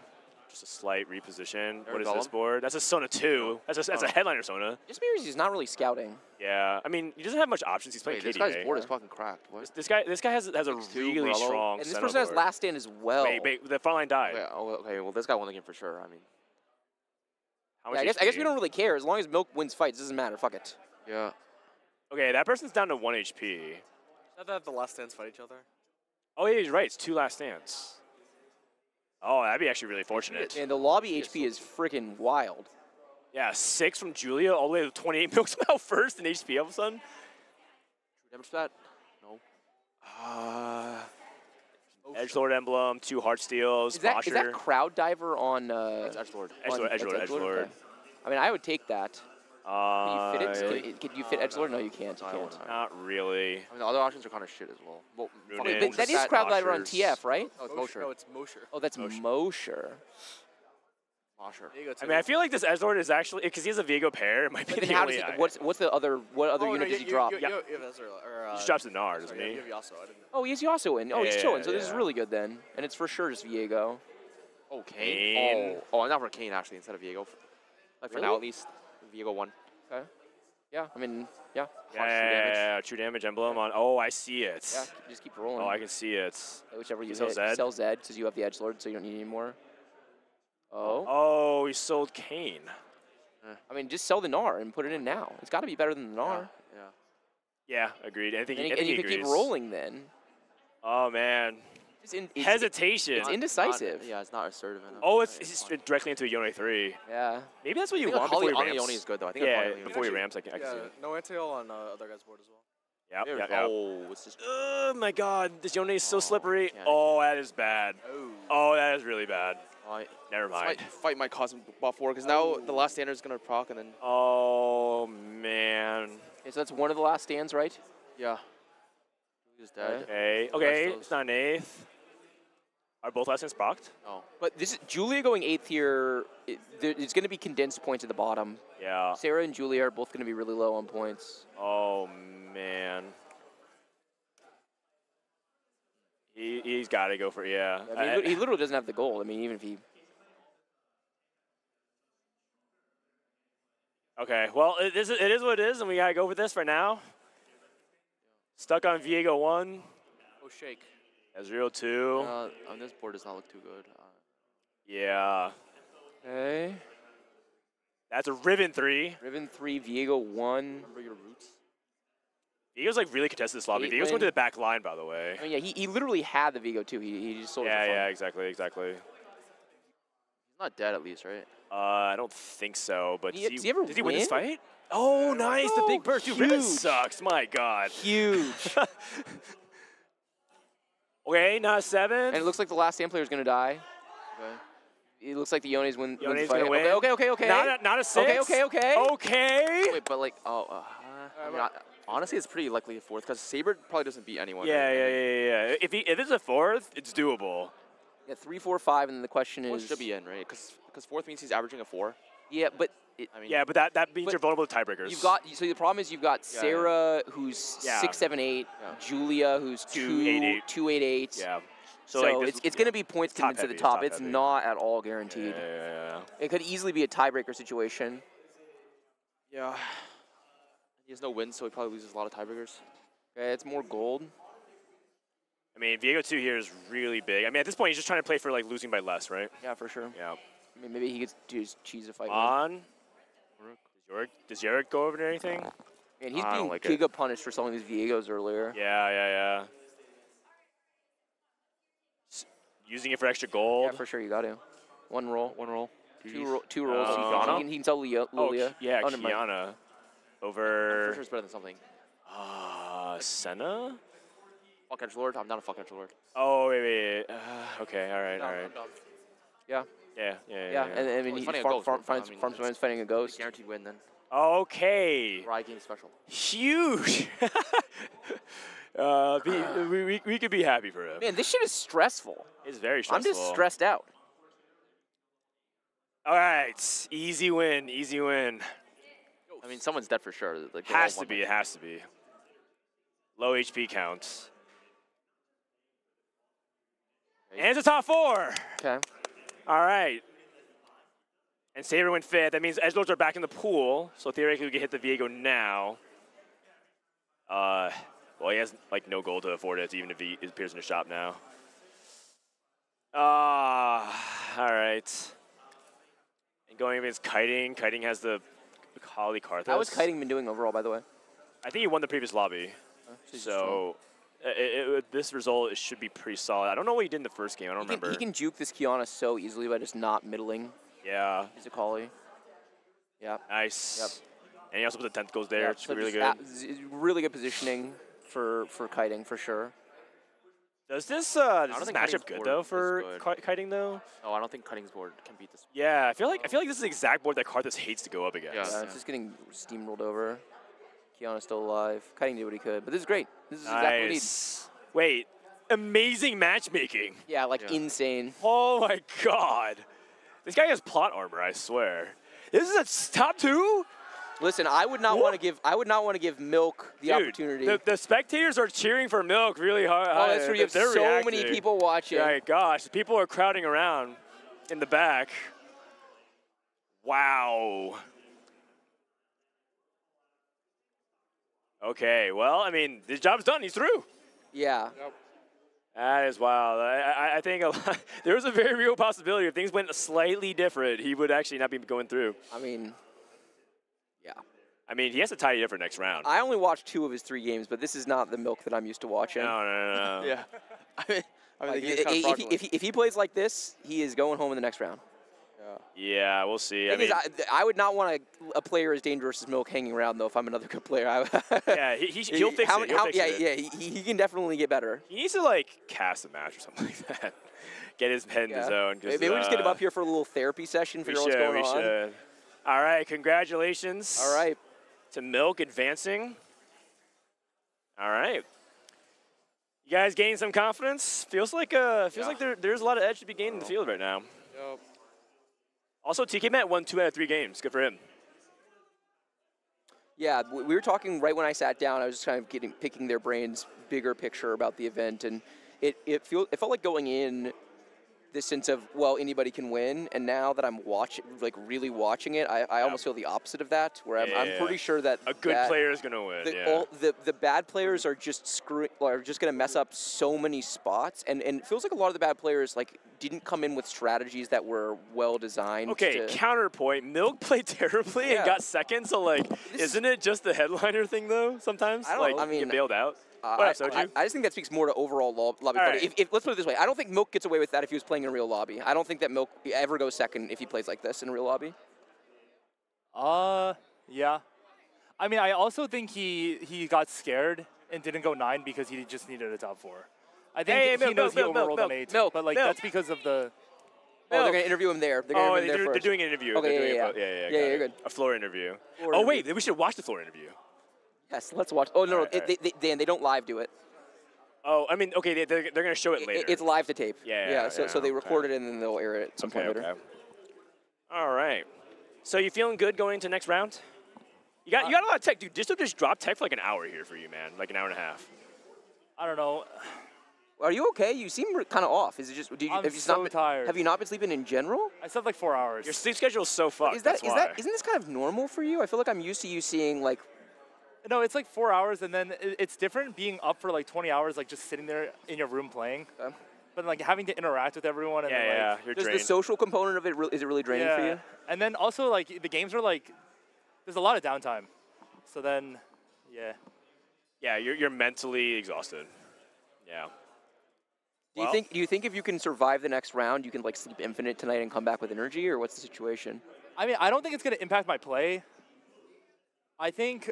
Just a slight reposition. What is this board? That's a Sona 2. That's a headliner Sona. Just because he's not really scouting. Yeah. I mean, he doesn't have much options. He's playing KDA. This guy's board is fucking cracked. What? This guy has a really strong. And this person has Last Stand as well. Wait. The front line died. Yeah, okay. Well, this guy won the game for sure. I mean. Yeah, I guess we don't really care. As long as Milk wins fights, it doesn't matter. Fuck it. Yeah. Okay, that person's down to 1 HP. Is that the Last Stands fight each other? Oh, yeah, he's right. It's 2 Last Stands. Oh, that'd be actually really fortunate. And the lobby HP is freaking wild. Yeah, 6 from Julia all the way to 28. Milk's now first in HP all of a sudden. True damage for that? No. Edgelord Emblem, 2 Heart Steals, Is that Crowd Diver on... It's Edgelord. Edgelord. Okay. I mean, I would take that. Can you fit it? Can you fit Edgelord? No, you can't. You can't. Not really. I mean, the other options are kind of shit as well. Wait, that is Crowd Diver on TF, right? No, it's Mosher. No, it's Mosher. Oh, that's Mosher. I mean, I feel like this Edgelord is actually, because he has a Viego pair, it might be the only what's the other, unit does he drop? He just drops the Gnar, doesn't he? Oh, he's Yasuo in. Oh, he's chilling, so this is yeah. really good then. And it's for sure just Viego. Oh, Kane. Oh, not for Kane, actually, instead of Viego. Like, for now, at least. Viego 1. Okay. Yeah, I mean, yeah. Yeah, true damage emblem on. Oh, I see it. Yeah, just keep rolling. Oh, I can see it. Whichever you sell hit. Zed? Sell Zed, because you have the Edgelord, so you don't need any more. Oh. Oh, he sold Kane. I mean, just sell the Gnar and put it in now. It's got to be better than the Gnar. Yeah, agreed. I think and he you can keep rolling then. Oh, man. Hesitation. It's indecisive. It's not assertive enough. Oh, it's directly into a Yone 3. Yeah. Maybe that's what you I think want before Akali he on ramps. Yone is good, though. I think before he ramps, I can see it. No anti-heal on other guys' board as well. Yep. Oh, it's just... Oh, my God. This Yone is so slippery. Oh, that is bad. Oh, that is really bad. Never mind. Fight might cause him buff 4, because now the last standard is going to proc, and then... Oh, man. Okay, so that's one of the last stands, right? Yeah. He's dead. Okay, it's not an 8th. Are both last stands procced? No. But this is Julia going 8th here. It's going to be condensed points at the bottom. Yeah. Sarah and Julia are both going to be really low on points. Oh, man. He's got to go for it, yeah. I mean, he literally doesn't have the gold. I mean, even if he... Okay, well, it is what it is, and we got to go with this for now. Stuck on Viego 1. Oh, shake. Ezreal 2. On this board does not look too good. Yeah. Okay. That's a Riven 3. Riven 3, Viego 1. Remember your roots? Viego's like really contested this lobby. Viego's going to the back line, by the way. I mean, yeah, he literally had the Viego too. He just sold it for fun. Yeah, exactly. He's not dead, at least, right? I don't think so, but does he ever win this fight? Oh, nice, the big burst. Dude, Riven sucks, my God. Huge. Okay, not 7. And it looks like the last stand player is going to die. Okay. It looks like the Yone's win. Yone's gonna win. Okay. Not a 6. Okay. Wait, but like, I mean, honestly, it's pretty likely a 4th because Saber probably doesn't beat anyone. Yeah. right? If it's a 4th, it's doable. Yeah, 3, 4, 5, and then the question is. 4th should be in, right? Because 4th means he's averaging a 4. Yeah, but. I mean, but that means you're vulnerable to tiebreakers. So the problem is you've got Sarah, who's 6'7", Julia, who's 288. Yeah. So it's going to be points coming to the top. It's not at all guaranteed. Yeah. It could easily be a tiebreaker situation. Yeah. He has no wins, so he probably loses a lot of tiebreakers. Okay, it's more gold. I mean, Viego 2 here is really big. I mean, at this point, he's just trying to play for like losing by less, right? Yeah, for sure. Yeah. I mean, maybe he gets to cheese a fight. On. Does Yorick go over to anything? And he's being giga punished for some of these Viegos earlier. Yeah. Using it for extra gold. Yeah, for sure. You got to. One roll. Two rolls. Kiana? He can tell Lulia. Kiana. Over. For sure it's better than something. Senna? Fuck Edgelord? I'm not a fuck Edgelord. Oh, wait. Okay, all right. Yeah. Yeah. And I mean, Farmsman's fighting a ghost. Guaranteed win then. Okay. Rye game special. Huge. We could be happy for him. Man, this shit is stressful. It's very stressful. I'm just stressed out. All right. Easy win. I mean, someone's dead for sure. Like, it has to be. Low HP counts. And it's a top 4. Okay. All right. And Saber went 5th. That means Edgelords are back in the pool, so theoretically we can hit the Viego now. Well, he has like no gold to afford it, even if he appears in the shop now. All right. And going against Kiting. Kiting has the Kali Karthus. How has Kiting been doing overall, by the way? I think he won the previous lobby. So this result it should be pretty solid. I don't know what he did in the first game. I don't remember. He can juke this Kiana so easily by just not middling. Yeah. He's a Kali. Yeah. Nice. Yep. And he also put the 10th goals there, which is really good. Really good positioning for Kiting, for sure. Does this match up good though for Kiting though? No, I don't think Kiting's board can beat this. Yeah, I feel like this is the exact board that Karthus hates to go up against. Yeah, it's just getting steamrolled over. Kiana's still alive. Kiting did what he could, but this is great. This is exactly what we need. Wait, amazing matchmaking. Yeah, insane. Oh my god. This guy has plot armor, I swear. This is a top 2? Listen, I would not want to give Milk the opportunity. The spectators are cheering for Milk really hard. Oh, that's true. You have so many people watching. My gosh, people are crowding around in the back. Wow. Okay, well, I mean, his job's done. He's through. Yeah. Yep. That is wild. I think there was a very real possibility if things went slightly different, he would actually not be going through. I mean, yeah. I mean, he has to tie it up for next round. I only watched 2 of his 3 games, but this is not the Milk that I'm used to watching. No. Yeah. I mean if he plays like this, he is going home in the next round. Yeah, we'll see. I would not want a player as dangerous as Milk hanging around, though, if I'm another good player. Yeah, he'll fix it. He can definitely get better. He needs to, cast a match or something like that. Get his head in the zone. Maybe we just get him up here for a little therapy session, figure out what's going on. We should. All right, congratulations. All right. To Milk advancing. All right. You guys gained some confidence? Feels like there's a lot of edge to be gained in the field right now. Yep. Also, TK Matt won 2 out of 3 games. Good for him. Yeah, we were talking right when I sat down. I was just kind of picking their brains, bigger picture about the event, and it felt like going in this sense of, well, anybody can win, and now that I'm really watching it, I almost feel the opposite of that, where I'm pretty sure that a good player is going to win. The bad players are just going to mess up so many spots, and it feels like a lot of the bad players didn't come in with strategies that were well designed. Okay, counterpoint. Milk played terribly and got second, so isn't it just the headliner thing though? Sometimes I don't know. I mean, get bailed out. I just think that speaks more to overall lobby play. Right. If let's put it this way, I don't think Milk gets away with that if he was playing in a real lobby. I don't think that Milk ever goes second if he plays like this in a real lobby. Yeah. I mean, I also think he got scared and didn't go 9 because he just needed a top 4. I think he knows he overrolled an 8, but that's because of the Oh, they're gonna interview him there. They're gonna interview him there they're first. doing an interview. Okay, They're doing yeah. got You're it. good. A floor interview. Floor oh, interview. wait, we should watch the floor interview. Yes, let's watch. Oh, no, All right. they don't live do it. Oh, I mean, okay, they're going to show it later. It's live to tape. Yeah, So they record it and then they'll air it at some point later. Okay. All right. So you feeling good going into next round? You got a lot of tech, dude. Disto just dropped tech for like an hour here for you, man. Like an hour and a half. I don't know. Are you okay? You seem kind of off. Is it just? I'm so tired. Have you not been sleeping in general? I slept like 4 hours. Your sleep schedule is so fucked. Isn't this kind of normal for you? I feel like I'm used to you seeing like. No, it's like 4 hours, and then it's different being up for like 20 hours, like just sitting there in your room playing. Okay. But like having to interact with everyone. And you're Does drained. the social component of it is it really draining for you? And then also like the games are like, there's a lot of downtime. So then, yeah. Yeah, you're mentally exhausted. Yeah. Do you think if you can survive the next round, you can like sleep infinite tonight and come back with energy, or what's the situation? I mean, I don't think it's gonna impact my play. I think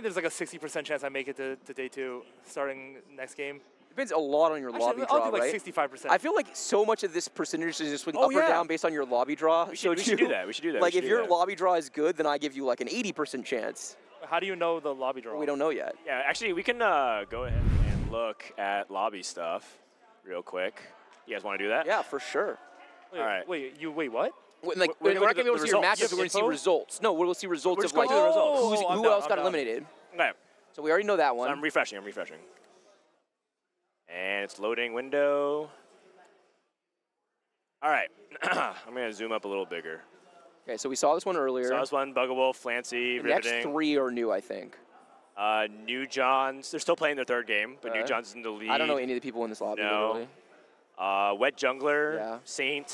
there's like a 60% chance I make it to day 2 starting next game. Depends a lot on your lobby draw, I'll do like right? 65%. I feel like so much of this percentage is just swing up or down based on your lobby draw. We should do that. We should do that. Like if your lobby draw is good, then I give you like an 80% chance. How do you know the lobby draw? We don't know yet. Yeah, actually, we can go ahead and look at lobby stuff real quick. You guys want to do that? Yeah, for sure. Wait, all right. Wait, what? We're not going to be able to see your matches. We're going to see results. No, we'll see results of like who else got eliminated. Okay. So we already know that one. So I'm refreshing. And it's loading window. All right. I'm going to zoom up a little bigger. Okay, so we saw this one earlier. Saw this one, Buggable, Flancy, The Riveting. next 3 are new, I think. New Johns. They're still playing their third game, but New Johns is in the lead. I don't know any of the people in this lobby, literally. Wet Jungler, Saint,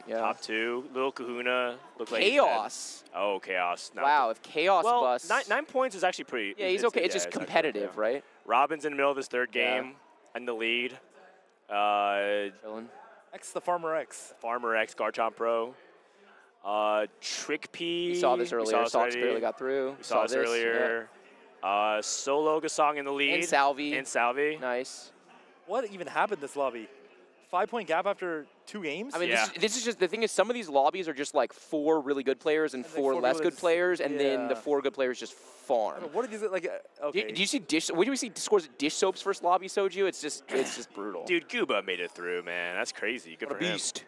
top 2. Little Kahuna, looked like Chaos. Oh, Chaos. Wow, if Chaos busts. 9 points is actually pretty. Yeah, he's okay. It's just competitive, right? Robin's in the middle of his third game in the lead. Chilling. The Farmer X. Farmer X, Garchomp Pro. Trick P. We saw this earlier. Sox barely got through. We saw this earlier. Solo Gasong in the lead. And Salvi. Nice. What even happened this lobby? 5-point gap after 2 games? I mean, this is just, the thing is, some of these lobbies are just like 4 really good players and 4 less good players, and then the 4 good players just farm. What is it like? Okay. Did you see What do we see scores at Dish Soap's first lobby, Soju? It's just brutal. Dude, Gooba made it through, man. That's crazy. Good What for a him. beast.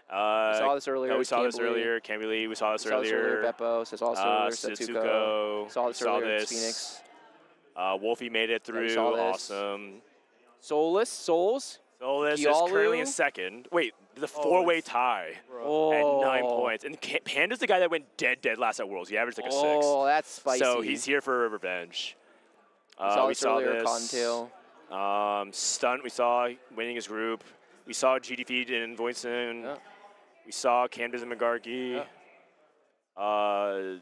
We saw this earlier. We saw this earlier. Can't believe we saw this earlier. Beppo. Saw this earlier. Setsuko. Saw this earlier. Phoenix. Wolfie made it through. Awesome. Souls is currently in second. Wait, the 4-way tie at 9 points. And Panda's the guy that went dead last at Worlds. He averaged like a 6. Oh, that's spicy. So he's here for revenge. We saw this. Cottontail. Stunt, we saw winning his group. We saw GD Feed in Voisin. Yeah. We saw Canvas and McGarkey. Yeah.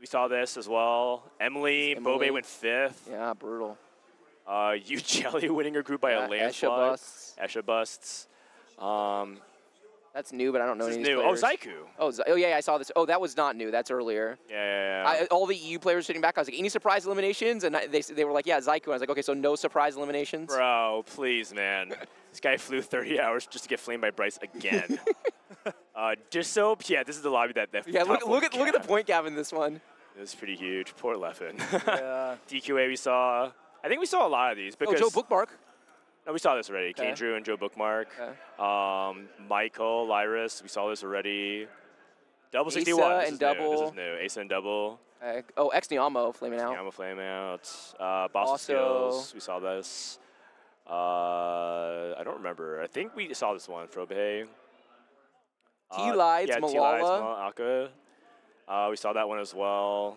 We saw this as well. Emily. Bobe went 5th. Yeah, brutal. You Jelly winning her group by a landslide. Esha busts. That's new, but I don't know any of these new. players. Oh, Zaiku. Oh, yeah, I saw this. Oh, that was not new. That's earlier. Yeah. All the EU players sitting back, I was like, any surprise eliminations? And they were like, yeah, Zaiku. I was like, okay, so no surprise eliminations? Bro, please, man. This guy flew 30 hours just to get flamed by Bryce again. Dish Soap, yeah, this is the lobby that yeah, look at the point gap in this one. It was pretty huge. Poor Leffen. Yeah. DQA we saw. I think we saw a lot of these because Joe Bookmark. No, we saw this already. Kane Drew and Joe Bookmark. Michael, Lyris, we saw this already. Double 61. Asa and Double. This is new. Asa and Double. Ex Niamo flaming out. Niamo flaming out. Boston Skills, we saw this. I don't remember. I think we saw this one. Frobe. T-Lides, Malala. Aka. We saw that one as well.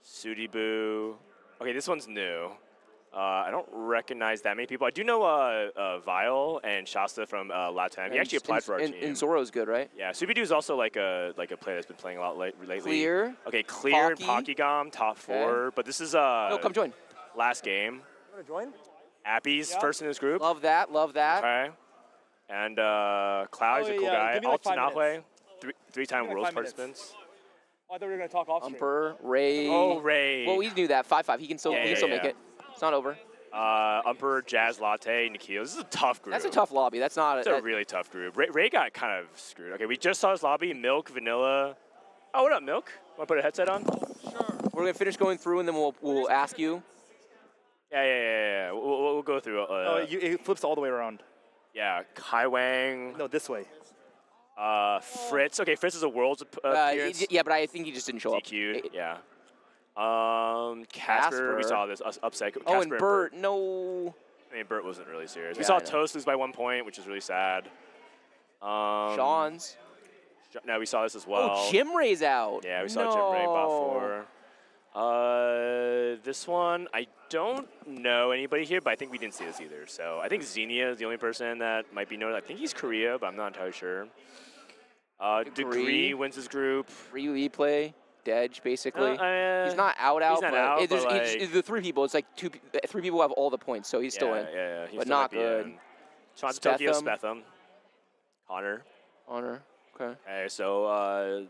Sudibu. Okay, this one's new. I don't recognize that many people. I do know Vile and Shasta from Latam. He actually applied for our team. And Zoro's good, right? Yeah, Subidu is also like a player that's been playing a lot lately. Clear. Okay, Clear and Pokygom, top 4. But this is no, come join. Last game. You want to join? Appy's first in his group. Love that. Okay. And Cloud, he's a cool guy. Like three-time Worlds participants. Oh, I thought we were going to talk off stream. Umper, Ray. Oh, Ray. Well, we knew that. 5-5. He can still make it. It's not over. Umper, Jazz Latte, Nikhil. This is a tough group. That's a tough lobby. That's not. It's a really tough group. Ray got kind of screwed. Okay, we just saw his lobby. Milk, Vanilla. Oh, what up, Milk? Want to put a headset on? Sure. We're gonna finish going through, and then we'll ask you. Yeah. We'll go through. It flips all the way around. Yeah, Kai Wang. No, this way. Fritz. Okay, Fritz is a Worlds appearance. Yeah, but I think he just didn't show up. DQ'd, yeah. Casper, we saw this upset. Casper Oh, and Bert, no. I mean, Bert wasn't really serious. Yeah, we saw I know. Toast lose by 1 point, which is really sad. Sean's. No, we saw this as well. Oh, Jim Ray's out. Yeah, we saw Jim Ray bot 4. This one, I don't know anybody here, but I think we didn't see this either. So I think Xenia is the only person that might be known. I think he's Korea, but I'm not entirely sure. Degree wins his group. Replay. Dedge, basically. He's not out, He's not out, but like, the 3 people, it's like 3 people have all the points, so he's still in. Yeah, but not good. Chance Tokyo, Spetham. Connor. Okay. Okay, so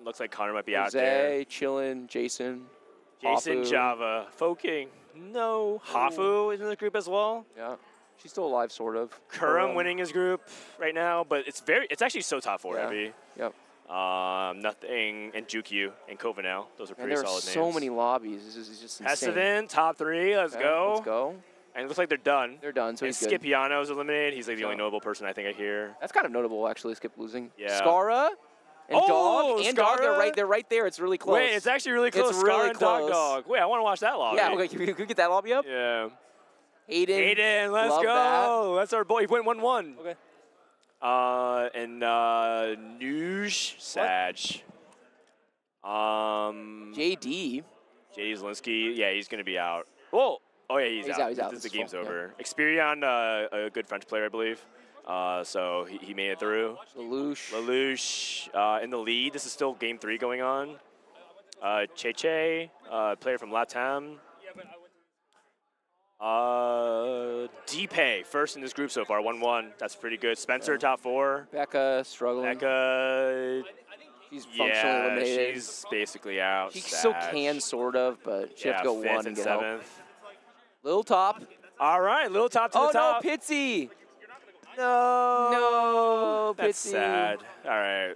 looks like Connor might be out there. Chillin, Jason. Jason, Hafu. Java, Foking. No. Hafu is in the group as well. Yeah. She's still alive, sort of. Kurum winning his group right now, but it's actually so top 4 heavy. Yep. Nothing, and Jukyu and Kovanel. Those are pretty solid names. There are so many lobbies. This is just insane. Hesavin, top 3. Let's go. Let's go. And it looks like they're done. They're done, so and he's good. Scipiano's eliminated. He's like the only notable person I think I hear. That's kind of notable, actually, Skip losing. Yeah. Skara and Dog. And Dog, Skara? they're right there. It's really close. Wait, it's actually really close. It's Skara really and close. Dog. Wait, I want to watch that lobby. Yeah, okay, can we get that lobby up? Yeah. Aiden, let's love go. That. That's our boy. He went 1-1. Okay. And Nuge, Sag. JD Zelinsky. Yeah, he's going to be out. Whoa. Oh, yeah, he's out. He's out. The game's over. Yeah. Experion, a good French player, I believe. So he made it through. Lelouch in the lead. This is still game 3 going on. Cheche, player from Latam. Deepay, first in this group so far, 1-1. That's pretty good. Spencer, top 4. Becca, struggling. She's functionally eliminated. She's basically out. She still can, sort of, but she has to go 5th 1 and get 7th. help. Lil Top. All right, Lil Top to the top. Oh, no, Pitsy. No, That's Pitsy. sad. All right.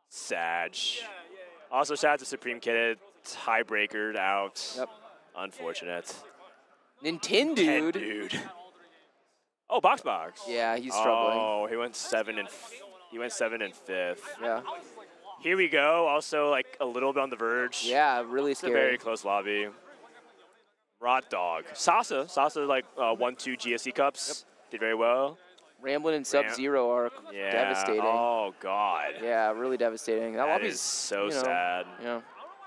Sag. Also, shout out to Supreme Kid. Tiebreaker out. Yep. Unfortunate. Dude. Oh, Box. Yeah, he's struggling. Oh, he went 7 and 5th. Yeah. Here we go. Also, like a little bit on the verge. Yeah, really It's scary. a very close lobby. Rot Dog. Sasa like won 2 GSC Cups. Yep. Did very well. Ramblin' and Sub-Zero are devastating. Oh, God. Yeah, really devastating. That lobby's is so sad. Yeah.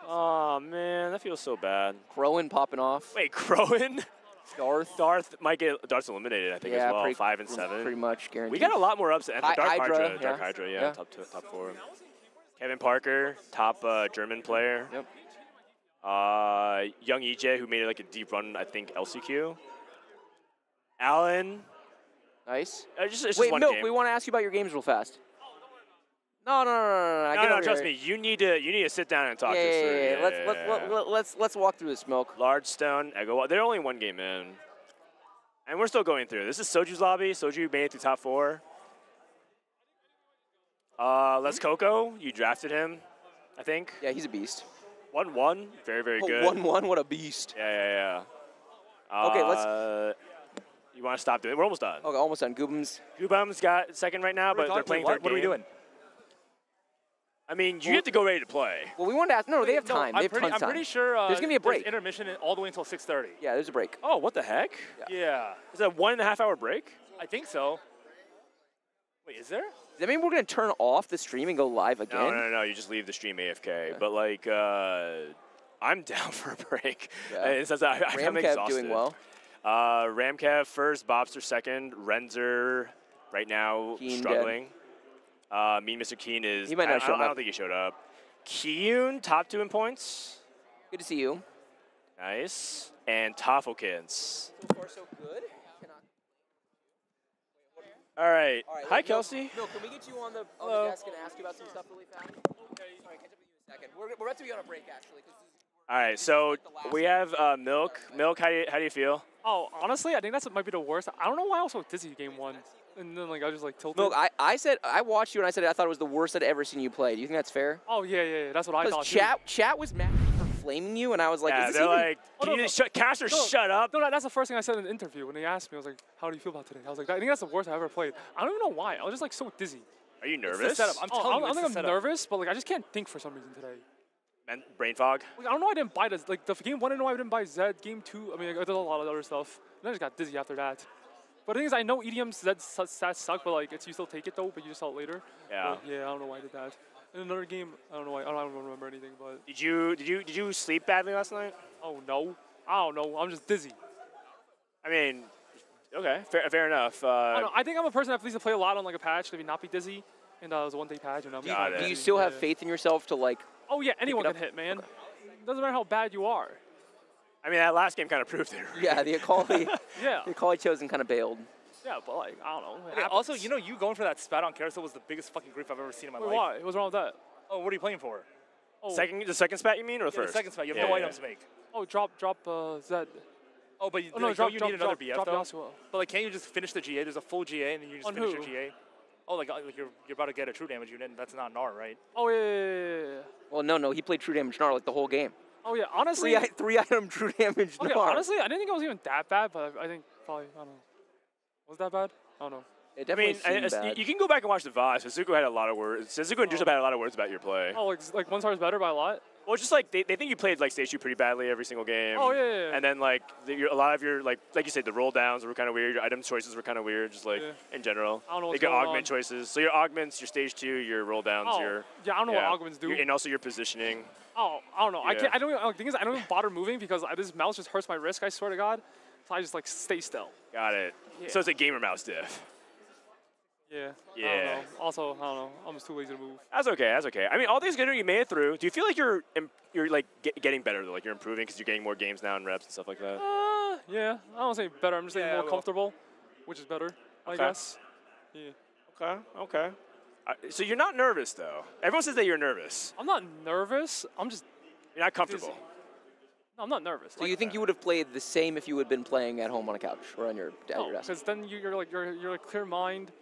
Oh, man, that feels so bad. Crowan popping off. Wait, Crowan? Darth might get Darth's eliminated, I think, as well. 5 and 7. Pretty much guaranteed. We got a lot more upset. Dark Hydra, Hydra, top 4. Kevin Parker, top German player. Yep. Young EJ, who made like a deep run, I think, LCQ. Alan. Nice. It's just Wait, one Milk, game. we want to ask you about your games real fast. No. No, trust me. You need to sit down and talk this through. Yeah. Let's walk through this, Milk. Large Stone, Ego. They're only 1 game in. And we're still going through. This is Soju's lobby. Soju made it through top 4. Les Coco, you drafted him, I think. Yeah, he's a beast. 1-1, very, very good. 1-1, what a beast. Yeah. Okay, let's... You want to stop doing it? We're almost done. Okay, almost done. Goobum's got second right now, but they're playing third game. What are we doing? I mean, you have to go ready to play. Well, we wanted to ask. No, they have time. They have tons of time. I'm pretty sure there's going to be a break. Intermission all the way until 6:30. Yeah, there's a break. Oh, what the heck? Yeah. Is that a 1.5 hour break? I think so. Wait, is there? Does that mean we're going to turn off the stream and go live again? No. You just leave the stream AFK. But, like, I'm down for a break. Yeah. It says I'm exhausted. Doing well. Ramkev first, Bobster second, Renzer right now Keen struggling. Mean Mr. Keen is. He might not show up. I don't think he showed up. Kiyun, top 2 in points. Good to see you. Nice. And Toffelkins. So far, so good. All right. Hi, Kelsey. Milk, can we get you on the desk and ask you about some stuff really fast? Sorry, catch up with you in a second. We're about to be on a break, actually. All right, so we have Milk. Milk, how do you feel? Oh, honestly, I think that might be the worst. I don't know why I was so dizzy game 1. And then like I just like tilted. Look, I watched you and I said I thought it was the worst I'd ever seen you play. Do you think that's fair? Oh yeah, that's what I thought. Chat was mad for flaming you, and I was like, yeah, is this they're even... like, can you just Caster, shut up. No, that's the first thing I said in the interview when they asked me. I was like, how do you feel about today? I was like, I think that's the worst I ever played. I don't even know why. I was just like so dizzy. Are you nervous? I don't think I'm nervous, but like I just can't think for some reason today. And brain fog? Like, I don't know why I didn't buy this. Like the game 1, I know I didn't buy Zed. Game 2, I mean, I did a lot of other stuff. And I just got dizzy after that. But the thing is, I know EDM's stats suck, but like you still take it though, but you just saw it later. Yeah. But, yeah, I don't know why I did that. In another game, I don't know why. I don't remember anything. But did you sleep badly last night? Oh no, I don't know. I'm just dizzy. I mean, okay, fair enough. I think I'm a person that needs to play a lot on like a patch, maybe not be dizzy. And it was a one-day patch, and Do you still have faith in yourself to like? Oh yeah, anyone can hit, man. Doesn't matter how bad you are. I mean, that last game kind of proved it. Right? Yeah, the Akali. Yeah. The Akali chosen kind of bailed. Yeah, but like I don't know. Okay, also, you know, you going for that spat on carousel was the biggest fucking grief I've ever seen in my life. Why? What's wrong with that? Oh, what are you playing for? Oh. The second spat you mean, or the first? The second spat. You have no items to make. Oh, drop Zed. Oh, but you, no, like, drop, you need another BF drop though. Yasuo. But like, can't you just finish the GA? There's a full GA, and then you just finish your GA. Oh, like you're about to get a true damage unit, and that's not Gnar, right? Oh yeah. Well, no, he played true damage Gnar like the whole game. Oh yeah, honestly. Three item true damage Gnar. Okay, honestly, I didn't think it was even that bad, but I think probably I don't know. Was that bad? I don't know. It definitely seemed bad. You can go back and watch the VODs. Suzuku had a lot of words. Suzuku and Juice had a lot of words about your play. Oh, like 1 star is better by a lot? Well, it's just like they think you played like stage 2 pretty badly every single game. Oh yeah. And then like a lot of your like you said, the roll downs were kind of weird. Your item choices were kind of weird, just like in general. I don't know what's they got going augment on. choices. So your augments, your stage 2, your roll downs, yeah, I don't know what augments do. And also your positioning. Oh, I don't know. Yeah. I don't. The thing is, I don't even bother moving because this mouse just hurts my wrist. I swear to God. So I just like stay still. Got it. Yeah. So it's a gamer mouse diff. Yeah. Yeah. I don't know. Also, I don't know. I'm just too lazy to move. That's okay. That's okay. I mean, all these games you made it through. Do you feel like you're like getting better though? Like you're improving because you're getting more games now and reps and stuff like that? Yeah. I don't say better. I'm just saying more comfortable, which is better, I guess. Yeah. Okay. So you're not nervous though. Everyone says that you're nervous. I'm not nervous. I'm just. You're not comfortable. Dizzy. No, I'm not nervous. So you think you would have played the same if you had been playing at home on a couch or on your desk? Because then you're like clear mind.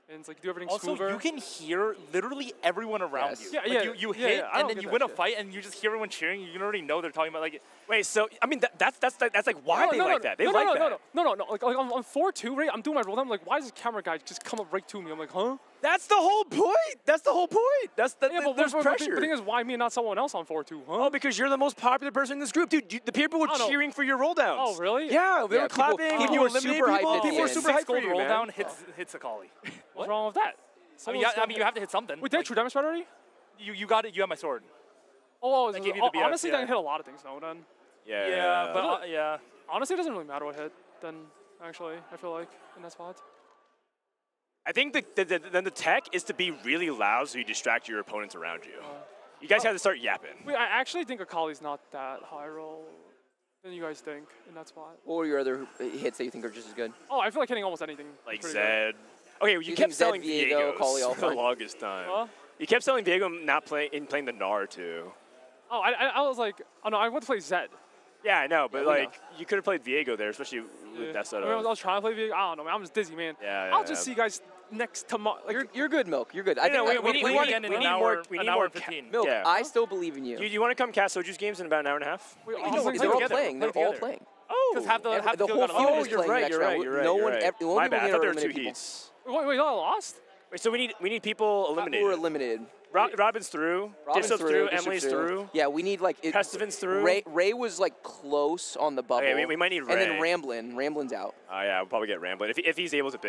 And it's like do everything also, smoother. you can hear literally everyone around you. Yeah, like you hit, and then you win a fight, and you just hear everyone cheering. You can already know they're talking about like. Wait, so I mean that's like why they like that? They like that. No. Like on 4-2, right? I'm doing my roll down. I'm like, why does this camera guy just come up right to me? I'm like, huh? That's the whole point. That's the whole point. That's the there's pressure. The thing is, why me and not someone else on 4-2? Huh? Oh, because you're the most popular person in this group, dude. The people were cheering for your roll downs. Oh, really? Yeah, they were clapping. People were super hyped. People were super hyped for you, roll man. down hits Akali. What's wrong with that? I mean, you have to hit something. Wait, did I true damage already? You got it. You have my sword. Oh, I gave you the BF, honestly, I can hit a lot of things now. Then. Yeah. But yeah. Honestly, it doesn't really matter what hit. Then, actually, I feel like in that spot. I think then the tech is to be really loud so you distract your opponents around you. You guys have to start yapping. Wait, I actually think Akali's not that high roll than you guys think in that spot. What were your other hits that you think are just as good? Oh, I feel like hitting almost anything. Like Zed. Okay, well, you kept selling Viego for the longest time. Huh? You kept selling Viego playing the Gnar too. Oh, I was like, oh no, I want to play Zed. Yeah, I know, but like you could have played Viego there, especially with that setup. I was trying to play Viego. I don't know, man. I'm just dizzy, man. Yeah. I'll just see you guys next tomorrow. Like, you're good, Milk. You're good. I think we need more. Milk, I still believe in you. You want to come cast Soju's games in about an hour and a half? They're all playing. They're all playing. Oh, because half the whole field is playing next round. You're right. My bad. I thought there were 2 heats. Wait, y'all lost? Wait, so we need people eliminated. Who were eliminated? Robin's through. Dipso's through. Emily's through. Yeah, we need like. Pestiven's through. Ray was like close on the bubble. Okay, we might need Ray. And then Ramblin's out. Oh yeah, we'll probably get Ramblin if he's able to,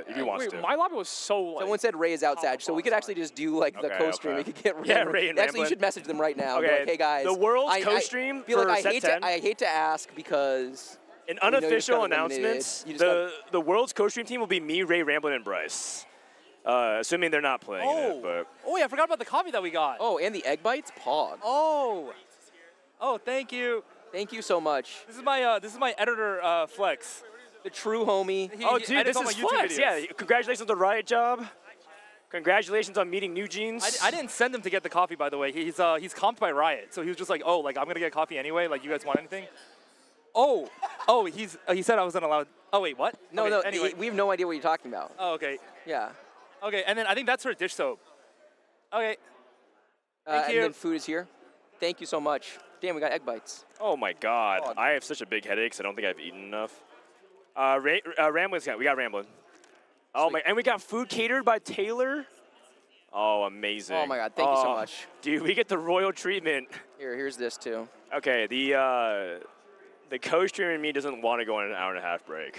if he wants to. My lobby was so. Like, someone said Ray is outside, so we could actually just do like the co-stream. We could get Ray. Yeah, Ray and actually, Ramblin. you should message them right now. Okay, like, hey guys. The world's co-stream feel for like set 10. I hate to ask because. In unofficial announcements, the world's co-stream team will be me, Ray, Ramblin, and Bryce. Assuming they're not playing in it, but. Oh yeah, I forgot about the coffee that we got. Oh, and the egg bites, Pog. Oh, thank you. Thank you so much. This is my editor Flex, the true homie. Dude, this is Flex. Yeah, congratulations on the Riot job. Congratulations on meeting New Jeans. I didn't send him to get the coffee, by the way. He's comped by Riot, so he was just like, oh, like I'm gonna get coffee anyway. Like, you guys want anything? Oh, he said I wasn't allowed. Oh wait, what? No, okay, no. Anyway, We have no idea what you're talking about. oh, okay. Yeah. Okay, and then I think that's for dish soap. Okay. Thank And you. then food is here. Thank you so much. Damn, we got egg bites. Oh my God. I have such a big headache, so I don't think I've eaten enough. Rambling's got, we got Ramblin'. Oh my, and we got food catered by Taylor. Oh, amazing. Oh my God, thank you so much. Dude, we get the royal treatment. Here's this too. Okay, the co-streamer in me doesn't want to go on an 1.5 hour break.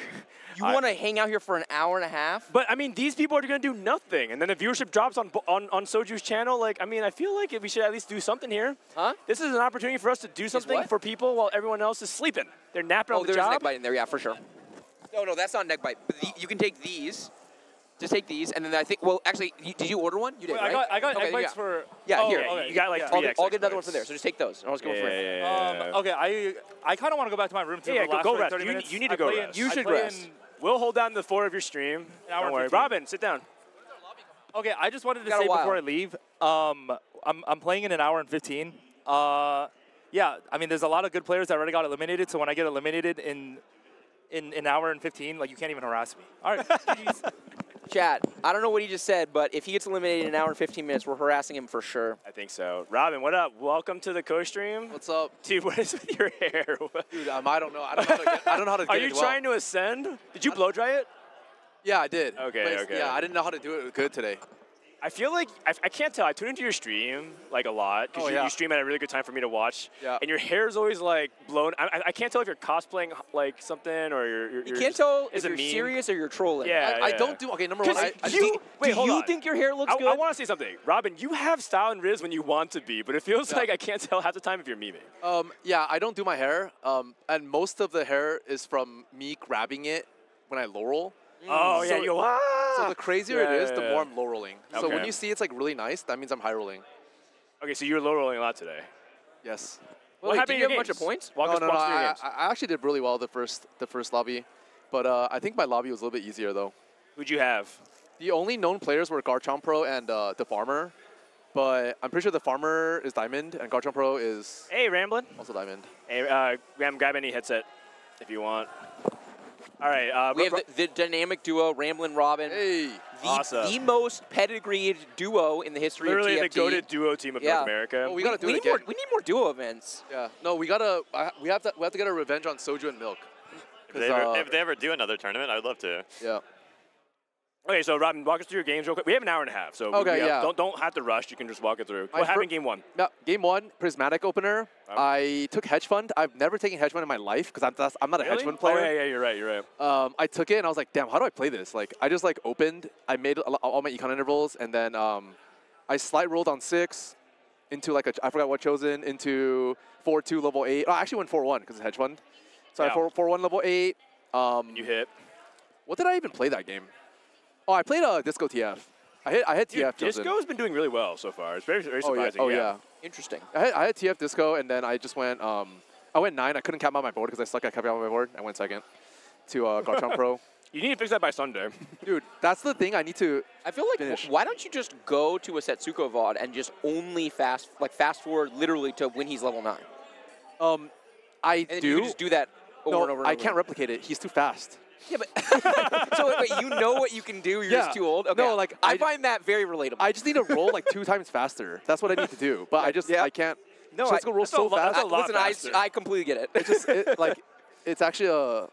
You want to hang out here for an 1.5 hours? But I mean, these people are going to do nothing, and then the viewership drops on Soju's channel. Like, I mean, I feel like we should at least do something here. Huh? This is an opportunity for us to do something for people while everyone else is sleeping. They're napping on the there's job. a neck bite in there, yeah, for sure. No, that's not neck bite. But you can take these. Just take these, and then I think. Well, actually, did you order one? You did, right? I got okay, egg bites for. Yeah, oh, here. okay, you got like 3 I'll get another one from there. So just take those. And I'll just go for it. Okay, I kind of want to go back to my room to Yeah, the last go like, rest. 30 minutes. You need to go rest. You should rest. We'll hold down the floor of your stream. Don't worry. Robin, sit down. Okay, I just wanted to say before I leave, I'm playing in an hour and 15. Yeah, I mean, there's a lot of good players that already got eliminated. So when I get eliminated in an hour and 15, like you can't even harass me. All right. Chat, I don't know what he just said, but if he gets eliminated in an hour and 15 minutes, we're harassing him for sure. I think so. Robin, what up? Welcome to the co-stream. What's up? Dude, what is with your hair? Dude, I don't know. I don't know how to get Are you trying to ascend? Did you blow dry it? Yeah, I did. Okay, but okay. Yeah, I didn't know how to do it good today. I feel like, I can't tell, I tune into your stream like a lot, because you stream at a really good time for me to watch, and your hair is always like blown. I can't tell if you're cosplaying like something or you're You can't tell if is it you're mean? serious or you're trolling. Yeah, I don't do, okay, number one, do you think your hair looks good? I want to say something. Robin, you have style and riz when you want to be, but it feels like I can't tell half the time if you're memeing. Yeah, I don't do my hair, and most of the hair is from me grabbing it when I low roll. Oh, yeah, you go, So the crazier it is, the yeah. more I'm low rolling. So Okay. when you see it's like really nice, that means I'm high rolling. Okay, so you were low rolling a lot today. Yes. What happened? you have a bunch of points? Walk us through your games. I actually did really well the first lobby, but I think my lobby was a little bit easier though. Who'd you have? The only known players were Garchomp Pro and the Farmer, but I'm pretty sure the Farmer is Diamond and Garchomp Pro is Ramblin'. Also Diamond. Hey, grab any headset if you want. All right. We have the dynamic duo, Ramblin' Robin. Hey. Awesome. The most pedigreed duo in the history Literally of TFT. the goated duo team of North America. Oh, we gotta do it again. We need more duo events. Yeah. No, we have to get a revenge on Soju and Milk. If they ever do another tournament, I'd love to. Yeah. Okay, so Robin, walk us through your games real quick. We have an hour and a half, so don't have to rush. You can just walk it through. What happened in game one? Yeah, game one, Prismatic opener. I took Hedge Fund. I've never taken Hedge Fund in my life because I'm not a Hedge Fund player. Oh, yeah, you're right. I took it and I was like, damn, how do I play this? Like, I just like opened. I made all my econ intervals and then I slide rolled on 6 into like I forgot what chosen into 4-2 level 8. Oh, I actually went 4-1 because it's Hedge Fund. So I 4-1 level 8. You hit. What did I even play that game? Oh, I played Disco TF. I hit TF. Disco's been doing really well so far. It's very surprising. Oh yeah. Interesting. I had TF Disco, and then I just went. I went 9. I couldn't cap out my board because I suck at capping out my board. I went second to Garchomp Pro. You need to fix that by Sunday. Dude, that's the thing I need to. I feel like finish. Why don't you just go to a Setsuko VOD and just only fast forward literally to when he's level 9? I and then do. You can just do that over and over. I can't replicate it. He's too fast. Yeah, but so wait, you know what you can do. You're just too old. Okay. No, like I find that very relatable. I just need to roll like 2 times faster. That's what I need to do. But I can't. No, let's go roll so fast. Listen, I completely get it. It's just it's actually a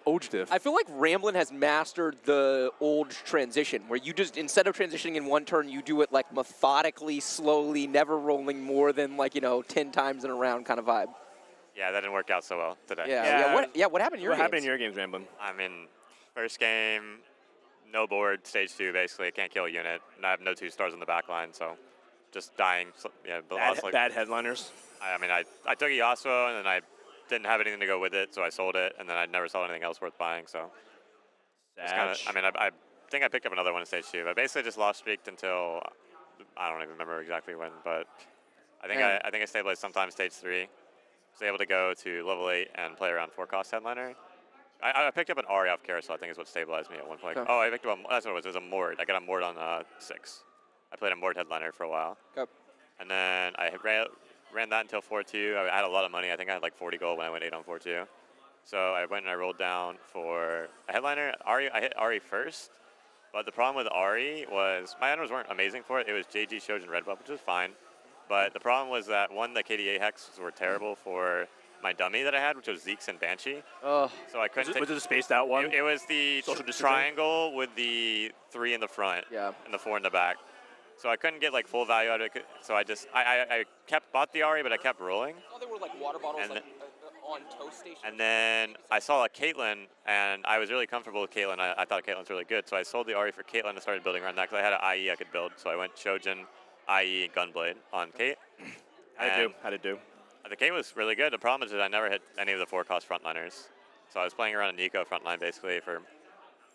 Oj diff. I feel like Ramblin' has mastered the old transition, where you just instead of transitioning in one turn, you do it like methodically, slowly, never rolling more than 10 times in a round kind of vibe. Yeah, that didn't work out so well today. What happened in your games? What happened in your games, Ramblin'? I mean, first game, no board, stage 2 basically. I can't kill a unit, and I have no 2 stars on the back line, so just dying. So, yeah, bad headliners. I mean, I took a Yasuo, and then I didn't have anything to go with it, so I sold it, and then I never saw anything else worth buying. So, I think I picked up another one in stage 2. But basically just lost streaked until I don't even remember exactly when, but I think I stabilized sometime stage 3. Was able to go to level 8 and play around 4-cost headliner. I picked up an Ari off carousel, I think is what stabilized me at one point. Okay. Oh, I picked up that's what it was. It was a Mord. I got a Mord on 6. I played a Mord headliner for a while. Okay. And then I ran that until 4-2. I had a lot of money. I think I had like 40 gold when I went 8 on 4-2. So I went and I rolled down for a headliner. Ari, I hit Ari first. But the problem with Ari was my items weren't amazing for it. It was JG, Shojin, Red Buff, which was fine. But the problem was that, one, the KDA hexes were terrible for my dummy that I had, which was Zeke's and Banshee. So I couldn't. Was it a spaced out one? It was the triangle with the 3 in the front and the 4 in the back. So I couldn't get like full value out of it. So I bought the Ari, but I kept rolling. I thought they were like water bottles on toast station. And then I saw a Caitlyn, and I was really comfortable with Caitlyn. I thought Caitlyn's really good, so I sold the Ari for Caitlyn and started building around that because I had an IE I could build. So I went Shojin, IE, Gunblade on Kate. How'd it do? The Kate was really good. The problem is that I never hit any of the 4-cost frontliners. So I was playing around a Nico frontline basically for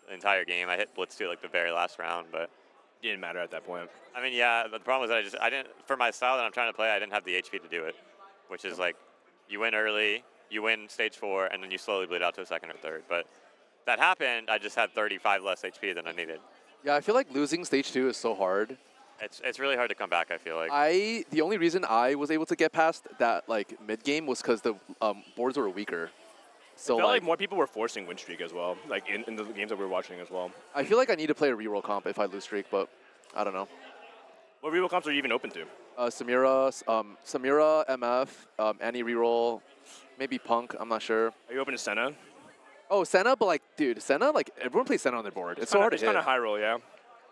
the entire game. I hit Blitz 2 like the very last round, but didn't matter at that point. I mean, yeah, but the problem was that I didn't, for my style that I'm trying to play, I didn't have the HP to do it, which is like, you win early, you win stage 4, and then you slowly bleed out to a 2nd or 3rd. But that happened, I just had 35 less HP than I needed. Yeah, I feel like losing stage 2 is so hard. It's really hard to come back, I feel like. The only reason I was able to get past that like mid game was because the boards were weaker. So I felt like more people were forcing win streak as well, like in the games that we were watching as well. I feel like I need to play a reroll comp if I lose streak, but I don't know. What reroll comps are you even open to? Samira, MF, Annie reroll, maybe Punk. I'm not sure. Are you open to Senna? Oh, Senna, but like, dude, Senna, like everyone plays Senna on their board. It's so hard to hit. It's kind of high roll, yeah.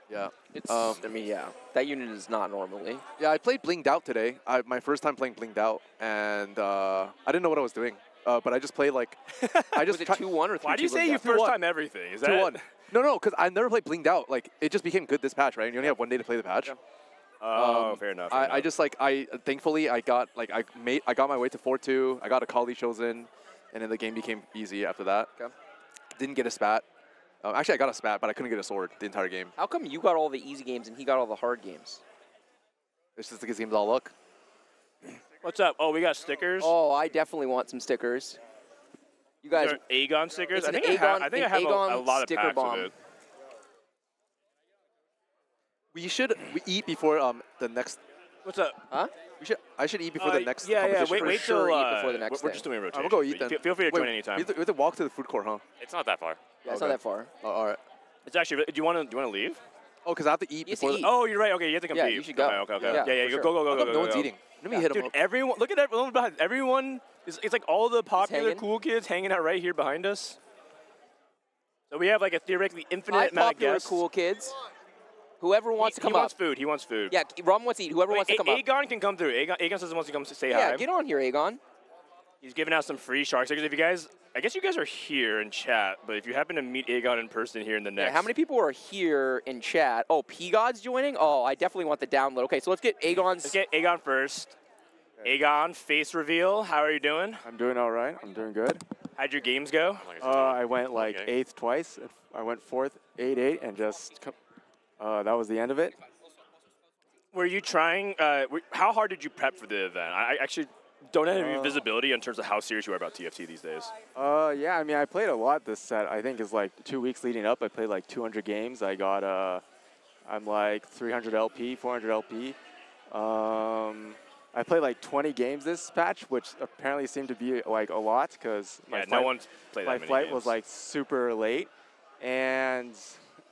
Yeah. It's, I mean, yeah, that unit is not normally. Yeah, I played Blinged Out today. My first time playing Blinged Out, and I didn't know what I was doing. But I just played like, I just was it 2-1 or 3-2? Why do you say you first time everything? Is that 2-1? No, because I never played Blinged Out. Like, it just became good this patch, right? And you only have 1 day to play the patch. Oh, fair enough. I just like thankfully I got like I got my way to 4-2. I got a Kali chosen, and then the game became easy after that. Okay. Didn't get a spat. Actually, I got a spat, but I couldn't get a sword the entire game. How come you got all the easy games and he got all the hard games? It's just because games all luck. What's up? Oh, we got stickers. Oh, I definitely want some stickers. You guys, Aegon stickers. It's I think I have a lot of packs bomb. of it. We eat before the next. What's up? Huh? I should eat before the next. Yeah, competition. wait till eat before the next. We're just doing a rotation. We'll go eat then. Feel free to join anytime. We have to walk to the food court, huh? It's not that far. Yeah, it's not that far. Oh, all right. It's actually. Do you want to leave? Oh, because I have to eat before. Oh, you're right. Okay, you have to compete. Yeah, you should go. Okay. Yeah. Go. No one's eating. Let me hit him Dude, up. everyone. Look at everyone behind. Everyone. It's like all the popular cool kids hanging out right here behind us. So we have like a theoretically infinite amount of popular guests. cool kids. Whoever wants to come He up. wants food. He wants food. Yeah, Rom wants to eat. Whoever wants to come up. Aegon can come through. Aegon says he wants to come say hi. Yeah, get on here, Aegon. He's giving out some free shark stickers. If you guys, I guess you guys are here in chat, but if you happen to meet Aegon in person here in the next. Yeah, how many people are here in chat? Oh, P-God's joining? Oh, I definitely want the download. Okay, so let's get Aegon's. Let's get Aegon first. Aegon, face reveal. How are you doing? I'm doing all right. I'm doing good. How'd your games go? I went like 8th twice. I went 4th, 8-8, and just that was the end of it. Were you trying? How hard did you prep for the event? I actually don't have any visibility in terms of how serious you are about TFT these days. Yeah, I mean, I played a lot this set. I think it's like 2 weeks leading up. I played like 200 games. I got I'm like 300 LP, 400 LP. I played like 20 games this patch, which apparently seemed to be like a lot because my flight was like super late, and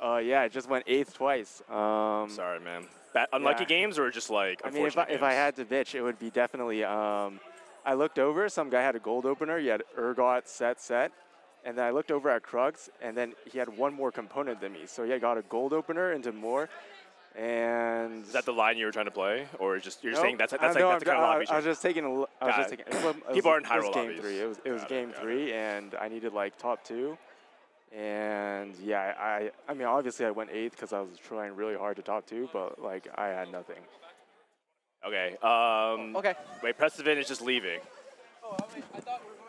yeah, I just went 8th twice. Sorry, man. Unlucky games or just like I mean, if I had to bitch, it would be definitely. I looked over. Some guy had a gold opener. He had Urgot set, and then I looked over at Krugs, and then he had one more component than me. So he had got a gold opener into more. And is that the line you were trying to play, or just you're saying that's the kind of lobby? I was just taking People are in high roll game lobbies. 3. It was game 3, and I needed like top 2. And yeah, I mean, obviously I went 8th because I was trying really hard to top 2, but like I had nothing. Okay. Okay. Wait, Prestivan is just leaving.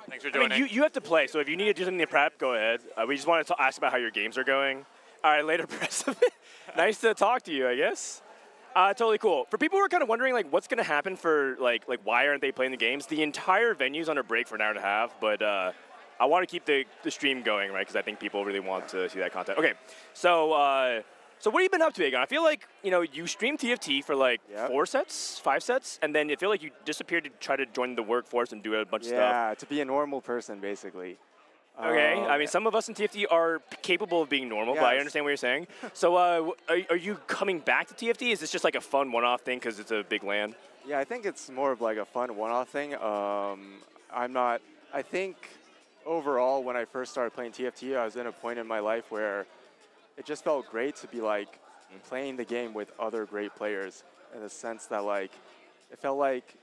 Thanks for joining. You have to play, so if you need to do something to prep, go ahead. We just wanted to ask about how your games are going. All right, later, Prestivan. Nice to talk to you, I guess. Totally cool. For people who are kind of wondering, like, what's going to happen for, like why aren't they playing the games? The entire venue's under break for an hour and a half, but I want to keep the stream going, right? Because I think people really want to see that content. Okay, so so what have you been up to, Aegon? I feel like you streamed TFT for like 5 sets, and then I feel like you disappeared to try to join the workforce and do a bunch of stuff. Yeah, to be a normal person, basically. Okay, I mean, some of us in TFT are capable of being normal, but I understand what you're saying. So are you coming back to TFT? Is this just like a fun one-off thing because it's a big LAN? Yeah, I think it's more of like a fun one-off thing. I think overall, when I first started playing TFT, I was in a point in my life where it just felt great to be like playing the game with other great players, in the sense that like it felt like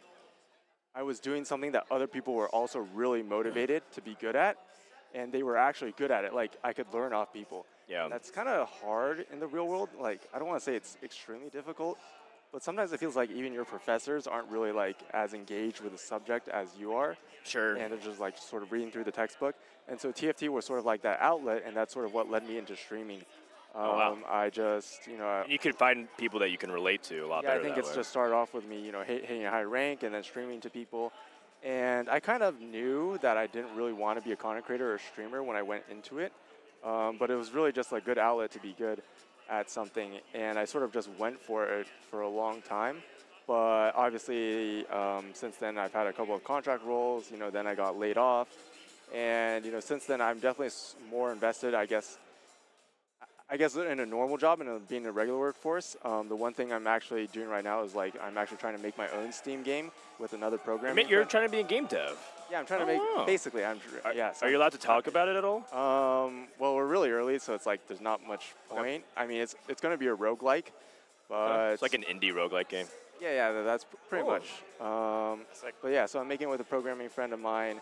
I was doing something that other people were also really motivated to be good at, and they were actually good at it. Like I could learn off people. Yeah. That's kind of hard in the real world. Like I don't want to say it's extremely difficult, but sometimes it feels like even your professors aren't really like as engaged with the subject as you are. Sure. And they're just like sort of reading through the textbook. And so TFT was sort of like that outlet, and that's sort of what led me into streaming. Wow. I just, And you could find people that you can relate to a lot better. I think it's just started off with me, hitting a high rank and then streaming to people. And I kind of knew that I didn't really want to be a content creator or a streamer when I went into it. But it was really just a good outlet to be good at something. And I sort of just went for it for a long time. But obviously, since then, I've had a couple of contract roles. Then I got laid off. And, since then, I'm definitely more invested, I guess, in a normal job and being in a regular workforce. The one thing I'm actually doing right now is I'm actually trying to make my own Steam game with another program. You're trying to be a game dev. Yeah, I'm trying to make. Basically, Are you allowed to talk about it at all? Well, we're really early, so it's like there's not much point. I mean, it's going to be a roguelike, but it's like an indie roguelike game. Yeah, that's pretty much. But yeah, so I'm making it with a programming friend of mine.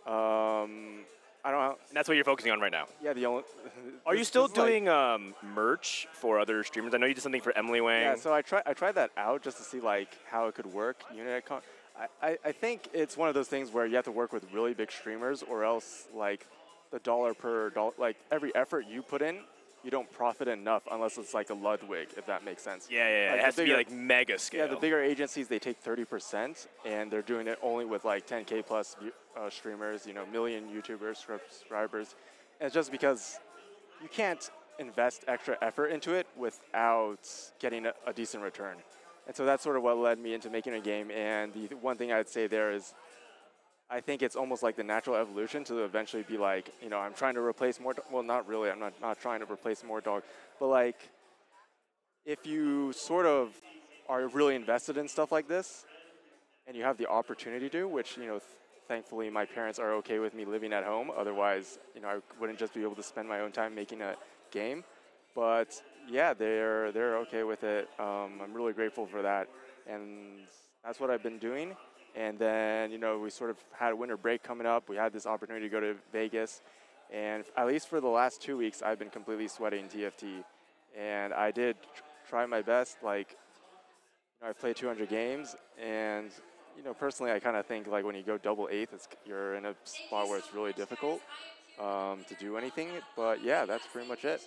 I don't know. And that's what you're focusing on right now. Yeah, the only. Are you still doing merch for other streamers? I know you did something for Emily Wang. Yeah, so I tried that out just to see how it could work. I think it's one of those things where you have to work with really big streamers, or else the dollar per dollar, every effort you put in, you don't profit enough unless it's like a Ludwig, if that makes sense. Yeah. It has to be mega scale. Yeah, the bigger agencies, they take 30%, and they're doing it only with 10K plus streamers, million YouTubers, subscribers. And it's just because you can't invest extra effort into it without getting a decent return. And so that's sort of what led me into making a game. And the one thing I'd say there is, I think it's almost like the natural evolution to eventually be I'm trying to replace more, well, not really, I'm not trying to replace more dog, but if you sort of are really invested in stuff like this, and you have the opportunity to, which, thankfully my parents are okay with me living at home, otherwise, I wouldn't just be able to spend my own time making a game, but yeah, they're okay with it. I'm really grateful for that, and that's what I've been doing. And then, we sort of had a winter break coming up. We had this opportunity to go to Vegas. And at least for the last 2 weeks, I've been completely sweating TFT. And I did try my best. I've played 200 games. And, personally, I kind of think, when you go double eighth, you're in a spot where it's really difficult to do anything. But, yeah, that's pretty much it.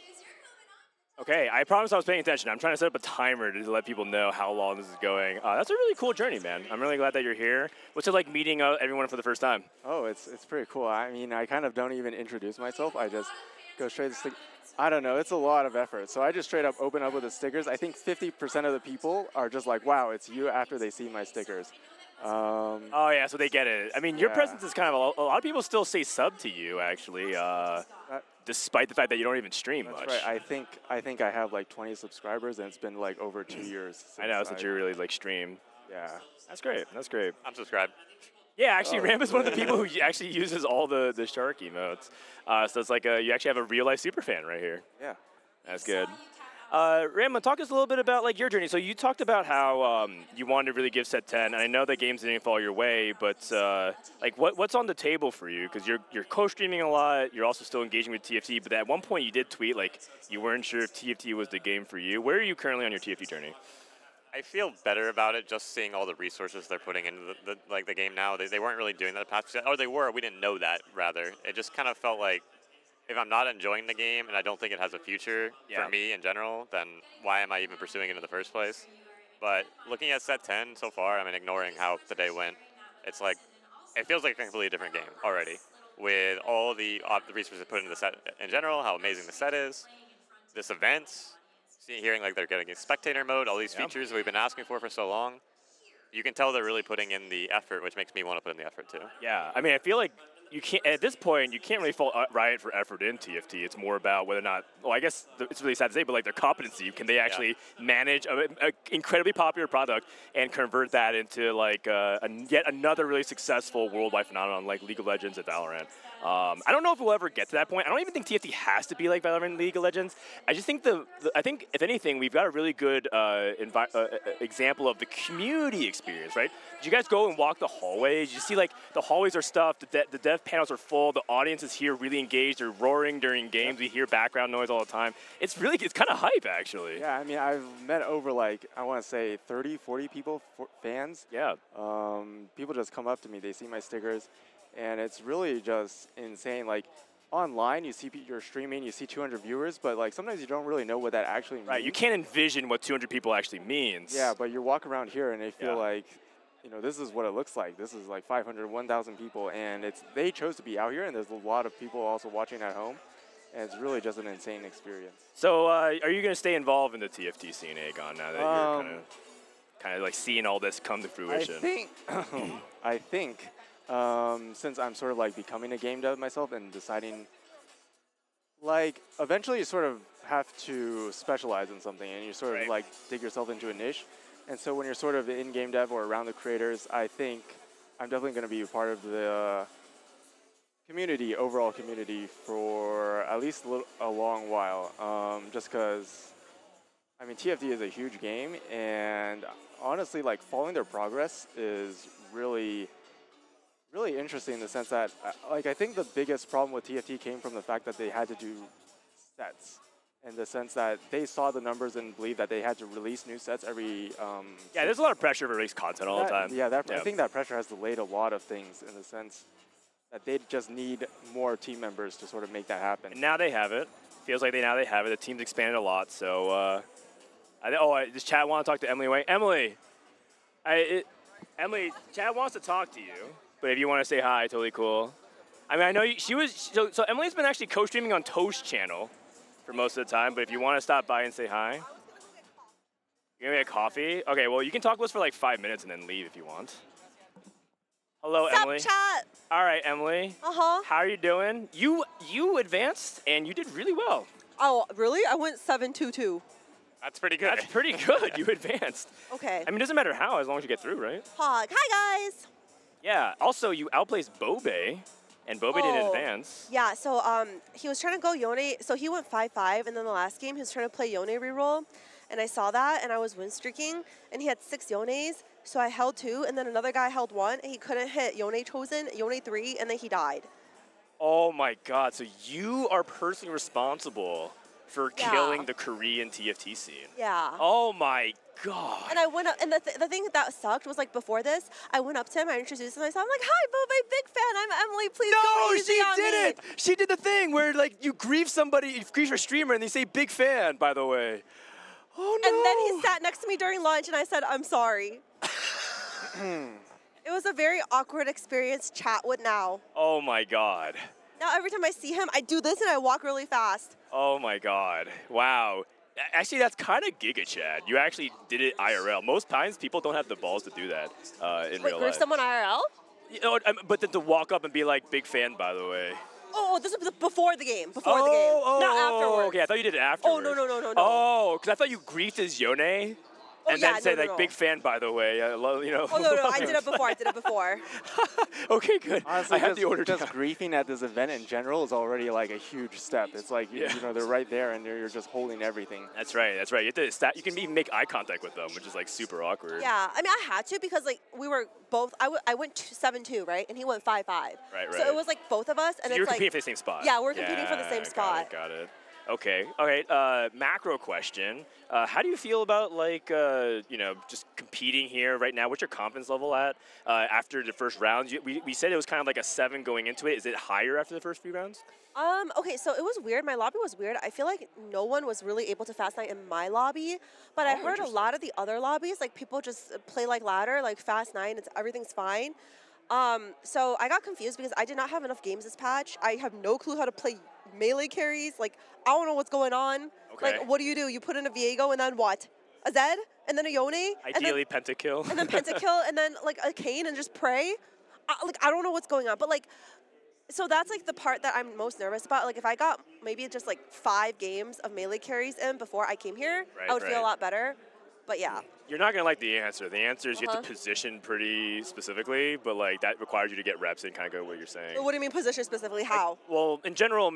Okay, I promise I was paying attention. I'm trying to set up a timer to let people know how long this is going. That's a really cool journey, man. I'm really glad that you're here. What's it like meeting everyone for the first time? Oh, it's pretty cool. I mean, I kind of don't even introduce myself. I just go straight to I don't know. It's a lot of effort. So I just straight up open up with the stickers. I think 50% of the people are just like, wow, it's you, after they see my stickers. Oh, yeah, so they get it. I mean, your presence is kind of, a lot of people still say sub to you, actually, despite the fact that you don't even stream much. Right. I think I have 20 subscribers, and it's been over 2 years. I know, since you really stream. Yeah. That's great. That's great. I'm subscribed. Yeah, actually, Ram is one of the people who actually uses all the shark emotes. So it's you actually have a real-life superfan right here. Yeah. That's good. Ram, talk us a little bit about your journey. So you talked about how you wanted to really give set 10, and I know that games didn't fall your way, but what's on the table for you? Because you're co-streaming a lot, you're also still engaging with TFT, but at one point you did tweet you weren't sure if TFT was the game for you. Where are you currently on your TFT journey? I feel better about it just seeing all the resources they're putting into the game now. They weren't really doing that past, or they were. We didn't know that. Rather, it just kind of felt like if I'm not enjoying the game and I don't think it has a future for me in general, then why am I even pursuing it in the first place? But looking at set 10 so far, I mean, ignoring how the day went, it's it feels like a completely different game already, with all the resources put into the set in general, how amazing the set is, this event, hearing like they're getting a spectator mode, all these features that we've been asking for so long. You can tell they're really putting in the effort, which makes me want to put in the effort too. Yeah, I mean, I feel like you can't, at this point, you can't really fault Riot for effort in TFT. It's more about whether or not, well, I guess it's really sad to say, but like their competency. Can they actually manage an incredibly popular product and convert that into like yet another really successful worldwide phenomenon like League of Legends and Valorant? I don't know if we'll ever get to that point. I don't even think TFT has to be like Valorant and League of Legends. I just think I think if anything, we've got a really good example of the community experience, right? Did you guys go and walk the hallways? You see like the hallways are stuffed, the dev panels are full, the audience is here really engaged, they're roaring during games, we hear background noise all the time. It's kind of hype actually. Yeah, I mean, I've met over like, I want to say 30, 40 people, fans. Yeah. People just come up to me, they see my stickers, and it's really just insane. Like, online, you see you're streaming, you see 200 viewers, but like sometimes you don't really know what that actually means. Right, you can't envision what 200 people actually means. Yeah, but you walk around here and they feel like, you know, this is what it looks like. This is like 500, 1,000 people, and they chose to be out here, and there's a lot of people also watching at home, and it's really just an insane experience. So, are you going to stay involved in the TFT scene, Aegon, now that you're kind of like seeing all this come to fruition? I think, since I'm sort of like becoming a game dev myself and deciding, like, eventually you sort of have to specialize in something, and you sort of like dig yourself into a niche. And so when you're sort of in game dev or around the creators, I think I'm definitely going to be a part of the community, overall community, for at least a long while. Just because, I mean, TFT is a huge game, and honestly, like, following their progress is really interesting in the sense that, like, I think the biggest problem with TFT came from the fact that they had to do sets. In the sense that they saw the numbers and believed that they had to release new sets every. Yeah, there's a lot of pressure to release content all the time. Yeah, I think that pressure has delayed a lot of things in the sense that they just need more team members to sort of make that happen. And now they have it. Feels like now they have it. The team's expanded a lot. So, does Chad want to talk to Emily Wang? Emily, Emily, Chad wants to talk to you, but if you want to say hi, totally cool. I mean, I know she was. So Emily's been actually co-streaming on Toast channel for most of the time, but if you want to stop by and say hi. Give me a coffee? Okay, well, you can talk to us for like 5 minutes and then leave if you want. Hello, Emily. Chat. All right, Emily. Uh-huh. How are you doing? You advanced, and you did really well. Oh, really? I went 7-2-2. That's pretty good. That's pretty good. You advanced. Okay. I mean, it doesn't matter how, as long as you get through, right? Hog. Hi, guys. Yeah. Also, you outplaced Bobe. And Bobe didn't advance. Yeah, so he was trying to go Yone. So he went 5-5, and then the last game he was trying to play Yone reroll. And I saw that, and I was win streaking, and he had 6 Yones. So I held 2, and then another guy held 1, and he couldn't hit Yone Chosen, Yone 3, and then he died. Oh my God, so you are personally responsible for killing the Korean TFT scene. Yeah. Oh my God. And I went up, and the thing that sucked was like before this, I went up to him, I introduced him, I said, I'm like, hi, Bobe, big fan, I'm Emily, please go easy on me. No, she did it. She did the thing where like you grieve somebody, you grieve your streamer, and they say big fan, by the way. Oh no. And then he sat next to me during lunch, and I said, I'm sorry. It was a very awkward experience, chat with now. Oh my God. Now every time I see him, I do this and I walk really fast. Oh my God. Wow. Actually, that's kind of Giga Chad. You actually did it IRL. Most times, people don't have the balls to do that in real life. Grieve someone IRL? You know, but then to walk up and be like, big fan, by the way. Oh, this was before the game. Before the game. Not afterwards. Okay, I thought you did it afterwards. Oh, no. Oh, because I thought you griefed his Yone. And then say, like, no. big fan, by the way. You know. Oh, no, I did it before. Okay, good. Honestly, I have the order just griefing at this event in general is already like a huge step. It's like, you know, they're right there and you're just holding everything. That's right. You have to you can even make eye contact with them, which is like super awkward. Yeah, I mean, I had to because like we were both, I went 7-2, right? And he went 5-5. Right. So it was like both of us. And so you were it's competing like, for the same spot. Yeah, we're competing for the same spot. Got it. Okay. All right. Macro question. How do you feel about like you know, just competing here right now? What's your confidence level at after the first round? We said it was kind of like a 7 going into it. Is it higher after the first few rounds? Okay, so it was weird. My lobby was weird. I feel like no one was really able to fast night in my lobby, but I heard a lot of the other lobbies, like people just play like ladder, like fast 9. Everything's fine. So I got confused because I did not have enough games this patch. I have no clue how to play melee carries. Like, I don't know what's going on. Okay. Like, what do? You put in a Viego and then what? A Zed? And then a Yone? Ideally, pentakill. And then pentakill and then, like, a Kayn and just pray? I don't know what's going on. But, like, so that's, like, the part that I'm most nervous about. Like, if I got maybe just, like, 5 games of melee carries in before I came here, I would feel a lot better. But, yeah. You're not going to like the answer. The answer is you have to position pretty specifically, but, like, that requires you to get reps and kind of go what you're saying. What do you mean position specifically? How? Like, well, in general,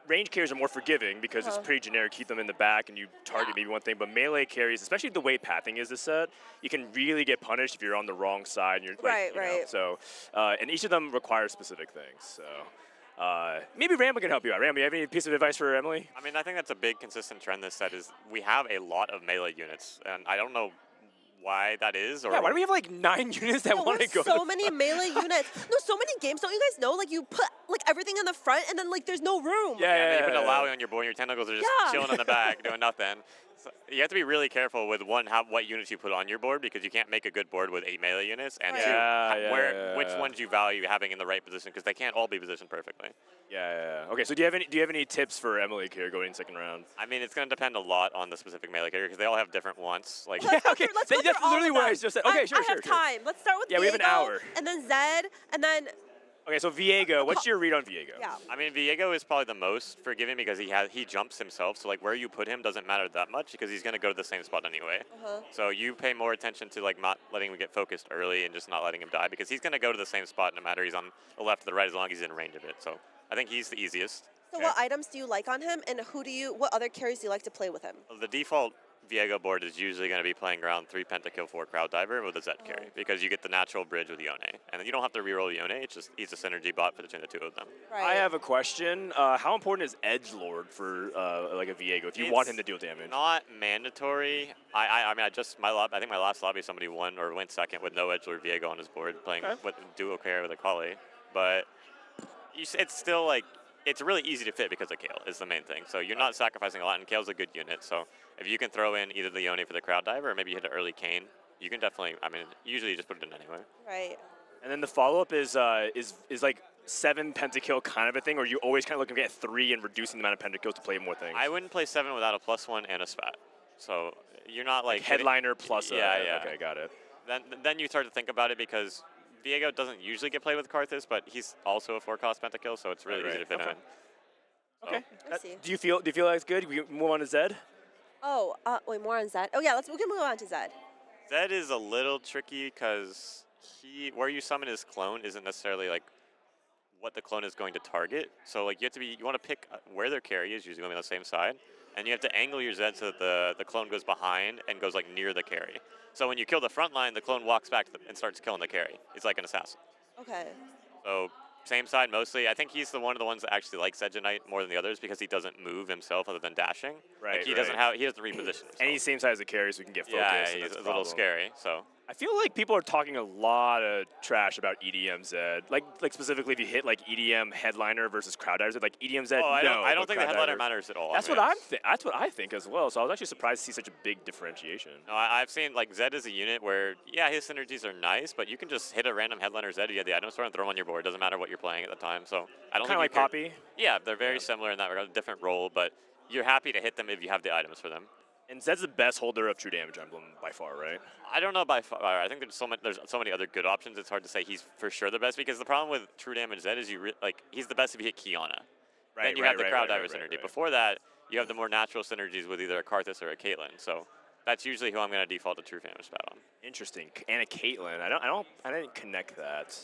range carries are more forgiving because it's pretty generic. Keep them in the back and you target maybe one thing. But melee carries, especially the way pathing is this set, you can really get punished if you're on the wrong side. And you're, like, you know, so, and each of them requires specific things. So maybe Rambo can help you out. Rambo, you have any piece of advice for Emily? I mean, I think that's a big consistent trend this set is we have a lot of melee units. And I don't know why that is. Or why do we have like 9 units that want to go? So many melee units. No, so many games. Don't you guys know? Like you put like everything in the front, and then like there's no room. Yeah, you put an Alawi on your board, and your tentacles are just chilling in the back, doing nothing. So you have to be really careful with what units you put on your board because you can't make a good board with 8 melee units, and which ones you value having in the right position because they can't all be positioned perfectly. Okay, so do you have any tips for Emily here going in second round? I mean, it's going to depend a lot on the specific melee carrier because they all have different wants. Like let's go that's literally what I just said. Okay, sure. I have time. Let's start with Viego, we have an hour. And then Zed, and then. Okay, so Viego, what's your read on Viego? Yeah. I mean, Viego is probably the most forgiving because he jumps himself. So like where you put him doesn't matter that much because he's going to go to the same spot anyway. So you pay more attention to like not letting him get focused early and just not letting him die because he's going to go to the same spot no matter he's on the left or the right as long as he's in range of it. So I think he's the easiest. So what items do you like on him, and what other carries do you like to play with him? Well, the default Viego board is usually going to be playing around 3 pentakill, 4 crowd diver with a Zed carry because you get the natural bridge with Yone. And you don't have to reroll Yone, it's just he's a synergy bot between the two of them. I have a question. How important is Edgelord for like a Viego if you want him to deal damage? Not mandatory. I mean, I think my last lobby somebody won or went second with no Edgelord Viego on his board playing with duo carry with a Kali. But it's still like, it's really easy to fit because of Kale is the main thing. So you're not sacrificing a lot, and Kale's a good unit. So if you can throw in either the Yone for the crowd diver or maybe you hit an early Kayn, you can definitely, I mean, usually you just put it in anyway. Right. And then the follow-up is like 7 pentakill kind of a thing, or you always kind of looking to get 3 and reducing the amount of pentakills to play more things? I wouldn't play 7 without a +1 and a spat. So you're not like headliner plus yeah. Okay, got it. Then you start to think about it because Viego doesn't usually get played with Karthus, but he's also a 4-cost pentakill, so it's really easy to fit in. Okay. Do you feel like it's good? We move on to Zed? Oh, wait, more on Zed. Oh yeah, we can move on to Zed. Zed is a little tricky because where you summon his clone isn't necessarily like what the clone is going to target. So like you want to pick where their carry is, usually going to be on the same side, and you have to angle your Zed so that the clone goes behind and goes like near the carry. So when you kill the front line, the clone walks back and starts killing the carry. It's like an assassin. Okay. So same side mostly. I think he's one of the ones that actually likes Edgenite more than the others because he doesn't move himself other than dashing. Right. Like he doesn't reposition himself. And he's same size as the carry, so we can get focused. Yeah, he's a little scary. So I feel like people are talking a lot of trash about EDM Zed. Like specifically if you hit like EDM headliner versus crowd diver, like EDM Zed. I don't think the headliner matters at all. That's what that's what I think as well. So I was actually surprised to see such a big differentiation. No, I've seen like Zed is a unit where his synergies are nice, but you can just hit a random headliner Zed. You have the item store and throw him on your board. It doesn't matter what you're playing at the time. So I don't think kind of like Poppy. Yeah, they're very similar in that regard. Different role, but you're happy to hit them if you have the items for them. And Zed's the best holder of True Damage Emblem by far, right? I don't know by far. I think there's so many other good options. It's hard to say he's for sure the best because the problem with True Damage Zed is he's the best if you hit Kiana. Right. Then you have the crowd diver synergy. Before that, you have the more natural synergies with either a Karthus or a Caitlyn. So that's usually who I'm going to default to True Damage Spat on. Interesting. And a Caitlyn. I didn't connect that.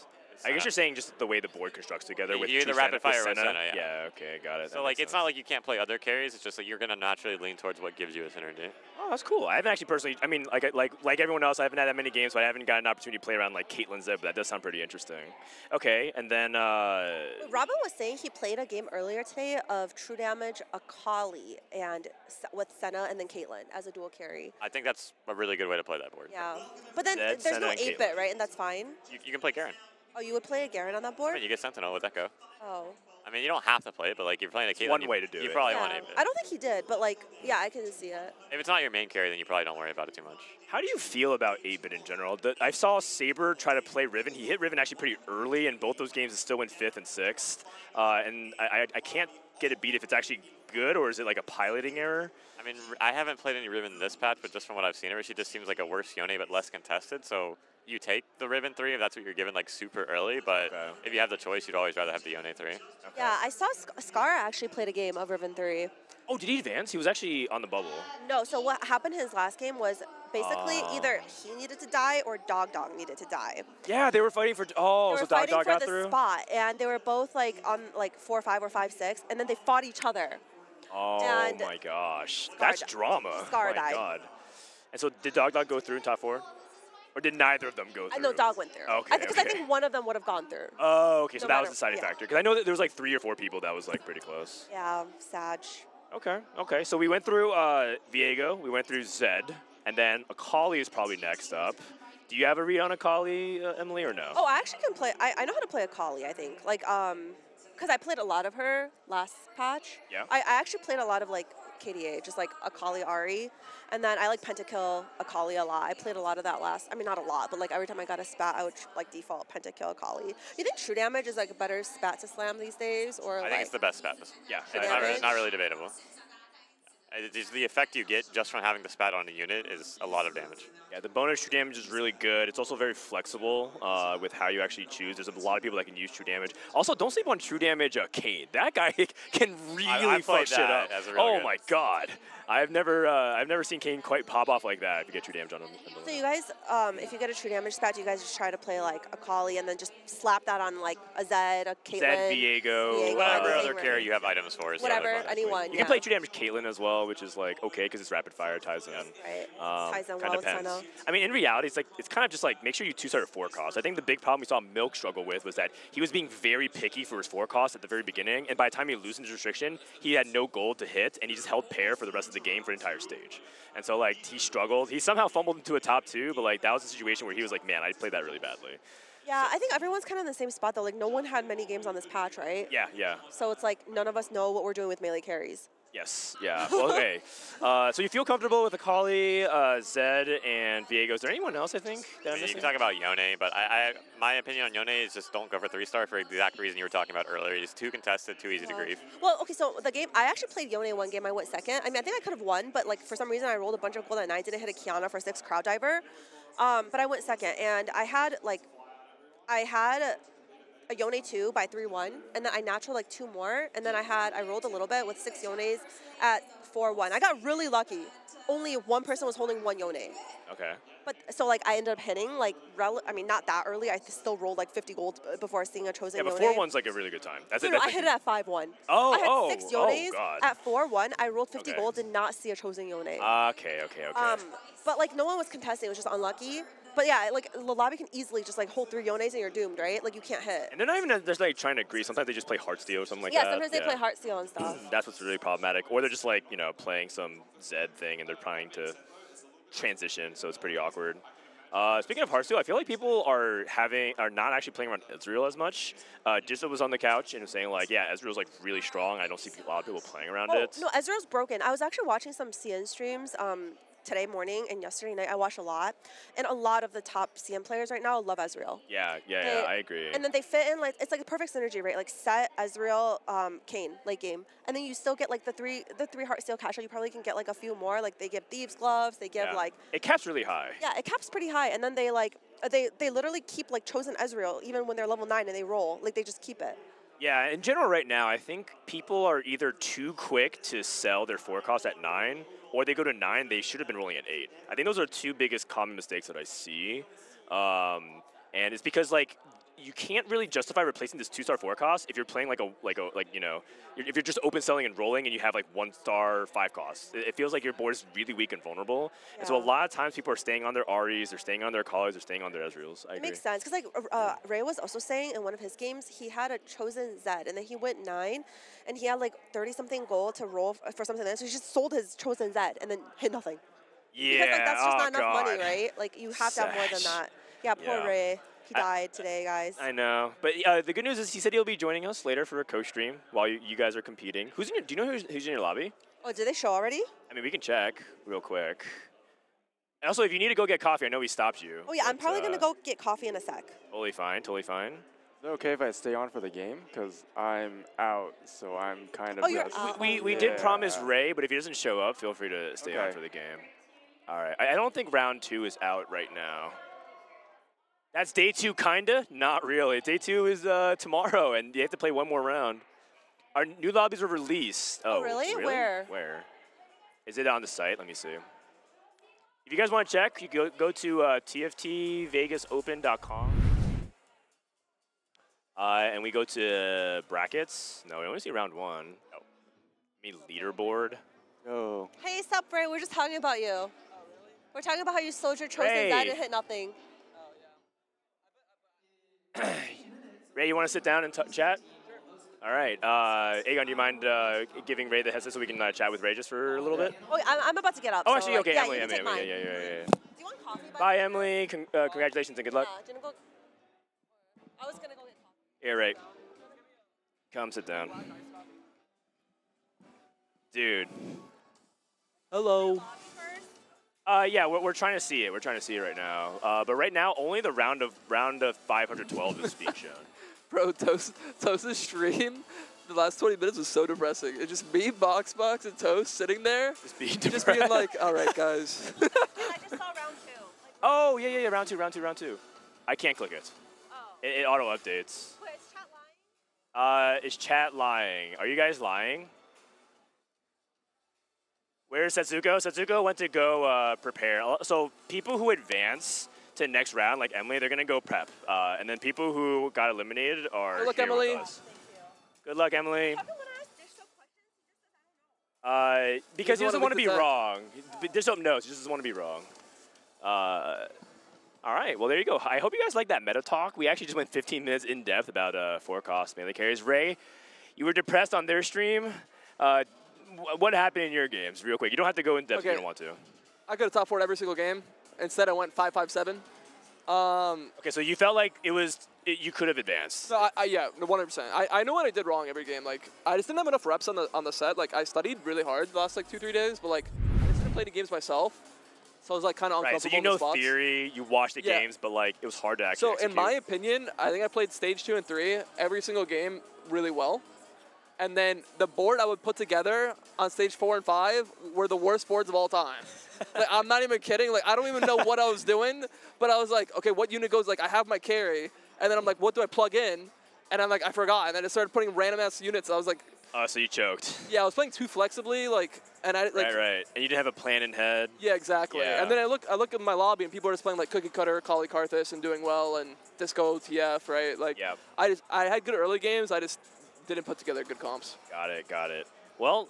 I guess you're saying just the way the board constructs together with the rapid fire with Senna. Yeah, okay, got it. So like it's not like you can't play other carries. It's just like you're gonna naturally lean towards what gives you a synergy. Oh, that's cool. I haven't actually personally. I mean, like everyone else, I haven't had that many games, so I haven't gotten an opportunity to play around like Caitlyn Zed. But that does sound pretty interesting. Okay, and then. Robin was saying he played a game earlier today of True Damage, Akali, and with Senna and then Caitlyn as a dual carry. I think that's a really good way to play that board. Yeah, but then Zed, there's Senna, no and 8-bit, right? And that's fine. You can play Garen. Oh, you would play a Garen on that board? I mean, you get Sentinel with Echo. Oh. I mean, you don't have to play it, but like you're playing a Caitlyn, one way to do you it. probably Yeah. want it. I don't think he did, but like, yeah, I can see it. If it's not your main carry, then you probably don't worry about it too much. How do you feel about 8-bit in general? I saw Saber try to play Riven. He hit Riven actually pretty early in both those games and still went 5th and 6th. And I can't get it beat if it's actually good, or is it like a piloting error? I mean, I haven't played any Riven this patch, but just from what I've seen of her, she just seems like a worse Yone, but less contested. So you take the Riven 3 if that's what you're given like super early, but if you have the choice, you'd always rather have the Yone 3. Okay. Yeah, I saw Scar actually played a game of Riven 3. Oh, did he advance? He was actually on the bubble. No, so what happened his last game was basically either he needed to die or Dog needed to die. Yeah, they were fighting for. Oh, so Dog got the through. Spot, and they were both like on like 4-5 or 5-6, and then they fought each other. Oh and my gosh, that's drama. Scar my died. God. And so did Dog go through in top 4, or did neither of them go through? I know Dog went through. Okay. Because I think one of them would have gone through. Oh, okay. So No that matter- was the deciding yeah. factor. Because I know that there was like 3 or 4 people that was like pretty close. Yeah, Sag. Okay. Okay. So we went through Viego, we went through Zed, and then Akali is probably next up. Do you have a read on Akali, Emily, or no? Oh, I actually can play. I know how to play Akali, I think. Like, because I played a lot of her last patch. Yeah. I actually played a lot of like KDA, just like Akali Ari. And then I like Pentakill Akali a lot. I played a lot of that last. I mean, not a lot, but like every time I got a spat, I would like default Pentakill Akali. Do you think true damage is like a better spat to slam these days, or I like? think it's the best spat. Yeah, it's not really debatable. It's the effect you get just from having the spat on a unit is a lot of damage. Yeah, the bonus true damage is really good. It's also very flexible with how you actually choose. There's a lot of people that can use true damage. Also, don't sleep on true damage Kane. That guy can really fuck shit up. Oh my God. I've never seen Kane quite pop off like that if you get true damage on him. So you guys, if you get a true damage spat, you guys just try to play like Akali and then just slap that on like a Zed, a Caitlyn. Zed, Viego, whatever anything, other carry you have items for. Is Whatever, anyone. You can play true damage Caitlyn as well, which is like okay because it's rapid fire ties in. Right. Ties in Kind well of with depends. Sino. I mean, in reality, it's kind of just like make sure you 2-star at 4 cost. I think the big problem we saw Milk struggle with was that he was being very picky for his 4 cost at the very beginning, and by the time he loosened his restriction, he had no gold to hit, and he just held pair for the rest of the game for the entire stage. And so like he struggled. He somehow fumbled into a top 2, but like that was a situation where he was like, man, I played that really badly. Yeah, I think everyone's kind of in the same spot though. Like no one had many games on this patch, right? Yeah, yeah. So it's like none of us know what we're doing with melee carries. Yes, yeah. Well, okay. So you feel comfortable with Akali, Zed, and Viego. Is there anyone else, I think, that I'm You missing? can talk about Yone, but my opinion on Yone is just don't go for 3-star for the exact reason you were talking about earlier. He's too contested, too easy to grief. Well, okay, so the game, I actually played Yone one game. I went second. I mean, I think I could have won, but like for some reason I rolled a bunch of gold at 9, didn't hit a Kiana for 6 crowd diver. But I went second, and I had a Yone 2 by 3-1, and then I natural like 2 more, and then I rolled a little bit with 6 Yones at 4-1. I got really lucky. Only one person was holding 1 Yone. Okay. But so like I ended up hitting like not that early. I still rolled like 50 gold before seeing a chosen Yeah, but Yone. 4-1's like a really good time. That's No, it. no, That's I like hit it at 5-1. Oh, I had 6 oh, Yones God. at 4-1. I rolled 50 Okay. gold, did not see a chosen Yone. Okay. But like no one was contesting. It was just unlucky. But yeah, like the lobby can easily just like hold 3 Yones and you're doomed, right? Like you can't hit. And they're not even just like trying to agree. Sometimes they just play Heartsteel or something like Yeah, that. sometimes they play Heartsteel and stuff. That's what's really problematic. Or they're just like, playing some Zed thing and they're trying to transition, so it's pretty awkward. Speaking of Heartsteel, I feel like people are not actually playing around Ezreal as much. Jissa was on the couch and was saying like, yeah, Ezreal's like really strong. I don't see a lot of people playing around it. No, Ezreal's broken. I was actually watching some CN streams today morning and yesterday night. I watched a lot, and a lot of the top CN players right now love Ezreal. Yeah, I agree. And then they fit in like it's like a perfect synergy, right? Like Set, Ezreal, Kayn late game, and then you still get like the three Heartsteel cash out. You probably can get like a few more. Like they give Thieves gloves, they give like it caps really high. Yeah, it caps pretty high, and then they like they literally keep like chosen Ezreal even when they're level 9 and they roll. Like they just keep it. Yeah, in general right now, I think people are either too quick to sell their 4 cost at 9, or they go to 9, they should have been rolling at 8. I think those are the 2 biggest common mistakes that I see. And it's because like you can't really justify replacing this 2-star 4 cost if you're playing if you're just open selling and rolling and you have like 1-star 5 costs. It feels like your board is really weak and vulnerable. Yeah. And so a lot of times people are staying on their Aries, they're staying on their Akali's, they're staying on their Ezreals. I agree. Makes sense, because Ray was also saying in one of his games he had a chosen Zed and then he went 9 and he had like 30-something gold to roll for something else. So he just sold his chosen Zed and then hit nothing. Yeah, because like that's just not enough money, right? Like you have to have more than that. Yeah, poor Ray. He died today, guys. I know, but the good news is he said he'll be joining us later for a co-stream while you guys are competing. Who's in your? Do you know who's in your lobby? Oh, did they show already? I mean, we can check real quick. And also, if you need to go get coffee, I know we stopped you. Oh yeah, I'm probably gonna go get coffee in a sec. Totally fine, totally fine. Is it okay if I stay on for the game? Because I'm out, so I'm kind of. Oh, you're out. We did promise Ray, but if he doesn't show up, feel free to stay on for the game. All right. I don't think round 2 is out right now. That's day 2, kinda? Not really. Day 2 is tomorrow, and you have to play one more round. Our new lobbies were released. Oh, really? Where? Where? Is it on the site? Let me see. If you guys want to check, you go to tftvegasopen.com. And we go to brackets. No, we only see round 1. Oh. I mean leaderboard. Oh. Hey, sup, Ray? We're just talking about you. Oh, really? We're talking about how you sold your choice and that and hit nothing. Ray, you want to sit down and chat? All right. Aegon, do you mind giving Ray the headset so we can chat with Ray just for a little bit? Oh, I'm about to get up. Oh, so actually, okay, yeah, Emily. you can take mine. Yeah. Do you want coffee? Bye, Emily. Congratulations and good luck. Yeah, I was gonna go get coffee. Here, Ray. Come sit down. Dude. Hello. Yeah, we're trying to see it. We're trying to see it right now. But right now, only the round of 512 is being shown. Bro, Toast's stream, the last 20 minutes was so depressing. It's just me, Box, and Toast sitting there. Just being like, all right, guys. I just saw round 2. Oh, yeah, round two. I can't click it. Oh. It auto updates. Wait, is chat lying? Is chat lying? Are you guys lying? Where's Setsuko? Setsuko went to go prepare. So people who advance to the next round, like Emily, they're gonna go prep. And then people who got eliminated are Good luck, here Emily. with us. Good luck, Emily. Because he doesn't want to be wrong. There's no notes. He just doesn't want to be wrong. All right. Well, there you go. I hope you guys like that meta talk. We actually just went 15 minutes in depth about forecast melee carries. Ray, you were depressed on their stream. What happened in your games, real quick? You don't have to go in depth if you don't want to. I could have top 4 every single game. Instead, I went 5-5-7. Okay, so you felt like you could have advanced. No, yeah, 100%. I know what I did wrong every game. Like, I just didn't have enough reps on the set. Like, I studied really hard the last, 2-3 days, but, like, I just didn't play the games myself. So I was, like, kind of uncomfortable. Right, so you know theory, you watched the games, but, like, it was hard to actually execute. In my opinion, I think I played stage 2 and 3 every single game really well. And then the board I would put together on stage 4 and 5 were the worst boards of all time. Like, I'm not even kidding. Like, I don't even know what I was doing, but I was like, okay, what unit goes? Like, I have my carry, and then I'm like, what do I plug in? And I'm like, I forgot. And then I started putting random ass units. I was like, oh, so you choked. Yeah, I was playing too flexibly, and I like. Right. And you didn't have a plan in head. Yeah, exactly. Yeah. And then I look at my lobby, and people are just playing like Cookie Cutter, Kali Karthus, and doing well, and Disco TF, right? Like, I had good early games. I just didn't put together good comps. Got it. Well,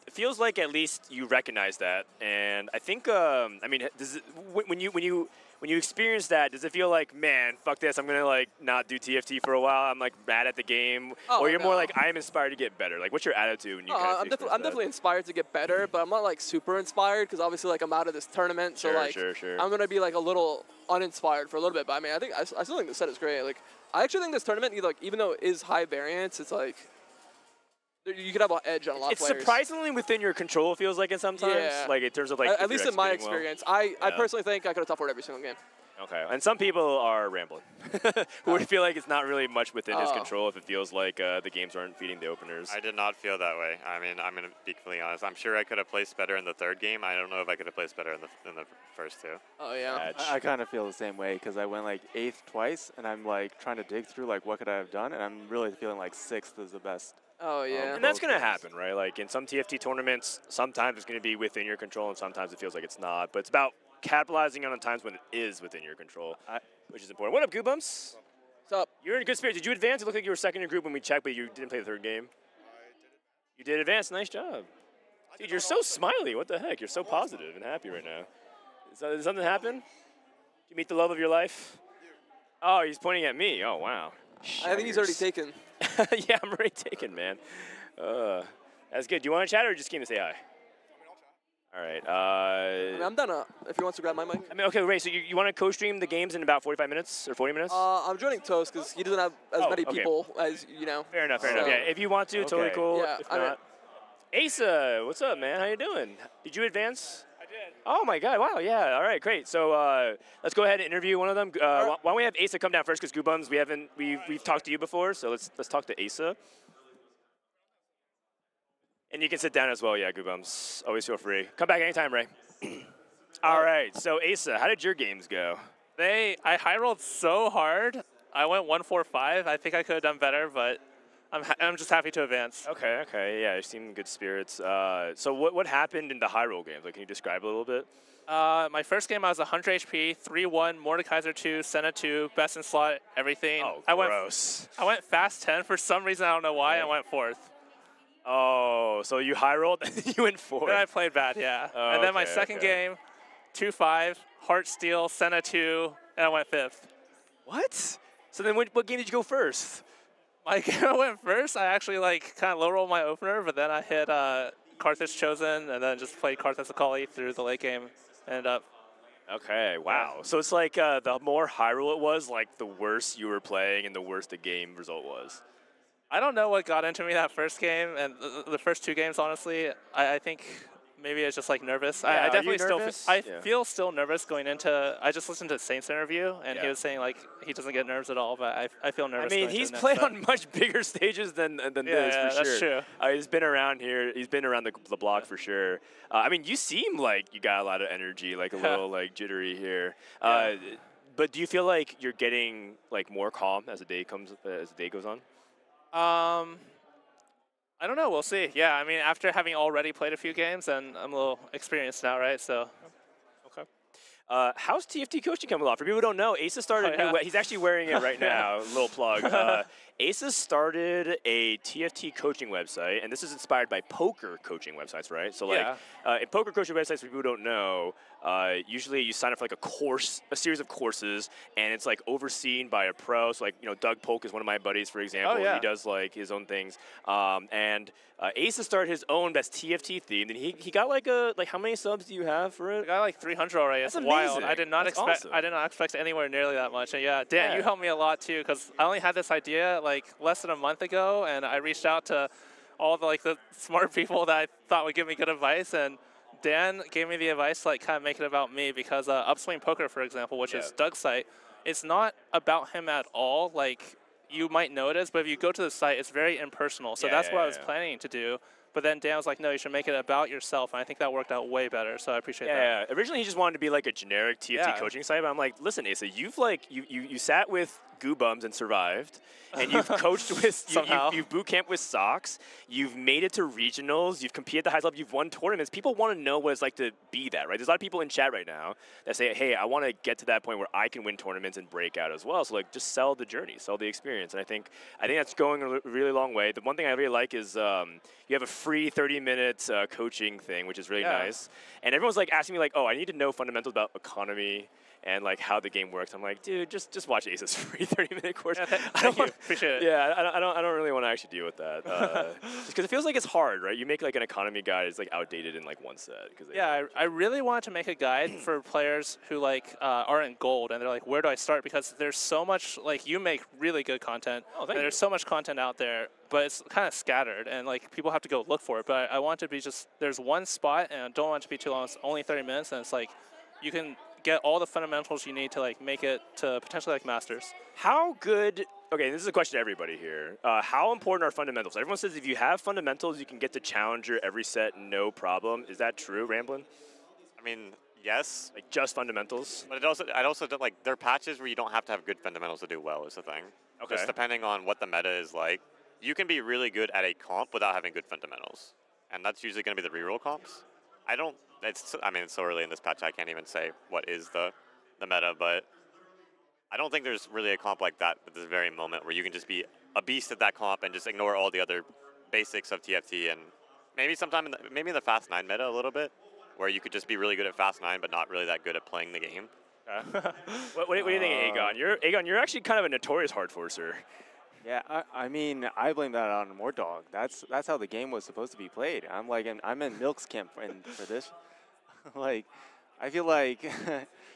it feels like at least you recognize that, and I think, I mean, when you experience that, does it feel like, man, fuck this, I'm gonna not do TFT for a while? I'm mad at the game, or you're more like, I am inspired to get better. Like, what's your attitude when you? I'm definitely inspired to get better, but I'm not super inspired because obviously I'm out of this tournament, so sure. I'm gonna be a little uninspired for a little bit. But I mean, I still think the set is great. Like, I actually think this tournament, even though it is high variance, it's you could have an edge on a lot of players. It's surprisingly within your control, it feels like it sometimes. Yeah. Like in terms of at least in my experience, well. I personally think I could have top 4 every single game. Okay, and some people are rambling, who would feel like it's not really much within his control if it feels like the games aren't feeding the openers. I did not feel that way. I mean, I'm going to be completely honest. I'm sure I could have placed better in the 3rd game. I don't know if I could have placed better in the first 2. Oh, yeah. I kind of feel the same way because I went 8th twice, and I'm trying to dig through what could I have done, and I'm really feeling 6th is the best. Oh, yeah. And that's going to happen, right? Like in some TFT tournaments, sometimes it's going to be within your control, and sometimes it feels like it's not. But it's about capitalizing on the times when it is within your control, which is important. What up, Goobumps? What's up? You're in a good spirit. Did you advance? It looked like you were second in your group when we checked, but you didn't play the 3rd game. You did advance. Nice job. Dude, you're so smiley. What the heck? You're so positive and happy right now. Did something happen? Did you meet the love of your life? Oh, he's pointing at me. Oh, wow. I think he's already taken. Yeah, I'm already taken, man. That's good. Do you want to chat or just came to say hi? All right. I mean, I'm done if he wants to grab my mic. I mean, okay, Ray, so you want to co-stream the games in about 45 minutes or 40 minutes? I'm joining Toast because he doesn't have as many okay. people as, you know. Fair enough, fair enough. Yeah, if you want to, totally cool. Yeah, If not. Asa, what's up, man? How you doing? Did you advance? I did. Oh, my God. Wow, yeah. All right, great. So let's go ahead and interview one of them. Why don't we have Asa come down first because Goobums, we've talked to you before, so let's talk to Asa. And you can sit down as well, yeah, Goobums. Always feel free. Come back anytime, Ray. All right, so Asa, how did your games go? I high rolled so hard. I went 1-4-5. I think I could have done better, but I'm just happy to advance. Okay, yeah, you seem in good spirits. So what happened in the high roll games? Like, can you describe a little bit? My first game, I was 100 HP, 3-1, Mordekaiser 2, Senna 2, best in slot, everything. Oh, gross. I went fast 10. For some reason, I don't know why, I went 4th. Oh, so you high rolled and you went 4th. Then I played bad, yeah. And then my second game, 2-5, Heart Steel, Senna 2, and I went 5th. What? So then what game did you go first? My game I went first. I actually kind of low rolled my opener, but then I hit Karthus Chosen and then just played Karthus Akali through the late game. Ended up. Okay, wow. So it's like the more high roll it was, like the worse you were playing and the worse the game result was. I don't know what got into me that first game and the first 2 games, honestly. I think maybe it's just nervous. Yeah, I definitely still feel still nervous going into. I just listened to Saint's interview and he was saying he doesn't get nerves at all, but I feel nervous. I mean, he's played on much bigger stages than this for sure. That's true. He's been around here. He's been around the block for sure. I mean, you seem like you got a lot of energy, like a little jittery here. But do you feel like you're getting more calm as the day goes on? I don't know. We'll see. Yeah, I mean, after having already played a few games, and I'm a little experienced now, right? So. Okay. How's TFT coaching coming along? For people who don't know, Asa started a new. He's actually wearing it right now. Little plug. Asa started a TFT coaching website, and this is inspired by poker coaching websites, right? So in poker coaching websites, for people who don't know, usually you sign up for a series of courses, and it's overseen by a pro. So Doug Polk is one of my buddies, for example. He does his own things. And Asa started his own that's TFT themed, and he got how many subs do you have for it? I got 300 already. That's amazing. Wild. I did not expect anywhere nearly that much. And Dan, you helped me a lot too, because I only had this idea less than a month ago, and I reached out to all the smart people that I thought would give me good advice, and Dan gave me the advice to kind of make it about me, because Upswing Poker, for example, which is Doug's site, it's not about him at all. You might notice, but if you go to the site, it's very impersonal. So that's what I was planning to do. But then Dan was like, no, you should make it about yourself. And I think that worked out way better. So I appreciate that. Yeah, originally he just wanted to be a generic TFT coaching site. But I'm like, listen, Asa, you've you sat with Goobums and survived. And you've coached with, you've boot camped with Sox. You've made it to regionals. You've competed at the highest level. You've won tournaments. People want to know what it's like to be that, right? There's a lot of people in chat right now that say, hey, I want to get to that point where I can win tournaments and break out as well. So just sell the journey, sell the experience. And I think that's going a really long way. The one thing I really like is you have a free 30-minute coaching thing, which is really nice. And everyone's asking me oh, I need to know fundamentals about economy and how the game works. I'm like, dude, just watch Ace's free 30-minute course. Thank you. Appreciate it. Yeah, I don't really want to actually deal with that. Just because it feels like it's hard, right? You make an economy guide, it's outdated in one set. I really wanted to make a guide for players who are in gold, and they're like, where do I start? Because there's so much, you make really good content. Oh, thank and there's so much content out there, but it's kind of scattered, and people have to go look for it. But I want it to be there's one spot, and I don't want it to be too long. It's only 30 minutes, and it's you can get all the fundamentals you need to make it to potentially Masters. How good? Okay, this is a question to everybody here. How important are fundamentals? Everyone says if you have fundamentals, you can get to Challenger every set, no problem. Is that true, Ramblin'? I mean, yes. Just fundamentals? But I also don't there are patches where you don't have to have good fundamentals to do well is the thing. Okay. Just depending on what the meta is like. You can be really good at a comp without having good fundamentals. And that's usually going to be the reroll comps. It's so early in this patch, I can't even say what is the meta, but I don't think there's really a comp like that at this very moment where you can just be a beast at that comp and just ignore all the other basics of TFT, and maybe sometime maybe in the Fast 9 meta a little bit, where you could just be really good at Fast 9 but not really that good at playing the game. What do you think, Aegon? You're actually kind of a notorious hard forcer. Yeah, I mean, I blame that on Mordog. That's how the game was supposed to be played. I'm in Milk's camp for this. like, I feel like,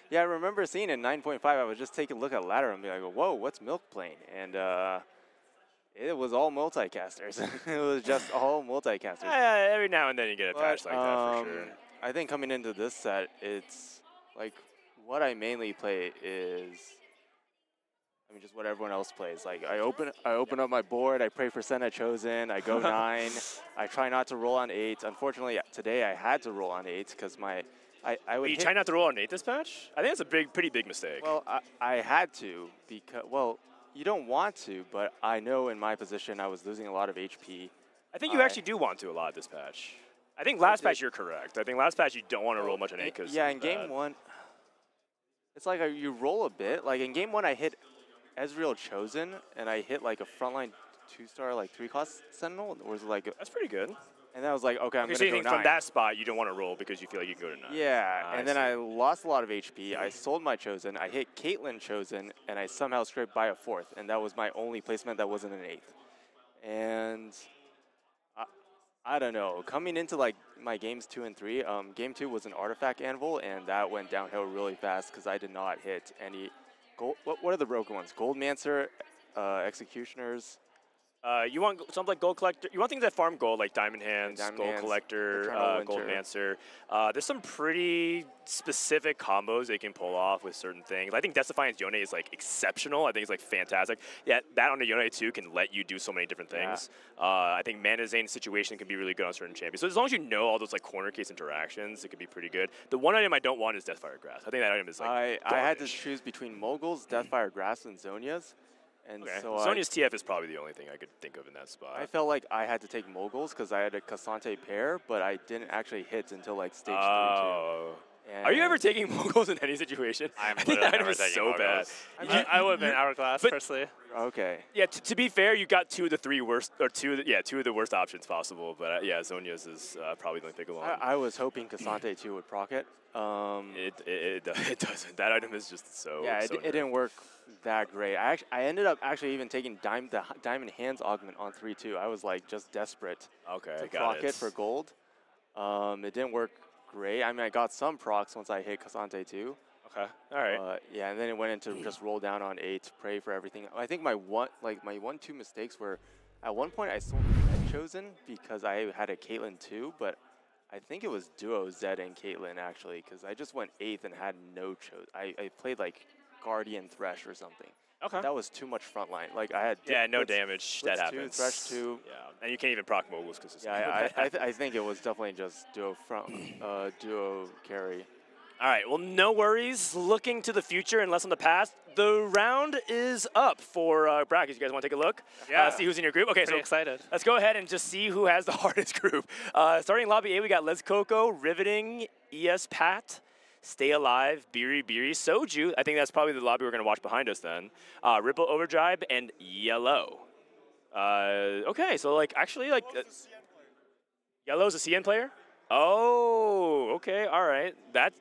yeah, I remember seeing in 9.5, I was just taking a look at ladder and be like, whoa, what's Milk playing? And it was all multicasters. It was just all multicasters. Every now and then you get a patch like that for sure. I think coming into this set, it's like what I mainly play is, I mean, just what everyone else plays. Like I open up my board, I pray for Senna Chosen, I go 9, I try not to roll on 8. Unfortunately, today I had to roll on 8 because I would. You try not to roll on 8 this patch? I think that's a pretty big mistake. Well, I had to because, well, you don't want to, but I know in my position I was losing a lot of HP. I think you actually do want to a lot this patch. I think last patch you're correct. I think last patch you don't want to roll much on 8 because yeah, in game 1, it's like you roll a bit. Like in game 1, I hit Ezreal Chosen and I hit like a frontline 2-star like 3-cost Sentinel. Or was it like that's pretty good. And I was like, okay, I'm gonna so you go think 9. from that spot you don't want to roll because you feel like you can go to 9. Yeah, and then I lost a lot of HP. I sold my Chosen. I hit Caitlyn Chosen, and I somehow scraped by a 4th, and that was my only placement that wasn't an 8th. And I don't know. Coming into like my games 2 and 3, game 2 was an Artifact Anvil, and that went downhill really fast because I did not hit any gold. What are the broken ones? Goldmancer, Executioners. You want something like Gold Collector. You want things that farm gold, like Diamond Hands, Gold Collector, Gold Mancer. There's some pretty specific combos they can pull off with certain things. I think Death Defiance Yone is like exceptional. I think it's like fantastic. Yeah, that on a Yone too can let you do so many different things. Yeah. I think Mana Zane situation can be really good on certain champions. So as long as you know all those like corner case interactions, it could be pretty good. The one item I don't want is Deathfire Grass. I think that item is like I had to choose between Moguls, Deathfire Grass, and Zonias. And so Zonia's TF is probably the only thing I could think of in that spot. I felt like I had to take Moguls because I had a Cassante pair, but I didn't actually hit until like stage 3 too. Are you ever taking Moguls in any situation? I'm I think that item never is taking so bad. Moguls. I would have been Hourglass, personally. Okay. Yeah, to be fair, you got two of the worst options possible. But yeah, Zonia's is probably the only pick along. I was hoping Cassante 2 would proc it. It doesn't. That item is just so. Yeah, so it didn't work that great. I ended up actually even taking the Diamond Hands augment on 3-2. I was like just desperate to proc it for gold. It didn't work great. I mean, I got some procs once I hit Cassante 2. Okay, all right. Yeah, and then it went into just roll down on 8, pray for everything. I think my 1-2 mistakes were, at one point I sold Zed Chosen because I had a Caitlyn 2, but I think it was duo Zed and Caitlyn actually, because I just went 8th and had no Chosen. I played like Guardian Thresh or something. Okay. That was too much frontline. Like I had no damage. That happens. Thresh 2. Yeah, and you can't even proc Moguls because it's I think it was definitely just duo carry. All right, well, no worries. Looking to the future and less on the past. The round is up for brackets. You guys want to take a look? Yeah. See who's in your group? Okay, Pretty excited. Let's go ahead and just see who has the hardest group. Starting in Lobby A, we got Les Coco, Riveting, ES Pat, Stay Alive, Biri Biri, Soju. I think that's probably the lobby we're going to watch behind us then. Ripple Overdrive, and Yellow. Okay, so like actually like Yellow's a CN player? Oh, okay, all right. That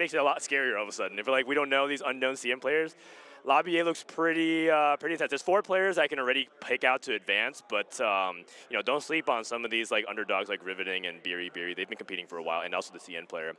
makes it a lot scarier all of a sudden. If like we don't know these unknown CM players, Lobby A looks pretty intense. There's 4 players I can already pick out to advance, but you know, don't sleep on some of these like underdogs like Riveting and Biri Biri. They've been competing for a while, and also the CN player.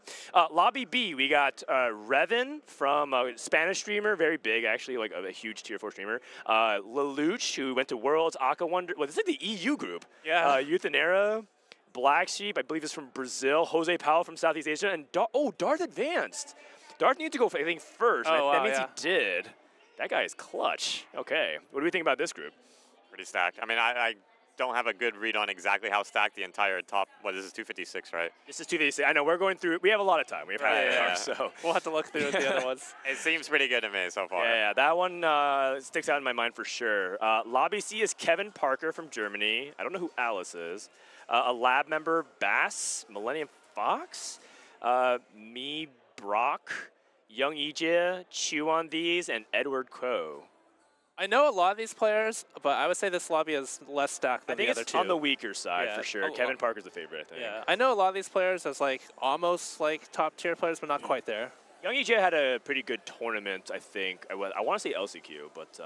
Lobby B, we got Revan from a Spanish streamer, very big actually, like a huge tier 4 streamer. Lelouch, who went to Worlds, Aka Wonder. Well, this is like the EU group. Yeah. Euthanera. Black Sheep, I believe, is from Brazil. Jose Powell from Southeast Asia. And Darth advanced. Darth needed to go, I think, first. That means he did. That guy is clutch. Okay. What do we think about this group? Pretty stacked. I mean, I don't have a good read on exactly how stacked the entire top, this is 256, right? This is 256. I know, we're going through, we have a lot of time. We have time, so. We'll have to look through the other ones. It seems pretty good to me so far. Yeah, that one sticks out in my mind for sure. Lobby C is Kevin Parker from Germany. I don't know who Alice is. A lab member, Bass, Millennium Fox, me, Brock, Young Ija, Chew on These, and Edward Ko. I know a lot of these players, but I would say this lobby is less stacked than the other two. I think it's on the weaker side for sure. Kevin Parker's the favorite, I think. Yeah, I know a lot of these players as like almost like top tier players, but not quite there. Young EJ had a pretty good tournament, I think. I want to say LCQ, but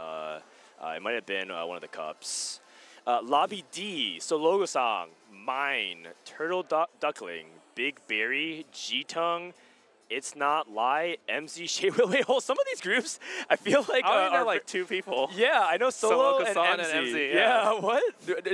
it might have been one of the cups. Lobby D, Sologosang, Mine, Turtle Duckling, Big Berry, G-Tongue, It's Not Lie, MZ Shade. Wait, hold. Some of these groups, I feel like I only know are like 2 people. Yeah, I know Solo and Kasan MZ. and MZ, Yeah, what?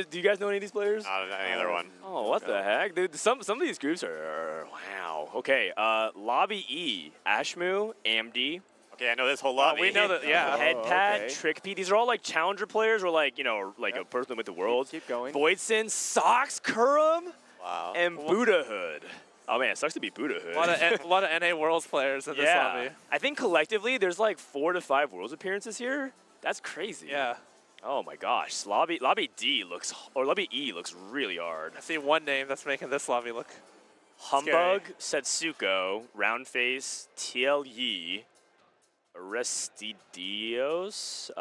Do you guys know any of these players? Not any other one. Oh, what the heck? Dude, some of these groups are wow. Okay, Lobby E, Ashmu, Amd. Okay, I know this whole lobby. We know that, yeah. Headpad, Trick P. These are all like challenger players or like, like a person with the world. Keep going. Voidson, Sox, Kurum, Wow. and Buddhahood. Oh man, it sucks to be Buddhahood. A lot of NA Worlds players in this lobby. I think collectively there's like 4 to 5 Worlds appearances here. That's crazy. Yeah. Oh my gosh, Lobby E looks really hard. I see one name that's making this lobby look Humbug, Setsuko, Roundface, TL Yi, Aristidios.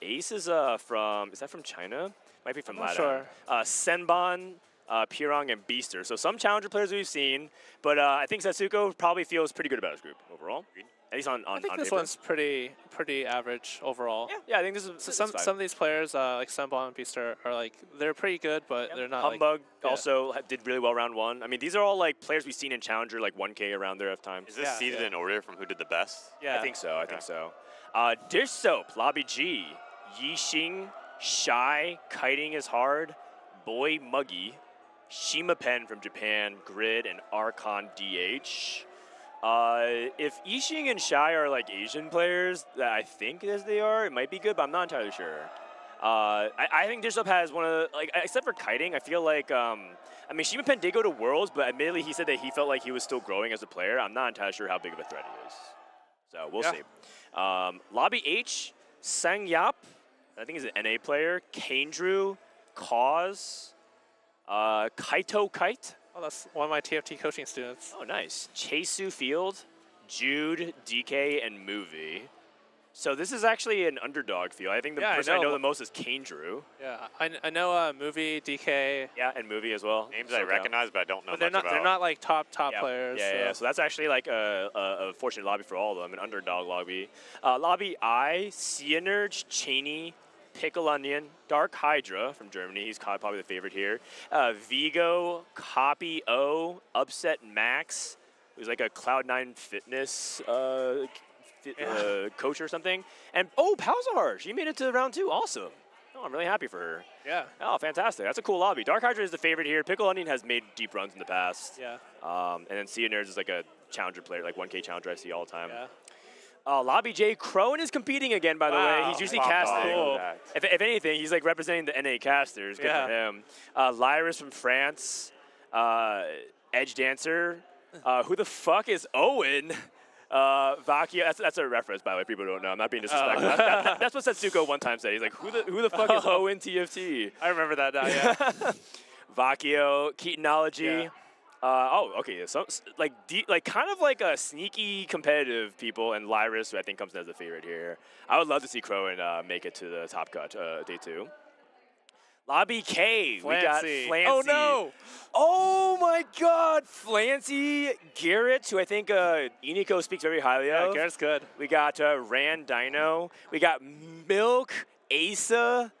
Ace is from China? Might be from I'm not LATAM. sure. Senbon, Pirong, and Beaster. So some challenger players we've seen, but I think Setsuko probably feels pretty good about his group overall. At least on I think on this paper. one's pretty average overall. Yeah, I think this is So some of these players, like Senbon and Beaster, are like they're pretty good, but they're not. Humbug like, also did really well round 1. I mean, thing. These are all like players we've seen in Challenger, like 1K around there at times. Is this seeded in order from who did the best? Yeah, I think so. I think so. Dish Soap, Lobby G, Yixing, Shy, Kiting is Hard, Boy Muggy, Shima Pen from Japan, Grid, and Archon DH. If Yixing and Shy are like Asian players, that I think as they are, it might be good, but I'm not entirely sure. I think Dish Soap has one of the, like, except for Kiting, I feel like, I mean, Shima Pen did go to Worlds, but admittedly he said that he felt like he was still growing as a player. I'm not entirely sure how big of a threat he is. So we'll see. Lobby H, Sang Yap, I think he's an NA player, Kanedrew, Cause, Kaito Kite. Oh, that's one of my TFT coaching students. Oh, nice. Chasu Field, Jude, DK, and Movie. So this is actually an underdog field. I think the person I know the most is Kanedrew. Yeah, I know Movie, DK. Yeah, and Movie as well. Names I recognize, but I don't know But they're not like top players. Yeah, so that's actually like a fortunate lobby for all of them, an underdog lobby. Lobby I, Cianerge, Cheney, Pickle Onion, Dark Hydra from Germany. He's probably the favorite here. Vigo, Copy O, Upset Max, who's like a Cloud9 fitness coach or something. And Palzar, she made it to round 2. Awesome. Oh, I'm really happy for her. Yeah. Oh, fantastic. That's a cool lobby. Dark Hydra is the favorite here. Pickle Onion has made deep runs in the past. Yeah. And then Cianerge is like a challenger player, like 1K challenger I see all the time. Yeah. Lobby J, Crone is competing again, by the way. He's usually casting. Cool. If anything, he's like representing the NA casters. Good for him. Lyris from France. Edge Dancer. Who the fuck is Owen? Vakia, that's a reference, by the way. People don't know. I'm not being disrespectful. That's what Setsuko one time said. He's like, who the fuck is Owen TFT? I remember that now, yeah. Vakio, Ketonology. Yeah. Okay. So, like kind of like a sneaky competitive people, and Lyris, who I think comes in as a favorite here. I would love to see Crowan make it to the top cut day 2. Lobby K, we got Flancy. Oh no! Oh my God, Flancy, Garrett, who I think Iniko speaks very highly of. Yeah, Garrett's good. We got Rand Dino. We got Milk, Asa,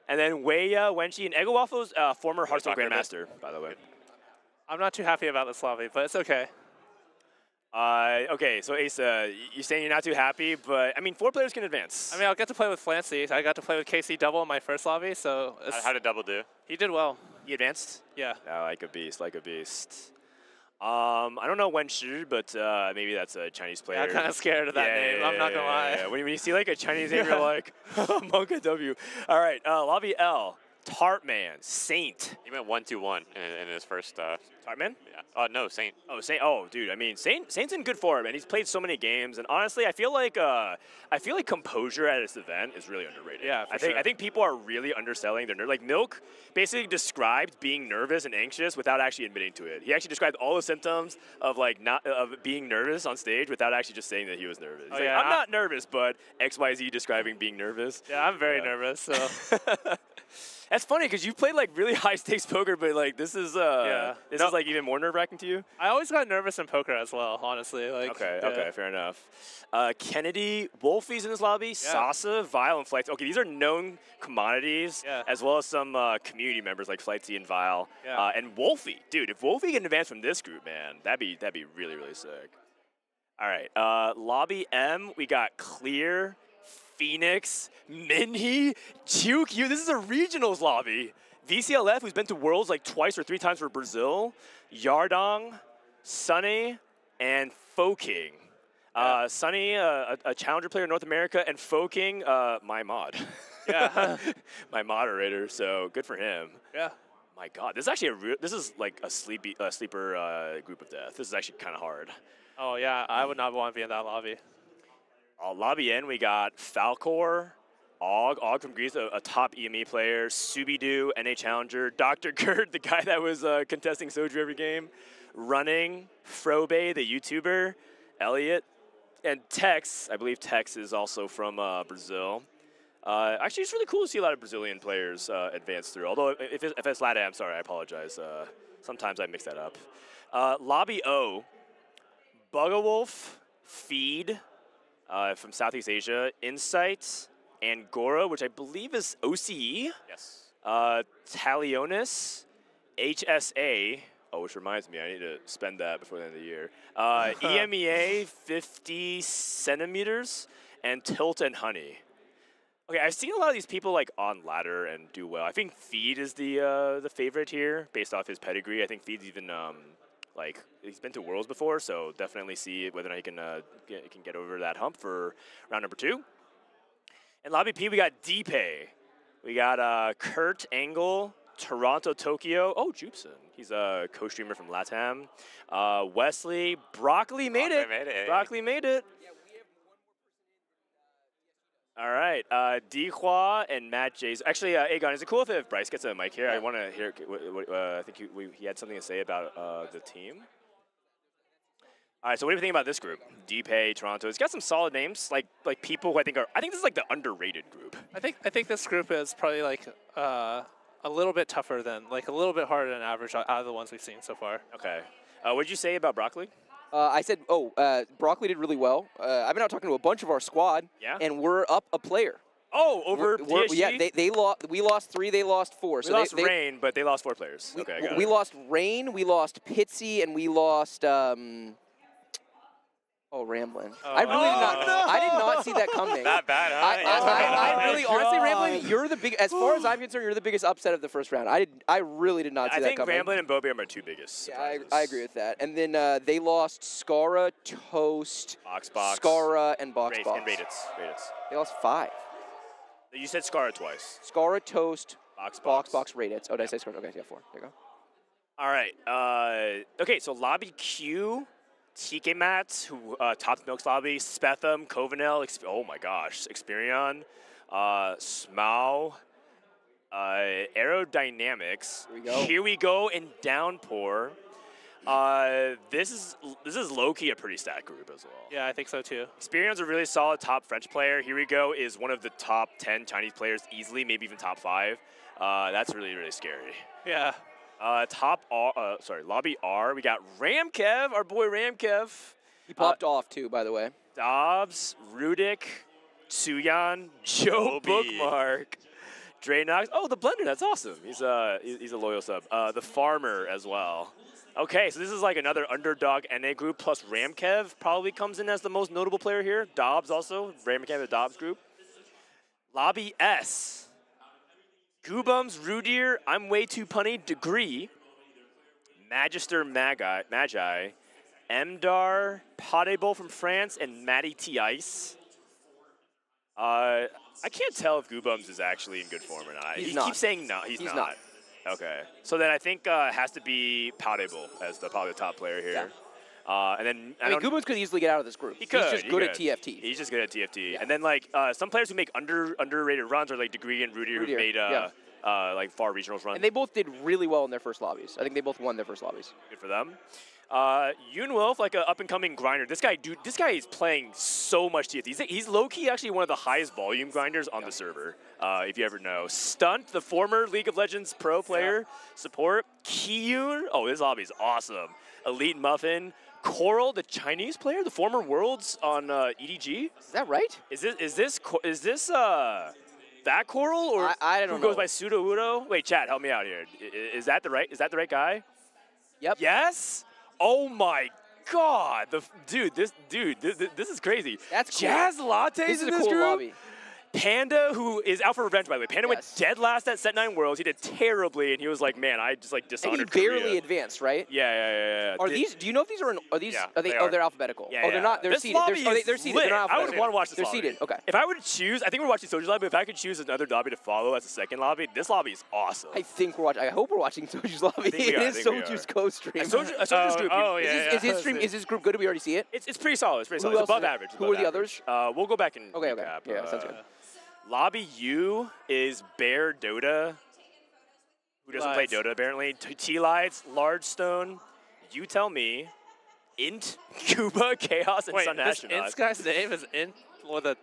and then Weya, Wenchi, and Eggo Waffles, former Hearthstone Grandmaster, by the way. I'm not too happy about this lobby, but it's okay. Okay, so Asa, you're saying you're not too happy, but I mean, 4 players can advance. I mean, I'll get to play with Flancy. I got to play with KC Double in my first lobby, so. How did Double do? He did well. He advanced? Yeah. Oh, like a beast, like a beast. I don't know Wen Shi, but maybe that's a Chinese player. Yeah, I'm kind of scared of that name. I'm not gonna lie. Yeah. When you see like a Chinese name, you're like, Monka W. All right, Lobby L. Tartman, Saint. He went 1-2-1 in his first. Tartman? Yeah. No, Saint. Oh, Saint. Oh, dude. I mean, Saint's in good form, and he's played so many games. And honestly, I feel like composure at this event is really underrated. Yeah, I think people are really underselling their nerve. Like Milk basically described being nervous and anxious without actually admitting to it. He actually described all the symptoms of being nervous on stage without actually just saying that he was nervous. He's like, I'm not nervous, but XYZ describing being nervous. Yeah, I'm very nervous. So. That's funny because you played like really high stakes poker, but like this is this is like even more nerve wracking to you. I always got nervous in poker as well, honestly. Like, Okay, fair enough. Kennedy, Wolfie's in this lobby, Sasa, Vile, and Flights. Okay, these are known commodities, as well as some community members like Flightsy and Vile, and Wolfie. Dude, if Wolfie can advance from this group, man, that'd be really really sick. All right, lobby M, we got Clear, Phoenix, Minhee, Juke. This is a regionals lobby. VCLF, who's been to Worlds like twice or 3 times for Brazil, Yardong, Sunny, and Foking. Sunny, a challenger player in North America, and Foking, my mod. Yeah. My moderator, so good for him. Yeah. My God, this is actually this is like a sleeper group of death. This is actually kind of hard. Oh, yeah, I would not want to be in that lobby. Lobby N, we got Falcor, Og from Greece, a top EME player, Subidoo, NA Challenger, Dr. Kurt, the guy that was contesting Soju every game, Running, Frobe, the YouTuber, Elliot, and Tex. I believe Tex is also from Brazil. Actually, it's really cool to see a lot of Brazilian players advance through. Although, if it's LATAM, sorry, I apologize. Sometimes I mix that up. Lobby O, Bugawolf, Feed, from Southeast Asia, Insight, Angora, which I believe is OCE. Yes. Talionis, HSA, which reminds me, I need to spend that before the end of the year. EMEA, 50 centimeters, and Tilt and Honey. Okay, I've seen a lot of these people like on ladder and do well. I think Feed is the favorite here, based off his pedigree. I think Feed's even like he's been to Worlds before, so definitely see whether or not he can get over that hump for round number 2. In Lobby P, we got Deepay. We got Kurt Angle, Toronto, Tokyo. Oh, Jupson. He's a co-streamer from LATAM. Wesley, Broccoli made it. Broccoli made it. All right, Dihua and Matt Jays. Actually, Aegon, is it cool if Bryce gets a mic here? I want to hear. I think he had something to say about the team. All right, so what do you think about this group? Deepay, Toronto. It's got some solid names, like people who I think this is like the underrated group. I think this group is probably like a little bit tougher than, like a little bit harder than average out of the ones we've seen so far. Okay. What did you say about Broccoli? I said, Broccoli did really well. I've been out talking to a bunch of our squad, and we're up a player. Oh, over PSG? Yeah, we lost 3, they lost 4. We lost Rain, but they lost 4 players. Okay, I got it. We lost Rain, we lost Pitsy, and we lost Ramblin'. I really did not. No. I did not see that coming. That bad, huh? I really, honestly, Ramblin', you're the big. As far as I'm concerned, you're the biggest upset of the first round. I really did not see that coming. I think Ramblin' and Bobi are my 2 biggest. Yeah, I agree with that. And then they lost Scara, Toast, Box, Scara, and Box. And Raditz. They lost 5. You said Scara twice. Scara, Toast, Box, Raditz. Oh, did I say Scara? Okay, yeah, 4. There you go. All right. Okay, so Lobby Q. TK Mats, who topped Milk's lobby, Spetham, Covenel, oh my gosh, Experion, Smau, Aerodynamics. Here we go in Downpour. This is low-key a pretty stacked group as well. Yeah, I think so too. Experian's a really solid top French player. Here we go is one of the top 10 Chinese players easily, maybe even top 5. That's really, really scary. Yeah. Lobby R, we got Ramkev, our boy Ramkev. He popped off too, by the way. Dobbs, Rudik, Tsuyan, Joe Bookmark, Draynox. Oh, the Blender, that's awesome. He's a loyal sub. The Farmer as well. Okay, so this is like another underdog NA group plus Ramkev probably comes in as the most notable player here. Dobbs also, Ramkev, the Dobbs group. Lobby S. Goobums, Rudir, I'm way too punny, Degree, Magister Magi, Mdar, Potable from France, and Matty T. Ice. I can't tell if Goobums is actually in good form or not. He keeps saying no, he's not. Okay. So then I think it has to be Potable as probably the top player here. Yeah. And then Goobums could easily get out of this group. He's just good at TFT. He's just good at TFT. Yeah. And then like some players who make underrated runs are like Degree and Rudir who made like far regionals run. And they both did really well in their first lobbies. I think they both won their first lobbies. Good for them. Yunwolf, like an up-and-coming grinder. This guy is playing so much TFT. He's low-key actually one of the highest volume grinders on the server, if you ever know. Stunt, the former League of Legends pro player, support. Kiyun, oh, this lobby is awesome. Elite Muffin. Coral, the Chinese player, the former Worlds on EDG. Is that right? Is this that Coral, or I don't know. Who goes by Pseudo Udo? Wait, chat, help me out here. Is that the right guy? Yep. Yes. Oh my God, this is crazy. That's cool. Jazz Lattes This is in a this cool group. lobby. Panda, who is out for revenge, by the way. Panda went dead last at Set 9 Worlds. He did terribly, and he was like, man, I just like dishonored And he barely Korea. advanced, right? Yeah. Are these? Do you know if these are these? Yeah, Are they? they Oh, are. they're alphabetical. Yeah, oh, they're yeah. not. They're This seated. lobby They're is seated. lit. They're not I would alphabetical. want to watch this They're lobby. seated. Okay. If I would choose, I think we're watching Soju's lobby, but if I could choose another lobby to follow as a second lobby, this lobby is awesome. I think we're watching. I hope we're watching Soju's lobby. think we It are, I is think we Soju's are. co-stream. Soju's group. Is his stream? Is his group good? Do we already see it? It's pretty solid. It's pretty Who solid. It's else above is it? average. Who are the others? We'll go back and Okay. recap. Yeah, sounds good. Lobby U is Bear Dota, who doesn't play Lights. Dota apparently. T-Lights, Large Stone, You Tell Me, Int, Cuba, Chaos, and Wait, Sun this Astronaut. Int guy's name is Int with a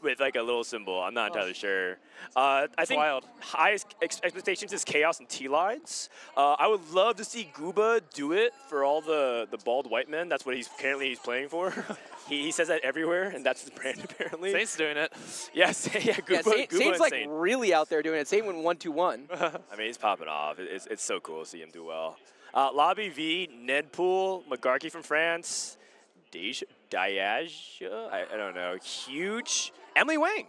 with like a little symbol. I'm not entirely sure. I think wild. highest expectations is Chaos and T-Lines. I would love to see Gooba do it for all the bald white men. That's what he's playing for. he says that everywhere, and that's his brand apparently. Saint's doing it. Yes, yeah, Gooba, Gooba Saint's and like Saint. really out there doing it. Saint went 1-2-1. I mean, he's popping off. It's so cool to see him do well. Lobby V, Nedpool, McGarkey from France, Diaja, I don't know, Huge, Emily Wang,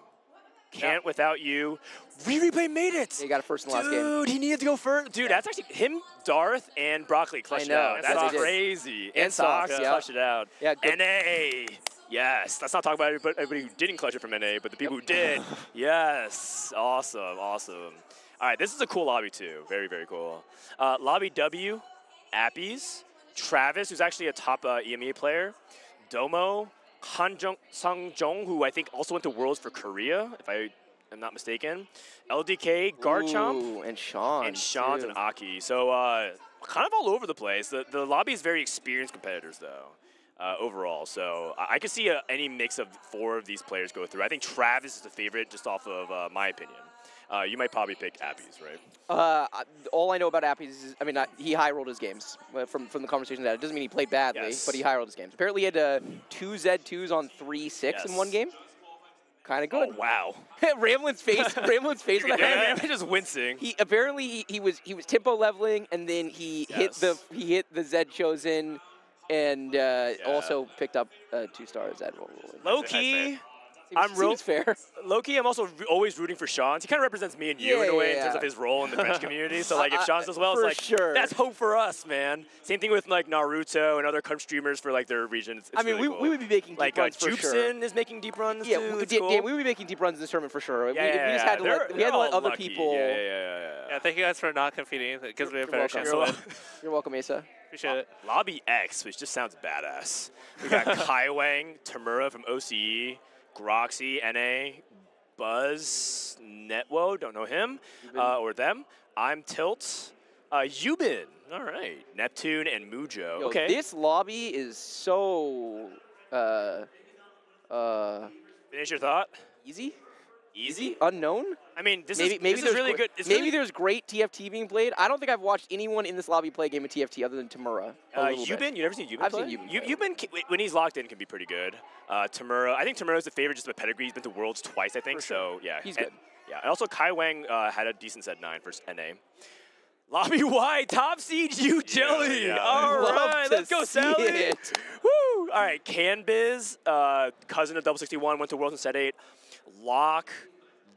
Can't Without You, Replay made it. He got a first in the last game. Dude, he needed to go first. Dude, that's actually him, Darth, and Broccoli clutched it out. And That's Socks. crazy. And Socks, yeah. clutched it out. Yeah, good. NA. Yes, let's not talk about everybody who didn't clutch it from NA, but the people who did. Yes, awesome. All right, this is a cool lobby too. Very, very cool. Lobby W, Appies, Travis, who's actually a top EMEA player, Domo, Sang-jong, who I think also went to Worlds for Korea, if I am not mistaken, LDK, Garchomp, Ooh, and Sean. and Aki. So kind of all over the place. The lobby is very experienced competitors though. Overall, so I could see any mix of 4 of these players go through. I think Travis is the favorite, just off of my opinion. You might probably pick Appies, right? All I know about Appies is, I mean, he high rolled his games from the conversation that it doesn't mean he played badly, Yes. but he high rolled his games. Apparently, he had 2 Z2s on 3-6 in one game. Kind of good. Oh wow! Ramlin's face. Ramlin's face. on that. Ramlin just wincing. He apparently he was tempo leveling, and then he hit the Z chosen, and also picked up 2-star Z roll. Low key. Seems fair. Low-key, I'm also always rooting for Sean. He kind of represents me and you in a way in terms of his role in the French community. So like, if Sean does well, it's like sure. that's hope for us, man. Same thing with like Naruto and other streamers for like their region. It's I mean, really we cool. would be making deep like runs for Jupson sure. is making deep runs Yeah, too. we, It's yeah, cool. we would be making deep runs in this tournament for sure. We just had to They're let all other lucky. people. Yeah, thank you guys for not competing. It gives me a better chance to win. You're welcome, Asa. Appreciate it. Lobby X, which just sounds badass. We got Kai Wang, Tamura from OCE, Groxy, NA, Buzz, Netwo, don't know him or them. I'm Tilt, Yubin, all right, Neptune and Mujo. Yo, Okay. This lobby is so Finish your thought. easy. Easy? Unknown? I mean, this maybe is there's really good. It's maybe really, there's great TFT being played. I don't think I've watched anyone in this lobby play a game of TFT other than Tamura. Yubin? You never seen Yubin I've play? seen Yubin. Yubin, when he's locked in, can be pretty good. Tamura, I think Tamura's the favorite just by pedigree. He's been to Worlds twice, I think. So, yeah. He's good. Yeah, and also Kai Wang had a decent set 9 for NA. Lobby Y, top seed, you jelly. yeah. All Love right, to let's go, see Sally. it. Woo! All right, Canbiz, cousin of Double 61, went to Worlds in set 8. Locke,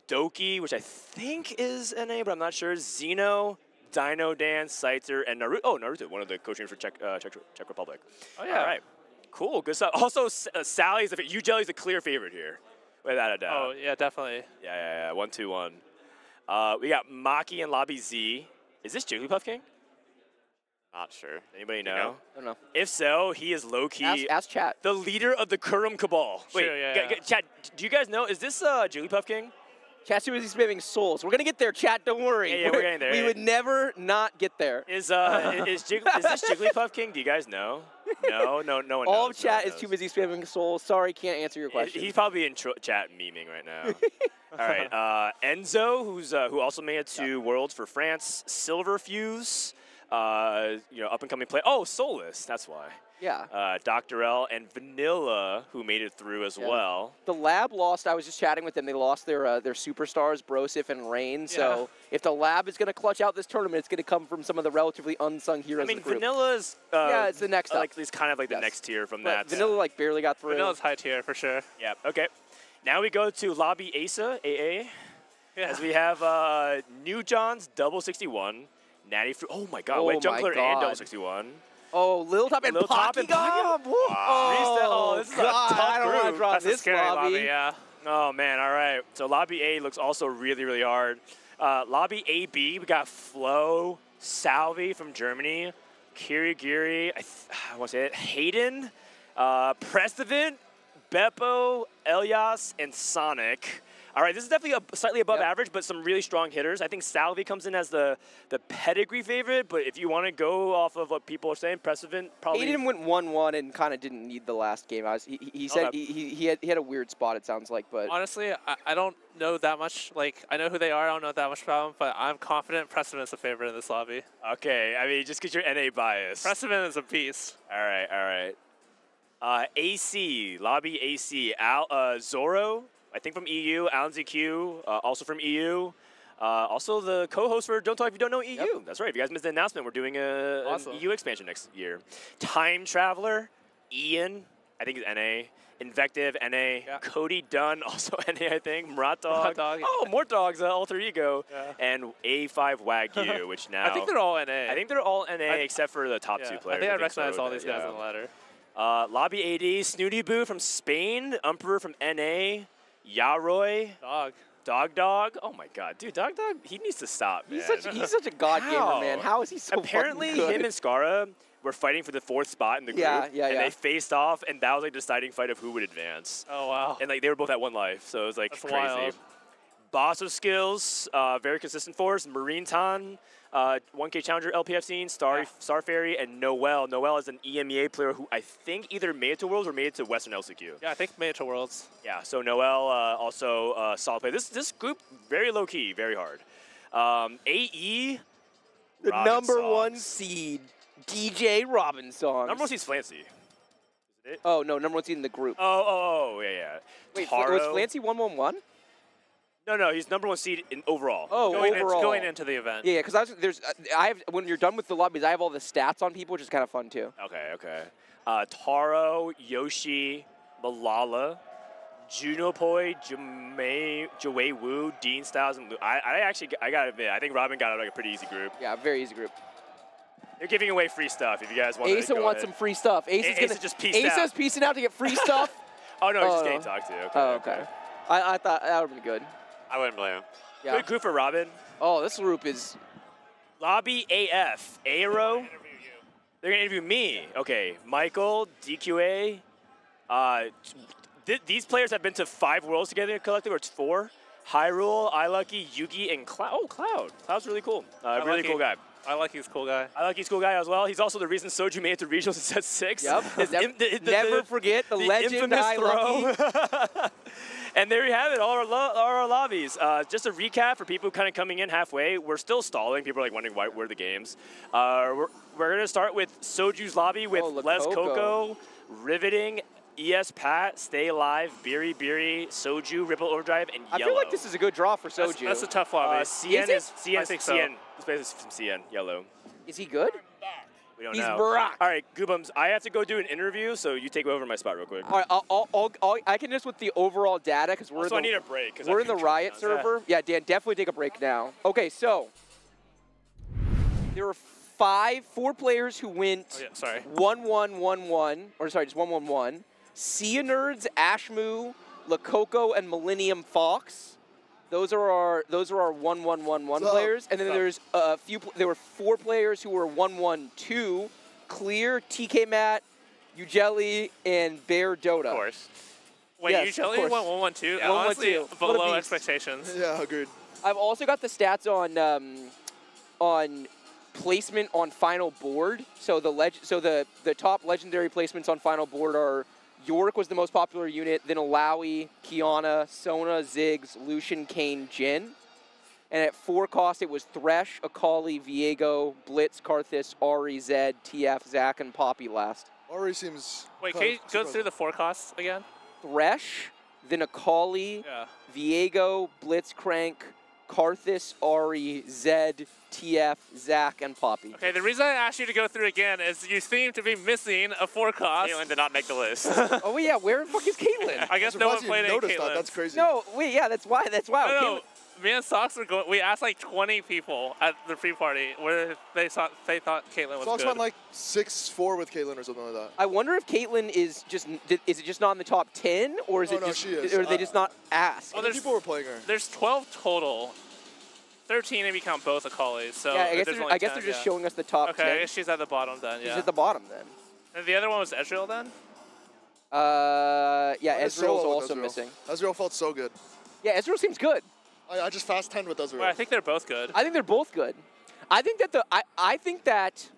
Doki, which I think is NA, but I'm not sure. Xeno, Dino Dan, Scyther, and Naruto. Oh, Naruto, one of the coaching for Czech Republic. Oh, yeah. All right. Cool, good stuff. Also, Sally's, you Jelly's the clear favorite here, without a doubt. Oh, yeah, definitely. Yeah, 1-2-1. We got Maki and Lobby Z. Is this Jigglypuff King? Not sure. Anybody know? I don't know. If so, he is low-key Ask chat. the leader of the Kurum Cabal. Wait, Sure, yeah. chat, do you guys know, is this Jigglypuff King? Chat's too busy spamming souls. We're gonna get there, chat. Don't worry. Yeah, we're getting there. We would never not get there. Is this Jigglypuff King? Do you guys know? No, no one knows. All of chat is too busy spamming souls. Sorry, can't answer your question. He's probably in chat memeing right now. All right, Enzo, who also made it to Worlds for France. Silverfuse, up and coming player. Oh, Solus, that's why. Yeah. Dr. L and Vanilla, who made it through as well. The lab lost. I was just chatting with them. They lost their superstars, Brosif and Rain. So if the lab is going to clutch out this tournament, it's going to come from some of the relatively unsung heroes. I mean, of the group. Vanilla's it's the next up. It's kind of like the next tier from that. Vanilla barely got through. Vanilla's high tier for sure. Yeah. Okay. Now we go to Lobby Asa AA, as we have New John's Double 61, Natty Fruit. Oh my God! Wet Jungler and Double 61. Oh, Lil Top and Pocky Wow. Oh, this is a tough I don't want to group. draw That's a this scary lobby. Yeah. Oh man. All right. So Lobby A looks also really, really hard. Lobby AB, we got Flo, Salvi from Germany, Kirigiri, I want to say it, Hayden, Prestevant, Beppo, Elias, and Sonic. All right, this is definitely slightly above average, but some really strong hitters. I think Salvi comes in as the pedigree favorite, but if you want to go off of what people are saying, Prestevant probably. Hayden went 1-1 and kind of didn't need the last game. He said he had a weird spot, it sounds like, but. Honestly, I don't know that much. Like, I know who they are. I don't know that much about them, but I'm confident Prestevant's a favorite in this lobby. Okay, I mean, just because you're NA biased. Prestevant is a beast. All right. AC, Lobby AC, Zoro, I think from EU, Alan ZQ, also from EU. Also the co-host for Don't Talk If You Don't Know EU. Yep. That's right. If you guys missed the announcement, we're doing an EU expansion next year. Time Traveler, Ian, I think he's NA. Invective, NA. Yeah. Cody Dunn, also NA, I think. Murat Dog. Oh, Mort Dog's alter ego. Yeah. And A5 Wagyu, which now. I think they're all NA. I think they're all NA except for the top two players. I think I recognize all these guys on the ladder. Lobby AD, Snooty Boo from Spain, Emperor from NA, Yaroy. Dog. Oh my God, dude, Dog, he needs to stop, man. He's such a god gamer, man. How is he so Apparently, fucking good? him and Skara were fighting for the 4th spot in the group. Yeah. And they faced off, and that was like the deciding fight of who would advance. Oh, wow. And like they were both at 1 life, so it was like That's crazy. wild. Boss of Skills, very consistent force, Marine Ton, 1K Challenger LPF scene, Star Fairy, and Noel. Noel is an EMEA player who I think either made it to Worlds or made it to Western LCQ. Yeah, I think made it to Worlds. Yeah, so Noel also solid play. This group, very low-key, very hard. AE, the #1 seed, DJ Robinson. #1 seed's Flancy. Is it? Oh, no, #1 seed in the group. Yeah. Wait, Taro. was Flancy 1-1-1? No, he's #1 seed overall. Oh, overall. Going into the event. Yeah, because I have when you're done with the lobbies, I have all the stats on people, which is kind of fun too. Okay. Taro, Yoshi, Malala, Junopoi, Jawei Wu, Dean Styles, and I gotta admit, I think Robin got like a pretty easy group. Yeah, very easy group. They're giving away free stuff if you guys want. Asa wants some free stuff. Asa's just peaced out. Asa's piecing out to get free stuff. Oh no, he's just getting talked to. Okay. I thought that would be good. I wouldn't blame him. Yeah. Good group for Robin. Oh, this group is. Lobby AF, Aero. They're gonna interview me. Okay, Michael, DQA. These players have been to 5 Worlds together collectively, or 4. Hyrule, iLucky, Yugi, and Cloud. Oh, Cloud. Cloud's really cool. Really cool guy. I like he's a cool guy. I like he's a cool guy as well. He's also the reason Soju made it to regionals in set 6. Yep. Never forget the legend iLucky. And there you have it, all our lobbies. Just a recap for people kind of coming in halfway. We're still stalling. People are like wondering where are the games. We're going to start with Soju's lobby with Les Coco, Riveting, ES Pat, Stay Alive, Beery, Soju, Ripple Overdrive, and Yellow. I feel like this is a good draw for Soju. That's a tough lobby. CN is I think so. CN. This place is from CN, Yellow. Is he good? We don't He's know. Barack. All right, Goobums, I have to go do an interview, so you take over my spot real quick. All right, I can just with the overall data because we're. Also, I need a break. We're in the Riot server. Yeah, Dan, definitely take a break now. Okay, so there were 4 players who went 1-1-1-1, or sorry, just 1-1-1. Sia Nerds, Ashmoo, Lakoko, and Millennium Fox. Those are our 1-1-1-1 players, and then there's a few. There were 4 players who were 1-1-2. Clear, TK Matt, Ujelly, and Bear Dota. Of course. Wait, Yes, you of totally course. went 1-1-2? Yeah, 1-1-2. Honestly, What a below beast. expectations. Yeah, agreed. I've also got the stats on placement on final board. So the top legendary placements on final board are York was the most popular unit, then Alawi, Kiana, Sona, Ziggs, Lucian, Kane, Jin. And at 4 cost, it was Thresh, Akali, Viego, Blitz, Karthus, Ahri, Zed, TF, Zac, and Poppy last. Ahri seems... Wait, can you go through the 4 costs again? Thresh, then Akali, Viego, Blitzcrank, Karthus, Ahri, Zed, TF, Zac, and Poppy. Okay, the reason I asked you to go through again is you seem to be missing a 4 cost. Caitlyn did not make the list. Oh, yeah, where the fuck is Caitlyn? I guess no one played any Caitlyn. That's crazy. No, wait, yeah, that's why. No, me and Sox were going. We asked like 20 people at the pre-party where they thought Caitlyn was Sox good. went like 6-4 with Caitlyn or something like that. I wonder if Caitlyn is it just not in the top 10, or is Oh, it no, just, she is. or they just not asked? Well, people were playing her. There's 12 total. 13 if you count both Akalis. So yeah, I there's only guess 10, they're just showing us the top 10. Okay, I guess she's at the bottom then. She's Yeah. at the bottom then. And the other one was Ezreal then. Yeah, I did so Ezreal's well with also Ezreal. missing. Ezreal felt so good. Yeah, Ezreal seems good. I just fast 10 with Ezreal. Well, I think they're both good. I think they're both good. I think that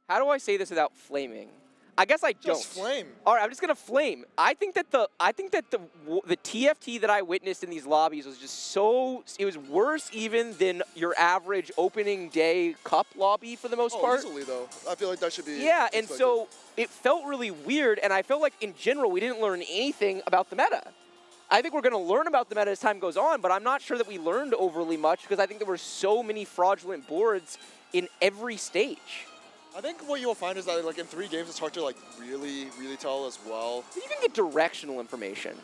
how do I say this without flaming? I guess I don't. Just flame. All right, I'm just gonna flame. I think that the TFT that I witnessed in these lobbies was just so. It was worse even than your average opening day cup lobby for the most part. Easily though. I feel like that should be. Yeah, and expected. so it felt really weird, and I felt like in general we didn't learn anything about the meta. I think we're going to learn about the meta as time goes on, but I'm not sure that we learned overly much because I think there were so many fraudulent boards in every stage. I think what you'll find is that like in 3 games it's hard to like really tell as well. You can get directional information.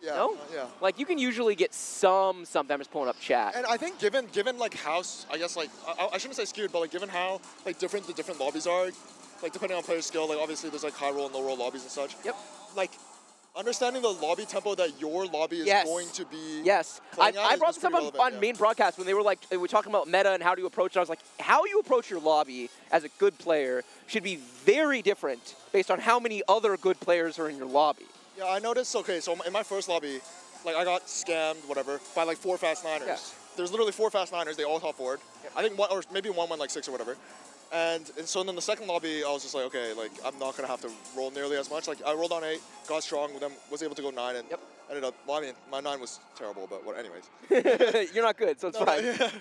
Yeah. No? Yeah. Like you can usually get sometimes pulling up chat. And I think given like how I guess like I shouldn't say skewed, but like given how like the different lobbies are, like depending on player skill, like obviously there's like high roll and low roll lobbies and such. Yep. Like understanding the lobby tempo that your lobby is going to be. Yes. I playing brought this up on main broadcast when they were talking about meta and how do you approach it. I was like, how you approach your lobby as a good player should be very different based on how many other good players are in your lobby. Yeah, I noticed. Okay, so in my first lobby, like I got scammed, whatever, by like 4 fast niners. Yeah. There's literally 4 fast niners. They all top forward. Yep. I think one or maybe one went like 6 or whatever. And so then the second lobby, I was just like, okay, like I'm not gonna have to roll nearly as much. Like I rolled on 8, got strong, then was able to go 9, and ended up. Well, I mean, my 9 was terrible, but what? Anyways. You're not good, so it's fine. Yeah.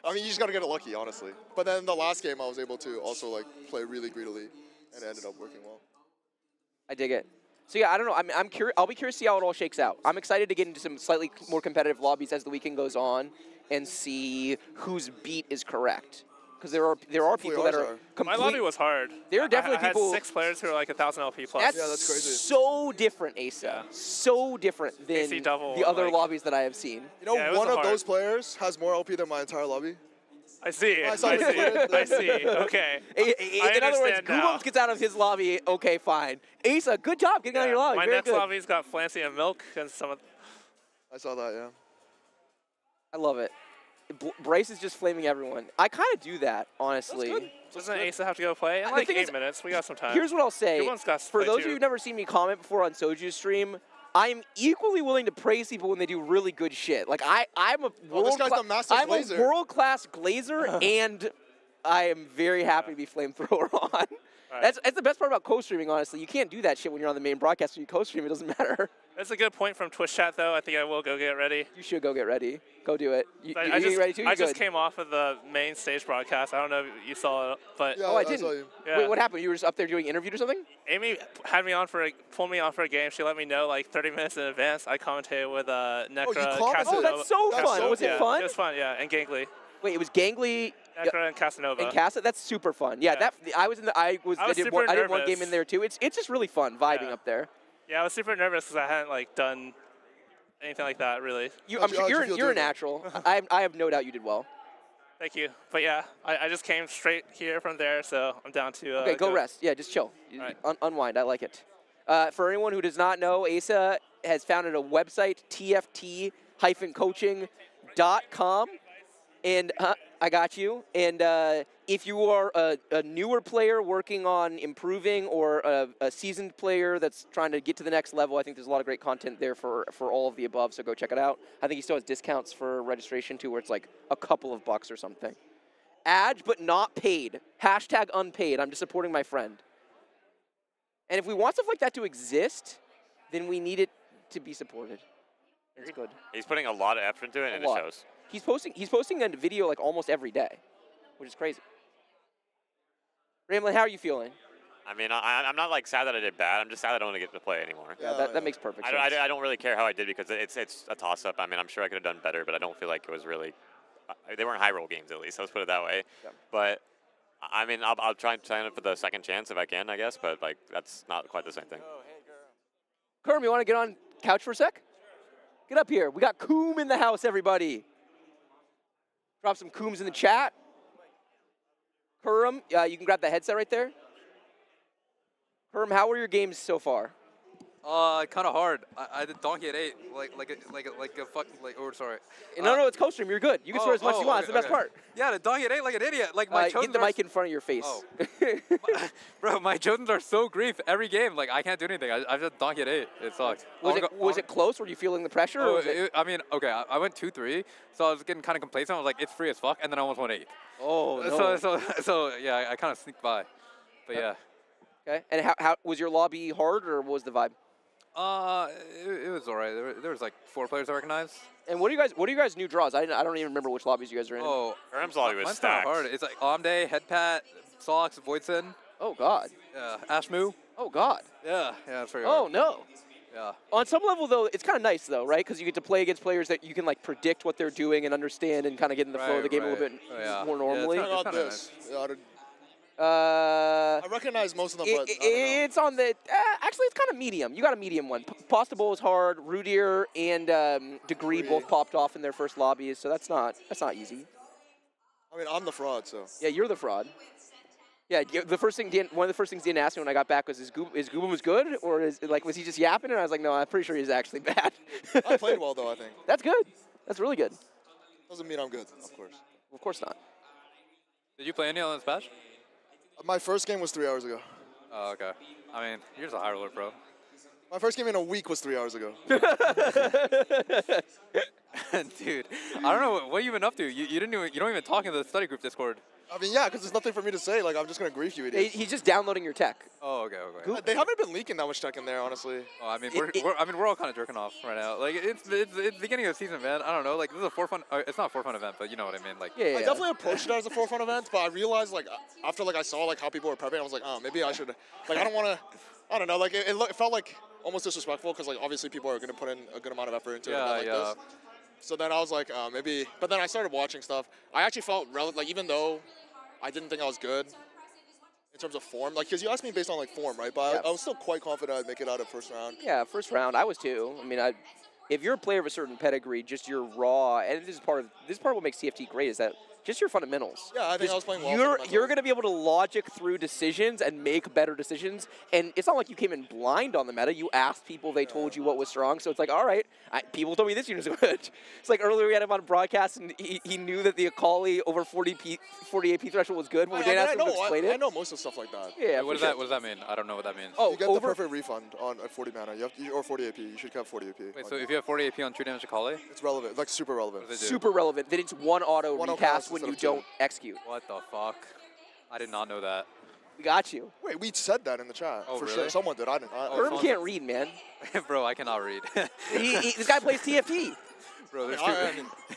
I mean, you just gotta get it lucky, honestly. But then the last game, I was able to also like play really greedily, and it ended up working well. I dig it. So yeah, I don't know. I'm curious. I'll be curious to see how it all shakes out. I'm excited to get into some slightly more competitive lobbies as the weekend goes on and see whose beat is correct. Because there are people that are My lobby was hard. There are definitely I had people. 6 players who are like 1,000 LP plus. That's crazy. So different, Asa. Yeah. So different than AC double, the other like, lobbies that I have seen. You know, one of those players has more LP than my entire lobby. I see. I saw I it. see. I see. Okay. In other words, Goomums gets out of his lobby. Okay, fine. Asa, good job getting out of your lobby. My Very next good. lobby's got Flancy and Milk and some of. I saw that, yeah. I love it. Bryce is just flaming everyone. I kind of do that, honestly. Doesn't Asa have to go play? In The like thing 8 is, minutes. We got some time. Here's what I'll say. Goomums got For play those too. of you who've never seen me comment before on Soju's stream, I'm equally willing to praise people when they do really good shit. Like I'm a world class glazer, and I am very happy to be flamethrower on. Right. That's the best part about co-streaming, honestly. You can't do that shit when you're on the main broadcast. When you co-stream, it doesn't matter. That's a good point from Twitch chat, though. I think I will go get ready. You should go get ready. Go do it. You just, ready too? I just came off of the main stage broadcast. I don't know if you saw it, but oh, I didn't. Yeah. Wait, what happened? You were just up there doing an interview or something? Amy had me on pulled me on for a game. She let me know like 30 minutes in advance. I commentated with Necra. Oh, that's so fun. Was it fun? It was fun, yeah, and Gangly. Wait, it was Gangly. Necra and Casanova. And Casa, that's super fun. Yeah, that I did one game in there too. It's just really fun vibing up there. Yeah, I was super nervous because I hadn't like done anything like that really. I'm sure you're a natural. I have no doubt you did well. Thank you. But yeah, I just came straight here from there, so I'm down to. Okay, go rest. Yeah, just chill. Right. Unwind. I like it. For anyone who does not know, Asa has founded a website, tft-coaching.com, and I got you. And if you are a newer player working on improving or a seasoned player that's trying to get to the next level, I think there's a lot of great content there for all of the above, so go check it out. I think he still has discounts for registration, too, where it's like a couple of bucks or something. Ad, but not paid. Hashtag unpaid. I'm just supporting my friend. And if we want stuff like that to exist, then we need it to be supported. It's good. He's putting a lot of effort into it, and it shows. He's posting a video like almost every day, which is crazy. Ramlin, how are you feeling? I mean, I'm not like sad that I did bad. I'm just sad I don't want to get to play anymore. Yeah, that makes perfect sense. I don't really care how I did because it's a toss-up. I mean, I'm sure I could have done better, but I don't feel like it was really. They weren't high roll games at least. Let's put it that way. Yeah. But I mean, I'll try and sign up for the second chance if I can, I guess. But like, that's not quite the same thing. Kerm, you want to get on couch for a sec? Get up here. We got Coom in the house, everybody. Drop some Cooms in the chat. Kerm, you can grab the headset right there. Kerm, how were your games so far? Kind of hard. I did donkey at 8, like a fucking sorry. No, it's co-stream. You're good. You can swear as much as you want. It's the best part. Yeah, the donkey at 8 like an idiot. Like my get the mic in front of your face. Oh. Bro, my Jotens are so grief every game. Like I can't do anything. I just donkey at 8. It sucked. Was it close? Were you feeling the pressure? Or was it? I mean, okay, I went 2-3, so I was getting kind of complacent. I was like, it's free as fuck, and then I almost went 8. Oh no. So yeah, I kind of sneaked by, but yeah. Okay. And how was your lobby hard, or what was the vibe? It was alright. There was like 4 players I recognized. And what are you guys' new draws? I don't even remember which lobbies you guys are in. Oh, Ram's lobby was mine's stacked. Hard. It's like Omde, Headpat, Sox, Voidson. Oh God. Yeah, Ashmoo. Oh God. Yeah, that's pretty Oh hard. no. Yeah. On some level, though, it's kind of nice, though, right? Because you get to play against players that you can like predict what they're doing and understand and kind of get in the flow of the game a little bit more normally. Yeah, it's I recognize most of them, but it's on the actually it's kind of medium. You got a medium one. Pasta Bowl is hard. Rudier and Degree both popped off in their first lobbies, so that's not easy. I mean, I'm the fraud, so. Yeah, you're the fraud. Yeah, the first thing one of the first things Dan asked me when I got back was, is Gooba was good, or was he just yapping? And I was like, no, I'm pretty sure he's actually bad. I played well though, I think. That's good. That's really good. Doesn't mean I'm good, of course. Of course not. Did you play any on this patch? My first game was 3 hours ago. Oh, okay. I mean, you're just a high roller pro. My first game in a week was 3 hours ago. Dude, I don't know what you've been up to. You don't even talk in the study group Discord. I mean, yeah, because there's nothing for me to say. Like, I'm just gonna grief you, idiots. He's just downloading your tech. Oh, okay. They haven't been leaking that much tech in there, honestly. Oh, I mean, we're all kind of jerking off right now. Like, it's the beginning of the season, man. I don't know. Like, this is a forefront. It's not a forefront event, but you know what I mean. Like, I definitely approached it as a forefront event, but I realized, like, after I saw like how people were prepping, I was like, oh, maybe I should. Like, I don't want to. I don't know. Like, it felt like almost disrespectful because like obviously people are gonna put in a good amount of effort into an event like this. So then I was like, maybe. But then I started watching stuff. I actually felt like even though I didn't think I was good in terms of form. Like, because you asked me based on, like, form, right? But I was still quite confident I'd make it out of first round. Yeah, first round, I was too. I mean, if you're a player of a certain pedigree, just your raw, and this is part of what makes TFT great is that just your fundamentals. Yeah, I think I was playing well. You're going to be able to logic through decisions and make better decisions. And it's not like you came in blind on the meta. You asked people, they told you what was strong. So it's like, all right, people told me this unit's good. It's like earlier we had him on broadcast, and he knew that the Akali over 40 AP threshold was good. When I know most of stuff like that. Yeah, what does that mean? I don't know what that means. Oh, you get the perfect refund on 40 mana. or 40 AP. You should have 40 AP. Wait, so if you have 40 AP on 2 damage Akali? It's relevant, like super relevant. Super relevant. Then it's one auto recast when you don't execute. What the fuck? I did not know that. We got you. Wait, we said that in the chat. Oh, for really? sure. Someone did. I didn't. Herb can't read, man. Bro, I cannot read. This guy plays TFT. Bro,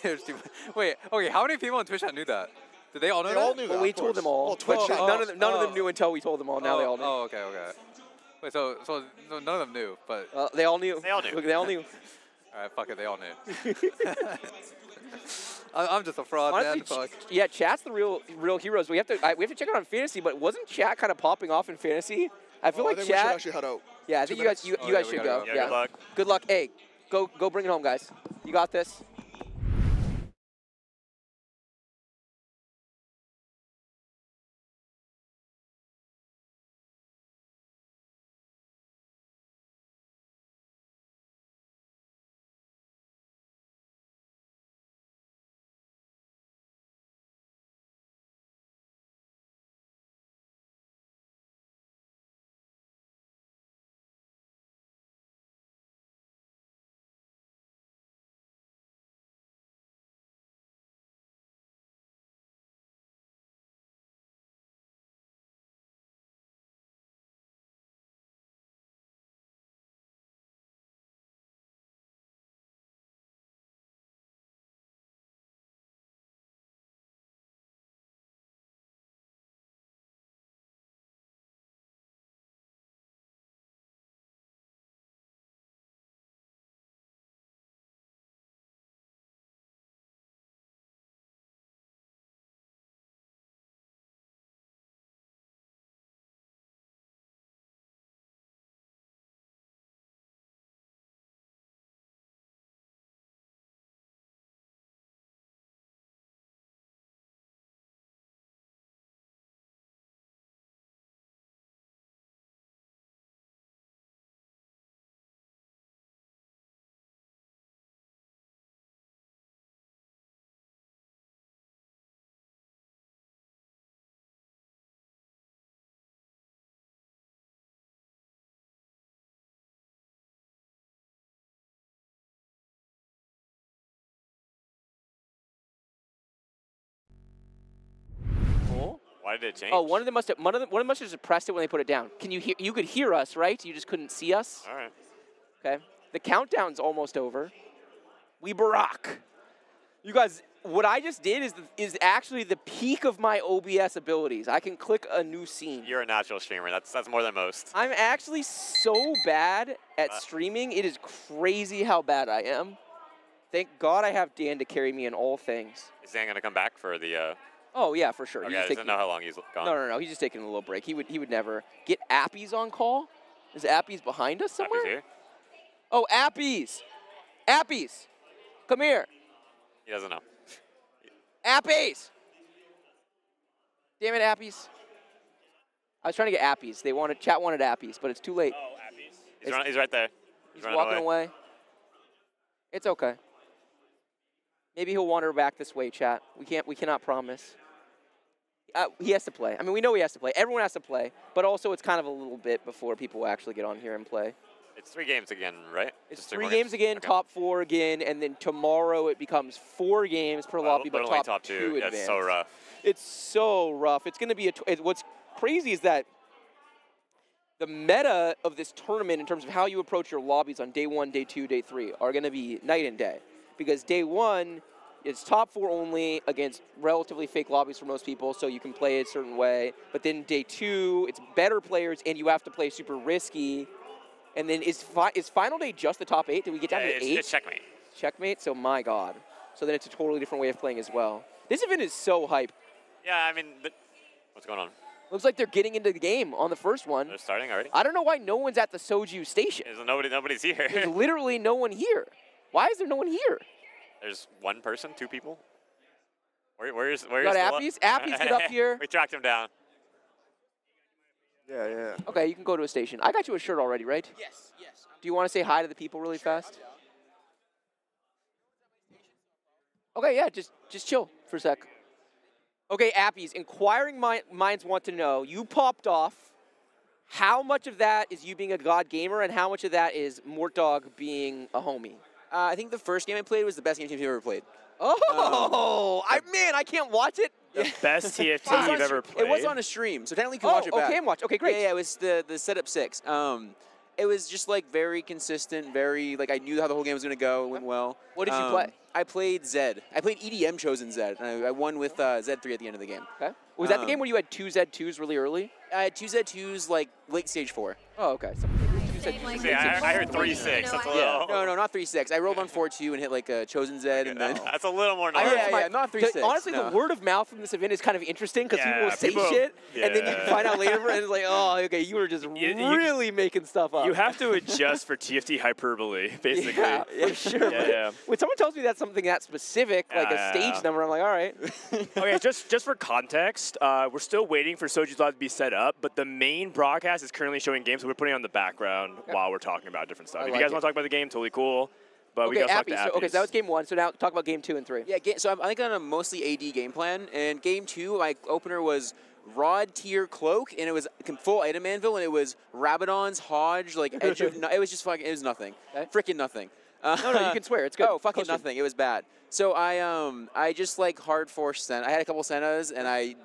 there's two. Wait, okay, how many people on Twitch chat knew that? Did they all know that? They all knew that. We told them all. None of them knew until we told them all. Now they all know. Oh, okay. Wait, so none of them knew, but they all knew. They all knew. They all knew. All right, fuck it, they all knew. I'm just a fraud, honestly, man. Fuck. Yeah, chat's the real heroes. We have to check it on fantasy, but wasn't chat kind of popping off in fantasy? I feel like I think chat. We should actually head out. Yeah, I think you guys should go. Yeah, good luck. Good luck. Hey, go bring it home, guys. You got this. Why did it change? Oh, one of them must have just pressed it when they put it down. Can you hear? You could hear us, right? You just couldn't see us. All right. Okay. The countdown's almost over. We Barack. You guys, what I just did is actually the peak of my OBS abilities. I can click a new scene. You're a natural streamer. That's more than most. I'm actually so bad at streaming. It is crazy how bad I am. Thank God I have Dan to carry me in all things. Is Dan gonna come back for the? Oh yeah, for sure. Okay, I didn't know how long he's gone. No. He's just taking a little break. He would never get Appies on call. Is Appies behind us somewhere? Appy's here. Oh, Appies. Appies. Come here. He doesn't know. Appies. Damn it, Appies. I was trying to get Appies. Chat wanted Appies, but it's too late. Oh, Appies. He's right there. He's walking away. It's okay. Maybe he'll wander back this way, chat. We cannot promise. He has to play. I mean, we know he has to play. Everyone has to play, but also it's kind of a little bit before people actually get on here and play. It's 3 games again, right? It's 3 games again, okay. Top 4 again, and then tomorrow it becomes 4 games per lobby, but only top 2 advanced. It's so rough. It's so rough. It's going to be what's crazy is that the meta of this tournament in terms of how you approach your lobbies on day 1, day 2, day 3 are going to be night and day. Because day 1 is top 4 only against relatively fake lobbies for most people, so you can play it a certain way. But then day 2, it's better players, and you have to play super risky. And then is final day just the top 8? Did we get down to 8? It's checkmate. Checkmate? So my God. So then it's a totally different way of playing as well. This event is so hype. Yeah, I mean, what's going on? Looks like they're getting into the game on the first one. They're starting already? I don't know why no one's at the Soju station. Nobody's here. There's literally no one here. Why is there no one here? There's 1 person, 2 people. Where's got Appies? Appies, get up here. We tracked him down. Yeah. Okay, you can go to a station. I got you a shirt already, right? Yes. Do you want to say hi to the people really fast? Okay, yeah, just chill for a sec. Okay, Appies, inquiring minds want to know, you popped off. How much of that is you being a god gamer, and how much of that is Mortdog being a homie? I think the first game I played was the best game team I've ever played. Oh, I can't watch it. The best TFT you've ever played. It was on a stream, so technically you can watch it back. Okay, watch. Okay, great. Yeah, it was the setup 6. It was just like very consistent, very like I knew how the whole game was gonna go. It went well. What did you play? I played Zed. I played EDM Chosen Zed, and I won with Z3 at the end of the game. Okay. Was that the game where you had 2 Z2s really early? I had 2 Z2s like late stage 4. Oh, okay. So I heard 3-6. That's a little. No, not 3-6. I rolled on 4-2 and hit like a Chosen Zed, and then. That's a little more normal. Yeah, not 3-6. Honestly, the word of mouth from this event is kind of interesting because people will say shit, and then you find out later, and it's like, oh, okay, you were just really making stuff up. You have to adjust for TFT hyperbole, basically. Yeah, for sure. Yeah. When someone tells me that's something that specific, like a stage number, I'm like, all right. Okay, just for context, we're still waiting for Soju's Live to be set up, but the main broadcast is currently showing games, so we're putting on the background while we're talking about different stuff. If you guys want to talk about the game, totally cool. But we got to talk to Appies. Okay, so that was game 1. So now talk about game 2 and 3. Yeah, so I think on a mostly AD game plan. And game 2, my opener was Rod Tier Cloak, and it was full item anvil, and it was Rabadon's Hodge, like edge of. It was just fucking. It was nothing. Freaking nothing. No, you can swear. It's good. Oh, fucking nothing. It was bad. So I just like hard forced Senna. I had a couple Sennas, and I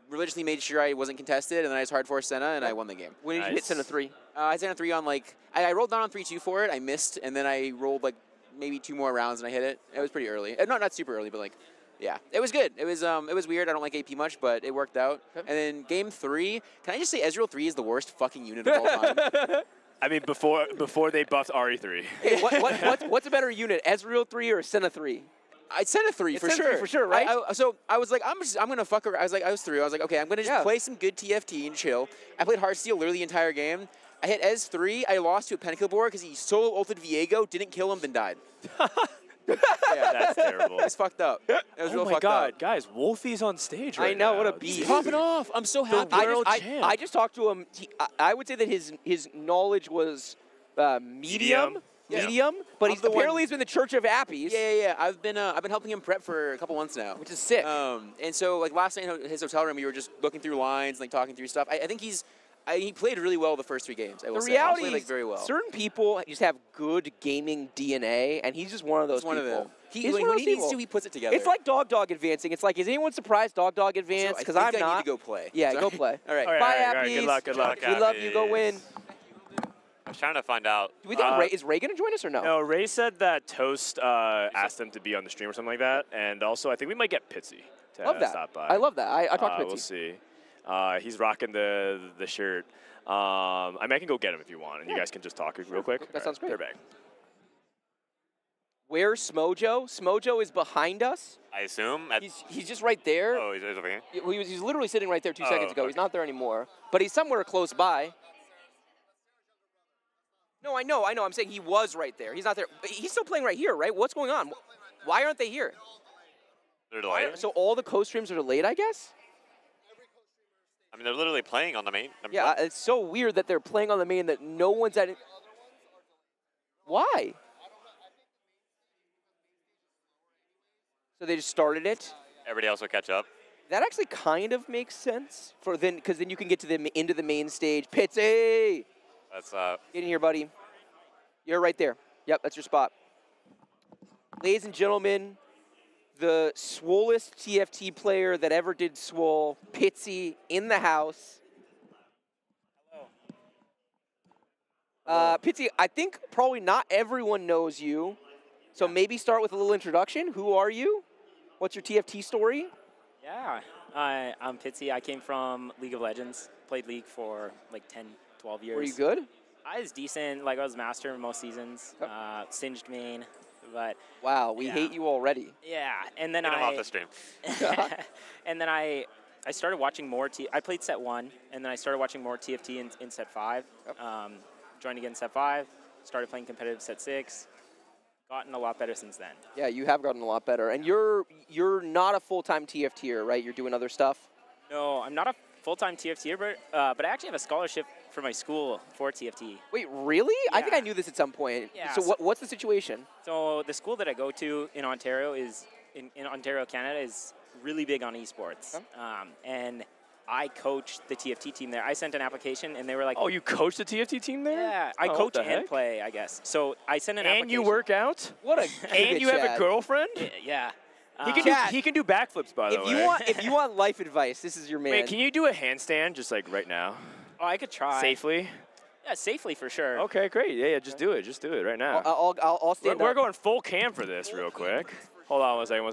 religiously made sure I wasn't contested, and then I just hard forced Senna, and I won the game. When did you hit Senna 3? I Senna 3 on like I rolled down on 3-2 for it. I missed, and then I rolled like maybe 2 more rounds, and I hit it. It was pretty early. Not super early, but like. Yeah, it was good. It was weird. I don't like AP much, but it worked out. And then game 3, can I just say Ezreal 3 is the worst fucking unit of all time? I mean, before they buffed RE3. Hey, what's a better unit, Ezreal 3 or Senna 3? Senna 3 for Senna 3 for sure, right? So I was like, I'm gonna fuck around. I was through. I was like, okay, I'm gonna just play some good TFT and chill. I played Heartsteel literally the entire game. I hit Ez 3. I lost to a Pentakill board because he solo ulted Viego, didn't kill him, then died. Yeah, that's terrible. It's fucked up. It was real fucked up. Guys, Wolfie's on stage right now. I know, what a beast. He's popping off. I'm so happy. I just talked to him. I would say that his knowledge was medium, but apparently he's been the Church of Appies. Yeah. I've been helping him prep for a couple months now, which is sick. And so like last night in his hotel room, we were just looking through lines, like talking through stuff. I think he played really well the first 3 games. I will say. Reality is, like, very well. Certain people just have good gaming DNA, and he's just one of those people. when he needs to, he puts it together. It's like Dog advancing. It's like, is anyone surprised Dog advanced? Because I'm not. I need to go play. Yeah, Sorry. go play. All right. Bye, all right, Appies. good luck. We love you. Go win. I was trying to find out. Do we think is Ray going to join us or no? No, Ray said that Toast asked him to be on the stream or something like that, and also I think we might get Pitsy to Love that. stop by. I love that. I talked to Pitsy. We'll see. He's rocking the shirt. I mean, I can go get him if you want, and you guys can just talk real quick. That sounds great. They're back. Where's Smojo? Smojo is behind us. I assume. He's just right there. Oh, he's over here? He's literally sitting right there 2 seconds ago. He's not there anymore. But he's somewhere close by. No, I know. I'm saying he was right there. He's not there. But he's still playing right here, right? What's going on? Why aren't they here? They're delayed? So all the co-streams are delayed, I guess? I mean, they're literally playing on the main. Yeah, it's so weird that they're playing on the main that no one's at it. Why? So they just started it? Everybody else will catch up. That actually kind of makes sense because then you can get to the into the main stage. Pitsy! That's Get in here, buddy. You're right there. Yep, that's your spot. Ladies and gentlemen, the swollest TFT player that ever did swole, Pitsy, in the house. Hello. Pitsy, I think probably not everyone knows you, so maybe start with a little introduction. Who are you? What's your TFT story? Yeah, I'm Pitsy. I came from League of Legends, played League for like 10, 12 years. Were you good? I was decent. Like, I was master in most seasons. Singed main, but... Wow, we hate you already. Yeah, and then Get him off the stream. And then I started watching more... I played set 1, and then I started watching more TFT in set 5. Joined again set 5, started playing competitive set 6. Gotten a lot better since then. Yeah, you have gotten a lot better. And you're not a full-time TFTer, right? You're doing other stuff? No, I'm not a full-time TFTer, but I actually have a scholarship for my school for TFT. Wait, really? Yeah. I think I knew this at some point. Yeah, so what's the situation? So the school that I go to in Ontario in Ontario, Canada, is really big on esports. And I coach the TFT team there. I sent an application, and they were like... Oh, you coach the TFT team there? Yeah, I coach and play, I guess. So I sent an application. And you work out? What a And you have a girlfriend? Yeah. He can do backflips, by the way. If you want life advice, this is your man. Wait, can you do a handstand just like right now? Oh, I could try. Safely? Yeah, safely for sure. Okay, great. Yeah, just do it. Just do it right now. I'll stand We're up. going full cam for this real quick. Hold on one second.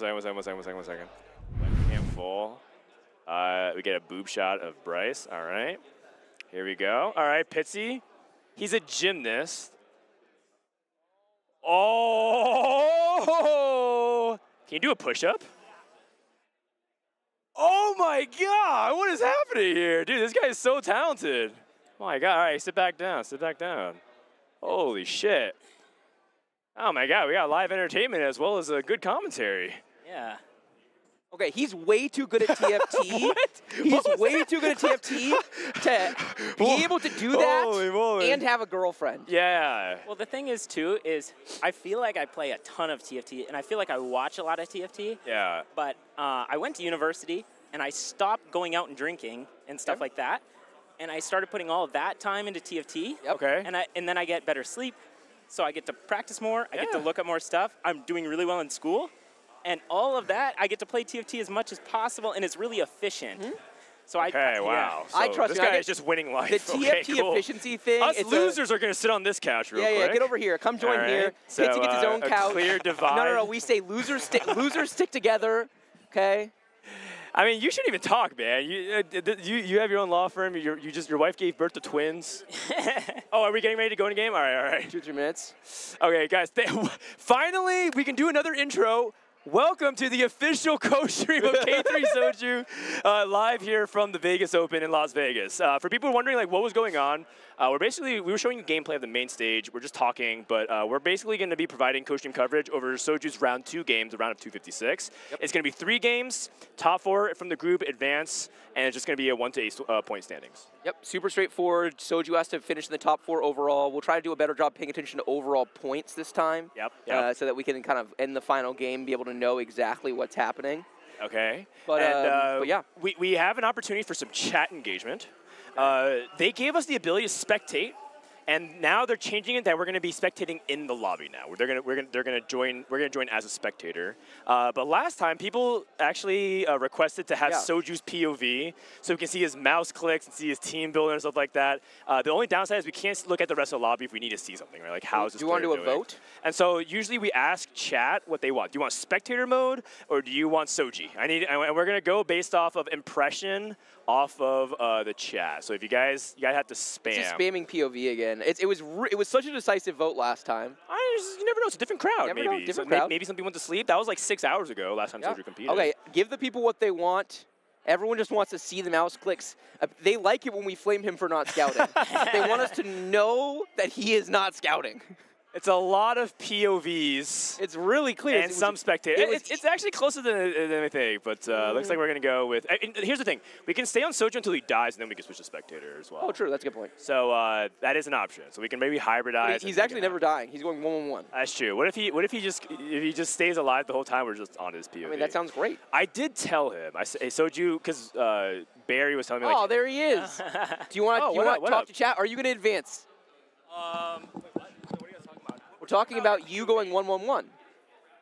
Cam full. We get a boob shot of Bryce. All right. Here we go. All right, Pitsy. He's a gymnast. Oh! Can you do a push-up? Oh my God! What is happening here? Dude, this guy is so talented. Oh my God. All right, sit back down. Holy shit. Oh my God, we got live entertainment as well as a good commentary. Yeah. Okay, he's way too good at TFT. He's way too good at TFT to be able to do that and have a girlfriend. Yeah. Well, the thing is, too, is I feel like I play a ton of TFT, and I feel like I watch a lot of TFT. Yeah. But I went to university, and I stopped going out and drinking and stuff like that, and I started putting all of that time into TFT. Yep. Okay. And then I get better sleep, so I get to practice more. I get to look at more stuff. I'm doing really well in school. And all of that, I get to play TFT as much as possible, and it's really efficient. So wow. So I trust this you. guy is just winning life. The TFT efficiency thing. Us losers are going to sit on this couch real quick. Yeah, get over here. Come join here. So, Pitsy gets his own couch. A clear divide. No. We say losers stick together. Okay. I mean, you shouldn't even talk, man. You have your own law firm. Your wife gave birth to twins. Oh, are we getting ready to go in a game? All right. 2 or 3 minutes. Okay, guys. Finally, we can do another intro. Welcome to the official co-stream of K3 Soju, live here from the Vegas Open in Las Vegas. For people wondering like what was going on, we were showing you gameplay of the main stage. We're just talking, but we're basically going to be providing co-stream coverage over Soju's round 2 games, the round of 256. It's going to be 3 games, top 4 from the group advance, and it's just going to be a 1 to 8 point standings. Yep, super straightforward. Soju has to finish in the top 4 overall. We'll try to do a better job paying attention to overall points this time. Yep. So that we can kind of end the final game, be able to know exactly what's happening. Okay. But yeah. We have an opportunity for some chat engagement. They gave us the ability to spectate And now they're changing it that we're going to be spectating in the lobby now. We're going to join as a spectator. But last time, people actually requested to have Soju's POV, so we can see his mouse clicks and see his team building and stuff like that. The only downside is we can't look at the rest of the lobby if we need to see something, right? Like how's this Do you want to do a vote? And so usually we ask chat what they want. Do you want spectator mode or do you want Soji? And we're going to go based off of impression off of the chat. So if you guys have to spam. Just spamming POV again. It was such a decisive vote last time. You never know. It's a different crowd. Maybe some people went to sleep. That was like 6 hours ago last time Soju competed. Okay, give the people what they want. Everyone just wants to see the mouse clicks. They like it when we flame him for not scouting. They want us to know that he is not scouting. It's a lot of POVs. It's really clear. And some spectators. It's actually closer than I think, but looks like we're going to go with... here's the thing. We can stay on Soju until he dies, and then we can switch to spectator as well. Oh, true. That's a good point. So that is an option. So we can maybe hybridize. He's actually never dying. He's going 1-1-1. That's true. What if he just stays alive the whole time? We're just on his POV. I mean, that sounds great. I did tell him. I said, hey, Soju, because Barry was telling me. Oh, there he is. Do you want to talk to chat? Are you going to advance? We're talking about you going 1-1-1.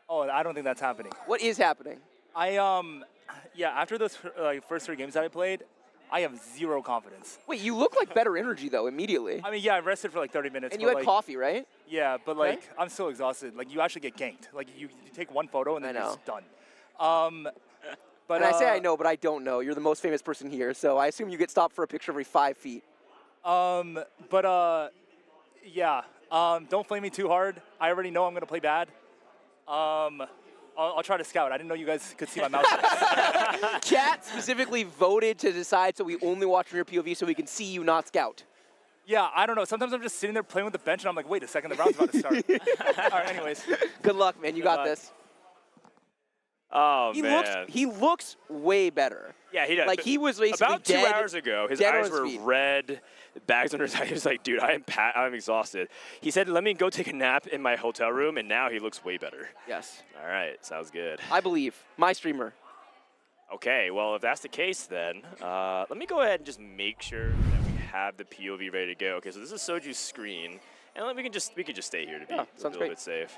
Oh, I don't think that's happening. What is happening? After those first 3 games that I played, I have 0 confidence. Wait, you look like better energy though immediately. I mean, yeah, I rested for like 30 minutes. And you had coffee, right? Yeah, but like I'm still exhausted. Like you actually get ganked. Like you take one photo and then you're just done. But and I say I know, but I don't know. You're the most famous person here, so I assume you get stopped for a picture every 5 feet. Don't flame me too hard. I already know I'm going to play bad. I'll try to scout. I didn't know you guys could see my mouse. Chat specifically voted to decide so we only watch from your POV so we can see you not scout. Yeah, I don't know. Sometimes I'm just sitting there playing with the bench and I'm like, wait a second, the round's about to start. All right, anyways. Good luck, man. You got this. Oh, He looks way better. Yeah, he does. Like, he was basically about 2 hours ago, his eyes were red, bags under his eyes. He was like, dude, I'm exhausted. He said, let me go take a nap in my hotel room, and now he looks way better. Yes. All right, sounds good. I believe. My streamer. Okay, well, if that's the case, then let me go ahead and just make sure that we have the POV ready to go. Okay, so this is Soju's screen, and we can just stay here to be a little bit safe.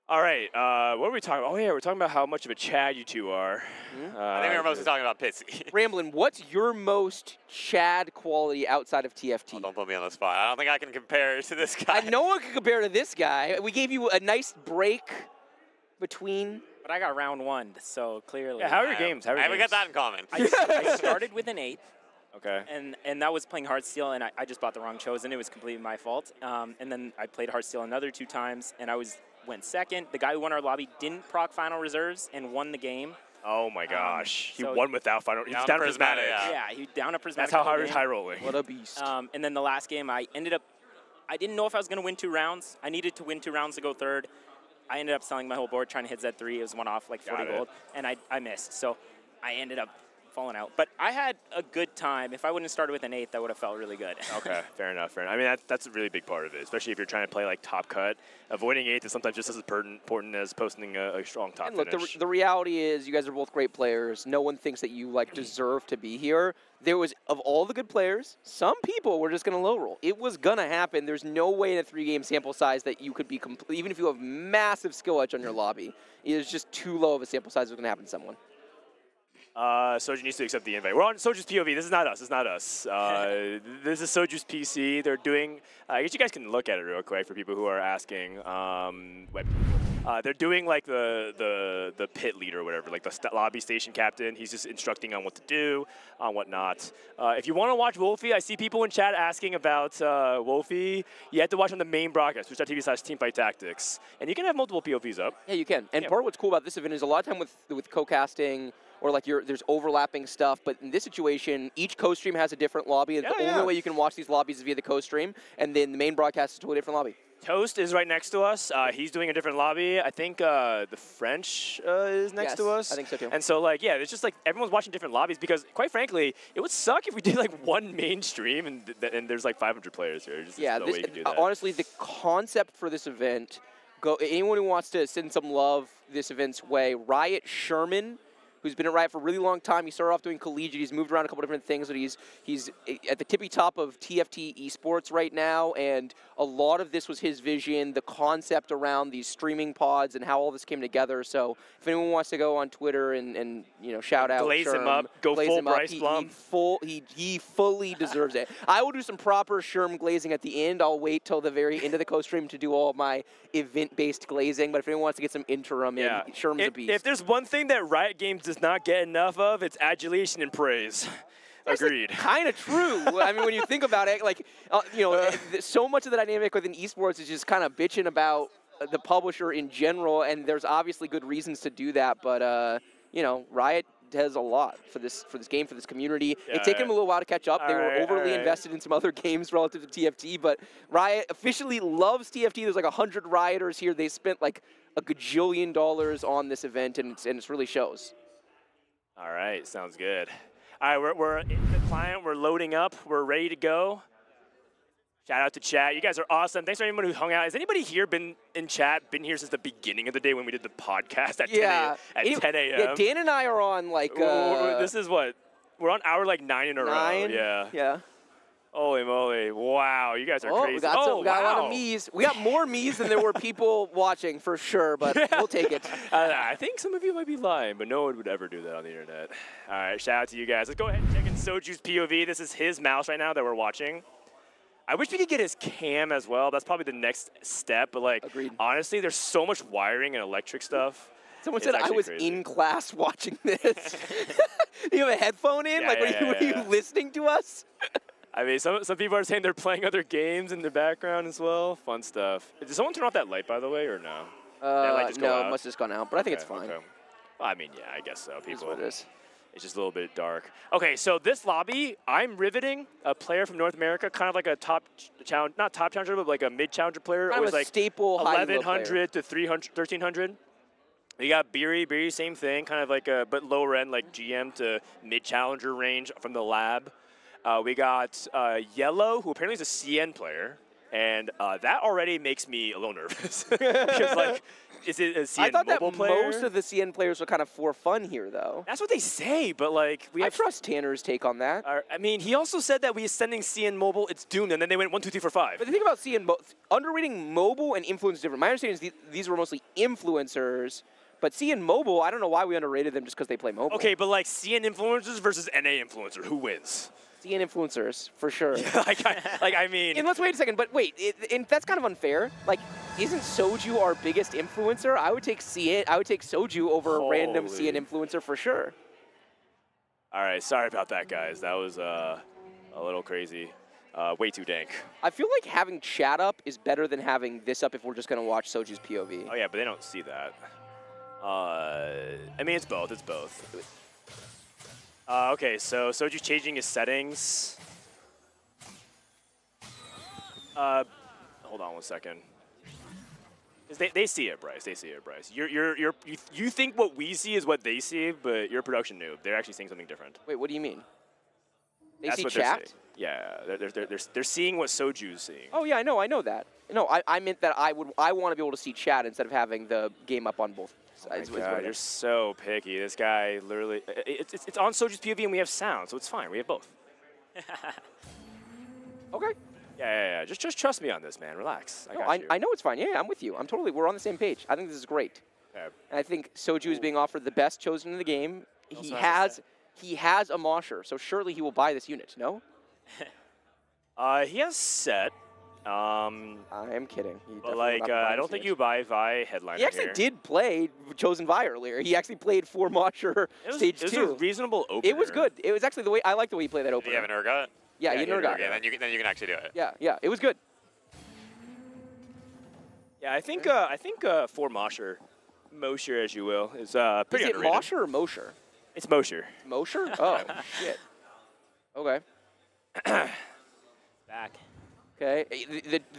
All right, what are we talking about? Oh, yeah, we're talking about how much of a Chad you two are. I think we were mostly talking about Pitsy. Ramblin', what's your most Chad quality outside of TFT? Oh, don't put me on the spot. I don't think I can compare to this guy. No one can compare to this guy. We gave you a nice break between. But I got round 1, so clearly. Yeah, how are your games? We got that in common. I started with an 8. Okay. And that was playing Heartsteel, and I just bought the wrong Chosen. It was completely my fault. And then I played Heartsteel another 2 times, and I went second. The guy who won our lobby didn't proc final reserves and won the game. Oh my gosh. He won without final. He's down prismatic. Yeah, he down a prismatic. That's how high rolling. What a beast. And then the last game, I didn't know if I was going to win 2 rounds. I needed to win 2 rounds to go third. I ended up selling my whole board, trying to hit Z3. It was one off, like 40 gold, and I missed. So I ended up falling out. But I had a good time. If I wouldn't have started with an 8, that would have felt really good. Okay, fair enough. I mean, that's a really big part of it, especially if you're trying to play like top cut. Avoiding 8 is sometimes just as important as posting a strong top finish. Look, the reality is you guys are both great players. No one thinks that you deserve to be here. There was, of all the good players, some people were just going to low roll. It was going to happen. There's no way in a 3-game sample size that you could be complete, even if you have massive skill edge on your lobby. It is just too low of a sample size that's going to happen to someone. Soju needs to accept the invite. We're on Soju's POV. This is not us. It's not us. This is Soju's PC. They're doing, I guess you guys can look at it real quick for people who are asking. They're doing like the pit leader or whatever, like the lobby station captain. He's just instructing on what to do, on what not. If you want to watch Wolfie, I see people in chat asking about Wolfie. You have to watch on the main broadcast, twitch.tv/teamfight tactics. And you can have multiple POVs up. Yeah, you can. And part of what's cool about this event is a lot of time with co-casting, or like there's overlapping stuff, but in this situation, each co-stream has a different lobby. The only way you can watch these lobbies is via the co-stream, and then the main broadcast is to a different lobby. Toast is right next to us. He's doing a different lobby. I think the French is next to us. I think so too. And so it's just like everyone's watching different lobbies because, quite frankly, it would suck if we did like one main stream and there's like 500 players here. Just, no way you can do that. Honestly, the concept for this event, anyone who wants to send some love this event's way, Riot Sherman who's been at Riot for a really long time. He started off doing collegiate. He's moved around a couple different things, but he's at the tippy top of TFT esports right now, and a lot of this was his vision, the concept around these streaming pods and how all this came together. So if anyone wants to go on Twitter and shout out Glaze Sherm, him up, go glaze full him up, Bryce Blum. he fully deserves it. I will do some proper Sherm glazing at the end. I'll wait till the very end of the co-stream to do all my event-based glazing, but if anyone wants to get some interim in, Sherm's a beast. If there's one thing that Riot Games does not get enough of, it's adulation and praise. Agreed. Kind of true. I mean, when you think about it, like, so much of the dynamic within esports is just kind of bitching about the publisher in general, and there's obviously good reasons to do that, but, Riot has a lot for this game, for this community. It's taken them a little while to catch up. They were overly invested in some other games relative to TFT, but Riot officially loves TFT. There's like 100 Rioters here. They spent like a gajillion dollars on this event, and it really shows. All right, sounds good. All right, we're in the client. We're loading up. We're ready to go. Shout out to chat. You guys are awesome. Thanks for everyone who hung out. Has anybody here been in chat, been here since the beginning of the day when we did the podcast at 10 a.m.? Yeah, Dan and I are on like... this is what? We're on hour like 9 in a row. Yeah. Holy moly. Wow, you guys are crazy. We got a lot of me's. We got more me's than there were people watching for sure, but we'll take it. I think some of you might be lying, but no one would ever do that on the internet. All right, shout out to you guys. Let's go ahead and check in Soju's POV. This is his mouse right now that we're watching. I wish we could get his cam as well. That's probably the next step, but like, honestly, there's so much wiring and electric stuff. Someone said I was in class watching this. Do you have a headphone in? Were you listening to us? I mean, some people are saying they're playing other games in the background as well. Fun stuff. Did someone turn off that light, by the way, or no? That light just go out? It must have just gone out, but I think it's fine. Okay. Well, I mean, yeah, I guess so. People, what it is. It's just a little bit dark. Okay, so this lobby, I'm riveting a player from North America, kind of like a top challenge, not top challenger, but like a mid challenger player. Kind of a like staple 1100 to 300, 1300. You got Beery, same thing, kind of like a but lower end, like GM to mid challenger range from the lab. We got Yellow, who apparently is a CN player, and that already makes me a little nervous. Because, like, is it a CN I thought mobile that player? most of the CN players were kind of for fun here, though. That's what they say, but, like, I trust Tanner's take on that. I mean, he also said that we sending CN mobile, it's doomed, and then they went 1, 2, 3, 4, 5. But the thing about CN, underrating mobile and influence is different. My understanding is these were mostly influencers. But CN Mobile, I don't know why we underrated them just because they play mobile. Okay, but like CN influencers versus NA influencer, who wins? CN influencers, for sure. I mean... And let's wait a second, but wait, and that's kind of unfair. Like, isn't Soju our biggest influencer? I would take Soju over a random CN influencer for sure. All right, sorry about that, guys. That was a little crazy. Way too dank. I feel like having chat up is better than having this up if we're just going to watch Soju's POV. Oh, yeah, but they don't see that. I mean, it's both. It's both. Okay, so Soju's changing his settings. Hold on 1 second. They see it, Bryce. They see it, Bryce. You think what we see is what they see, but you're a production noob. They're actually seeing something different. Wait, what do you mean? They That's see what chat? Yeah, they're seeing what Soju's seeing. Oh yeah, I know that. No, I meant that I want to be able to see chat instead of having the game up on both sides. Oh God, you're so picky. This guy literally, it's on Soju's POV and we have sound, so it's fine. We have both. Okay. Yeah. Just trust me on this, man. Relax. I know it's fine. Yeah, I'm with you. We're on the same page. I think this is great. Okay. And I think Soju is being offered the best chosen in the game. He has a Mosher, so surely he will buy this unit. No? He has set. I am kidding. But like, I don't think you buy Vi headliner. He actually did play Chosen Vi earlier. He actually played for Mosher stage 2. It was a reasonable opener. It was good. It was actually the way I like the way he played that opener. Did you have an Urgot? Yeah, he had an Urgot. Yeah, then you can actually do it. Yeah, it was good. Yeah, I think for Mosher, as you will, is pretty underrated. Is it Mosher or Mosher? It's Mosher. Mosher? Oh, shit. Okay. Back. Okay.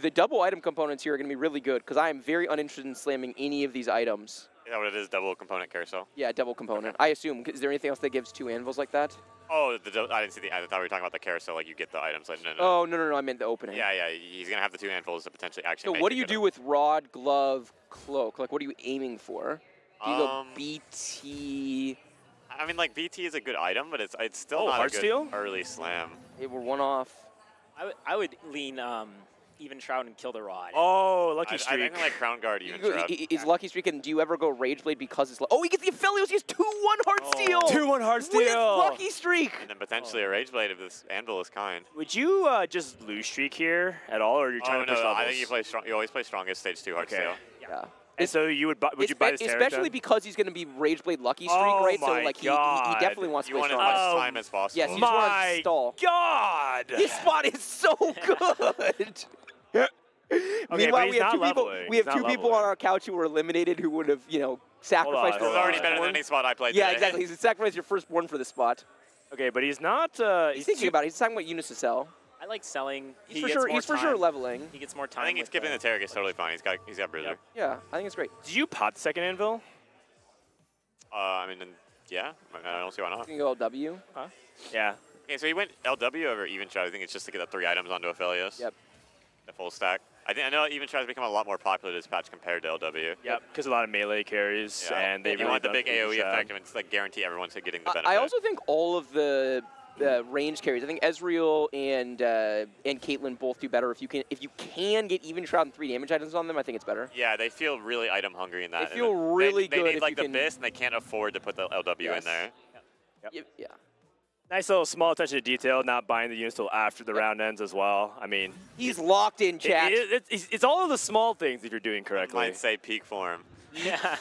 The double item components here are going to be really good because I am very uninterested in slamming any of these items. Is that what it is? Double component carousel? Yeah, double component. I assume. Is there anything else that gives 2 anvils like that? Oh, I didn't see I thought we were talking about the carousel, like you get the items. Like, no. Oh, no, I meant the opening. Yeah, he's going to have the 2 anvils to potentially actually So make what do you do with rod, glove, cloak? Like, what are you aiming for? Do you go BT... I mean, like, BT is a good item, but it's still not a good Heartsteel? early slam. Hey, we're one off. I would lean even Shroud and kill the rod. Oh, Lucky I Streak. think like Crown Guard even Shroud. Is Lucky Streak, and do you ever go Rage Blade because it's... Oh, he gets the Aphelios. He has 2-1 Heartsteel. 2-1 Heartsteel. With Lucky Streak. And then potentially a Rage Blade if this Anvil is kind. Would you just lose streak here at all, or are you trying to push levels? I think you play strong. You always play strongest stage 2 Heartsteel. Okay. Yeah. And so you would you buy this especially because he's going to be Rage Blade Lucky Streak, right? So like he definitely wants to play strong. You want as much time as possible. Yes, you just want to stall. God! His spot is so good. Meanwhile, we have two people on our couch who were eliminated who would have, sacrificed. He's already better than any spot I played. Yeah, today. exactly. He's sacrificed your firstborn for the spot. Okay, but he's not. He's thinking about it. He's talking about units to sell. I like selling. He's for sure leveling. He gets more time. I think he's skipping the Terragis totally fine. He's got Bruiser. Yeah, I think it's great. Did you pot the second Anvil? I mean, yeah. I don't see why not. You can go LW. Huh? Yeah. Okay, so he went LW over Even Shroud. I think it's just to get the 3 items onto Aphelios. Yep. The full stack. I know Even Shroud has become a lot more popular this patch compared to LW. Yep, because a lot of melee carries, and they you really want the don't big use AoE that. effect, and it's like guarantee everyone's getting the benefit. I also think all of the range carries. I think Ezreal and Caitlyn both do better if you can get Even Shroud and 3 damage items on them. I think it's better. Yeah, they feel really item hungry in that. They feel really they good. They need if like you the can... Bist, and they can't afford to put the LW in there. Yep. Yeah. Nice little small attention to detail, not buying the units till after the round ends as well. I mean, he's locked in, chat. It's all of the small things if you're doing correctly. I might say peak form. Yeah.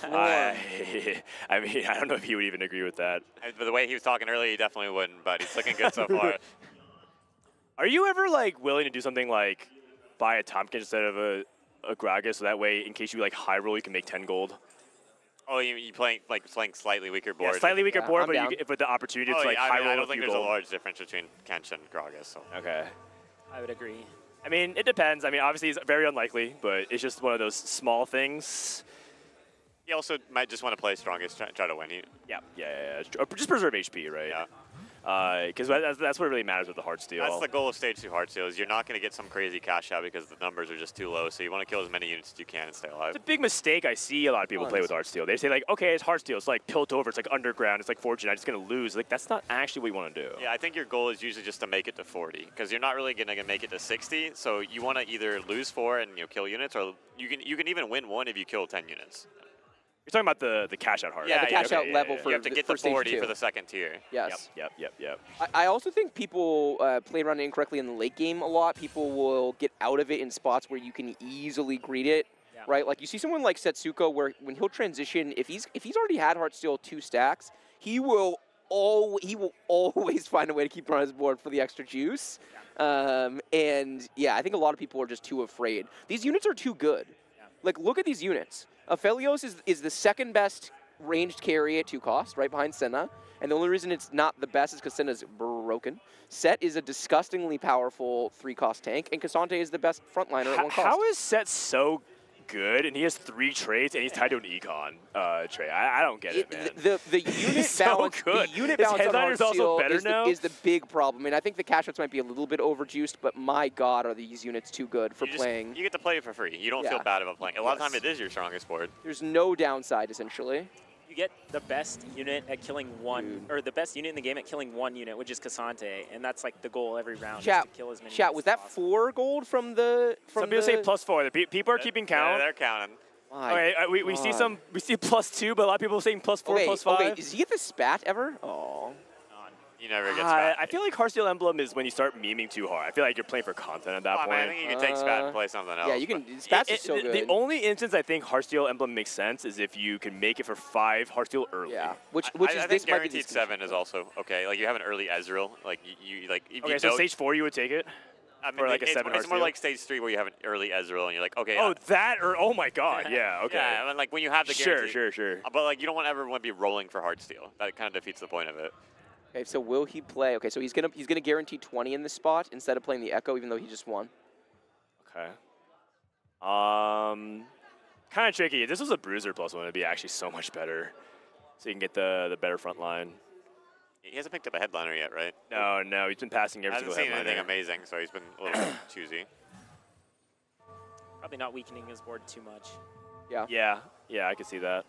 I mean, I don't know if he would even agree with that. But the way he was talking earlier, he definitely wouldn't, but he's looking good so far. Are you ever like willing to do something like buy a Tompkins instead of a Gragas, so that way in case you like high roll, you can make 10 gold? Oh, you playing slightly weaker board? Yeah, slightly weaker board, but the opportunity to like high roll. I don't think there's a large difference between Kench and Gragas. So. Okay. I would agree. I mean, it depends. I mean, obviously it's very unlikely, but it's just one of those small things. He also might just want to play strongest, try to win. Yeah. Or just preserve HP, right? Yeah. Because that's what really matters with the Heartsteel. That's the goal of Stage 2 Heartsteel, is you're not going to get some crazy cash out because the numbers are just too low, so you want to kill as many units as you can and stay alive. It's a big mistake I see a lot of people play with Heartsteel. They say like, okay, it's Heartsteel, it's like Pilt over, it's like Underground, it's like Fortune, I'm just going to lose. Like, that's not actually what you want to do. Yeah, I think your goal is usually just to make it to 40, because you're not really going to make it to 60, so you want to either lose 4 and kill units, or you can even win 1 if you kill 10 units. You're talking about the cash out heart. Yeah, the cash out level for you have to get the 40 for the second tier. Yes. Yep. I also think people play around it incorrectly in the late game a lot. People will get out of it in spots where you can easily greet it, right? Like you see someone like Setsuko where when he'll transition, if he's already had Heartsteel 2 stacks, he will always find a way to keep it on his board for the extra juice. And yeah, I think a lot of people are just too afraid. These units are too good. Like look at these units. Aphelios is the second best ranged carry at 2 cost, right behind Senna. And the only reason it's not the best is because Senna's broken. Set is a disgustingly powerful 3-cost tank, and Cassante is the best frontliner at 1 cost. How is Set so good, and he has 3 traits, and he's tied to an econ trait? I don't get it, man. The unit balance, good. The unit His balance on headliner's also better now? is the big problem. And I think the cash outs might be a little bit overjuiced, but my God, are these units too good for playing. You get to play it for free. You don't feel bad about playing. A lot of time it is your strongest board. There's no downside, essentially. You get the best unit at killing or the best unit in the game at killing 1 unit, which is Cassante, and that's like the goal every round, is to kill as many units was that 4 gold from the... Some people say +4. People are keeping count. Yeah, they're counting. Okay, we see +2, but a lot of people are saying +4, +5. Wait, does he get the spat ever? Oh. You never get spat. I feel like Heartsteel Emblem is when you start memeing too hard. I feel like you're playing for content at that point. Man, I think you can take spat and play something else. Yeah, you can. Spats is so good. The only instance I think Heartsteel Emblem makes sense is if you can make it for 5 Heartsteel early. Yeah, which I is think guaranteed 7 is also okay. Like you have an early Ezreal. Like you like. If okay, you so stage 4 you would take it. I mean, for like a 7 it's more like stage 3 where you have an early Ezreal and you're like, okay. Oh, that or oh my God, yeah, okay. Yeah, I mean, like when you have the guarantee. Sure. But like you don't want everyone to be rolling for Heartsteel. That kind of defeats the point of it. Okay, so will he play? Okay, so he's gonna guarantee 20 in this spot instead of playing the Echo, even though he just won. Okay. Kind of tricky. If this was a Bruiser +1, it'd be actually so much better. So you can get the better front line. He hasn't picked up a headliner yet, right? No, he's been passing every single headliner. Hasn't seen anything amazing, so he's been a little bit choosy. Probably not weakening his board too much. Yeah, I can see that.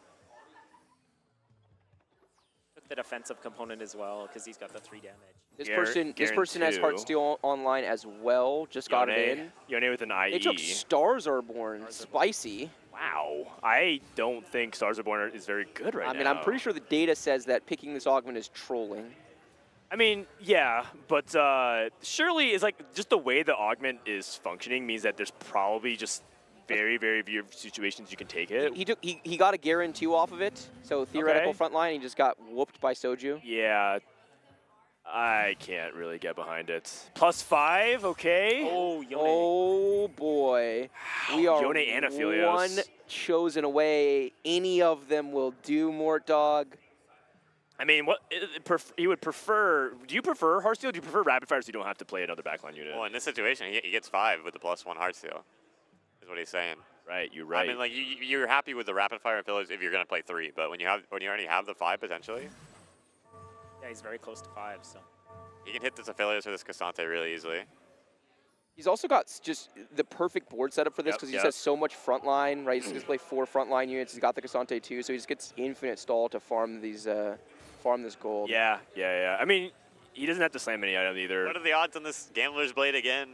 the defensive component as well because he's got the 3 damage. This person has Heartsteel online as well. Just got it in. Yone with an IE. They took Stars Are Born. Spicy. Wow. I don't think Stars Are Born is very good right now. I mean, I'm pretty sure the data says that picking this augment is trolling. I mean, yeah, but surely it's like just the way the augment is functioning means that there's probably just very, very few situations you can take it. He got a Garen 2 off of it, so theoretical front line, he just got whooped by Soju. Yeah, I can't really get behind it. +5, okay. Oh, Yone. Oh boy, we are Yone and Aphelios. one chosen away. Any of them will do, Mort Dog. I mean, what he would prefer? Do you prefer Heartsteel? Or do you prefer Rapid Fire so you don't have to play another backline unit? Well, in this situation, he gets 5 with the +1 Heartsteel. Is what he's saying. Right, you're right. I mean, like you're happy with the Rapid Fire and Pillars if you're gonna play 3, but when you already have the 5 potentially. Yeah, he's very close to 5, so. He can hit this Aphelios or this Cassante really easily. He's also got just the perfect board setup for this because he has so much front line, right? He's going to play 4 front line units. He's got the Cassante too, so he just gets infinite stall to farm these, farm this gold. Yeah. I mean, he doesn't have to slam any item either. What are the odds on this Gambler's Blade again?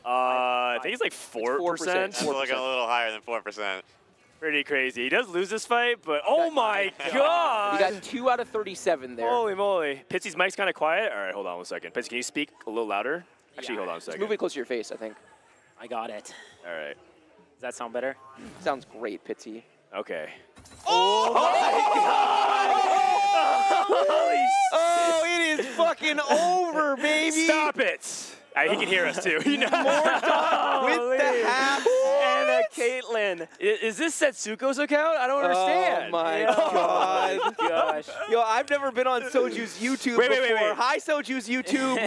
I think it's like 4%. That's looking a little higher than 4%. Pretty crazy. He does lose this fight, but oh my god! He got 2 out of 37 there. Holy moly. Pitsy's mic's kind of quiet. All right, hold on 1 second. Pitsy, can you speak a little louder? Actually, hold on a second. Just move it close to your face, I think. I got it. All right. Does that sound better? Sounds great, Pitsy. Okay. Oh my god! Oh, it is fucking over, baby! Stop it! He can hear us too. With the half and a Caitlyn. Is this Setsuko's account? I don't understand. Oh my god. Oh my gosh. Yo, I've never been on Soju's YouTube before. Wait. Hi, Soju's YouTube.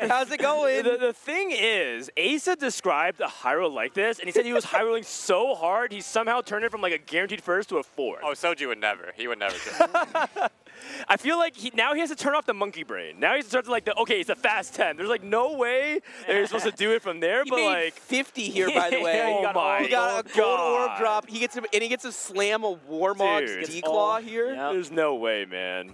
How's it going? The thing is, Asa described a high roll like this, and he said he was high rolling so hard, he somehow turned it from like a guaranteed first to a 4th. Oh, Soju would never. He would never do it. I feel like now he has to turn off the monkey brain. Now he has to start to like, okay, it's a fast 10. There's like no way that you're supposed to do it from there, but made like 50 here, by the way. He got a gold orb drop. He gets a slam a Warmog's D-Claw here. Yep. There's no way, man.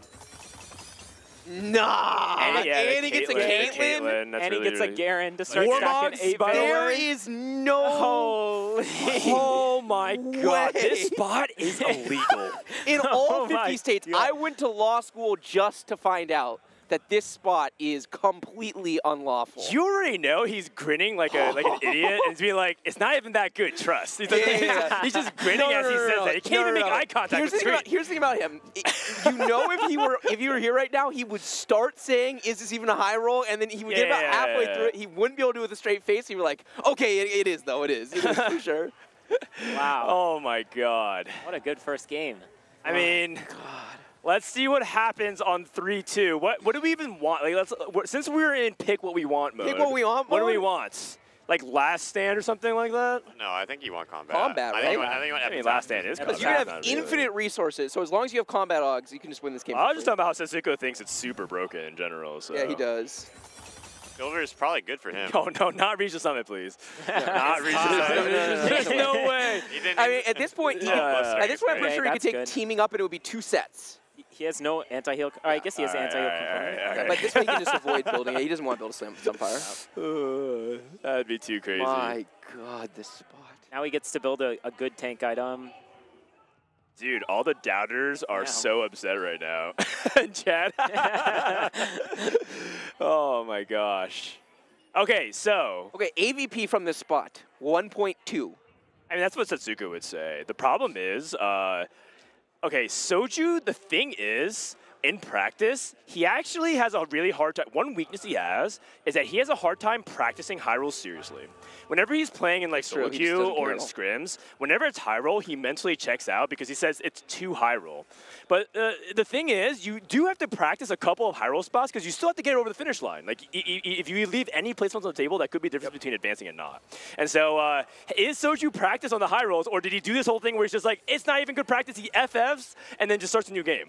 Nah. And he gets a Caitlyn. And he gets a Garen to start stacking 8 There is no Oh my god, this spot is illegal. In all 50 states, I went to law school just to find out that this spot is completely unlawful. You already know he's grinning like an idiot and he's being like, it's not even that good, trust. He's, he's just grinning as he says that. He can't even make eye contact with the screen. Here's the thing about him. You know, if he were here right now, he would start saying, is this even a high roll? And then he would get about halfway through it. He wouldn't be able to do it with a straight face. He'd be like, okay, it is though. It is for sure. Wow. Oh my god. What a good first game. I mean, God. Let's see what happens on 3-2. What do we even want? Like, since we're in pick what we want mode. Pick what we want What mode? do we want? Like last stand or something like that? No, I think you want combat. Combat, right? I think last stand is combat. Because you have infinite resources, so as long as you have combat odds, you can just win this game. I was just talking about how Setsuko thinks it's super broken in general. So. Yeah, he does. Silver is probably good for him. Oh, no, not Reach the Summit, please. Not Reach the Summit. There's no way. I mean, at this point, I'm pretty sure he could take teaming up and it would be 2 sets. He has no anti-heal. I guess he has anti-heal component. But this way he can just avoid building it. He doesn't want to build a Sunfire. That'd be too crazy. My god, this spot. Now he gets to build a good tank item. Dude, all the doubters are so upset right now. Chad. Oh my gosh. Okay, so. Okay, AVP from this spot, 1.2. I mean, that's what Setsuko would say. The problem is, okay, Soju, the thing is, in practice, he actually has a really hard time. One weakness he has is that he has a hard time practicing high rolls seriously. Whenever he's playing in like solo queue or in scrims, whenever it's high roll, he mentally checks out because he says it's too high roll. But the thing is, you do have to practice a couple of high roll spots because you still have to get over the finish line. Like if you leave any placements on the table, that could be the difference between advancing and not. And so is Soju practice on the high rolls, or did he do this whole thing where he's just like, it's not even good practice, he FFs, and then just starts a new game?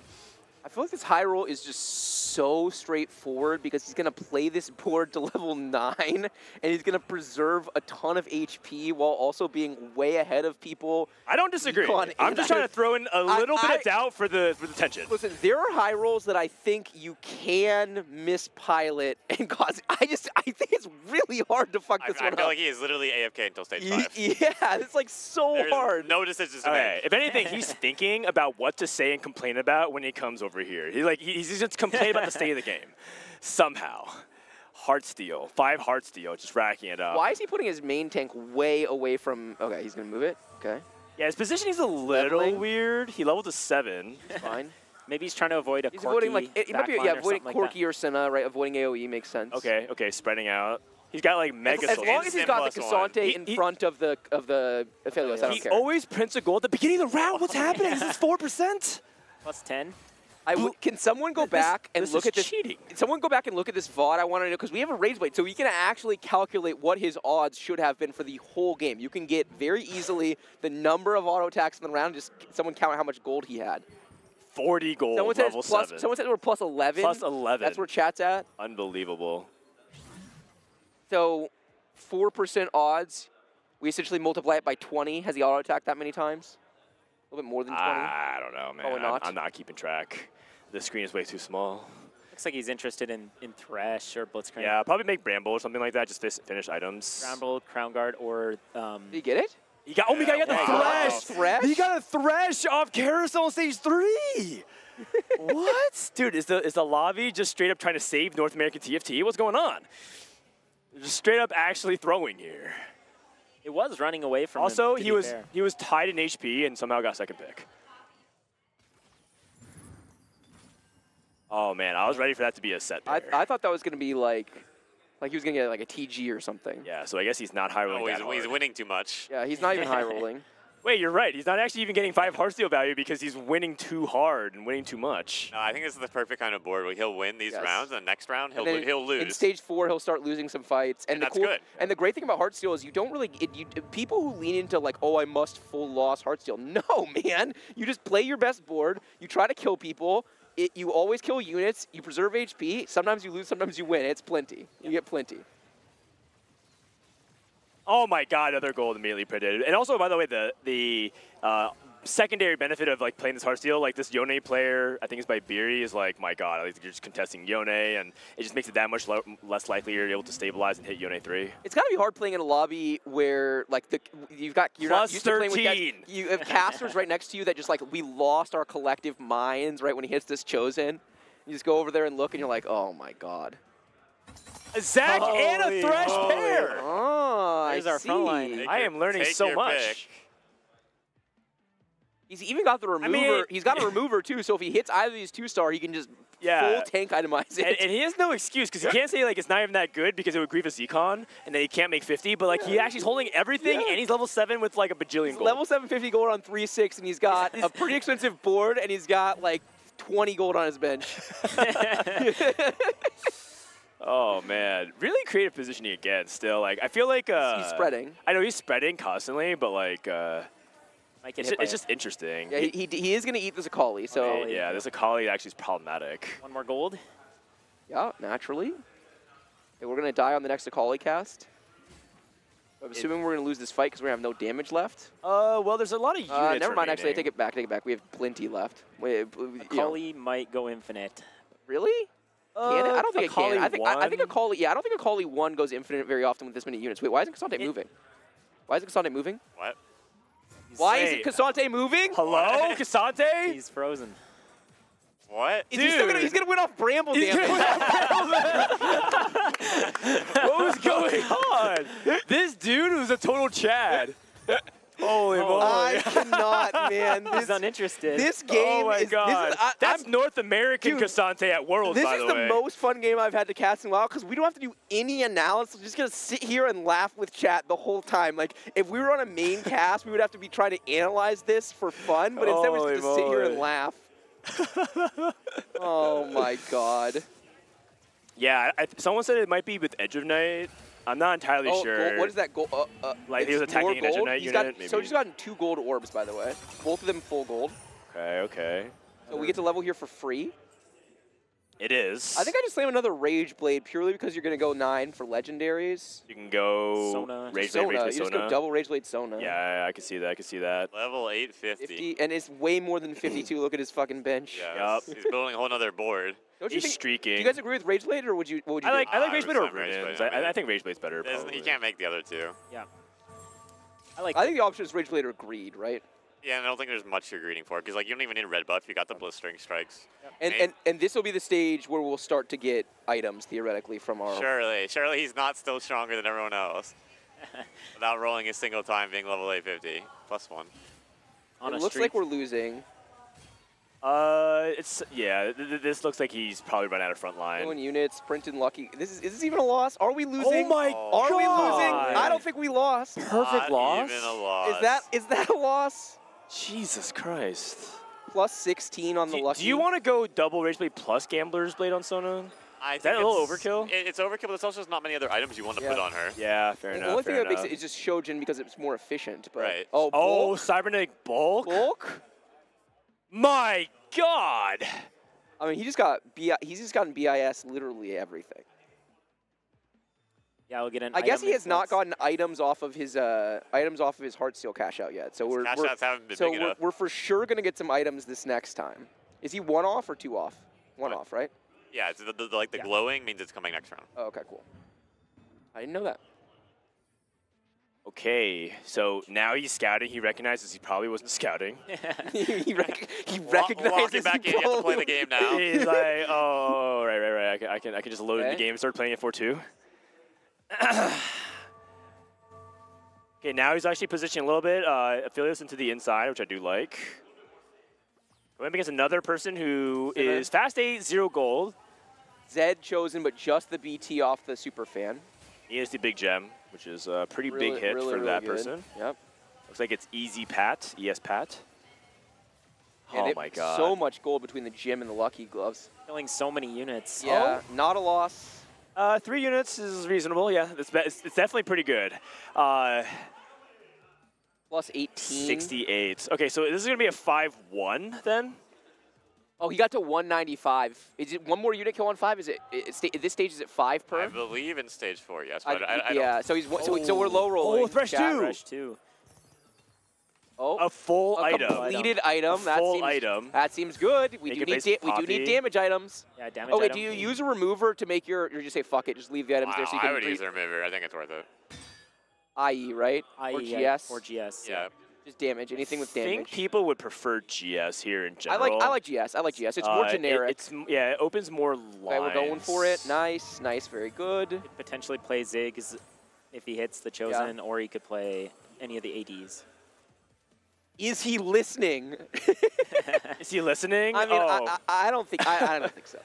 I feel like this high roll is just so straightforward because he's going to play this board to level 9, and he's going to preserve a ton of HP while also being way ahead of people. I don't disagree. I'm just trying to throw in a little bit of doubt for the tension. Listen, there are high rolls that I think you can mispilot and cause. I think it's really hard to fuck this one I feel up. like he is literally AFK until stage 5. Yeah, it's like so hard. No decisions to make. If anything, he's thinking about what to say and complain about when he comes over here. He's just complaining about the state of the game. Somehow. Heartsteel. 5 Heartsteel, just racking it up. Why is he putting his main tank way away from... Okay, he's going to move it. Okay. Yeah, his positioning's a little weird. He leveled to 7. Fine. Maybe he's trying to avoid a He's Corki avoiding, like, he might be, yeah, avoiding Corki or Senna, right? Avoiding AoE makes sense. Okay, spreading out. He's got like mega. As long as he's got the Cassante in front of the Aphelios, I don't He care. always prints a goal at the beginning of the round. What's happening? Is this 4%? Plus 10. Can someone go back and look at this? Cheating. Someone go back and look at this VOD. I want to know because we have a Rage Blade, so we can actually calculate what his odds should have been for the whole game. You can get very easily the number of auto attacks in the round. Just someone count how much gold he had. 40 gold, level 7. Someone said we're plus 11. Plus 11. That's where chat's at. Unbelievable. So 4% odds. We essentially multiply it by 20. Has he auto attacked that many times? A little bit more than 20? I don't know, man. Probably not. I'm not keeping track. The screen is way too small. Looks like he's interested in Thresh or Blitzcrank. Yeah, probably make Bramble or something like that. Just finish items. Bramble, Crown Guard, or... Did he get it? He got, oh my god, he got the Thresh! Thresh? He got a Thresh off Carousel on stage 3! What? Dude, is the lobby just straight up trying to save North American TFT? What's going on? They're just straight up actually throwing here. It was running away from also, him. he was tied in HP and somehow got second pick. Oh man, I was ready for that to be a set pair. I thought that was going to be like he was going to get like a TG or something. Yeah, so I guess he's not high rolling. Oh, he's winning too much. Yeah, he's not even high rolling. Wait, you're right. He's not actually even getting 5 Heartsteel value because he's winning too hard and winning too much. No, I think this is the perfect kind of board where he'll win these rounds, and the next round he'll lose. In stage 4, he'll start losing some fights, and that's good. And the great thing about Heartsteel is you don't really people who lean into like, oh, I must full loss Heartsteel. No, man, you just play your best board. You try to kill people. You always kill units. You preserve HP. Sometimes you lose. Sometimes you win. It's plenty. You get plenty. Oh my god, another gold immediately printed. And also, by the way, the secondary benefit of like playing this Heartsteel, like this Yone player, I think it's by Beery, is like, my god, you're just contesting Yone, and it just makes it that much less likely you're able to stabilize and hit Yone 3. It's got to be hard playing in a lobby where like you're not used to playing with guys. You have casters right next to you that just like, we lost our collective minds right when he hits this Chosen. You just go over there and look, and you're like, oh my god. A Zach and a Thresh pair. Oh, There's our front line. I am learning so much. Pick. He's even got the remover. He's got a remover too. So if he hits either of these 2-star, he can just full tank itemize it. And he has no excuse because he can't say like it's not even that good because it would grief a Econ and then he can't make 50. But like he actually is holding everything and he's level 7 with like a bajillion gold. Level 750 gold on 3-6, and he's got a pretty expensive board, and he's got like 20 gold on his bench. Oh man, really creative positioning again. Still, like I feel like he's spreading. I know he's spreading constantly, but like it's just interesting. Yeah, he is gonna eat this Akali. So yeah, this Akali actually is problematic. One more gold. Yeah, naturally. And we're gonna die on the next Akali cast. I'm assuming we're gonna lose this fight because we have no damage left. Well, there's a lot of units. Never mind. Actually, I take it back. We have plenty left. Akali might go infinite. Really? Can it? I don't think it can. I think Akali. Yeah, I don't think Akali 1 goes infinite very often with this many units. Wait, why isn't Cassante moving? Why isn't Cassante moving? What? Why isn't Cassante moving? Hello, Cassante? He's frozen. What? He's gonna win off Bramble damage. What was going on? This dude was a total Chad. Holy moly. I cannot, man. He's uninterested. This game oh my God. That's North American Cassante at Worlds, by the way. This is the most fun game I've had to cast in a while because we don't have to do any analysis. We're just going to sit here and laugh with chat the whole time. Like, if we were on a main cast, we would have to be trying to analyze this for fun, but instead we just sit here and laugh. Oh, my God. Yeah, someone said it might be with Edge of Night. I'm not entirely sure. What is that gold? Like he was attacking an Edge of Night unit, maybe. So he's gotten 2 gold orbs, by the way. Both of them full gold. Okay. So we get to level here for free? It is. I think I just slam another Rage Blade purely because you're going to go 9 for legendaries. You can go Sona. Rage Sona. Blade, Rage Blade, You just Sona. go double Rage Blade Sona. Yeah, I can see that. I can see that. Level 850. 50, and it's way more than 52. Look at his fucking bench. Yeah, he's building a whole other board. Don't you He's think, streaking. Do you guys agree with Rage Blade, or what would you I like do? Rage Blade over Rage Blade. Runes. I think Rage Blade's better. You can't make the other two. Yeah. I think the option is Rage Blade or Greed, right? Yeah, and I don't think there's much you're greeting for because like you don't even need red buff. You got the blistering strikes. And this will be the stage where we'll start to get items theoretically from our. Surely he's not still stronger than everyone else. Without rolling a single time, being level 850 +1. It looks like we're losing. This looks like he's probably run out of front line. 1 units, printed lucky. Is this even a loss? Are we losing? Oh my Are we losing? I don't think we lost. Perfect loss. Even a loss. Is that a loss? Jesus Christ. Plus 16 on the lucky. Do you want to go double Rage Blade plus Gambler's Blade on Sona? Is that a little overkill? It's overkill, but it's also just not many other items you want to put on her. Yeah, fair enough. The only thing that makes it is just Shojin because it's more efficient. But Right. Oh, bulk? Cybernetic bulk? Bulk? My God. I mean, he's just gotten BIS literally everything. Yeah, we'll get an I guess item he has not influx. gotten items off of his Heartsteel cash out yet. So we're cash outs haven't been so big enough. we're for sure gonna get some items this next time. Is he 1 off or 2 off? 1 off, right? Yeah, it's the glowing means it's coming next round. Oh, okay, cool. I didn't know that. Okay, so now he's scouting. He recognizes he probably wasn't scouting. he recognizes Walking back in, you have to play the game now. He's like, oh, right. I can just load in the Okay. game and start playing it for 2. Okay, now he's actually positioning a little bit. Affiliates into the inside, which I do like. Going up against another person who is fast 8, 0 gold. Zed chosen, but just the BT off the super fan. He is the big gem, which is a pretty Really- big hit really, for really that good. person. Yep. Looks like it's easy Pat, ES Pat. And Oh my God. So much gold between the gym and the lucky gloves. Killing so many units. Yeah, not a loss. 3 units is reasonable, yeah. It's definitely pretty good. Plus 18. 68. Okay, so this is going to be a 5-1 then? Oh, he got to 195. Is it one more unit kill on 5? Is it? At this stage, is it 5 per? I believe in stage 4, yes. But I yeah. don't. So he's so we're low rolling. Oh, Thresh Chat. 2. Thresh 2. Oh, A full item. completed item. A full item. That seems good. We do Naked need base Poppy. damage items. Yeah, damage Okay, item. do you use a remover to make your? Or just say fuck it, just leave the items there so you I can. would use a remover. I think it's worth it. IE, right? Or IE, yeah, GS. or GS. Yeah. Just damage. Anything with I think damage. people would prefer GS here in I general. like GS. I like GS. It's more generic. It opens more lines. Okay, we're going for it. Nice, very good. Could potentially play Ziggs if he hits the Chosen, or he could play any of the ADs. Is he listening? Is he listening? I mean, oh. I don't think so. I don't think so.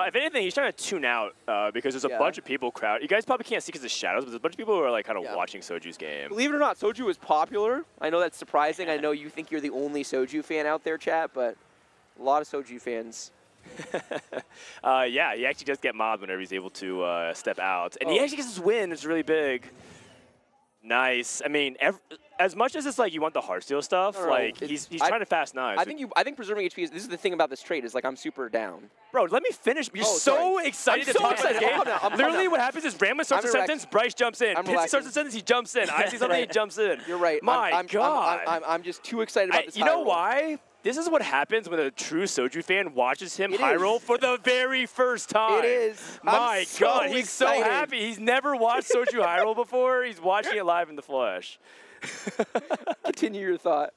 If anything, he's trying to tune out because there's a Yeah. bunch of people crowd. You guys probably can't see because of the shadows, but there's a bunch of people who are like kind of watching Soju's game. Believe it or not, Soju is popular. I know that's surprising. I know you think you're the only Soju fan out there, chat, but a lot of Soju fans. Yeah, he actually does get mobbed whenever he's able to step out. And he actually gets his win. It's really big. Nice. I mean, as much as it's like you want the Heartsteel stuff, like he's trying to fast knives. I think preserving HP is, this is the thing about this trade, is like I'm super down. Bro, let me finish. You're so excited to talk about the game. Literally what happens is Ramlin starts a sentence, Bryce jumps in. Pitsy starts a sentence, he jumps in. I see something, he jumps in. You're right. My God. I'm just too excited about this. You know why? This is what happens when a true Soju fan watches him high roll for the very first time. It is. My I'm so God, he's so excited. happy. He's never watched Soju high roll before. He's watching it live in the flesh. Continue your thought.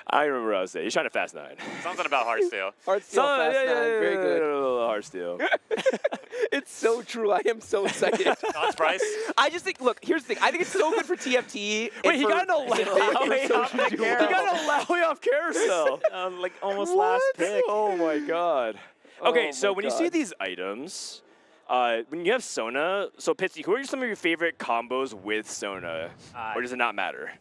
I remember what I was saying. He's trying to fast 9. Something about Heartsteel. Heartsteel fast 9. Very good. Heartsteel. It's so true. I am so excited. Thoughts, Bryce? I just think, look, here's the thing. I think it's so good for TFT. Wait, he got an Alawi off the carousel. He got an Alawi off carousel. Like almost last pick. Oh my God. Okay, Oh so my when you see God. these items, when you have Sona, so Pitsy, who are some of your favorite combos with Sona? Or does it not matter?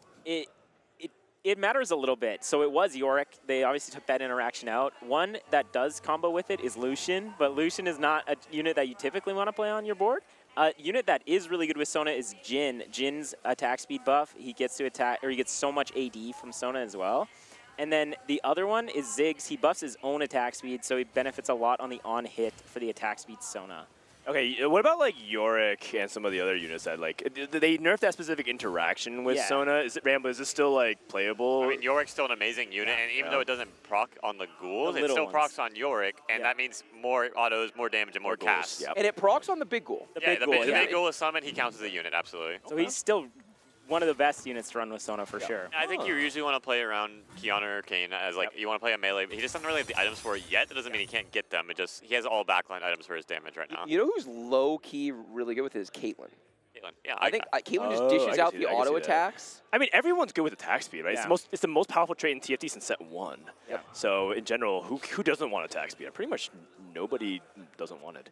It matters a little bit. So it was Yorick. They obviously took that interaction out. One that does combo with it is Lucian, but Lucian is not a unit that you typically want to play on your board. A unit that is really good with Sona is Jin. Jin's attack speed buff. He gets to attack, or he gets so much AD from Sona as well. And then the other one is Ziggs. He buffs his own attack speed, so he benefits a lot on the on-hit for the attack speed Sona. Okay, what about like Yorick and some of the other units that like did they nerf that specific interaction with Sona? Is it Rambo? Is this still like playable? I mean, Yorick's still an amazing unit, and even though it doesn't proc on the ghouls, it still procs on Yorick, and that means more autos, more damage, and more casts. And it procs on the big ghoul. The big ghoul is summoned. He counts as a unit, absolutely. So he's still one of the best units to run with Sona for sure. I think you usually want to play around Kiana or Kane as like you want to play a melee. He just doesn't really have the items for it yet. That doesn't mean he can't get them. It just he has all backline items for his damage right now. You know who's low key really good with it is Caitlyn. Yeah, I think Caitlyn just dishes out the auto attacks. I mean, everyone's good with attack speed, right? Yeah. It's the most powerful trait in TFT since set 1. So in general, who doesn't want attack speed? Pretty much nobody doesn't want it.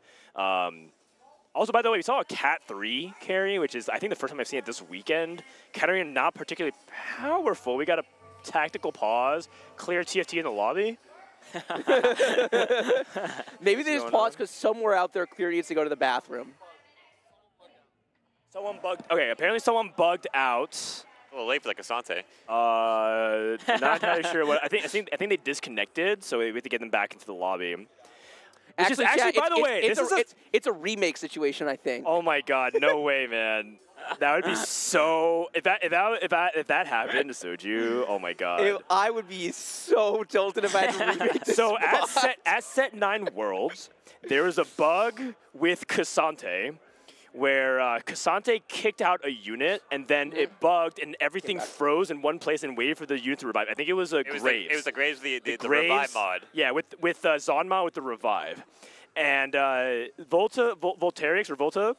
Also, by the way, we saw a Cat 3 carry, which is, I think, the first time I've seen it this weekend. Katarina not particularly powerful. We got a tactical pause, clear TFT in the lobby. Maybe they just pause because somewhere out there Clear needs to go to the bathroom. Someone bugged. Okay, apparently someone bugged out. A little late for the Cassante. Not entirely sure what. I think they disconnected, so we have to get them back into the lobby. Actually, By the way, it's a remake situation, I think. Oh my God! No way, man. That would be so. If that happened to Soju, oh my God. I would be so tilted if I had to remake this. So at set 9 Worlds, there was a bug with Cassante, where Cassante kicked out a unit, and then it bugged, and everything froze in one place and waited for the unit to revive. I think it was Graves. It was the Graves, the Graves, revive mod. Yeah, with Zonma with the revive. And Volterix or Volta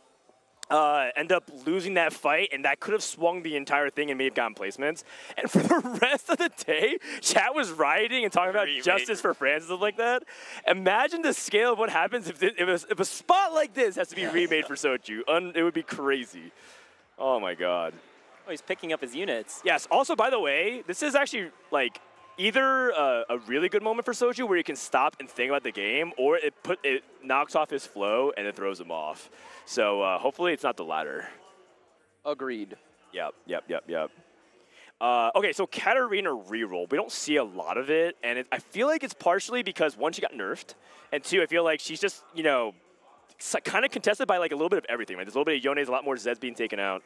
end up losing that fight, and that could have swung the entire thing and may have gotten placements. And for the rest of the day, chat was rioting and talking about justice for France and stuff like that. Imagine the scale of what happens if a spot like this has to be remade for Soju. It would be crazy. Oh my God. Oh, he's picking up his units. Yes. Also, by the way, this is actually like either a really good moment for Soju where he can stop and think about the game, or it knocks off his flow and it throws him off. So hopefully it's not the latter. Agreed. Yep. Okay, so Katarina reroll. We don't see a lot of it, and I feel like it's partially because, one, she got nerfed, and two, I feel like she's just, kind of contested by like a little bit of everything. Right? There's a little bit of Yone's, a lot more Zeds being taken out.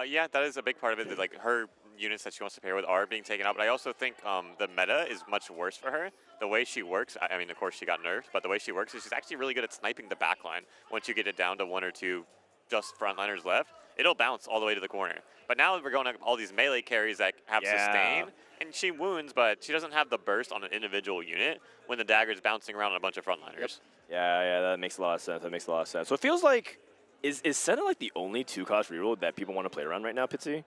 Yeah, that is a big part of it. That, like her units that she wants to pair with are being taken out, but I also think the meta is much worse for her. The way she works, I mean, of course she got nerfed, but the way she works is she's actually really good at sniping the backline. Once you get it down to 1 or 2 just frontliners left, it'll bounce all the way to the corner. But now we're going to all these melee carries that have sustain, and she wounds, but she doesn't have the burst on an individual unit when the dagger's bouncing around on a bunch of frontliners. Yep. Yeah, that makes a lot of sense. So it feels like, is Senna like the only 2-cost reroll that people want to play around right now, Pitsy?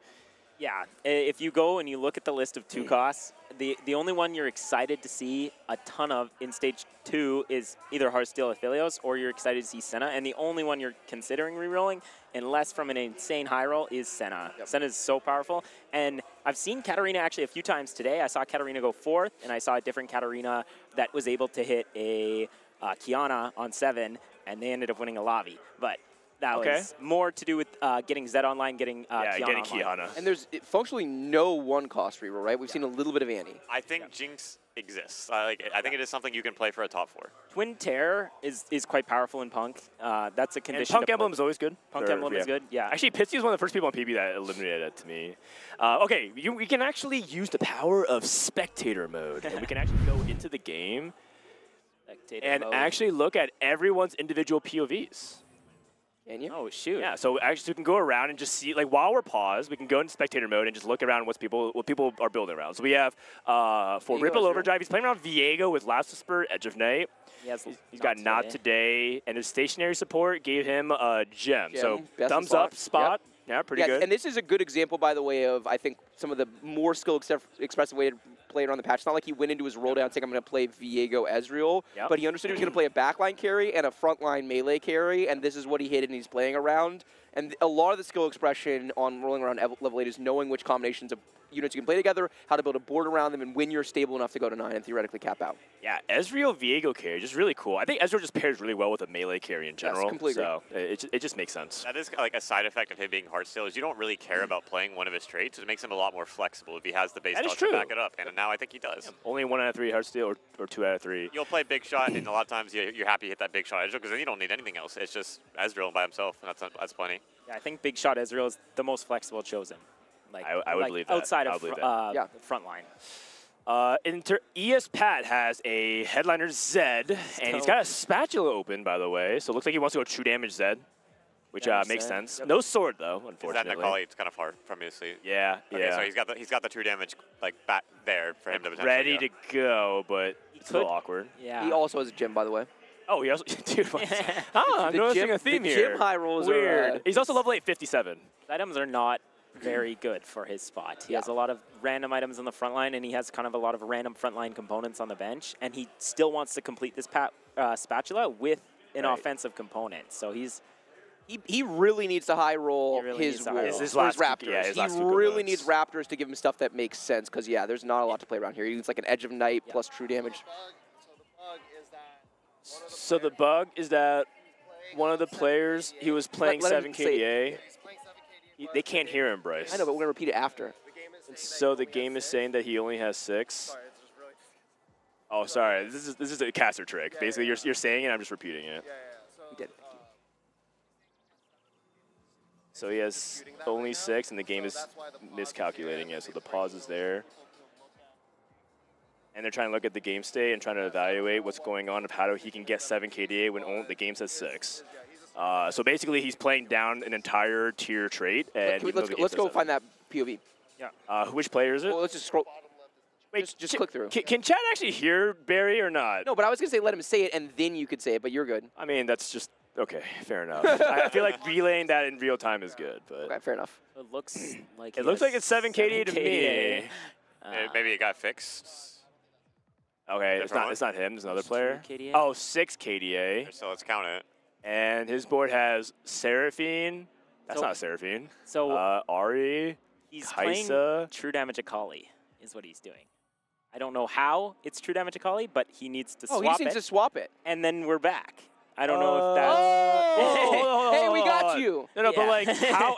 Yeah, if you go and you look at the list of 2 costs, the only one you're excited to see a ton of in Stage 2 is either Heartsteel or Aphelios, or you're excited to see Senna, and the only one you're considering rerolling, unless from an insane high roll, is Senna. Yep. Senna is so powerful, and I've seen Katarina actually a few times today. I saw Katarina go 4th, and I saw a different Katarina that was able to hit a Kiana on 7, and they ended up winning a lobby. But that was more to do with getting Zed online, getting Kiana. And there's functionally no 1-cost reroll, right? We've seen a little bit of Annie. I think Jinx exists. I think it is something you can play for a top 4. Twin Terror is quite powerful in Punk. That's a condition. And Punk Emblem is always good. Punk Emblem is good, yeah. Actually, Pitsy is one of the first people on PB that eliminated it to me. Okay, we can actually use the power of spectator mode, and we can actually go into the game and actually look at everyone's individual POVs. Can you? Oh, shoot. Yeah, so actually we can go around and just see, like, while we're paused, we can go into spectator mode and just look around what people are building around. So we have, for Ripple Overdrive, he's playing around Viego with Last Whisper, Edge of Night. He's got Not Today, and his stationary support gave him a gem. So thumbs up spot. Yep. Yeah, pretty good. And this is a good example, by the way, of, I think, some of the more skill-expressive way to play around the patch. It's not like he went into his roll down saying, I'm going to play Viego Ezreal, but he understood he was going to play a backline carry and a frontline melee carry, and this is what he hit and he's playing around. And a lot of the skill expression on rolling around level 8 is knowing which combinations of units you can play together, how to build a board around them, and when you're stable enough to go to 9 and theoretically cap out. Yeah, Ezreal Viego carry just really cool. I think Ezreal just pairs really well with a melee carry in general. Yes, completely. So it just makes sense. That is like a side effect of him being Heartsteel is you don't really care about playing one of his traits. It makes him a lot more flexible if he has the base dodge to back it up. And now I think he does. Yeah, only 1 out of 3 Heartsteel or 2 out of 3. You'll play big shot, and a lot of times you're happy to hit that big shot Ezreal because then you don't need anything else. It's just Ezreal by himself, and that's plenty. Yeah, I think big shot Ezreal is the most flexible chosen. Like I would believe that. Outside of yeah. front line. ES Pat has a headliner Zed, and he's got a spatula open, by the way. So it looks like he wants to go true damage Zed, which makes sense. Yep. No sword though, unfortunately. Is that Necalli? It's kind of hard from me to see. Yeah, okay, so he's got the true damage like back there for him to potentially ready to go, but it's a little awkward. Yeah. He also has a gym, by the way. Oh, he also, dude. I'm noticing a theme here. Gym high rolls Weird. are. He's also level 857. Items are not very good for his spot. He has a lot of random items on the front line, and he has kind of a lot of random front line components on the bench, and he still wants to complete this spatula with an offensive component. So he really needs to high roll his Raptors. Yeah, he really needs Raptors to give him stuff that makes sense, because, yeah, there's not a lot to play around here. He needs like an Edge of Night plus true damage. So the bug is that one of the players, he was playing 7 KDA. They can't hear him, Bryce. I know, but we're going to repeat it after. And so the game is saying that he only has 6. Oh, sorry. This is a caster trick. Basically, you're saying it, I'm just repeating it. He did. So he has only 6, and the game is miscalculating it, so the pause is there. And they're trying to look at the game state and trying to evaluate what's going on of how he can get 7 KDA when only the game says 6. So basically, he's playing down an entire tier trait. And let's go find that POV. Yeah. Which player is it? Well, let's just scroll. Wait, just click through. Can Chad actually hear Barry or not? No, but I was going to say let him say it, and then you could say it, but you're good. I mean, that's just, okay, fair enough. I feel like relaying that in real time is good. But okay, fair enough. It looks like it's 7 KDA to me. Maybe it got fixed. Okay, it's not him. It's another player. KDA? Oh, 6 KDA. So let's count it. And his board has Seraphine. That's not Seraphine. So Ari. He's Kaisa. playing true damage Akali is what he's doing. I don't know how it's true damage Akali, but he needs to swap it. Oh, he needs to swap it. And then we're back. I don't know if that's... Hey, we got you. No, but like,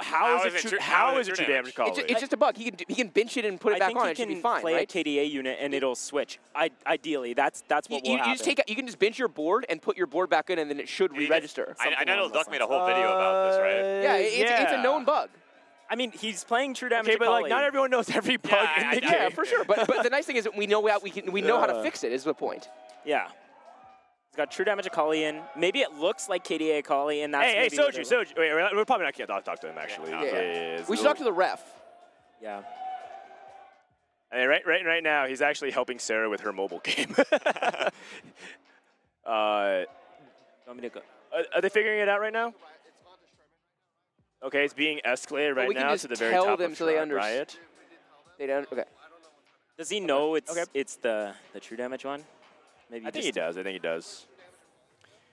how is it true damage Akali? It's just a bug. He can bench it and put it back on. It should be fine, play right? a KDA unit and it'll switch. Ideally, that's what will happen. You can just bench your board and put your board back in, and then it should re-register. I know Duck made a whole video about this, right? Yeah, it's a known bug. I mean, he's playing true damage. Okay, but like, not everyone knows every bug in the game. Yeah, for sure. But the nice thing is that we know how to fix it. Is the point? Yeah. He's got true damage Akali in. Maybe it looks like KDA Akali, and that's hey, Soju. Wait, we're probably not going to talk to him actually. Yeah. We should talk to the ref. Yeah. I mean, right now, he's actually helping Sarah with her mobile game. Want me to go? Are they figuring it out right now? Okay, it's being escalated right now to the very top of Riot. They don't. Okay. Does he know it's the true damage one? Maybe I think he does.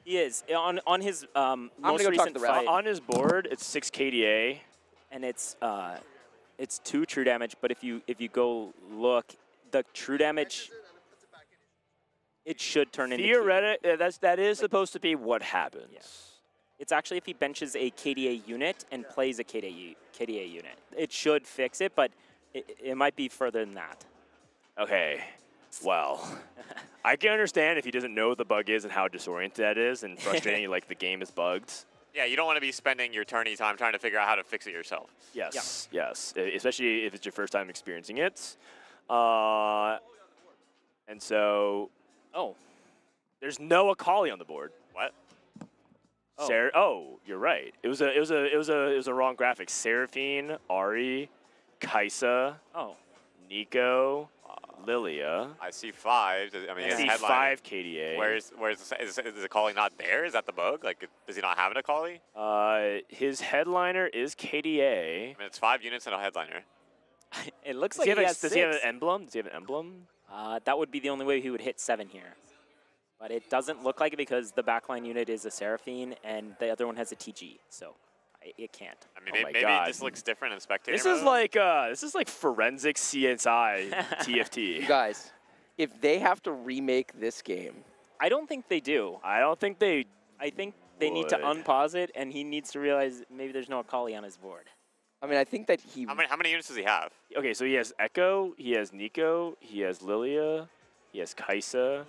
He is on his most recent fight. On his board, it's 6 KDA, and it's 2 true damage. But if you go look, the true damage, it should turn into theoretically. That is supposed to be what happens. Yeah. It's actually if he benches a KDA unit and plays a KDA unit. It should fix it, but it might be further than that. Okay. Well, I can understand if he doesn't know what the bug is and how disoriented that is and frustrating, like the game is bugged. Yeah, you don't want to be spending your tourney time trying to figure out how to fix it yourself. Yes, yes. Especially if it's your first time experiencing it. And so, there's no Akali on the board. What? Oh, you're right. It was a wrong graphic. Seraphine, Ari, Kaisa, Nico, Lilia. I see 5. I mean, I see 5 KDA. Where's is Akali not there? Is that the bug? Like, does he not have an Akali? His headliner is KDA. I mean, it's 5 units and a headliner. It looks like he has 6. Does he have an emblem? Does he have an emblem? That would be the only way he would hit 7 here. But it doesn't look like it because the backline unit is a Seraphine and the other one has a TG. So It can't. I mean, maybe this looks different in spectator This mode. is like forensic CSI TFT. You guys, if they have to remake this game, I don't think they do. I don't think they. I think they need to unpause it, and he needs to realize maybe there's no Akali on his board. I mean, I think that he. How many units does he have? Okay, so he has Echo, he has Nico, he has Lilia, he has Kaisa,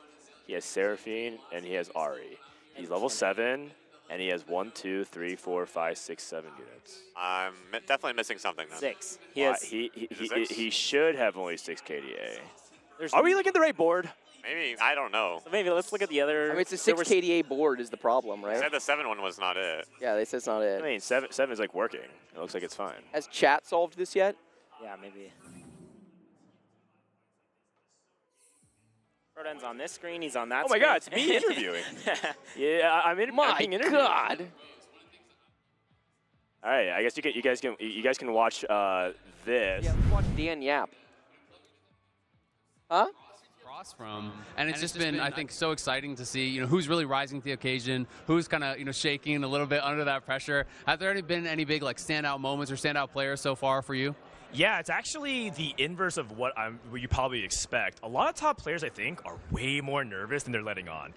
he has Seraphine, and he has Ari. He's level 7, and he has 1, 2, 3, 4, 5, 6, 7 units. I'm definitely missing something then. 6. He should have only 6 KDA. Are we looking at the right board? Maybe, I don't know. So maybe let's look at the other. I mean, it's a 6 KDA board is the problem, right? They said the 7 one was not it. Yeah, they said it's not it. I mean, 7 is like working. It looks like it's fine. Has chat solved this yet? Yeah, maybe. Frodan's on this screen. He's on that. Oh my God, it's me interviewing. Yeah, I'm being interviewed. God. All right, I guess you guys can watch this. Yeah, let's watch Dan Yap. Huh? From, and it's just been, I think, so exciting to see, who's really rising to the occasion, who's kind of, shaking a little bit under that pressure. Have there been any big, standout moments or standout players so far for you? Yeah, it's actually the inverse of what you probably expect. A lot of top players, I think, are way more nervous than they're letting on.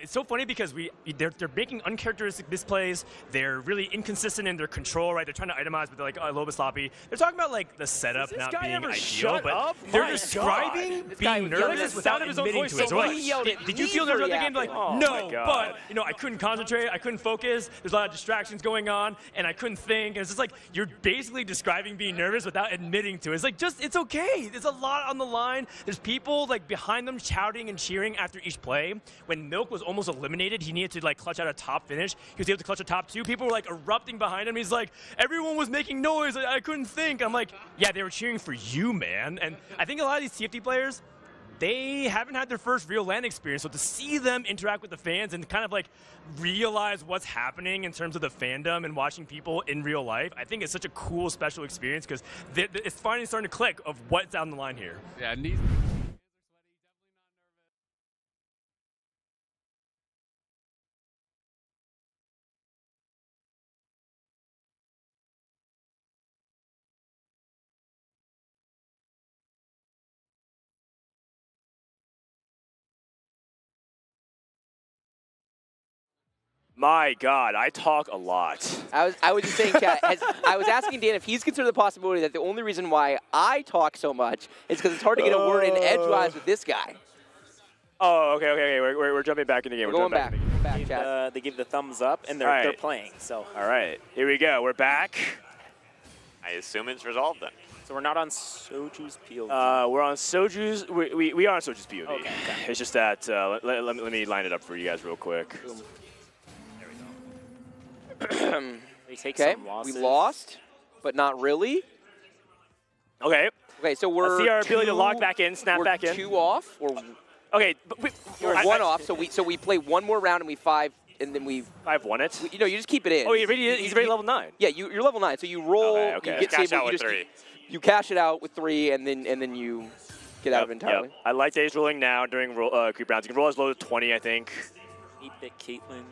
It's so funny because they're making uncharacteristic misplays. They're really inconsistent in their control, right? They're trying to itemize, but they're a little bit sloppy. They're talking about the setup not being ideal, but they're describing being nervous without admitting to it. So did you feel nervous about the game? No, but I couldn't concentrate, I couldn't focus. There's a lot of distractions going on, and I couldn't think. And it's just you're basically describing being nervous without admitting to it. It's it's okay. There's a lot on the line. There's people behind them shouting and cheering after each play. When Milk was almost eliminated, he needed to clutch out a top finish. He was able to clutch a top 2. People were erupting behind him. He's everyone was making noise. I couldn't think. I'm yeah, they were cheering for you, man. And I think a lot of these TFT players, they haven't had their first real LAN experience, so to see them interact with the fans and kind of realize what's happening in terms of the fandom and watching people in real life, I think it's such a cool, special experience because it's finally starting to click of what's down the line here. Yeah, My God, I talk a lot. I was just saying, chat, I was asking Dan if he's considered the possibility that the only reason why I talk so much is because it's hard to get a word in edgewise with this guy. Oh, okay. We're jumping back in the game. We're going back. They give the thumbs up, and they're playing. So. All right, here we go. We're back. I assume it's resolved then. So we're not on Soju's POV. We're on Soju's. We are on Soju's POV. Okay. It's just that let me line it up for you guys real quick. Okay, we lost, but not really. Okay. Okay, so we're Let's see our ability to log back in, snap back in. 2 off. Okay, but we're 1 off. So we play one more round and we 5, and then we 5-1 it. You just keep it in. Oh, he's already level 9. Yeah, you're level 9. So you roll. Okay. You get cash stable, out with 3. You cash it out with 3, and then you get out of it entirely. Yep. I like that he's rolling now during creep rounds. He can roll as low as 20, I think. 8-bit Caitlyn.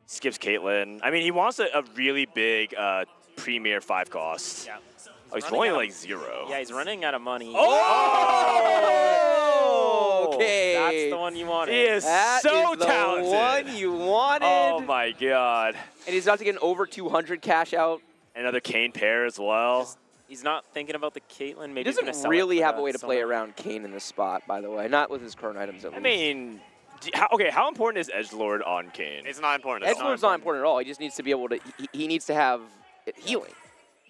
Skips Caitlyn. I mean, he wants a really big premier 5 cost. Yeah. Oh, he's rolling 0. Yeah, he's running out of money. Oh! Okay. That's the one you wanted. He is so talented. The one you wanted. Oh my God. And he's about to get an over 200 cash out. Another Kane pair as well. He's not thinking about the Caitlyn. Maybe He doesn't really have a way to play around Kane in this spot, by the way. Not with his current items at least. I mean, how important is Edgelord on Kane? It's not important. Edgelord's not important at all. He just needs to be able to. He needs to have healing.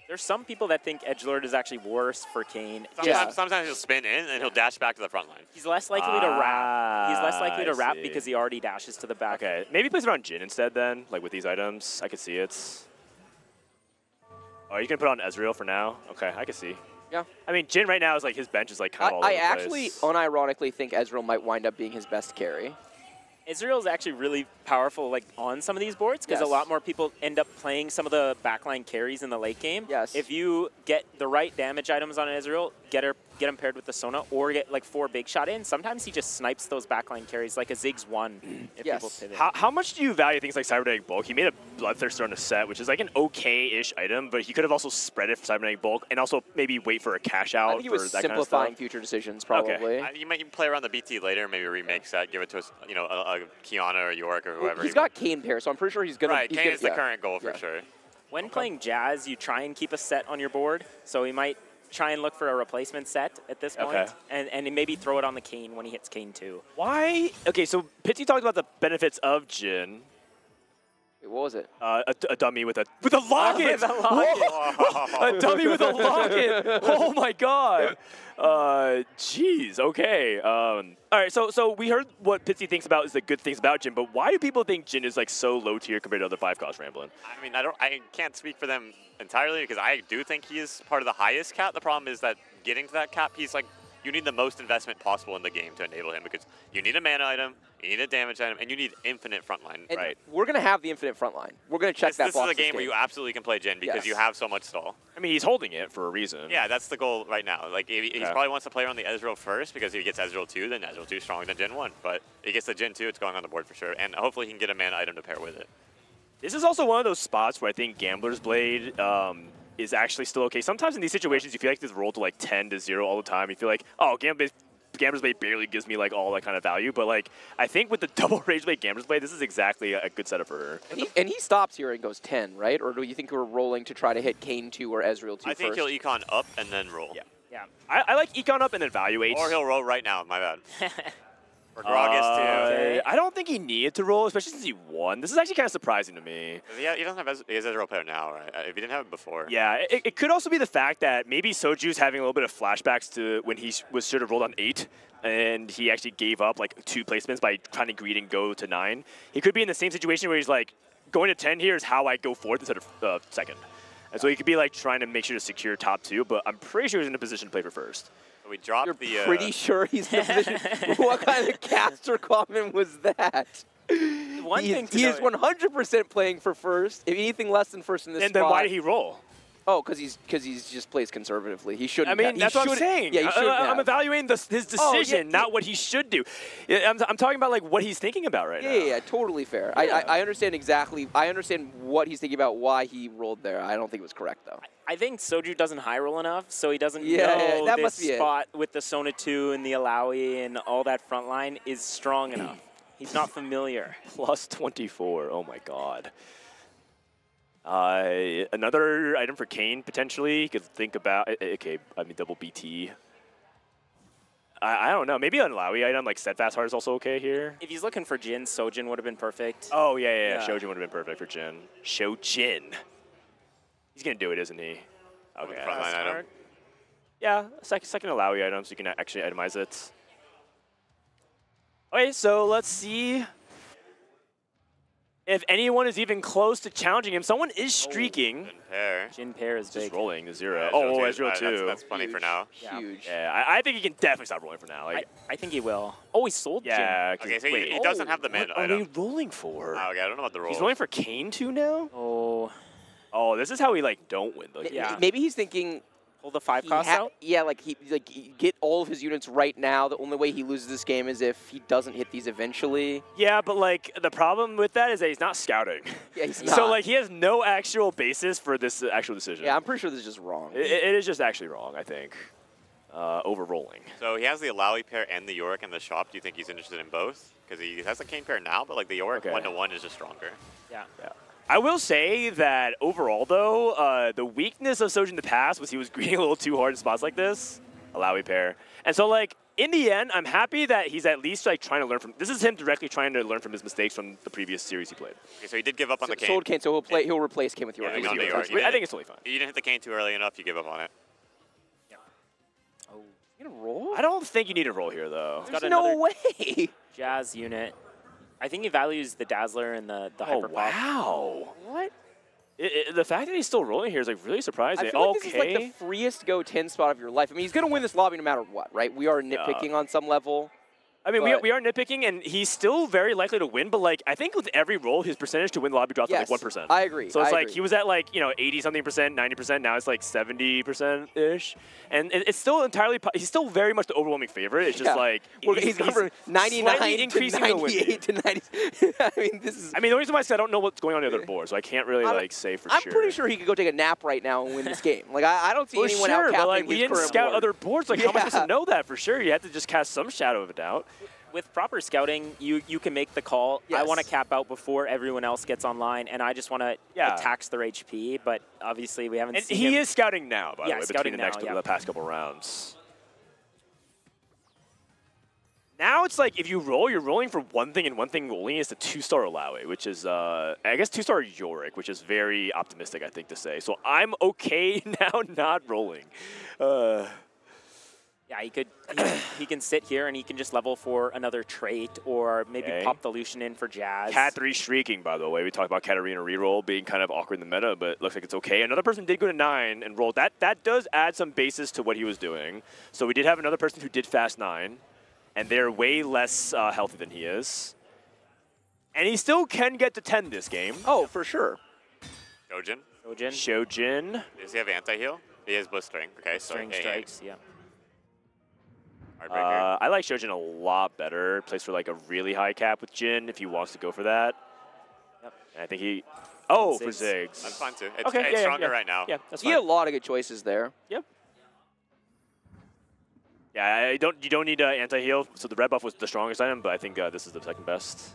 There's some people that think Edgelord is actually worse for Kane. Sometimes he'll spin in and he'll dash back to the front line. He's less likely to wrap. He's less likely to wrap because he already dashes to the back. Okay, maybe he plays around Jhin instead then, with these items. I could see it. Oh, you can put on Ezreal for now? Okay, I can see. Yeah. I mean, Jhin right now is his bench is kind of all over the place. I actually, unironically, think Ezreal might wind up being his best carry. Ezreal is actually really powerful on some of these boards because a lot more people end up playing some of the backline carries in the late game. Yes. If you get the right damage items on Ezreal, get him paired with the Sona or get like 4 big shot in. Sometimes he just snipes those backline carries like a Ziggs 1 if people pivot. How much do you value things like Cybernetic Bulk? He made a Bloodthirster on a set, which is like an okay-ish item, but he could have also spread it for Cybernetic Bulk and also maybe wait for a cash out. I think he was simplifying future decisions, probably. Okay. You might play around the BT later, maybe remake set, give it to us, you know, a Kiana or York or whoever. He's got Kane pair, so I'm pretty sure he's gonna. Right, Kane is the current goal for sure. When playing Jazz, you try and keep a set on your board, so he might try and look for a replacement set at this point, and maybe throw it on the Kane when he hits Kane 2. Why? Okay, so Pitsy talked about the benefits of Jhin. Wait, what was it? A dummy with a locket. A dummy with a locket. Oh my god. Jeez. Okay. All right. So we heard what Pitsy thinks about is the good things about Jhin, but why do people think Jhin is like so low tier compared to other 5-cost Ramblin'? I mean, I can't speak for them entirely because I do think he is part of the highest cap. The problem is that getting to that cap, he's like, you need the most investment possible in the game to enable him because you need a mana item, you need a damage item, and you need infinite frontline. And right. We're going to have the infinite frontline. We're going to check that box. This is a game where you absolutely can play Jhin because you have so much stall. I mean, he's holding it for a reason. Yeah, that's the goal right now. Like, he probably wants to play on the Ezreal first because if he gets Ezreal 2, then Ezreal 2 is stronger than Jhin 1. But if he gets the Jhin 2, it's going on the board for sure. And hopefully he can get a mana item to pair with it. This is also one of those spots where I think Gambler's Blade is actually still okay. Sometimes in these situations, you feel like this roll to like 10 to 0 all the time. You feel like, oh, Gambler's Blade barely gives me like all that kind of value, but like I think with the double Rage Blade Gambler's Blade, this is exactly a good setup for her. And he stops here and goes 10, right? Or do you think we're rolling to try to hit Kane 2 or Ezreal 2 I think he'll econ up and then roll. Yeah. I like econ up and then evaluate. Or he'll roll right now, my bad. Or Gragas too. I don't think he needed to roll, especially since he won. This is actually kind of surprising to me. Yeah, he doesn't have his Ezreal player now, right? If he didn't have it before. Yeah, it could also be the fact that maybe Soju's having a little bit of flashbacks to when he was sort of rolled on 8, and he actually gave up like 2 placements by trying to greed and go to 9. He could be in the same situation where he's like, going to 10 here is how I go 4th instead of 2nd. And so he could be like trying to make sure to secure top 2, but I'm pretty sure he's in a position to play for 1st. We dropped You're pretty sure he's in a position. What kind of caster comment was that? He is 100% playing for 1st. If anything less than 1st in this spot. And then why did he roll? Oh, because he's just plays conservatively. He shouldn't. I mean, that's what I'm saying. Yeah, I'm evaluating his decision, not what he should do. I'm talking about like what he's thinking about right now. Yeah, totally fair. Yeah. I understand exactly. I understand what he's thinking about, why he rolled there. I don't think it was correct though. I think Soju doesn't high roll enough, so he doesn't know that this must be spot with the Sona 2 and the Alawi and all that front line is strong enough. He's not familiar. Plus 24. Oh my god. Another item for Kane, potentially. You could think about, okay, I mean, double BT. I don't know. Maybe an Alawi item like Steadfast Heart is also okay here. If he's looking for Jhin, Sojin would have been perfect. Oh, yeah. Shojin would have been perfect for Jhin. Shojin. He's going to do it, isn't he? Okay. Frontline item. Yeah, second Alawi item, so you can actually itemize it. Okay, so let's see if anyone is even close to challenging him. Someone is streaking. Jhin pair is big. Just rolling to 0. Yeah, oh, Ezreal 2. That's plenty for now. Huge. Yeah, I think he can definitely stop rolling for now. Like, I think he will. Oh, he sold Jhin. Yeah. Okay, so he doesn't have the mana What item. are they rolling for? Oh, okay, I don't know about the roll. He's rolling for Kane 2 now? Oh, this is how we like don't win though. Maybe he's thinking pull the 5 cost out. Yeah, like he get all of his units right now. The only way he loses this game is if he doesn't hit these eventually. Yeah, but like the problem with that is that he's not scouting. Yeah, he's not. So like he has no actual basis for this actual decision. Yeah, I'm pretty sure this is just wrong. It is just actually wrong, I think. Over rolling. So he has the Alawi pair and the Yorick in the shop. Do you think he's interested in both? Because he has the Kane pair now, but like the Yorick 1-to-1 is just stronger. Yeah. I will say that overall, though, the weakness of Soju in the past was he was greeting a little too hard in spots like this. Alawi pair. And so, like, in the end, I'm happy that he's at least, like, trying to learn from... This is him directly trying to learn from his mistakes from the previous series he played. Okay, so he did give up on the Kane. Sold Kane, so he'll replace Kane with Yorick. Yeah, I think it's totally fine. You didn't hit the Kane too early enough, you give up on it. Oh, you gonna roll? I don't think you need to roll here, though. There's no way. Jazz unit. I think he values the Dazzler and the Hyper Pop. Wow. What? The fact that he's still rolling here is like really surprising. I feel like this is like the freest go 10 spot of your life. I mean, he's going to win this lobby no matter what, right? We are nitpicking on some level. I mean, we are nitpicking, and he's still very likely to win, but, like, I think with every roll, his percentage to win the lobby drops to, like, 1%. I agree. So it's like he was at, like, 80-something%, 90%. Now it's, like, 70%-ish. And it's still entirely – he's still very much the overwhelming favorite. It's just, like – he's gone from 99 increasing to 98 to 90. I mean, this is – I mean, the reason why I said I don't know what's going on the other board, so I can't really, like, say for sure. I'm pretty sure he could go take a nap right now and win this game. Like, I don't see anyone out but, like, we didn't scout other boards. Like, how am I supposed to know that for sure? You have to just cast some shadow of a doubt. With proper scouting, you can make the call. Yes. I want to cap out before everyone else gets online, and I just want to tax their HP. But obviously, we haven't seen him. He is scouting now, by the way, scouting between the past couple rounds. Now it's like if you roll, you're rolling for one thing, and one thing only is the 2-star Alawi, which is, I guess, 2-star Yorick, which is very optimistic, I think, to say. So I'm okay now not rolling. Yeah, he can sit here and he can just level for another trait or maybe pop the Lucian in for Jazz. Cat 3 Shrieking, by the way. We talked about Katarina reroll being kind of awkward in the meta, but it looks like it's okay. Another person did go to 9 and roll. That does add some basis to what he was doing. So we did have another person who did fast 9, and they're way less healthy than he is. And he still can get to 10 this game. Oh, for sure. Shojin. Does he have anti-heal? He has blistering. Okay, so Blistering strikes, yeah. I like Shojin a lot better. Plays for like a really high cap with Jin if he wants to go for that. Yep. And I think he... Oh, for Ziggs. That's fine too. It's, Okay, it's stronger right now. Yeah, that's He fine. had a lot of good choices there. Yep. Yeah, you don't need anti-heal. So the red buff was the strongest item, but I think this is the second best.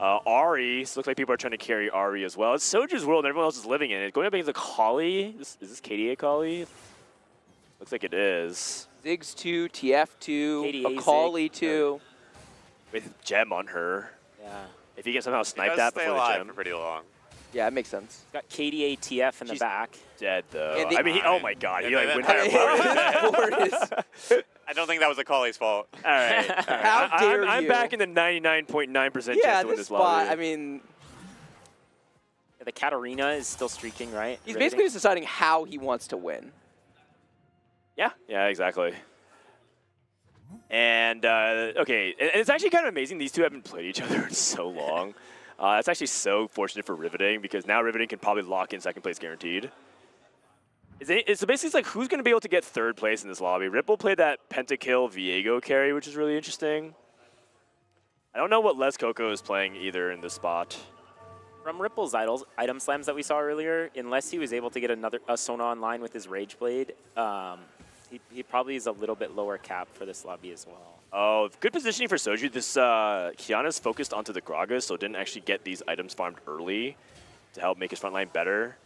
Ahri, so looks like people are trying to carry Ahri as well. It's Soju's world and everyone else is living in it. Going up against a Kali. Is this KDA Kali? Looks like it is. Ziggs 2, TF 2, KDA Akali 2. With Gem on her. Yeah. If you can somehow snipe He that does stay before the alive Gem. for pretty long. Yeah, it makes sense. Got KDA TF in the back. Dead though. And the- I mean, oh my God, he like went I there. don't think that was Akali's fault. All right. How dare I'm you. back in the 99.9% chance Yeah, to win this this spot, lobby. I mean, The Katarina is still streaking, right? he's Riveting. basically just deciding how he wants to win. Yeah, exactly. And, okay, and it's actually kind of amazing. These two haven't played each other in so long. That's actually so fortunate for Riveting because now Riveting can probably lock in second place guaranteed. So basically, it's like who's going to be able to get third place in this lobby? Ripple played that pentakill Viego carry, which is really interesting. I don't know what Les Coco is playing either in this spot. From Ripple's item slams that we saw earlier, unless he was able to get a Sona online with his Rage Blade, he probably is a little bit lower cap for this lobby as well. Oh, good positioning for Soju. This Kiana's focused onto the Gragas, so didn't actually get these items farmed early to help make his front line better.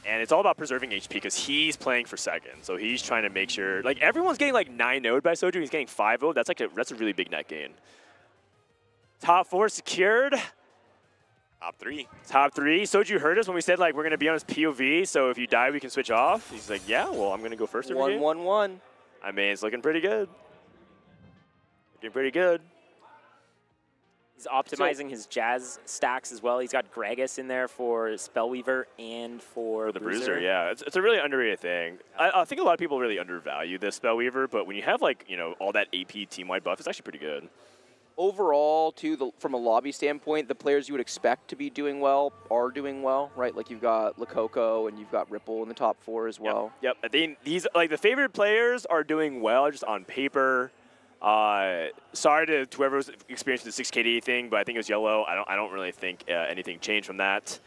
And it's all about preserving HP because he's playing for second, so he's trying to make sure. Like everyone's getting like 9-0'd by Soju, that's getting 5-0. That's a really big net gain. Top 4 secured. Top 3. Top 3. Soju heard us when we said like we're gonna be on his POV, so if you die, we can switch off. He's like, yeah, well, I'm gonna go first. 1-1-1. I mean, it's looking pretty good. Looking pretty good. He's optimizing his Jazz stacks as well. He's got Gragas in there for Spellweaver and for The Bruiser, yeah. It's a really underrated thing. I think a lot of people really undervalue this Spellweaver, but when you have like, all that AP team-wide buff, it's actually pretty good. Overall, too, from a lobby standpoint, the players you would expect to be doing well are doing well, right? Like you've got Lakoko and you've got Ripple in the top 4 as well. Yep. I think these the favorite players are doing well just on paper. Sorry to whoever was experiencing the 6KD thing, but I think it was yellow. I don't really think anything changed from that.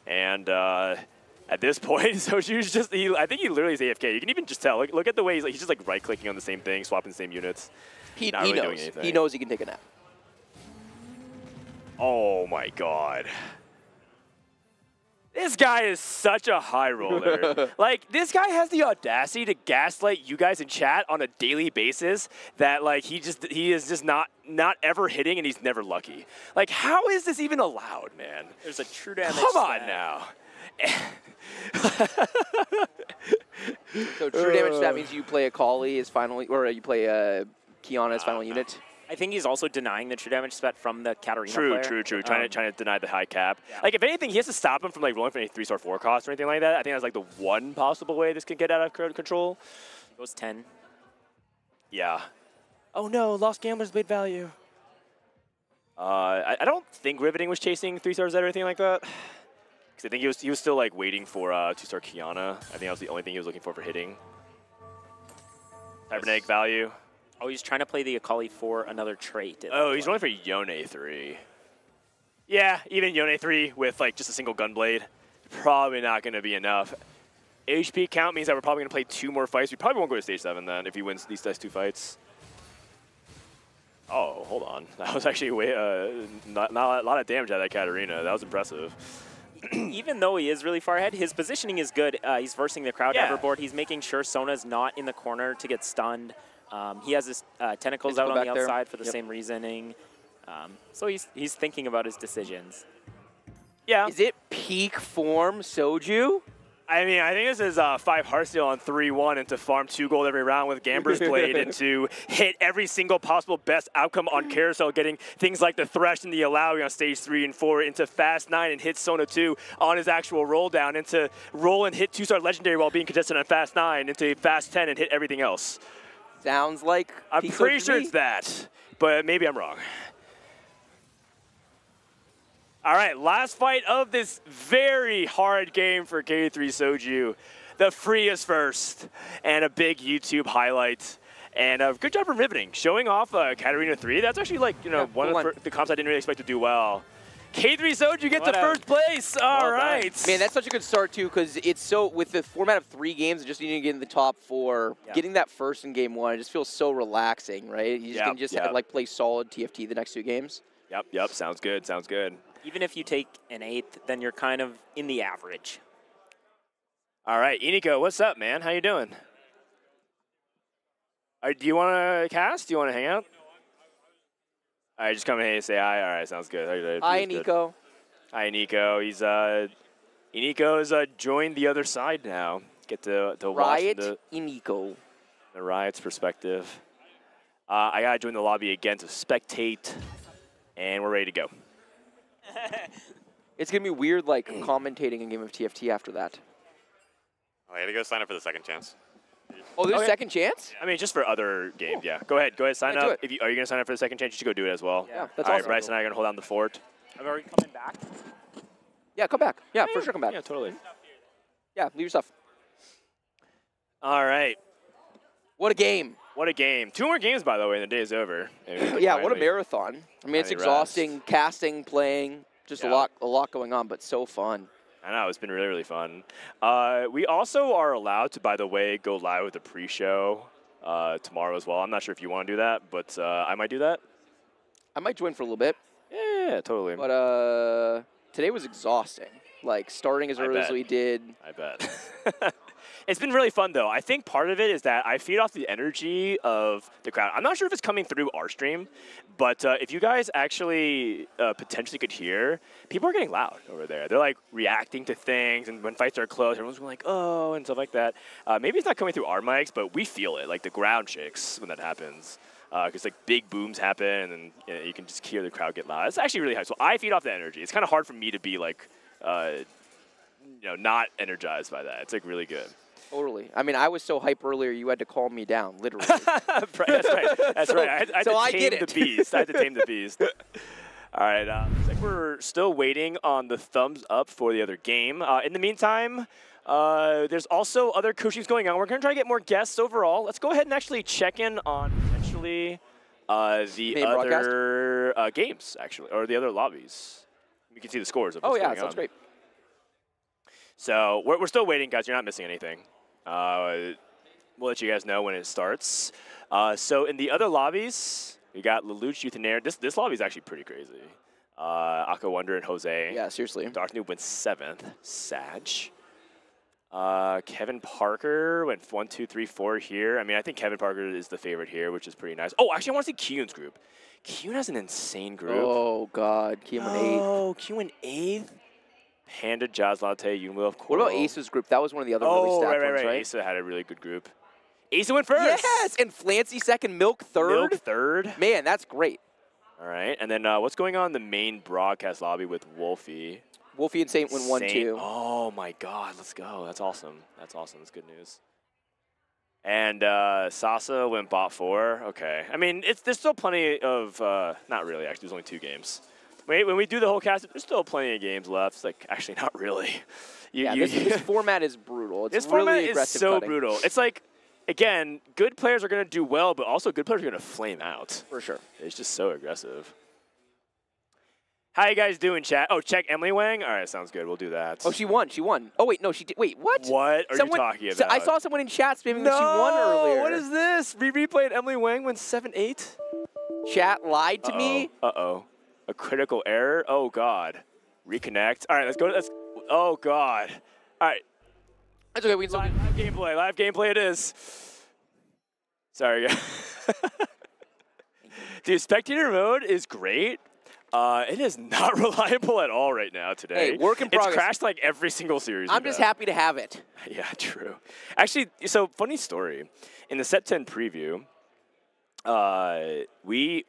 And at this point, Soju's just I think he literally is AFK. You can even just tell. Look at the way he's just like right-clicking on the same thing, swapping the same units. He really knows. Doing anything. He knows he can take a nap. Oh my God. This guy is such a high roller. Like, this guy has the audacity to gaslight you guys in chat on a daily basis that, like, he is just not ever hitting and he's never lucky. Like, how is this even allowed, man? There's a true damage. Come on now. So true damage, that means you play Akali as final, or you play Kiana as final unit. I think he's also denying the true damage spat from the Katarina player. True. Trying to deny the high cap. Yeah. Like, if anything, he has to stop him from, like, rolling for any 3-star 4 cost or anything like that. I think that's, like, the one possible way this can get out of control. He goes 10. Yeah. Oh no, Lost Gamblers made value. I don't think Riveting was chasing 3-stars or anything like that. Because I think he was still like waiting for 2-star Kiana. I think that was the only thing he was looking for hitting. Cybernetic value. Oh, he's trying to play the Akali for another trait. Oh, he's rolling for Yone 3. Yeah, even Yone 3 with like just a single Gunblade, probably not going to be enough. HP count means that we're probably going to play 2 more fights. We probably won't go to stage 7 then if he wins these 2 fights. Oh, hold on. That was actually way, not a lot of damage out of that Katarina. That was impressive. Even though he is really far ahead, his positioning is good. He's versing the crowd everboard. He's making sure Sona's not in the corner to get stunned. He has his tentacles out on the outside for the same reasoning. So he's thinking about his decisions. Yeah. Is it peak form, Soju? I mean, I think this is 5 Heartsteel on 3-1 and to farm 2 gold every round with Gamber's Blade and to hit every single possible best outcome on Carousel, getting things like the Thresh and the Allowing on stage 3 and 4 into Fast 9 and hit Sona 2 on his actual roll down, into roll and hit 2-star Legendary while being contested on Fast 9, into Fast 10 and hit everything else. Sounds like I'm pretty sure it's that, but maybe I'm wrong. All right, last fight of this very hard game for K3 Soju. The free is first, and a big YouTube highlight. And good job from Riveting, showing off Katarina 3. That's actually like, one of the comps I didn't really expect to do well. K3 Soju get to first place. All right. Man, that's such a good start, too, because it's so, with the format of 3 games, just needing to get in the top 4, getting that first in game 1, it just feels so relaxing, right? You just can just like play solid TFT the next 2 games. Yep, sounds good, sounds good. Even if you take an 8th, then you're kind of in the average. All right, Iniko, what's up, man? How you doing? Do you want to cast? Do you want to hang out? All right, just come in and say hi. All right, sounds good. Hi, Nico. Hi, Nico. Iniko's joined the other side now. Get to Riot watch Iniko. The Riot's perspective. I got to join the lobby again to spectate, and we're ready to go. It's going to be weird, like, commentating a game of TFT after that. Oh, I had to go sign up for the second chance. Oh, there's a second chance? I mean, just for other games, yeah. Go ahead, sign up. Are you going to sign up for the second chance? You should go do it as well. Yeah, that's All awesome. right, Bryce and I are going to hold down the fort. Are we coming back? Yeah, come back. Yeah, for sure come back. Yeah, totally. Yeah, leave your stuff. All right. What a game. What a game. 2 more games, by the way, and the day is over. Yeah, what a marathon. I mean, it's exhausting, casting, playing, just a lot going on, but so fun. I know, it's been really, really fun. We also are allowed to, by the way, go live with the pre-show tomorrow as well. I'm not sure if you want to do that, but I might do that. I might join for a little bit. Yeah, totally. But today was exhausting. Like, starting as early as we did. I bet. It's been really fun, though. I think part of it is that I feed off the energy of the crowd. I'm not sure if it's coming through our stream, but if you guys actually potentially could hear, people are getting loud over there. They're, like, reacting to things, and when fights are close, everyone's going like, oh, and stuff like that. Maybe it's not coming through our mics, but we feel it. Like, the ground shakes when that happens. Because, like, big booms happen, and you can just hear the crowd get loud. It's actually really high. So I feed off the energy. It's kind of hard for me to be, like, not energized by that. It's, like, really good. Totally. I mean, I was so hype earlier, you had to calm me down, literally. That's right. That's right. I had to tame the beast. I had to tame the beast. All right. Looks like we're still waiting on the thumbs up for the other game. In the meantime, there's also other coachings going on. We're going to try to get more guests overall. Let's go ahead and actually check in on potentially the other games, actually, or the other lobbies. We can see the scores of what's going on. Sounds great. So we're still waiting, guys. You're not missing anything. We'll let you guys know when it starts. So in the other lobbies, we got Lelouch, Youthionaire. This lobby is actually pretty crazy. Aqua Wonder and Jose. Yeah, seriously. Dark Noob went 7th. Sag. Kevin Parker went 1, 2, 3, 4 here. I mean, I think Kevin Parker is the favorite here, which is pretty nice. Oh, actually, I want to see Kyun's group. Kyun has an insane group. Oh, God. Kyun went 8th. Oh, Kyun went 8th? Panda, Jazz Latte, Yunwoo, of course. What about Ace's group? That was one of the other really stacked ones, right? Asa had a really good group. Asa went first. Yes, and Flancy second, Milk third. Milk third. Man, that's great. All right, and then what's going on in the main broadcast lobby with Wolfie? Wolfie and Saint went 1-2. Oh my God, let's go. That's awesome. That's awesome. That's good news. And Sasa went bot 4. Okay. I mean, there's still plenty of not really. Actually, there's only 2 games. When we do the whole cast, there's still plenty of games left. It's like actually not really. This format is brutal. It's this really format aggressive is so cutting. brutal. It's like, again, good players are going to do well, but also good players are going to flame out. For sure. It's just so aggressive. How you guys doing, chat? Oh, check Emily Wang? All right, sounds good. We'll do that. Oh, she won. She won. Oh, wait, no, she did. Wait, what? What are you talking about? I saw someone in chat spamming that she won earlier. What is this? We replayed Emily Wang went 7-8? Chat lied to me. Uh-oh. A critical error? Oh, God. Reconnect. All right, let's go. Oh, God. All right. That's okay. We can live gameplay. Live gameplay it is. Sorry, guys. Dude, spectator mode is great. It is not reliable at all right now today. Hey, work in progress. It's crashed like every single series. I'm just happy to have it. Yeah, true. Actually, so funny story. In the Set 10 preview, I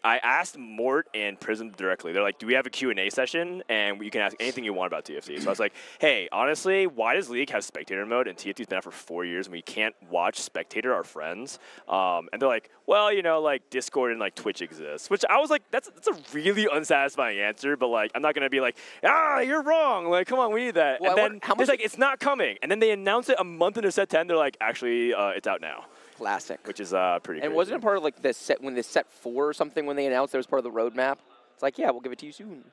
asked Mort and Prism directly. They're like, do we have a Q&A session? And you can ask anything you want about TFT. So I was like, hey, honestly, why does League have spectator mode? And TFT's been out for 4 years, and we can't watch spectator our friends. And they're like, well, you know, like Discord and like Twitch exists. Which I was like, that's a really unsatisfying answer. But like, I'm not going to be like, you're wrong. Like, come on, we need that. Well, and then it's like, it's not coming. And then they announce it a month into Set 10. They're like, actually, it's out now. Classic. Which is pretty And crazy. wasn't it part of like the set when the Set 4 or something when they announced it was part of the roadmap? It's like, yeah, we'll give it to you soon.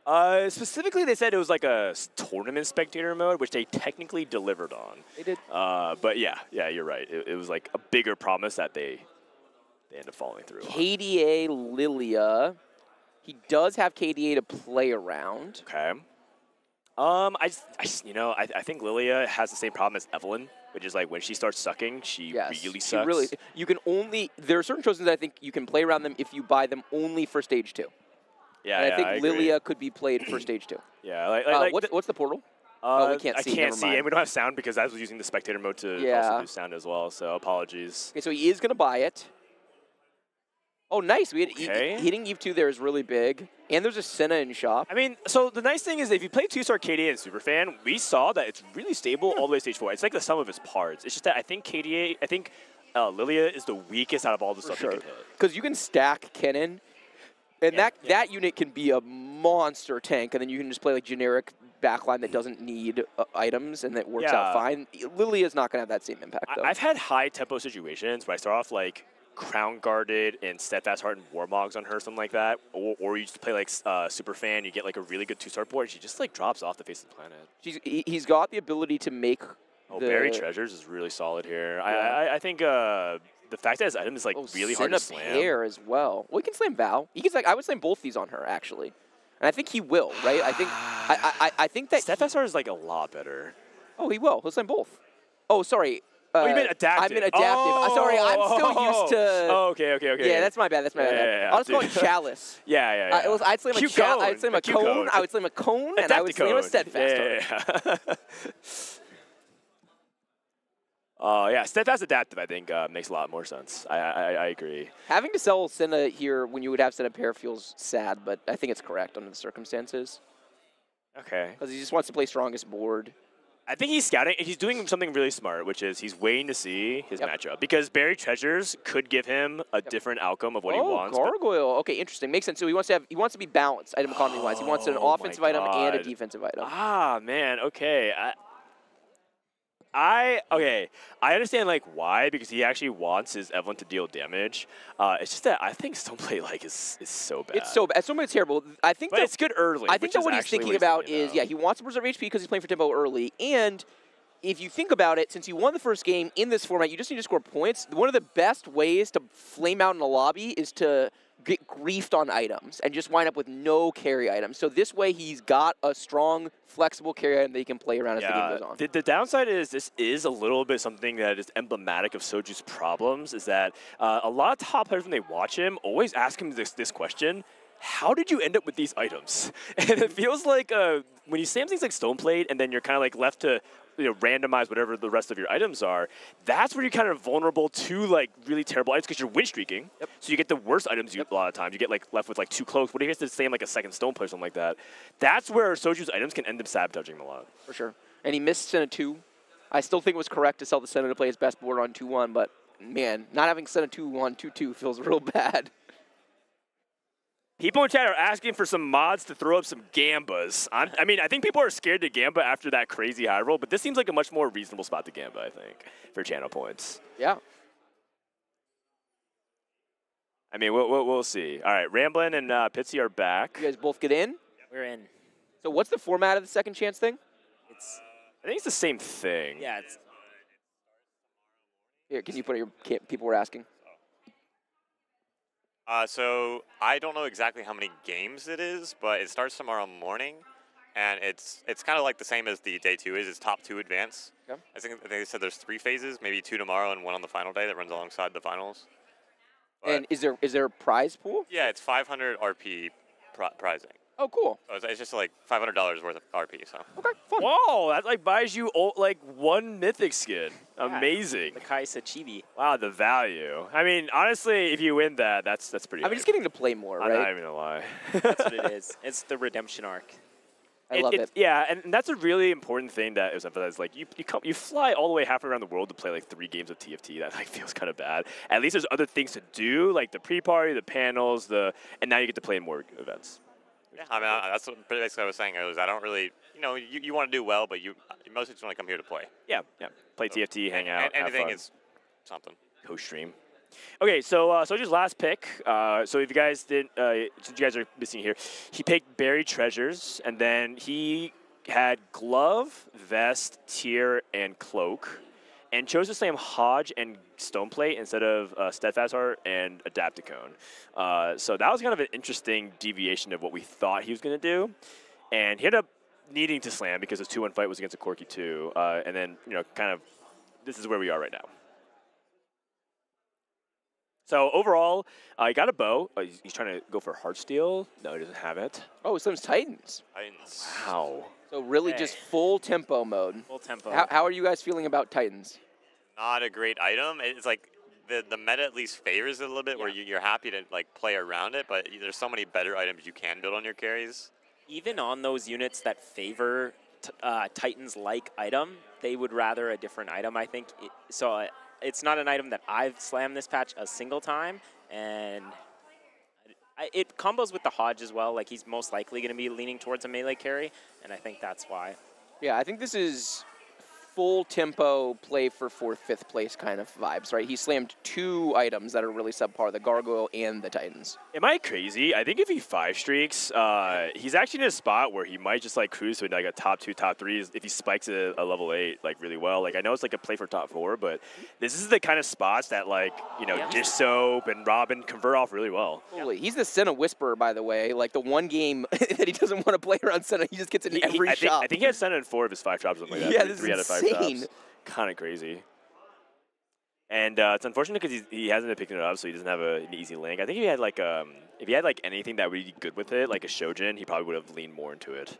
Specifically, they said it was like a tournament spectator mode, which they technically delivered on. They did. But yeah, you're right. It was like a bigger promise that they ended up falling through. KDA Lilia. He does have KDA to play around. Okay. I think Lilia has the same problem as Evelyn, which is like when she starts sucking, she really sucks. You can only, there are certain choices that I think you can play around them if you buy them only for stage 2. Yeah, and I think I agree. Lilia could be played for stage 2. Yeah, what's the portal? We can't see. I can't see, and we don't have sound because I was using the spectator mode to also do sound as well. So apologies. Okay, so he is gonna buy it. Oh, nice. We had hitting Eve 2 there is really big. And there's a Senna in shop. I mean, so the nice thing is if you play 2-star KDA and Superfan, we saw that it's really stable all the way to stage 4. It's like the sum of its parts. It's just that I think Lilia is the weakest out of all the stuff you can hit. Because you can stack Kennen, and that unit can be a monster tank, and then you can just play like generic backline that doesn't need items, and that works out fine. Lilia's not going to have that same impact, though. I've had high tempo situations where I start off like Crown Guarded and Steadfast Heart and Warmogs on her, something like that. Or you just play like Superfan, you get like a really good 2-star board, and she just like drops off the face of the planet. He's got the ability to make Buried Treasures is really solid here. Yeah. I think the fact that his item is like really hard to slam. Pair as well. Well, he can slam Val. He can I would slam both these on her, actually. And I think he will, right? I think that Steadfast Heart is like a lot better. Oh, he will. He'll slam both. Oh, sorry. You meant adaptive. I've been adaptive. Sorry, I'm still used to. Oh, okay. Yeah, that's my bad. Yeah, I'll just call it Chalice. Yeah. I'd slam I'd slam a cone. I would slam a cone, and I would slam a Steadfast. Yeah, Steadfast adaptive, I think, makes a lot more sense. I agree. Having to sell Senna here when you would have Senna pair feels sad, but I think it's correct under the circumstances. Okay. Because he just wants to play strongest board. I think he's scouting. He's doing something really smart, which is he's waiting to see his matchup. Because Buried Treasures could give him a different outcome of what he wants. Gargoyle. Okay, interesting. Makes sense. So he wants to be balanced item economy-wise. He wants an offensive item and a defensive item. Ah, man. Okay. I understand like why, because he actually wants his Evelyn to deal damage. It's just that I think Stoneblade like is so bad. It's so bad. Stoneblade's terrible. I think but it's good early. I think that what he's thinking about is he wants to preserve HP because he's playing for tempo early. And if you think about it, since you won the first game in this format, you just need to score points. One of the best ways to flame out in a lobby is to get griefed on items and just wind up with no carry items. So this way he's got a strong, flexible carry item that he can play around as the game goes on. The downside is this is a little bit something that is emblematic of Soju's problems, is that a lot of top players, when they watch him, always ask him this question: how did you end up with these items? And it feels like when you slam things like Stoneblade and then you're kind of like left to randomize whatever the rest of your items are, that's where you're kind of vulnerable to like really terrible items because you're win streaking. Yep. So you get the worst items a lot of times. You get like left with like 2 cloaks. What if he has to slam like a second Stoneblade or something like that? That's where Soju's items can end up sabotaging him a lot. For sure. And he missed Senna 2. I still think it was correct to sell the Senna to play his best board on 2-1, but man, not having Senna 2-1, 2-2 feels real bad. People in chat are asking for some mods to throw up some Gambas. I mean, I think people are scared to Gamba after that crazy high roll, but this seems like a much more reasonable spot to Gamba, I think, for channel points. Yeah. I mean, we'll see. All right, Ramblin' and Pitsy are back. You guys both get in? We're in. So what's the format of the second chance thing? I think it's the same thing. Yeah, it's. Here, can you put your people were asking? So I don't know exactly how many games it is, but it starts tomorrow morning, and it's kind of like the same as the day 2 is. It's top 2 advance. Okay. I think they said there's 3 phases, maybe 2 tomorrow and 1 on the final day that runs alongside the finals. But And is there a prize pool? yeah, it's 500 RP prizing. Oh, cool. So it's just like $500 worth of RP. So okay, fun. Whoa, that like buys you like 1 mythic skin. Amazing. The Kaisa Chibi. Wow, the value. I mean, honestly, if you win that, that's pretty. I mean, just getting to play more, I'm right? not even gonna lie. That's what it is. It's the redemption arc. I love it. Yeah, and that's a really important thing that is emphasized. Like you fly all the way halfway around the world to play like 3 games of TFT. That like feels kind of bad. At least there's other things to do, like the pre-party, the panels, and now you get to play in more events. yeah, I mean that's basically what I was saying earlier. Is I don't really, you want to do well, but you mostly just want to come here to play. Yeah. Play TFT, hang out. Anything have fun. is something. Co-stream. Okay, so Soju's last pick. So if you guys didn't, since you guys are missing here, he picked Buried Treasures, and then he had Glove, Vest, Tier, and Cloak, and chose to slam Hodge and Stoneplate instead of Steadfast Heart and Adapticone. So that was kind of an interesting deviation of what we thought he was going to do, and he ended up needing to slam because his 2-1 fight was against a Corki 2, and then kind of this is where we are right now. So overall, he got a bow. He's trying to go for Heartsteel. No, he doesn't have it. Oh, it slams Titans. Titans. Wow. So really just full tempo mode. Full tempo. How are you guys feeling about Titans? Not a great item. It's like the meta at least favors it a little bit, where you're happy to like play around it, but there's so many better items you can build on your carries. Even on those units that favor Titans-like item, they would rather a different item, I think. It's not an item that I've slammed this patch a single time, and it combos with the Hodge as well. Like, he's most likely going to be leaning towards a melee carry, and I think that's why. Yeah, I think this is full tempo play for 4th, 5th place kind of vibes, right? He slammed 2 items that are really subpar, the Gargoyle and the Titans. Am I crazy? I think if he 5 streaks, he's actually in a spot where he might just like cruise to like a top 2, top 3 if he spikes a level 8 like really well. Like I know it's like a play for top 4, but this is the kind of spots that like Dish Soap and Robin convert off really well. Totally. He's the Senna Whisperer, by the way. Like the one game that he doesn't want to play around Senna, he just gets in every shot. I think he had Senna in 4 of his 5 drops, something like that. Yeah, this 3 is out of 5 insane. drops. Kind of crazy. And it's unfortunate because he hasn't been picking it up, so he doesn't have an easy link. I think if he had like anything that would be good with it, like a Shojin, he probably would have leaned more into it.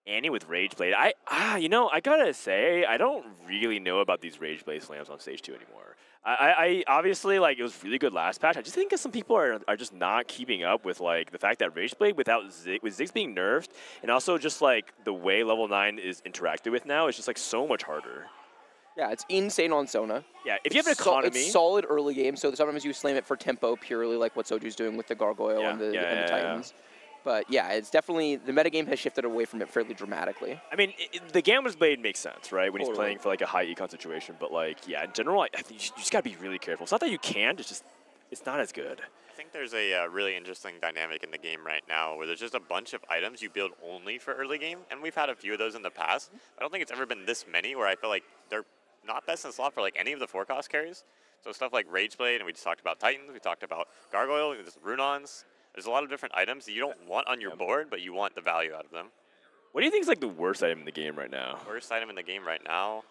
Annie with Rage Blade. I gotta say, I don't really know about these Rage Blade slams on stage 2 anymore. I obviously, like, it was really good last patch. I just think that some people are just not keeping up with, like, the fact that Rage Blade with Ziggs being nerfed, and also just, like, the way level 9 is interacted with now is just, like, so much harder. Yeah, it's insane on Sona. Yeah, if you have an economy. It's solid early game, so sometimes you slam it for tempo purely like what Soju's doing with the Gargoyle and the Titans. But yeah, it's definitely, the metagame has shifted away from it fairly dramatically. I mean, the Gambler's Blade makes sense, right, when he's playing for like a high econ situation, but like, yeah, in general, I think you just gotta be really careful. It's not that you can't, it's not as good. I think there's a really interesting dynamic in the game right now where there's just a bunch of items you build only for early game, and we've had a few of those in the past. I don't think it's ever been this many where I feel like they're not best in slot for like any of the 4-cost carries. So stuff like Rage Blade, and we just talked about Titans, we talked about Gargoyle, there's Runons. There's a lot of different items that you don't want on your board, but you want the value out of them. What do you think is like the worst item in the game right now? Worst item in the game right now?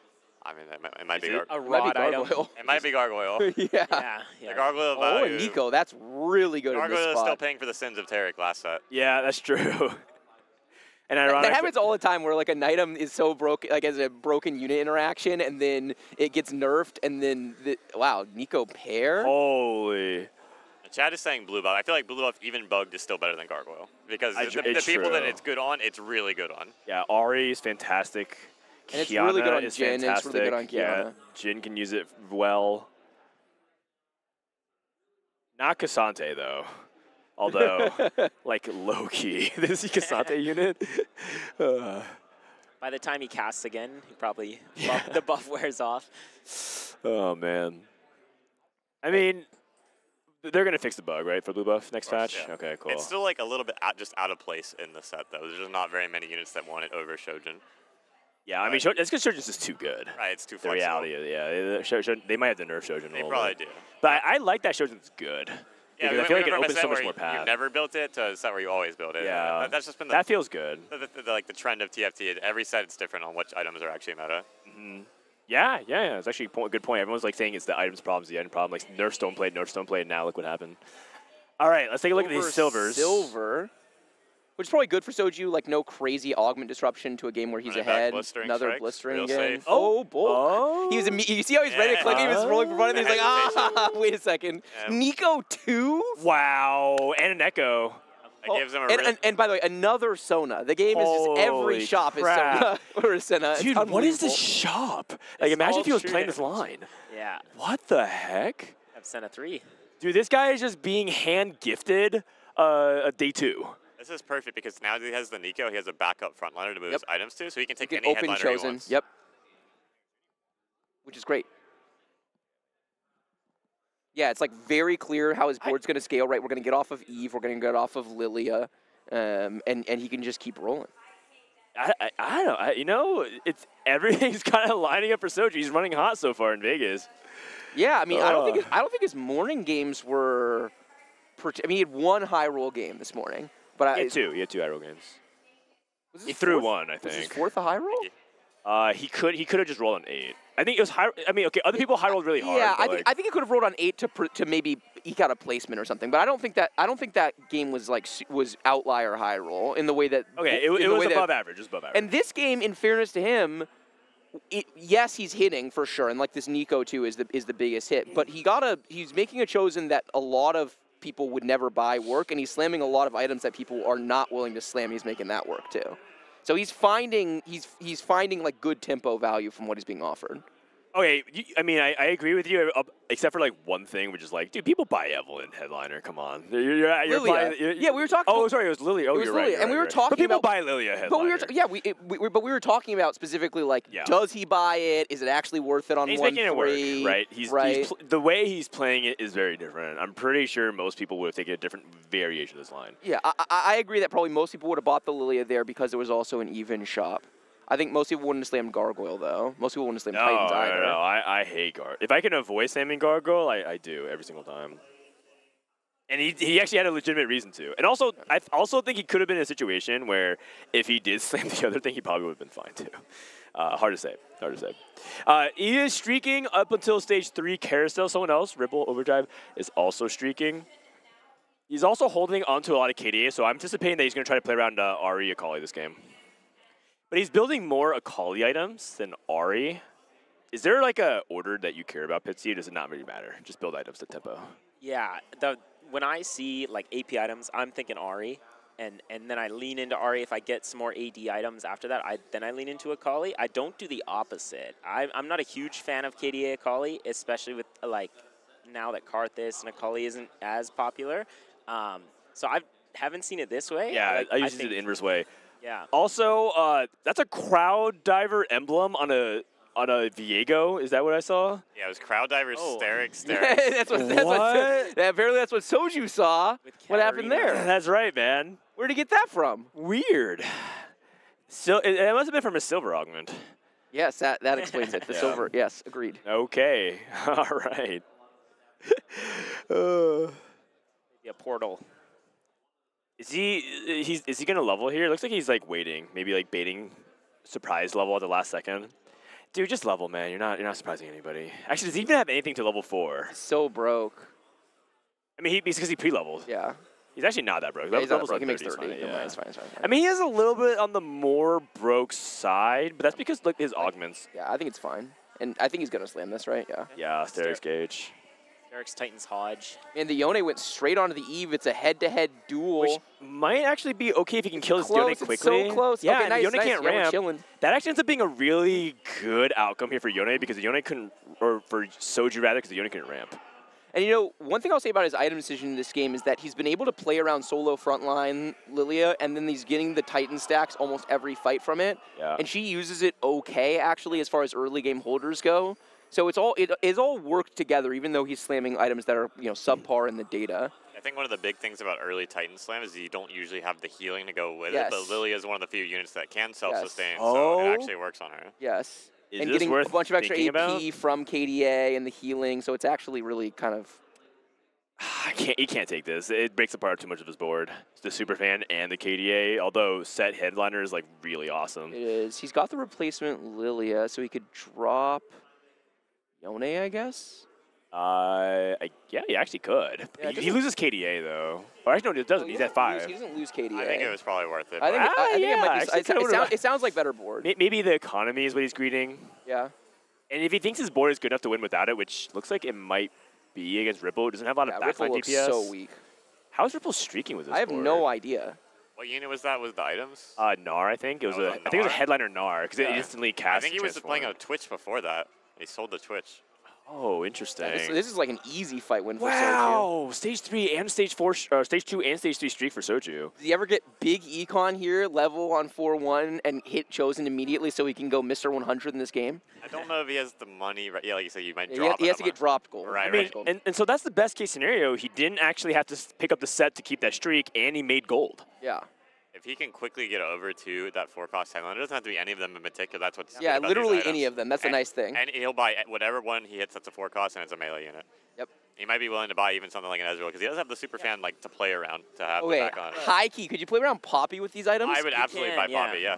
I mean, it might be a rod item. It might be Gargoyle. Yeah. The Gargoyle Oh, value. and Nico, that's really good in this Gargoyle is spot. still paying for the sins of Tarek last set. Yeah, that's true. And that happens all the time where like an item is so broken, like as a broken unit interaction, and then it gets nerfed, and then, wow, Nico pair? Holy. Chad is saying Blue Buff. I feel like Blue Buff even bugged is still better than Gargoyle because the people it's that true. it's good on, it's really good on. Yeah, Ari is fantastic. And it's really good on Jin. It's really good on Kiana. Yeah, Jin can use it well. Not Cassante, though. Although, like, low-key. This is Cassante unit. By the time he casts again, he probably the buff wears off. Oh, man. I mean, they're going to fix the bug, right, for blue buff next patch? Yeah. Okay, cool. It's still like a little bit just out of place in the set, though. There's just not very many units that want it over Shojin. Yeah, I mean, it's because Shojin's just too good. Right, it's too The flexible. reality, they might have to nerf Shojin a little probably bit. do. But I like that Shojin's good. Yeah, because I feel like it from a opens set so much where more path. You've never built it to a set where you always build it. Yeah, that's just been that feels good. Like the trend of TFT. Every set it's different on which items are actually meta. Mm-hmm. Yeah. It's actually a good point. Everyone's like saying it's the items problems, the item problem. Like nerf Stoneblade, and now look what happened. All right, let's take a look at these silvers. Silver, which is probably good for Soju. Like no crazy augment disruption to a game where he's ahead. Another strikes, blistering real again. safe. Oh boy! Oh. He was. You see how he's ready to click? He was rolling for fun, and he's like, ah, wait a second. Nico 2? Wow, and an echo. That gives him a and by the way, another Sona. The game is just every Holy shop crap. is Sona or Senna. Dude, what is this shop? Like, imagine if he was playing this line. Yeah. What the heck? Have Senna 3. Dude, this guy is just being hand-gifted a day 2. This is perfect because now that he has the Nico, he has a backup frontliner to move his items to, so he can take He can any open headliner Chosen. he wants. Yep. Which is great. Yeah, it's like very clear how his board's going to scale, right? We're going to get off of Eve, we're going to get off of Lilia, and he can just keep rolling. I don't know. It's everything's kind of lining up for Soju. He's running hot so far in Vegas. Yeah, I mean, I don't think his morning games were. I mean, he had one high roll game this morning, but he had two high roll games. He fourth? threw one, I think. Was his fourth a high roll? He could have just rolled an 8. I think it was high. I mean, okay, other people high rolled really hard. Yeah, I think he could have rolled on 8 to maybe eke out a placement or something. But I don't think that game was was outlier high roll in the way that. Okay, it was above average. It was above average. And this game, in fairness to him, yes, he's hitting for sure, and like this Nico too is the biggest hit. But he's making a Chosen that a lot of people would never buy work, and he's slamming a lot of items that people are not willing to slam. He's making that work too. So he's finding like good tempo value from what he's being offered. Okay, I mean, I agree with you, except for like one thing, which is like, dude, people buy Evelyn headliner. Come on, you're Lilia. Yeah, we were talking. Oh, sorry, it was Lilia. Oh, it was you're Lilia. right. And we were talking. But people about, buy Lilia headliner. But we were talking about specifically like, does he buy it? Is it actually worth it on 1-3? He's making it work, right? He's the way he's playing it is very different. I'm pretty sure most people would have taken a different variation of this line. Yeah, I agree that probably most people would have bought the Lilia there because it was also an even shop. I think most people wouldn't have slammed Gargoyle, though. Most people wouldn't have slammed Titans either. No, I hate Gargoyle. If I can avoid slamming Gargoyle, I do every single time. And he actually had a legitimate reason to. And also, I also think he could have been in a situation where if he did slam the other thing, he probably would have been fine, too. Hard to say. He is streaking up until stage 3. Carousel, someone else, Ripple Overdrive, is also streaking. He's also holding onto a lot of KDA, so I'm anticipating that he's going to try to play around Ahri Akali this game. But he's building more Akali items than Ahri. Is there like a order that you care about, Pitsy, or does it not really matter? Just build items to tempo. Yeah, when I see like AP items, I'm thinking Ahri, and then I lean into Ahri. If I get some more AD items after that, then I lean into Akali. I don't do the opposite. I'm not a huge fan of KDA Akali, especially with like now that Karthus and Akali isn't as popular. So I haven't seen it this way. Yeah, I usually do the inverse way. Yeah. Also, that's a Crowd Diver emblem on a Viego. Is that what I saw? Yeah, it was Crowd Diver Sterix. Apparently that's what Soju saw. What happened there? That's right, man. Where'd he get that from? Weird. So it must have been from a silver augment. Yes, that explains it. The silver. Yes, agreed. Okay. All right. Yeah, portal. Is he gonna level here? It looks like he's like waiting, maybe like baiting surprise level at the last second. Dude, just level, man. You're not surprising anybody. Actually, does he even have anything to level 4? So broke. I mean, because he pre-leveled. Yeah. He's actually not that broke. Yeah, he's not broke. He makes 30. 30. Yeah. It's fine. I mean, he is a little bit on the more broke side, but that's because like his augments. Yeah, I think it's fine. And I think he's gonna slam this, right? Yeah. Yeah, Sterix Gauge. Eric's Titans Hodge. And the Yone went straight onto the Eve. It's a head-to-head duel. Which might actually be okay if you can kill this Close, Yone it's quickly. so close. Yeah, Okay, and nice, Yone nice. can't Yeah, we're ramp. chilling. That actually ends up being a really good outcome here for Yone because the Yone couldn't, or for Soju rather, because the Yone couldn't ramp. And you know, one thing I'll say about his item decision in this game is that he's been able to play around solo frontline Lilia, and then he's getting the Titan stacks almost every fight from it. Yeah. And she uses it okay, actually, as far as early game holders go. So it is all worked together, even though he's slamming items that are subpar in the data. I think one of the big things about early Titan Slam is you don't usually have the healing to go with Yes. it, but Lilia is one of the few units that can self-sustain, so Oh. it actually works on her. Yes. Is and this getting worth a bunch of extra thinking AP about? from KDA and the healing, so it's actually really kind of... He can't take this. It breaks apart too much of his board. The Superfan and the KDA, although set headliner is like really awesome. It is. He's got the replacement Lilia, so he could drop Yone, I guess? Yeah, he actually could. Yeah, He loses KDA though. Or actually, no, he doesn't. He's at 5. He doesn't lose KDA. I think it was probably worth it. I think, but- I think it might be. actually It sounds like better board. Maybe the economy is what he's greeting. Yeah. And if he thinks his board is good enough to win without it, which looks like it might be against Ripple, it doesn't have a lot of Ripple backline looks DPS. so weak. How's Ripple streaking with this I have board? no idea. What unit was that with the items? Gnar, I think. It was That was I a think it was a Gnar? headliner Gnar, because it Yeah. instantly cast I think he was transform. playing a Twitch before that. He sold the Twitch. Oh, interesting. This is like an easy fight win for Soju. Wow, stage 3 and stage 4, stage 2 and stage 3 streak for Soju. Does he ever get big econ here, level on 4-1, and hit Chosen immediately so he can go Mr. 100 in this game? I don't know if he has the money. Right? Yeah, like you said, you might Yeah, drop he has that to get much. dropped gold. Right, I mean, right. and so that's the best case scenario. He didn't actually have to pick up the set to keep that streak, and he made gold. Yeah. If he can quickly get over to that 4-cost headline, it doesn't have to be any of them in particular. That's what's Yeah, good about literally these any items. of them. That's the nice thing. And he'll buy whatever one he hits that's a 4-cost, and it's a melee unit. Yep. He might be willing to buy even something like an Ezreal, because he does have the Superfan like to play around to have the Okay, back on. high key. Could you play around Poppy with these items? I would absolutely buy Poppy, yeah.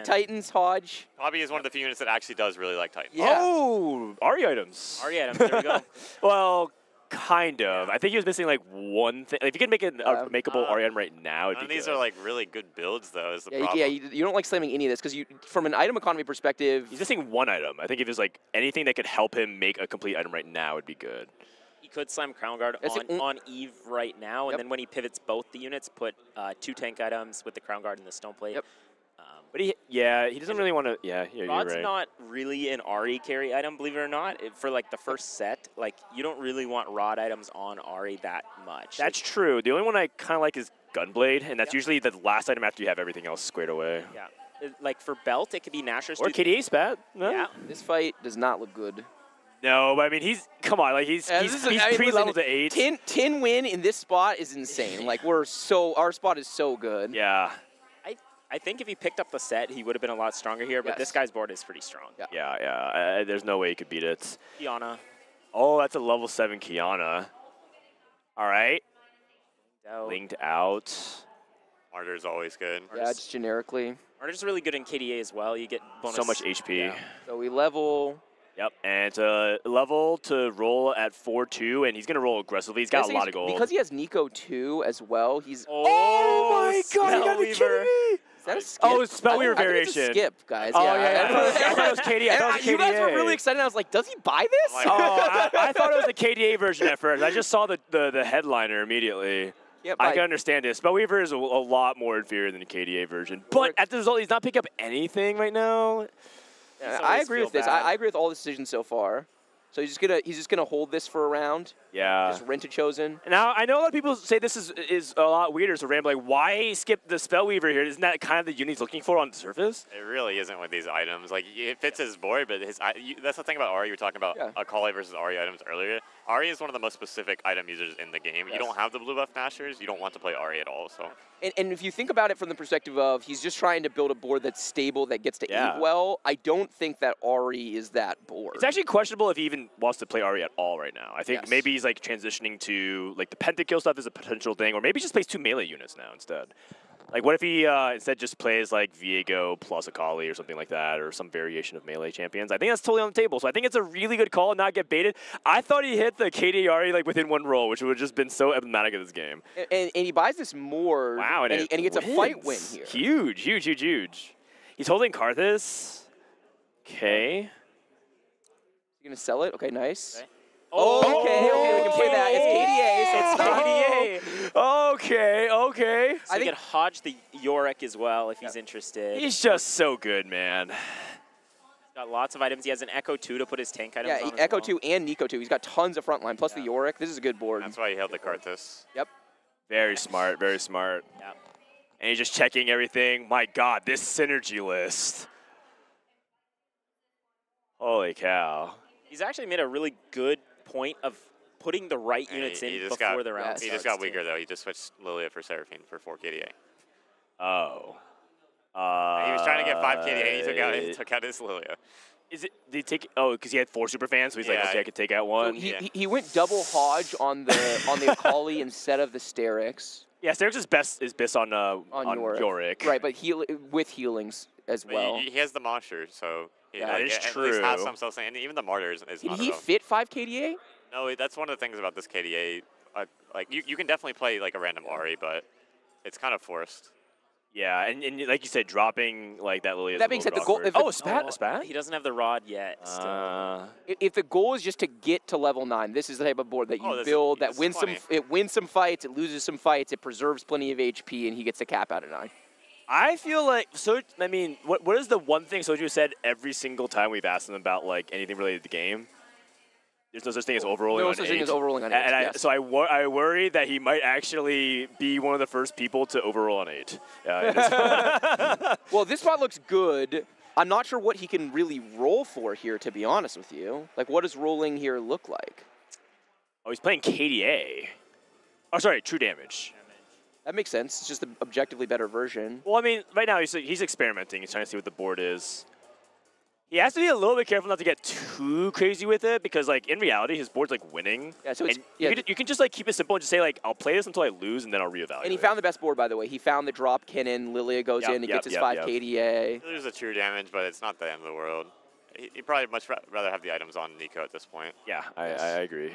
Titans, Hodge. Poppy is one of the few units that actually does really like Titans. Yeah. Oh, Ari items. Ari items, there we go. Well, kind of. I think he was missing like one thing. If you could make a makeable Ari item right now, it'd None of be these good. are like really good builds, though, is the Yeah, problem. yeah, you don't like slamming any of this because from an item economy perspective. He's missing one item. I think if there's like anything that could help him make a complete item right now, would be good. He could slam Crown Guard on Eve right now, and then when he pivots both the units, put 2 tank items with the Crown Guard and the Stone Plate. Yep. But he doesn't really want to. Yeah, you're Rod's right. not really an Ari carry item, believe it or not. For like the first set, like you don't really want Rod items on Ari that much. That's true. The only one I kind of like is Gunblade, and that's usually the last item after you have everything else squared away. Yeah. Like for Belt, it could be Nashor's. Or KDA Spat. No? Yeah. This fight does not look good. No, but I mean, come on, like he's pre-level to 8. 10 win in this spot is insane. Like our spot is so good. Yeah. I think if he picked up the set, he would have been a lot stronger here, but this guy's board is pretty strong. Yeah. There's no way he could beat it. Kiana. Oh, that's a level 7 Kiana. All right. Linked out. Martyr's always good. Yeah, just generically. Martyr's really good in KDA as well. You get bonus. So much HP. Yeah. So we level. Yep, and to level to roll at 4-2, and he's going to roll aggressively. He's got a lot of gold. Because he has Nico 2 as well, he's... Oh my god, you gotta be kidding me! Is that a skip? Oh, it's Spellweaver I think variation. it's a skip, guys. Oh, yeah. I thought it was KDA. I thought it was You guys were KDA. really excited. I was like, does he buy this? I thought it was the KDA version at first. I just saw the headliner immediately. Yep, I can understand it. Spellweaver is a lot more inferior than the KDA version. But at the result, he's not picking up anything right now. Yeah, I agree with this. I agree with all the decisions so far. So he's just gonna hold this for a round. Yeah. Just rent a Chosen. Now I know a lot of people say this is a lot weirder. So Ram, like, why skip the Spellweaver here? Isn't that kind of the unit he's looking for on the surface? It really isn't with these items. Like, it fits his board, but that's the thing about Ari. You were talking about Akali versus Ari items earlier. Ari is one of the most specific item users in the game. Yes. You don't have the blue buff Nashers. You don't want to play Ari at all. So. And if you think about it from the perspective of he's just trying to build a board that's stable, that gets to 8 well, I don't think that Ari is that board. It's actually questionable if he even wants to play Ari at all right now. I think maybe he's like transitioning to like the pentakill stuff is a potential thing, or maybe he just plays 2 melee units now instead. Like, what if he instead just plays like Viego plus Akali or something like that, or some variation of melee champions? I think that's totally on the table. So I think it's a really good call and not get baited. I thought he hit the KD Ari like within 1 roll, which would have just been so emblematic of this game. And he buys this more. Wow, and he gets a fight win here. Huge, huge, huge, huge. He's holding Karthus. Okay. You gonna sell it? Okay, nice. Okay. Okay, we can play that. It's KDA. It's not. KDA. Okay. So you can Hodge the Yorick as well if he's interested. He's just so good, man. Got lots of items. He has an Echo 2 to put his tank items on. Yeah, Echo 2 and Nico 2. He's got tons of frontline, plus the Yorick. This is a good board. That's why he held the Karthus. Yep. Very smart, very smart. Yeah. And he's just checking everything. My God, this synergy list. Holy cow. He's actually made a really good point of putting the right units in before the round starts. He just got weaker, though. He just switched Lilia for Seraphine for 4 KDA. Oh. He was trying to get 5 KDA, and he took out his Lilia. Is it? Did he take? Oh, because he had 4 super fans, so he's like, okay, I could take out one. So he went double Hodge on the Akali instead of the Sterix. Yeah, Sterix is best on Yorick. Right, but with healings as well. He has the monster, so that is true. At least has some stuff, and even the martyr is Did not he fit 5 KDA? No, that's one of the things about this KDA. Like you can definitely play like a random Ahri, but it's kind of forced. Yeah, and like you said, dropping like that Lilia. That being said, the goal. A spat. He doesn't have the rod yet. If the goal is just to get to level 9, this is the type of board that you build that wins some. It wins some fights, it loses some fights, it preserves plenty of HP, and he gets the cap out of 9. I feel like I mean, what is the one thing Soju said every single time we've asked him about like anything related to the game? There's no such thing as overrolling on 8. No such thing as overrolling on 8, yes. So I worry that he might actually be one of the first people to overroll on 8. Well, this spot looks good. I'm not sure what he can really roll for here, to be honest with you. Like, what does rolling here look like? Oh, he's playing KDA. Oh, sorry, true damage. That makes sense. It's just the objectively better version. Well, I mean, right now he's experimenting. He's trying to see what the board is. He has to be a little bit careful not to get too crazy with it because, like, in reality, his board's, like, winning. Yeah, so it's, you can just, like, keep it simple and just say, like, I'll play this until I lose and then I'll reevaluate. And he found the best board, by the way. He found the drop cannon. Lilia goes in and gets his 5 KDA. There's a true damage, but it's not the end of the world. He'd probably much rather have the items on Nico at this point. Yeah, I agree.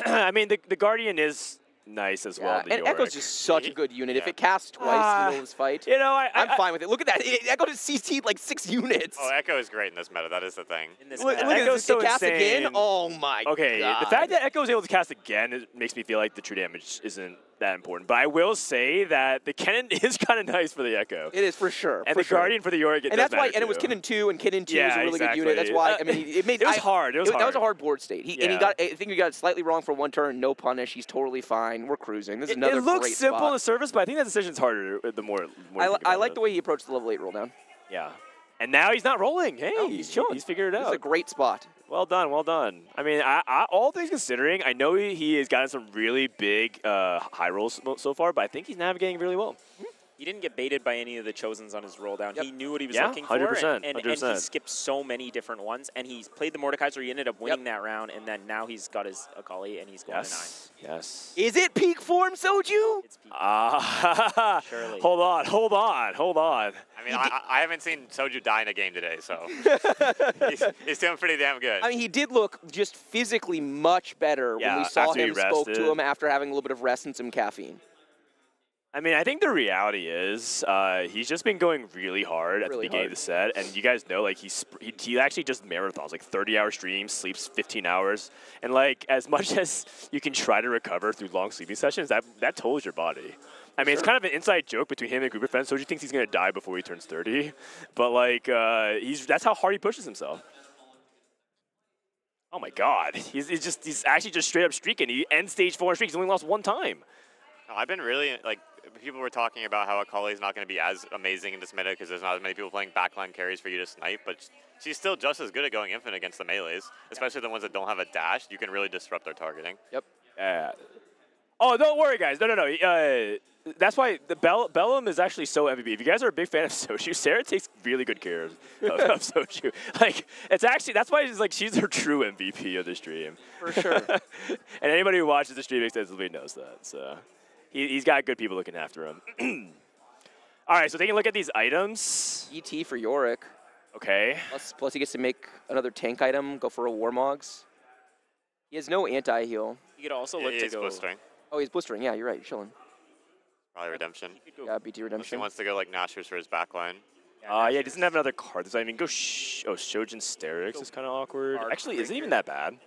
I mean, the Guardian is nice as well. And Echo's just such a good unit. If it casts twice in the middle of this fight, you know, I'm fine with it. Look at that. Echo just CC'd like 6 units. Oh, Echo is great in this meta. That is the thing. Look at this. so cast insane. again? Oh, my Okay, God. the fact that Echo is able to cast again makes me feel like the true damage isn't that important. But I will say that the Kennen is kind of nice for the Echo. It is for sure. And the Guardian for the Yorick, and that's why. And it was Kennen 2, and Kennen 2 is a really good unit. That's why. I mean, it made. It was hard. It was hard. That was a hard board state. And he got. I think he got it slightly wrong for 1 turn. No punish. He's totally fine. We're cruising. This is another It looks great simple spot. on the surface, but I think that decision's harder the more. I like the way he approached the level 8 roll down. Yeah. And now he's not rolling. Hey, he's chilling. He's figured it out. This is a great spot. Well done, well done. I mean, all things considering, I know he has gotten some really big high rolls so far, but I think he's navigating really well. He didn't get baited by any of the Chosens on his roll down. He knew what he was Yeah, looking for, 100%, and he skipped so many different ones. And he's played the Mordekaiser. He ended up winning that round, and then now he's got his Akali, and he's going to 9. Yes. Is it peak form, Soju? It's peak. Surely. Hold on. I mean, I haven't seen Soju die in a game today, so he's doing pretty damn good. I mean, he did look just physically much better when we saw him, spoke to him after having a little bit of rest and some caffeine. I mean, I think the reality is he's just been going really hard at the beginning of the set, and you guys know, like, he actually just marathons, like 30-hour streams, sleeps 15 hours, and like as much as you can try to recover through long sleeping sessions, that tolls your body. I mean, it's kind of an inside joke between him and a group of friends. Soju thinks he's gonna die before he turns 30, but like that's how hard he pushes himself. Oh my God, he's actually just straight up streaking. He ends stage 4 streak. He's only lost 1 time. No, I've been really, like, people were talking about how Akali is not going to be as amazing in this meta because there's not as many people playing backline carries for you to snipe, but she's still just as good at going infinite against the melees, especially the ones that don't have a dash. You can really disrupt their targeting. Yep. Oh, don't worry, guys. No. That's why the Bellum is actually so MVP. If you guys are a big fan of Soju, Sarah takes really good care of Soju. Like, that's why she's her true MVP of the stream. For sure. And anybody who watches the stream extensively knows that. So he's got good people looking after him. All right, so taking a look at these items. ET for Yorick. Okay. Plus he gets to make another tank item, go for a Warmogs. He has no anti-heal. You could also look to go. Blistering. Oh, he's blistering. Yeah, you're right. You're chilling. Probably Redemption. Yeah, BT Redemption. He wants to go like Nashers for his backline. Yeah, he doesn't have another card. I mean, go Shojin Sterix is kind of awkward. Actually, isn't even that bad.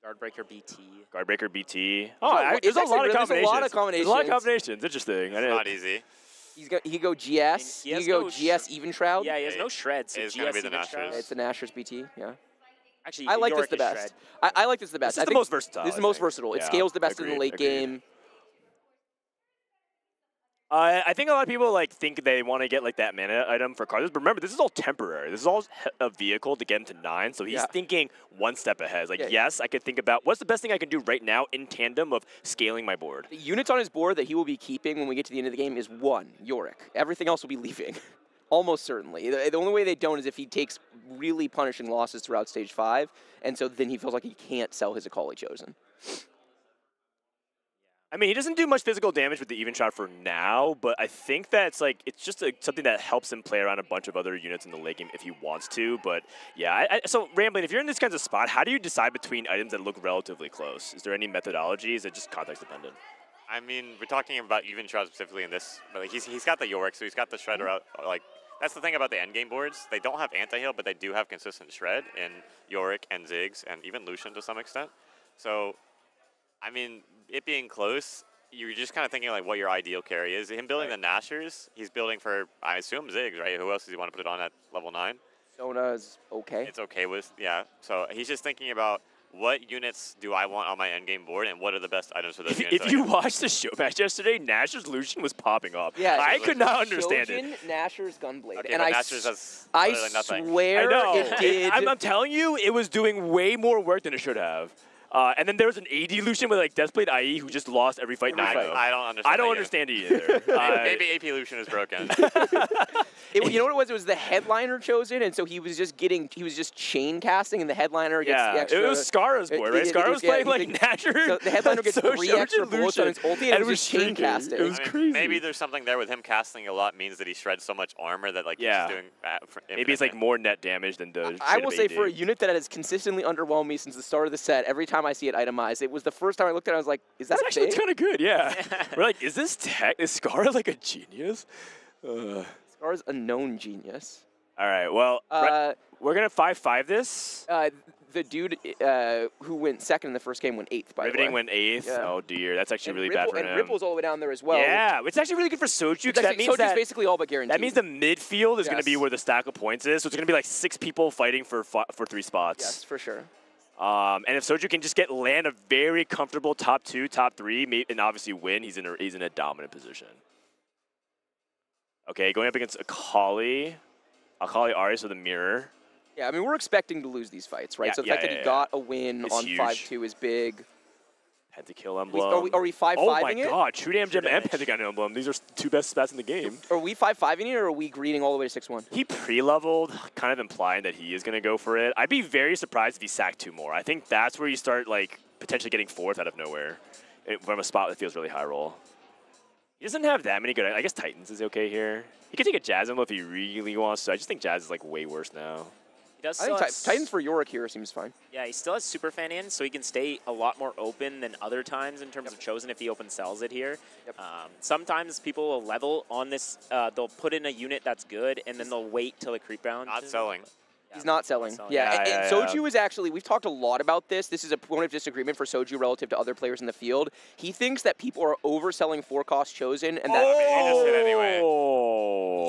Guardbreaker BT. Guardbreaker BT. There's There's a lot of combinations. There's a lot of There's a lot of combinations. Interesting. It's not easy. He could go GS. He could go GS Even Shroud. Yeah, he has no shreds. So It's GS going to be the Even Shroud. Nashers. It's the Nashers BT. Yeah. Actually, I like this Yorick the is best. shred. I like this the best. This is I the think most versatile. This is the I most think. versatile. It Yeah, scales the best in the agreed, late agreed. game. I think a lot of people think they want to get that mana item for cards, but remember this is all temporary. This is all a vehicle to get him to 9. So he's thinking one step ahead. Yes, I could think about what's the best thing I can do right now in tandem of scaling my board. The units on his board that he will be keeping when we get to the end of the game is 1, Yorick. Everything else will be leaving, almost certainly. The only way they don't is if he takes really punishing losses throughout Stage 5, and so then he feels like he can't sell his Akali Chosen. I mean, he doesn't do much physical damage with the even shot for now, but I think that's it's just something that helps him play around a bunch of other units in the late game if he wants to. But yeah, so Rambling, if you're in this kind of spot, how do you decide between items that look relatively close? Is there any methodology? Is it just context dependent? I mean, we're talking about even shroud specifically in this, but he's got the Yorick, so he's got the shredder out. That's the thing about the endgame boards. They don't have anti-heal, but they do have consistent shred in Yorick and Ziggs and even Lucian to some extent. So, I mean, it being close, you're just kind of thinking what your ideal carry is. Him building the Nashers, he's building for, I assume, Ziggs, right? Who else does he want to put it on at level 9? Sona's okay. It's okay with, yeah. So he's just thinking about what units do I want on my endgame board and what are the best items for those units. If you watched the show match yesterday, Nashor's Lucian was popping off. Yeah, I could not understand Shojin, it. Nashor's Gunblade. Okay, and but Nashor's has I literally nothing. swear I know. it did. I'm telling you, it was doing way more work than it should have. And then there was an AD Lucian with Deathblade IE who just lost every fight. I don't understand. I don't understand it either. Maybe AP Lucian is broken. You know what it was? It was the headliner chosen, and so he was just chain casting, and the headliner gets the extra. It was Scara's board, right? Scara was playing Nashor. So the headliner gets so 3 extra bullets on his ulti, and it was just chain casting. It was crazy. Maybe there's something there with him casting a lot means that he shreds so much armor that he's just doing that. Maybe it's more net damage than does. I will say for a unit that has consistently underwhelmed me since the start of the set, every time I see it itemized, it was the first time I looked at it, I was like, is that actually kind of good? Yeah. We're like, is this tech? Is Scar a genius? Scar's a known genius. All right, well, we're going to 5-5 this. The dude who went second in the first game went 8th, by the way. Riveting went 8th. Yeah. Oh, dear. That's actually really bad for him. And Ripple's all the way down there as well. Yeah, it's actually really good for Soju because that means Soju's basically all but guaranteed. That means the midfield is going to be where the stack of points is. So it's going to be 6 people fighting for 3 spots. Yes, for sure. And if Soju can just land a very comfortable top 2, top 3, and obviously win, he's in a dominant position. Okay, going up against Akali Arias with a mirror. Yeah, I mean, we're expecting to lose these fights, right? Yeah, so the fact that he got a win on 5-2 is big. Pentakill Emblem. Are we 5-5ing it? Oh my god, True Damage Gem and Pentagon Emblem. These are 2 best stats in the game. Are we 5-5ing it, or are we greeting all the way to 6-1? He pre-leveled, kind of implying that he is going to go for it. I'd be very surprised if he sacked 2 more. I think that's where you start, potentially getting 4th out of nowhere from a spot that feels really high roll. He doesn't have that many good... I guess Titans is okay here. He could take a Jazz Emblem if he really wants to. I just think Jazz is, way worse now. He does I think Titans for Yorick here seems fine. Yeah, he still has Superfan in, so he can stay a lot more open than other times in terms of Chosen if he open sells it here. Sometimes people will level on this. They'll put in a unit that's good, and then they'll wait till the creep round. Not selling. He's not selling. Yeah, and Soju is actually, we've talked a lot about this. This is a point of disagreement for Soju relative to other players in the field. He thinks that people are overselling 4-cost Chosen, and that... he just hit anyway.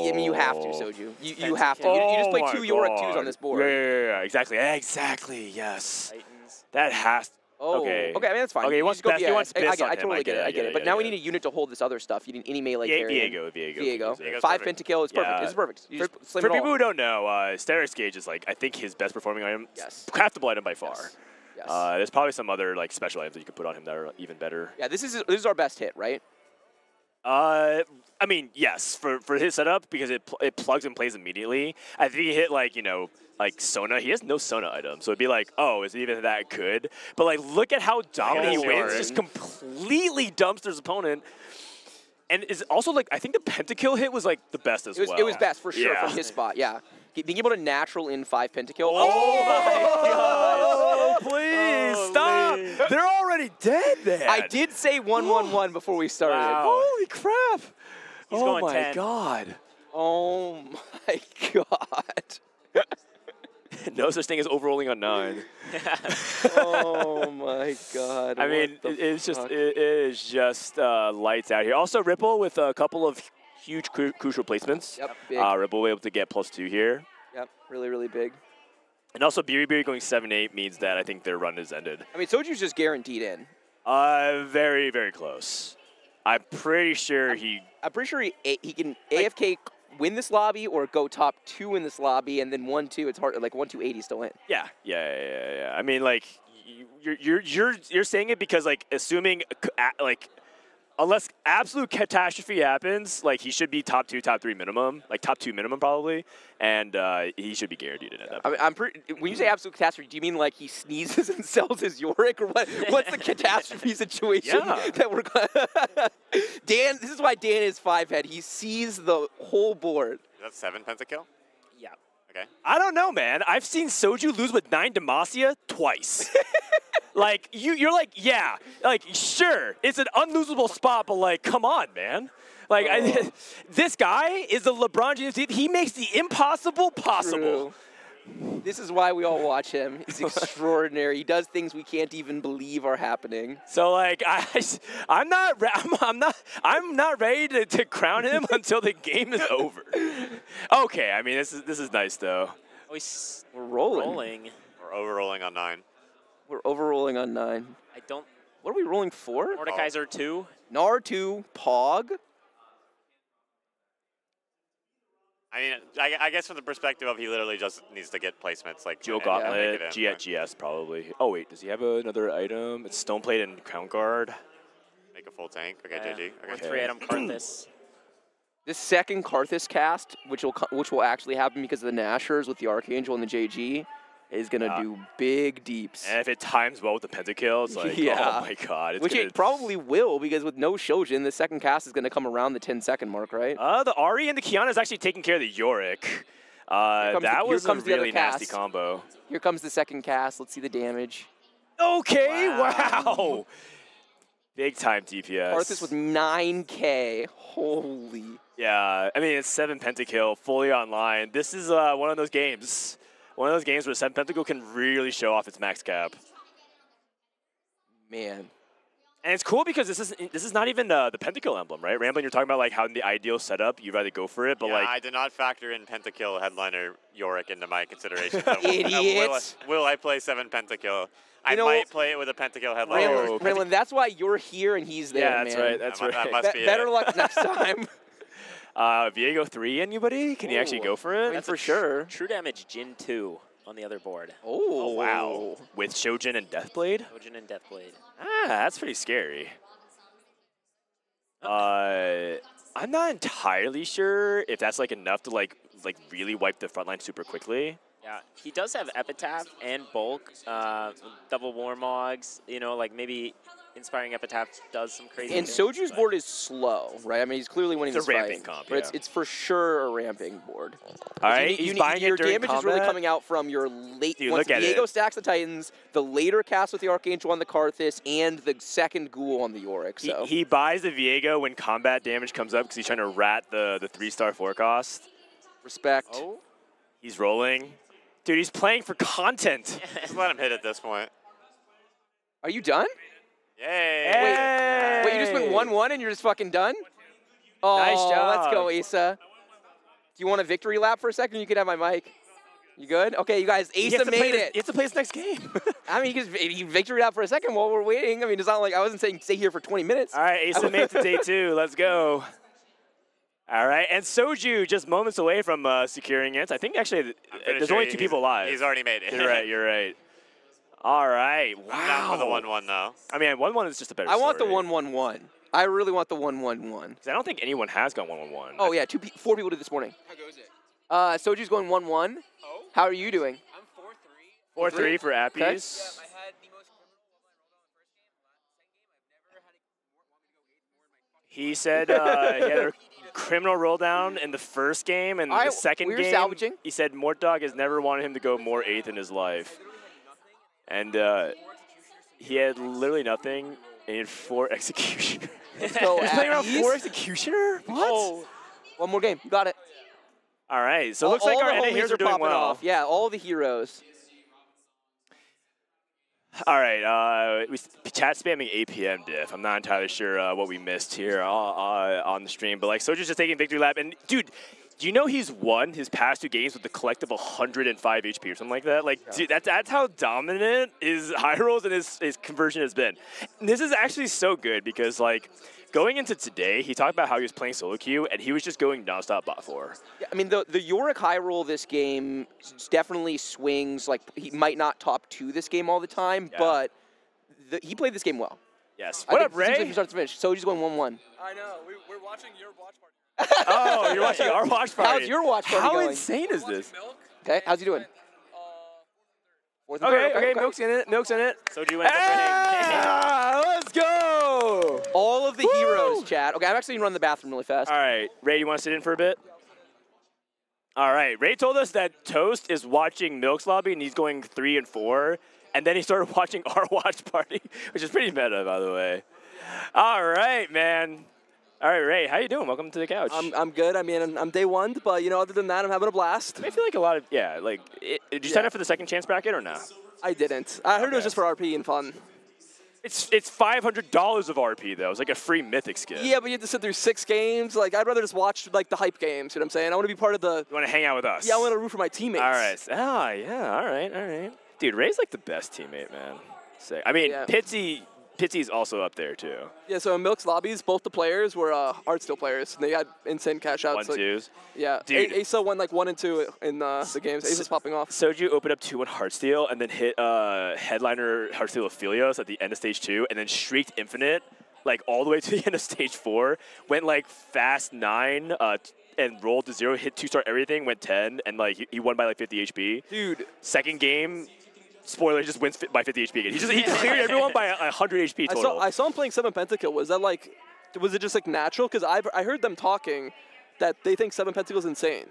I mean, you have to, Soju. You have to. You just play 2 Yorick 2s on this board. Yeah, exactly. Exactly, yes. Titans. That has... Okay, I mean, that's fine. Okay, he wants best. He wants I best on him. totally get it. I get it. But now we need a unit to hold this other stuff. You need any melee carry. Viego. 5 Pentakill. It's perfect. Yeah. This is perfect. You just slim for it all. people who don't know, Sterex Gauge is, I think, his best performing item. Yes. Craftable item by far. Yes. There's probably some other, special items that you could put on him that are even better. Yeah, this is our best hit, right? I mean, yes, for his setup, because it plugs and plays immediately. I think he hit, Sona. He has no Sona item, so it'd be oh, is it even that good? But, look at how dominant he wins. Just completely dumps his opponent. And is also, I think the Pentakill hit was, the best as well. It was best, for sure, from his spot, yeah. Being able to natural in 5 Pentakill. Oh, my God. Oh, please, stop. They're already dead there. I did say 1-1-1 before we started. Wow. Holy crap. He's going 10. Oh, my God. Oh, my God. No such thing as overrolling on 9. Oh my God! I mean, it's just it is just lights out here. Also, Ripple with a couple of huge crucial placements. Yep, big. Ripple able to get +2 here. Yep, really, really big. And also, Biri going 7-8 means that I think their run is ended. I mean, Soju's just guaranteed in. Very, very close. I'm pretty sure I'm pretty sure he can AFK win this lobby or go top 2 in this lobby, and then 1-2. It's hard. Like 1-2 80 still in. Yeah. I mean, like you're saying it because like assuming like. Unless absolute catastrophe happens, like he should be top 2, top 3 minimum, like top 2 minimum probably, and he should be guaranteed in at that point. I mean, when you say absolute catastrophe, do you mean like he sneezes and sells his Yorick, or what? What's the catastrophe situation that we're Dan? This is why Dan is 5-head. He sees the whole board. Is that 7 pentakill? Yeah. Okay. I don't know, man. I've seen Soju lose with 9 Demacia twice. Like, you're like, yeah, like, sure, it's an unlosable spot, but, like, come on, man. Like, this guy is the LeBron James. He makes the impossible possible. True. This is why we all watch him. He's extraordinary. He does things we can't even believe are happening. So, like, I'm not ready to crown him until the game is over. Okay, I mean, this is nice, though. We're rolling. We're overrolling on 9. We're overrolling on 9. I don't. What are we rolling for? Mordekaiser 2. Gnar 2. Pog. I mean, I guess from the perspective of he literally just needs to get placements. Like Dual Gauntlet, G at GS probably. Oh, wait, does he have another item? It's Stoneplate and Crown Guard. Make a full tank. Okay, GG. Okay. 3-item Karthus. This second Karthus cast, which will actually happen because of the Nashers with the Archangel and the JG, is going to do big deeps. And if it times well with the pentakill, it's like, oh my God. Which it probably will, because with no Shojin, the second cast is going to come around the 10-second mark, right? The Ari and the Kiana is actually taking care of the Yorick. That was a really nasty combo. Here comes the second cast. Let's see the damage. Okay, wow. Big time DPS. Karthus with 9K. Holy. Yeah, I mean, it's 7 pentakill, fully online. This is one of those games. One of those games where 7 pentakill can really show off its max cap. Man. And it's cool because this is not even the pentakill emblem, right? Ramblin', you're talking about like how in the ideal setup you'd rather go for it, but yeah, like I did not factor in pentakill headliner Yorick into my considerations. Idiots. Will I play 7 pentakill? I might play it with a pentakill headliner. Ramblin', that's why you're here and he's there, yeah, that's man. right. That's right. That must be Better luck next time. Viego 3, anybody? Can you actually go for it? That's for sure. True damage Jin 2 on the other board. Oh, wow. With Shojin and Deathblade? Shojin and Deathblade. That's pretty scary. I'm not entirely sure if that's like enough to like really wipe the front line super quickly. Yeah, he does have Epitaph and Bulk, double Warmogs, you know, like maybe Inspiring Epitaph does some crazy And things, Soju's board is slow, right? I mean, he's clearly winning It's this a ramping fight, comp, but yeah. it's for sure a ramping board. All right, he's buying your it during damage is really combat. coming out from your late. Dude, once look at Viego it. stacks the Titans, the later cast with the Archangel on the Karthus, and the second Ghoul on the Yorick. So He buys the Viego when combat damage comes up because he's trying to rat the 3-star 4-cost. Respect. Oh. He's rolling. Dude, he's playing for content. Just let him hit at this point. Are you done? Yay! Wait, you just went 1-1 and you're just fucking done? Oh, Nice job. Let's go, Asa. Do you want a victory lap for a second? You can have my mic. You good? Okay, you guys, Asa made it. You have to play this next game. I mean, you victory lap for a second while we're waiting. I mean, it's not like I wasn't saying stay here for 20 minutes. All right, Asa made it to day 2. Let's go. All right, and Soju just moments away from securing it. I think actually there's only 2 people alive. He's already made it. You're right. All right, wow. I'm down for the 1-1 though. I mean, 1-1 is just a better I want the story. 1-1-1. I really want the 1-1-1. Because I don't think anyone has gone 1-1-1. Oh, yeah, 4 people did this morning. How goes it? Soju's going 1-1. Oh. How are you doing? I'm 4-3. 4-3 for Appies. Okay. Yeah, I had the most criminal He said level I rolled on the first game. Second game, I've never had to want me to go 8 more in my fucking he had a criminal roll down in the first game, and the second we're game, salvaging. he said Mortdog has never wanted him to go more 8th in his life. And he had literally nothing, and he had 4 Executioner. Let's go, He's playing around Appies. 4 Executioner? What? Oh. One more game. You got it. All right, so it looks like our NA heroes are doing popping well. off. Yeah, all the heroes. All right, we chat spamming APM diff. I'm not entirely sure what we missed here on the stream, but like Soju's just taking victory lap, and dude, do you know he's won his past 2 games with a collective 105 HP or something like that? Like, dude, that's how dominant his high rolls and his conversion has been. And this is actually so good because like going into today, he talked about how he was playing solo queue and he was just going nonstop bot 4. Yeah, I mean, the Yorick high roll this game definitely swings. Like, he might not top 2 this game all the time, but he played this game well. Yes. What up, Ray? From start to finish. Soju's going 1-1. I know. We're watching your watch party. Oh, you're watching our watch party. How's your watch party How going? insane is this? Okay, how's he doing? Okay, Milk's in it. Milk's in it. Soju ends up winning. Let's go! All of the heroes, chat. Okay, I'm actually gonna run to the bathroom really fast. All right, Ray, you want to sit in for a bit? All right, Ray told us that Toast is watching Milk's lobby and he's going 3 and 4, and then he started watching our watch party, which is pretty meta, by the way. All right, man. All right, Ray, how you doing? Welcome to the couch. I'm good. I mean, I'm day 1, but, you know, other than that, I'm having a blast. I feel like a lot of, did you sign up for the second chance bracket or not? I didn't. I heard it was just for RP and fun. It's $500 of RP, though. It's like a free Mythic skin. Yeah, but you have to sit through 6 games. Like, I'd rather just watch, like, the hype games, you know what I'm saying? I want to be part of the... You want to hang out with us? Yeah, I want to root for my teammates. All right. Yeah, all right. Dude, Ray's like the best teammate, man. Sick. I mean, Pitsy's also up there, too. Yeah, so in Milk's lobbies, both the players were Heartsteel players. And they had insane cash outs. 1-2s. Yeah. Dude. Asa won like 1 and 2 in the games. Asa's popping off. Soju opened up 2 on Heartsteel and then hit headliner Heartsteel Aphelios at the end of stage 2 and then shrieked Infinite like all the way to the end of stage 4. Went like fast 9 and rolled to 0, hit 2-star everything, went 10, and like he won by like 50 HP. Dude. Second game, spoiler, just wins by 50 HP again. He cleared everyone by 100 HP total. I saw him playing 7 Pentakill. Was it just like natural? Because I heard them talking that they think 7 Pentakill is insane.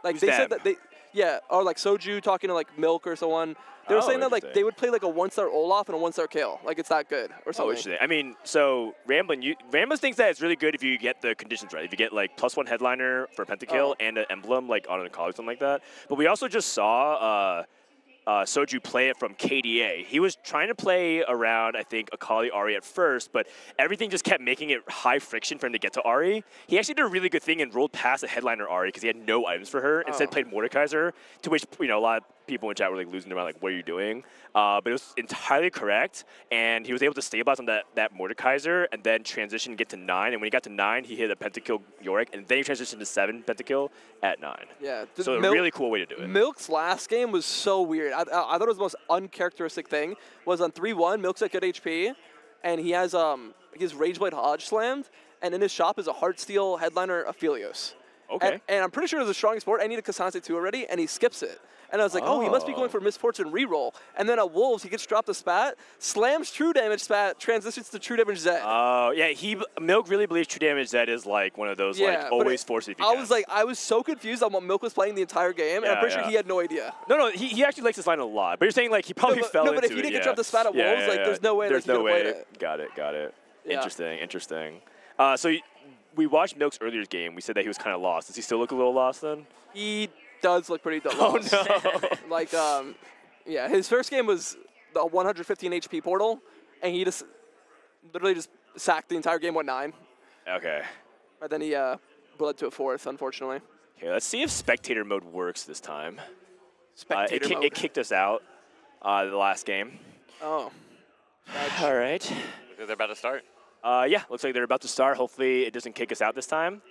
Like they said that or like Soju talking to like Milk or someone. They were saying that like they would play like a 1-star Olaf and a 1-star Kayle. Like it's that good or something. Oh, interesting. I mean, so Ramblin thinks that it's really good if you get the conditions right. If you get like +1 headliner for Pentakill and an emblem like on a call or something like that. But we also just saw Soju play it from KDA. He was trying to play around, I think, Akali Ahri at first, but everything just kept making it high friction for him to get to Ahri. He actually did a really good thing and rolled past a headliner Ahri because he had no items for her. Instead played Mordekaiser, to which a lot of people in chat were like losing their mind, like, what are you doing? But it was entirely correct, and he was able to stabilize on that Mordekaiser and then transition, get to 9, and when he got to 9, he hit a Pentakill Yorick, and then he transitioned to 7 Pentakill at 9. Yeah. So a really cool way to do it. Milk's last game was so weird. I thought it was the most uncharacteristic thing. Was on 3-1, Milk's at good HP, and he has his Rageblade Hodge slammed, and in his shop is a Heartsteel headliner Aphelios. Okay. And I'm pretty sure it was a strong support. I need a Kasance 2 already, and he skips it. And I was like, oh, he must be going for Misfortune reroll. And then at Wolves, he gets dropped a spat, slams true damage spat, transitions to true damage Zed. Oh, yeah, Milk really believes true damage Zed is like one of those like always force if you can. I was so confused on what Milk was playing the entire game, and I'm pretty sure he had no idea. No, he actually likes this line a lot. But you're saying like he probably fell into it. No, but if he didn't get dropped the spat at Wolves, like there's no way he could have played it. Got it. Yeah. Interesting. So we watched Milk's earlier game. We said that he was kind of lost. Does he still look a little lost then? He does look pretty lost. Oh, no. Like, yeah, his first game was the 115 HP portal, and he just literally just sacked the entire game, went 9. Okay. But then he bled to a 4th, unfortunately. Okay, let's see if spectator mode works this time. Spectator mode. It kicked us out the last game. Oh. All right. They're about to start. Yeah, looks like they're about to start. Hopefully it doesn't kick us out this time.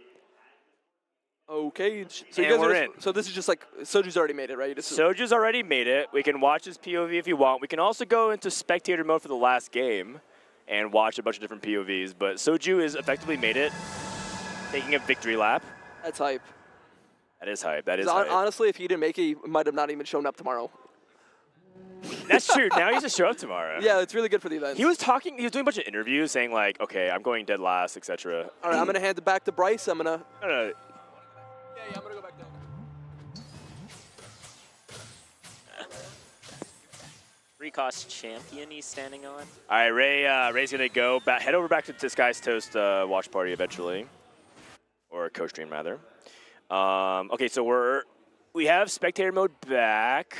Okay, so and we're in. So this is just like Soju's already made it, right? Soju's already made it. We can watch his POV if you want. We can also go into spectator mode for the last game and watch a bunch of different POVs. But Soju has effectively made it, taking a victory lap. That's hype. That is hype. That is hype. Honestly, if he didn't make it, he might have not even shown up tomorrow. That's true. Now he has to show up tomorrow. Yeah, it's really good for the event. He was doing a bunch of interviews saying like, okay, I'm going dead last, etc. All right, I'm going to hand it back to Bryce. I'm going to... No. Yeah, I'm going to go back down. Three-cost champion he's standing on. All right, Ray's going to go head over back to Disguise Toast watch party eventually. Or co-stream, rather. Okay, so we have spectator mode back.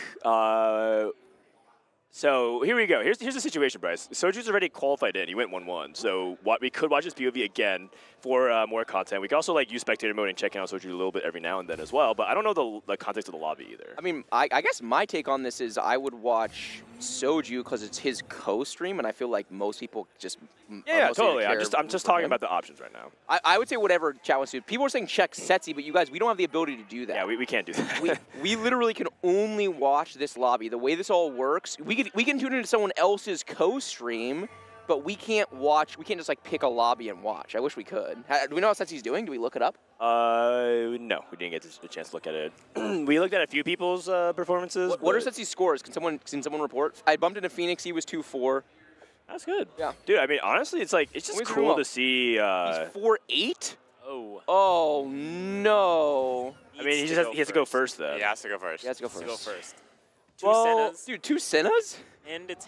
So here we go. Here's the situation, Bryce. Soju's already qualified in. He went 1-1. So we could watch his POV again for more content. We can also use spectator mode and check out Soju a little bit every now and then as well. But I don't know the context of the lobby either. I mean, I guess my take on this is I would watch Soju because it's his co-stream, and I feel like most people just yeah, totally. I'm just talking about the options right now. I would say whatever chat wants to do. People are saying check Setsi, but you guys, we don't have the ability to do that. Yeah, we can't do that. we literally can only watch this lobby. The way this all works, we can tune into someone else's co-stream, but we can't watch. We can't just pick a lobby and watch. I wish we could. Do we know how Setsi's doing? Do we look it up? No, we didn't get a chance to look at it. We looked at a few people's performances. What are Setsi's scores? Can someone report? I bumped into Phoenix. He was 2-4. That's good. Yeah, dude. I mean, honestly, it's just cool to see. He's 4-8. Oh. Oh no. I mean, he has to go first though. He has to go first. He has to go first. Two Sennas. Dude, 2 Sennas? And it's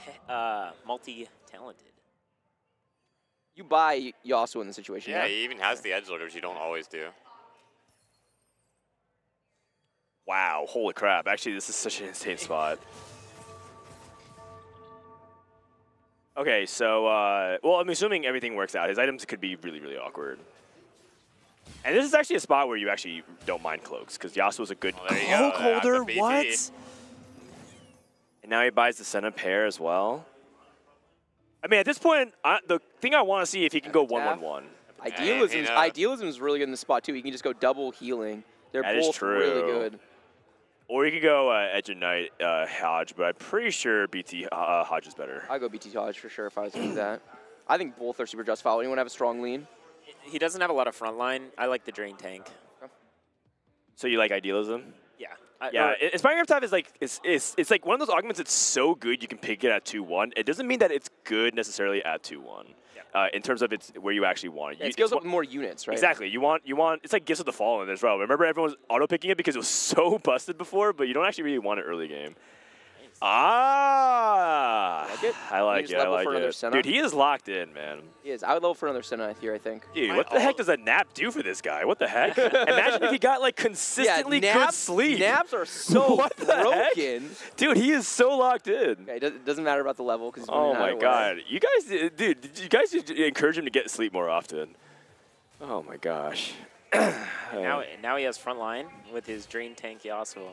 multi-talented. You buy Yasuo in the situation. Yeah, he even has the edgelord, which you don't always do. Wow, holy crap. Actually, this is such an insane spot. Okay, so, well, I'm assuming everything works out. His items could be really, really awkward. And this is actually a spot where you actually don't mind cloaks, because Yasuo's a good cloak holder. What? And now he buys the Senna pair as well. I mean, at this point, the thing I want to see if he can go 1-1-1. Idealism is really good in this spot, too. He can just go double healing. They're both really good. Or you could go Edge of Knight Hodge, but I'm pretty sure BT Hodge is better. I'd go BT Hodge for sure if I was going to do that. I think both are super justified. Anyone have a strong lean? He doesn't have a lot of front line. I like the Drain Tank. So you like Idealism? Yeah. Yeah, Inspiring Reptile is it's like one of those augments that's so good you can pick it at 2-1. It doesn't mean that it's good necessarily at 2-1. Yeah. In terms of it's where you actually want it. Yeah, it scales up with more units, right? Exactly. You want it's like Gifts of the Fallen as well. Remember everyone was auto picking it because it was so busted before, but you don't actually really want it early game. I like it. Dude, he is locked in, man. He is. I would level for another Senna here, I think. Dude, what the heck does a nap do for this guy? What the heck? Imagine if he got consistently good sleep. Naps are so broken. Dude, he is so locked in. Okay, it doesn't matter about the level because. Oh my god, you guys, dude, you guys should encourage him to get sleep more often. Oh my gosh. now he has front line with his Drain Tank Yasuo.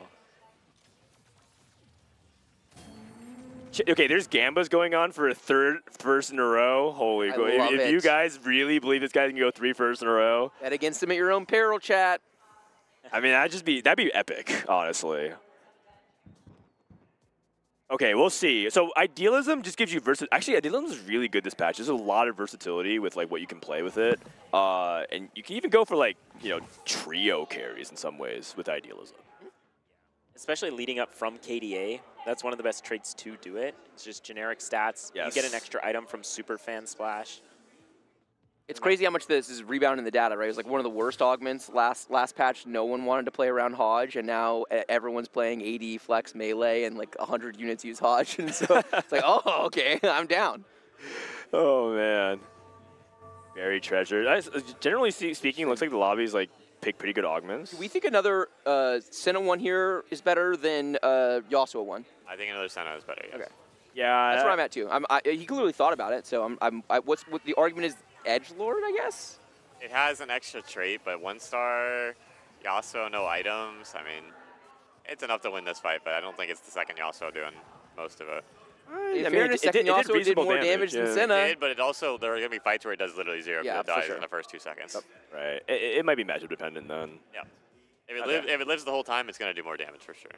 Okay, there's Gambas going on for a third first in a row. Holy boy. If you guys really believe this guy can go 3 firsts in a row. Bet against him at your own peril, chat. I mean, that'd be epic, honestly. Okay, we'll see. So Idealism just gives you versatility. Actually, Idealism is really good this patch. There's a lot of versatility with what you can play with it. And you can even go for trio carries in some ways with Idealism. Especially leading up from KDA. That's one of the best traits to do it. It's just generic stats. Yes. You get an extra item from Super Fan Splash. It's crazy how much this is rebounding the data, right? It was one of the worst augments last patch. No one wanted to play around Hodge, and now everyone's playing AD, Flex, Melee, and 100 units use Hodge. And so it's oh, okay, I'm down. Oh, man. Buried treasure. Generally speaking, it looks like the lobby's pick pretty good augments. Do we think another Senna one here is better than Yasuo one? I think another Senna is better, yes. Okay. Yeah. That's where I'm at, too. He clearly thought about it, so what the argument is edgelord, I guess? It has an extra trait, but 1-star Yasuo, no items. I mean, it's enough to win this fight, but I don't think it's the second Yasuo doing most of it. In fairness, second Yasuo did more damage than Senna. It did, but it also, there are going to be fights where it does literally 0 if it dies in the first 2 seconds. Right. It might be matchup dependent then. Yeah. If it lives the whole time, it's going to do more damage for sure.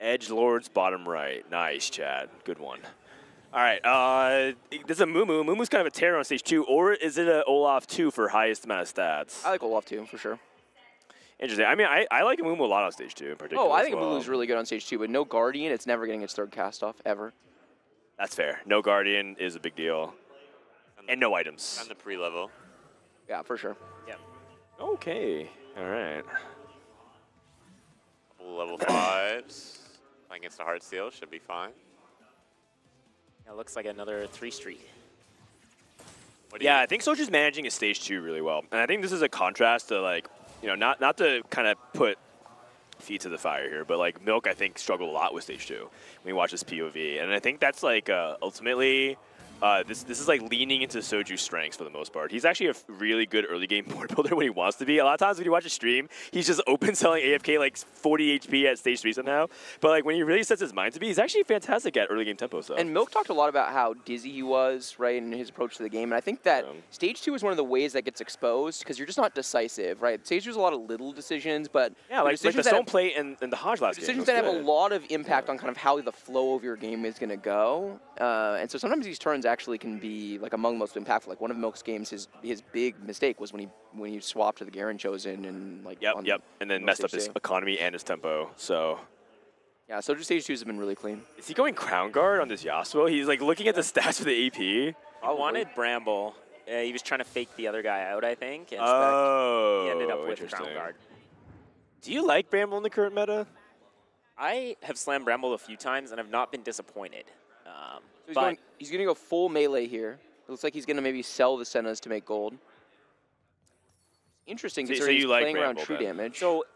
Edgelord's bottom right. Nice, Chad. Good one. All right. There's a Mumu. Mumu's kind of a terror on stage 2, or is it an Olaf 2 for highest amount of stats? I like Olaf 2 for sure. Interesting. I mean, I like Mumu a lot on stage 2 in particular. Oh, I think Mumu's really good on stage 2, but no Guardian, it's never getting its third cast off, ever. That's fair. No Guardian is a big deal. And no items. And the pre-level. Yeah, for sure. Yeah. Okay. All right. Level 5s. Playing against a Heartsteel should be fine. Yeah, looks like another 3 street. Yeah, I think Soju's managing his stage 2 really well. And I think this is a contrast to, like, you know, not to kind of put feet to the fire here, but, like, Milk, I think, struggled a lot with stage 2 when you watch this POV. And I think that's, like, ultimately... this is like leaning into Soju's strengths for the most part. He's actually a really good early game board builder when he wants to be. A lot of times when you watch a stream, he's just open selling AFK like 40 HP at stage 3 somehow. But like when he really sets his mind to be, he's actually fantastic at early game tempo stuff. And Milk talked a lot about how dizzy he was, right, in his approach to the game. And I think that stage 2 is one of the ways that gets exposed because you're just not decisive, right? Stage 2 is a lot of little decisions, but yeah, like the stone plate and the Hodge last game. Decisions that have a lot of impact on kind of how the flow of your game is going to go. And so sometimes these turns actually can be like among the most impactful. Like one of Milk's games, his big mistake was when he swapped to the Garen Chosen and like and then messed up his economy and his tempo. So yeah, so just stage 2s have been really clean. Is he going Crown Guard on this Yasuo? He's like looking at the stats for the AP. I wanted Bramble. He was trying to fake the other guy out, I think. And he ended up with Crown Guard. Do you like Bramble in the current meta? I have slammed Bramble a few times and have not been disappointed. So he's going to go full melee here. It looks like he's going to maybe sell the Sennas to make gold. Interesting, considering he's playing around true damage. So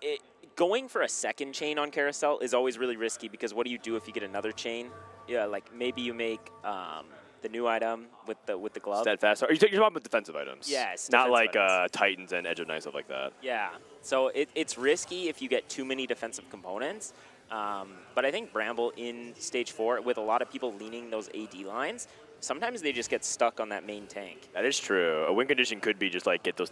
going for a second chain on Carousel is always really risky because what do you do if you get another chain? Yeah, like maybe you make the new item with the glove. Steadfast. You're talking about defensive items. Yes. Not like Titans and Edge of Night, stuff like that. Yeah. So it's risky if you get too many defensive components. But I think Bramble in stage 4, with a lot of people leaning those AD lines, sometimes they just get stuck on that main tank. That is true. A win condition could be just like get those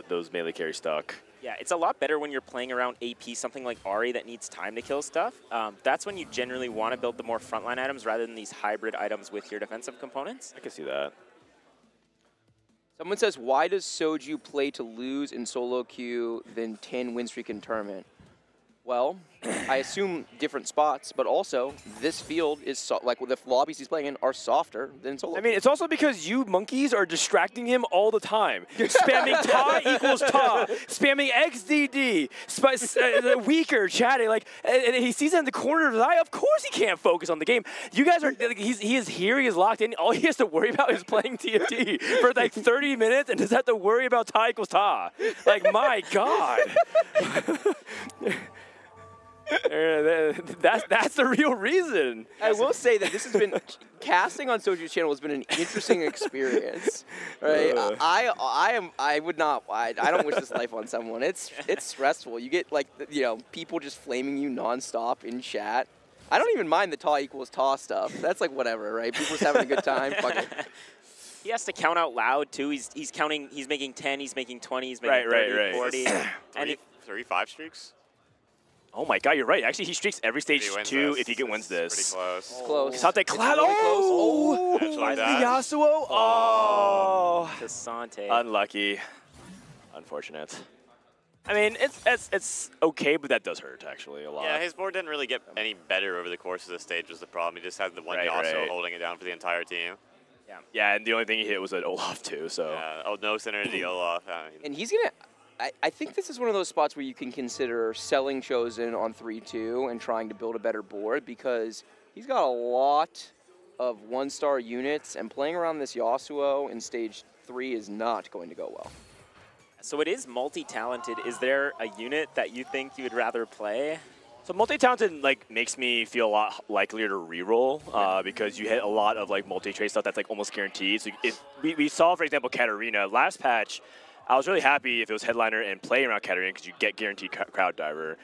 those melee carries stuck. Yeah, it's a lot better when you're playing around AP, something like Ahri that needs time to kill stuff. That's when you generally want to build the more frontline items rather than these hybrid items with your defensive components. I can see that. Someone says, why does Soju play to lose in solo queue than 10 win streak in tournament? Well, I assume different spots, but also this field is like the lobbies he's playing in are softer than solo. I mean, it's also because you monkeys are distracting him all the time. Spamming Ta equals Ta, spamming XDD, weaker chatting. Like, and he sees it in the corner of his eye. Of course he can't focus on the game. You guys are, he is here, he is locked in. All he has to worry about is playing TFT for like 30 minutes and does have to worry about Ta equals Ta. Like, my God. That's the real reason. I will say that this has been casting on Soju's channel has been an interesting experience. Right? I don't wish this life on someone. It's stressful. You get like people just flaming you nonstop in chat. I don't even mind the Ta equals Ta stuff. That's like whatever, right? People just having a good time. Fuck it. He has to count out loud too. He's counting. He's making 10. He's making 20. He's making 30, 40. And 3-5 streaks. Oh my God, you're right. Actually, he streaks every stage 2 if he wins this. Pretty close. It's close. Kasante Cloud. Oh! Like the Yasuo. Oh! Kasante. Unlucky. Unfortunate. I mean, it's okay, but that does hurt actually a lot. Yeah, his board didn't really get any better over the course of the stage was the problem. He just had the one Yasuo holding it down for the entire team. Yeah, and the only thing he hit was an Olaf too. So. Yeah, no synergy Olaf. I mean, and he's gonna. I think this is one of those spots where you can consider selling Chosen on 3-2 and trying to build a better board because he's got a lot of 1-star units and playing around this Yasuo in stage 3 is not going to go well. So it is multi-talented. Is there a unit that you think you would rather play? So multi-talented like makes me feel a lot likelier to reroll because you hit a lot of like multi-trade stuff that's like almost guaranteed. So if we saw, for example, Katarina last patch. I was really happy if it was Headliner and playing around Katarina because you get guaranteed Crowd Diver.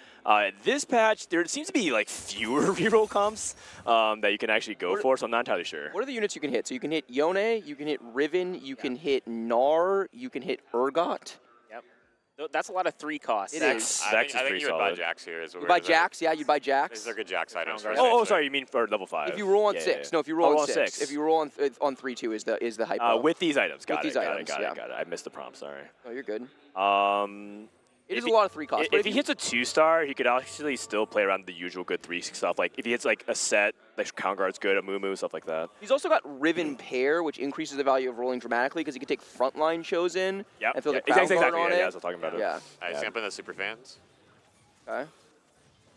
This patch, there seems to be like fewer reroll comps that you can actually go for, so I'm not entirely sure. What are the units you can hit? So you can hit Yone, you can hit Riven, you can hit Gnar, you can hit Urgot. Yep. That's a lot of 3 costs. It is. I think you would buy Jax here. You buy Jax? Yeah, you'd buy Jax. These are good Jax items. Oh, sorry, you mean for level 5? If you roll on 6. No, if you roll on 6. If you roll on 3-2 is the hypo. With these items. Got it. I missed the prompt, sorry. Oh, you're good. It is a lot of 3 costs. If he hits a 2-star, he could actually still play around the usual good 3 stuff. Like if he hits like a set, like Crown Guard's good, a Moo stuff like that. He's also got Riven Pair, which increases the value of rolling dramatically because he can take Frontline Chosen and throw the Crown Guard on it. Yeah, I was talking about it. Yeah. I jump in the super fans. Okay.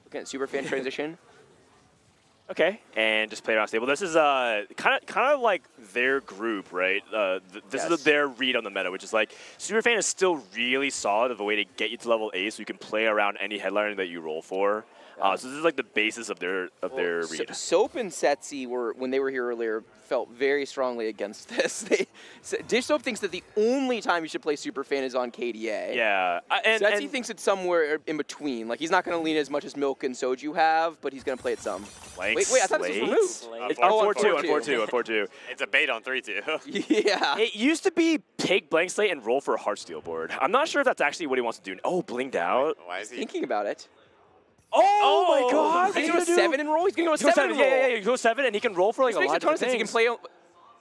Looking at super fan transition. Okay, and just play around stable. This is kind of like their group, right? This is their read on the meta, which is like Superfan is still really solid of a way to get you to level 8, so you can play around any headliner that you roll for. So this is like the basis of their read. Soap and Setsi were, when they were here earlier, felt very strongly against this. Dish Soap thinks that the only time you should play Superfan is on KDA. Yeah, Setsi thinks it's somewhere in between. Like he's not going to lean as much as Milk and Soju have, but he's going to play it some. Wait, I thought this was removed. It's on 4-2. It's a bait on 3-2. Yeah. It used to be take blank slate and roll for a Heartsteel board. I'm not sure if that's actually what he wants to do. Oh, blinged out. Why is he thinking about it? Oh my God! He's going to go 7 and roll? He's going to go 7 and roll. Yeah, you go 7 and he can roll for like a lot of things. Makes a ton of sense. He can play...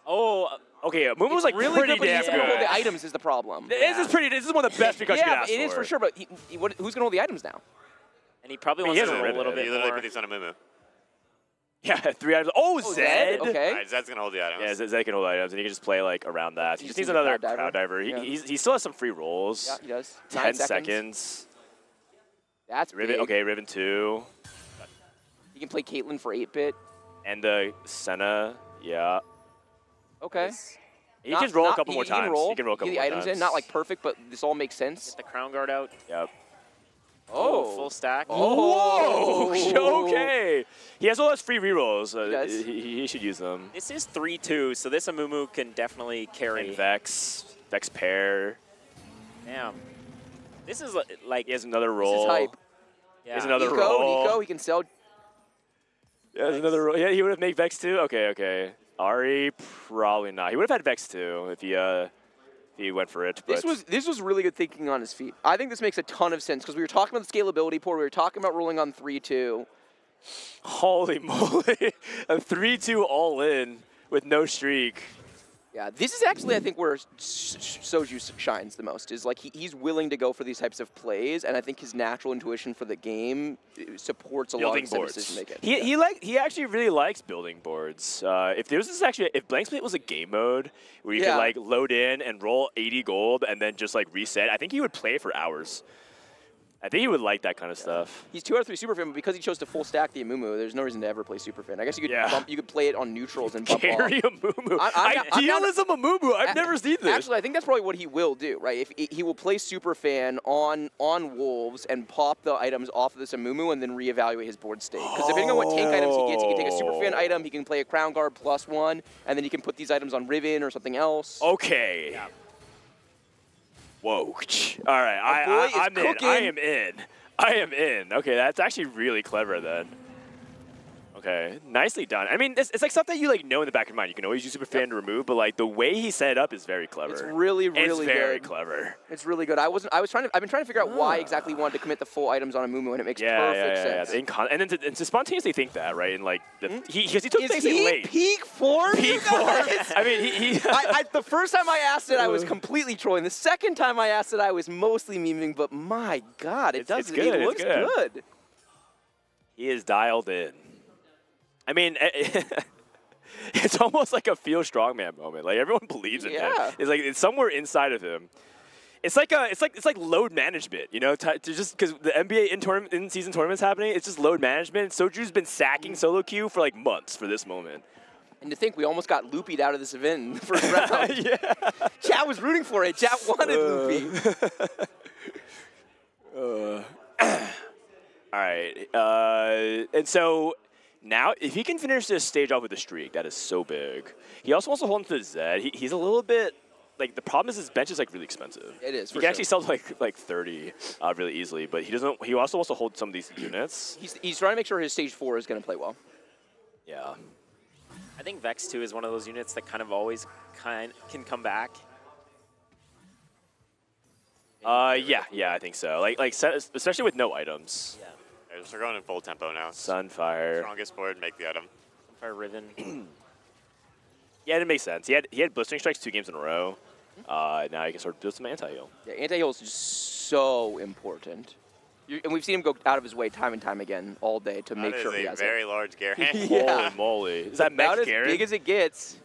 Oh, okay. Mumu was like really pretty good, but damn he's good. Hold the items is the problem. This is one of the best because you can ask for. Yeah, it is for sure, but who's going to hold the items now? And he probably wants to roll a little bit You literally put these on a Mumu. Yeah, 3 items. Oh, Zed! Okay. All right, Zed's going to hold the items. Yeah, Zed can hold items, and he can just play like around that. He just needs another crowd diver. He still has some free rolls. Yeah, he does. 10 seconds. That's Riven. big. Okay, Riven 2. He can play Caitlyn for 8-bit. And the Senna, yeah. Okay. He can roll a couple more times. He can roll a couple more times. Get the items in, not like perfect, but this all makes sense. Get the Crown Guard out. Yep. Oh, full stack. Oh, okay. He has all those free rerolls. He should use them. This is 3-2, so this Amumu can definitely carry. And Vex pair. Damn. This is like... He has another roll. This is hype. Yeah. He has another roll. Nico, he can sell... Yeah, there's another roll. Yeah, he would have made Vex 2? Okay. Ari, probably not. He would have had Vex 2 if he went for it. But This was really good thinking on his feet. I think this makes a ton of sense because we were talking about the scalability port. We were talking about rolling on 3-2. Holy moly. A 3-2 all in with no streak. Yeah, this is actually, I think, where Soju shines the most, is like he's willing to go for these types of plays, and I think his natural intuition for the game supports a lot of his decision making. He actually really likes building boards. If Blank Slate was a game mode where you could like load in and roll 80 gold and then just like reset, I think he would play for hours. I think he would like that kind of stuff. He's 2 out of 3 Superfan, but because he chose to full stack the Amumu, there's no reason to ever play Superfan. I guess you could play it on neutrals and bump Carry off. Amumu. Idealism Amumu. I've never seen this. Actually, I think that's probably what he will do, right? If he will play Superfan on Wolves and pop the items off of this Amumu and then reevaluate his board state. Because depending on what tank items he gets, he can take a Superfan item, he can play a Crown Guard +1, and then he can put these items on Riven or something else. Okay. Yeah. Whoa. All right. I'm in. I am in. Okay, that's actually really clever then. Okay, nicely done. I mean, it's like stuff that you like know in the back of your mind. You can always use Superfan to remove, but like the way he set it up is very clever. It's really good. It's very clever. It's really good. I've been trying to figure out why exactly he wanted to commit the full items on Amumu, and it makes perfect sense. And then to spontaneously think that, right? And like he took things late. Peak form? Peak form. I mean, the first time I asked it, I was completely trolling. The second time I asked it, I was mostly memeing. But my God, it looks good. He is dialed in. I mean, it's almost like a feel strongman moment. Like everyone believes in him. It's like it's somewhere inside of him. It's like load management, you know, to just because the NBA in-season tournament's happening. It's just load management. Soju's been sacking solo queue for like months for this moment. And to think we almost got Loopy'd out of this event in the first round. Chat was rooting for it. Chat wanted Loopy. All right, and so. Now, if he can finish this stage off with a streak, that is so big. He also wants to hold him to the Zed. He's a little bit, like, the problem is his bench is, like, really expensive. It is, He can actually sell, like 30 really easily, but he also wants to hold some of these units. He's trying to make sure his stage 4 is going to play well. Yeah. I think Vex 2 is one of those units that kind of always can come back. Yeah, I think so. Like especially with no items. Yeah. We're going in full tempo now. Sunfire. Strongest board, make the item. Sunfire Riven. Yeah, it makes sense. He had Blistering Strikes 2 games in a row. Now he can start doing some anti-heal. Yeah, anti-heal is just so important. And we've seen him go out of his way time and time again all day to make sure he has it. That is a very large Garen. Holy moly. Is that Mech about Garen? as big as it gets.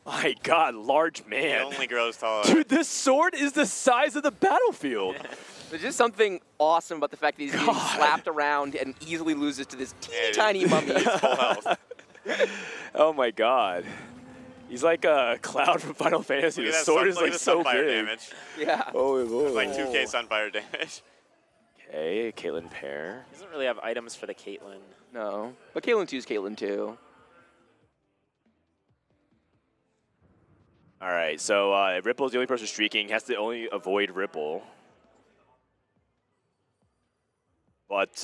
My God, large man. He only grows taller. Dude, this sword is the size of the battlefield. There's just something awesome about the fact that he's getting slapped around and easily loses to this teeny tiny mummy. Full health. Oh my god. He's like a Cloud from Final Fantasy. The sword is like so big. Damage. Yeah. Holy moly. It's like 2k Sunfire damage. Okay, Caitlyn pair. He doesn't really have items for the Caitlyn. No. But Caitlyn 2 is Caitlyn 2. All right, so Ripple's the only person streaking. Has to only avoid Ripple. But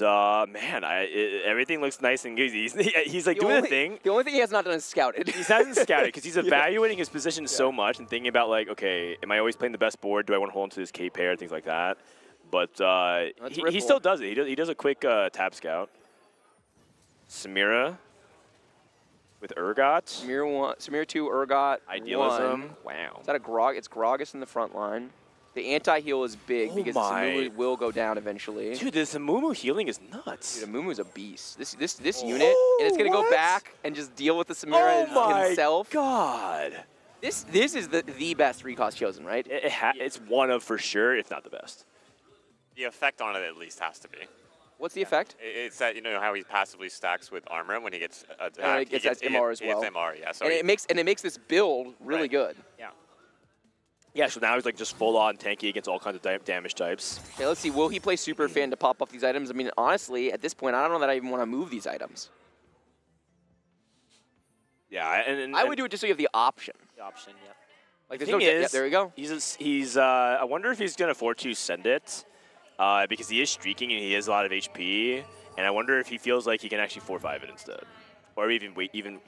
man, everything looks nice and good. He's like doing a thing. The only thing he has not done is scouted. He hasn't scouted because he's evaluating his position so much and thinking about like, okay, am I always playing the best board? Do I want to hold into this K pair? Things like that. But he still does it. He does a quick tab scout. Samira with Urgot. Samira 2, Urgot. Idealism. 1. Wow. Is that a Grog? It's Grogus in the front line. The anti-heal is big because Amumu will go down eventually. Dude, this Amumu healing is nuts. Dude, Amumu's a beast. This unit, and it's gonna go back and just deal with the Samira himself. Oh my god. This is the best Recast Chosen, right? It's one of for sure, if not the best. The effect on it at least has to be. What's the effect? It's that, you know how he passively stacks with armor when he gets attacked. It gets MR as well. He gets MR, yeah. So and it makes this build really good. Yeah. Yeah, so now he's like just full on tanky against all kinds of damage types. Okay, let's see. Will he play Super Fan to pop off these items? I mean, honestly, at this point, I don't know that I even want to move these items. Yeah, and I would do it just so you have the option. The option, yeah. Like the there's thing no. is, there we go. He's. I wonder if he's gonna afford to send it, because he is streaking and he has a lot of HP, and I wonder if he feels like he can actually 4-5 it instead, or maybe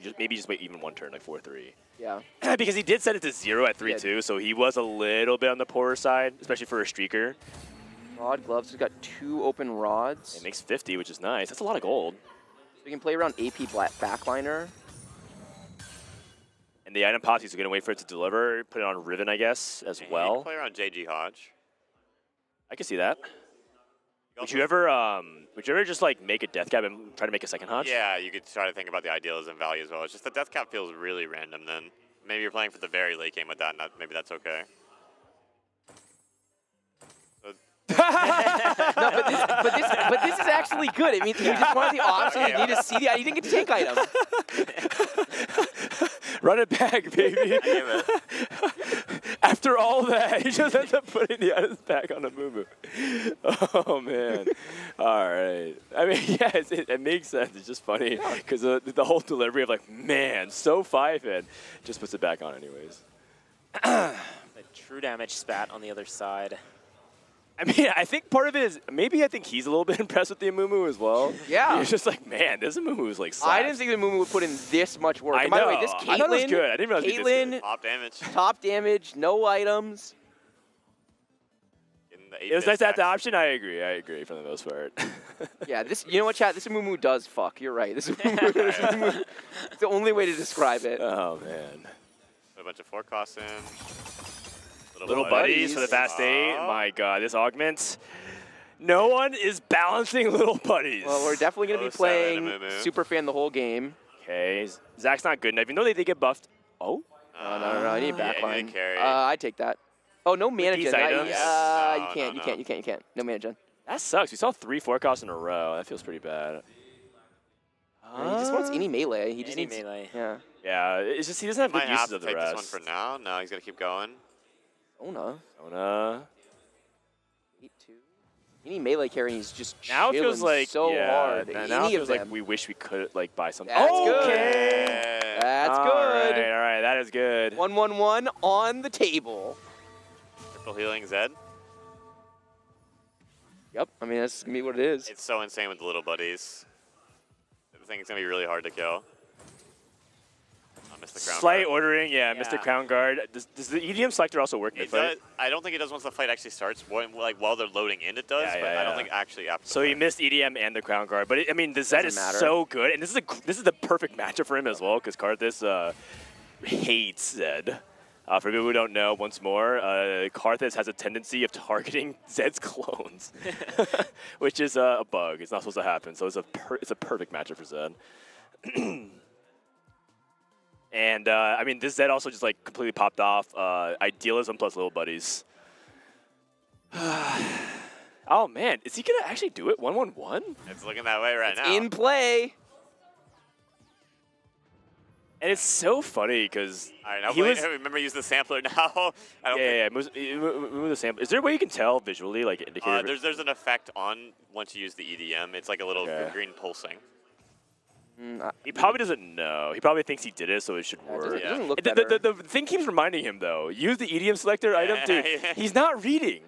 just wait even one turn, like 4-3. Yeah. Because he did set it to 0 at 3-2, so he was a little bit on the poorer side, especially for a streaker. Rod gloves. We've got 2 open rods. It makes 50, which is nice. That's a lot of gold. So we can play around AP backliner. And the item pops, he's going to wait for it to deliver, put it on Riven, I guess, as well. You can play around JG Hodge. I can see that. Would you ever just like make a death cap and try to make a second Hodge? Yeah, you could try to think about the idealism value as well. It's just the death cap feels really random then. Maybe you're playing for the very late game with that, and maybe that's okay. No, but this is actually good. I mean, you just wanted the option. You need to see the. You didn't get to take item. Run it back, baby. After all that, he just ends up putting the items back on the Mumu. Oh man. All right. I mean, yeah, it makes sense. It's just funny because the whole delivery of like, man, so 5-in, just puts it back on anyways. The true damage spat on the other side. I mean, I think part of it is maybe I think he's a little bit impressed with the Amumu as well. Yeah. He's just like, man, this Amumu is like slaps. I didn't think the Amumu would put in this much work. I And by the know. way, this Caitlyn, I thought it was good. I didn't realize it was this good. Top damage. Top damage, no items. It was nice to have the option. I agree for the most part. Yeah, this. You know what, chat? This Amumu does fuck. You're right. This Amumu, it's the only way to describe it. Oh man. Put a bunch of forecasts in. Little buddies for the fast 8. My God, this augment. No one is balancing little buddies. Well, we're definitely going to be playing Super Fan the whole game. Okay, Zach's not good enough. Even though they did get buffed. Oh? No. I need backline. Yeah, I take that. Oh, no mana these gen. items? You can't. No mana gen. That sucks. We saw 3 forecasts in a row. That feels pretty bad. He just wants any melee. He just Any needs melee. Yeah. Yeah, it's just he doesn't have Might good have uses to of the take rest. this one for now. No, he's gonna keep going. Ona. 8-2. Any melee carry, he's just Now it feels chilling like so hard. Now it feels them. like we wish we could like buy something. That's okay. good. That's All good. right, that is good. 1-1-1 on the table. Triple healing Zed. Yep. I mean, that's me what it is. It's so insane with the little buddies. I think it's gonna be really hard to kill. Missed the crown Slight guard. ordering, yeah, Mr. Crown Guard. Does the EDM selector also work in the It fight? does, I don't think it does once the fight actually starts. While they're loading in, it does, but I don't think actually after. So he missed EDM and the Crown Guard, but I mean, the Zed is so good, and this is the perfect matchup for him as well, because Karthus hates Zed. For people who don't know, once more, Karthus has a tendency of targeting Zed's clones, which is a bug. It's not supposed to happen, so it's a perfect matchup for Zed. And, I mean, this Zed also just, like, completely popped off. Idealism plus little buddies. Oh man, is he gonna actually do it? 1-1-1? It's looking that way right now. In play. And it's so funny because All right, remember use the sampler now. I don't yeah, move the sample. Is there a way you can tell visually, like indicator? There's an effect on once you use the EDM. It's like a little green pulsing. He probably doesn't know. He probably thinks he did it, so it should work. It doesn't look The thing keeps reminding him, though. Use the EDM selector item, dude. He's not reading.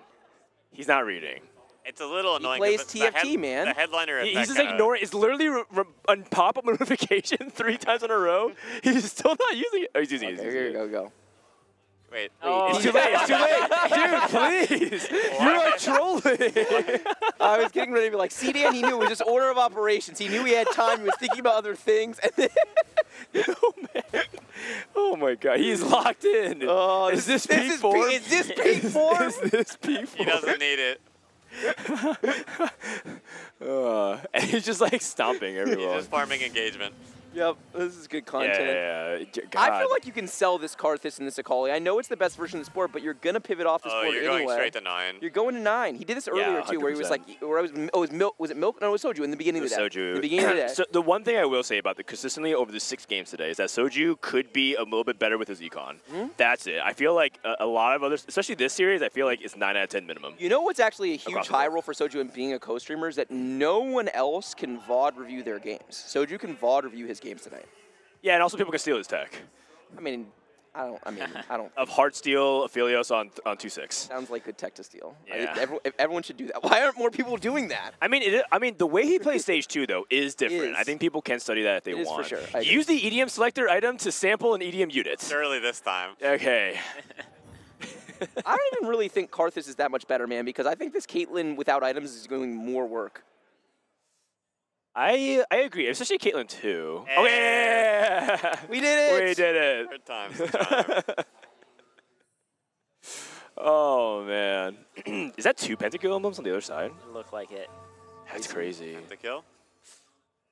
He's not reading. It's a little annoying. Plays TFT, man. The headliner He's effect just ignoring. It's literally on pop-up notification 3 times in a row. He's still not using it. Oh, he's using it. Here you go. Wait. It's too late. It's too late. Dude, please. You're like trolling. I was getting ready to be like, see, Dan, he knew it was just order of operations. He knew he had time. He was thinking about other things. And then oh, man. Oh, my God. He's locked in. Oh, is this P4? Is this P4? Is this P4? He doesn't need it. And he's just like stomping everyone. He's just farming engagement. Yep, this is good content. Yeah. I feel like you can sell this Karthus and this Akali. I know it's the best version of the sport, but you're gonna pivot off this board anyway. You're going straight to 9. You're going to 9. He did this earlier too, where he was like, was Milk? Was it Milk? No, it was Soju in the beginning of the day. Soju. The beginning of the day. So the one thing I will say about the consistently over the 6 games today is that Soju could be a little bit better with his econ. That's it. I feel like a lot of others, especially this series, I feel like it's 9 out of 10 minimum. You know what's actually a huge high roll for Soju and being a co-streamer is that no one else can VOD review their games. Soju can VOD review his games tonight. Yeah, and also people can steal his tech. I don't. Of Heartsteel, Aphelios on 2-6. Sounds like good tech to steal. Yeah. Everyone should do that. Why aren't more people doing that? I mean, the way he plays stage 2 though is different. I think people can study that if they want. For sure. Use the EDM selector item to sample an EDM unit. Early this time. Okay. I don't even really think Karthus is that much better, man, because I think this Caitlyn without items is doing more work. I agree, especially Caitlyn too. Hey. Oh yeah! We did it! We did it! Good times. Oh man, is that 2 pentakill emblems on the other side? Look like it. That's crazy. Pentakill.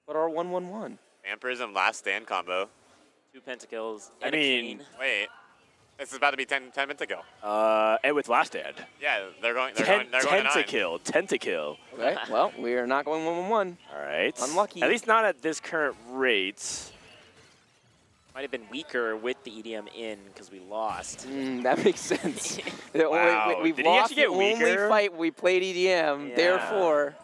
What are 1-1-1? Vampirism last stand combo. 2 pentakills. I mean, wait. This is about to be 10 pentakill. And with last stand. Yeah, they're going. They're 10 going to 9. Tentakill. Okay. Well, we are not going 1-1-1. All right. Unlucky. At least not at this current rate. Might have been weaker with the EDM in because we lost. That makes sense. Wow. We've Did he lost actually get the only weaker? fight we played EDM. Yeah. Therefore.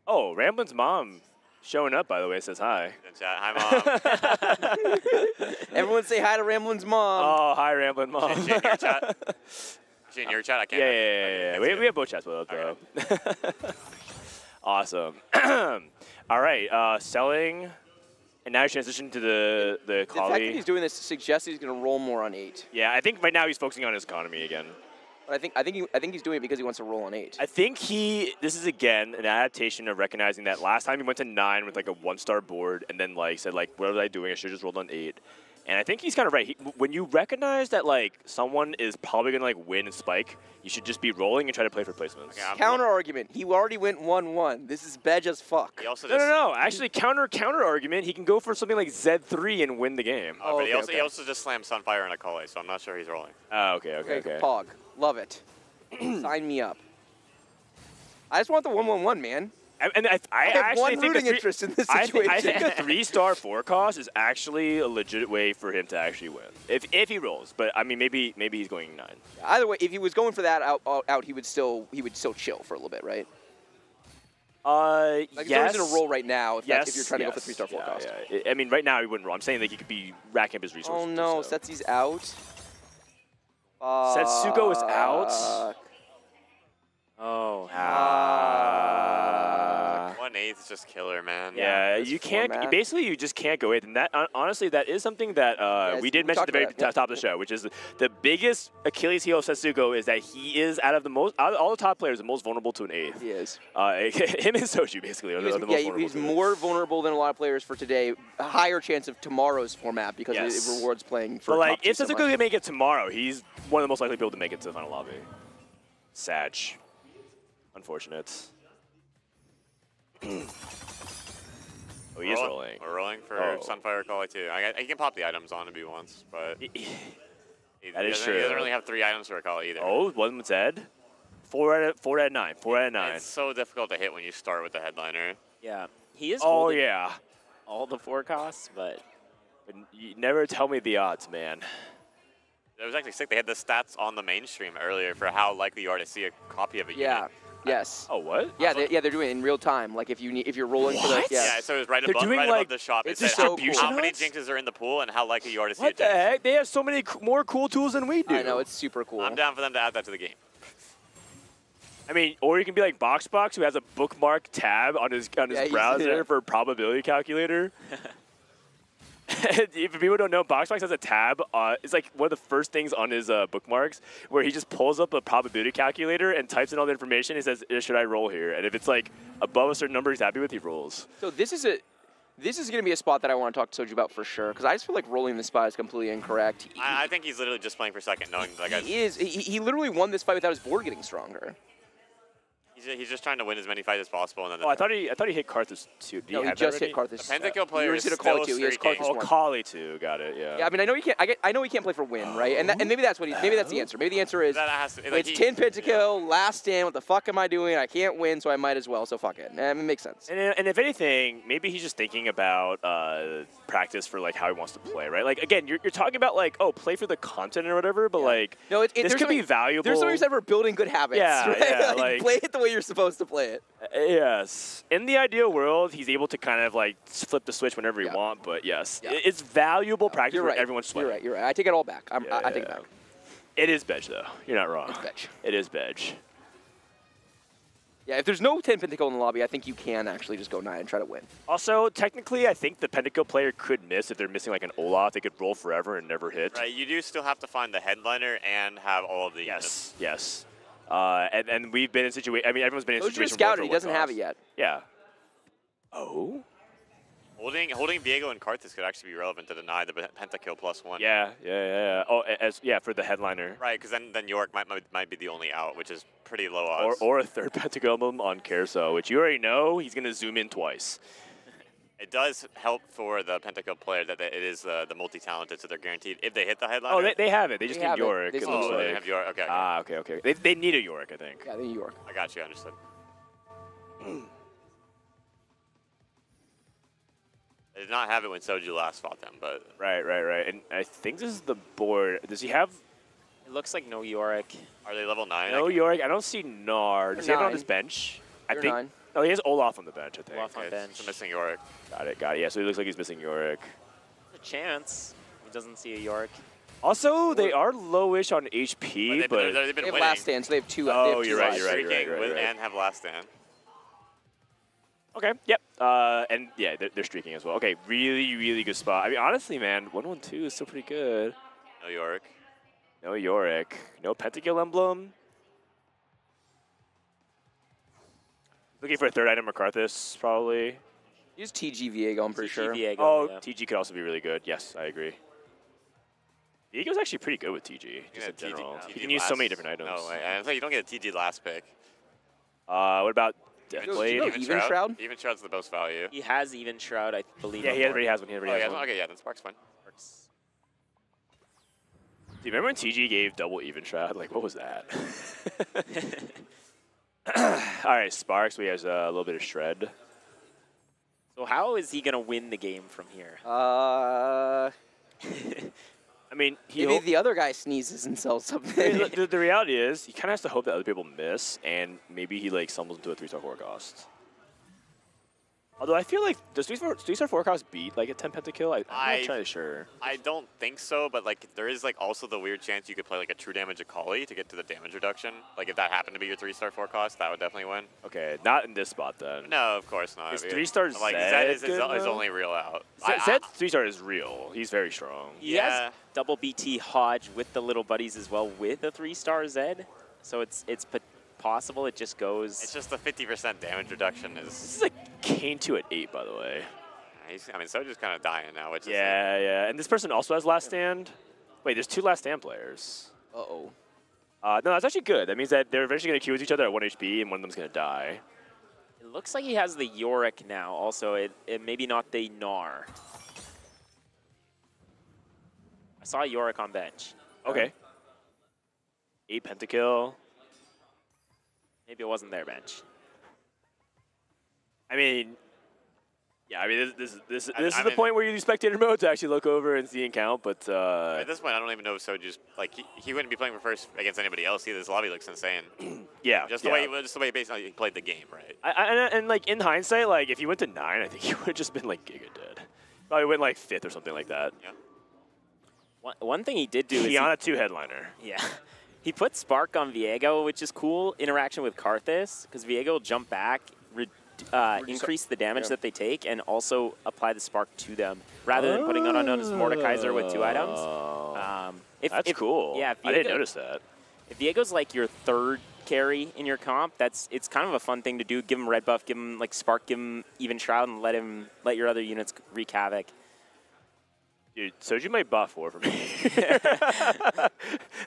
Oh, Ramblin's mom showing up, by the way, says hi. Hi, Mom. Everyone say hi to Ramblin's mom. Oh, hi, Ramblin' Mom. She in your chat? She in your chat? I can't. Yeah. We have both chats with us, though. Awesome. All right, selling. And now transition to the The fact that Kali. he's doing this suggests he's going to roll more on 8. Yeah, I think right now he's focusing on his economy again. But I think he's doing it because he wants to roll on 8. I think this is again an adaptation of recognizing that last time he went to 9 with like a 1-star board and then like said like, what was I doing? I should have just rolled on 8. And I think he's kind of right. When you recognize that like someone is probably gonna like win and spike, you should just be rolling and try to play for placements. Okay, Counter argument. He already went 1-1. This is bad as fuck. He also No. Actually, counter argument. He can go for something like Z3 and win the game. Oh, but he also just slammed Sunfire and Akali, so I'm not sure he's rolling. Oh, okay. Pog. Love it. Sign me up. I just want the 1-1-1, man. And I have actually one think rooting interest in this situation. I think a 3-star 4 cost is actually a legit way for him to actually win if he rolls. But I mean, maybe he's going 9. Either way, if he was going for that out, he would still chill for a little bit, right? Like yes. he's in a roll right now. If you're trying to go for 3-star 4 yeah, cost. Yeah. I mean, right now he wouldn't roll. I'm saying that he could be racking up his resources. Oh no, so. Setsu's out. Setsuko is out. Oh. 1/8 is just killer, man. Yeah, you can't. Basically, you just can't go 8. And that, honestly, that is something that we did mention at the very top of the show, which is the biggest Achilles heel of Setsuko is that he is out of all the top players, the most vulnerable to an 8th. He is. Him and Soju basically are the most vulnerable. He's more vulnerable than a lot of players for today. A higher chance of tomorrow's format because it rewards playing for. But like, if top 2 Setsuko can make it tomorrow, he's one of the most likely people to make it to the final lobby. Sag. Unfortunate. Oh, he is rolling. We're rolling for Oh. Sunfire Akali too. He can pop the items on if he wants, but That is true. He doesn't really have 3 items to recall either. Oh, one was Ed. 4 out of 9. 4 out of 9. It's so difficult to hit when you start with the headliner. Yeah, he is. Oh holding yeah. all the forecasts, but you never tell me the odds, man. It was actually sick. They had the stats on the mainstream earlier for how likely you are to see a copy of a unit. Yes. Oh, what? Yeah, they're doing it in real time. Like if you're rolling for the Yeah, so it was right above the shop. It said how many jinxes are in the pool and how likely you are to see a What jinx. the heck? They have so many more cool tools than we do. I know, it's super cool. I'm down for them to add that to the game. I mean, or you can be like BoxBox, who has a bookmark tab on his browser for probability calculator. If people don't know, BoxBox has a tab. It's like one of the first things on his bookmarks, where he just pulls up a probability calculator and types in all the information. He says, "Should I roll here?" And if it's like above a certain number he's happy with, he rolls. So this is going to be a spot that I want to talk to Soju about for sure, because I just feel like rolling this spot is completely incorrect. I think he's literally just playing for second, knowing that guy's... He literally won this fight without his board getting stronger. He's just trying to win as many fights as possible. And then I thought he hit Karthus too. No, he just hit Karthus. The Pentakill player is still still streaking. He has Karthus Oh, Kali too. Got it. Yeah. Yeah, I mean, I know he can't. I know he can't play for win, right? And maybe that's what maybe that's the answer. Maybe the answer is it's 10 pentakill, last stand. What the fuck am I doing? I can't win, so I might as well. So fuck it. It makes sense. And if anything, maybe he's just thinking about practice for like how he wants to play, right? Like again, you're talking about like play for the content or whatever, but like no, this could be valuable. There's something said for building good habits. Yeah, right? yeah. Like, play it the way you're supposed to play it. Yes. In the ideal world, he's able to kind of like flip the switch whenever he wants, but yes, it's valuable practice for everyone's playing. You're right. I take it all back. I take it back. It is Bedge, though. You're not wrong. It's Bedge. It is Bedge. Yeah, if there's no 10 pentakill in the lobby, I think you can actually just go 9 and try to win. Also, technically, I think the pentakill player could miss if they're missing like an Olaf. They could roll forever and never hit. Right, you do still have to find the headliner and have all of the units. Yes. And we've been in situation. I mean, everyone's been in Soju situation. scouted. He doesn't have it yet. Yeah. Oh. Holding Viego and Karthus could actually be relevant to deny the pentakill +1. Yeah. Oh, for the headliner. Right, because then York might be the only out, which is pretty low odds. Or a third pentakill emblem on Carousel, which you already know he's going to zoom in twice. It does help for the pentakill player that it is the multi-talented, so they're guaranteed if they hit the headliner. Oh, they have it. They just need Yorick. They have Yorick. Okay. Ah, okay. They need a Yorick, I think. Yeah, they need Yorick. I got you. Understood. They did not have it when Soju last fought them, but... Right. And I think this is the board. Does he have... It looks like no Yorick. Are they level 9? No Yorick. I don't see Gnar. Does he have it on his bench? I think... 9. Oh, he has Olaf on the bench, I think. Olaf on bench. So missing Yorick. Got it. Yeah, so he looks like he's missing Yorick. There's a chance he doesn't see a Yorick. Also, they are lowish on HP, but... They've been they have winning. last stand, so they have two. Oh, you're right. And have last stand. Okay, yep. And yeah, they're streaking as well. Okay, really good spot. I mean, honestly, man, 1-1-2 is still pretty good. No Yorick. No Yorick. No pentakill emblem. Looking for a third item, Karthus, probably. Use TG Viego, I'm pretty sure. Viego, yeah. TG could also be really good. Yes, I agree. Viego's actually pretty good with TG, just in general. You can use so many different items. No way. I thought you don't get a TG last pick. What about Deathblade? Even Shroud? Even Shroud's the most value. He has Even Shroud, I believe. Yeah, he already has one. Okay, yeah, then Spark's fine. Do you remember when TG gave double Even Shroud? Like, what was that? All right, Sparks, we have a little bit of Shred. So how is he going to win the game from here? I mean, maybe the other guy sneezes and sells something. The reality is, he kind of has to hope that other people miss, and maybe he like stumbles into a 3-star forecast. Although I feel like, does 3-star forecast beat like a 10 pentakill? I'm not entirely sure. I don't think so, but like there is like also the weird chance you could play like a true damage Akali to get to the damage reduction. Like if that happened to be your 3-star forecast, that would definitely win. Okay, not in this spot then. No, of course not. Is 3-star like Zed is only real out. Zed's 3-star is real. He's very strong. He has double BT Hodge with the little buddies as well with a 3-star Zed. So it's possible it just goes. It's just the 50% damage reduction is. This is like Kane 2 at 8, by the way. I mean, Soju's kind of dying now, which is. Yeah. And this person also has last stand. Wait, there's 2 last stand players. Uh-oh. No, that's actually good. That means that they're eventually going to queue with each other at 1 HP, and one of them's going to die. It looks like he has the Yorick now. Also, it maybe not the Gnar. I saw Yorick on bench. Okay. 8 pentakill. Maybe it wasn't their bench. I mean, yeah. I mean, this is the point where you use spectator mode to actually look over and see and count. But at this point, I don't even know if Soju's like he wouldn't be playing for first against anybody else either. This lobby looks insane. Yeah. Just the way basically he played the game, right? And like in hindsight, like if he went to 9, I think he would have just been like giga dead. Probably went like 5th or something like that. Yeah. One thing he did do is Kiana 2 headliner. Yeah. He put Spark on Viego, which is cool interaction with Karthus, because Viego will jump back, increase the damage that they take, and also apply the Spark to them, rather than putting it on his Mordekaiser with 2 items. That's cool. Yeah, I didn't notice that. If Viego's like your 3rd carry in your comp, it's kind of a fun thing to do. Give him red buff, give him like Spark, give him even Shroud, and let your other units wreak havoc. Dude, Soju might buff war for me.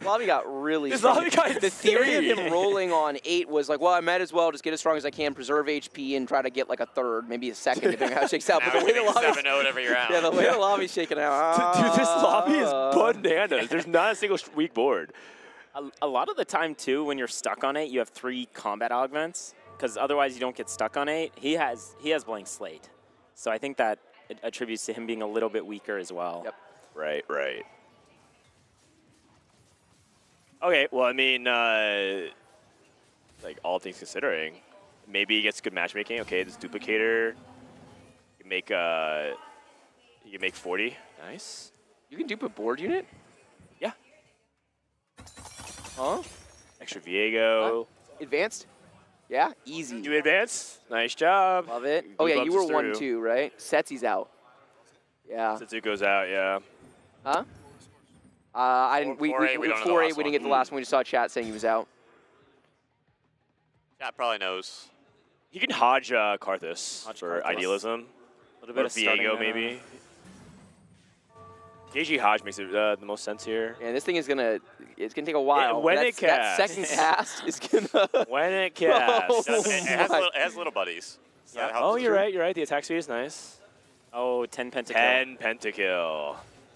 Lobby got really This strong. lobby got The theory of insane. him rolling on 8 was like, well, I might as well just get as strong as I can, preserve HP, and try to get like a 3rd, maybe a 2nd, depending on how it shakes out. But the way the lobby's 7-0 every round. yeah, the way the lobby's shaking out. Dude, this lobby is bananas. There's not a single weak board. A lot of the time, too, when you're stuck on 8, you have 3 combat augments, because otherwise you don't get stuck on 8. He has Blank Slate. So I think that it attributes to him being a little bit weaker as well. Yep. Right. Okay, well, I mean, like, all things considering, maybe he gets good matchmaking. Okay, this duplicator, you can make 40. Nice. You can dupe a board unit? Yeah. Huh? Extra Viego. Advanced? Yeah, easy. You advance? Nice job. Love it. Oh, yeah, you were 1-2, right? Setsy's out. Yeah. Setsuko's out, yeah. Huh? I didn't. We 4-8, we don't know the 4-8. last We didn't get the last one. We just saw chat saying he was out. Chat probably knows. He can Hodge Karthus for Karthus. Idealism. A little bit of Viego, maybe. KG Hodge makes it the most sense here. Yeah, this thing is gonna. It's gonna take a while. When that, it casts. that second cast is gonna. When it casts. It has little buddies. So that helps. Oh, you're right. You're right. The attack speed is nice. Oh, 10 pentakill. 10 pentakill.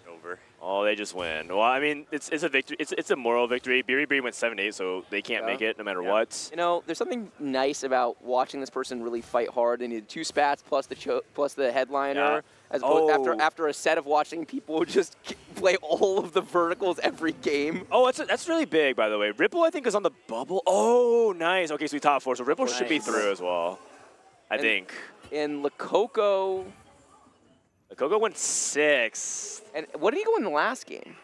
Over. Oh, they just win. Well, I mean, it's a victory. It's a moral victory. Biri went 7-8, so they can't make it no matter what. You know, there's something nice about watching this person really fight hard. They needed 2 spats plus the headliner. As after a set of watching people just play all of the verticals every game. Oh, that's really big, by the way. Ripple, I think, is on the bubble. Oh, nice. Okay, so we top 4. So Ripple should be through as well, I think. And Lakoko went 6. And what did he go in the last game?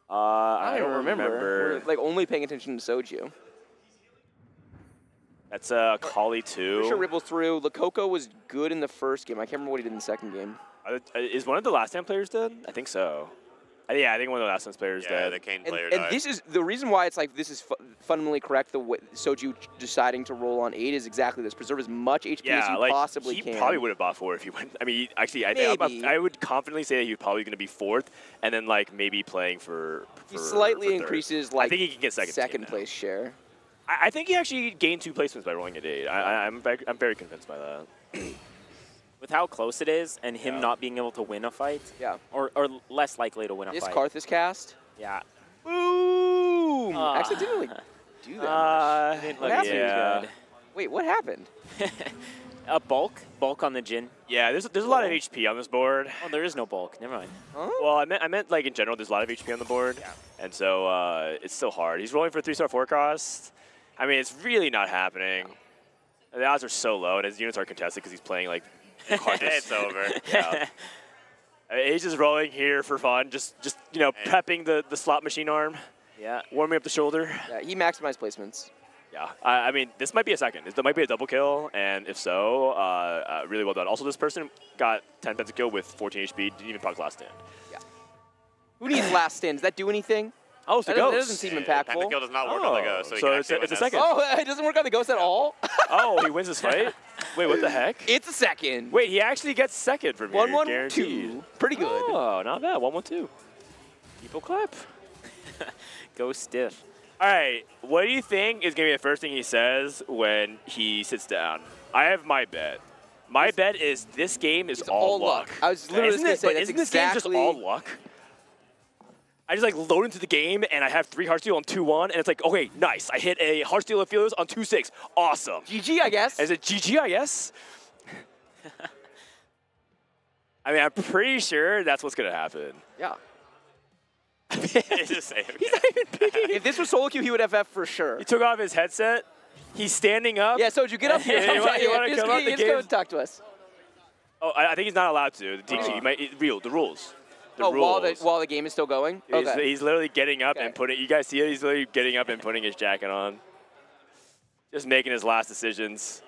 I don't remember. We're, like, only paying attention to Soju. That's Kali 2. Pretty sure Ripple through. Lakoko was good in the first game. I can't remember what he did in the second game. Is one of the last time players dead? I think so. Yeah, I think one of the last time players dead. Yeah, the Kane player And died. this is the reason why it's like this is fundamentally correct. The way Soju deciding to roll on 8 is exactly this: preserve as much HP as you possibly he can. probably would have bought 4 if he went. I mean, actually, I would confidently say that he's probably going to be 4th, and then like maybe playing for. He slightly for increases I think he can get second place share. I think he actually gained 2 placements by rolling at 8. I'm very convinced by that. With how close it is and him not being able to win a fight. Yeah. Or less likely to win a This fight. Karthus cast. Yeah. Boom! Actually, didn't really do that much. Didn't What look happened? too good. Wait, what happened? A bulk on the Jin. Yeah, there's a lot of HP on this board. Oh, there is no bulk. Never mind. Huh? Well, I meant like in general, there's a lot of HP on the board, and so it's still hard. He's rolling for 3-star 4 cost. I mean, it's really not happening. The odds are so low, and his units are contested because he's playing like. It's over. Yeah. I mean, he's just rolling here for fun, just prepping the slot machine arm. Yeah. Warming up the shoulder. Yeah, he maximized placements. Yeah. I mean, this might be a second. This might be a double kill, and if so, really well done. Also, this person got 10 pentakill with 14 HP, didn't even proc last stand. Yeah. Who needs last stand? Does that do anything? Oh, it's that the ghost. doesn't seem impactful. Pentakill does not work on the ghost, so, so you it's can a actually win second. Oh, it doesn't work on the ghost at all? Oh, he wins this fight? Wait, what the heck? It's a second. Wait, he actually gets second from here, 1-1-2. guaranteed. Pretty good. Oh, not bad. 1-1-2. People clap. Go stiff. All right, what do you think is going to be the first thing he says when he sits down? I have my bet. My bet is this game is all luck. I was literally going to say that's isn't this game just exactly all luck? I just like load into the game and I have 3 Heartsteel on 2-1 and it's like, okay, nice. I hit a Heartsteel of Feelers on 2-6. Awesome. GG, I guess. Is it GG, I guess? I mean, I'm pretty sure that's what's going to happen. Yeah. Just say, okay. He's not even picking. If this was solo queue, he would FF for sure. He took off his headset. He's standing up. Yeah, Soju, get up here. You want to come out the game? Come talk to us. Oh, I think he's not allowed to. The DQ, you might, the rules. The rules. While the game is still going? He's literally getting up and putting, you guys see it? He's literally getting up and putting his jacket on. Just making his last decisions.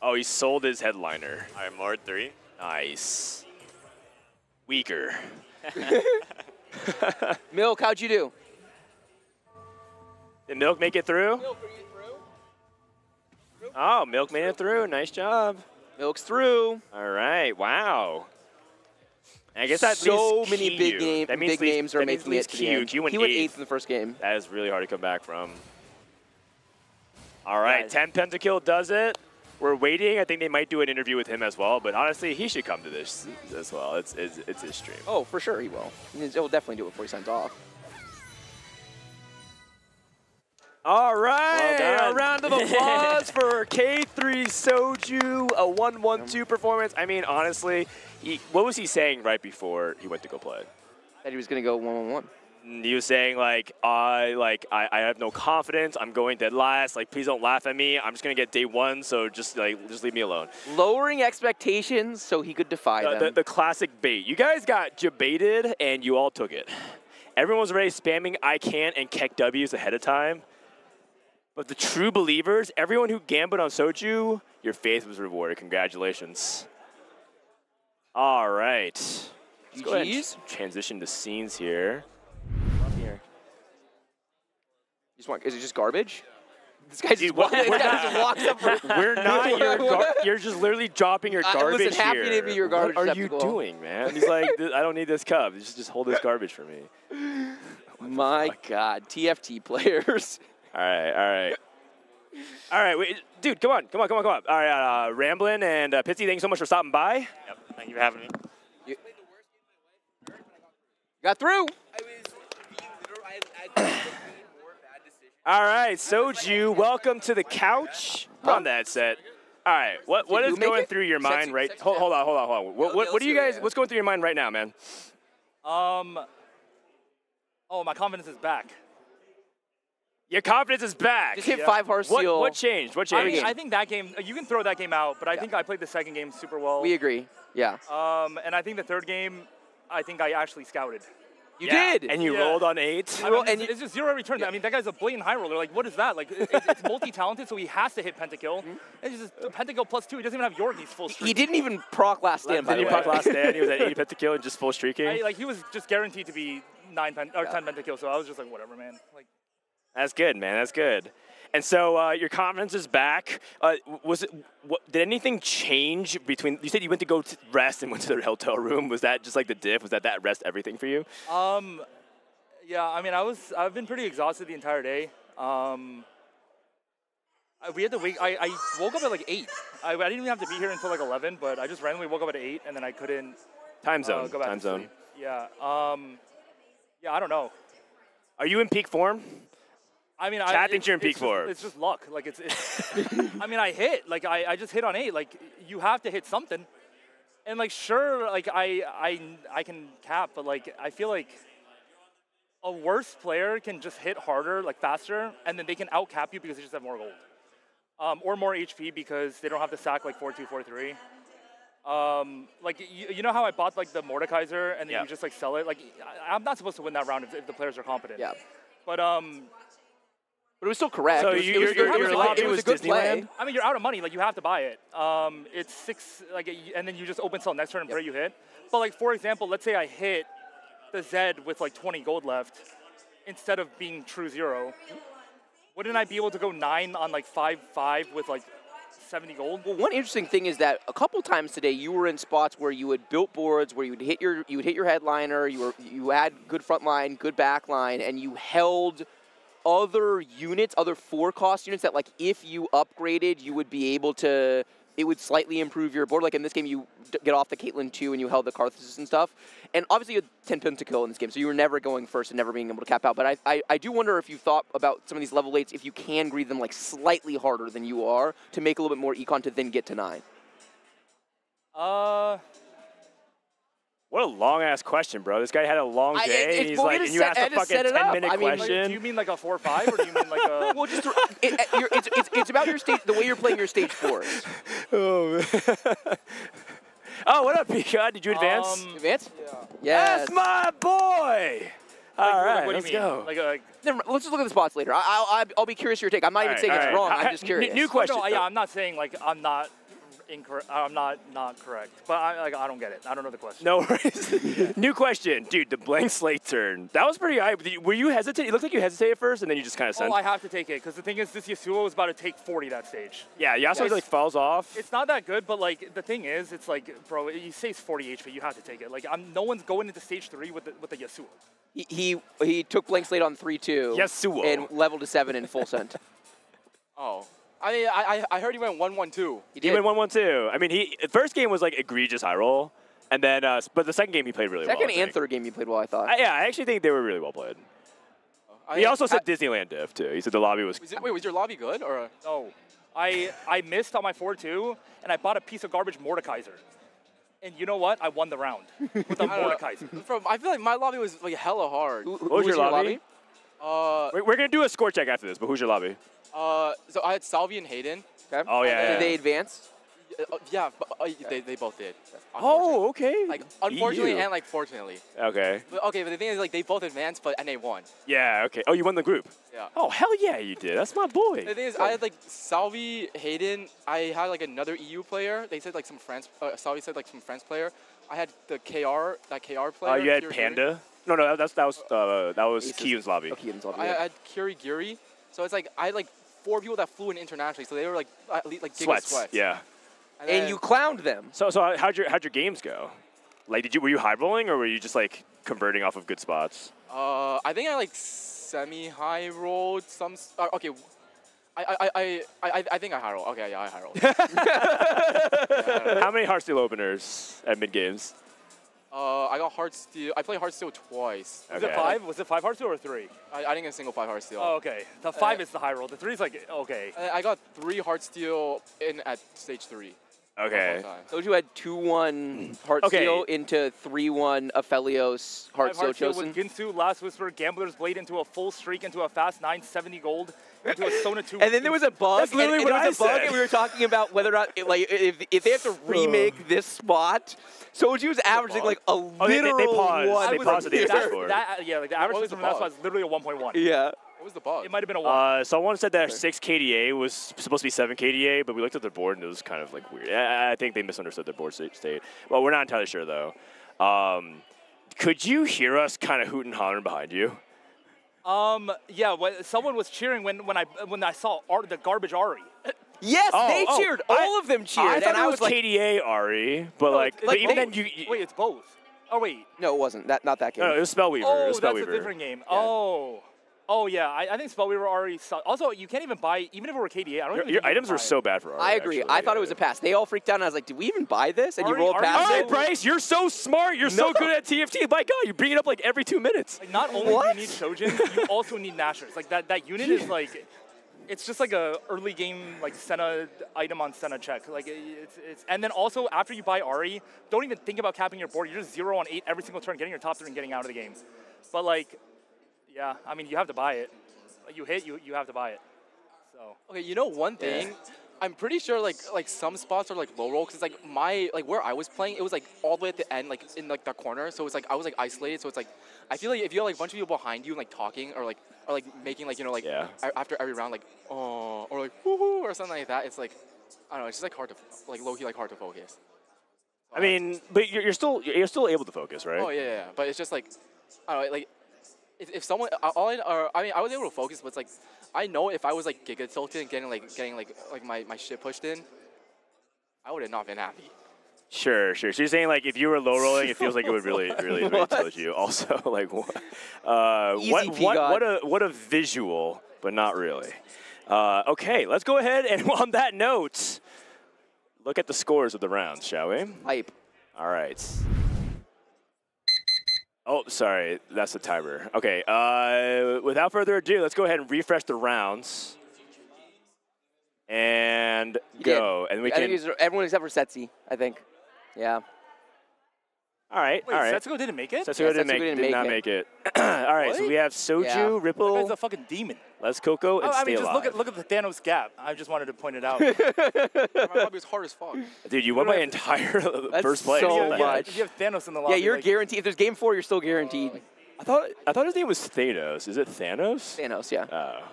Oh, he sold his headliner. All right, Mord 3. Nice. Weaker. Milk, how'd you do? Did Milk make it through? Milk, are you through? Oh, Milk made it through. Nice job. Milk's through. All right. Wow. I guess that so leaves many Q. big names are making it to the end. He went 8th in the first game. That is really hard to come back from. All right, 10 pentakill does it. We're waiting. I think they might do an interview with him as well, but honestly, he should come to this as well. It's his stream. Oh, for sure he will. He'll definitely do it before he signs off. All right, well a round of applause for K3 Soju, a 1-1-2 performance. I mean, honestly, what was he saying right before he went to go play? That he was going to go 1-1-1. He was saying I have no confidence. I'm going dead last. Like, please don't laugh at me. I'm just gonna get day 1. So just leave me alone. Lowering expectations so he could defy them. The classic bait. You guys got jebaited and you all took it. Everyone was already spamming I can't and Keck W's ahead of time. But the true believers, everyone who gambled on Soju, your faith was rewarded. Congratulations. All right. Let's go ahead and transition to scenes here. Is it just garbage? This guy just walks up. We're not. You're just literally dropping your garbage here. Listen, happy to be your garbage. What are you doing, man? He's like, I don't need this cup. Just hold this garbage for me. My God, TFT players. All right. Wait, dude, come on. All right, Ramblin' and Pitsy, thank you so much for stopping by. Yep, thank you for having me. Got through. All right, Soju, welcome to the couch. On that set. All right, what is going through your mind right? Hold on. What do you guys? What's going through your mind right now, man? Oh, my confidence is back. Your confidence is back. Just hit 5 Heartsteel. What changed? I think that game, you can throw that game out, but I think I played the second game super well. We agree, yeah. And I think the third game, I think I actually scouted. You did! And you rolled on 8? It's just 0 return. I mean, that guy's a blatant high roller. Like, what is that? Like, it's multi-talented, so he has to hit pentakill. It's just pentakill +2. He doesn't even have Yorgi's full streak. He didn't even proc last stand, by the way. He proc last stand. He was at 80 pentakill and just full streaking. He was just guaranteed to be 10 pentakill, so I was just like, whatever, man. Like, that's good, man. That's good. And so your confidence is back. Did anything change between? You said you went to go rest and went to the hotel room. Was that just like the diff? Was that rest everything for you? Yeah. I mean, I've been pretty exhausted the entire day. We had to wait. I woke up at like 8. I didn't even have to be here until like 11, but I just randomly woke up at 8, and then I couldn't. Time zone. Go back Time to zone. sleep. Yeah. Yeah. I don't know. Are you in peak form? I mean, Chat thinks you're in peak form. It's just luck. Like it's I mean, I hit. Like I just hit on 8. Like you have to hit something. And like sure, like I can cap, but like I feel like a worse player can just hit harder, like faster, and then they can out cap you because they just have more gold. Or more HP because they don't have to sack like 4-2, 4-3. Like you know how I bought like the Mordekaiser and then you just like sell it. Like I'm not supposed to win that round if the players are competent. Yeah. But it was still correct. So it was good Disneyland? play. I mean, you're out of money. Like you have to buy it. It's 6. Like, and then you just open sell next turn and pray you hit. But like for example, let's say I hit the Zed with like 20 gold left instead of being true 0. Wouldn't I be able to go 9 on like 5-5 with like 70 gold? Well, one interesting thing is that a couple times today you were in spots where you had built boards where you would hit your headliner, you had good front line, good back line, and you held other units, other 4-cost units that like if you upgraded you would be able to it would slightly improve your board. Like in this game, you get off the Caitlyn 2 and you held the Karthus and stuff. And obviously you had 10 pentakill in this game, so you were never going first and never being able to cap out. But I do wonder if you thought about some of these level 8s, if you can greed them like slightly harder than you are to make a little bit more econ to then get to 9. What a long-ass question, bro. This guy had a long day, and he's like, and you asked a fucking 10-minute question. Like, do you mean like a 4-5, or do you mean like a... Well, just, it's about your stage, the way you're playing your stage 4s. Oh, man. Oh, what up, Pika? Did you advance? Advance? Yeah. Yes. That's my boy! All right, let's go. Let's just look at the spots later. I'll be curious your take. I'm not even saying it's wrong. I'm just curious. New question. No, yeah, I'm not saying like I'm not incorrect. I'm not correct, but I don't get it. I don't know the question. No worries. New question, dude. The blank slate turn. That was pretty high. Were you hesitant? It looked like you hesitated first, and then you just kind of sent. Oh, I have to take it because the thing is, this Yasuo was about to take 40 that stage. Yeah, Yasuo like falls off. It's not that good, but like the thing is, it's like, bro, you say it's 40 HP, you have to take it. Like no one's going into stage 3 with the Yasuo. He took blank slate on 3-2. Yasuo. And leveled to 7 in full sent. Oh. I heard he went 1-1-2. He went 1-1-2. I mean, first game was like egregious high roll, and then but the second game he played really well. Second and third game he played well, I thought. Yeah, I actually think they were really well played. He also said Disneyland diff too. He said the lobby was. Wait, was your lobby good or? No, I missed on my 4-2, and I bought a piece of garbage Mordekaiser. And you know what? I won the round with the Mordekaiser. I feel like my lobby was like hella hard. What was your lobby? We're gonna do a score check after this, but who's your lobby? So I had Salvi and Hayden. Okay. Oh yeah. Did they advance? Yeah, they both did. Oh, okay. Like unfortunately and like fortunately. Okay. But the thing is, like they both advanced, and they won. Yeah. Okay. Oh, you won the group. Yeah. Oh hell yeah, you did. That's my boy. The thing is, I had like Salvi, Hayden. I had like another EU player. They said like some France. Salvi said like some France player. I had the KR player. Oh, you had Panda. No, that was Kiyun's lobby. Oh, Kiyun's lobby. I had Kirigiri. So it's like I had like 4 people that flew in internationally, so they were like at least like sweats. Yeah. And you clowned them. So how'd your games go? Like, were you high rolling or were you just like converting off of good spots? I think I like semi-high rolled some. Okay. I think I high rolled. Okay, yeah, I high rolled. How many Heartsteel openers at mid games? I got Heartsteel. I played Heartsteel twice. Was it 5? Was it 5 Heartsteel or 3? I didn't get a single 5 Heartsteel. Oh, okay. The 5 is the high roll. The 3 is like, okay. I got 3 Heartsteel in at stage 3. Okay. So you had 2-1 Heartsteel into 3-1 Aphelios Heartsteel chosen. With Ginsu, Last Whisper, Gambler's Blade into a full streak, into a fast 970 gold, into a Sona 2. And then there was a bug. That's literally what I said. And we were talking about whether or not, if they have to remake this spot, Soji was averaging like a literal they paused. They paused at the dashboard. Yeah, like the average from that spot is literally a 1.1. Yeah. What was the bug? It might have been a 1. Someone said that 6 KDA was supposed to be 7 KDA, but we looked at their board and it was kind of like weird. I think they misunderstood their board state. Well, we're not entirely sure though. Could you hear us kind of hooting and hollering behind you? Yeah, someone was cheering when I saw the garbage Ari. Yes, they cheered. All of them cheered. I thought it was like, KDA Ari, but but even then you. Wait, it's both. Oh wait. No, it wasn't. Not that game. No, it was Spellweaver. Oh, it was that's a different game. Yeah. Oh yeah, I think Spellweaver already saw. Also, you can't even buy, even if it were KDA. I don't think your items were so bad for Ari. I agree. Actually. I thought it was a pass. They all freaked out, and I was like, did we even buy this? And you rolled past All it. right, Bryce, you're so smart. You're so good at TFT. My God, you bring it up like every 2 minutes. Like, not only do you need Shojin, you also need Nashers. Like that unit is like, it's just like a early game like Senna item on Senna check. Like it's and then also after you buy Ari, don't even think about capping your board. You're just 0 on 8 every single turn, getting your top 3 and getting out of the game. But like, yeah, I mean you have to buy it. You hit, you have to buy it. So okay, you know one thing, I'm pretty sure like some spots are like low roll because like where I was playing, it was like all the way at the end, like in like the corner. So it's like I was like isolated. So it's like I feel like if you have like a bunch of people behind you and like talking or making like after every round like oh or like woohoo or something like that, it's like I don't know, it's just like hard to like low key like hard to focus. I mean, but you're still able to focus, right? Oh yeah. But it's just like I don't know, like. If someone, I was able to focus, but it's like, I know if I was like giga tilted and getting my shit pushed in, I would have not been happy. Sure. So you're saying like if you were low rolling, it feels like it would really tilt you. Also, like what a visual, but not really. Okay, let's go ahead and on that note, look at the scores of the rounds, shall we? Hype. All right. Oh, sorry, that's the timer. Okay, without further ado, let's go ahead and refresh the rounds. And go. And we I think it was everyone except for Setsi, I think. Yeah. All right, Wait, all right. Setsuko didn't make it? Setsuko did not make it. All right, so What? we have Soju, Ripple. That guy's a fucking demon. Les Coco, and I Stay mean, just Alive. look at the Thanos gap. I just wanted to point it out. My lobby is hard as fuck. Dude, you won my entire first place. so What the much. heck? You have Thanos in the lobby. Yeah, you're like, guaranteed. If there's game 4, you're still guaranteed. I thought his name was Thanos. Is it Thanos? Thanos, yeah.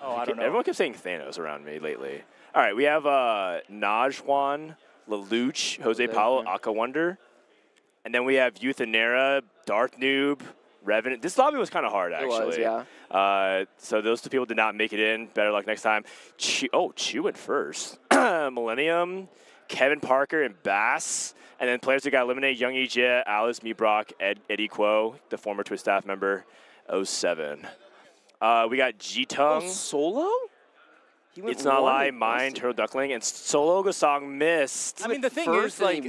Oh, I don't know. Everyone kept saying Thanos around me lately. All right, we have Najwan, Lelouch, Jose Paulo, Aka Wonder. And then we have Euthanera, Darth Noob, Revenant. This lobby was kind of hard, actually. It was, yeah. So those two people did not make it in. Better luck next time. Chu went first. Millennium, Kevin Parker, and Bass. And then players who got eliminated, Young Ejia, Alice Meebrock, Eddie Kuo, the former Twist staff member, 07. We got G-Tung. Solo? It's Not Lie, Mine, Turtle Duckling, and Solo Gosong missed. I mean, the thing is, like,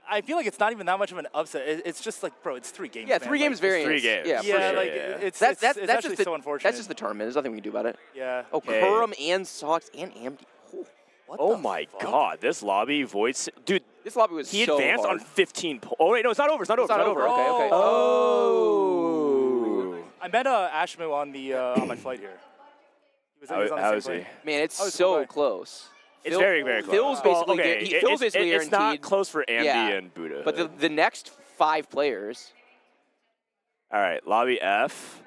I feel like it's not even that much of an upset. It's just like, bro, it's 3 games. Yeah, man. 3 games variance. 3 games. Yeah, Yeah, for like sure. it's that's actually just the, so unfortunate. That's just the tournament. There's nothing we can do about it. Yeah. Oh, Okay. Kurum and Sox and Amd. Oh my God, this lobby voids, dude. This lobby was he so advanced hard. on 15 points. Oh wait, no, it's not over. It's not over. It's not over. Okay, okay. Oh. I met Ashmu on the on my flight here. He was on the How same is plane. he? Man, it's so close. It's very, very close. Phil's basically, okay. Phil's basically it's not guaranteed. close for Ambi Yeah. and Buddha. But the next 5 players. All right, Lobby F,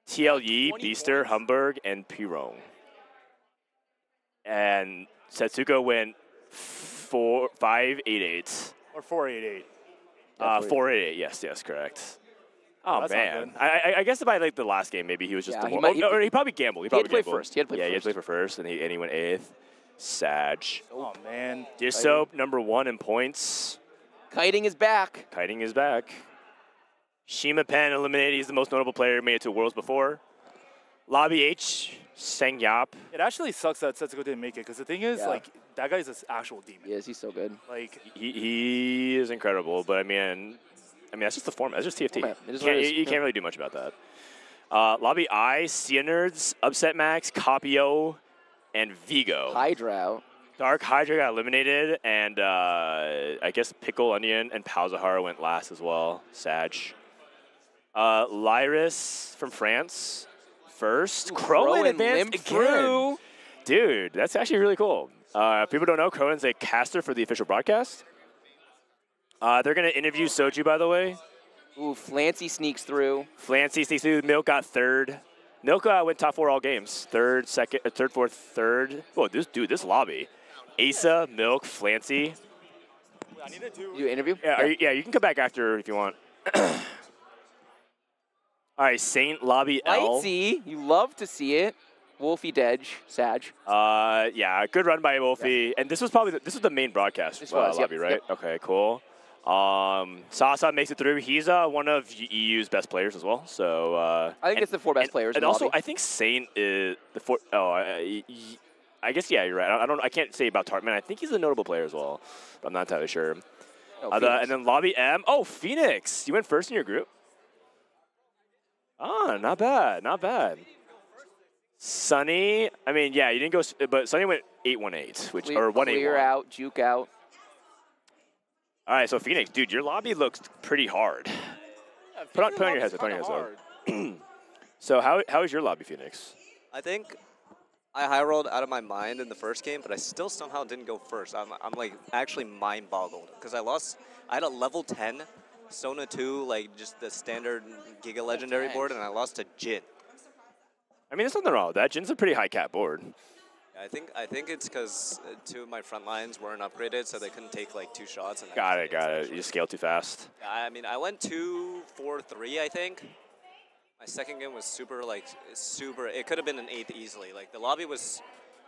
TLE, Beaster, Humberg, and Pirong. And Setsuko went 5-8-8. Or 488. 4-8-8. Yes, correct. Oh that's not man, good. I guess by like the last game, maybe he was just Yeah, the he more. might- Or he probably gambled. He had to play gambled. first. He had to play yeah, he had to play first. for first, and he went 8th. Sag. Oh man. Disoap #1 in points. Kiting is back. Kiting is back. Shima Pen eliminated. He's the most notable player. Made it to Worlds before. Lobby H, Sang Yap. It actually sucks that Setsuko didn't make it because the thing is, Yeah. like, that guy's an actual demon. Yes, he's so good. Like, He is incredible, but I mean that's just the format. That's just TFT. Format. It is You what it is. can't really do much about that. Lobby I, Sia Nerds, Upset Max, Capio, and Vigo. Hydra. Dark Hydra got eliminated, and I guess Pickle, Onion, and Palzahar went last as well. Sag. Lyris from France first. Crowan advanced limped again. through. Dude, that's actually really cool. If people don't know, Crowan's a caster for the official broadcast. They're going to interview Soju, by the way. Ooh, Flancy sneaks through. Flancy sneaks through. Milk got 3rd. Milk went top 4 all games. 3rd, 2nd, 3rd, 4th, 3rd. Whoa, this lobby. Asa, Milk, Flancy. You interview? Yeah, you can come back after if you want. All right, Saint Lobby L. Lightsy, you love to see it. Wolfie Dedge, Sag. Yeah, good run by Wolfie. And this was the main broadcast This was, lobby, yep, right? yep. Okay, cool. Sasa makes it through. He's one of EU's best players as well. So I think it's the 4 best players. And in the also, lobby. I think Saint is the 4. Oh, I guess yeah, you're right. I can't say about Tartman. I think he's a notable player as well, but I'm not entirely sure. And then Lobby M. Oh, Phoenix. You went first in your group. Oh, not bad, not bad. Sunny, I mean, yeah, you didn't go, but Sunny went 8-1-8, which or 1-8-1. Clear out, juke out. All right, so Phoenix, dude, your lobby looks pretty hard. Yeah, put on your headset. Put on your headset. So how is your lobby, Phoenix? I think I high rolled out of my mind in the first game, but I still somehow didn't go first. I'm like actually mind boggled because I had a level 10 Sona 2, like just the standard Giga Legendary board, and I lost to Jin. I mean, there's nothing wrong with that. Jin's a pretty high cap board. I think it's because 2 of my front lines weren't upgraded, so they couldn't take like 2 shots. And Got it. You scale too fast. I mean, I went 2-4-3, I think. My second game was super. It could have been an 8th easily. Like the lobby was,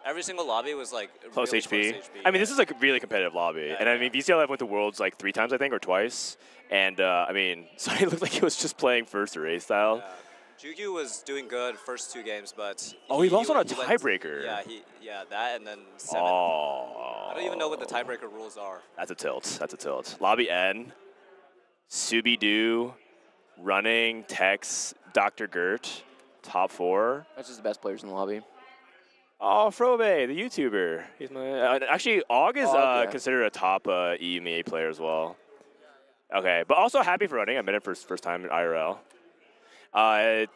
every single lobby was like Close really HP. Close HP. I mean, this is like a really competitive lobby. And I mean, VCLF went to Worlds like 3 times, I think, or twice. And I mean, Sonny looked like he was just playing first array style. Juju was doing good first 2 games, but He lost on a went- tiebreaker. Yeah, that and then 7. Oh. I don't even know what the tiebreaker rules are. That's a tilt. That's a tilt. Lobby N, Subi-Doo, Running, Tex, Dr. Gert, top 4. That's just the best players in the lobby. Oh, Frobe, the YouTuber. He's my actually Og is Og, yeah. considered a top EMEA player as well. Okay, but also happy for Running. I met him for his first time in IRL.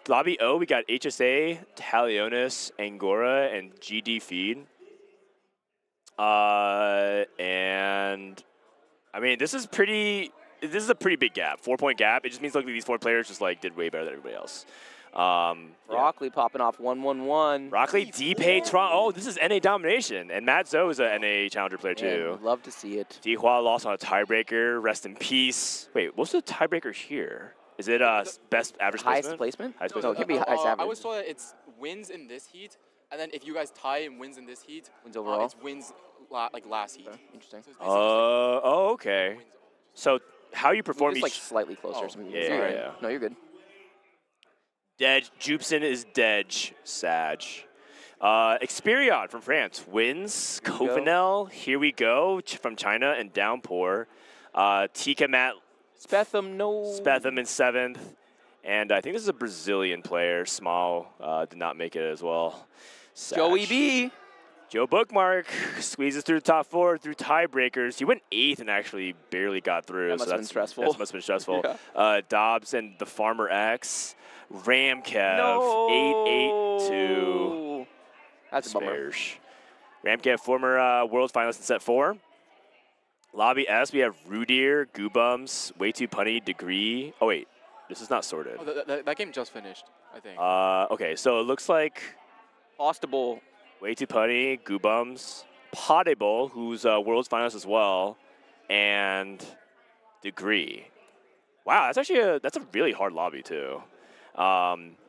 Lobby O, we got HSA, Talionis, Angora, and GD Feed. And I mean, this is a pretty big gap. 4-point gap. It just means like these 4 players just like did way better than everybody else. Broccoli popping off 1-1-1. Broccoli, D-Pay, Toronto. Oh, this is NA domination. And Matt Zoe is a NA challenger player too. Man, love to see it. Dihua lost on a tiebreaker. Rest in peace. Wait, what's the tiebreaker here? Is it best average Highest placement? placement? Highest No, placement. it can be highest average. I was told that it's wins in this heat, and then if you guys tie and wins in this heat, wins overall. It's wins like last heat. Interesting. Okay. So how you perform Just each... like slightly closer. so yeah, you're right. yeah. No, you're good. Dej, Jupson is Dej, Sag. Experion from France wins. Here we go. Covenel, here we go, from China, and Downpour. Tika Matt Spetham, no. Spetham in 7th. And I think this is a Brazilian player. Small did not make it as well. Sag. Joey B. Joe Bookmark squeezes through the top 4 through tiebreakers. He went 8th and actually barely got through. That must have been stressful. That must have been stressful. Yeah. Dobbs and the Farmer X. Ramkev, 8-8-2. That's a bummer. Ramkev, former world finalist in set 4. Lobby S, we have Rudir, Goobums, Way Too Punny, Degree. Oh, wait. This is not sorted. Oh, that game just finished, I think. Okay, so it looks like Postable, Way Too Punny, Goobums, Potable, who's world's finalist as well, and Degree. Wow, that's actually that's a really hard lobby too.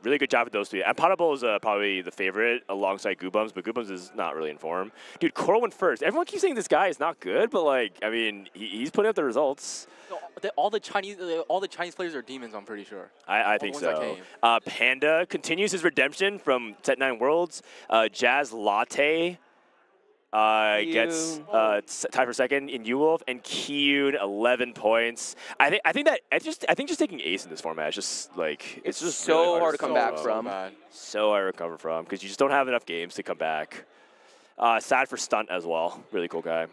Really good job with those 3. And Potable is probably the favorite alongside Goobums, but Goobums is not really in form. Dude, Coral went first. Everyone keeps saying this guy is not good, but like, I mean, he's putting up the results. No, all the Chinese players are demons, I'm pretty sure. I think so. Panda continues his redemption from Set 9 Worlds. Jazz Latte gets tied for 2nd in U-Wolf, and Kiyun 11 points. I think just taking ace in this format is just like it's just so really hard to come back from. So hard to recover from because you just don't have enough games to come back. Sad for Stunt as well. Really cool guy.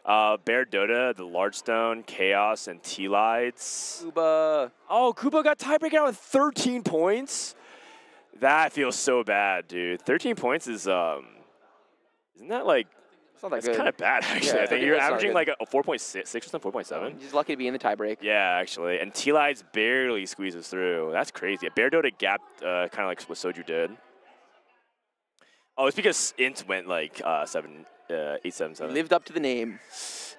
Bear Dota, the Large Stone, Chaos, and T-Lides. Kuba. Oh, Kuba got tiebreaker out with 13 points. That feels so bad, dude. 13 points is isn't that like? It's not that that's good. kind of bad, actually. Yeah, I think it you're is not averaging good. like a 4.6 or something, 4.7. He's lucky to be in the tiebreak. Yeah, actually. And T-Lides barely squeezes through. That's crazy. Bear Dota gapped kind of like what Soju did. Oh, it's because Int went like 8-7-7. Lived up to the name.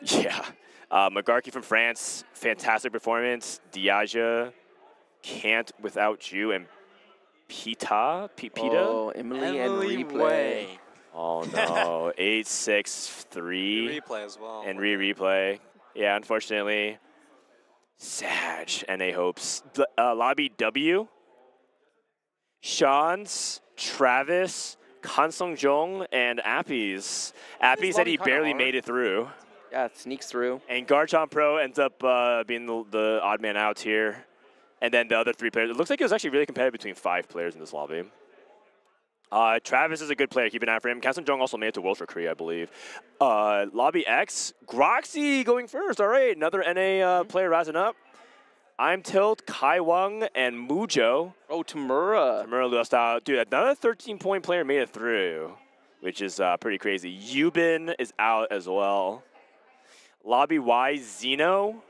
Yeah. Magarki from France, fantastic performance. Diaja, Can't Without You, and Pita? Oh, Emily and replay. Oh, no. 8-6-3. Replay as well. And replay. Yeah, unfortunately. Sag, NA hopes. Lobby W. Sean's, Travis, Kansung Jong, and Appies. Appies said he barely made it through. Yeah, it sneaks through. And Garchomp Pro ends up being the odd man out here. And then the other 3 players. It looks like it was actually really competitive between 5 players in this lobby. Travis is a good player. Keep an eye for him. Kansung Jong also made it to Worlds for Korea, I believe. Lobby X, Groxy going first. All right, another NA player rising up. I'm Tilt, Kai Wang, and Mujo. Oh, Tamura. Tamura lost out. Dude, another 13-point player made it through, which is pretty crazy. Yubin is out as well. Lobby Y, Zeno,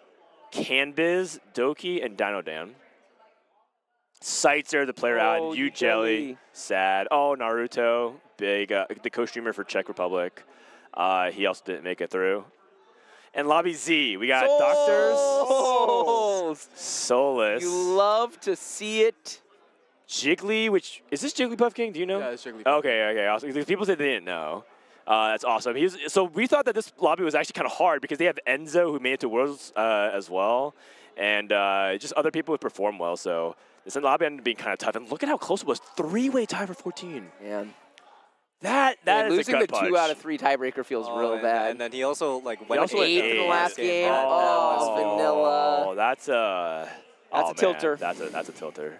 Canbiz, Doki, and Dinodan. Sightser, the player out. You Jelly, sad. Oh, Naruto, big, the co-streamer for Czech Republic. He also didn't make it through. And Lobby Z, we got Doctors. Solus. You love to see it. Jiggly, which, is this Jigglypuff King? Do you know? Yeah, it's Jigglypuff. Okay, awesome. Because people said they didn't know. That's awesome. So we thought that this lobby was actually kind of hard because they have Enzo who made it to Worlds as well. And just other people who perform well. So This lobby ended up being kind of tough, and look at how close it was. 3-way tie for 14. Man. That is losing a gut the punch. 2 out of 3 tiebreaker feels real bad. And then he also went also 8th in the last game. Vanilla. Oh, that's a tilter. That's a tilter.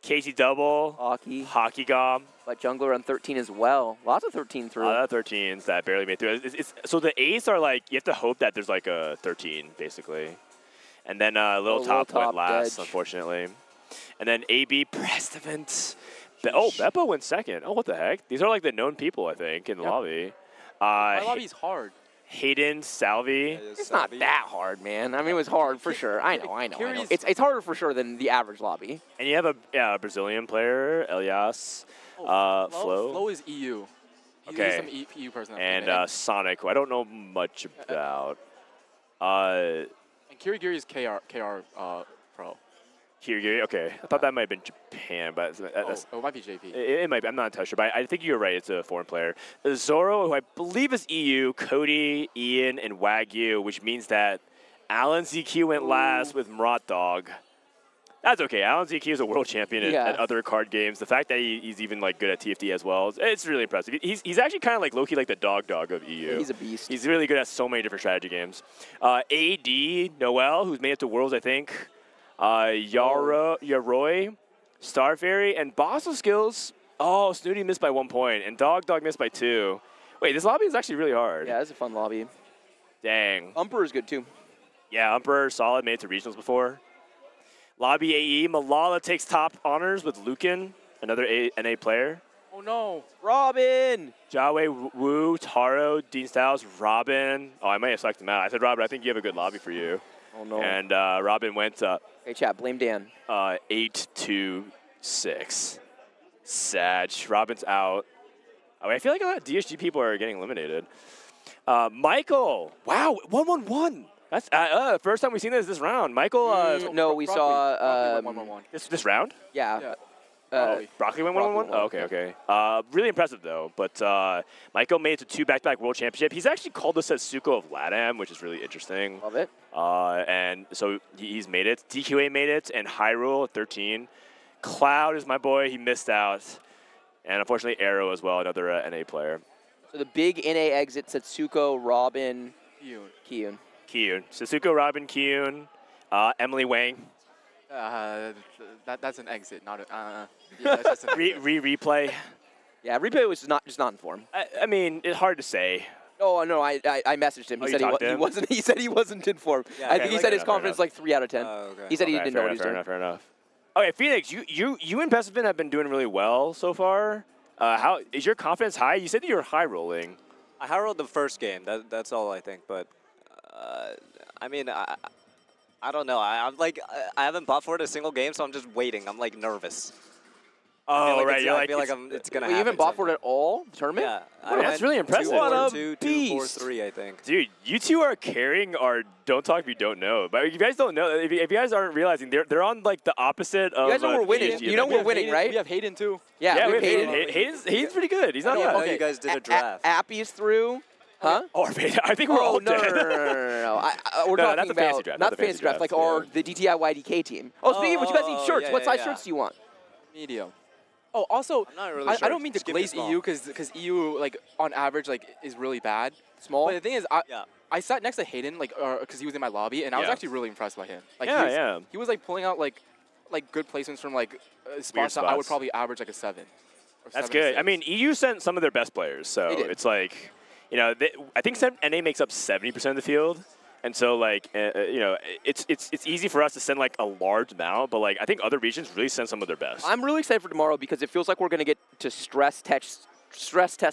Casey double. Hockey gom. But jungler on 13 as well. Lots of 13 through. A lot of 13s that barely made through. So the 8s are like, you have to hope that there's like a 13, basically. And then Little Top went last, unfortunately. And then AB Prestevant. Oh, Beppo went second. Oh, what the heck? These are like the known people, I think, in the lobby. My lobby's hard. Hayden, Salvi. It's not that hard, man. I mean, it was hard for sure. I know. It's harder for sure than the average lobby. And you have a Brazilian player, Elias, Flo. Flo is EU. Okay. He's some EU person. And Sonic, who I don't know much about. And Kirigiri is KR Pro. Kirigiri, okay. I thought that might have been Japan, but it might be JP. It might be. I'm not entirely sure, but I think you're right. It's a foreign player. Zoro, who I believe is EU, Cody, Ian, and Wagyu, which means that Alan ZQ went last with Murat Dog. That's okay. Alan ZQ is a world champion at other card games. The fact that he's even like good at TFT as well, it's really impressive. He's actually kind of like low-key like the dog of EU. He's a beast. He's really good at so many different strategy games. AD, Noel, who's made it to Worlds, I think. Yaroi, Star Fairy, and Boss of Skills. Oh, Snooty missed by 1 point, and Dog missed by 2. Wait, this lobby is actually really hard. Yeah, it's a fun lobby. Dang. Umper's good too. Yeah, Umper, solid, made it to regionals before. Lobby AE, Malala takes top honors with Lucan, another NA player. Oh no. Robin! Jawei Wu, Taro, Dean Styles, Robin. Oh, I might have sucked him out. I said, Robin, I think you have a good lobby for you. Oh no. And Robin went hey, chat, blame Dan. 8-6. Sag. Robin's out. Oh, I feel like a lot of DSG people are getting eliminated. Michael. Wow, 1-1-1. That's first time we've seen this round. Michael. No, we saw this round. Yeah. Broccoli went 1-1-1? Oh, okay. Really impressive, though. But Michael made it to 2 back-to-back World Championship. He's actually called the Setsuko of LATAM, which is really interesting. Love it. And so he's made it. DQA made it, and Hyrule at 13. Cloud is my boy. He missed out. And unfortunately, Arrow as well, another NA player. So the big NA exit, Setsuko, Robin, Kiyun. Setsuko, Robin, Kiyun, Emily Wang. That's an exit, not a. Yeah, that's just an replay. Yeah, replay was just not in form. I mean, it's hard to say. Oh no, I messaged him. He said he wasn't. He said he wasn't in form. Yeah, I think he said his confidence like 3 out of 10. Okay. He said he didn't know what he was doing. Fair enough. Okay, Phoenix, you and Pesavin have been doing really well so far. How is your confidence high? You said that you were high rolling. I high rolled the first game. That's all I think. But I mean, I don't know. I'm like I haven't bought for it a single game, so I'm just waiting. I'm like nervous. Oh, right. I feel like it's going to happen. You haven't bought for it at all? The tournament? Yeah. That's really impressive. What a beast. 2-4-3, I think. Dude, you two are carrying our Don't Talk If You Don't Know. But if you guys don't know, if you guys aren't realizing, they're on like the opposite of. You guys know we're winning. You know we're winning, right? We have Hayden too. Yeah, we have Hayden. Hayden's pretty good. He's not bad. Okay. You guys did a draft. Appy's through. Huh? Oh, I think we're all no, dead. No. We're talking about not the fantasy draft, like the DTI YDK team. Oh, speaking of which, you guys need shirts. What size shirts do you want? Medium. Oh, also, really sure. I don't mean to glaze EU because EU like on average like is really bad. Small. But the thing is, I sat next to Hayden like because he was in my lobby and I was actually really impressed by him. Like he was like pulling out like good placements from like spots that I would probably average like a 7. That's good. I mean, EU sent some of their best players, so it's like, you know, I think NA makes up 70% of the field. And so, like, you know, it's easy for us to send, like, a large amount, but, like, I think other regions really send some of their best. I'm really excited for tomorrow because it feels like we're going to get to stress test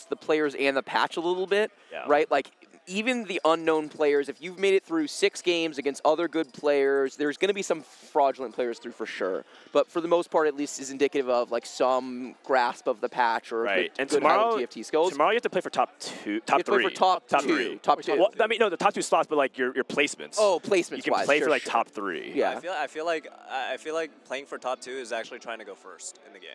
the players and the patch a little bit, right? Like, even the unknown players, if you've made it through 6 games against other good players, there's going to be some fraudulent players through for sure. But for the most part, at least, is indicative of like some grasp of the patch or good tomorrow, TFT skills. Tomorrow you have to play for top 3. You have to play for top 2. Well, I mean, no, the top 2 slots, but like your placements. Oh, placements. You can play for like top 3. Yeah. I feel like playing for top 2 is actually trying to go first in the game.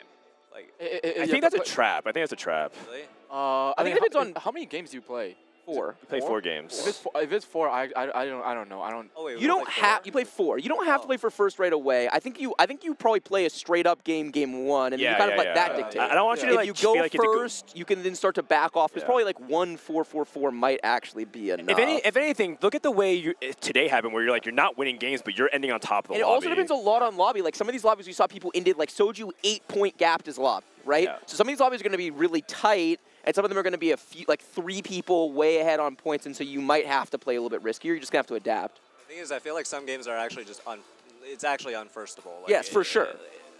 Like, I think that's a trap. I think that's a trap. Really? I think it depends on how many games you play. 4. You play 4 games. If it's 4, I don't know. I don't. Oh, wait, you don't have. You play 4. You don't have to play for first right away. I think you probably play a straight up game 1, and then you kind of let that dictate. I don't want you to if you go first, you can then start to back off. It's probably like 1-4-4-4 might actually be enough. If anything, look at the way today happened, where you're not winning games, but you're ending on top of the lobby. It also depends a lot on lobby. Like some of these lobbies we saw people ended like Soju 8-point gapped his lobby, right? Yeah. So some of these lobbies are going to be really tight. And some of them are going to be a few, like 3 people way ahead on points, and so you might have to play a little bit riskier. You're just going to have to adapt. The thing is, I feel like some games are actually just it's actually unfirstable. Like yes, for sure.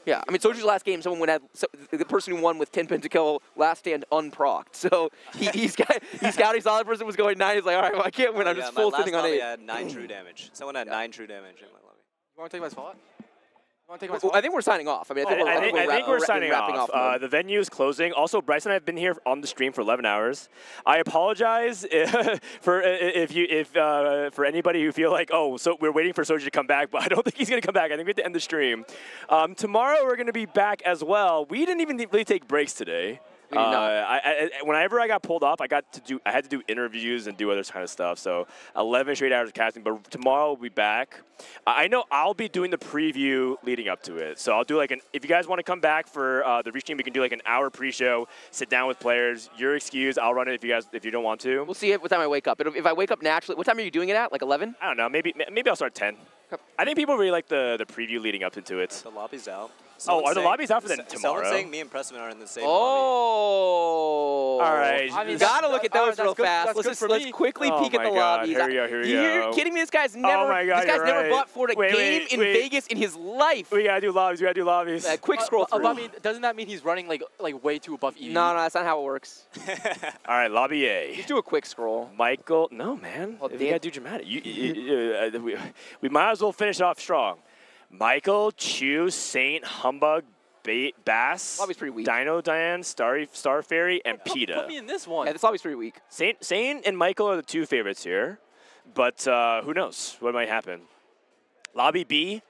Yeah, I mean, Soju's last game, the person who won with 10 pentakill last stand unprocced. So he's scouting solid person was going 9. He's like, all right, well, I can't win. I'm just full sitting on 8. I had 9 true damage. Someone had 9 true damage in my lobby. You want to take my spot? I think we're signing off. I mean, I think we're signing off. The venue is closing. Also, Bryce and I have been here on the stream for 11 hours. I apologize for anybody who feel like, so we're waiting for Soju to come back, but I don't think he's going to come back. I think we have to end the stream. Tomorrow we're going to be back as well. We didn't even really take breaks today. Whenever I got pulled off, I had to do interviews and do other kind of stuff. So 11 straight hours of casting. But tomorrow we'll be back. I know I'll be doing the preview leading up to it. So I'll do if you guys want to come back for the restream, we can do like an hour pre-show, sit down with players. You're excused. I'll run it if you don't want to. We'll see what time I wake up. If I wake up naturally, what time are you doing it at? Like 11? I don't know. Maybe I'll start at 10. I think people really like the preview leading up into it. The lobby's out. Are the lobbies out for tomorrow? Someone's saying me and Preston are in the same lobby. Oh. All right. I mean, you got to look at those real fast. Let's quickly peek at the lobbies. Here we go. You're kidding me? This guy's never bought for a game in Vegas in his life. We got to do lobbies. Quick scroll through. Doesn't that mean he's running like way too above EV? No, that's not how it works. All right, lobby A. Just do a quick scroll. Michael. No, man. We got to do dramatic. We might as well finish off strong. Michael, Chu, Saint, Humbug, Bass, lobby's pretty weak. Dino, Diane, Star Fairy, and PETA. Put me in this one. Yeah, this lobby's pretty weak. Saint and Michael are the 2 favorites here, but who knows what might happen. Lobby B,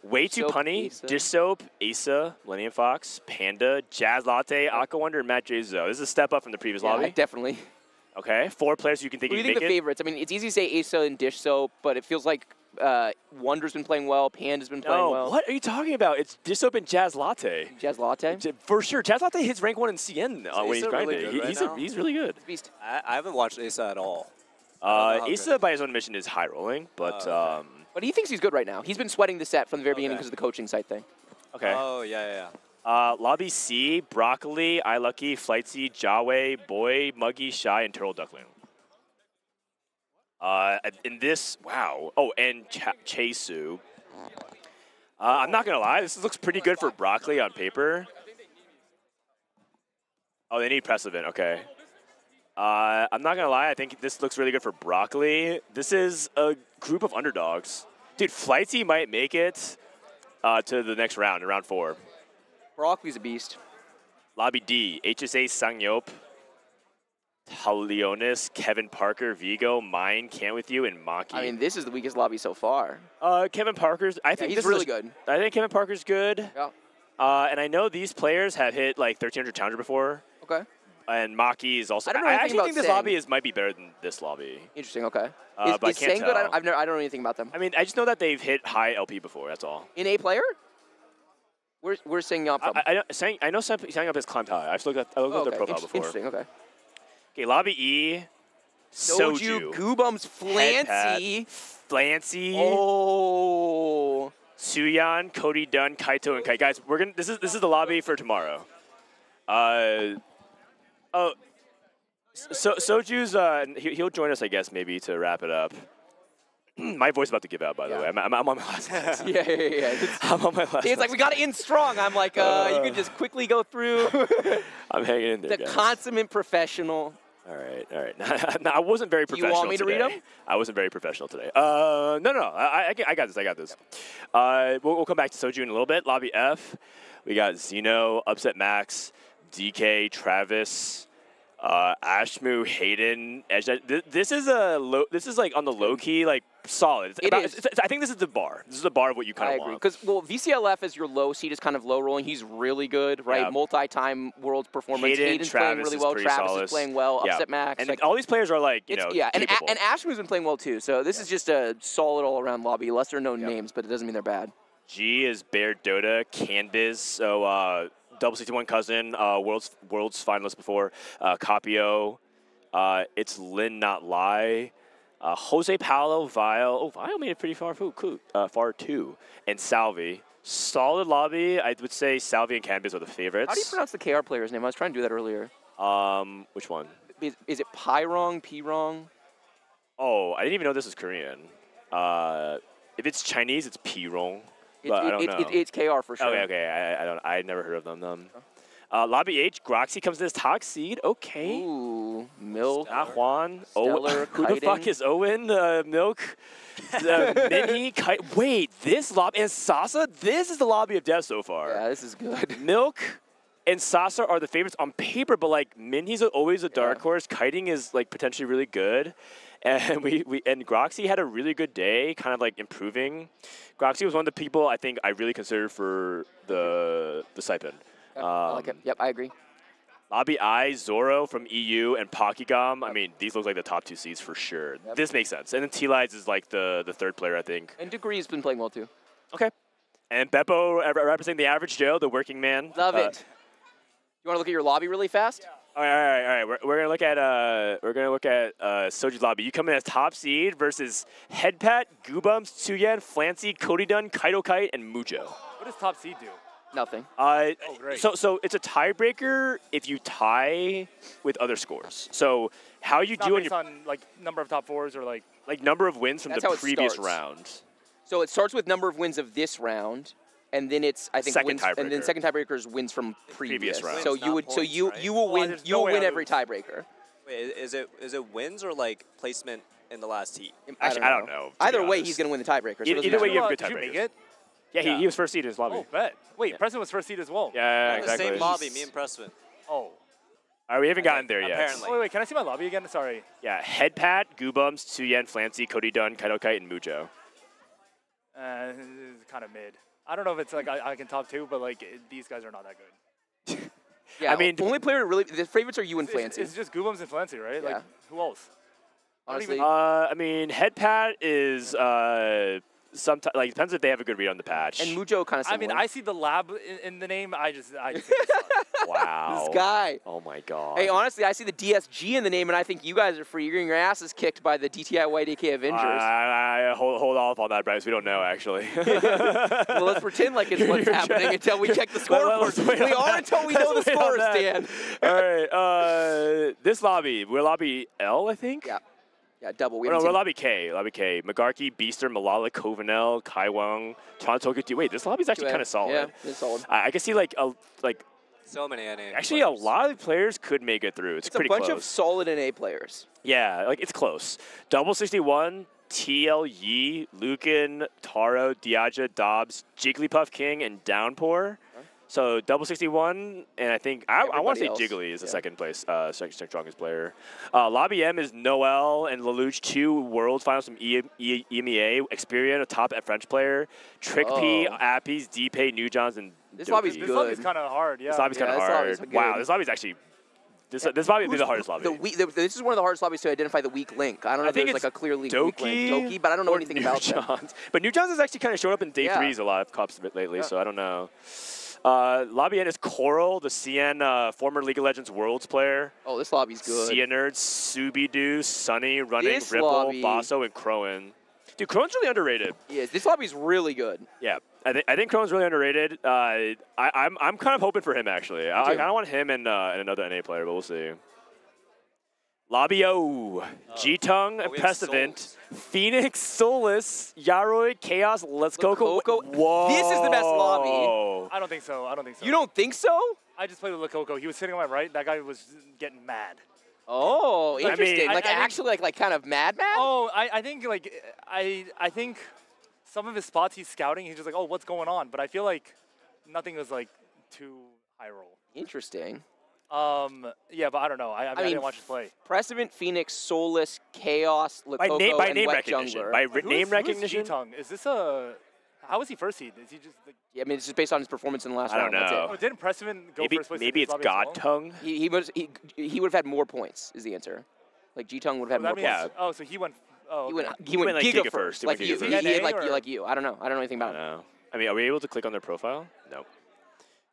Way Too Punny, Dish Soap, Asa, Millennium Fox, Panda, Jazz Latte, Aqua Wonder, and Matt Jazo. This is a step up from the previous lobby. Definitely. Okay, 4 players you can think you make it. What do you think the favorites? I mean, it's easy to say Asa and Dish Soap, but it feels like Wonder's been playing well. Panda's been playing well. What are you talking about? It's Dish Soap and Jazz Latte. Jazz Latte? For sure. Jazz Latte hits rank 1 in CN when he's grinding. Really He's really good. Beast. I haven't watched Asa at all. Asa, by his own admission, is high rolling, but but he thinks he's good right now. He's been sweating the set from the very beginning because of the coaching site thing. Okay. Oh, yeah. Lobby C, Broccoli, iLucky, Flightsy, Jawe, Boy, Muggy, Shy, and Turtle Duckling. In this, wow. Oh, and Chesu. I'm not going to lie. This looks pretty good for Broccoli on paper. Oh, they need Precedent. Okay. I'm not going to lie. I think this looks really good for Broccoli. This is a group of underdogs. Dude, Flightsy might make it to the next round, in round 4. Broccoli's a beast. Lobby D, HSA Sangyop, Leonis, Kevin Parker, Vigo, Mine, Can't With You, and Maki. I mean, this is the weakest lobby so far. Kevin Parker's, I think he's really good. I think Kevin Parker's good. Yeah. And I know these players have hit like 1300 challenger before. Okay. And Maki is also. I don't know I anything actually about think this Sang. lobby might be better than this lobby. Interesting. Okay. But I is can't Sang good? tell. I don't know anything about them. I mean, I just know that they've hit high LP before. That's all. In A player? Where's Sang up from? I know Sang up has climbed high. I've looked at their profile before. Interesting. Okay. Okay, Lobby E. Soju, Goobums, Flancy. Flancy. Oh. Suyan, Cody Dunn, Kaito, and Kai. Guys, we're gonna. This is the lobby for tomorrow. Soju's he'll join us, I guess, maybe to wrap it up. My voice is about to give out, by the way. I'm on my last legs. Yeah. I'm on my last. It's like we got to end strong. I'm like, you can just quickly go through. I'm hanging in there, The guys. consummate professional. All right. No, I wasn't very professional. You want me to today. read them? I wasn't very professional today. No. I got this. We'll come back to Soju in a little bit. Lobby F. We got Zeno, Upset Max, DK, Travis, Ashmu, Hayden, Edge. This is like on the low key, like solid. I think this is the bar. This is the bar of what you kind of want. Because VCLF is your low seed is kind of low rolling. He's really good, right? Yeah. Multi-time world performance. Travis Hayden's playing really well. Travis solid. is playing well. Yeah. Upset Max. And all these players are like and Ashmu's been playing well too. So this is just a solid all-around lobby. Lesser known names, but it doesn't mean they're bad. G is Bear Dota, Canbiz, so double 61 cousin, world's finalist before, Capio, it's Lin Not Lie, Jose Paulo, Vile. Oh, Vile made it pretty far too, and Salvi. Solid lobby. I would say Salvi and Canbiz are the favorites. How do you pronounce the KR player's name? I was trying to do that earlier. Which one? Is it Pyrong? Pirong? Oh, I didn't even know this was Korean. If it's Chinese, it's Pirong. But I don't know. It's KR for sure. Okay. I never heard of them. Lobby H, Groxy comes in as top seed. Okay. Ooh, Milk. Not Juan. Stellar, who the fuck is Owen? Milk. Minnie. Wait, this lobby and Sasa. This is the lobby of death so far. Yeah, this is good. Milk and Sasa are the favorites on paper, but like Minnie's always a dark horse. Kiting is like potentially really good. And and Groxy had a really good day, kind of like improving. Groxy was one of the people I think I really considered for the stipend. I like it. Yep, I agree. Lobby I, Zoro from EU, and Pokigam. I mean, these look like the top 2 seeds for sure. Yep. This makes sense. And then T-Lides is like the third player, I think. And Degree's been playing well too. Okay. And Beppo representing the average Joe, the working man. Love it. You want to look at your lobby really fast? Yeah. All right. We're gonna look at Soji's lobby. You come in as top seed versus Headpat, Goobums, Tsuyen, Flancy, Cody Dunn, Kaido Kite, and Mujo. What does top seed do? Nothing. Great. So it's a tiebreaker if you tie with other scores. So how you do based on like number of top 4s or like number of wins from the previous round. So it starts with number of wins of this round. And then it's second tiebreaker. And then second tiebreaker is wins from previous round. So you will win. You will win every tiebreaker. Wait, is it wins or like placement in the last heat? Actually, I don't know. Either way, he's going to win the tiebreaker. So either way, you have a good tiebreaker. Did you make it? Yeah, he was first seed in his lobby. Oh, bet. Wait, Preston was first seed as well. Yeah, exactly. The same lobby, me and Preston. Oh. All right, we haven't gotten there yet. Apparently. Wait, can I see my lobby again? Sorry. Yeah, Headpat, Goobums, Tsuyen, Flancy, Cody Dunn, Kaido Kite, and Mujo. Kind of mid. I don't know if it's like I can top 2, but like these guys are not that good. Yeah, I mean, the only player really, the favorites are you and Flancy. It's just Goobums and Flancy, right? Yeah. Like, who else? Honestly, I mean, Headpat is sometimes like depends if they have a good read on the patch. And Mujo kind of. I mean, I see the lab in the name. I just wow. This guy. Oh my god. Hey, honestly, I see the DSG in the name, and I think you guys are free. You're getting your asses kicked by the DTI White AK Avengers. Hold off on that, Bryce. We don't know actually. Well, let's pretend like it's what's happening until we check the scoreboard. We are until we know the scores, Dan. All right. This lobby, we're lobby L, I think. Yeah. Yeah, double. We're lobby K. Lobby K. Magarki, Beaster, Malala, Covenel, Kaiwang, Toronto. Wait, this lobby's actually kind of solid. Yeah, it's solid. I can see like so many NA. Actually, a lot of players could make it through. It's pretty a bunch close. of solid NA players. Yeah, like it's close. Double 61, TL Yi, Lucan, Taro, Diaja, Dobbs, Jigglypuff King, and Downpour. So double 61, and I think I want to say Jiggly is the second place, second strongest player. Lobby M is Noel and Lelouch, 2 world finals from EMEA. Experian, a top French player. Trick P, Appies, Deepay, Newjohns, and this lobby's good. This lobby's kind of hard. Yeah. This lobby's kind of hard. Wow, this lobby's actually. This lobby is the hardest lobby. This is one of the hardest lobbies to identify the weak link. I don't know if there's like a clear weak link. Doki, but I don't know anything about them. But Newjohns has actually kind of shown up in day 3s a lot of cups lately, so I don't know. Lobby N is Coral, the CN former League of Legends Worlds player. Oh, this lobby's good. CN Nerds, Subidoo, Sunny, Running, Ripple, Basso, and Crowan. Dude, Crowan's really underrated. Yeah, this lobby's really good. Yeah, I think Crowan's really underrated. I'm kind of hoping for him actually. I kind of want him and another NA player, but we'll see. Lobby O, G-Tung, Pesavant, Phoenix, Solus, Yaroi, Chaos, Let's Go. Whoa. This is the best lobby. I don't think so. You don't think so? I just played with Lakoko. He was sitting on my right. That guy was getting mad. Oh, interesting. I mean, actually like kind of mad? Oh, I think like I think some of his spots he's scouting, he's just like, oh, what's going on? But I feel like nothing was like too high roll. Interesting. Yeah, but I don't know. I mean, didn't watch him play. Precedent, Phoenix, Soulless, Chaos, Lococo, by and name Wet recognition. Jungler. By name recognition? Who's G-Tongue? Is this a... How was he first seed? Is he just... Like, Yeah, I mean, it's just based on his performance in the last I don't round. know. oh, didn't Precedent go first place? Maybe it's God Tongue. He would have had more points, is the answer. Like, G-Tongue would have had more points. Yeah. Oh, so he went... Oh, He okay. went like Giga Giga first. first. Like you. Giga He first. had like you. I don't know. I don't know anything about it. I mean, are we able to click on their profile? No.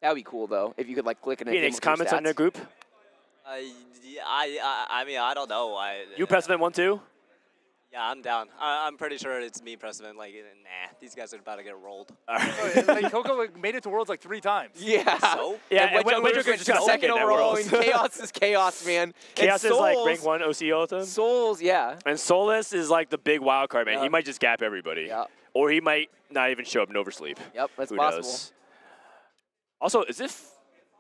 That would be cool, though, if you could, like, click in it. Phoenix, comments on their group? Yeah, I mean, I don't know. You Precedent 1 too? Yeah, I'm down. I'm pretty sure it's me, Precedent. Like, nah, these guys are about to get rolled. Like, Coco made it to Worlds like 3 times. Yeah. So? Yeah, and Wet Jungler just got second overall. And Chaos is Chaos, man. Chaos and is like rank 1 OC all the time. Souls, yeah. And Soulless is like the big wild card, man. Yeah. He might just gap everybody. Yeah. Or he might not even show up and oversleep. Yep, that's Who possible. knows? Also, is this...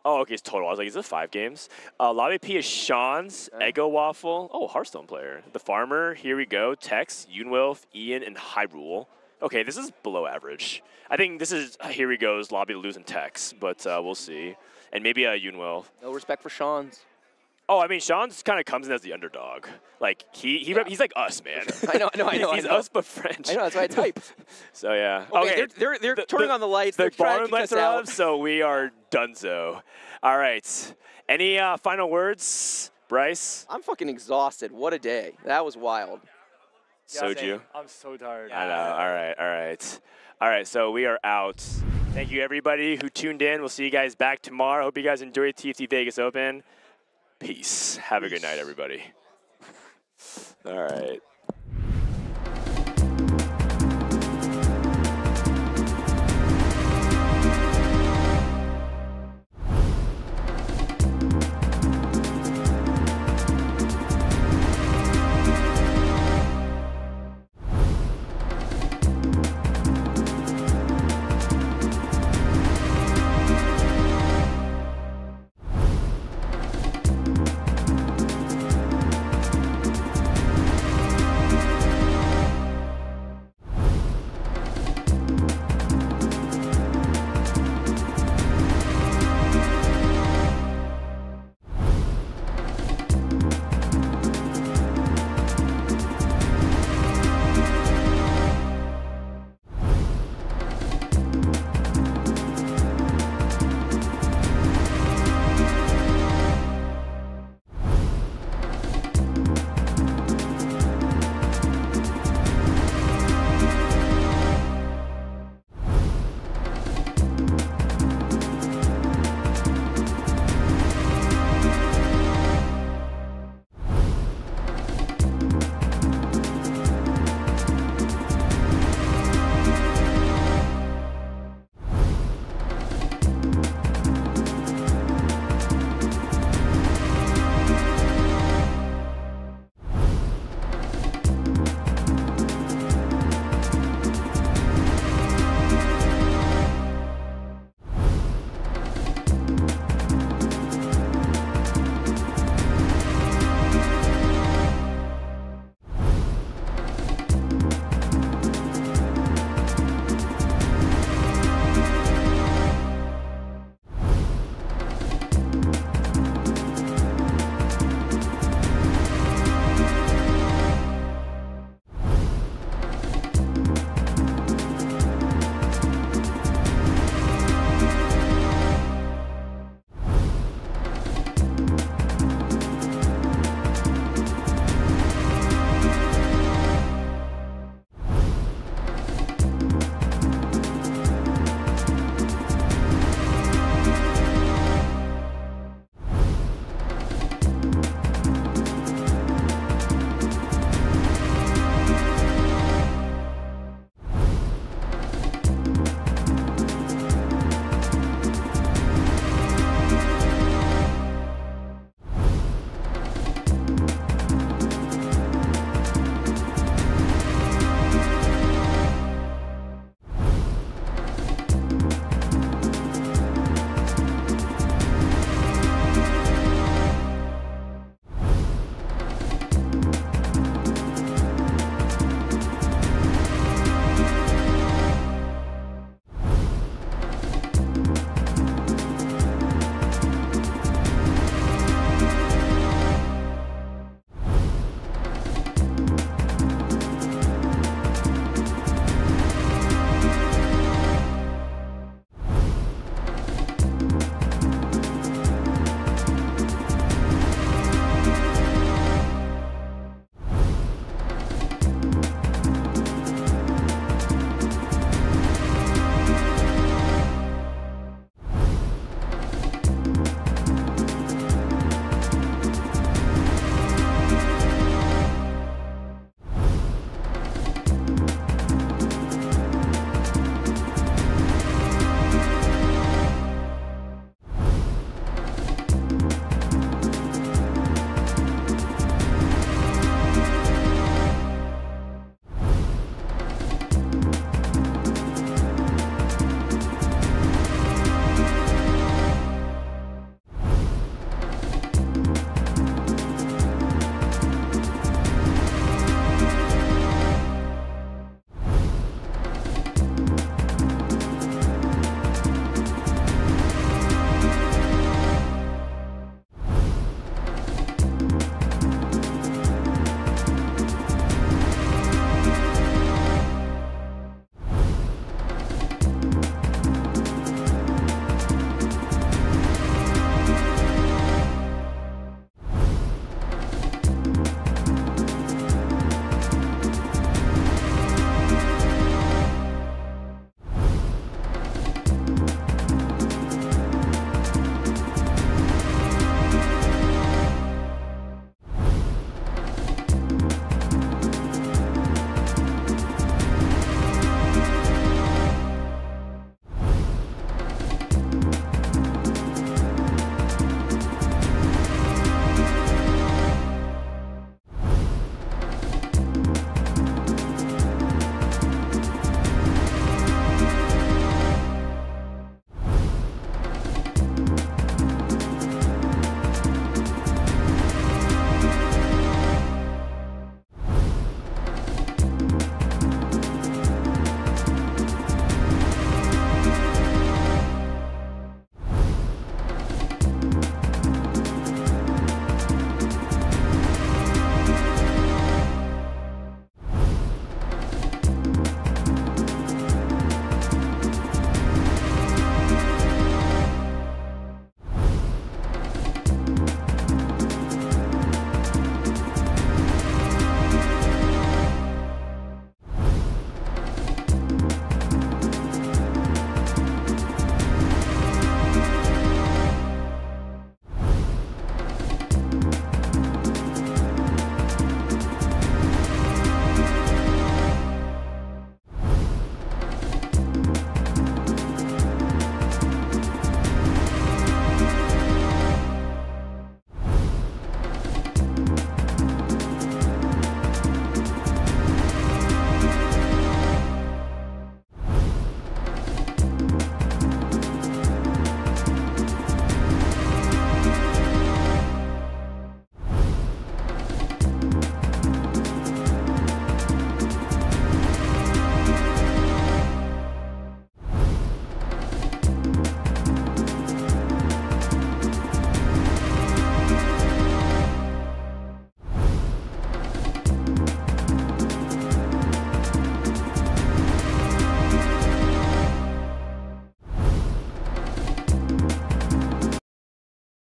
Oh, okay, it's total. I was like, is this 5 games? Lobby P is Sean's, Eggo Waffle. Oh, Hearthstone player. The Farmer, here we go. Tex, Yunwolf, Ian, and Hyrule. Okay, this is below average. I think this is, here we go's Lobby to lose in Tex, but we'll see. And maybe Yunwolf. No respect for Sean's. Oh, I mean, Sean's kind of comes in as the underdog. Like, he's like us, man. I know. He's us, but French. I know, that's why I type. So, yeah. Okay, they're turning on the lights. The They're trying to bottom lights kick us are out. up, so we are donezo. All right. Any final words, Bryce? I'm fucking exhausted. What a day. That was wild. Soju. I'm so tired. I know. All right, so we are out. Thank you, everybody who tuned in. We'll see you guys back tomorrow. Hope you guys enjoyed TFT Vegas Open. Peace. Have a good night, everybody. All right.